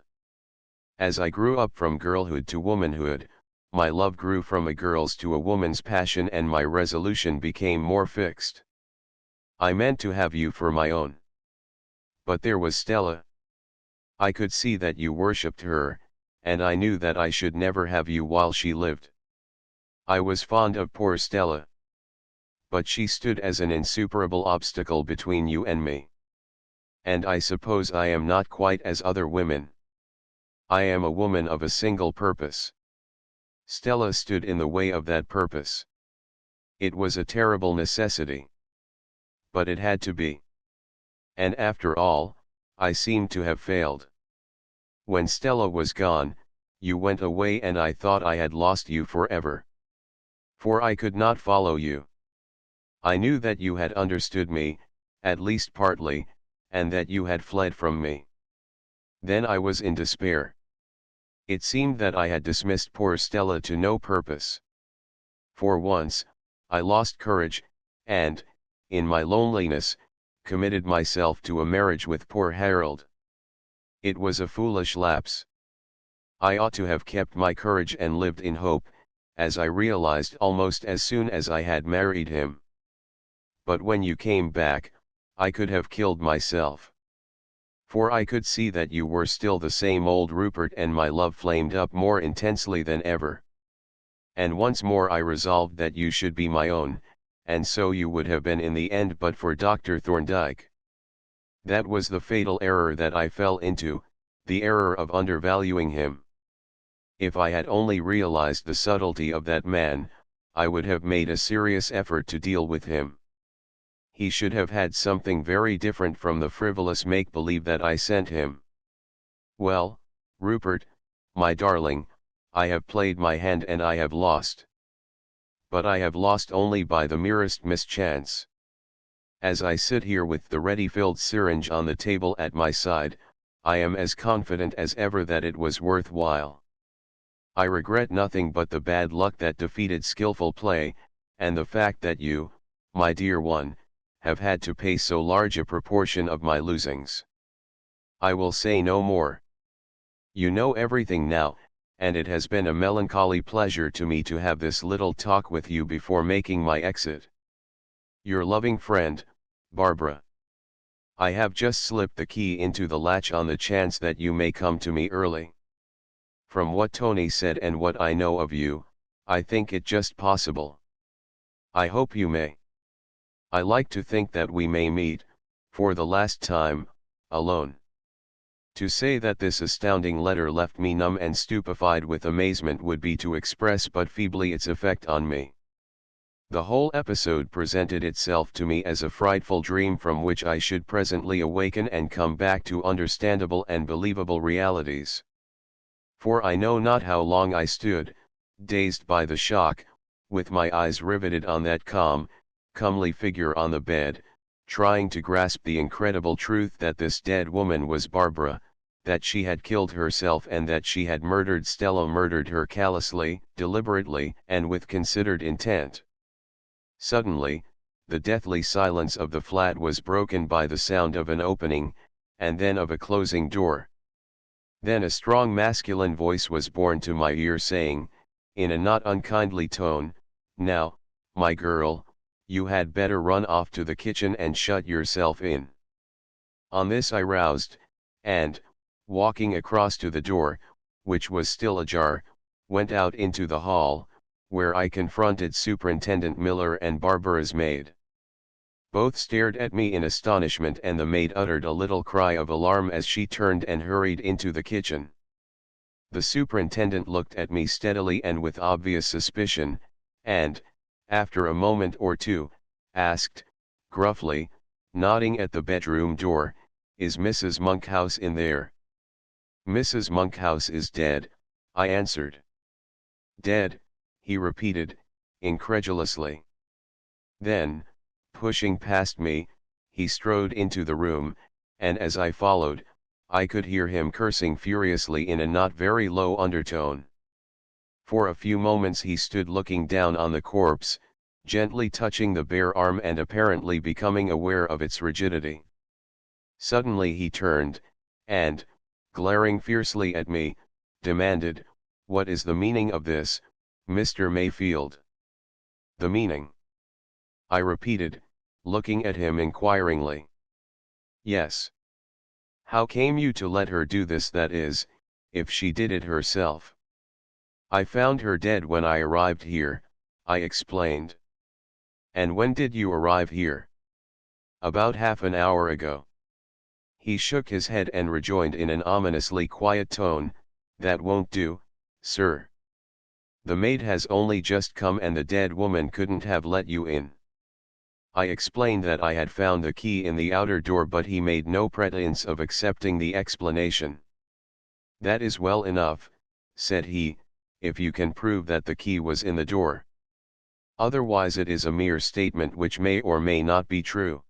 As I grew up from girlhood to womanhood, my love grew from a girl's to a woman's passion and my resolution became more fixed. I meant to have you for my own. But there was Stella. I could see that you worshipped her, and I knew that I should never have you while she lived. I was fond of poor Stella. But she stood as an insuperable obstacle between you and me. And I suppose I am not quite as other women. I am a woman of a single purpose. Stella stood in the way of that purpose. It was a terrible necessity. But it had to be. And after all, I seemed to have failed. When Stella was gone, you went away and I thought I had lost you forever. For I could not follow you. I knew that you had understood me, at least partly, and that you had fled from me. Then I was in despair. It seemed that I had dismissed poor Stella to no purpose. For once, I lost courage, and, in my loneliness, committed myself to a marriage with poor Harold. It was a foolish lapse. I ought to have kept my courage and lived in hope, as I realized almost as soon as I had married him. But when you came back, I could have killed myself. For I could see that you were still the same old Rupert, and my love flamed up more intensely than ever. And once more I resolved that you should be my own, and so you would have been in the end but for Dr. Thorndyke. That was the fatal error that I fell into, the error of undervaluing him. If I had only realized the subtlety of that man, I would have made a serious effort to deal with him. He should have had something very different from the frivolous make-believe that I sent him. Well, Rupert, my darling, I have played my hand and I have lost. But I have lost only by the merest mischance. As I sit here with the ready-filled syringe on the table at my side, I am as confident as ever that it was worth while. I regret nothing but the bad luck that defeated skillful play, and the fact that you, my dear one, have had to pay so large a proportion of my losings. I will say no more. You know everything now, and it has been a melancholy pleasure to me to have this little talk with you before making my exit. Your loving friend, Barbara. I have just slipped the key into the latch on the chance that you may come to me early. From what Tony said and what I know of you, I think it just possible. I hope you may. I like to think that we may meet, for the last time, alone. To say that this astounding letter left me numb and stupefied with amazement would be to express but feebly its effect on me. The whole episode presented itself to me as a frightful dream from which I should presently awaken and come back to understandable and believable realities. For I know not how long I stood, dazed by the shock, with my eyes riveted on that calm, comely figure on the bed, trying to grasp the incredible truth that this dead woman was Barbara, that she had killed herself and that she had murdered Stella, murdered her callously, deliberately, and with considered intent. Suddenly, the deathly silence of the flat was broken by the sound of an opening, and then of a closing door. Then a strong masculine voice was borne to my ear saying, in a not unkindly tone, "Now, my girl, you had better run off to the kitchen and shut yourself in." On this I roused, and, walking across to the door, which was still ajar, went out into the hall, where I confronted Superintendent Miller and Barbara's maid. Both stared at me in astonishment, and the maid uttered a little cry of alarm as she turned and hurried into the kitchen. The superintendent looked at me steadily and with obvious suspicion, and, after a moment or two, asked, gruffly, nodding at the bedroom door, "Is Mrs. Monkhouse in there?" "Mrs. Monkhouse is dead," I answered. "Dead?" he repeated, incredulously. Then, pushing past me, he strode into the room, and as I followed, I could hear him cursing furiously in a not very low undertone. For a few moments he stood looking down on the corpse, gently touching the bare arm and apparently becoming aware of its rigidity. Suddenly he turned, and, glaring fiercely at me, demanded, "What is the meaning of this, Mr. Mayfield?" "The meaning?" I repeated, looking at him inquiringly. "Yes. How came you to let her do this, that is, if she did it herself?" "I found her dead when I arrived here," I explained. "And when did you arrive here?" "About half an hour ago." He shook his head and rejoined in an ominously quiet tone, "That won't do, sir. The maid has only just come and the dead woman couldn't have let you in." I explained that I had found the key in the outer door, but he made no pretense of accepting the explanation. "That is well enough," said he, "if you can prove that the key was in the door. Otherwise it is a mere statement which may or may not be true.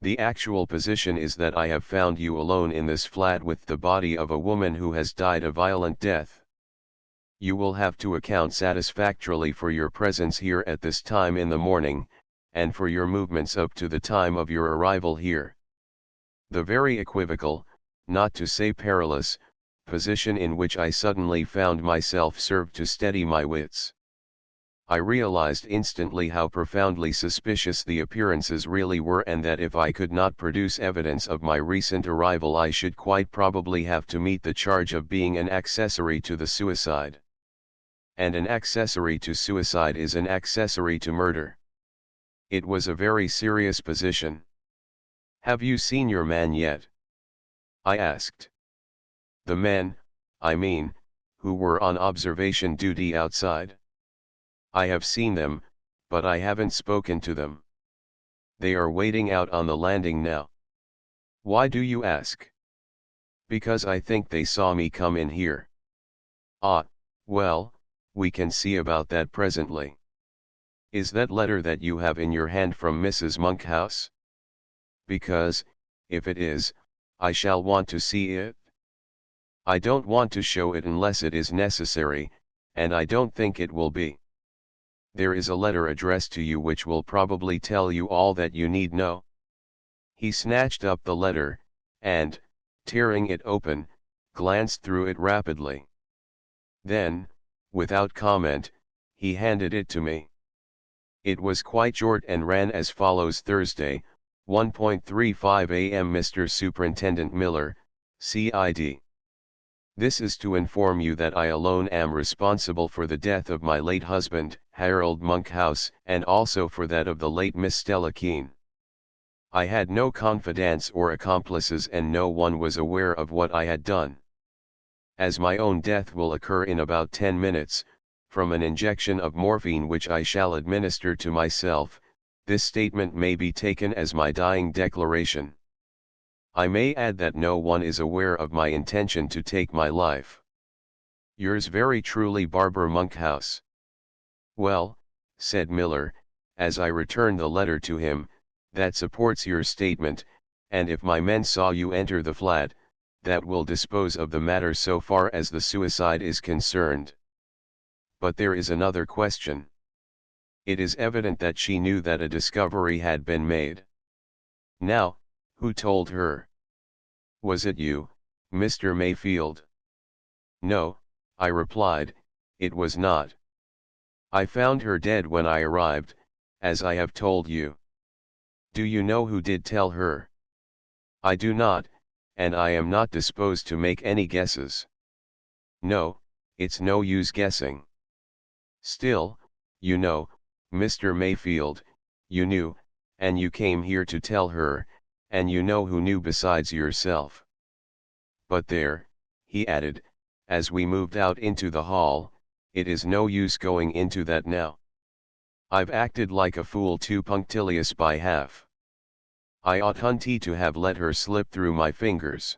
The actual position is that I have found you alone in this flat with the body of a woman who has died a violent death. You will have to account satisfactorily for your presence here at this time in the morning, and for your movements up to the time of your arrival here. The very equivocal, not to say perilous, position in which I suddenly found myself served to steady my wits. I realized instantly how profoundly suspicious the appearances really were, and that if I could not produce evidence of my recent arrival I should quite probably have to meet the charge of being an accessory to the suicide. And an accessory to suicide is an accessory to murder. It was a very serious position. "Have you seen your man yet?" I asked. "The men, I mean, who were on observation duty outside?" "I have seen them, but I haven't spoken to them. They are waiting out on the landing now." "Why do you ask?" "Because I think they saw me come in here." "Ah, well, we can see about that presently. Is that letter that you have in your hand from Mrs. Monkhouse? Because, if it is, I shall want to see it." "I don't want to show it unless it is necessary, and I don't think it will be. There is a letter addressed to you which will probably tell you all that you need know." He snatched up the letter, and, tearing it open, glanced through it rapidly. Then, without comment, he handed it to me. It was quite short and ran as follows: "Thursday, 1:35 a.m. Mr. Superintendent Miller, CID. This is to inform you that I alone am responsible for the death of my late husband, Harold Monkhouse, and also for that of the late Miss Stella Keene. I had no confidants or accomplices, and no one was aware of what I had done. As my own death will occur in about 10 minutes, from an injection of morphine which I shall administer to myself, this statement may be taken as my dying declaration. I may add that no one is aware of my intention to take my life. Yours very truly, Barbara Monkhouse." "Well," said Miller, as I returned the letter to him, "that supports your statement, and if my men saw you enter the flat, that will dispose of the matter so far as the suicide is concerned. But there is another question. It is evident that she knew that a discovery had been made. Now, who told her? Was it you, Mr. Mayfield?" "No," I replied, "it was not. I found her dead when I arrived, as I have told you." "Do you know who did tell her?" "I do not, and I am not disposed to make any guesses." "No, it's no use guessing. Still, you know, Mr. Mayfield, you knew, and you came here to tell her, and you know who knew besides yourself. But there," he added, as we moved out into the hall, "it is no use going into that now. I've acted like a fool, too punctilious by half. I ought hunty to have let her slip through my fingers.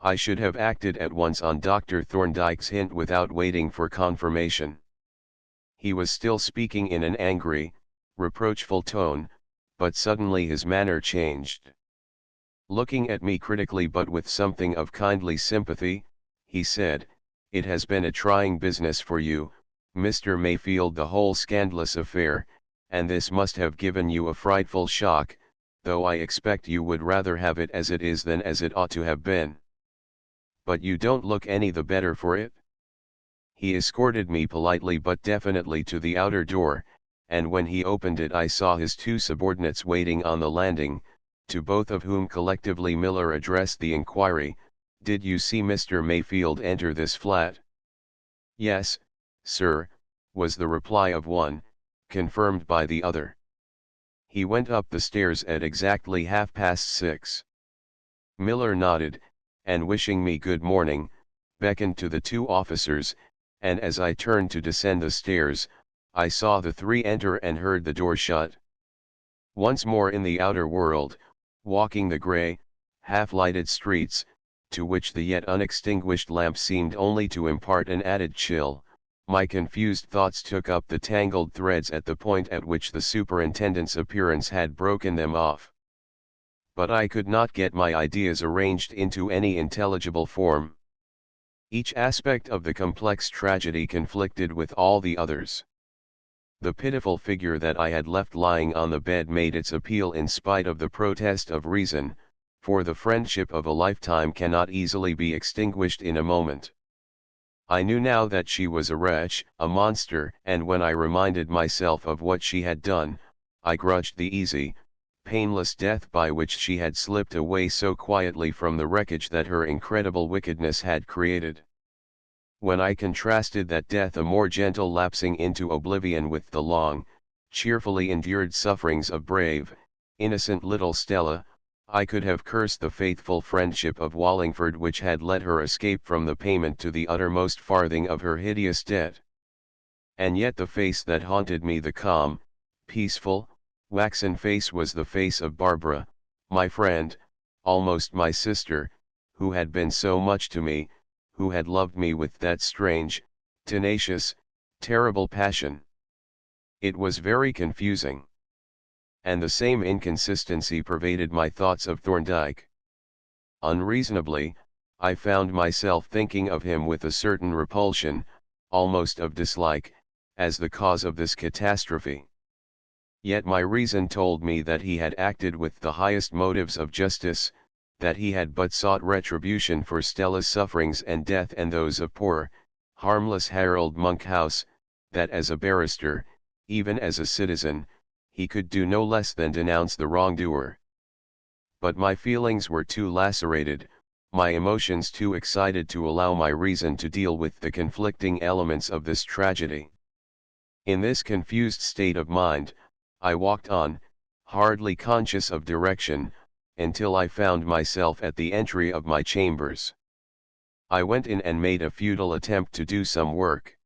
I should have acted at once on Dr. Thorndyke's hint without waiting for confirmation." He was still speaking in an angry, reproachful tone, but suddenly his manner changed. Looking at me critically but with something of kindly sympathy, he said, "It has been a trying business for you, Mr. Mayfield, the whole scandalous affair, and this must have given you a frightful shock, though I expect you would rather have it as it is than as it ought to have been. But you don't look any the better for it?" He escorted me politely but definitely to the outer door, and when he opened it I saw his two subordinates waiting on the landing, to both of whom collectively Miller addressed the inquiry, "Did you see Mr. Mayfield enter this flat?" "Yes, sir," was the reply of one, confirmed by the other. "He went up the stairs at exactly 6:30. Miller nodded, and wishing me good morning, beckoned to the two officers, and as I turned to descend the stairs, I saw the three enter and heard the door shut. Once more in the outer world, walking the grey, half-lighted streets, to which the yet unextinguished lamp seemed only to impart an added chill, my confused thoughts took up the tangled threads at the point at which the superintendent's appearance had broken them off. But I could not get my ideas arranged into any intelligible form. Each aspect of the complex tragedy conflicted with all the others. The pitiful figure that I had left lying on the bed made its appeal in spite of the protest of reason, for the friendship of a lifetime cannot easily be extinguished in a moment. I knew now that she was a wretch, a monster, and when I reminded myself of what she had done, I grudged the easy, painless death by which she had slipped away so quietly from the wreckage that her incredible wickedness had created. When I contrasted that death, a more gentle lapsing into oblivion, with the long, cheerfully endured sufferings of brave, innocent little Stella, I could have cursed the faithful friendship of Wallingford which had let her escape from the payment to the uttermost farthing of her hideous debt. And yet the face that haunted me, the calm, peaceful, waxen face, was the face of Barbara, my friend, almost my sister, who had been so much to me, who had loved me with that strange, tenacious, terrible passion. It was very confusing. And the same inconsistency pervaded my thoughts of Thorndyke. Unreasonably, I found myself thinking of him with a certain repulsion, almost of dislike, as the cause of this catastrophe. Yet my reason told me that he had acted with the highest motives of justice, that he had but sought retribution for Stella's sufferings and death and those of poor, harmless Harold Monkhouse, that as a barrister, even as a citizen, he could do no less than denounce the wrongdoer. But my feelings were too lacerated, my emotions too excited, to allow my reason to deal with the conflicting elements of this tragedy. In this confused state of mind, I walked on, hardly conscious of direction, until I found myself at the entry of my chambers. I went in and made a futile attempt to do some work.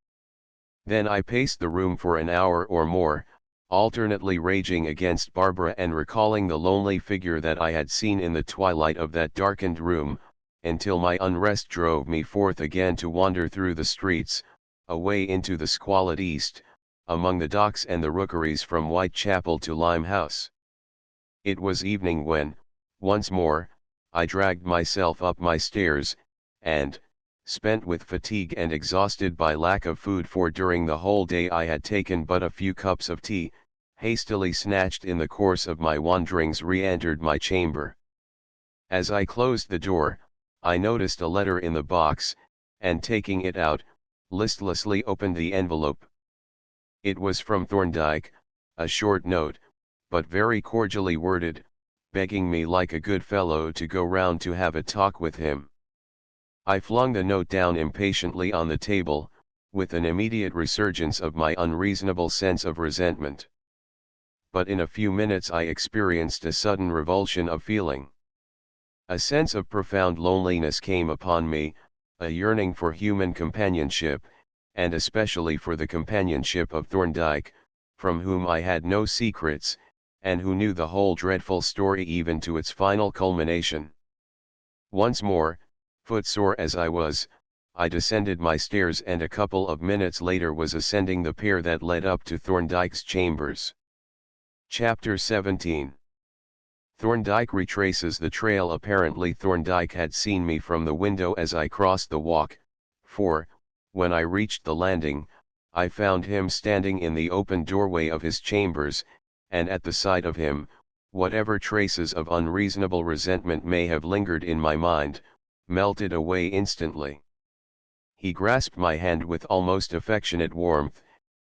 Then I paced the room for an hour or more, alternately raging against Barbara and recalling the lonely figure that I had seen in the twilight of that darkened room, until my unrest drove me forth again to wander through the streets, away into the squalid east, among the docks and the rookeries from Whitechapel to Limehouse. It was evening when, once more, I dragged myself up my stairs, and, spent with fatigue and exhausted by lack of food, for during the whole day I had taken but a few cups of tea, hastily snatched in the course of my wanderings, re-entered my chamber. As I closed the door, I noticed a letter in the box, and taking it out, listlessly opened the envelope. It was from Thorndyke, a short note, but very cordially worded, begging me like a good fellow to go round to have a talk with him. I flung the note down impatiently on the table, with an immediate resurgence of my unreasonable sense of resentment. But in a few minutes I experienced a sudden revulsion of feeling. A sense of profound loneliness came upon me, a yearning for human companionship, and especially for the companionship of Thorndyke, from whom I had no secrets, and who knew the whole dreadful story even to its final culmination. Once more, footsore as I was, I descended my stairs, and a couple of minutes later was ascending the pair that led up to Thorndyke's chambers. Chapter 17. Thorndyke retraces the trail. Apparently Thorndyke had seen me from the window as I crossed the walk, for, when I reached the landing, I found him standing in the open doorway of his chambers, and at the sight of him, whatever traces of unreasonable resentment may have lingered in my mind, melted away instantly. He grasped my hand with almost affectionate warmth,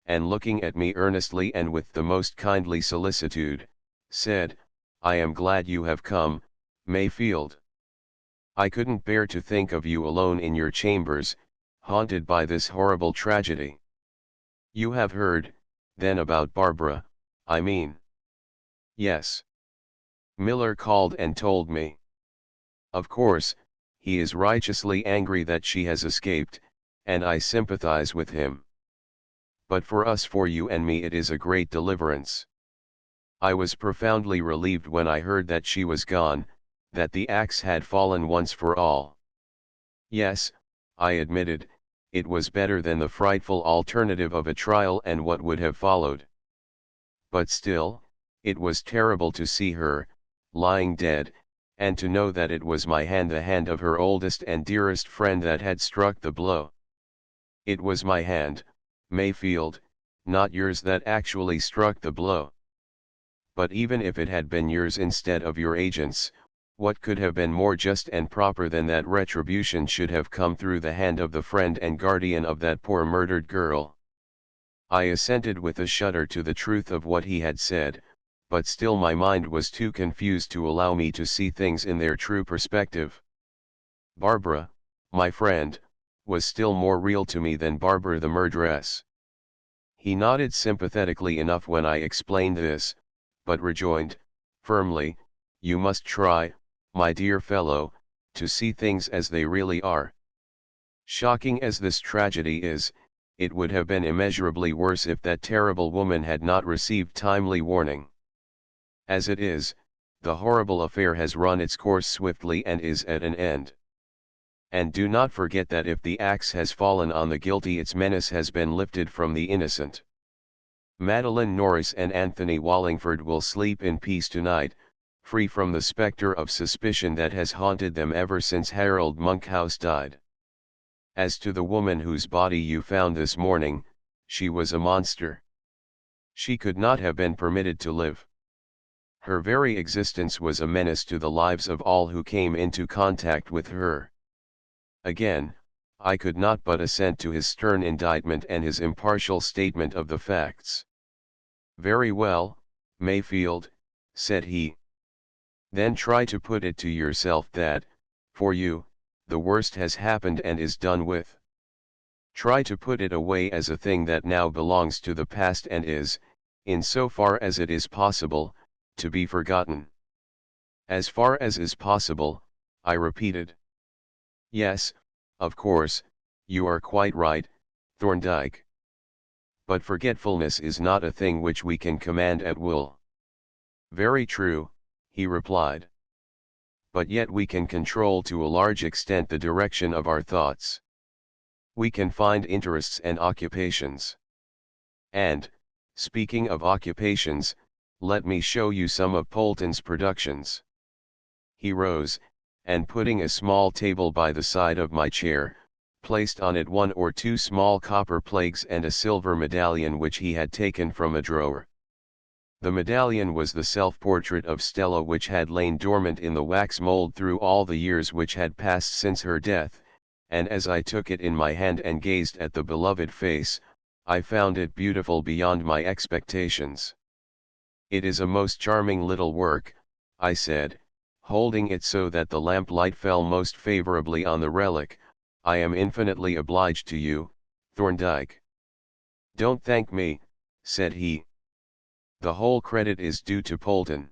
and looking at me earnestly and with the most kindly solicitude, said, "I am glad you have come, Mayfield. I couldn't bear to think of you alone in your chambers, haunted by this horrible tragedy." "You have heard, then, about Barbara, I mean?" "Yes. Miller called and told me. Of course, he is righteously angry that she has escaped, and I sympathize with him. But for us, for you and me, it is a great deliverance. I was profoundly relieved when I heard that she was gone, that the axe had fallen once for all." "Yes," I admitted, "it was better than the frightful alternative of a trial and what would have followed. But still, it was terrible to see her, lying dead, and to know that it was my hand, the hand of her oldest and dearest friend, that had struck the blow. It was my hand, Mayfield, not yours, that actually struck the blow. But even if it had been yours instead of your agent's, What could have been more just and proper than that retribution should have come through the hand of the friend and guardian of that poor murdered girl? I assented with a shudder to the truth of what he had said, but still my mind was too confused to allow me to see things in their true perspective. Barbara, my friend, was still more real to me than Barbara the murderess. He nodded sympathetically enough when I explained this, but rejoined, firmly, "You must try, my dear fellow, to see things as they really are. Shocking as this tragedy is, it would have been immeasurably worse if that terrible woman had not received timely warning. As it is, the horrible affair has run its course swiftly and is at an end. And do not forget that if the axe has fallen on the guilty, its menace has been lifted from the innocent. Madeline Norris and Anthony Wallingford will sleep in peace tonight, free from the spectre of suspicion that has haunted them ever since Harold Monkhouse died. As to the woman whose body you found this morning, she was a monster. She could not have been permitted to live. Her very existence was a menace to the lives of all who came into contact with her." Again, I could not but assent to his stern indictment and his impartial statement of the facts. "Very well, Mayfield," said he. "Then try to put it to yourself that, for you, the worst has happened and is done with. Try to put it away as a thing that now belongs to the past and is, in so far as it is possible, to be forgotten." "As far as is possible," I repeated. "Yes, of course, you are quite right, Thorndyke. But forgetfulness is not a thing which we can command at will." "Very true," he replied. "But yet we can control to a large extent the direction of our thoughts. We can find interests and occupations. And, speaking of occupations, let me show you some of Polton's productions." He rose, and putting a small table by the side of my chair, placed on it one or two small copper plagues and a silver medallion which he had taken from a drawer. The medallion was the self-portrait of Stella, which had lain dormant in the wax mold through all the years which had passed since her death, and as I took it in my hand and gazed at the beloved face, I found it beautiful beyond my expectations. "It is a most charming little work," I said, holding it so that the lamplight fell most favorably on the relic. "I am infinitely obliged to you, Thorndyke." "Don't thank me," said he. "The whole credit is due to Polton.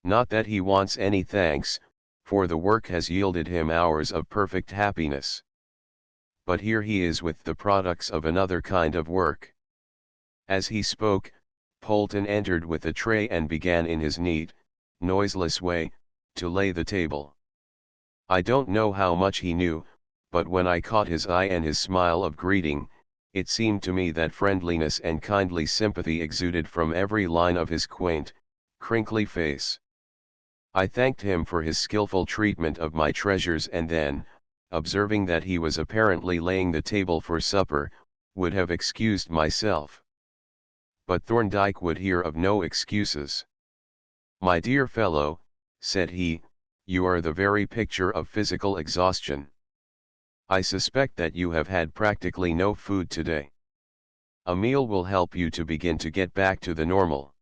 Not that he wants any thanks, for the work has yielded him hours of perfect happiness. But here he is with the products of another kind of work." As he spoke, Polton entered with a tray and began in his neat, noiseless way, to lay the table. I don't know how much he knew, but when I caught his eye and his smile of greeting, it seemed to me that friendliness and kindly sympathy exuded from every line of his quaint, crinkly face. I thanked him for his skillful treatment of my treasures, and then, observing that he was apparently laying the table for supper, would have excused myself. But Thorndyke would hear of no excuses. "My dear fellow," said he, "you are the very picture of physical exhaustion. I suspect that you have had practically no food today. A meal will help you to begin to get back to the normal.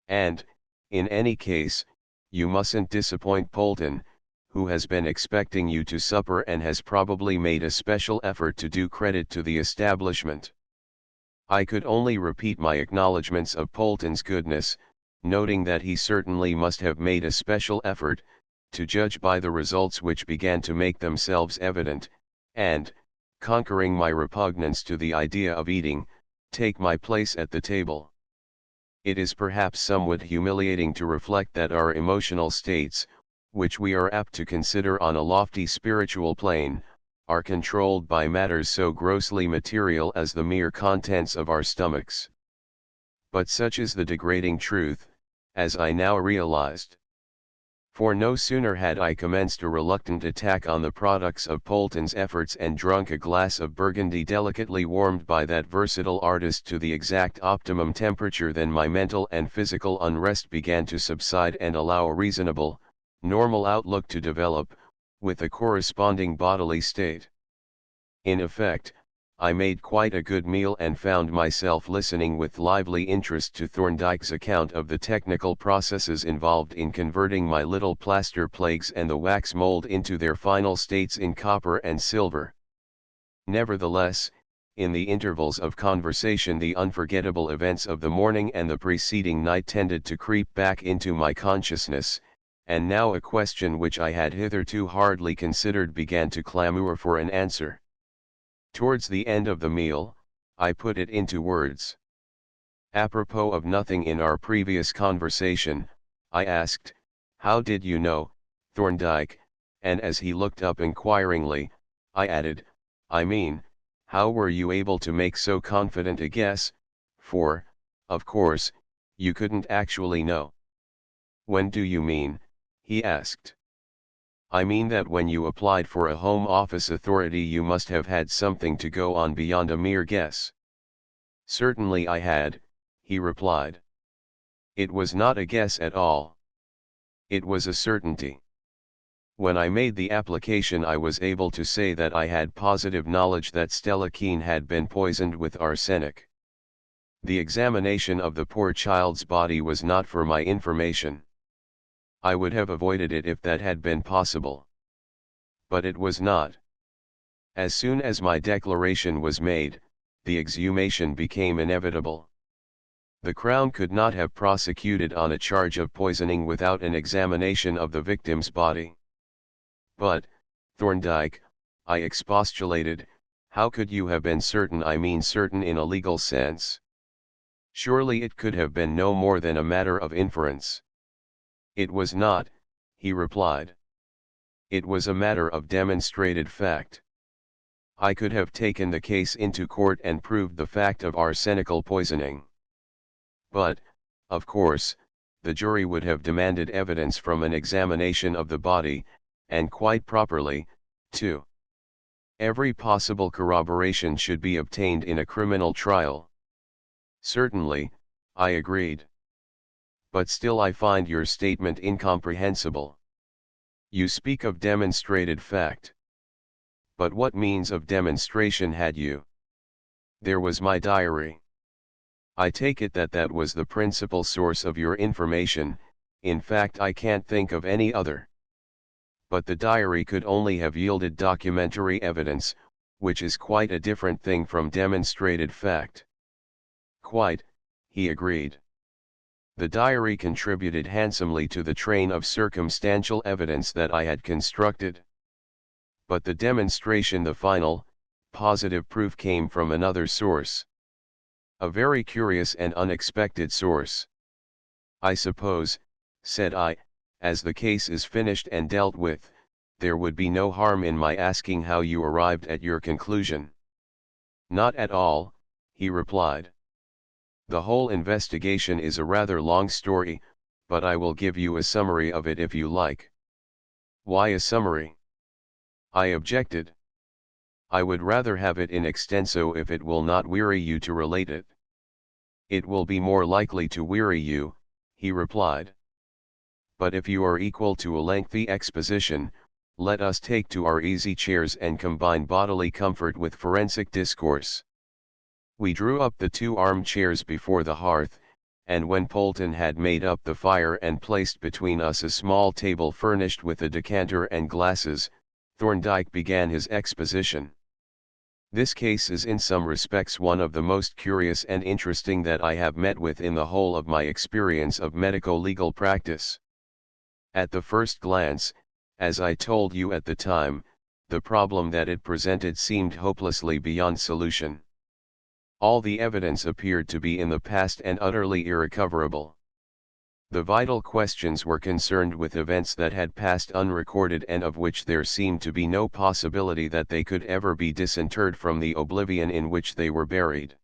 And, in any case, you mustn't disappoint Polton, who has been expecting you to supper and has probably made a special effort to do credit to the establishment." I could only repeat my acknowledgments of Polton's goodness, noting that he certainly must have made a special effort, to judge by the results which began to make themselves evident, and, conquering my repugnance to the idea of eating, take my place at the table. It is perhaps somewhat humiliating to reflect that our emotional states, which we are apt to consider on a lofty spiritual plane, are controlled by matters so grossly material as the mere contents of our stomachs. But such is the degrading truth, as I now realized. For no sooner had I commenced a reluctant attack on the products of Polton's efforts and drunk a glass of Burgundy delicately warmed by that versatile artist to the exact optimum temperature than my mental and physical unrest began to subside and allow a reasonable, normal outlook to develop, with a corresponding bodily state. In effect, I made quite a good meal and found myself listening with lively interest to Thorndyke's account of the technical processes involved in converting my little plaster plagues and the wax mold into their final states in copper and silver. Nevertheless, in the intervals of conversation, the unforgettable events of the morning and the preceding night tended to creep back into my consciousness, and now a question which I had hitherto hardly considered began to clamour for an answer. Towards the end of the meal, I put it into words. Apropos of nothing in our previous conversation, I asked, "How did you know, Thorndyke?" And as he looked up inquiringly, I added, "I mean, how were you able to make so confident a guess, for, of course, you couldn't actually know." "When do you mean?" he asked. "I mean that when you applied for a Home Office authority you must have had something to go on beyond a mere guess." "Certainly I had," he replied. "It was not a guess at all. It was a certainty. When I made the application I was able to say that I had positive knowledge that Stella Keene had been poisoned with arsenic. The examination of the poor child's body was not for my information. I would have avoided it if that had been possible. But it was not. As soon as my declaration was made, the exhumation became inevitable. The Crown could not have prosecuted on a charge of poisoning without an examination of the victim's body." "But, Thorndyke," I expostulated, "how could you have been certain? I mean certain in a legal sense. Surely it could have been no more than a matter of inference." "It was not," he replied. "It was a matter of demonstrated fact. I could have taken the case into court and proved the fact of arsenical poisoning. But, of course, the jury would have demanded evidence from an examination of the body, and quite properly, too. Every possible corroboration should be obtained in a criminal trial." "Certainly," I agreed. "But still I find your statement incomprehensible. You speak of demonstrated fact. But what means of demonstration had you?" "There was my diary." "I take it that that was the principal source of your information. In fact I can't think of any other." "But the diary could only have yielded documentary evidence, which is quite a different thing from demonstrated fact." "Quite," he agreed. "The diary contributed handsomely to the train of circumstantial evidence that I had constructed. But the demonstration, the final, positive proof, came from another source. A very curious and unexpected source. I suppose," said I, "as the case is finished and dealt with, there would be no harm in my asking how you arrived at your conclusion." "Not at all," he replied. "The whole investigation is a rather long story, but I will give you a summary of it if you like." "Why a summary?" I objected. "I would rather have it in extenso if it will not weary you to relate it." "It will be more likely to weary you," he replied. "But if you are equal to a lengthy exposition, let us take to our easy chairs and combine bodily comfort with forensic discourse." We drew up the 2 armchairs before the hearth, and when Polton had made up the fire and placed between us a small table furnished with a decanter and glasses, Thorndyke began his exposition. "This case is in some respects one of the most curious and interesting that I have met with in the whole of my experience of medico-legal practice. At the first glance, as I told you at the time, the problem that it presented seemed hopelessly beyond solution. All the evidence appeared to be in the past and utterly irrecoverable. The vital questions were concerned with events that had passed unrecorded and of which there seemed to be no possibility that they could ever be disinterred from the oblivion in which they were buried.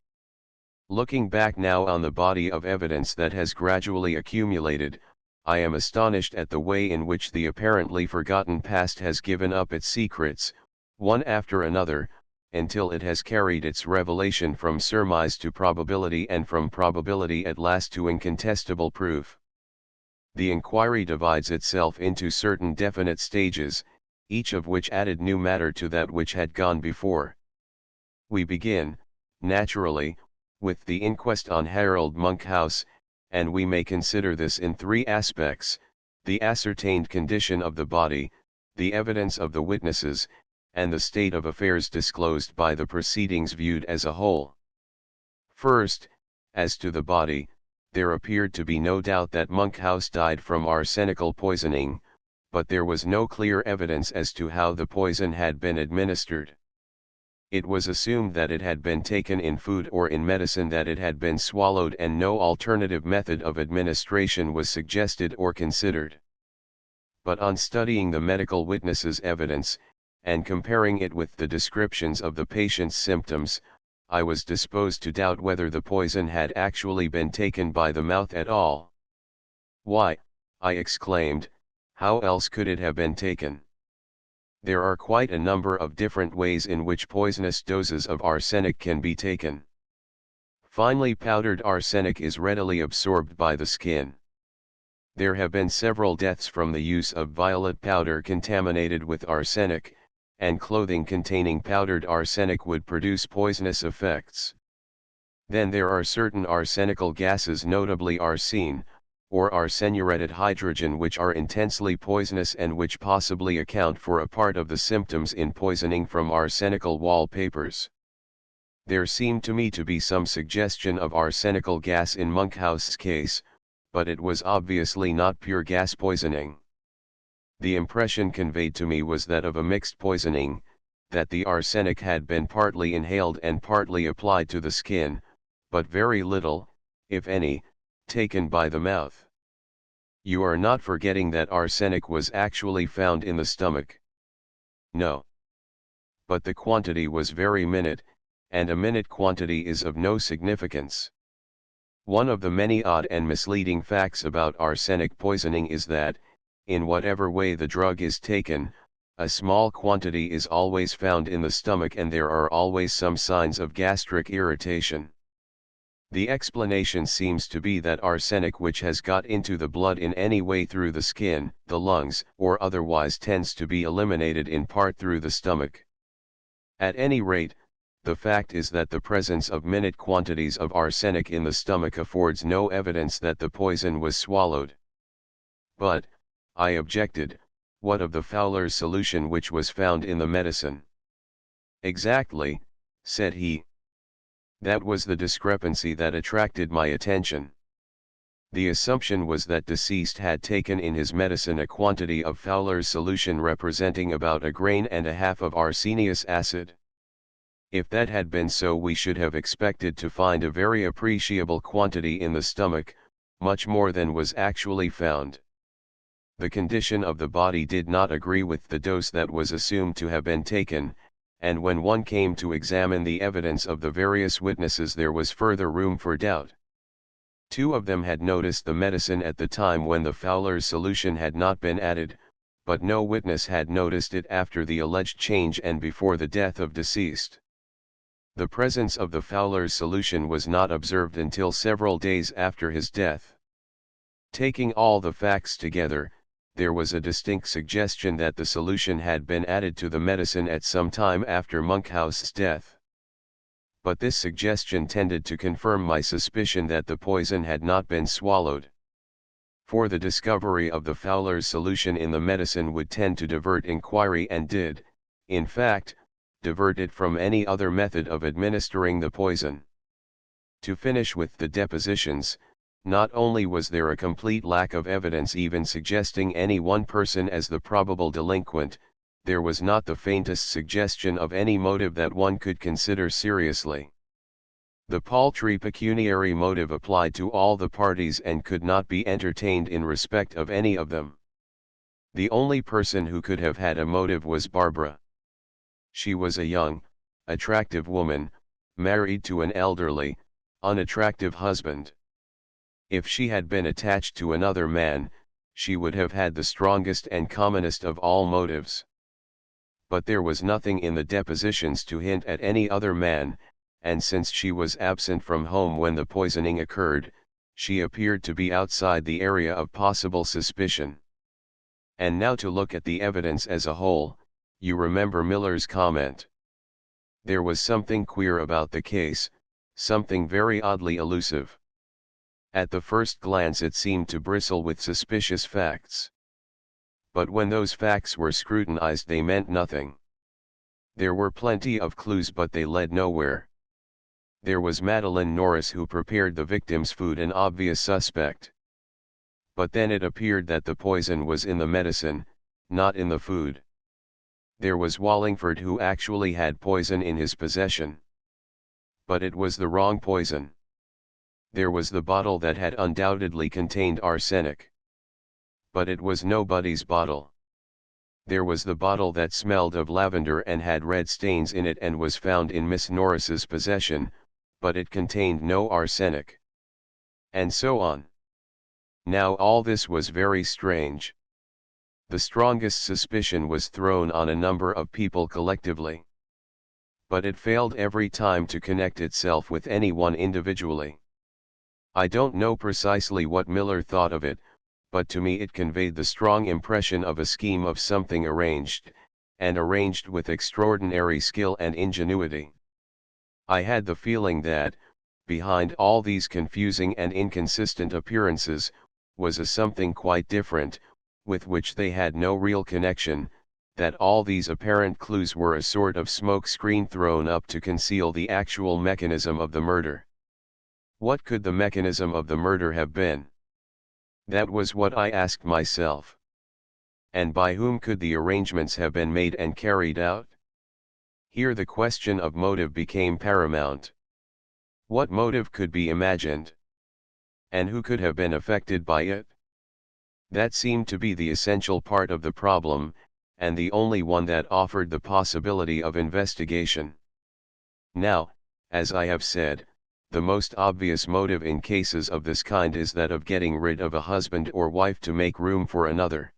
Looking back now on the body of evidence that has gradually accumulated, I am astonished at the way in which the apparently forgotten past has given up its secrets, one after another, until it has carried its revelation from surmise to probability and from probability at last to incontestable proof. The inquiry divides itself into certain definite stages, each of which added new matter to that which had gone before. We begin, naturally, with the inquest on Harold Monkhouse, and we may consider this in three aspects: the ascertained condition of the body, the evidence of the witnesses, and the state of affairs disclosed by the proceedings viewed as a whole. First, as to the body, there appeared to be no doubt that Monkhouse died from arsenical poisoning, but there was no clear evidence as to how the poison had been administered. It was assumed that it had been taken in food or in medicine, that it had been swallowed, and no alternative method of administration was suggested or considered. But on studying the medical witnesses' evidence, and comparing it with the descriptions of the patient's symptoms, I was disposed to doubt whether the poison had actually been taken by the mouth at all. "Why," I exclaimed, "how else could it have been taken? There are quite a number of different ways in which poisonous doses of arsenic can be taken. Finely powdered arsenic is readily absorbed by the skin. There have been several deaths from the use of violet powder contaminated with arsenic, and clothing containing powdered arsenic would produce poisonous effects. Then there are certain arsenical gases, notably arsine, or arsenuretted hydrogen, which are intensely poisonous and which possibly account for a part of the symptoms in poisoning from arsenical wallpapers. There seemed to me to be some suggestion of arsenical gas in Monkhouse's case, but it was obviously not pure gas poisoning. The impression conveyed to me was that of a mixed poisoning, that the arsenic had been partly inhaled and partly applied to the skin, but very little, if any, taken by the mouth. You are not forgetting that arsenic was actually found in the stomach? No. But the quantity was very minute, and a minute quantity is of no significance. One of the many odd and misleading facts about arsenic poisoning is that, in whatever way the drug is taken, a small quantity is always found in the stomach, and there are always some signs of gastric irritation. The explanation seems to be that arsenic which has got into the blood in any way through the skin, the lungs, or otherwise tends to be eliminated in part through the stomach. At any rate, the fact is that the presence of minute quantities of arsenic in the stomach affords no evidence that the poison was swallowed. But, I objected, what of the Fowler's solution which was found in the medicine? Exactly, said he. That was the discrepancy that attracted my attention. The assumption was that deceased had taken in his medicine a quantity of Fowler's solution representing about 1.5 grains of arsenious acid. If that had been so, we should have expected to find a very appreciable quantity in the stomach, much more than was actually found. The condition of the body did not agree with the dose that was assumed to have been taken, and when one came to examine the evidence of the various witnesses, there was further room for doubt. 2 of them had noticed the medicine at the time when the Fowler's solution had not been added, but no witness had noticed it after the alleged change and before the death of deceased. The presence of the Fowler's solution was not observed until several days after his death. Taking all the facts together, there was a distinct suggestion that the solution had been added to the medicine at some time after Monkhouse's death. But this suggestion tended to confirm my suspicion that the poison had not been swallowed. For the discovery of the Fowler's solution in the medicine would tend to divert inquiry, and did, in fact, divert it from any other method of administering the poison. To finish with the depositions, not only was there a complete lack of evidence even suggesting any one person as the probable delinquent, there was not the faintest suggestion of any motive that one could consider seriously. The paltry pecuniary motive applied to all the parties and could not be entertained in respect of any of them. The only person who could have had a motive was Barbara. She was a young, attractive woman, married to an elderly, unattractive husband. If she had been attached to another man, she would have had the strongest and commonest of all motives. But there was nothing in the depositions to hint at any other man, and since she was absent from home when the poisoning occurred, She appeared to be outside the area of possible suspicion. And now to look at the evidence as a whole, you remember Miller's comment. There was something queer about the case, something very oddly elusive. At the first glance it seemed to bristle with suspicious facts. But when those facts were scrutinized they meant nothing. There were plenty of clues but they led nowhere. There was Madeline Norris, who prepared the victim's food, an obvious suspect. But then it appeared that the poison was in the medicine, not in the food. There was Wallingford, who actually had poison in his possession. But it was the wrong poison. There was the bottle that had undoubtedly contained arsenic. But it was nobody's bottle. There was the bottle that smelled of lavender and had red stains in it and was found in Miss Norris's possession, but it contained no arsenic. And so on. Now all this was very strange. The strongest suspicion was thrown on a number of people collectively. But it failed every time to connect itself with anyone individually. I don't know precisely what Miller thought of it, but to me it conveyed the strong impression of a scheme of something arranged, and arranged with extraordinary skill and ingenuity. I had the feeling that, behind all these confusing and inconsistent appearances, was a something quite different, with which they had no real connection, that all these apparent clues were a sort of smoke screen thrown up to conceal the actual mechanism of the murder. What could the mechanism of the murder have been? That was what I asked myself. And by whom could the arrangements have been made and carried out? Here the question of motive became paramount. What motive could be imagined? And who could have been affected by it? That seemed to be the essential part of the problem, and the only one that offered the possibility of investigation. Now, as I have said, the most obvious motive in cases of this kind is that of getting rid of a husband or wife to make room for another.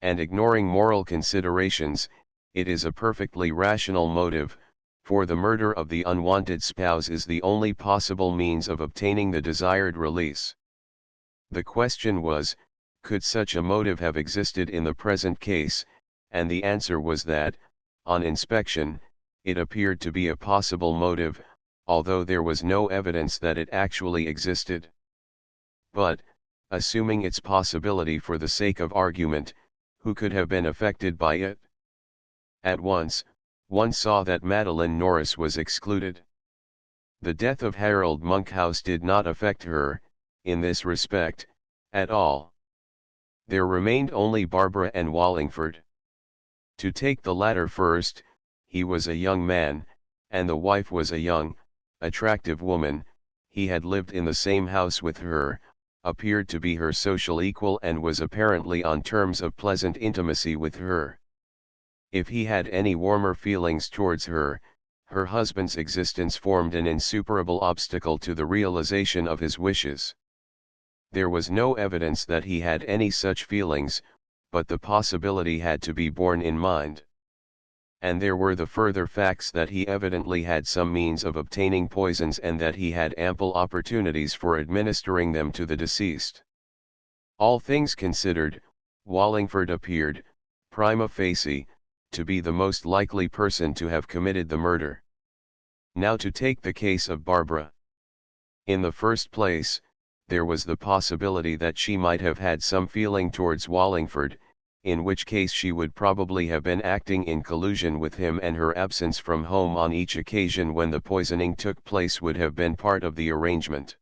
And ignoring moral considerations, it is a perfectly rational motive, for the murder of the unwanted spouse is the only possible means of obtaining the desired release. The question was, could such a motive have existed in the present case, and the answer was that, on inspection, it appeared to be a possible motive, although there was no evidence that it actually existed. But, assuming its possibility for the sake of argument, who could have been affected by it? At once, one saw that Madeline Norris was excluded. The death of Harold Monkhouse did not affect her, in this respect, at all. There remained only Barbara and Wallingford. To take the latter first, he was a young man, and the wife was a young, attractive woman. He had lived in the same house with her, appeared to be her social equal, and was apparently on terms of pleasant intimacy with her. If he had any warmer feelings towards her, her husband's existence formed an insuperable obstacle to the realization of his wishes. There was no evidence that he had any such feelings, but the possibility had to be borne in mind. And there were the further facts that he evidently had some means of obtaining poisons and that he had ample opportunities for administering them to the deceased. All things considered, Wallingford appeared, prima facie, to be the most likely person to have committed the murder. Now to take the case of Barbara. In the first place, there was the possibility that she might have had some feeling towards Wallingford, in which case she would probably have been acting in collusion with him, and her absence from home on each occasion when the poisoning took place would have been part of the arrangement.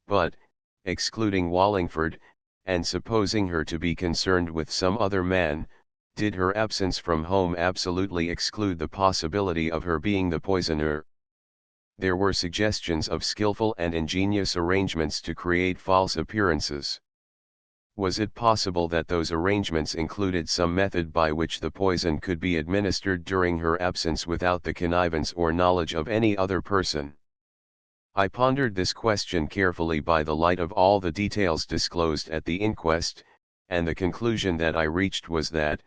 But, excluding Wallingford, and supposing her to be concerned with some other man, did her absence from home absolutely exclude the possibility of her being the poisoner? There were suggestions of skillful and ingenious arrangements to create false appearances. Was it possible that those arrangements included some method by which the poison could be administered during her absence without the connivance or knowledge of any other person? I pondered this question carefully by the light of all the details disclosed at the inquest, and the conclusion that I reached was that,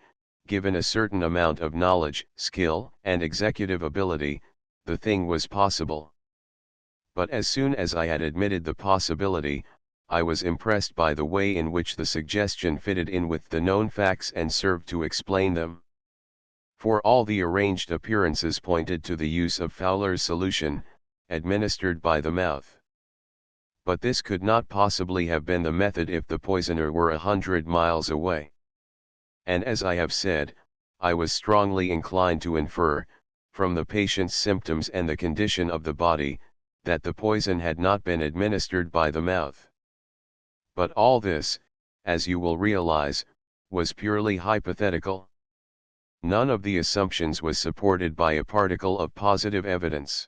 given a certain amount of knowledge, skill, and executive ability, the thing was possible. But as soon as I had admitted the possibility, I was impressed by the way in which the suggestion fitted in with the known facts and served to explain them. For all the arranged appearances pointed to the use of Fowler's solution, administered by the mouth. But this could not possibly have been the method if the poisoner were 100 miles away. And as I have said, I was strongly inclined to infer, from the patient's symptoms and the condition of the body, that the poison had not been administered by the mouth. But all this, as you will realize, was purely hypothetical. None of the assumptions was supported by a particle of positive evidence.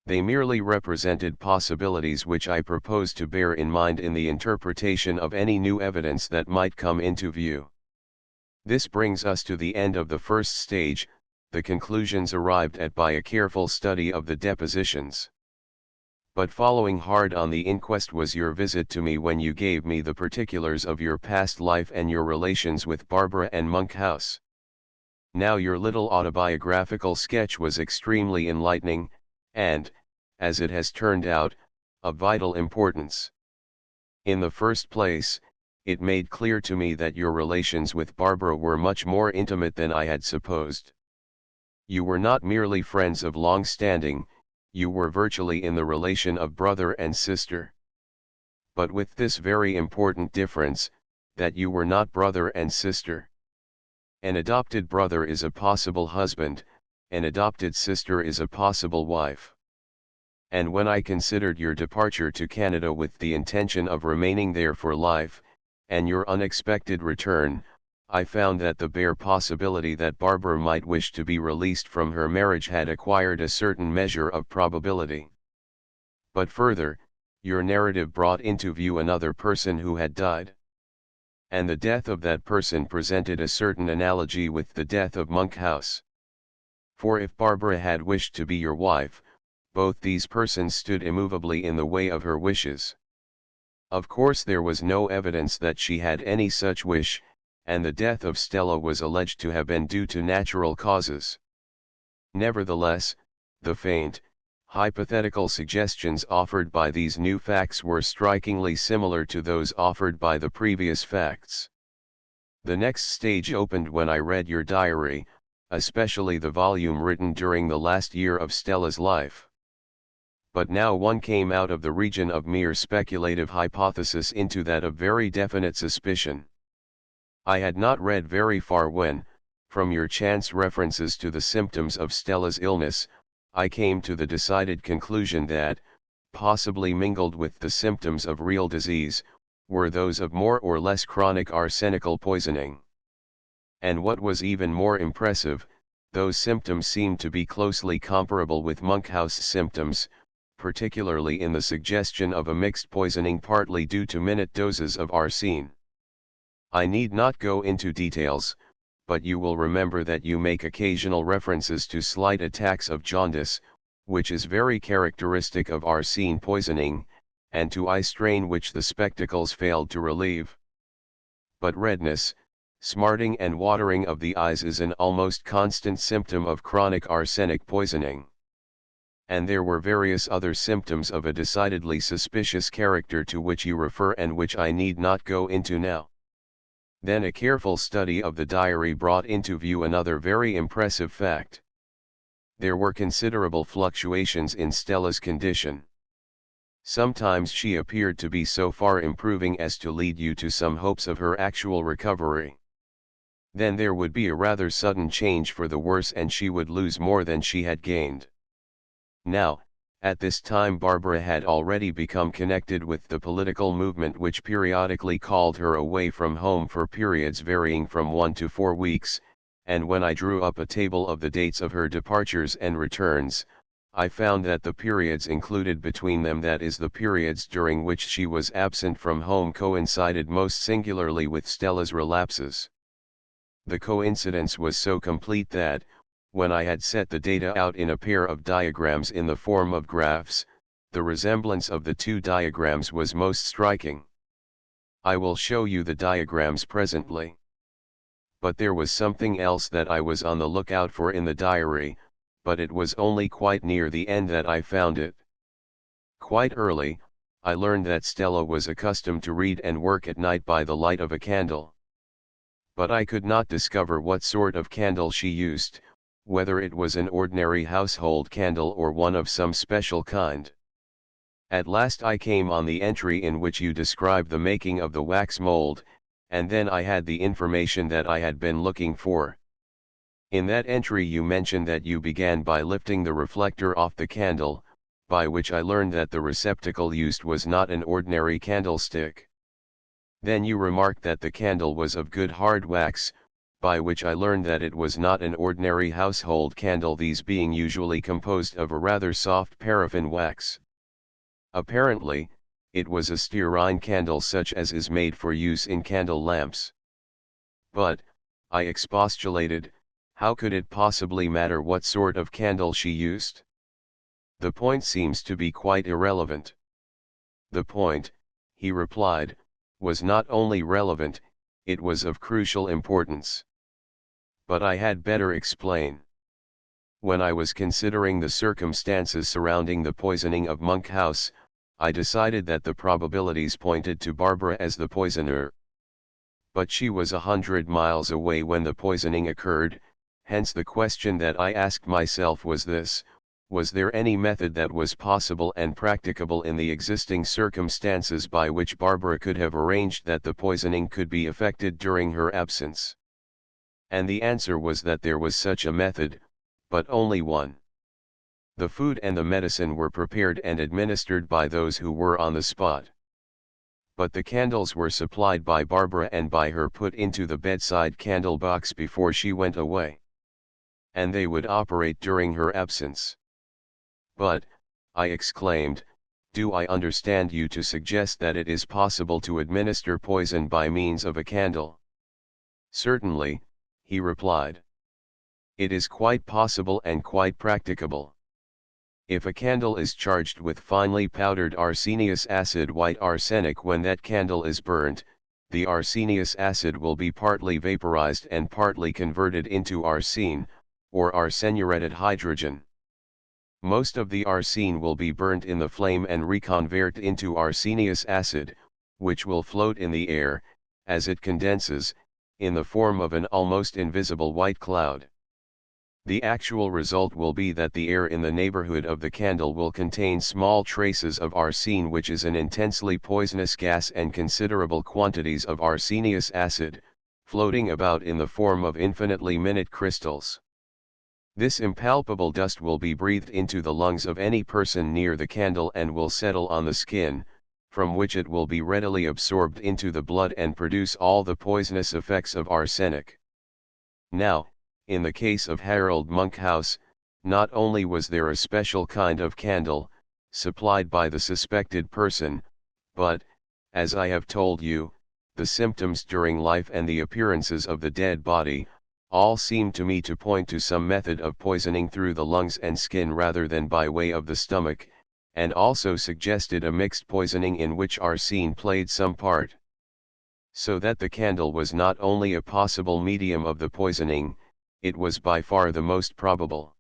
They merely represented possibilities which I proposed to bear in mind in the interpretation of any new evidence that might come into view. This brings us to the end of the first stage, the conclusions arrived at by a careful study of the depositions. But following hard on the inquest was your visit to me when you gave me the particulars of your past life and your relations with Barbara and Monkhouse. Now your little autobiographical sketch was extremely enlightening, and, as it has turned out, of vital importance. In the first place, it made clear to me that your relations with Barbara were much more intimate than I had supposed. You were not merely friends of long standing, you were virtually in the relation of brother and sister. But with this very important difference, that you were not brother and sister. An adopted brother is a possible husband, an adopted sister is a possible wife. And when I considered your departure to Canada with the intention of remaining there for life, and your unexpected return, I found that the bare possibility that Barbara might wish to be released from her marriage had acquired a certain measure of probability. But further, your narrative brought into view another person who had died. And the death of that person presented a certain analogy with the death of Monkhouse. For if Barbara had wished to be your wife, both these persons stood immovably in the way of her wishes. Of course there was no evidence that she had any such wish, and the death of Stella was alleged to have been due to natural causes. Nevertheless, the faint, hypothetical suggestions offered by these new facts were strikingly similar to those offered by the previous facts. The next stage opened when I read your diary, especially the volume written during the last year of Stella's life. But now one came out of the region of mere speculative hypothesis into that of very definite suspicion. I had not read very far when, from your chance references to the symptoms of Stella's illness, I came to the decided conclusion that, possibly mingled with the symptoms of real disease, were those of more or less chronic arsenical poisoning. And what was even more impressive, those symptoms seemed to be closely comparable with Monkhouse symptoms, particularly in the suggestion of a mixed poisoning partly due to minute doses of arsine. I need not go into details, but you will remember that you make occasional references to slight attacks of jaundice, which is very characteristic of arsine poisoning, and to eye strain which the spectacles failed to relieve. But redness, smarting and watering of the eyes is an almost constant symptom of chronic arsenic poisoning. And there were various other symptoms of a decidedly suspicious character to which you refer and which I need not go into now. Then a careful study of the diary brought into view another very impressive fact. There were considerable fluctuations in Stella's condition. Sometimes she appeared to be so far improving as to lead you to some hopes of her actual recovery. Then there would be a rather sudden change for the worse and she would lose more than she had gained. Now, at this time Barbara had already become connected with the political movement which periodically called her away from home for periods varying from 1 to 4 weeks, and when I drew up a table of the dates of her departures and returns, I found that the periods included between them, that is the periods during which she was absent from home, coincided most singularly with Stella's relapses. The coincidence was so complete that, when I had set the data out in a pair of diagrams in the form of graphs, the resemblance of the two diagrams was most striking. I will show you the diagrams presently. But there was something else that I was on the lookout for in the diary, but it was only quite near the end that I found it. Quite early, I learned that Stella was accustomed to read and work at night by the light of a candle. But I could not discover what sort of candle she used, whether it was an ordinary household candle or one of some special kind. At last I came on the entry in which you describe the making of the wax mold, and then I had the information that I had been looking for. In that entry you mention that you began by lifting the reflector off the candle, by which I learned that the receptacle used was not an ordinary candlestick. Then you remarked that the candle was of good hard wax, by which I learned that it was not an ordinary household candle, these being usually composed of a rather soft paraffin wax. Apparently, it was a stearine candle such as is made for use in candle lamps. But, I expostulated, how could it possibly matter what sort of candle she used? The point seems to be quite irrelevant. The point, he replied, was not only relevant, it was of crucial importance. But I had better explain. When I was considering the circumstances surrounding the poisoning of Monk House, I decided that the probabilities pointed to Barbara as the poisoner. But she was 100 miles away when the poisoning occurred, hence the question that I asked myself was this: was there any method that was possible and practicable in the existing circumstances by which Barbara could have arranged that the poisoning could be effected during her absence? And the answer was that there was such a method, but only one. The food and the medicine were prepared and administered by those who were on the spot. But the candles were supplied by Barbara and by her put into the bedside candle box before she went away. And they would operate during her absence. But, I exclaimed, do I understand you to suggest that it is possible to administer poison by means of a candle? Certainly, he replied. It is quite possible and quite practicable. If a candle is charged with finely powdered arsenious acid, white arsenic, when that candle is burnt, the arsenious acid will be partly vaporized and partly converted into arsine, or arsenuretted hydrogen. Most of the arsine will be burnt in the flame and reconvert into arsenious acid, which will float in the air, as it condenses, in the form of an almost invisible white cloud. The actual result will be that the air in the neighborhood of the candle will contain small traces of arsine, which is an intensely poisonous gas, and considerable quantities of arsenious acid, floating about in the form of infinitely minute crystals. This impalpable dust will be breathed into the lungs of any person near the candle and will settle on the skin, from which it will be readily absorbed into the blood and produce all the poisonous effects of arsenic. Now, in the case of Harold Monkhouse, not only was there a special kind of candle, supplied by the suspected person, but, as I have told you, the symptoms during life and the appearances of the dead body, all seemed to me to point to some method of poisoning through the lungs and skin rather than by way of the stomach, and also suggested a mixed poisoning in which arsine played some part. So that the candle was not only a possible medium of the poisoning, it was by far the most probable.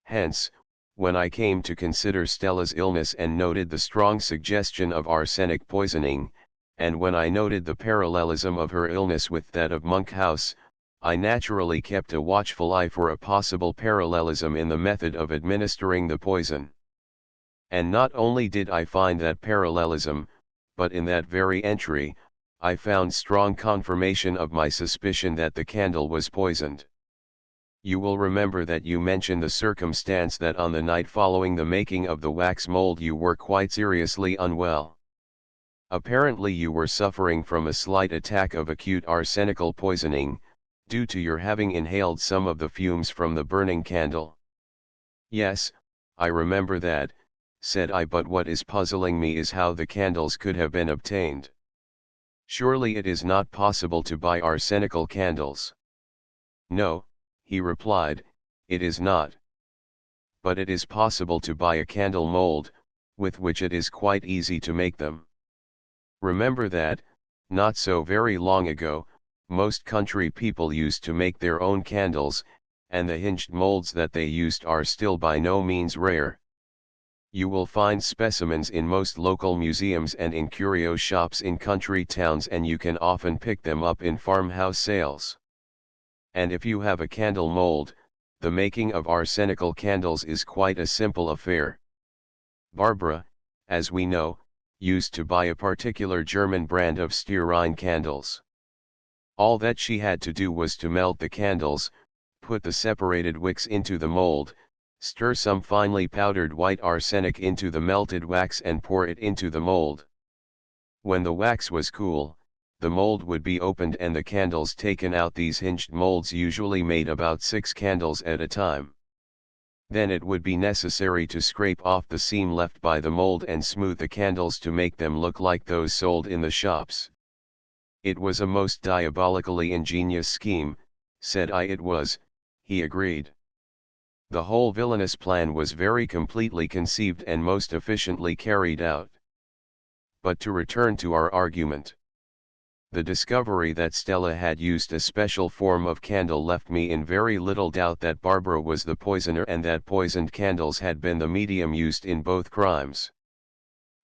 Hence, when I came to consider Stella's illness and noted the strong suggestion of arsenic poisoning, and when I noted the parallelism of her illness with that of Monkhouse, I naturally kept a watchful eye for a possible parallelism in the method of administering the poison. And not only did I find that parallelism, but in that very entry, I found strong confirmation of my suspicion that the candle was poisoned. You will remember that you mentioned the circumstance that on the night following the making of the wax mold you were quite seriously unwell. Apparently you were suffering from a slight attack of acute arsenical poisoning, due to your having inhaled some of the fumes from the burning candle. Yes, I remember that, said I, but what is puzzling me is how the candles could have been obtained. Surely it is not possible to buy arsenical candles. No, he replied, it is not. But it is possible to buy a candle mold, with which it is quite easy to make them. Remember that, not so very long ago, most country people used to make their own candles, and the hinged molds that they used are still by no means rare. You will find specimens in most local museums and in curio shops in country towns, and you can often pick them up in farmhouse sales. And if you have a candle mold, the making of arsenical candles is quite a simple affair. Barbara, as we know, used to buy a particular German brand of stearine candles. All that she had to do was to melt the candles, put the separated wicks into the mold, stir some finely powdered white arsenic into the melted wax and pour it into the mold. When the wax was cool, the mold would be opened and the candles taken out. These hinged molds usually made about 6 candles at a time. Then it would be necessary to scrape off the seam left by the mold and smooth the candles to make them look like those sold in the shops. It was a most diabolically ingenious scheme, said I. It was, he agreed. The whole villainous plan was very completely conceived and most efficiently carried out. But to return to our argument. The discovery that Stella had used a special form of candle left me in very little doubt that Barbara was the poisoner and that poisoned candles had been the medium used in both crimes.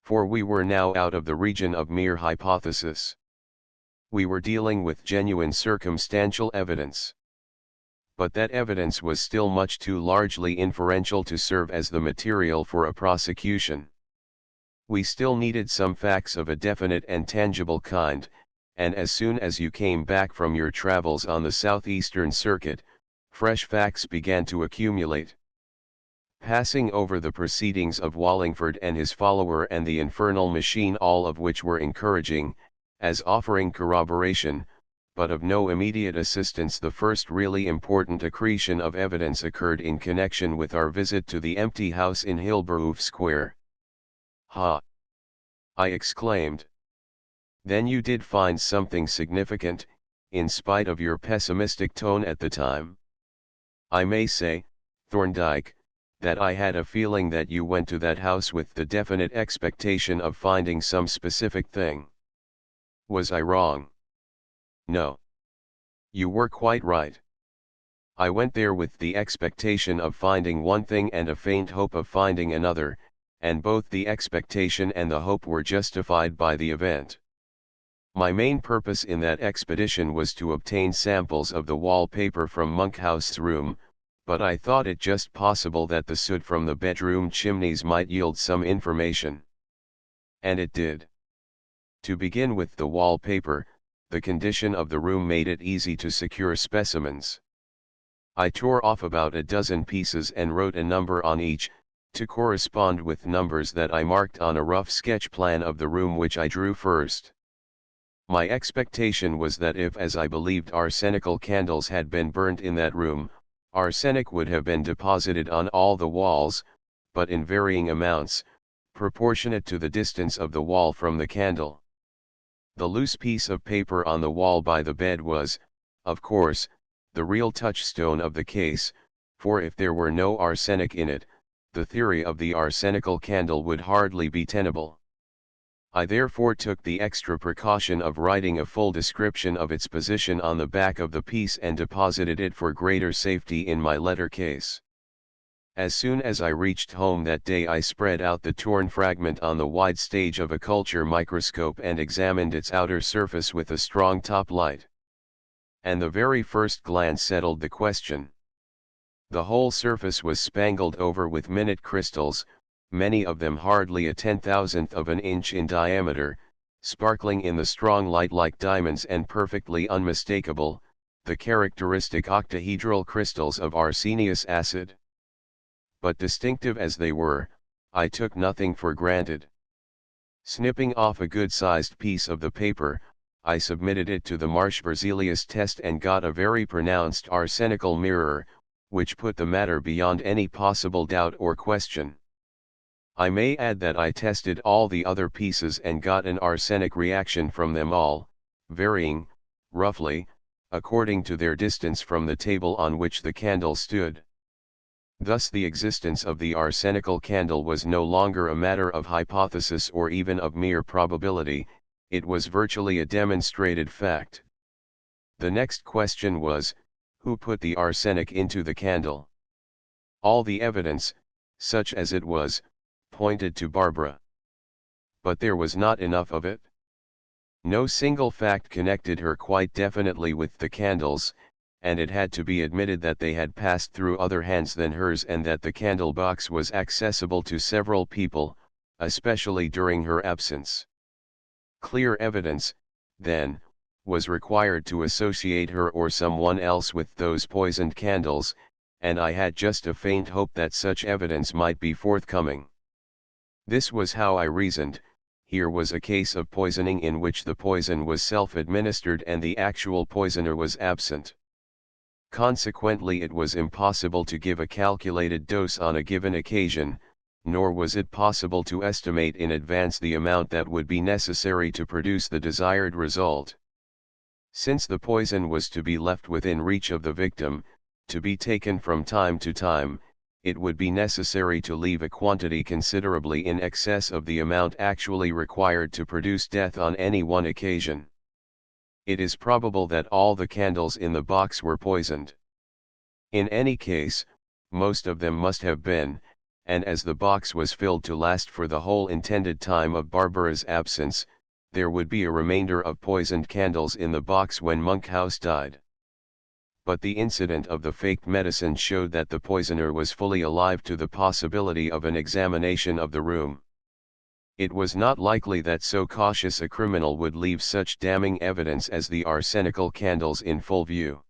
For we were now out of the region of mere hypothesis. We were dealing with genuine circumstantial evidence. But that evidence was still much too largely inferential to serve as the material for a prosecution. We still needed some facts of a definite and tangible kind, and as soon as you came back from your travels on the southeastern circuit, fresh facts began to accumulate. Passing over the proceedings of Wallingford and his follower and the infernal machine, all of which were encouraging, as offering corroboration, but of no immediate assistance, the first really important accretion of evidence occurred in connection with our visit to the empty house in Hilberhof Square. "Ha!" I exclaimed. "Then you did find something significant, in spite of your pessimistic tone at the time. I may say, Thorndyke, that I had a feeling that you went to that house with the definite expectation of finding some specific thing. Was I wrong?" "No. You were quite right. I went there with the expectation of finding one thing and a faint hope of finding another, and both the expectation and the hope were justified by the event. My main purpose in that expedition was to obtain samples of the wallpaper from Monkhouse's room, but I thought it just possible that the soot from the bedroom chimneys might yield some information. And it did. To begin with the wallpaper, the condition of the room made it easy to secure specimens. I tore off about a dozen pieces and wrote a number on each, to correspond with numbers that I marked on a rough sketch plan of the room which I drew first. My expectation was that if, as I believed, arsenical candles had been burnt in that room, arsenic would have been deposited on all the walls, but in varying amounts, proportionate to the distance of the wall from the candle. The loose piece of paper on the wall by the bed was, of course, the real touchstone of the case, for if there were no arsenic in it, the theory of the arsenical candle would hardly be tenable. I therefore took the extra precaution of writing a full description of its position on the back of the piece and deposited it for greater safety in my letter case. As soon as I reached home that day, I spread out the torn fragment on the wide stage of a culture microscope and examined its outer surface with a strong top light. And the very first glance settled the question. The whole surface was spangled over with minute crystals, many of them hardly a 10,000th of an inch in diameter, sparkling in the strong light like diamonds and perfectly unmistakable, the characteristic octahedral crystals of arsenious acid. But distinctive as they were, I took nothing for granted. Snipping off a good-sized piece of the paper, I submitted it to the Marsh-Berzelius test and got a very pronounced arsenical mirror, which put the matter beyond any possible doubt or question. I may add that I tested all the other pieces and got an arsenic reaction from them all, varying, roughly, according to their distance from the table on which the candle stood. Thus the existence of the arsenical candle was no longer a matter of hypothesis or even of mere probability, it was virtually a demonstrated fact. The next question was, who put the arsenic into the candle? All the evidence, such as it was, pointed to Barbara. But there was not enough of it. No single fact connected her quite definitely with the candles, and it had to be admitted that they had passed through other hands than hers and that the candle box was accessible to several people, especially during her absence. Clear evidence, then, was required to associate her or someone else with those poisoned candles, and I had just a faint hope that such evidence might be forthcoming. This was how I reasoned. Here was a case of poisoning in which the poison was self-administered and the actual poisoner was absent. Consequently, it was impossible to give a calculated dose on a given occasion, nor was it possible to estimate in advance the amount that would be necessary to produce the desired result. Since the poison was to be left within reach of the victim, to be taken from time to time, it would be necessary to leave a quantity considerably in excess of the amount actually required to produce death on any one occasion. It is probable that all the candles in the box were poisoned. In any case, most of them must have been, and as the box was filled to last for the whole intended time of Barbara's absence, there would be a remainder of poisoned candles in the box when Monkhouse died. But the incident of the faked medicine showed that the poisoner was fully alive to the possibility of an examination of the room. It was not likely that so cautious a criminal would leave such damning evidence as the arsenical candles in full view.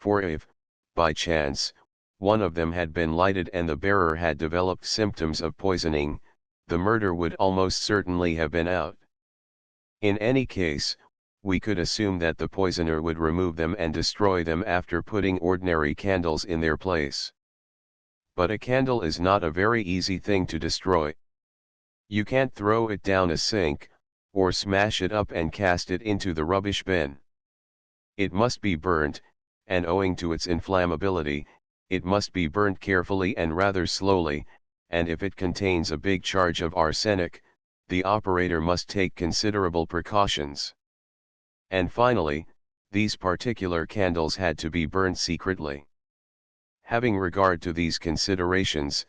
For if, by chance, one of them had been lighted and the bearer had developed symptoms of poisoning, the murder would almost certainly have been out. In any case, we could assume that the poisoner would remove them and destroy them after putting ordinary candles in their place. But a candle is not a very easy thing to destroy. You can't throw it down a sink, or smash it up and cast it into the rubbish bin. It must be burnt, and owing to its inflammability, it must be burnt carefully and rather slowly, and if it contains a big charge of arsenic, the operator must take considerable precautions. And finally, these particular candles had to be burned secretly. Having regard to these considerations,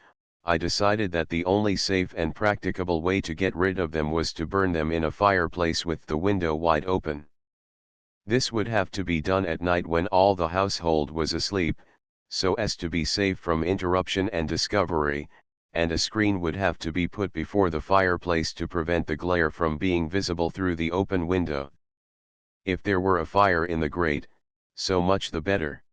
I decided that the only safe and practicable way to get rid of them was to burn them in a fireplace with the window wide open. This would have to be done at night when all the household was asleep, so as to be safe from interruption and discovery, and a screen would have to be put before the fireplace to prevent the glare from being visible through the open window. If there were a fire in the grate, so much the better.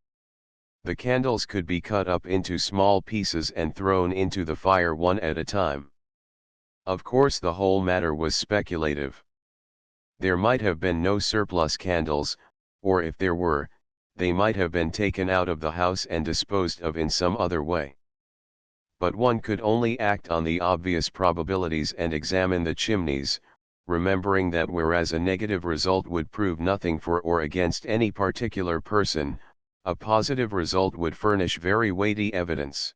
The candles could be cut up into small pieces and thrown into the fire one at a time. Of course, the whole matter was speculative. There might have been no surplus candles, or if there were, they might have been taken out of the house and disposed of in some other way. But one could only act on the obvious probabilities and examine the chimneys, remembering that whereas a negative result would prove nothing for or against any particular person, a positive result would furnish very weighty evidence.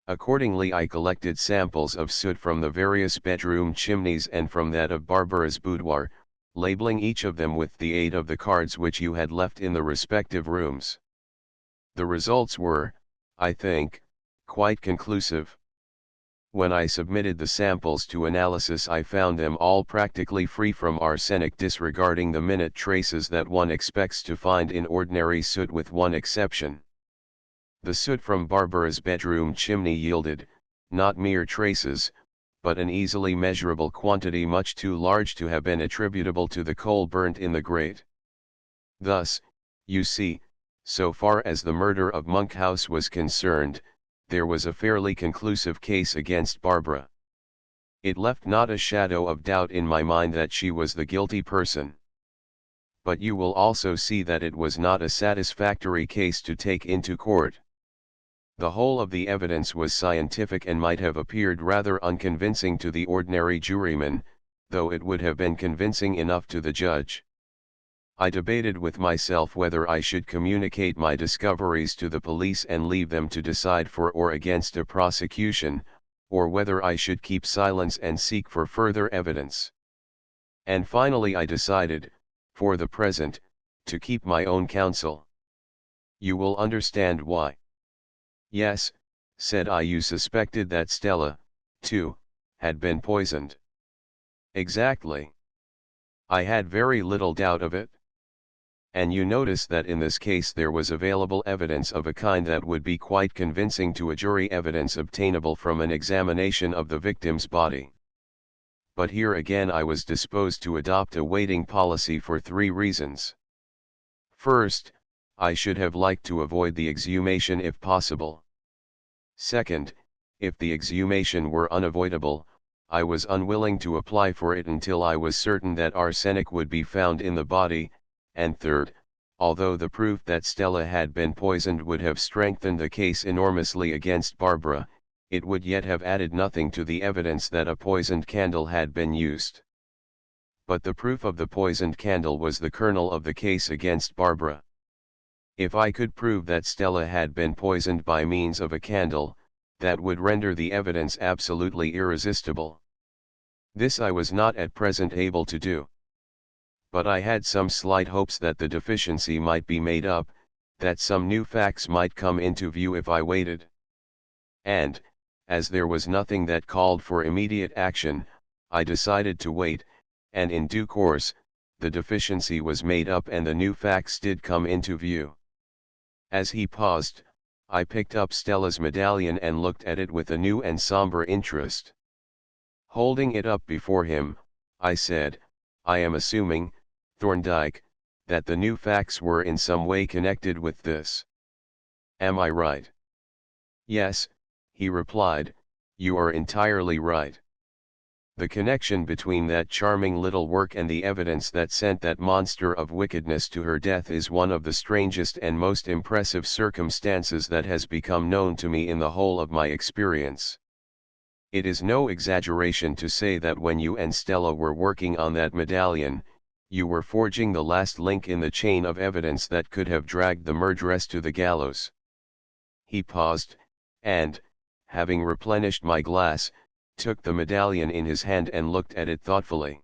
Accordingly, I collected samples of soot from the various bedroom chimneys and from that of Barbara's boudoir, labeling each of them with the aid of the cards which you had left in the respective rooms. The results were, I think, quite conclusive. When I submitted the samples to analysis, I found them all practically free from arsenic, disregarding the minute traces that one expects to find in ordinary soot, with one exception. The soot from Barbara's bedroom chimney yielded, not mere traces, but an easily measurable quantity much too large to have been attributable to the coal burnt in the grate. Thus, you see, so far as the murder of Monkhouse was concerned, there was a fairly conclusive case against Barbara. It left not a shadow of doubt in my mind that she was the guilty person. But you will also see that it was not a satisfactory case to take into court. The whole of the evidence was scientific and might have appeared rather unconvincing to the ordinary juryman, though it would have been convincing enough to the judge. I debated with myself whether I should communicate my discoveries to the police and leave them to decide for or against a prosecution, or whether I should keep silence and seek for further evidence. And finally I decided, for the present, to keep my own counsel. You will understand why. Yes, said I, you suspected that Stella, 2, had been poisoned. Exactly. I had very little doubt of it. And you notice that in this case there was available evidence of a kind that would be quite convincing to a jury, evidence obtainable from an examination of the victim's body. But here again I was disposed to adopt a waiting policy for 3 reasons. First, I should have liked to avoid the exhumation if possible. Second, if the exhumation were unavoidable, I was unwilling to apply for it until I was certain that arsenic would be found in the body. And third, although the proof that Stella had been poisoned would have strengthened the case enormously against Barbara, it would yet have added nothing to the evidence that a poisoned candle had been used. But the proof of the poisoned candle was the kernel of the case against Barbara. If I could prove that Stella had been poisoned by means of a candle, that would render the evidence absolutely irresistible. This I was not at present able to do. But I had some slight hopes that the deficiency might be made up, that some new facts might come into view if I waited. And, as there was nothing that called for immediate action, I decided to wait, and in due course, the deficiency was made up and the new facts did come into view. As he paused, I picked up Stella's medallion and looked at it with a new and somber interest. Holding it up before him, I said, "I am assuming, Thorndyke, that the new facts were in some way connected with this. Am I right?" "Yes," he replied, "you are entirely right. The connection between that charming little work and the evidence that sent that monster of wickedness to her death is one of the strangest and most impressive circumstances that has become known to me in the whole of my experience. It is no exaggeration to say that when you and Stella were working on that medallion, you were forging the last link in the chain of evidence that could have dragged the murderess to the gallows." He paused, and, having replenished my glass, took the medallion in his hand and looked at it thoughtfully.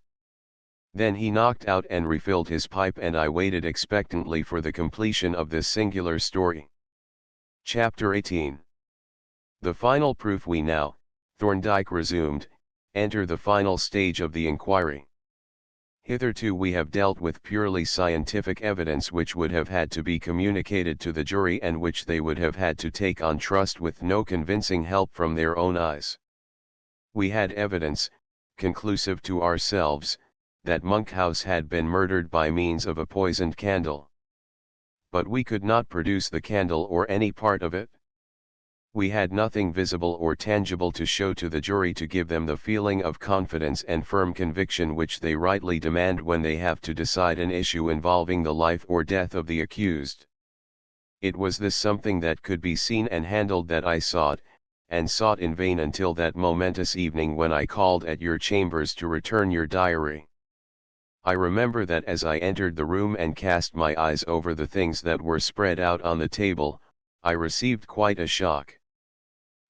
Then he knocked out and refilled his pipe, and I waited expectantly for the completion of this singular story. Chapter 18. The final proof. We now, Thorndyke resumed, enter the final stage of the inquiry. Hitherto we have dealt with purely scientific evidence which would have had to be communicated to the jury and which they would have had to take on trust with no convincing help from their own eyes. We had evidence, conclusive to ourselves, that Monkhouse had been murdered by means of a poisoned candle. But we could not produce the candle or any part of it. We had nothing visible or tangible to show to the jury to give them the feeling of confidence and firm conviction which they rightly demand when they have to decide an issue involving the life or death of the accused. It was this something that could be seen and handled that I sought, and sought in vain until that momentous evening when I called at your chambers to return your diary. I remember that as I entered the room and cast my eyes over the things that were spread out on the table, I received quite a shock.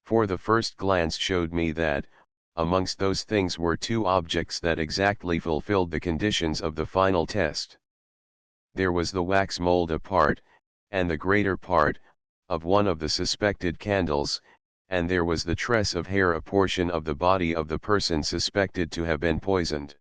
For the first glance showed me that, amongst those things were 2 objects that exactly fulfilled the conditions of the final test. There was the wax mold apart, and the greater part, of one of the suspected candles, and there was the tress of hair, a portion of the body of the person suspected to have been poisoned.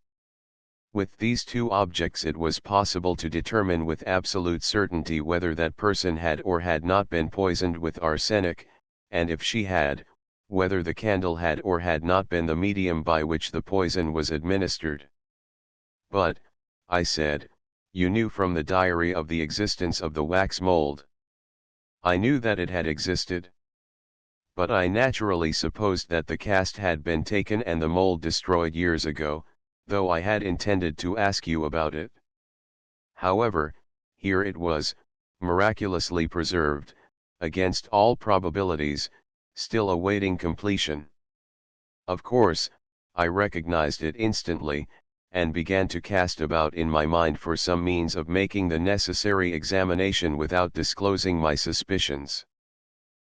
With these 2 objects it was possible to determine with absolute certainty whether that person had or had not been poisoned with arsenic, and if she had, whether the candle had or had not been the medium by which the poison was administered. "But," I said, "you knew from the diary of the existence of the wax mold." "I knew that it had existed. But I naturally supposed that the cast had been taken and the mold destroyed years ago, though I had intended to ask you about it. However, here it was, miraculously preserved, against all probabilities, still awaiting completion. Of course, I recognized it instantly, and began to cast about in my mind for some means of making the necessary examination without disclosing my suspicions.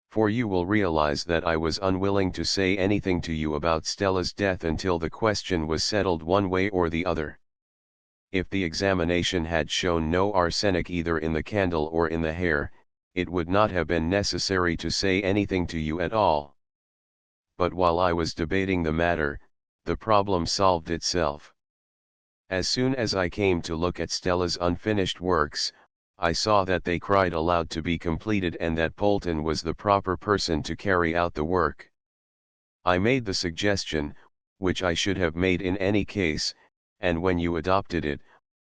For you will realize that I was unwilling to say anything to you about Stella's death until the question was settled one way or the other. If the examination had shown no arsenic either in the candle or in the hair, it would not have been necessary to say anything to you at all. but while I was debating the matter, the problem solved itself. As soon as I came to look at Stella's unfinished works, I saw that they cried aloud to be completed and that Polton was the proper person to carry out the work. I made the suggestion, which I should have made in any case, and when you adopted it,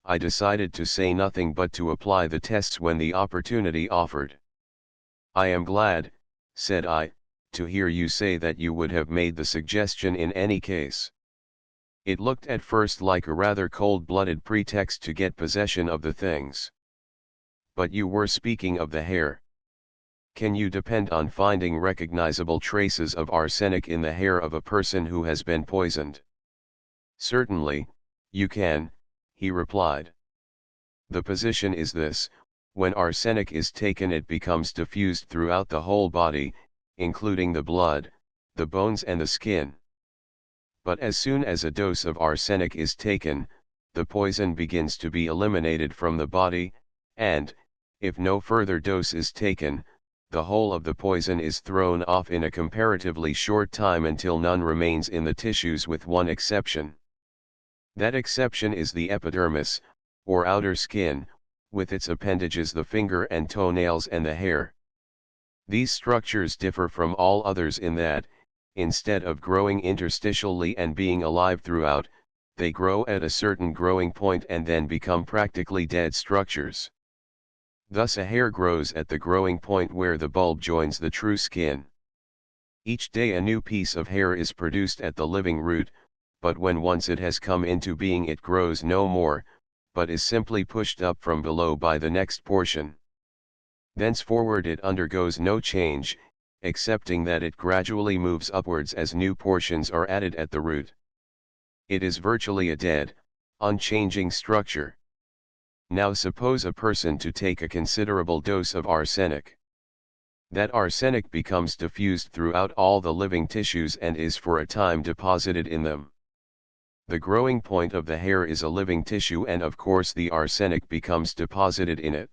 I decided to say nothing but to apply the tests when the opportunity offered. I am glad, said I, to hear you say that you would have made the suggestion in any case. It looked at first like a rather cold-blooded pretext to get possession of the things. But you were speaking of the hair. Can you depend on finding recognizable traces of arsenic in the hair of a person who has been poisoned? Certainly, you can, he replied. The position is this: when arsenic is taken, it becomes diffused throughout the whole body, including the blood, the bones and the skin. But as soon as a dose of arsenic is taken, the poison begins to be eliminated from the body, and, if no further dose is taken, the whole of the poison is thrown off in a comparatively short time until none remains in the tissues with one exception. That exception is the epidermis, or outer skin, with its appendages the finger and toenails and the hair. These structures differ from all others in that, instead of growing interstitially and being alive throughout, they grow at a certain growing point and then become practically dead structures. Thus a hair grows at the growing point where the bulb joins the true skin. Each day a new piece of hair is produced at the living root, but when once it has come into being it grows no more, but is simply pushed up from below by the next portion. Thenceforward it undergoes no change, excepting that it gradually moves upwards as new portions are added at the root. It is virtually a dead, unchanging structure. Now suppose a person to take a considerable dose of arsenic. That arsenic becomes diffused throughout all the living tissues and is for a time deposited in them. The growing point of the hair is a living tissue, and of course the arsenic becomes deposited in it.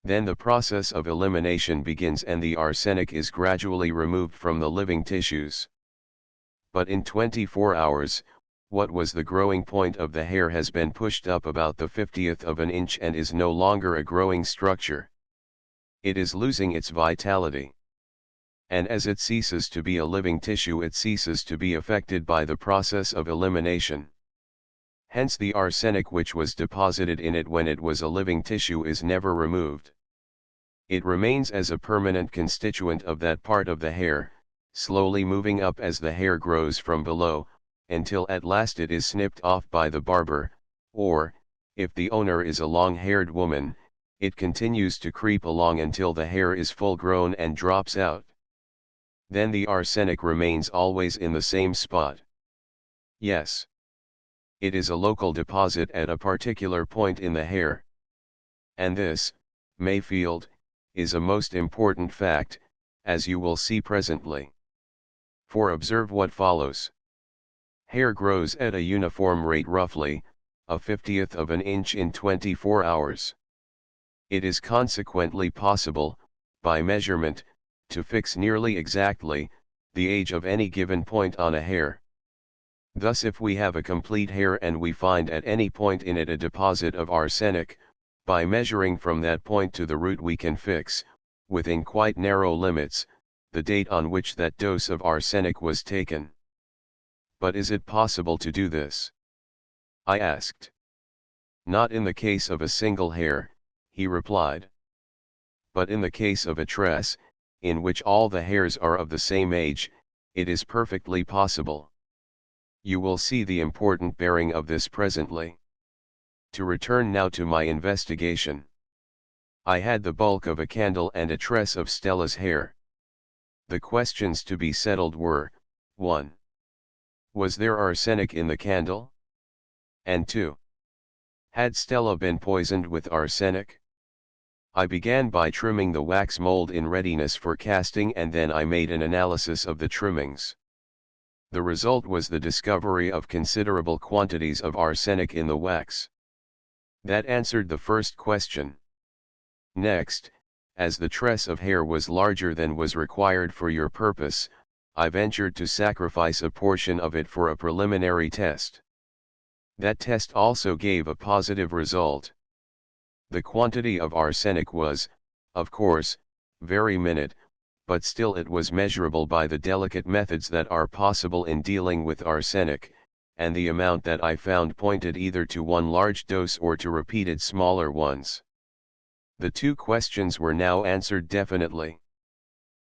Then the process of elimination begins and the arsenic is gradually removed from the living tissues. But in 24 hours, what was the growing point of the hair has been pushed up about the 50th of an inch and is no longer a growing structure. It is losing its vitality. And as it ceases to be a living tissue, it ceases to be affected by the process of elimination. Hence the arsenic which was deposited in it when it was a living tissue is never removed. It remains as a permanent constituent of that part of the hair, slowly moving up as the hair grows from below, until at last it is snipped off by the barber, or, if the owner is a long-haired woman, it continues to creep along until the hair is full grown and drops out. Then the arsenic remains always in the same spot. Yes. It is a local deposit at a particular point in the hair. And this, Mayfield, is a most important fact, as you will see presently. For observe what follows. Hair grows at a uniform rate, roughly, a 50th of an inch in 24 hours. It is consequently possible, by measurement, to fix nearly exactly, the age of any given point on a hair. Thus if we have a complete hair and we find at any point in it a deposit of arsenic, by measuring from that point to the root we can fix, within quite narrow limits, the date on which that dose of arsenic was taken. But is it possible to do this? I asked. Not in the case of a single hair, he replied. But in the case of a tress, in which all the hairs are of the same age, it is perfectly possible. You will see the important bearing of this presently. To return now to my investigation. I had the bulk of a candle and a tress of Stella's hair. The questions to be settled were, 1. Was there arsenic in the candle? And 2. Had Stella been poisoned with arsenic? I began by trimming the wax mold in readiness for casting, and then I made an analysis of the trimmings. The result was the discovery of considerable quantities of arsenic in the wax. That answered the first question. Next, as the tress of hair was larger than was required for your purpose, I ventured to sacrifice a portion of it for a preliminary test. That test also gave a positive result. The quantity of arsenic was, of course, very minute, but still it was measurable by the delicate methods that are possible in dealing with arsenic, and the amount that I found pointed either to one large dose or to repeated smaller ones. The two questions were now answered definitely.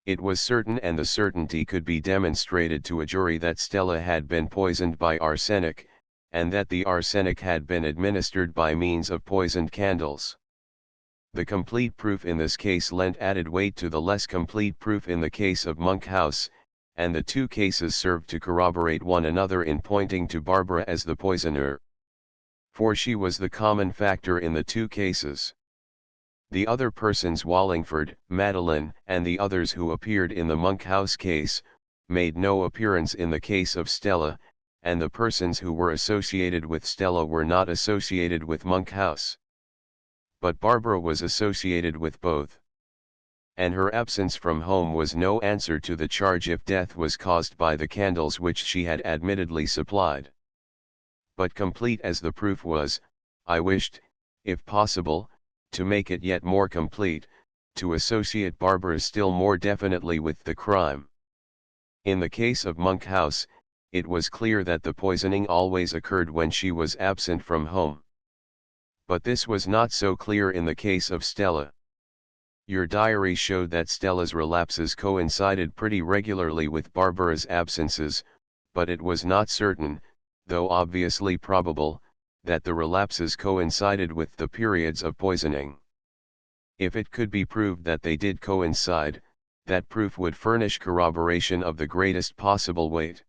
It was certain, and the certainty could be demonstrated to a jury, that Stella had been poisoned by arsenic, and that the arsenic had been administered by means of poisoned candles. The complete proof in this case lent added weight to the less complete proof in the case of Monkhouse, and the two cases served to corroborate one another in pointing to Barbara as the poisoner. For she was the common factor in the two cases. The other persons, Wallingford, Madeline, and the others who appeared in the Monkhouse case, made no appearance in the case of Stella, and the persons who were associated with Stella were not associated with Monkhouse. But Barbara was associated with both. And her absence from home was no answer to the charge if death was caused by the candles which she had admittedly supplied. But complete as the proof was, I wished, if possible, to make it yet more complete, to associate Barbara still more definitely with the crime. In the case of Monkhouse, it was clear that the poisoning always occurred when she was absent from home. But this was not so clear in the case of Stella. Your diary showed that Stella's relapses coincided pretty regularly with Barbara's absences, but it was not certain, though obviously probable, that the relapses coincided with the periods of poisoning. If it could be proved that they did coincide, that proof would furnish corroboration of the greatest possible weight.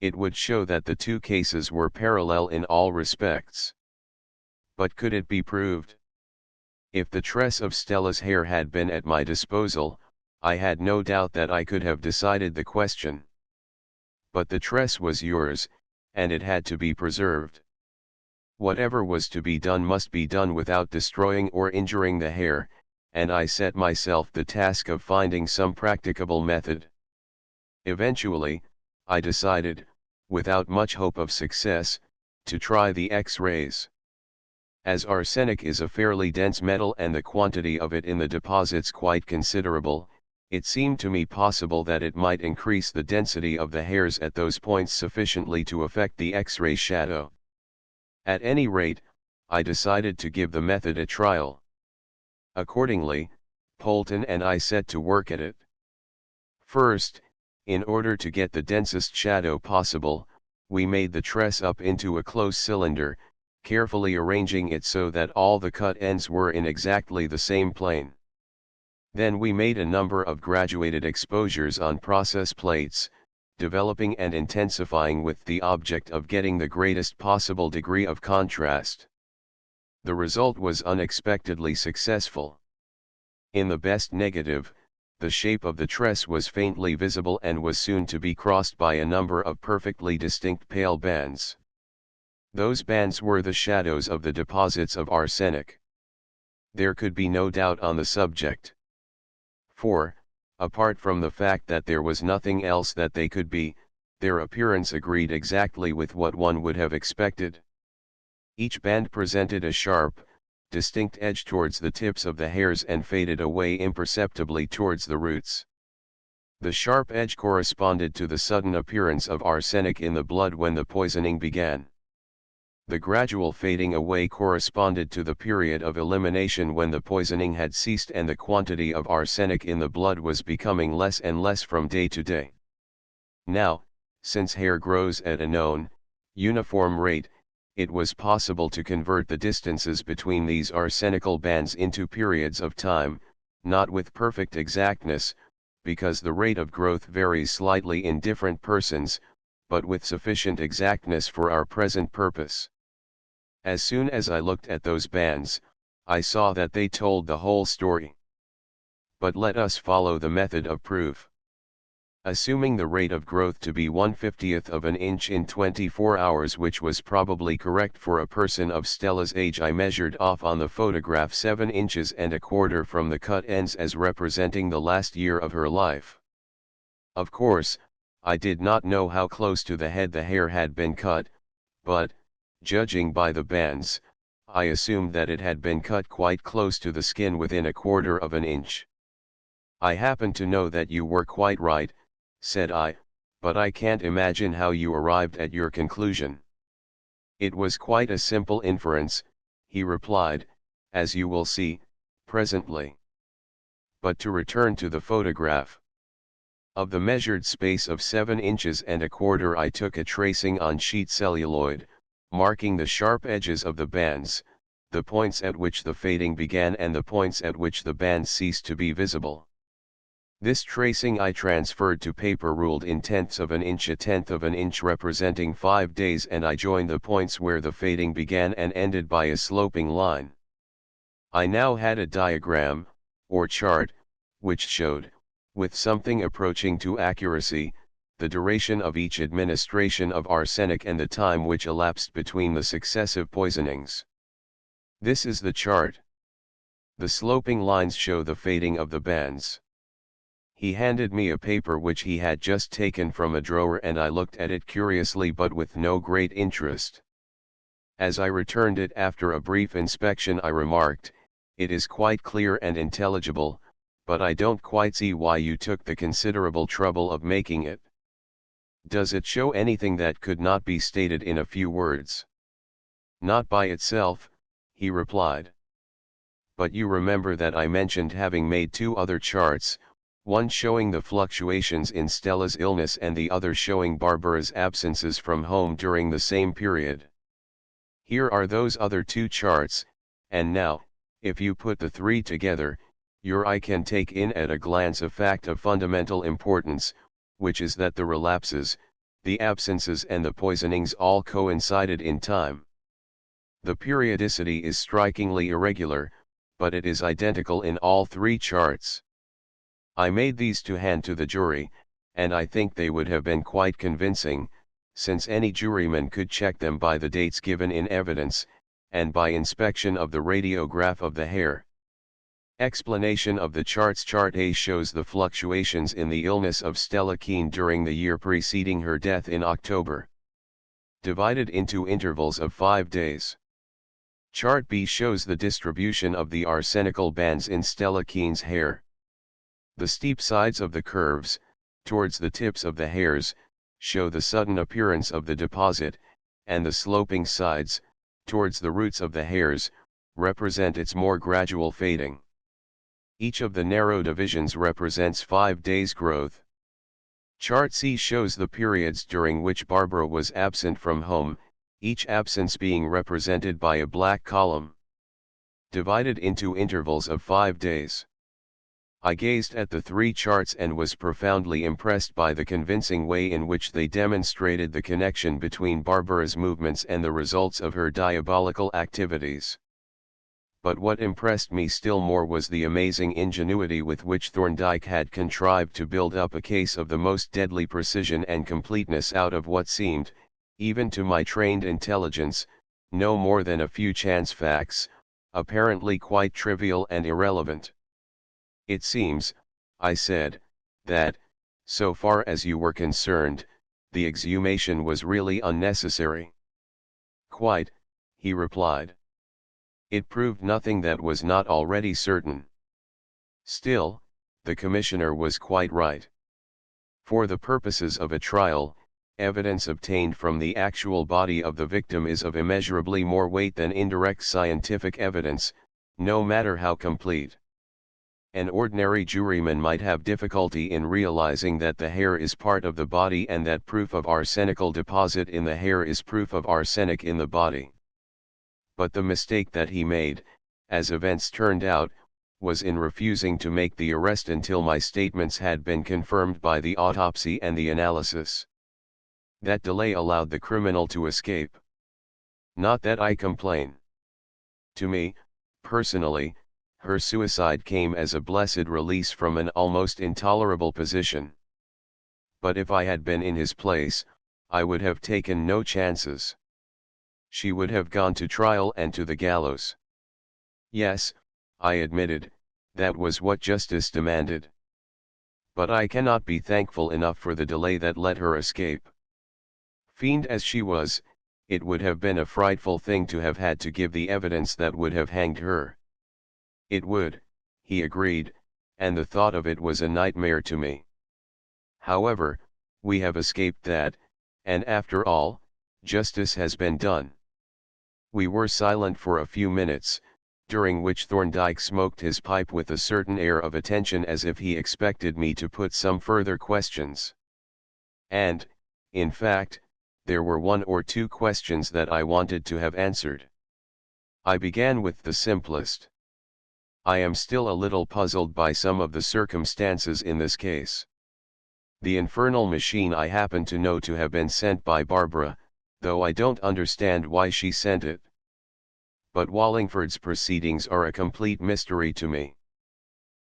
It would show that the two cases were parallel in all respects. But could it be proved? If the tress of Stella's hair had been at my disposal, I had no doubt that I could have decided the question. But the tress was yours, and it had to be preserved. Whatever was to be done must be done without destroying or injuring the hair, and I set myself the task of finding some practicable method. Eventually, I decided, without much hope of success, to try the X-rays. As arsenic is a fairly dense metal and the quantity of it in the deposits quite considerable, it seemed to me possible that it might increase the density of the hairs at those points sufficiently to affect the X-ray shadow. At any rate, I decided to give the method a trial. Accordingly, Polton and I set to work at it. First, in order to get the densest shadow possible, we made the tress up into a close cylinder, carefully arranging it so that all the cut ends were in exactly the same plane. Then we made a number of graduated exposures on process plates, developing and intensifying with the object of getting the greatest possible degree of contrast. The result was unexpectedly successful. In the best negative, the shape of the tress was faintly visible and was soon to be crossed by a number of perfectly distinct pale bands. Those bands were the shadows of the deposits of arsenic. There could be no doubt on the subject. For, apart from the fact that there was nothing else that they could be, their appearance agreed exactly with what one would have expected. Each band presented a sharp, distinct edge towards the tips of the hairs and faded away imperceptibly towards the roots. The sharp edge corresponded to the sudden appearance of arsenic in the blood when the poisoning began. The gradual fading away corresponded to the period of elimination when the poisoning had ceased and the quantity of arsenic in the blood was becoming less and less from day to day. Now, since hair grows at a known, uniform rate, it was possible to convert the distances between these arsenical bands into periods of time, not with perfect exactness, because the rate of growth varies slightly in different persons, but with sufficient exactness for our present purpose. As soon as I looked at those bands, I saw that they told the whole story. But let us follow the method of proof. Assuming the rate of growth to be 1/50th of an inch in 24 hours, which was probably correct for a person of Stella's age, I measured off on the photograph 7 inches and a quarter from the cut ends as representing the last year of her life. Of course, I did not know how close to the head the hair had been cut, but, judging by the bands, I assumed that it had been cut quite close to the skin within a quarter of an inch. I happen to know that you were quite right, said I, but I can't imagine how you arrived at your conclusion. It was quite a simple inference, he replied, as you will see, presently. But to return to the photograph. Of the measured space of 7 inches and a quarter, I took a tracing on sheet celluloid, marking the sharp edges of the bands, the points at which the fading began and the points at which the bands ceased to be visible. This tracing I transferred to paper ruled in tenths of an inch, a tenth of an inch representing 5 days, and I joined the points where the fading began and ended by a sloping line. I now had a diagram, or chart, which showed, with something approaching to accuracy, the duration of each administration of arsenic and the time which elapsed between the successive poisonings. This is the chart. The sloping lines show the fading of the bands. He handed me a paper which he had just taken from a drawer, and I looked at it curiously but with no great interest. As I returned it after a brief inspection, I remarked, "It is quite clear and intelligible, but I don't quite see why you took the considerable trouble of making it. Does it show anything that could not be stated in a few words?" "Not by itself," he replied. "But you remember that I mentioned having made 2 other charts, one showing the fluctuations in Stella's illness and the other showing Barbara's absences from home during the same period. Here are those other 2 charts, and now, if you put the 3 together, your eye can take in at a glance a fact of fundamental importance, which is that the relapses, the absences and the poisonings all coincided in time. The periodicity is strikingly irregular, but it is identical in all 3 charts. I made these to hand to the jury, and I think they would have been quite convincing, since any juryman could check them by the dates given in evidence, and by inspection of the radiograph of the hair. Explanation of the charts. Chart A shows the fluctuations in the illness of Stella Keene during the year preceding her death in October, divided into intervals of 5 days. Chart B shows the distribution of the arsenical bands in Stella Keene's hair. The steep sides of the curves, towards the tips of the hairs, show the sudden appearance of the deposit, and the sloping sides, towards the roots of the hairs, represent its more gradual fading. Each of the narrow divisions represents 5 days' growth. Chart C shows the periods during which Barbara was absent from home, each absence being represented by a black column, divided into intervals of 5 days. I gazed at the 3 charts and was profoundly impressed by the convincing way in which they demonstrated the connection between Barbara's movements and the results of her diabolical activities. But what impressed me still more was the amazing ingenuity with which Thorndyke had contrived to build up a case of the most deadly precision and completeness out of what seemed, even to my trained intelligence, no more than a few chance facts, apparently quite trivial and irrelevant. "It seems," I said, "that, so far as you were concerned, the exhumation was really unnecessary." "Quite," he replied. "It proved nothing that was not already certain." Still, the commissioner was quite right. For the purposes of a trial, evidence obtained from the actual body of the victim is of immeasurably more weight than indirect scientific evidence, no matter how complete. An ordinary juryman might have difficulty in realizing that the hair is part of the body and that proof of arsenical deposit in the hair is proof of arsenic in the body. But the mistake that he made, as events turned out, was in refusing to make the arrest until my statements had been confirmed by the autopsy and the analysis. That delay allowed the criminal to escape. Not that I complain. To me, personally, her suicide came as a blessed release from an almost intolerable position. But if I had been in his place, I would have taken no chances. She would have gone to trial and to the gallows. Yes, I admitted, that was what justice demanded. But I cannot be thankful enough for the delay that let her escape. Fiend as she was, it would have been a frightful thing to have had to give the evidence that would have hanged her. It would, he agreed, and the thought of it was a nightmare to me. However, we have escaped that, and after all, justice has been done. We were silent for a few minutes, during which Thorndyke smoked his pipe with a certain air of attention as if he expected me to put some further questions. And, in fact, there were one or two questions that I wanted to have answered. I began with the simplest. I am still a little puzzled by some of the circumstances in this case. The infernal machine I happen to know to have been sent by Barbara, though I don't understand why she sent it. But Wallingford's proceedings are a complete mystery to me.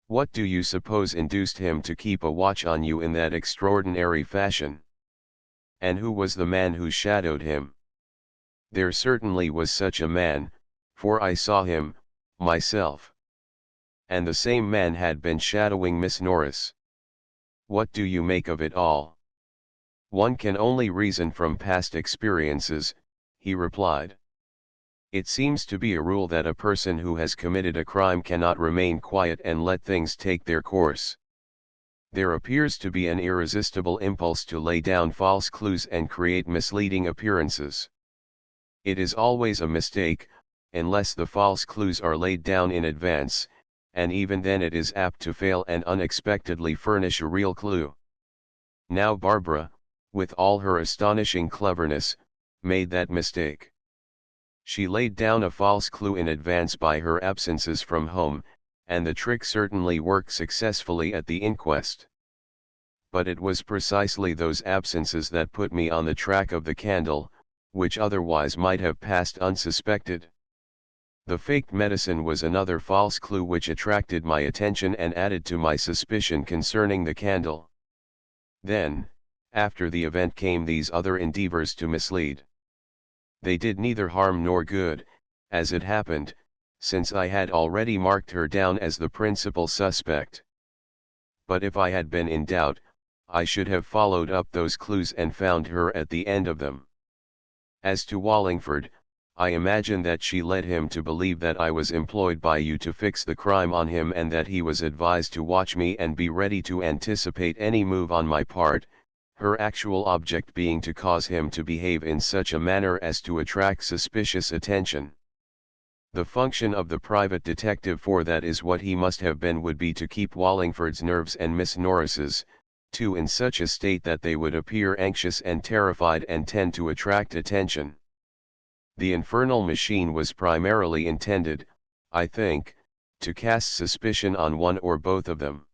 What do you suppose induced him to keep a watch on you in that extraordinary fashion? And who was the man who shadowed him? There certainly was such a man, for I saw him, myself. And the same man had been shadowing Miss Norris. What do you make of it all? One can only reason from past experiences, he replied. It seems to be a rule that a person who has committed a crime cannot remain quiet and let things take their course. There appears to be an irresistible impulse to lay down false clues and create misleading appearances. It is always a mistake, unless the false clues are laid down in advance, and even then it is apt to fail and unexpectedly furnish a real clue. Now Barbara, with all her astonishing cleverness, made that mistake. She laid down a false clue in advance by her absences from home, and the trick certainly worked successfully at the inquest. But it was precisely those absences that put me on the track of the candle, which otherwise might have passed unsuspected. The faked medicine was another false clue which attracted my attention and added to my suspicion concerning the candle. Then, after the event came these other endeavors to mislead. They did neither harm nor good, as it happened, since I had already marked her down as the principal suspect. But if I had been in doubt, I should have followed up those clues and found her at the end of them. As to Wallingford, I imagine that she led him to believe that I was employed by you to fix the crime on him and that he was advised to watch me and be ready to anticipate any move on my part, her actual object being to cause him to behave in such a manner as to attract suspicious attention. The function of the private detective, for that is what he must have been, would be to keep Wallingford's nerves and Miss Norris's, too, in such a state that they would appear anxious and terrified and tend to attract attention. The infernal machine was primarily intended, I think, to cast suspicion on one or both of them.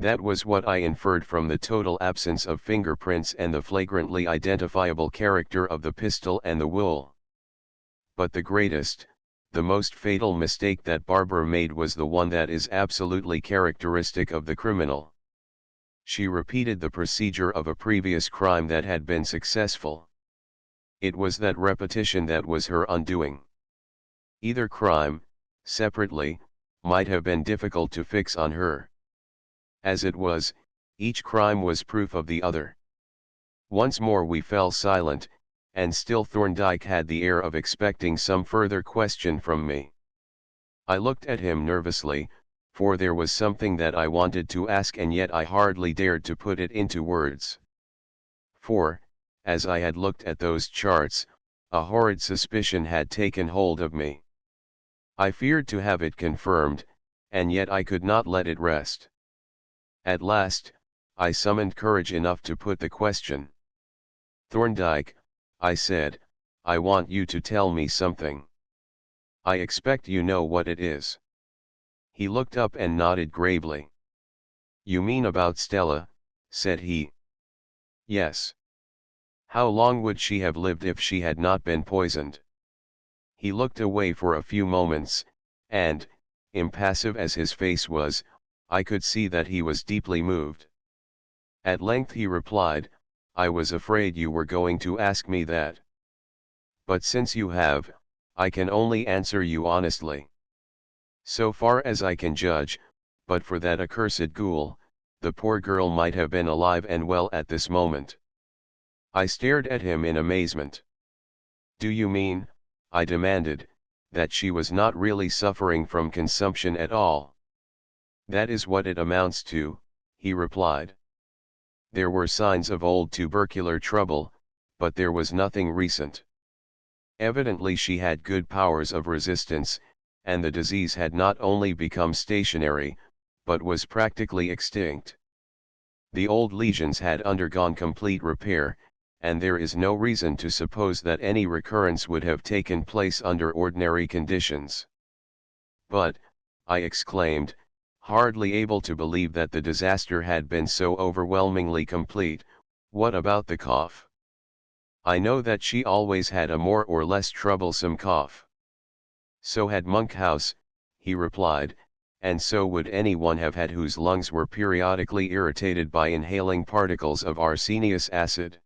That was what I inferred from the total absence of fingerprints and the flagrantly identifiable character of the pistol and the wool. But the greatest, the most fatal mistake that Barbara made was the one that is absolutely characteristic of the criminal. She repeated the procedure of a previous crime that had been successful. It was that repetition that was her undoing. Either crime, separately, might have been difficult to fix on her. As it was, each crime was proof of the other. Once more we fell silent, and still Thorndyke had the air of expecting some further question from me. I looked at him nervously, for there was something that I wanted to ask and yet I hardly dared to put it into words. For, as I had looked at those charts, a horrid suspicion had taken hold of me. I feared to have it confirmed, and yet I could not let it rest. At last, I summoned courage enough to put the question. "Thorndyke," I said, "I want you to tell me something. I expect you know what it is." He looked up and nodded gravely. "You mean about Stella," said he. "Yes. How long would she have lived if she had not been poisoned?" He looked away for a few moments, and, impassive as his face was, I could see that he was deeply moved. At length he replied, "I was afraid you were going to ask me that. But since you have, I can only answer you honestly. So far as I can judge, but for that accursed ghoul, the poor girl might have been alive and well at this moment. I stared at him in amazement. "Do you mean," I demanded, "that she was not really suffering from consumption at all?" "That is what it amounts to," he replied. "There were signs of old tubercular trouble, but there was nothing recent. Evidently she had good powers of resistance, and the disease had not only become stationary, but was practically extinct. The old lesions had undergone complete repair, and there is no reason to suppose that any recurrence would have taken place under ordinary conditions." "But," I exclaimed, hardly able to believe that the disaster had been so overwhelmingly complete, "what about the cough?" "I know that she always had a more or less troublesome cough." "So had Monkhouse," he replied, "and so would anyone have had whose lungs were periodically irritated by inhaling particles of arsenious acid.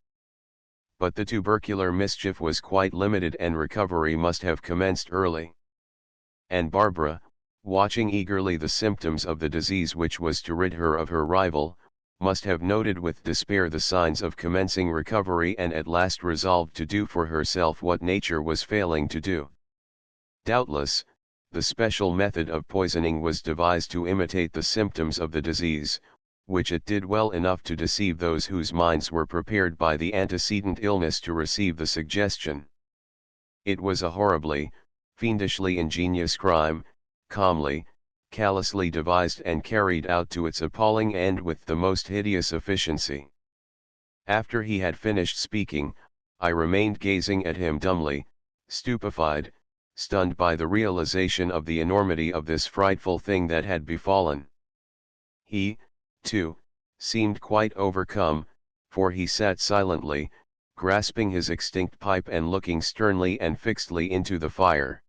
But the tubercular mischief was quite limited and recovery must have commenced early." And Barbara, watching eagerly the symptoms of the disease which was to rid her of her rival, must have noted with despair the signs of commencing recovery and at last resolved to do for herself what nature was failing to do. Doubtless, the special method of poisoning was devised to imitate the symptoms of the disease, which it did well enough to deceive those whose minds were prepared by the antecedent illness to receive the suggestion. It was a horribly, fiendishly ingenious crime, calmly, callously devised and carried out to its appalling end with the most hideous efficiency. After he had finished speaking, I remained gazing at him dumbly, stupefied, stunned by the realization of the enormity of this frightful thing that had befallen. He, too, seemed quite overcome, for he sat silently, grasping his extinct pipe and looking sternly and fixedly into the fire.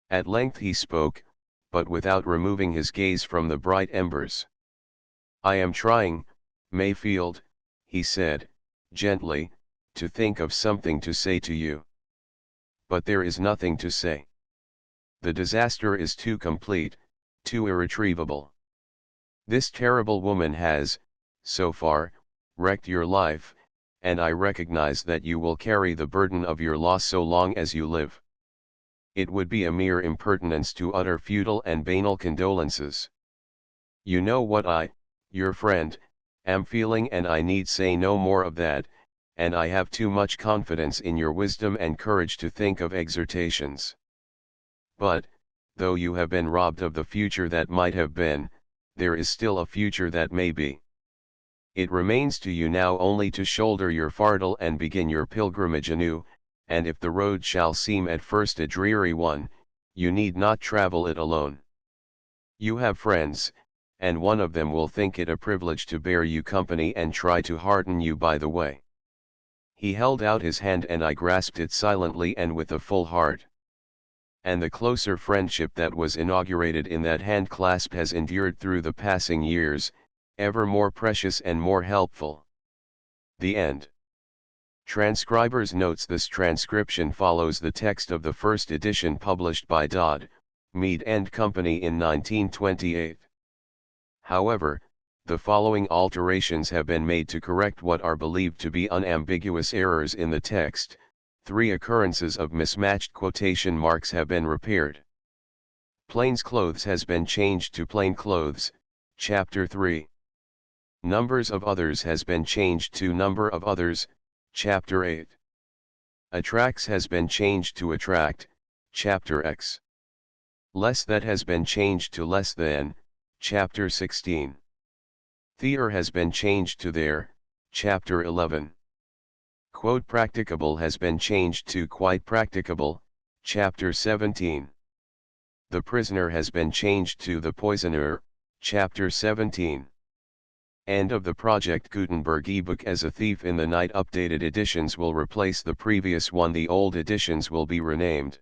At length he spoke, but without removing his gaze from the bright embers. "I am trying, Mayfield," he said, gently, "to think of something to say to you. But there is nothing to say. The disaster is too complete, too irretrievable. This terrible woman has, so far, wrecked your life, and I recognize that you will carry the burden of your loss so long as you live. It would be a mere impertinence to utter futile and banal condolences. You know what I, your friend, am feeling, and I need say no more of that, and I have too much confidence in your wisdom and courage to think of exhortations. But, though you have been robbed of the future that might have been, there is still a future that may be. It remains to you now only to shoulder your fardel and begin your pilgrimage anew, and if the road shall seem at first a dreary one, you need not travel it alone. You have friends, and one of them will think it a privilege to bear you company and try to hearten you by the way." He held out his hand and I grasped it silently and with a full heart. And the closer friendship that was inaugurated in that hand clasp has endured through the passing years, ever more precious and more helpful. The end. Transcriber's notes: this transcription follows the text of the first edition published by Dodd, Mead and Company in 1928. However, the following alterations have been made to correct what are believed to be unambiguous errors in the text. 3 occurrences of mismatched quotation marks have been repaired. Plains clothes has been changed to plain clothes, Chapter 3. Numbers of others has been changed to number of others, Chapter 8. Attracts has been changed to attract, Chapter X. Less that has been changed to less than, Chapter 16. There has been changed to there, Chapter 11. Quote practicable has been changed to quite practicable, Chapter 17. The prisoner has been changed to the poisoner, Chapter 17. End of the Project Gutenberg ebook. As A Thief in the Night updated editions will replace the previous one. The old editions will be renamed.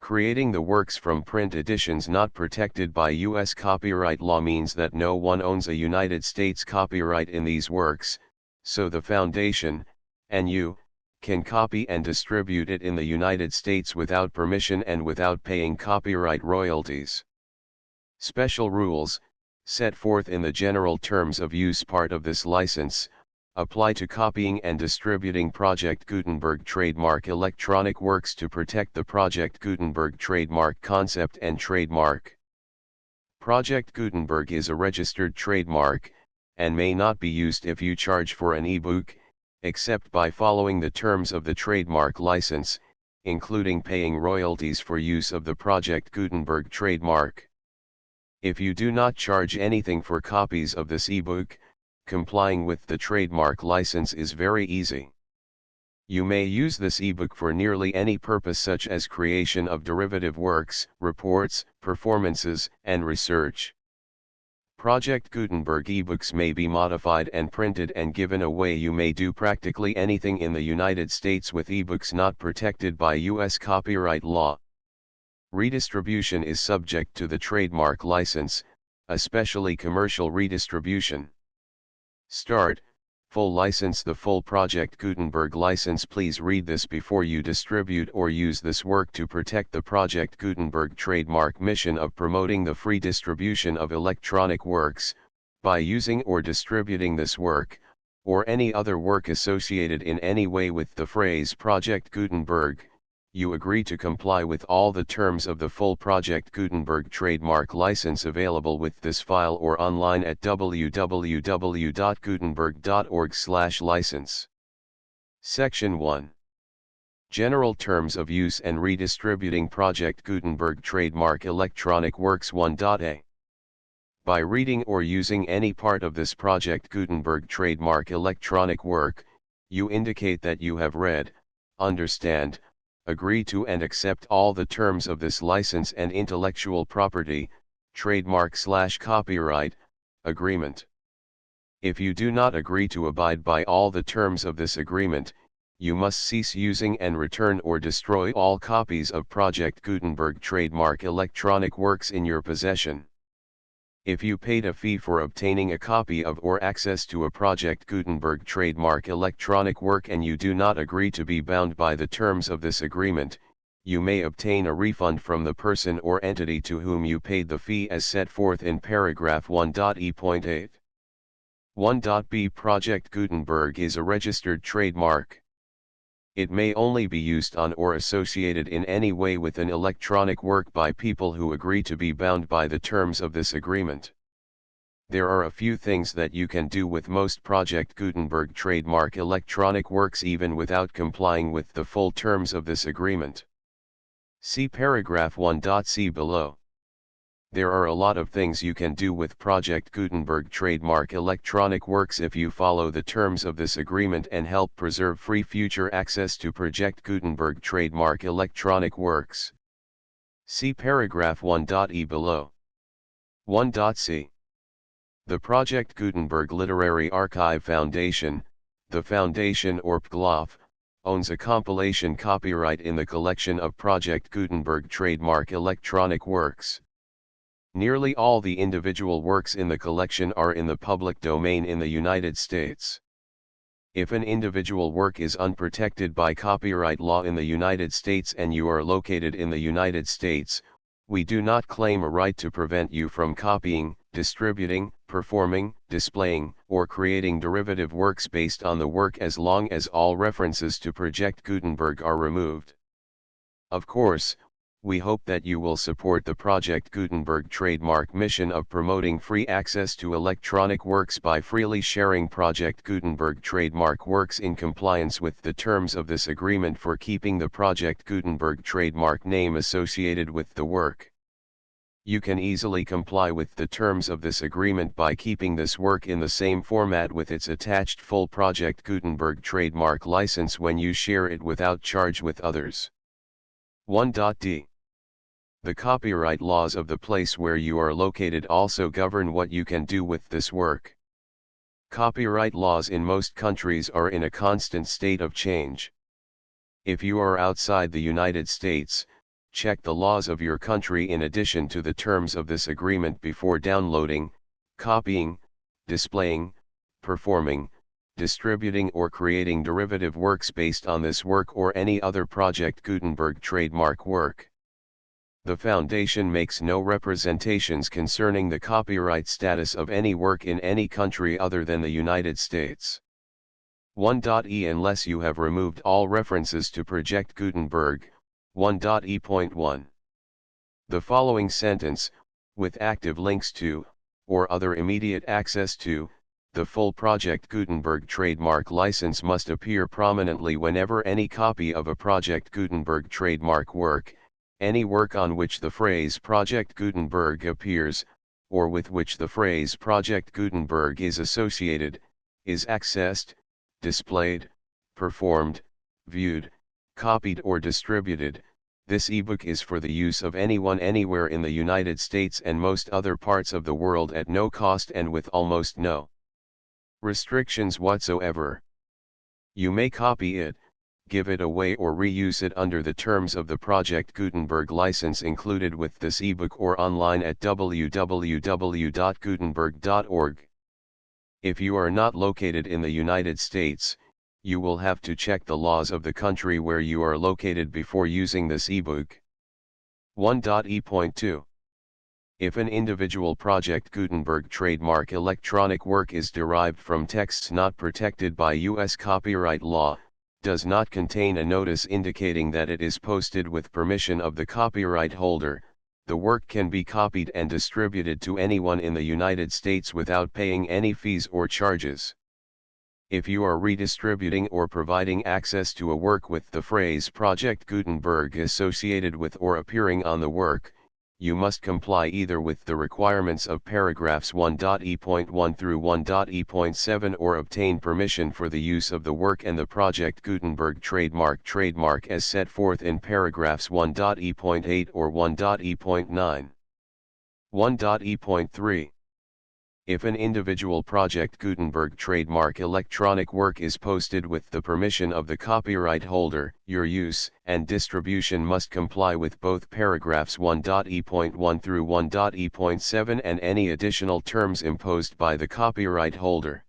Creating the works from print editions not protected by U.S. copyright law means that no one owns a United States copyright in these works, so the Foundation, and you, can copy and distribute it in the United States without permission and without paying copyright royalties. Special rules. set forth in the general terms of use part of this license, apply to copying and distributing Project Gutenberg trademark electronic works to protect the Project Gutenberg trademark concept and trademark. Project Gutenberg is a registered trademark, and may not be used if you charge for an ebook, except by following the terms of the trademark license, including paying royalties for use of the Project Gutenberg trademark. If you do not charge anything for copies of this ebook, complying with the trademark license is very easy. You may use this ebook for nearly any purpose such as creation of derivative works, reports, performances, and research. Project Gutenberg ebooks may be modified and printed and given away. You may do practically anything in the United States with ebooks not protected by U.S. copyright law. Redistribution is subject to the trademark license, especially commercial redistribution. Start. Full license. The full Project Gutenberg license. Please read this before you distribute or use this work to protect the Project Gutenberg trademark mission of promoting the free distribution of electronic works, by using or distributing this work, or any other work associated in any way with the phrase Project Gutenberg. You agree to comply with all the terms of the full Project Gutenberg trademark license available with this file or online at www.gutenberg.org/license. Section 1. General Terms of Use and Redistributing Project Gutenberg Trademark Electronic Works 1.a. By reading or using any part of this Project Gutenberg trademark electronic work, you indicate that you have read, understand, agree to and accept all the terms of this license and intellectual property, trademark/copyright, agreement. If you do not agree to abide by all the terms of this agreement, you must cease using and return or destroy all copies of Project Gutenberg trademark electronic works in your possession. If you paid a fee for obtaining a copy of or access to a Project Gutenberg trademark electronic work and you do not agree to be bound by the terms of this agreement, you may obtain a refund from the person or entity to whom you paid the fee as set forth in paragraph 1.e.8. 1.b. Project Gutenberg is a registered trademark. It may only be used on or associated in any way with an electronic work by people who agree to be bound by the terms of this agreement. There are a few things that you can do with most Project Gutenberg trademark electronic works even without complying with the full terms of this agreement. See paragraph 1.c below. There are a lot of things you can do with Project Gutenberg trademark electronic works if you follow the terms of this agreement and help preserve free future access to Project Gutenberg trademark electronic works. See paragraph 1.e below. 1.c. The Project Gutenberg Literary Archive Foundation, the foundation or PGLOF, owns a compilation copyright in the collection of Project Gutenberg trademark electronic works. Nearly all the individual works in the collection are in the public domain in the United States. If an individual work is unprotected by copyright law in the United States and you are located in the United States, we do not claim a right to prevent you from copying, distributing, performing, displaying, or creating derivative works based on the work as long as all references to Project Gutenberg are removed. Of course, we hope that you will support the Project Gutenberg trademark mission of promoting free access to electronic works by freely sharing Project Gutenberg trademark works in compliance with the terms of this agreement for keeping the Project Gutenberg trademark name associated with the work. You can easily comply with the terms of this agreement by keeping this work in the same format with its attached full Project Gutenberg trademark license when you share it without charge with others. 1.d. The copyright laws of the place where you are located also govern what you can do with this work. Copyright laws in most countries are in a constant state of change. If you are outside the United States, check the laws of your country in addition to the terms of this agreement before downloading, copying, displaying, performing, distributing or creating derivative works based on this work or any other Project Gutenberg trademark work. The Foundation makes no representations concerning the copyright status of any work in any country other than the United States. 1.e Unless you have removed all references to Project Gutenberg, 1.e.1. The following sentence, with active links to, or other immediate access to, the full Project Gutenberg trademark license must appear prominently whenever any copy of a Project Gutenberg trademark work, any work on which the phrase Project Gutenberg appears, or with which the phrase Project Gutenberg is associated, is accessed, displayed, performed, viewed, copied or distributed. This ebook is for the use of anyone anywhere in the United States and most other parts of the world at no cost and with almost no restrictions whatsoever. You may copy it, give it away or reuse it under the terms of the Project Gutenberg license included with this ebook or online at www.gutenberg.org. If you are not located in the United States, you will have to check the laws of the country where you are located before using this ebook. 1.e.2. If an individual Project Gutenberg trademark electronic work is derived from texts not protected by U.S. copyright law, does not contain a notice indicating that it is posted with permission of the copyright holder, the work can be copied and distributed to anyone in the United States without paying any fees or charges. If you are redistributing or providing access to a work with the phrase Project Gutenberg associated with or appearing on the work, you must comply either with the requirements of paragraphs 1.e.1 through 1.e.7 or obtain permission for the use of the work and the Project Gutenberg trademark as set forth in paragraphs 1.e.8 or 1.e.9. 1.e.3. If an individual Project Gutenberg trademark electronic work is posted with the permission of the copyright holder, your use and distribution must comply with both paragraphs 1.e.1 through 1.e.7 and any additional terms imposed by the copyright holder.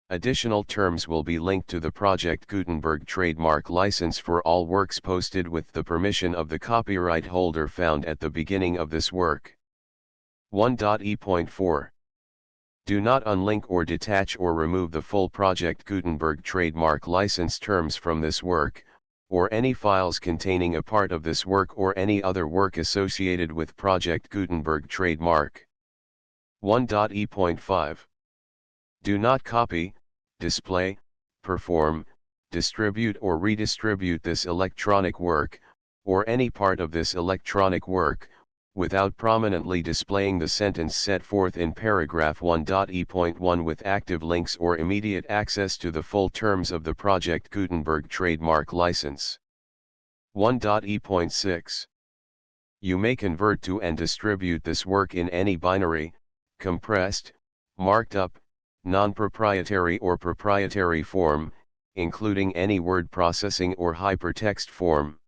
Additional terms will be linked to the Project Gutenberg trademark license for all works posted with the permission of the copyright holder found at the beginning of this work. 1.e.4. Do not unlink or detach or remove the full Project Gutenberg trademark license terms from this work, or any files containing a part of this work or any other work associated with Project Gutenberg trademark. 1.e.5. Do not copy, display, perform, distribute or redistribute this electronic work, or any part of this electronic work, without prominently displaying the sentence set forth in paragraph 1.e.1 with active links or immediate access to the full terms of the Project Gutenberg trademark license. 1.e.6. You may convert to and distribute this work in any binary, compressed, marked up, non-proprietary or proprietary form, including any word processing or hypertext form.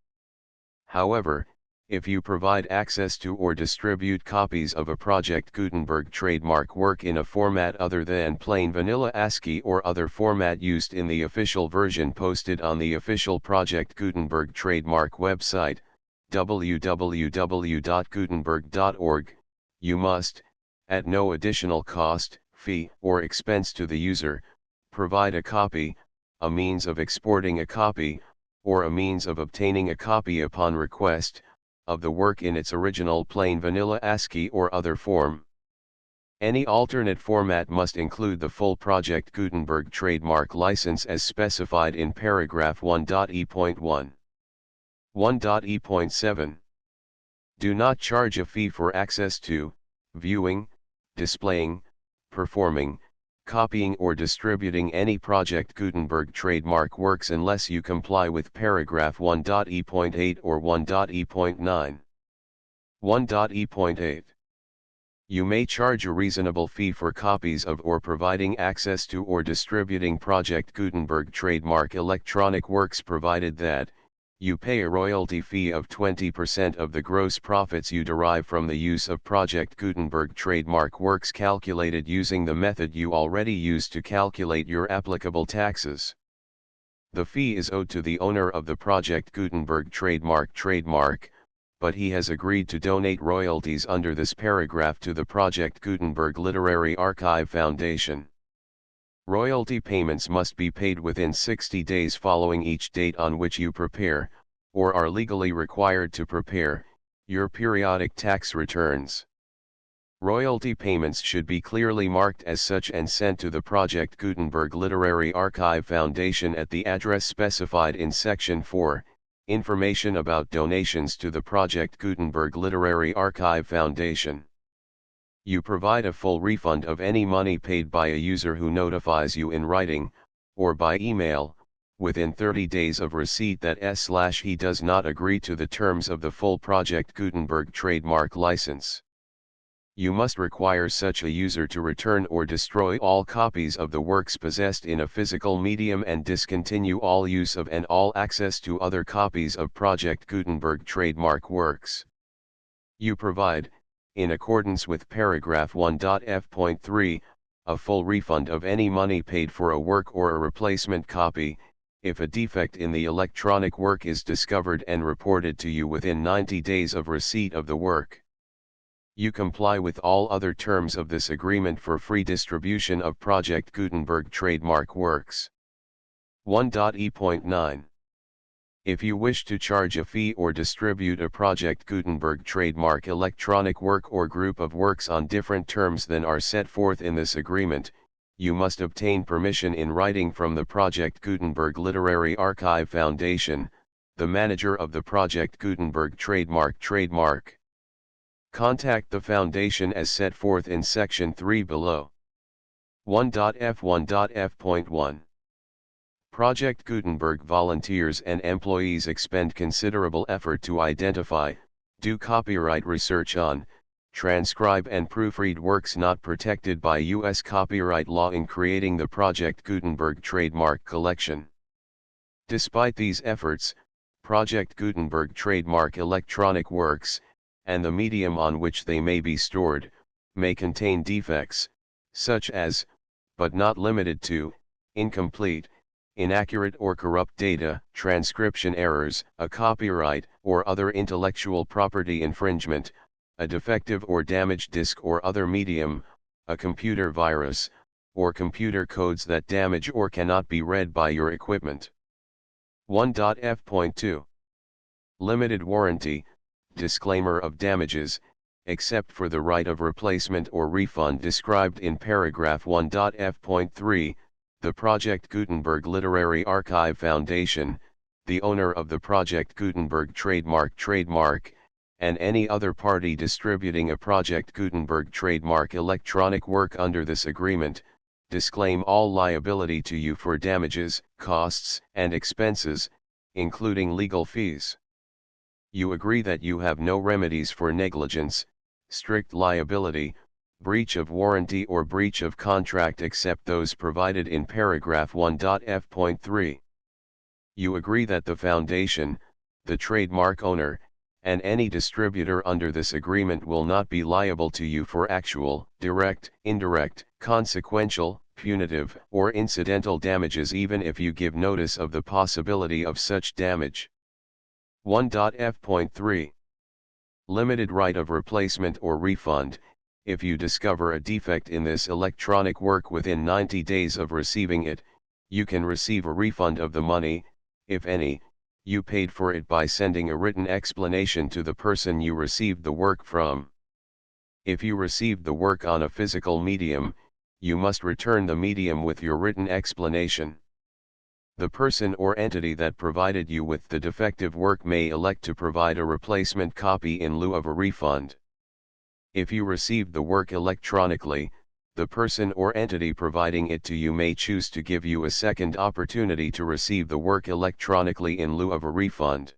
However, if you provide access to or distribute copies of a Project Gutenberg trademark work in a format other than plain vanilla ASCII or other format used in the official version posted on the official Project Gutenberg trademark website, www.gutenberg.org, you must, at no additional cost, fee, or expense to the user, provide a copy, a means of exporting a copy, or a means of obtaining a copy upon request, of the work in its original plain vanilla ASCII or other form. Any alternate format must include the full Project Gutenberg trademark license as specified in paragraph 1.e.1. 1.e.7. Do not charge a fee for access to, viewing, displaying, performing, copying or distributing any Project Gutenberg trademark works unless you comply with paragraph 1.e.8 or 1.e.9. 1.e.8. You may charge a reasonable fee for copies of or providing access to or distributing Project Gutenberg trademark electronic works provided that, you pay a royalty fee of 20% of the gross profits you derive from the use of Project Gutenberg trademark works calculated using the method you already use to calculate your applicable taxes. The fee is owed to the owner of the Project Gutenberg trademark, but he has agreed to donate royalties under this paragraph to the Project Gutenberg Literary Archive Foundation. Royalty payments must be paid within 60 days following each date on which you prepare, or are legally required to prepare, your periodic tax returns. Royalty payments should be clearly marked as such and sent to the Project Gutenberg Literary Archive Foundation at the address specified in Section 4, Information about donations to the Project Gutenberg Literary Archive Foundation. You provide a full refund of any money paid by a user who notifies you in writing, or by email, within 30 days of receipt that he does not agree to the terms of the full Project Gutenberg trademark license. You must require such a user to return or destroy all copies of the works possessed in a physical medium and discontinue all use of and all access to other copies of Project Gutenberg trademark works. You provide, in accordance with paragraph 1.f.3, a full refund of any money paid for a work or a replacement copy, if a defect in the electronic work is discovered and reported to you within 90 days of receipt of the work. You comply with all other terms of this agreement for free distribution of Project Gutenberg trademark works. 1.e.9. If you wish to charge a fee or distribute a Project Gutenberg trademark electronic work or group of works on different terms than are set forth in this agreement, you must obtain permission in writing from the Project Gutenberg Literary Archive Foundation, the manager of the Project Gutenberg trademark. Contact the Foundation as set forth in Section 3 below. 1.f.1.f.1. Project Gutenberg volunteers and employees expend considerable effort to identify, do copyright research on, transcribe and proofread works not protected by U.S. copyright law in creating the Project Gutenberg trademark collection. Despite these efforts, Project Gutenberg trademark electronic works, and the medium on which they may be stored, may contain defects, such as, but not limited to, incomplete, inaccurate or corrupt data, transcription errors, a copyright or other intellectual property infringement, a defective or damaged disk or other medium, a computer virus, or computer codes that damage or cannot be read by your equipment. 1.f.2. Limited warranty, disclaimer of damages, except for the right of replacement or refund described in paragraph 1.f.3, the Project Gutenberg Literary Archive Foundation, the owner of the Project Gutenberg trademark, and any other party distributing a Project Gutenberg trademark electronic work under this agreement, disclaim all liability to you for damages, costs, and expenses, including legal fees. You agree that you have no remedies for negligence, strict liability, breach of warranty or breach of contract except those provided in paragraph 1.f.3. You agree that the Foundation, the trademark owner, and any distributor under this agreement will not be liable to you for actual, direct, indirect, consequential, punitive, or incidental damages even if you give notice of the possibility of such damage. 1.f.3. Limited right of replacement or refund. If you discover a defect in this electronic work within 90 days of receiving it, you can receive a refund of the money, if any, you paid for it by sending a written explanation to the person you received the work from. If you received the work on a physical medium, you must return the medium with your written explanation. The person or entity that provided you with the defective work may elect to provide a replacement copy in lieu of a refund. If you received the work electronically, the person or entity providing it to you may choose to give you a second opportunity to receive the work electronically in lieu of a refund.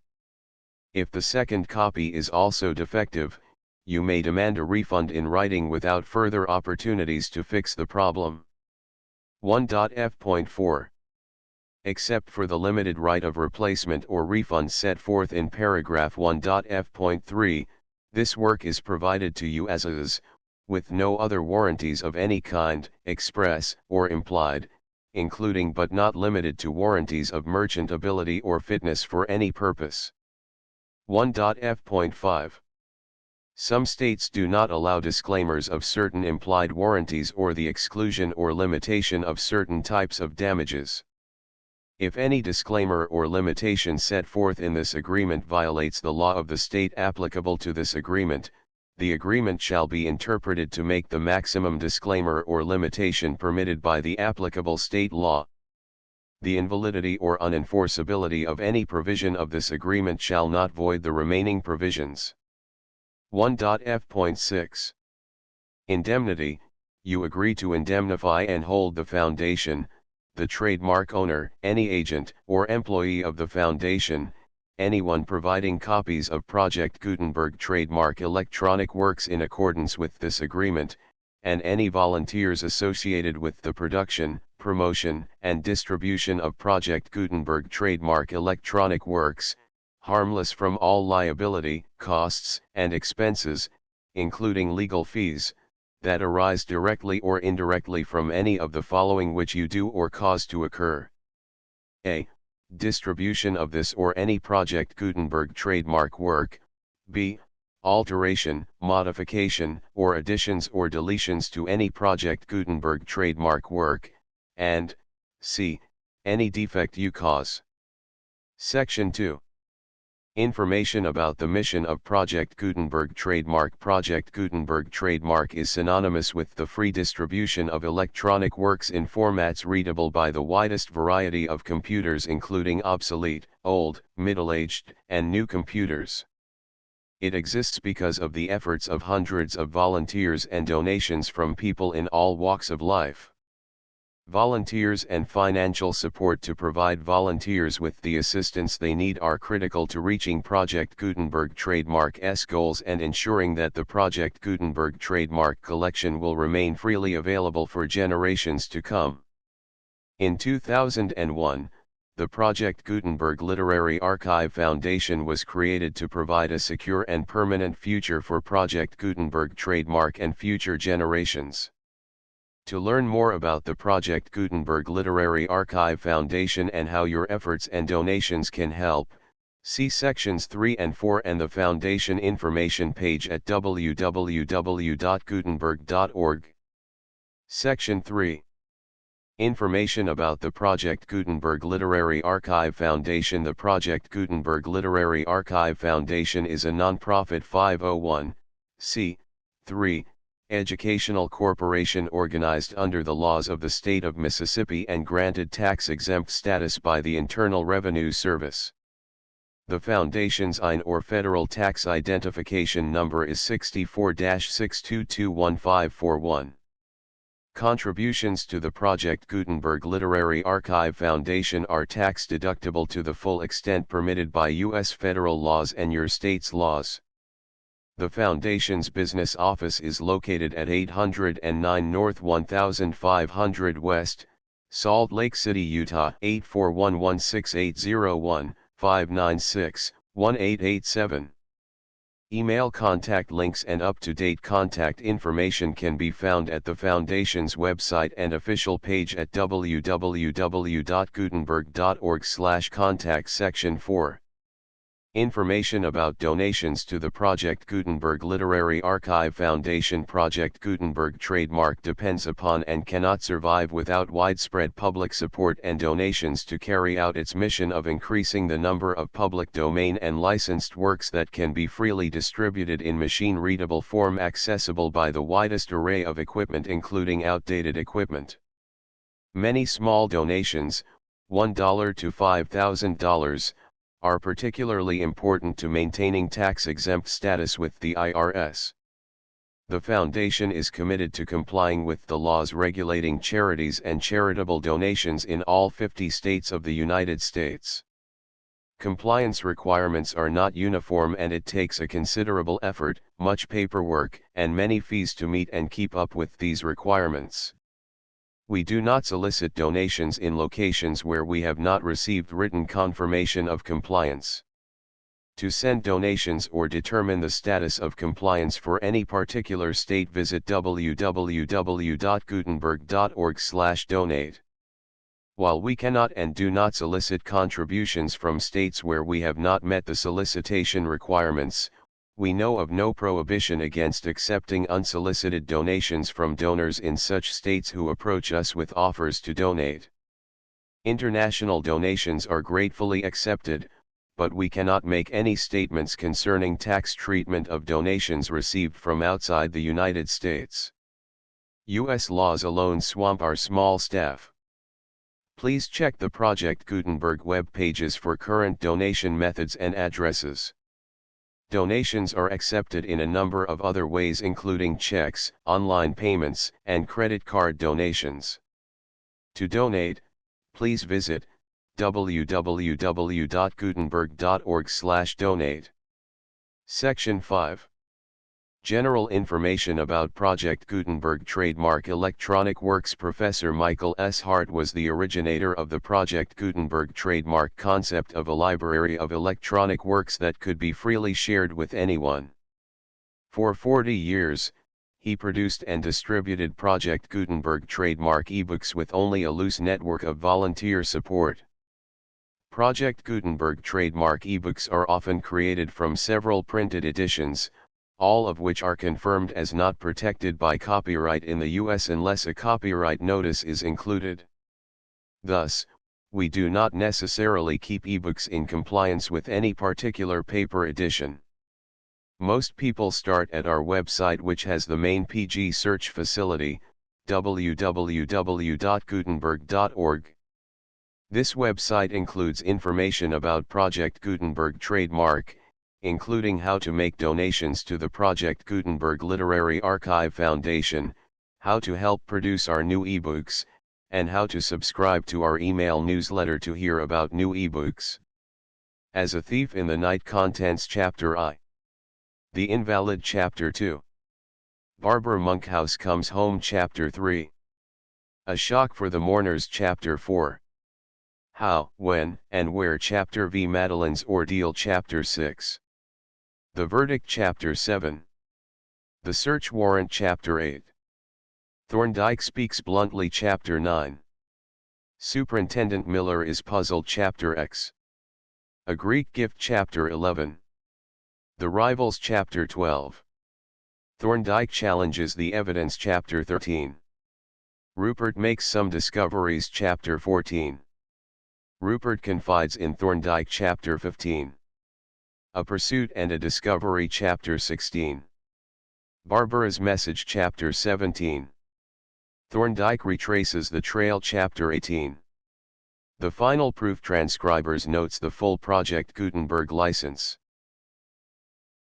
If the second copy is also defective, you may demand a refund in writing without further opportunities to fix the problem. 1.f.4. Except for the limited right of replacement or refund set forth in paragraph 1.f.3, this work is provided to you as is, with no other warranties of any kind, express or implied, including but not limited to warranties of merchantability or fitness for any purpose. 1.f.5. Some states do not allow disclaimers of certain implied warranties or the exclusion or limitation of certain types of damages. If any disclaimer or limitation set forth in this agreement violates the law of the state applicable to this agreement, the agreement shall be interpreted to make the maximum disclaimer or limitation permitted by the applicable state law. The invalidity or unenforceability of any provision of this agreement shall not void the remaining provisions. 1.f.6. Indemnity. You agree to indemnify and hold the foundation, the trademark owner, any agent or employee of the foundation, anyone providing copies of Project Gutenberg trademark electronic works in accordance with this agreement, and any volunteers associated with the production, promotion, and distribution of Project Gutenberg trademark electronic works, harmless from all liability, costs, and expenses, including legal fees, that arise directly or indirectly from any of the following which you do or cause to occur. A. Distribution of this or any Project Gutenberg trademark work. B. Alteration, modification, or additions or deletions to any Project Gutenberg trademark work, and C. Any defect you cause. Section 2. Information about the mission of Project Gutenberg trademark. Project Gutenberg trademark is synonymous with the free distribution of electronic works in formats readable by the widest variety of computers, including obsolete, old, middle-aged, and new computers. It exists because of the efforts of hundreds of volunteers and donations from people in all walks of life. Volunteers and financial support to provide volunteers with the assistance they need are critical to reaching Project Gutenberg trademark's goals and ensuring that the Project Gutenberg trademark collection will remain freely available for generations to come. In 2001, the Project Gutenberg Literary Archive Foundation was created to provide a secure and permanent future for Project Gutenberg trademark and future generations. To learn more about the Project Gutenberg Literary Archive Foundation and how your efforts and donations can help, see sections 3 and 4 and the Foundation information page at www.gutenberg.org. Section 3. Information about the Project Gutenberg Literary Archive Foundation. The Project Gutenberg Literary Archive Foundation is a non-profit 501(c)(3) educational corporation organized under the laws of the state of Mississippi and granted tax-exempt status by the Internal Revenue Service. The Foundation's IN or federal tax identification number is 64-6221541. Contributions to the Project Gutenberg Literary Archive Foundation are tax-deductible to the full extent permitted by U.S. federal laws and your state's laws. The Foundation's business office is located at 809 North 1500 West, Salt Lake City, Utah 841-16801-596-1887. Email contact links and up-to-date contact information can be found at the Foundation's website and official page at www.gutenberg.org/contact. Section 4. Information about donations to the Project Gutenberg Literary Archive Foundation. Project Gutenberg trademark depends upon and cannot survive without widespread public support and donations to carry out its mission of increasing the number of public domain and licensed works that can be freely distributed in machine-readable form accessible by the widest array of equipment, including outdated equipment. Many small donations, $1 to $5,000, are particularly important to maintaining tax-exempt status with the IRS. The Foundation is committed to complying with the laws regulating charities and charitable donations in all 50 states of the United States. Compliance requirements are not uniform and it takes a considerable effort, much paperwork, and many fees to meet and keep up with these requirements. We do not solicit donations in locations where we have not received written confirmation of compliance. To send donations or determine the status of compliance for any particular state, visit www.gutenberg.org/donate. While we cannot and do not solicit contributions from states where we have not met the solicitation requirements, we know of no prohibition against accepting unsolicited donations from donors in such states who approach us with offers to donate. International donations are gratefully accepted, but we cannot make any statements concerning tax treatment of donations received from outside the United States. U.S. laws alone swamp our small staff. Please check the Project Gutenberg web pages for current donation methods and addresses. Donations are accepted in a number of other ways, including checks, online payments, and credit card donations. To donate, please visit www.gutenberg.org/donate. Section 5. General information about Project Gutenberg trademark electronic works. Professor Michael S. Hart was the originator of the Project Gutenberg trademark concept of a library of electronic works that could be freely shared with anyone. For 40 years, he produced and distributed Project Gutenberg trademark ebooks with only a loose network of volunteer support. Project Gutenberg trademark ebooks are often created from several printed editions, all of which are confirmed as not protected by copyright in the U.S. unless a copyright notice is included. Thus, we do not necessarily keep ebooks in compliance with any particular paper edition. Most people start at our website, which has the main PG search facility, www.gutenberg.org. This website includes information about Project Gutenberg trademark, including how to make donations to the Project Gutenberg Literary Archive Foundation, how to help produce our new ebooks, and how to subscribe to our email newsletter to hear about new ebooks. As a Thief in the Night. Contents. Chapter I. The Invalid. Chapter 2. Barbara Monkhouse Comes Home. Chapter 3. A Shock for the Mourners. Chapter 4. How, When, and Where. Chapter V. Madeline's Ordeal. Chapter 6. The Verdict. Chapter 7. The Search Warrant. Chapter 8. Thorndike Speaks Bluntly. Chapter 9. Superintendent Miller is Puzzled. Chapter X. A Greek Gift. Chapter 11. The Rivals. Chapter 12. Thorndike Challenges the Evidence. Chapter 13. Rupert Makes Some Discoveries. Chapter 14. Rupert Confides in Thorndike. Chapter 15. A Pursuit and a Discovery. Chapter 16. Barbara's Message. Chapter 17. Thorndike Retraces the Trail. Chapter 18. The Final Proof. Transcribers Notes the full Project Gutenberg license.